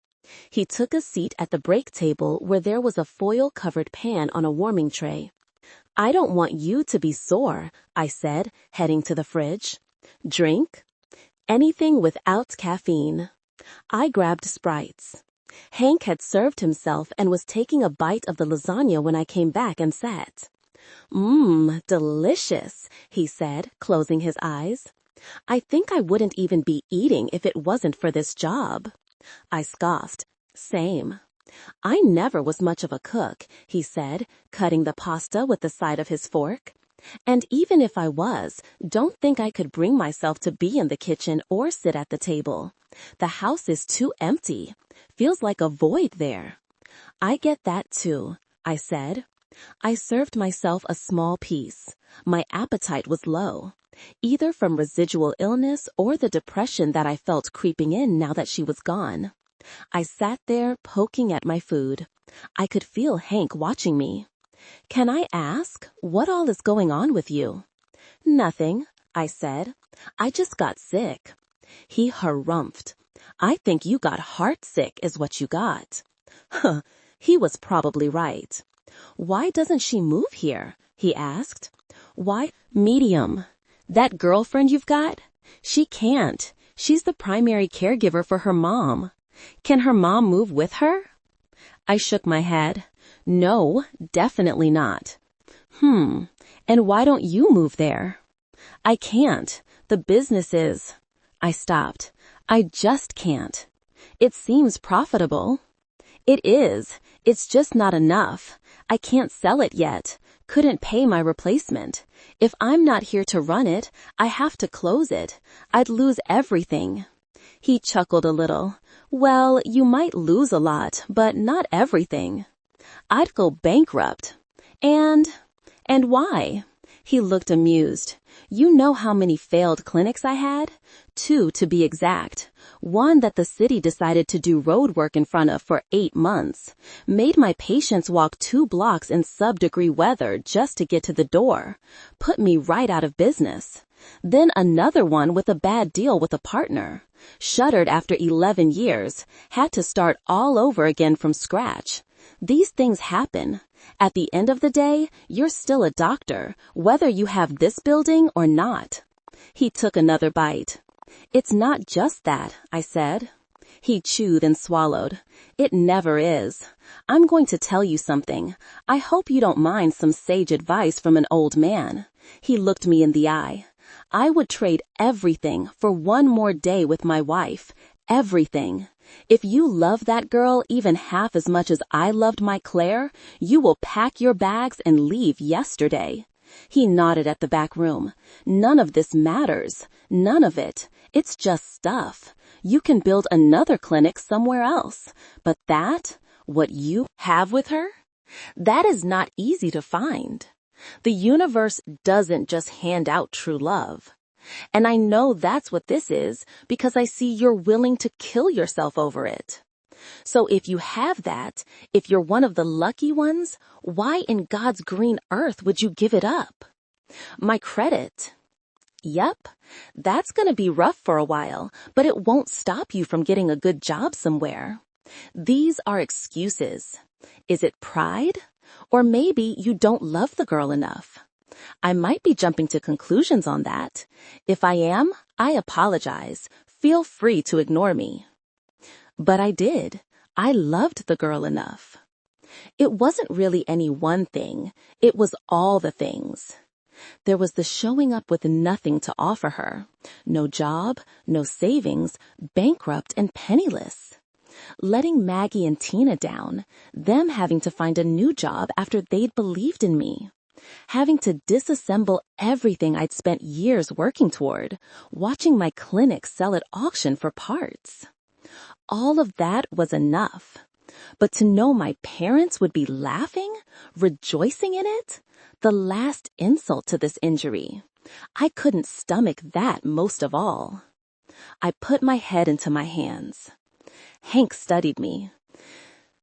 He took a seat at the break table where there was a foil-covered pan on a warming tray. "I don't want you to be sore," I said, heading to the fridge. "Drink?" "Anything without caffeine." I grabbed Sprites. Hank had served himself and was taking a bite of the lasagna when I came back and sat. Delicious," he said, closing his eyes. "I think I wouldn't even be eating if it wasn't for this job." I scoffed. "Same." "I never was much of a cook," he said, cutting the pasta with the side of his fork. "And even if I was, don't think I could bring myself to be in the kitchen or sit at the table. The house is too empty. Feels like a void there." "I get that too," I said. I served myself a small piece. My appetite was low, either from residual illness or the depression that I felt creeping in now that she was gone. I sat there poking at my food. I could feel Hank watching me. "Can I ask, what all is going on with you?" "Nothing," I said. "I just got sick." He harumphed. "I think you got heart sick is what you got." Huh, he was probably right. "Why doesn't she move here?" he asked. "Why, medium. That girlfriend you've got? She can't. She's the primary caregiver for her mom. Can her mom move with her?" I shook my head. "No, definitely not." And why don't you move there?" "I can't. The business is—" I stopped. "I just can't." "It seems profitable." "It is. It's just not enough. I can't sell it yet. Couldn't pay my replacement. If I'm not here to run it, I have to close it. I'd lose everything." He chuckled a little. "Well, you might lose a lot, but not everything." "I'd go bankrupt." And why?" He looked amused. You know how many failed clinics I had? 2 to be exact. One that the city decided to do road work in front of for 8 months. Made my patients walk 2 blocks in sub-degree weather just to get to the door. Put me right out of business. Then another one with a bad deal with a partner. Shuttered after 11 years. Had to start all over again from scratch. These things happen. At the end of the day, you're still a doctor, whether you have this building or not. He took another bite. It's not just that, I said. He chewed and swallowed. It never is. I'm going to tell you something. I hope you don't mind some sage advice from an old man. He looked me in the eye. I would trade everything for one more day with my wife. Everything. If you love that girl even half as much as I loved my Claire, you will pack your bags and leave yesterday. He nodded at the back room. None of this matters. None of it. It's just stuff. You can build another clinic somewhere else. But that, what you have with her, that is not easy to find. The universe doesn't just hand out true love. And I know that's what this is because I see you're willing to kill yourself over it. So if you have that, if you're one of the lucky ones, why in God's green earth would you give it up? My credit. Yep, that's going to be rough for a while, but it won't stop you from getting a good job somewhere. These are excuses. Is it pride? Or maybe you don't love the girl enough. I might be jumping to conclusions on that. If I am, I apologize. Feel free to ignore me. But I did. I loved the girl enough. It wasn't really any one thing. It was all the things. There was the showing up with nothing to offer her. No job, no savings, bankrupt and penniless. Letting Maggie and Tina down, them having to find a new job after they'd believed in me. Having to disassemble everything I'd spent years working toward, watching my clinic sell at auction for parts. All of that was enough. But to know my parents would be laughing, rejoicing in it, the last insult to this injury. I couldn't stomach that most of all. I put my head into my hands. Hank studied me.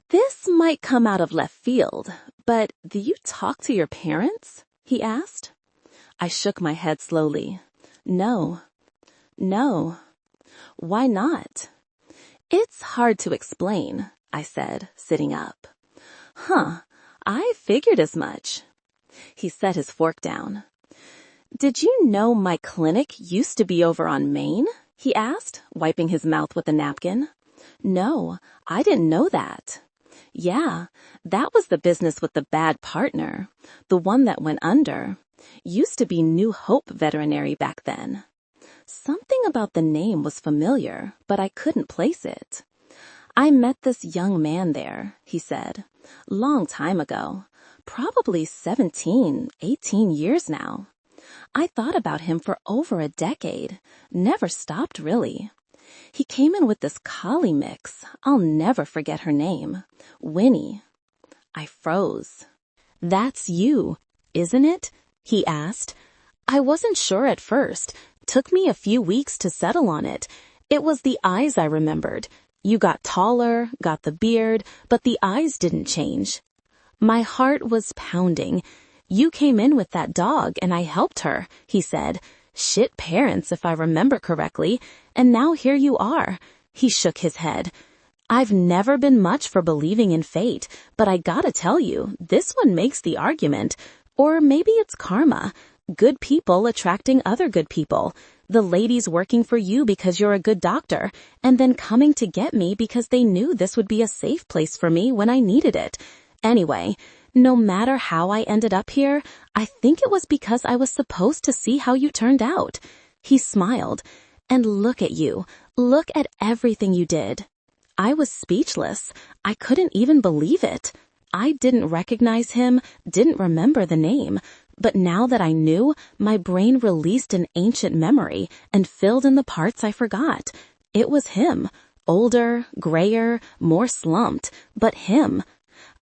This might come out of left field, but do you talk to your parents? He asked. I shook my head slowly. No. Why not? It's hard to explain, I said, sitting up. I figured as much. He set his fork down. Did you know my clinic used to be over on Main? He asked, wiping his mouth with a napkin. No, I didn't know that. Yeah, that was the business with the bad partner, the one that went under. Used to be New Hope Veterinary back then. Something about the name was familiar, but I couldn't place it. I met this young man there, he said, long time ago, probably 17, 18 years now. I thought about him for over a decade, never stopped really. He came in with this collie mix. I'll never forget her name. Winnie. I froze. That's you, isn't it? He asked. I wasn't sure at first. Took me a few weeks to settle on it. It was the eyes I remembered. You got taller, got the beard, but the eyes didn't change. My heart was pounding. You came in with that dog and I helped her, he said. Shit parents, if I remember correctly, and now here you are. He shook his head. I've never been much for believing in fate, but I gotta tell you, this one makes the argument. Or maybe it's karma. Good people attracting other good people. The ladies working for you because you're a good doctor, and then coming to get me because they knew this would be a safe place for me when I needed it. Anyway, no matter how I ended up here, I think it was because I was supposed to see how you turned out. He smiled. And look at you. Look at everything you did. I was speechless. I couldn't even believe it. I didn't recognize him, didn't remember the name. But now that I knew, my brain released an ancient memory and filled in the parts I forgot. It was him. Older, grayer, more slumped, but him.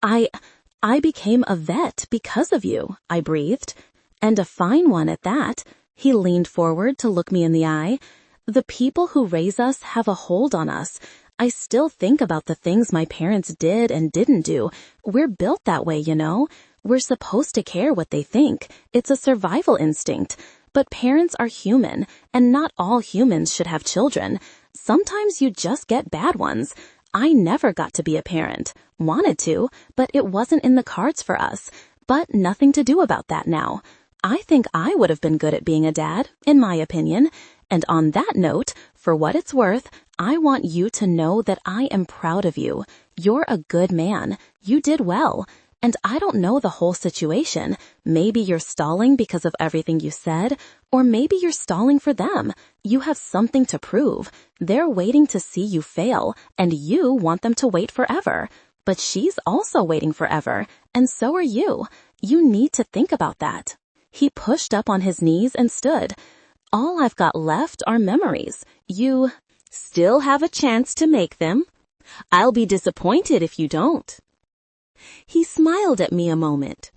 I became a vet because of you, I breathed. And a fine one at that. He leaned forward to look me in the eye. The people who raise us have a hold on us. I still think about the things my parents did and didn't do. We're built that way, you know? We're supposed to care what they think. It's a survival instinct. But parents are human, and not all humans should have children. Sometimes you just get bad ones. I never got to be a parent. Wanted to, but it wasn't in the cards for us. But nothing to do about that now. I think I would have been good at being a dad, in my opinion. And on that note, for what it's worth, I want you to know that I am proud of you. You're a good man. You did well. And I don't know the whole situation. Maybe you're stalling because of everything you said, or maybe you're stalling for them. You have something to prove. They're waiting to see you fail, and you want them to wait forever. But she's also waiting forever, and so are you. You need to think about that. He pushed up on his knees and stood. All I've got left are memories. You still have a chance to make them. I'll be disappointed if you don't. He smiled at me a moment.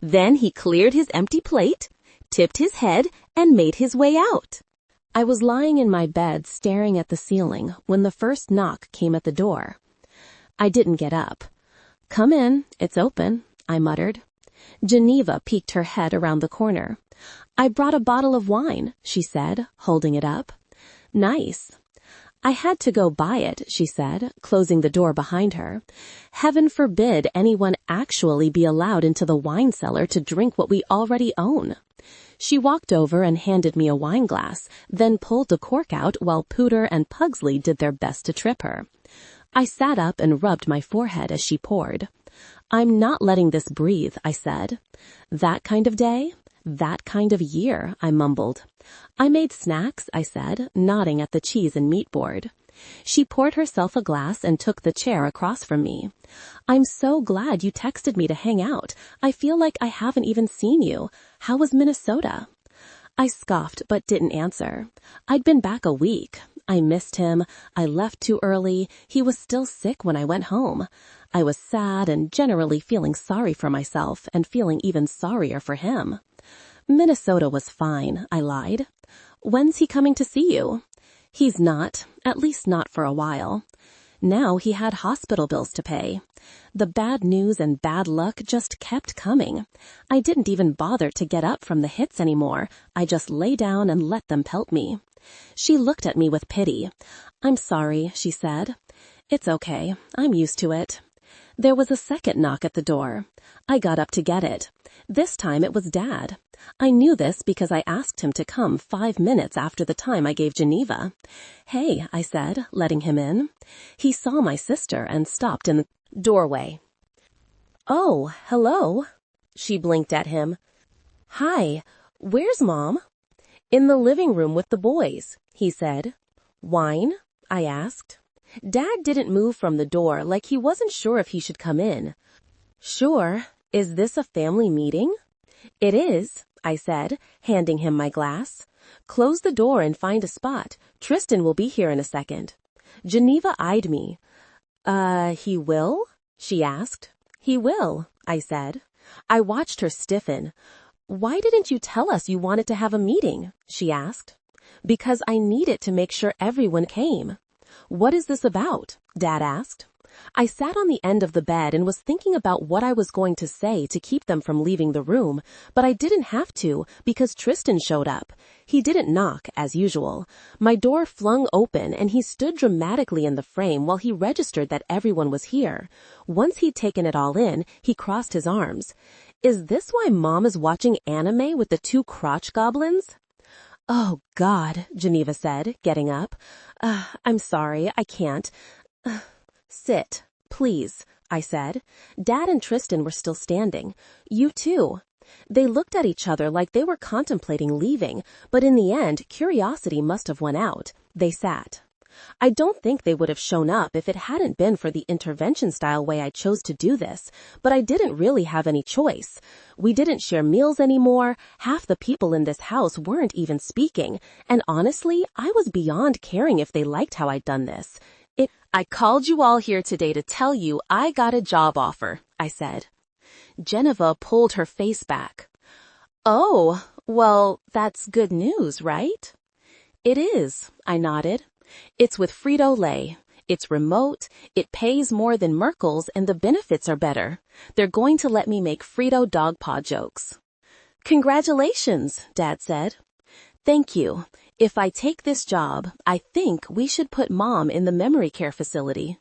Then he cleared his empty plate, tipped his head, and made his way out. I was lying in my bed staring at the ceiling when the first knock came at the door. I didn't get up. "Come in, it's open," I muttered. Geneva peeked her head around the corner. "I brought a bottle of wine," she said, holding it up. "Nice." "I had to go buy it," she said, closing the door behind her. "Heaven forbid anyone actually be allowed into the wine cellar to drink what we already own." She walked over and handed me a wine glass, then pulled the cork out while Pooter and Pugsley did their best to trip her. I sat up and rubbed my forehead as she poured. "I'm not letting this breathe," I said. "That kind of day? That kind of year," I mumbled. "I made snacks," I said, nodding at the cheese and meat board. She poured herself a glass and took the chair across from me. "I'm so glad you texted me to hang out. I feel like I haven't even seen you. How was Minnesota?" I scoffed but didn't answer. I'd been back a week. I missed him. I left too early. He was still sick when I went home. I was sad and generally feeling sorry for myself and feeling even sorrier for him. "Minnesota was fine," I lied. "When's he coming to see you?" "He's not, at least not for a while." Now he had hospital bills to pay. The bad news and bad luck just kept coming. I didn't even bother to get up from the hits anymore. I just lay down and let them pelt me. She looked at me with pity. "I'm sorry," she said. "It's okay. I'm used to it." There was a second knock at the door. I got up to get it. This time it was Dad. I knew this because I asked him to come 5 minutes after the time I gave Geneva. "Hey," I said, letting him in. He saw my sister and stopped in the doorway. "Oh, hello." She blinked at him. "Hi, where's Mom?" "In the living room with the boys," he said. "Wine?" I asked. Dad didn't move from the door like he wasn't sure if he should come in. "Sure. Is this a family meeting?" "It is," I said, handing him my glass. "Close the door and find a spot. Tristan will be here in a second." Geneva eyed me. He will?" she asked. "He will," I said. I watched her stiffen. "Why didn't you tell us you wanted to have a meeting?" she asked. "Because I needed to make sure everyone came." "What is this about?" Dad asked. I sat on the end of the bed and was thinking about what I was going to say to keep them from leaving the room, but I didn't have to because Tristan showed up. He didn't knock, as usual. My door flung open and he stood dramatically in the frame while he registered that everyone was here. Once he'd taken it all in, he crossed his arms. "Is this why Mom is watching anime with the 2 crotch goblins?" "Oh, God," Geneva said, getting up. I'm sorry, I can't. Sit, please," I said. Dad and Tristan were still standing. "You too." They looked at each other like they were contemplating leaving, but in the end, curiosity must have won out. They sat. I don't think they would have shown up if it hadn't been for the intervention-style way I chose to do this, but I didn't really have any choice. We didn't share meals anymore, half the people in this house weren't even speaking, and honestly, I was beyond caring if they liked how I'd done this. "I called you all here today to tell you I got a job offer," I said. Geneva pulled her face back. "Oh, Well, that's good news, right? It is, I nodded. It's with Frito-Lay. It's remote, it pays more than Merkel's, and the benefits are better. They're going to let me make Frito dog paw jokes. Congratulations, Dad said. Thank you. If I take this job, I think we should put Mom in the memory care facility.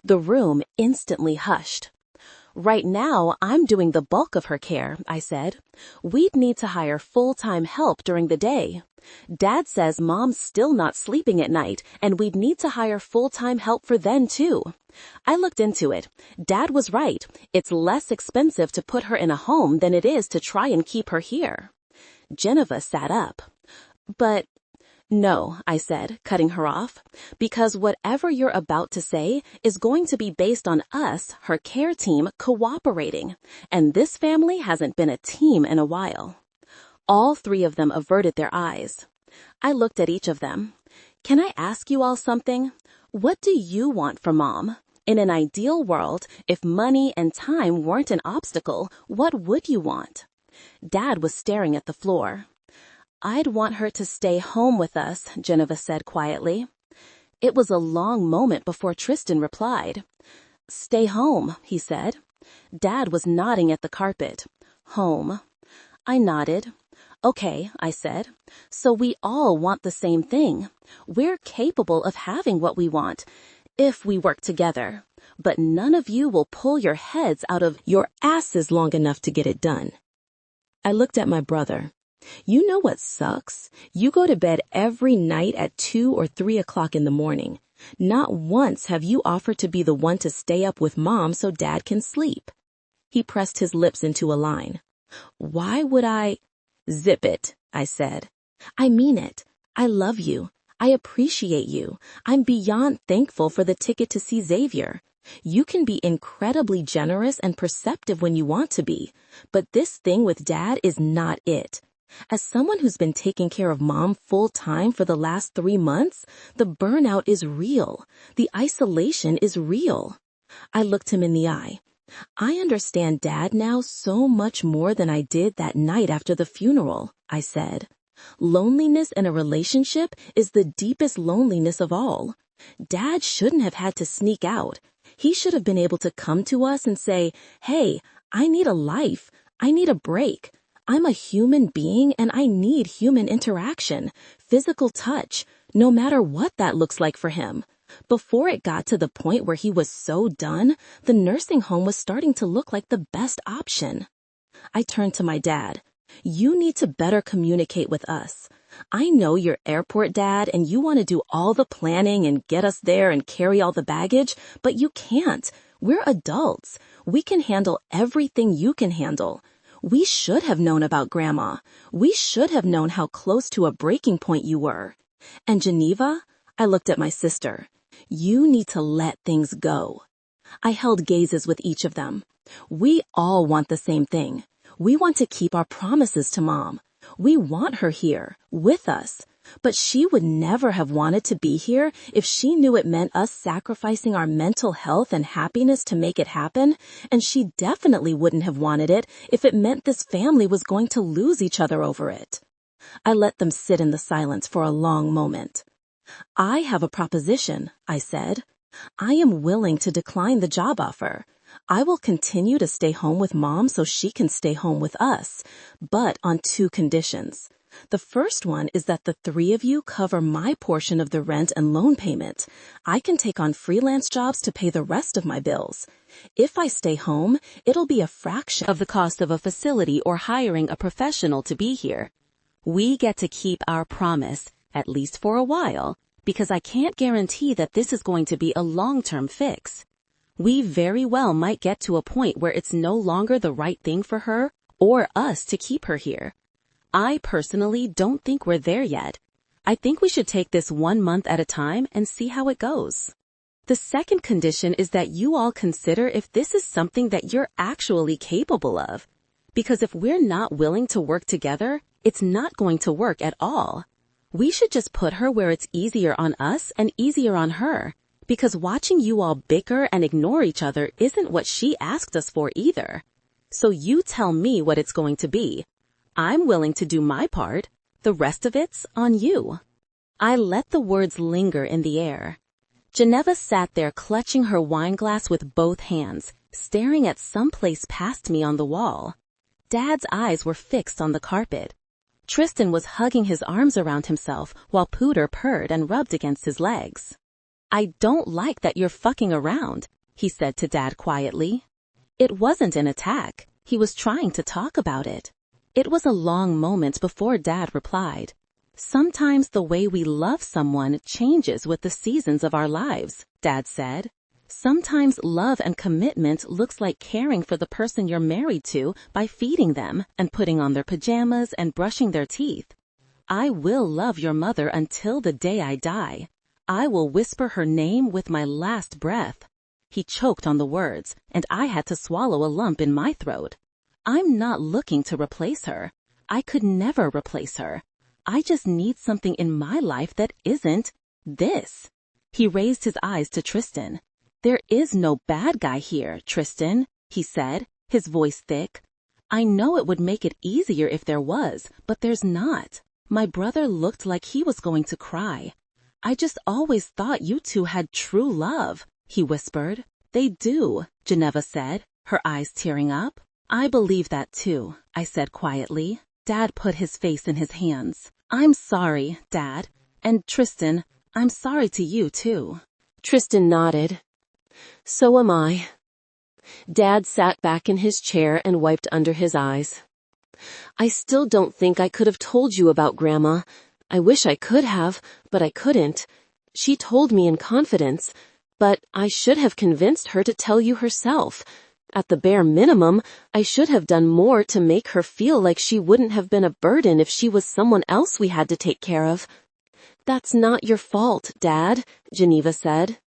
The room instantly hushed. Right now, I'm doing the bulk of her care, I said. We'd need to hire full-time help during the day. Dad says Mom's still not sleeping at night, and we'd need to hire full-time help for then, too. I looked into it. Dad was right. It's less expensive to put her in a home than it is to try and keep her here. Geneva sat up. But no, I said, cutting her off, because whatever you're about to say is going to be based on us, her care team, cooperating, and this family hasn't been a team in a while. All three of them averted their eyes. I looked at each of them. Can I ask you all something? What do you want for Mom? In an ideal world, if money and time weren't an obstacle, what would you want? Dad was staring at the floor. I'd want her to stay home with us, Geneva said quietly. It was a long moment before Tristan replied. Stay home, he said. Dad was nodding at the carpet. Home. I nodded. Okay, I said. So we all want the same thing. We're capable of having what we want, if we work together. But none of you will pull your heads out of your asses long enough to get it done. I looked at my brother. You know what sucks? You go to bed every night at 2 or 3 o'clock in the morning. Not once have you offered to be the one to stay up with Mom so Dad can sleep. He pressed his lips into a line. Why would I? Zip it, I said. I mean it. I love you. I appreciate you. I'm beyond thankful for the ticket to see Xavier. You can be incredibly generous and perceptive when you want to be, but this thing with Dad is not it. As someone who's been taking care of Mom full-time for the last 3 months, the burnout is real. The isolation is real. I looked him in the eye. I understand Dad now so much more than I did that night after the funeral, I said. Loneliness in a relationship is the deepest loneliness of all. Dad shouldn't have had to sneak out. He should have been able to come to us and say, hey, I need a life. I need a break. I'm a human being and I need human interaction, physical touch, no matter what that looks like for him. Before it got to the point where he was so done, the nursing home was starting to look like the best option. I turned to my dad. You need to better communicate with us. I know you're airport dad and you want to do all the planning and get us there and carry all the baggage, but you can't. We're adults. We can handle everything you can handle. We should have known about Grandma. We should have known how close to a breaking point you were. And Geneva, I looked at my sister. You need to let things go. I held gazes with each of them. We all want the same thing. We want to keep our promises to Mom. We want her here, with us. But she would never have wanted to be here if she knew it meant us sacrificing our mental health and happiness to make it happen, and she definitely wouldn't have wanted it if it meant this family was going to lose each other over it. I let them sit in the silence for a long moment. I have a proposition, I said. I am willing to decline the job offer. I will continue to stay home with Mom so she can stay home with us, but on 2 conditions. The first one is that the 3 of you cover my portion of the rent and loan payment. I can take on freelance jobs to pay the rest of my bills. If I stay home, it'll be a fraction of the cost of a facility or hiring a professional to be here. We get to keep our promise, at least for a while, because I can't guarantee that this is going to be a long-term fix. We very well might get to a point where it's no longer the right thing for her or us to keep her here. I personally don't think we're there yet. I think we should take this 1 month at a time and see how it goes. The second condition is that you all consider if this is something that you're actually capable of. Because if we're not willing to work together, it's not going to work at all. We should just put her where it's easier on us and easier on her. Because watching you all bicker and ignore each other isn't what she asked us for either. So you tell me what it's going to be. I'm willing to do my part. The rest of it's on you." I let the words linger in the air. Geneva sat there clutching her wine glass with both hands, staring at someplace past me on the wall. Dad's eyes were fixed on the carpet. Tristan was hugging his arms around himself while Pooter purred and rubbed against his legs. "I don't like that you're fucking around," he said to Dad quietly. It wasn't an attack. He was trying to talk about it. It was a long moment before Dad replied. "Sometimes the way we love someone changes with the seasons of our lives," Dad said. "Sometimes love and commitment looks like caring for the person you're married to by feeding them and putting on their pajamas and brushing their teeth. I will love your mother until the day I die. I will whisper her name with my last breath." He choked on the words, and I had to swallow a lump in my throat. I'm not looking to replace her. I could never replace her. I just need something in my life that isn't this. He raised his eyes to Tristan. "There is no bad guy here, Tristan," he said, his voice thick. "I know it would make it easier if there was, but there's not." My brother looked like he was going to cry. "I just always thought you two had true love," he whispered. "They do," Geneva said, her eyes tearing up. "I believe that too," I said quietly. Dad put his face in his hands. "I'm sorry, Dad. And Tristan, I'm sorry to you too." Tristan nodded. "So am I." Dad sat back in his chair and wiped under his eyes. "I still don't think I could have told you about Grandma. I wish I could have, but I couldn't. She told me in confidence, but I should have convinced her to tell you herself. At the bare minimum, I should have done more to make her feel like she wouldn't have been a burden if she was someone else we had to take care of." "That's not your fault, Dad," Geneva said.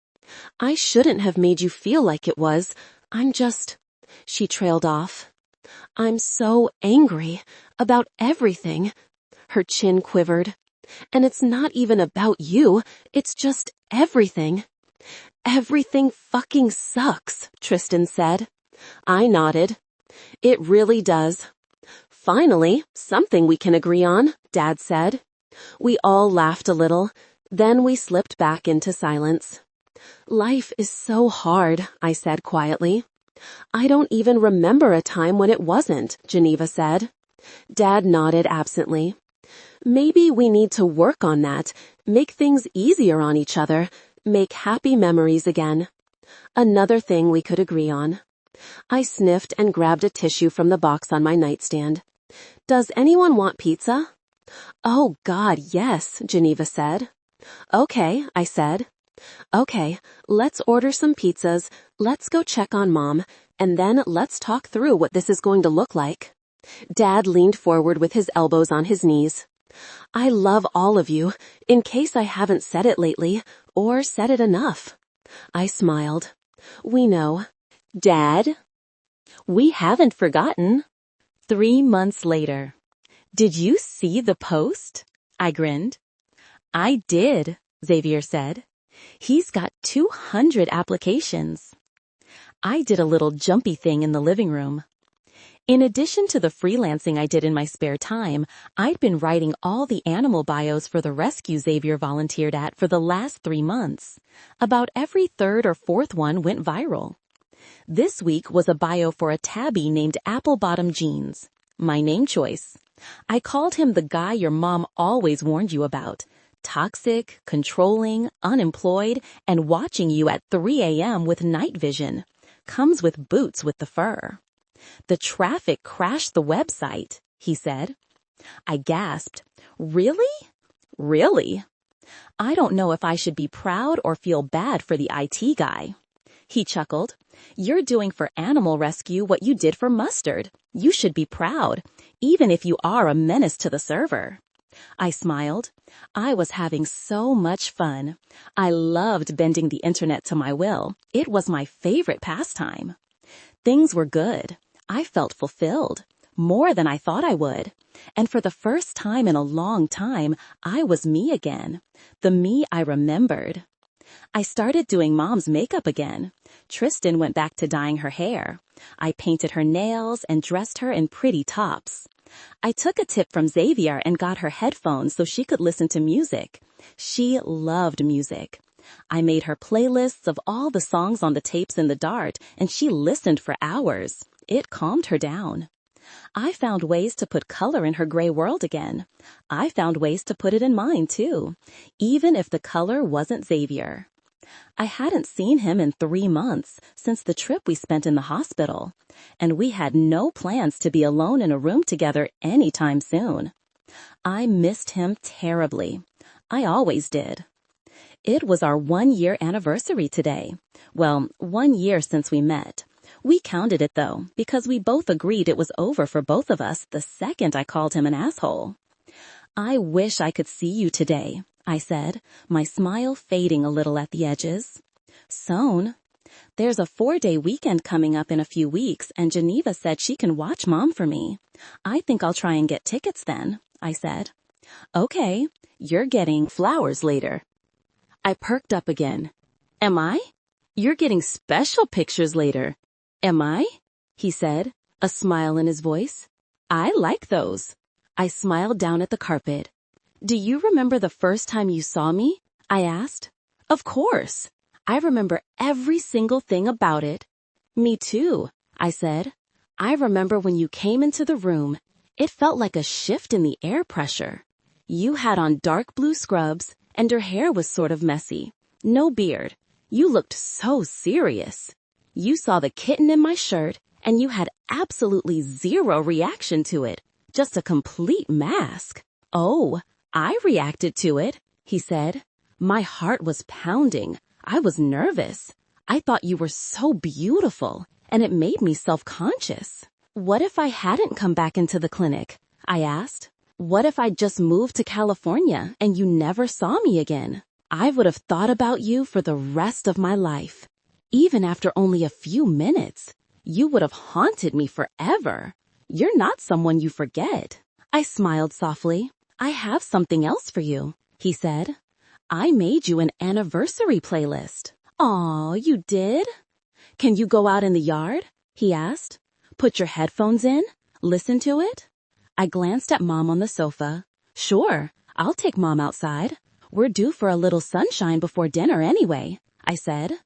"I shouldn't have made you feel like it was. I'm just—" She trailed off. "I'm so angry about everything." Her chin quivered. "And it's not even about you. It's just everything." "Everything fucking sucks," Tristan said. I nodded. "It really does." "Finally, something we can agree on," Dad said. We all laughed a little. Then we slipped back into silence. "Life is so hard," I said quietly. "I don't even remember a time when it wasn't," Geneva said. Dad nodded absently. "Maybe we need to work on that, make things easier on each other, make happy memories again." Another thing we could agree on. I sniffed and grabbed a tissue from the box on my nightstand. "Does anyone want pizza?" "Oh God, yes," Geneva said. "Okay," I said. "Okay, let's order some pizzas, let's go check on Mom, and then let's talk through what this is going to look like." Dad leaned forward with his elbows on his knees. "I love all of you, in case I haven't said it lately, or said it enough." I smiled. "We know." "Dad?" "We haven't forgotten." 3 months later. "Did you see the post?" I grinned. "I did," Xavier said. "He's got 200 applications." I did a little jumpy thing in the living room. In addition to the freelancing I did in my spare time, I'd been writing all the animal bios for the rescue Xavier volunteered at for the last 3 months. About every third or fourth one went viral. This week was a bio for a tabby named Apple Bottom Jeans. My name choice. I called him the guy your mom always warned you about. Toxic, controlling, unemployed, and watching you at 3 a.m. with night vision. Comes with boots with the fur. "The traffic crashed the website," he said. I gasped. "Really? Really?" I don't know if I should be proud or feel bad for the IT guy. He chuckled. "You're doing for animal rescue what you did for mustard. You should be proud, even if you are a menace to the server." I smiled. I was having so much fun. I loved bending the internet to my will. It was my favorite pastime. Things were good. I felt fulfilled, more than I thought I would. And for the first time in a long time, I was me again, the me I remembered. I started doing Mom's makeup again. Tristan went back to dyeing her hair. I painted her nails and dressed her in pretty tops. I took a tip from Xavier and got her headphones so she could listen to music. She loved music. I made her playlists of all the songs on the tapes in the Dart, and she listened for hours. It calmed her down. I found ways to put color in her gray world again. I found ways to put it in mine, too, even if the color wasn't Xavier. I hadn't seen him in 3 months since the trip we spent in the hospital, and we had no plans to be alone in a room together anytime soon. I missed him terribly. I always did. It was our 1-year anniversary today. Well, 1 year since we met. We counted it, though, because we both agreed it was over for both of us the second I called him an asshole. I wish I could see you today, I said, my smile fading a little at the edges. Soon. There's a 4-day weekend coming up in a few weeks, and Geneva said she can watch Mom for me. I think I'll try and get tickets then, I said. Okay, you're getting flowers later. I perked up again. Am I? You're getting special pictures later. Am I? He said, a smile in his voice. I like those. I smiled down at the carpet. Do you remember the first time you saw me? I asked. Of course. I remember every single thing about it. Me too, I said. I remember when you came into the room. It felt like a shift in the air pressure. You had on dark blue scrubs, and your hair was sort of messy. No beard. You looked so serious. You saw the kitten in my shirt, and you had absolutely zero reaction to it. Just a complete mask. Oh, I reacted to it, he said. My heart was pounding. I was nervous. I thought you were so beautiful, and it made me self-conscious. What if I hadn't come back into the clinic? I asked. What if I just moved to California and you never saw me again? I would have thought about you for the rest of my life. Even after only a few minutes, you would have haunted me forever. You're not someone you forget. I smiled softly. I have something else for you, he said. I made you an anniversary playlist. Aw, you did? Can you go out in the yard? He asked. Put your headphones in? Listen to it? I glanced at Mom on the sofa. Sure, I'll take Mom outside. We're due for a little sunshine before dinner anyway, I said.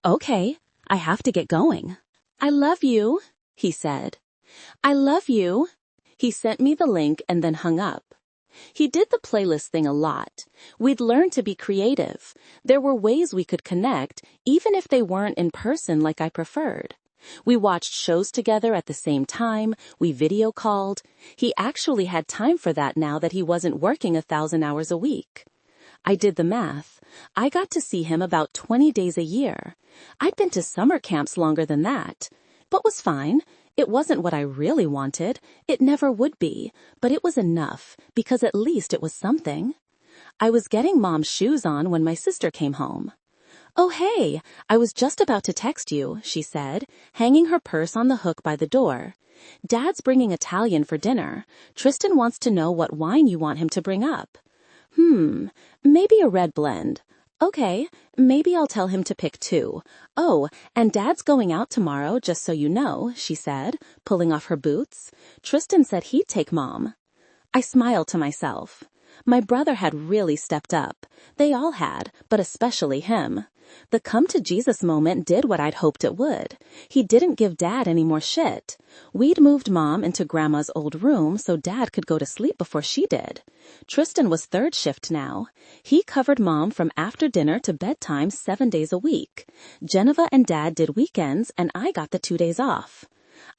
Okay, I have to get going. I love you, he said. I love you. He sent me the link and then hung up. He did the playlist thing a lot. We'd learned to be creative. There were ways we could connect, even if they weren't in person like I preferred. We watched shows together at the same time. We video called. He actually had time for that now that he wasn't working 1,000 hours a week. I did the math. I got to see him about 20 days a year. I'd been to summer camps longer than that, but was fine. It wasn't what I really wanted. It never would be, but it was enough because at least it was something. I was getting Mom's shoes on when my sister came home. Oh, hey, I was just about to text you, she said, hanging her purse on the hook by the door. Dad's bringing Italian for dinner. Tristan wants to know what wine you want him to bring up. Maybe a red blend. Okay, maybe I'll tell him to pick 2. Oh, and Dad's going out tomorrow, just so you know, she said, pulling off her boots. Tristan said he'd take Mom. I smiled to myself. My brother had really stepped up. They all had, but especially him. The come to Jesus moment did what I'd hoped it would. He didn't give Dad any more shit. We'd moved Mom into Grandma's old room so Dad could go to sleep before she did. Tristan was 3rd shift now. He covered Mom from after dinner to bedtime 7 days a week. Geneva and Dad did weekends, and I got the 2 days off.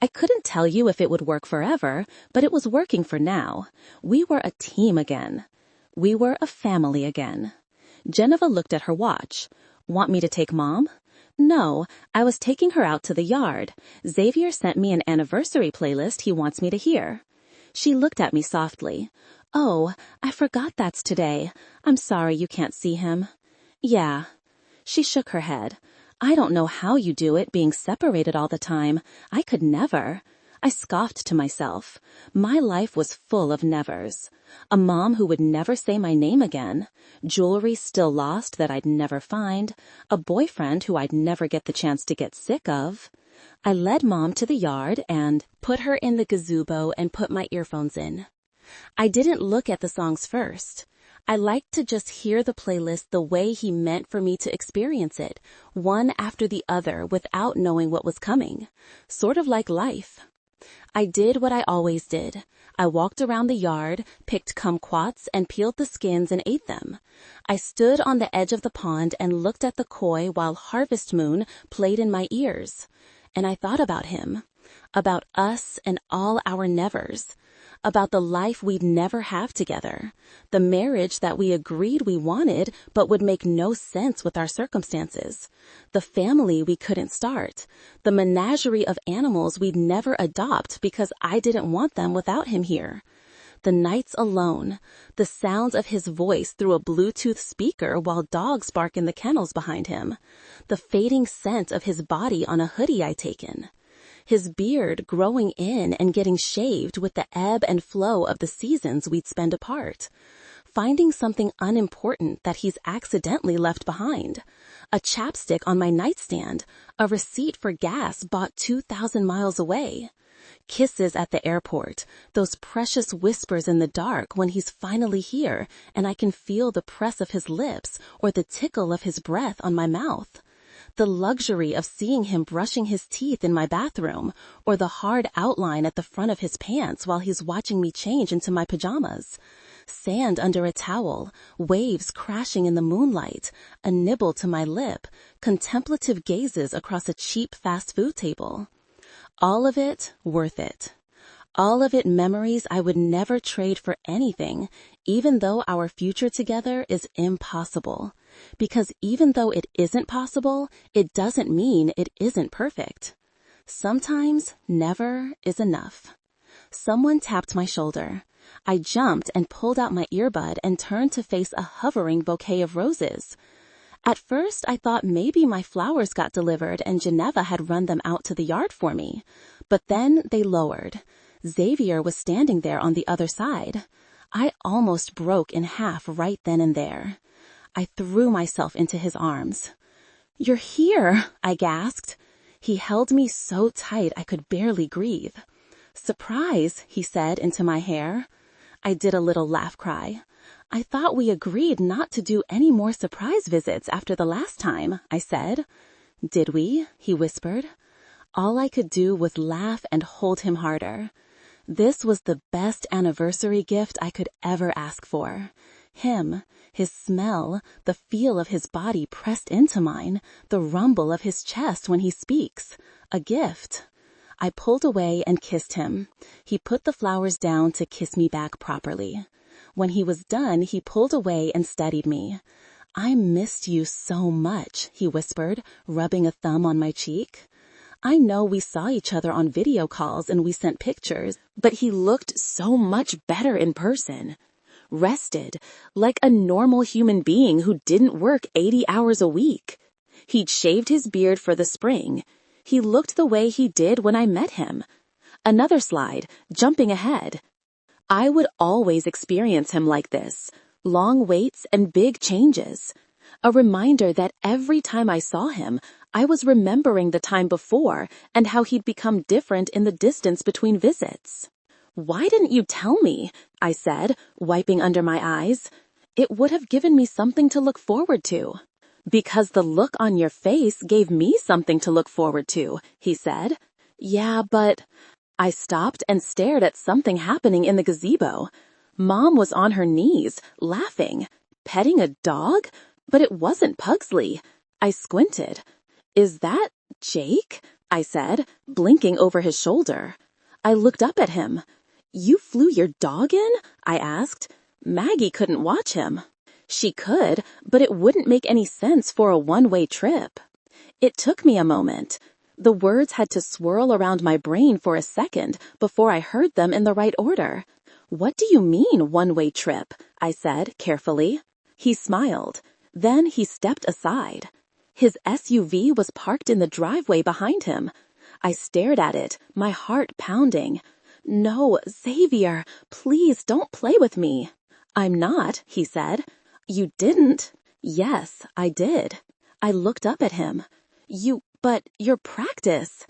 I couldn't tell you if it would work forever, but it was working for now. We were a team again. We were a family again. Geneva looked at her watch. Want me to take Mom? No, I was taking her out to the yard. Xavier sent me an anniversary playlist he wants me to hear. She looked at me softly. Oh, I forgot that's today. I'm sorry you can't see him. Yeah. She shook her head. I don't know how you do it being separated all the time. I could never. I scoffed to myself. My life was full of nevers. A mom who would never say my name again. Jewelry still lost that I'd never find. A boyfriend who I'd never get the chance to get sick of. I led Mom to the yard and put her in the gazebo and put my earphones in. I didn't look at the songs first. I liked to just hear the playlist the way he meant for me to experience it, one after the other without knowing what was coming. Sort of like life. I did what I always did. I walked around the yard, picked kumquats, and peeled the skins and ate them. I stood on the edge of the pond and looked at the koi while Harvest Moon played in my ears. And I thought about him, about us and all our nevers, about the life we'd never have together, the marriage that we agreed we wanted but would make no sense with our circumstances, the family we couldn't start, the menagerie of animals we'd never adopt because I didn't want them without him here. The nights alone, the sounds of his voice through a Bluetooth speaker while dogs bark in the kennels behind him, the fading scent of his body on a hoodie I'd taken, his beard growing in and getting shaved with the ebb and flow of the seasons we'd spend apart, finding something unimportant that he's accidentally left behind, a chapstick on my nightstand, a receipt for gas bought 2,000 miles away, kisses at the airport, those precious whispers in the dark when he's finally here and I can feel the press of his lips or the tickle of his breath on my mouth. The luxury of seeing him brushing his teeth in my bathroom, or the hard outline at the front of his pants while he's watching me change into my pajamas. Sand under a towel, waves crashing in the moonlight, a nibble to my lip, contemplative gazes across a cheap fast food table. All of it worth it. All of it memories I would never trade for anything, even though our future together is impossible. Because even though it isn't possible, it doesn't mean it isn't perfect. Sometimes never is enough. Someone tapped my shoulder. I jumped and pulled out my earbud and turned to face a hovering bouquet of roses. At first, I thought maybe my flowers got delivered and Geneva had run them out to the yard for me. But then they lowered. Xavier was standing there on the other side. I almost broke in half right then and there. I threw myself into his arms. "You're here," I gasped. He held me so tight I could barely breathe. "Surprise," he said into my hair. I did a little laugh cry. "I thought we agreed not to do any more surprise visits after the last time," I said. "Did we?" he whispered. All I could do was laugh and hold him harder. This was the best anniversary gift I could ever ask for. Him, his smell, the feel of his body pressed into mine, the rumble of his chest when he speaks. A gift. I pulled away and kissed him. He put the flowers down to kiss me back properly. When he was done, he pulled away and studied me. "I missed you so much," he whispered, rubbing a thumb on my cheek. I know we saw each other on video calls and we sent pictures, but he looked so much better in person. Rested, like a normal human being who didn't work 80 hours a week. He'd shaved his beard for the spring. He looked the way he did when I met him. Another slide, jumping ahead. I would always experience him like this, long waits and big changes. A reminder that every time I saw him, I was remembering the time before and how he'd become different in the distance between visits. "Why didn't you tell me?" I said, wiping under my eyes. "It would have given me something to look forward to." "Because the look on your face gave me something to look forward to," he said. "Yeah, but—" I stopped and stared at something happening in the gazebo. Mom was on her knees, laughing, petting a dog, but it wasn't Pugsley. I squinted. "Is that Jake?" I said, blinking over his shoulder. I looked up at him. "You flew your dog in?" I asked. Maggie couldn't watch him. She could, but it wouldn't make any sense for a one-way trip. It took me a moment. The words had to swirl around my brain for a second before I heard them in the right order. "What do you mean, one-way trip?" I said carefully. He smiled. Then he stepped aside. His SUV was parked in the driveway behind him. I stared at it, my heart pounding. "No, Xavier, please don't play with me." "I'm not," he said. "You didn't?" "Yes, I did." I looked up at him. But your practice."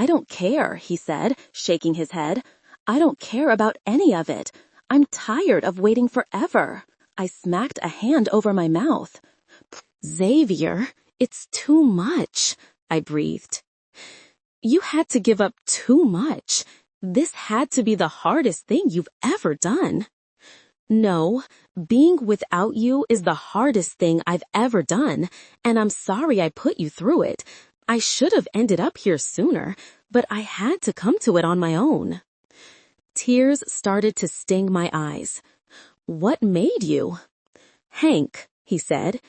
I don't care, he said, shaking his head. I don't care about any of it. I'm tired of waiting forever. I smacked a hand over my mouth. Xavier, it's too much, I breathed. You had to give up too much. This had to be the hardest thing you've ever done. No, being without you is the hardest thing I've ever done, and I'm sorry I put you through it. I should have ended up here sooner, but I had to come to it on my own. Tears started to sting my eyes. What made you? Hank, he said.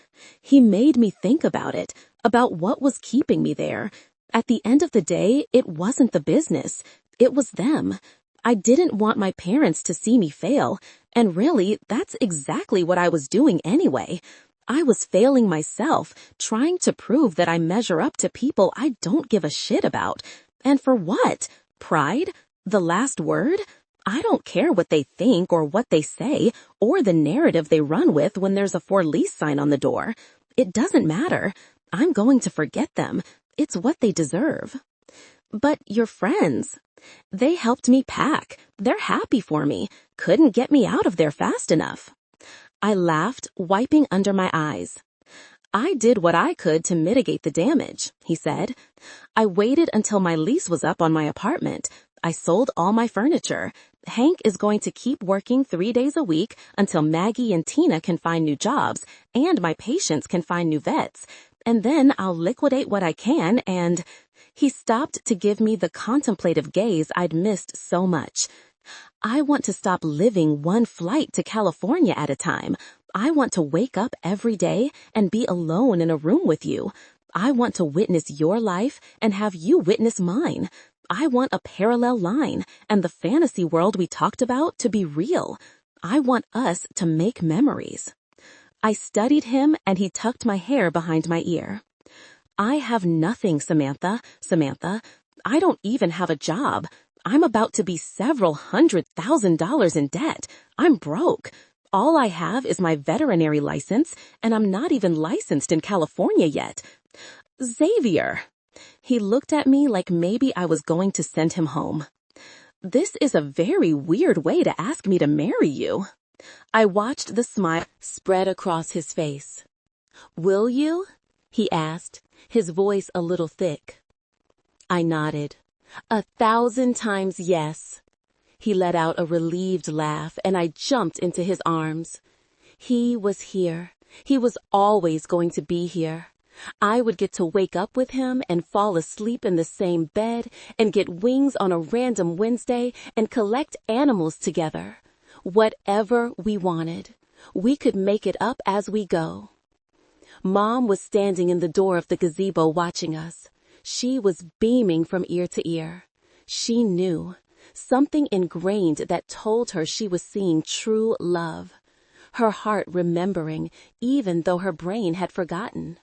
He made me think about it, about what was keeping me there. At the end of the day, it wasn't the business. It was them. I didn't want my parents to see me fail, and really, that's exactly what I was doing anyway. I was failing myself, trying to prove that I measure up to people I don't give a shit about. And for what? Pride? The last word? I don't care what they think or what they say, or the narrative they run with when there's a for lease sign on the door. It doesn't matter. I'm going to forget them. It's what they deserve. But your friends, they helped me pack. They're happy for me. Couldn't get me out of there fast enough. I laughed, wiping under my eyes. I did what I could to mitigate the damage, he said. I waited until my lease was up on my apartment. I sold all my furniture. Hank is going to keep working 3 days a week until Maggie and Tina can find new jobs and my patients can find new vets. And then I'll liquidate what I can and... He stopped to give me the contemplative gaze I'd missed so much. I want to stop living one flight to California at a time. I want to wake up every day and be alone in a room with you. I want to witness your life and have you witness mine. I want a parallel line and the fantasy world we talked about to be real. I want us to make memories. I studied him and he tucked my hair behind my ear. I have nothing, Samantha. I don't even have a job. I'm about to be several $100,000 in debt. I'm broke. All I have is my veterinary license, and I'm not even licensed in California yet. Xavier. He looked at me like maybe I was going to send him home. This is a very weird way to ask me to marry you. I watched the smile spread across his face. Will you? He asked, his voice a little thick. I nodded. 1,000 times yes. He let out a relieved laugh, and I jumped into his arms. He was here. He was always going to be here. I would get to wake up with him and fall asleep in the same bed and get wings on a random Wednesday and collect animals together. Whatever we wanted. We could make it up as we go. Mom was standing in the door of the gazebo watching us. She was beaming from ear to ear. She knew. Something ingrained that told her she was seeing true love. Her heart remembering, even though her brain had forgotten.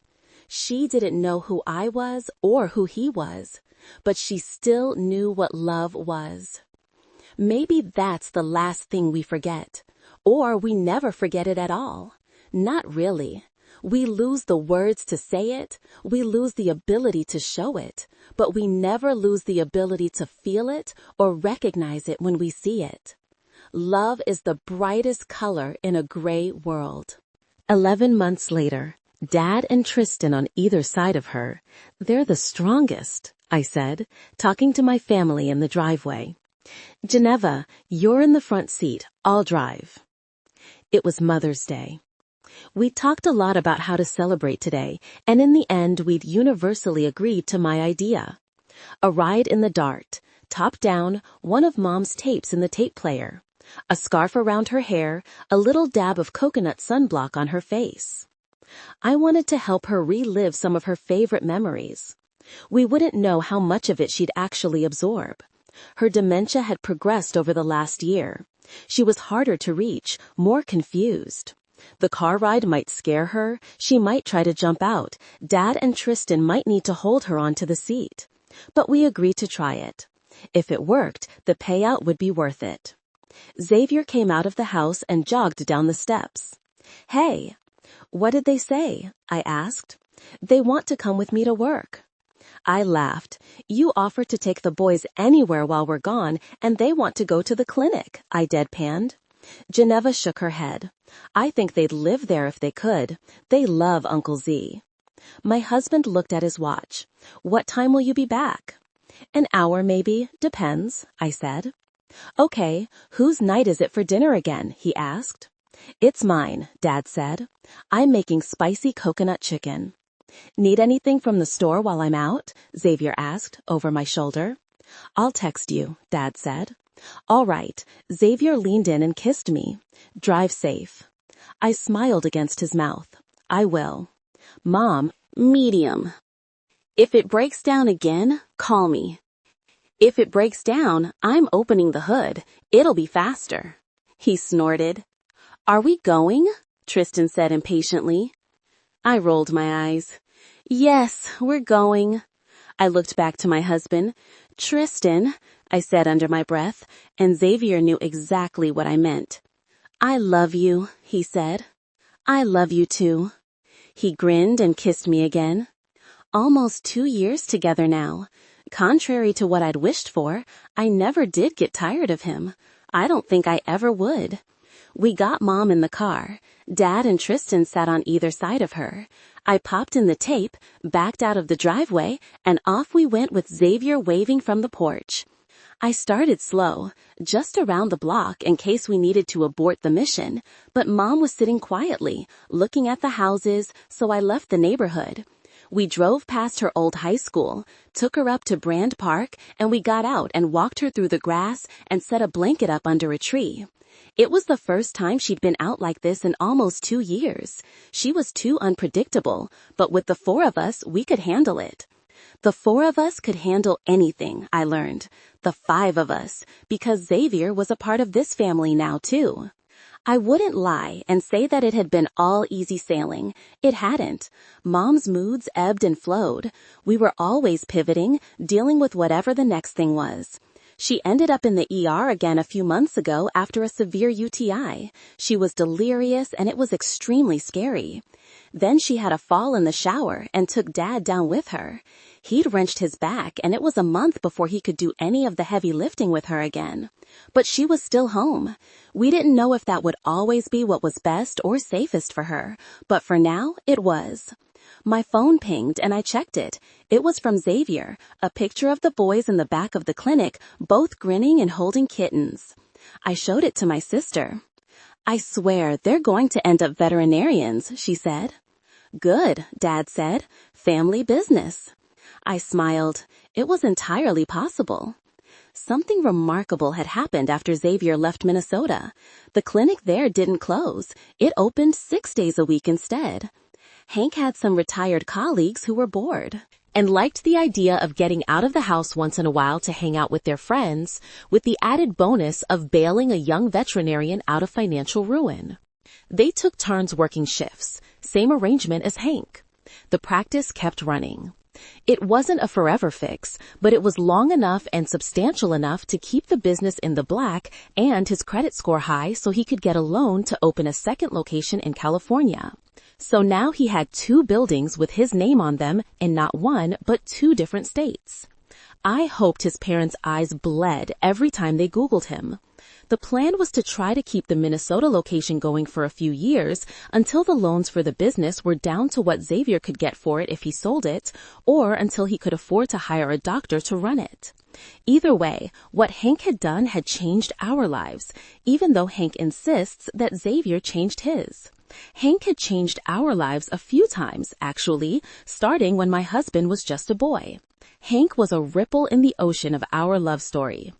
She didn't know who I was or who he was, but she still knew what love was. Maybe that's the last thing we forget, or we never forget it at all. Not really. We lose the words to say it, we lose the ability to show it, but we never lose the ability to feel it or recognize it when we see it. Love is the brightest color in a gray world. 11 months later, Dad and Tristan on either side of her. They're the strongest, I said, talking to my family in the driveway. Geneva, you're in the front seat. I'll drive. It was Mother's Day. We talked a lot about how to celebrate today, and in the end we'd universally agreed to my idea. A ride in the Dart, top down, one of Mom's tapes in the tape player, a scarf around her hair, a little dab of coconut sunblock on her face. I wanted to help her relive some of her favorite memories. We wouldn't know how much of it she'd actually absorb. Her dementia had progressed over the last year. She was harder to reach, more confused. The car ride might scare her. She might try to jump out. Dad and Tristan might need to hold her onto the seat. But we agreed to try it. If it worked, the payout would be worth it. Xavier came out of the house and jogged down the steps. Hey, what did they say? I asked. They want to come with me to work. I laughed. You offered to take the boys anywhere while we're gone, and they want to go to the clinic, I deadpanned. Geneva shook her head. I think they'd live there if they could. They love Uncle Z. My husband looked at his watch. What time will you be back? An hour maybe, depends, I said. Okay, whose night is it for dinner again? He asked. It's mine, Dad said. I'm making spicy coconut chicken. Need anything from the store while I'm out? Xavier asked, over my shoulder. I'll text you, Dad said. All right, Xavier leaned in and kissed me. Drive safe. I smiled against his mouth. I will. Mom, Medium. If it breaks down again, call me. If it breaks down, I'm opening the hood. It'll be faster. He snorted. Are we going? Tristan said impatiently. I rolled my eyes. Yes, we're going. I looked back to my husband. Tristan, I said under my breath, and Xavier knew exactly what I meant. I love you, he said. I love you too. He grinned and kissed me again. Almost 2 years together now. Contrary to what I'd wished for, I never did get tired of him. I don't think I ever would. We got Mom in the car. Dad and Tristan sat on either side of her. I popped in the tape, backed out of the driveway, and off we went with Xavier waving from the porch. I started slow, just around the block in case we needed to abort the mission, but Mom was sitting quietly, looking at the houses, so I left the neighborhood. We drove past her old high school, took her up to Brand Park, and we got out and walked her through the grass and set a blanket up under a tree. It was the first time she'd been out like this in almost 2 years. She was too unpredictable, but with the 4 of us, we could handle it. The 4 of us could handle anything, I learned. The 5 of us, because Xavier was a part of this family now too. I wouldn't lie and say that it had been all easy sailing. It hadn't. Mom's moods ebbed and flowed. We were always pivoting, dealing with whatever the next thing was. She ended up in the ER again a few months ago after a severe UTI. She was delirious and it was extremely scary. Then she had a fall in the shower and took Dad down with her. He'd wrenched his back and it was a month before he could do any of the heavy lifting with her again. But she was still home. We didn't know if that would always be what was best or safest for her, but for now it was. My phone pinged and I checked it. It was from Xavier, a picture of the boys in the back of the clinic, both grinning and holding kittens. I showed it to my sister. I swear they're going to end up veterinarians, she said. Good, Dad said. Family business. I smiled. It was entirely possible. Something remarkable had happened after Xavier left Minnesota. The clinic there didn't close. It opened 6 days a week instead. Hank had some retired colleagues who were bored and liked the idea of getting out of the house once in a while to hang out with their friends, with the added bonus of bailing a young veterinarian out of financial ruin. They took turns working shifts, same arrangement as Hank. The practice kept running. It wasn't a forever fix, but it was long enough and substantial enough to keep the business in the black and his credit score high so he could get a loan to open a second location in California. So now he had 2 buildings with his name on them in not 1, but 2 different states. I hoped his parents' eyes bled every time they Googled him. The plan was to try to keep the Minnesota location going for a few years until the loans for the business were down to what Xavier could get for it if he sold it, or until he could afford to hire a doctor to run it. Either way, what Hank had done had changed our lives, even though Hank insists that Xavier changed his. Hank had changed our lives a few times, actually, starting when my husband was just a boy. Hank was a ripple in the ocean of our love story.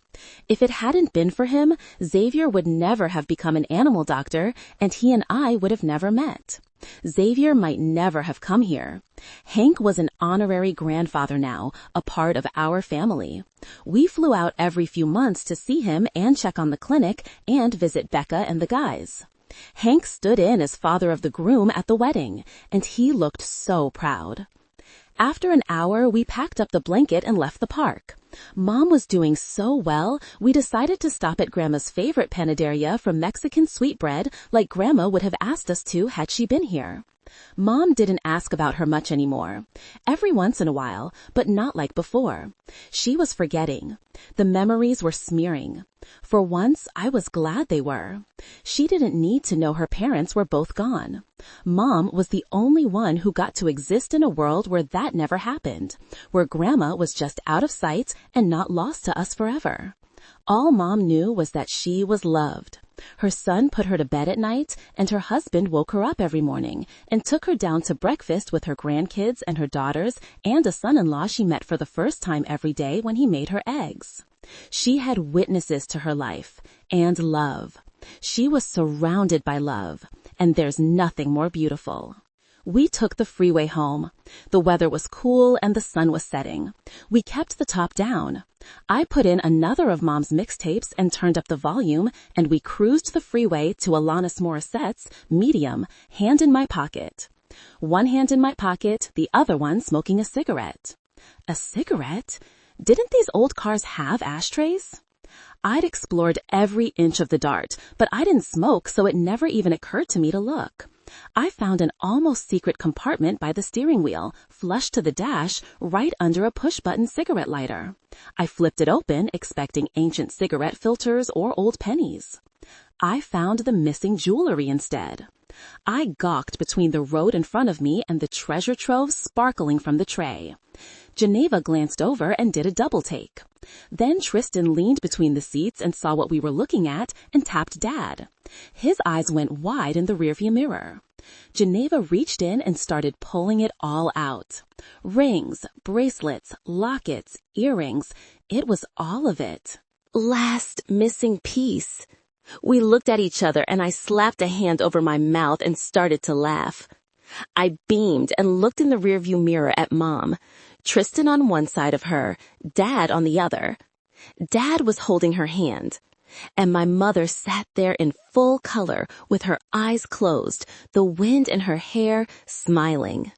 If it hadn't been for him, Xavier would never have become an animal doctor, and he and I would have never met. Xavier might never have come here. Hank was an honorary grandfather now, a part of our family. We flew out every few months to see him and check on the clinic and visit Becca and the guys. Hank stood in as father of the groom at the wedding, and he looked so proud. After an hour, we packed up the blanket and left the park. Mom was doing so well, we decided to stop at Grandma's favorite panaderia for Mexican sweetbread like Grandma would have asked us to had she been here. Mom didn't ask about her much anymore. Every once in a while, but not like before. She was forgetting. The memories were smearing. For once, I was glad they were. She didn't need to know her parents were both gone. Mom was the only one who got to exist in a world where that never happened, where Grandma was just out of sight and not lost to us forever. All Mom knew was that she was loved. Her son put her to bed at night, and her husband woke her up every morning and took her down to breakfast with her grandkids and her daughters and a son-in-law she met for the first time every day when he made her eggs. She had witnesses to her life and love. She was surrounded by love, and there's nothing more beautiful. We took the freeway home. The weather was cool and the sun was setting. We kept the top down. I put in another of Mom's mixtapes and turned up the volume, and we cruised the freeway to Alanis Morissette's Medium, hand in my pocket. One hand in my pocket, the other one smoking a cigarette. A cigarette? Didn't these old cars have ashtrays? I'd explored every inch of the Dart, but I didn't smoke, so it never even occurred to me to look. I found an almost secret compartment by the steering wheel, flush to the dash, right under a push-button cigarette lighter. I flipped it open, expecting ancient cigarette filters or old pennies. I found the missing jewelry instead. I gawked between the road in front of me and the treasure trove sparkling from the tray. Geneva glanced over and did a double take. Then Tristan leaned between the seats and saw what we were looking at and tapped Dad. His eyes went wide in the rearview mirror. Geneva reached in and started pulling it all out. Rings, bracelets, lockets, earrings. It was all of it. Last missing piece. We looked at each other and I slapped a hand over my mouth and started to laugh. I beamed and looked in the rearview mirror at Mom. Tristan on one side of her, Dad on the other. Dad was holding her hand, and my mother sat there in full color with her eyes closed, the wind in her hair, smiling.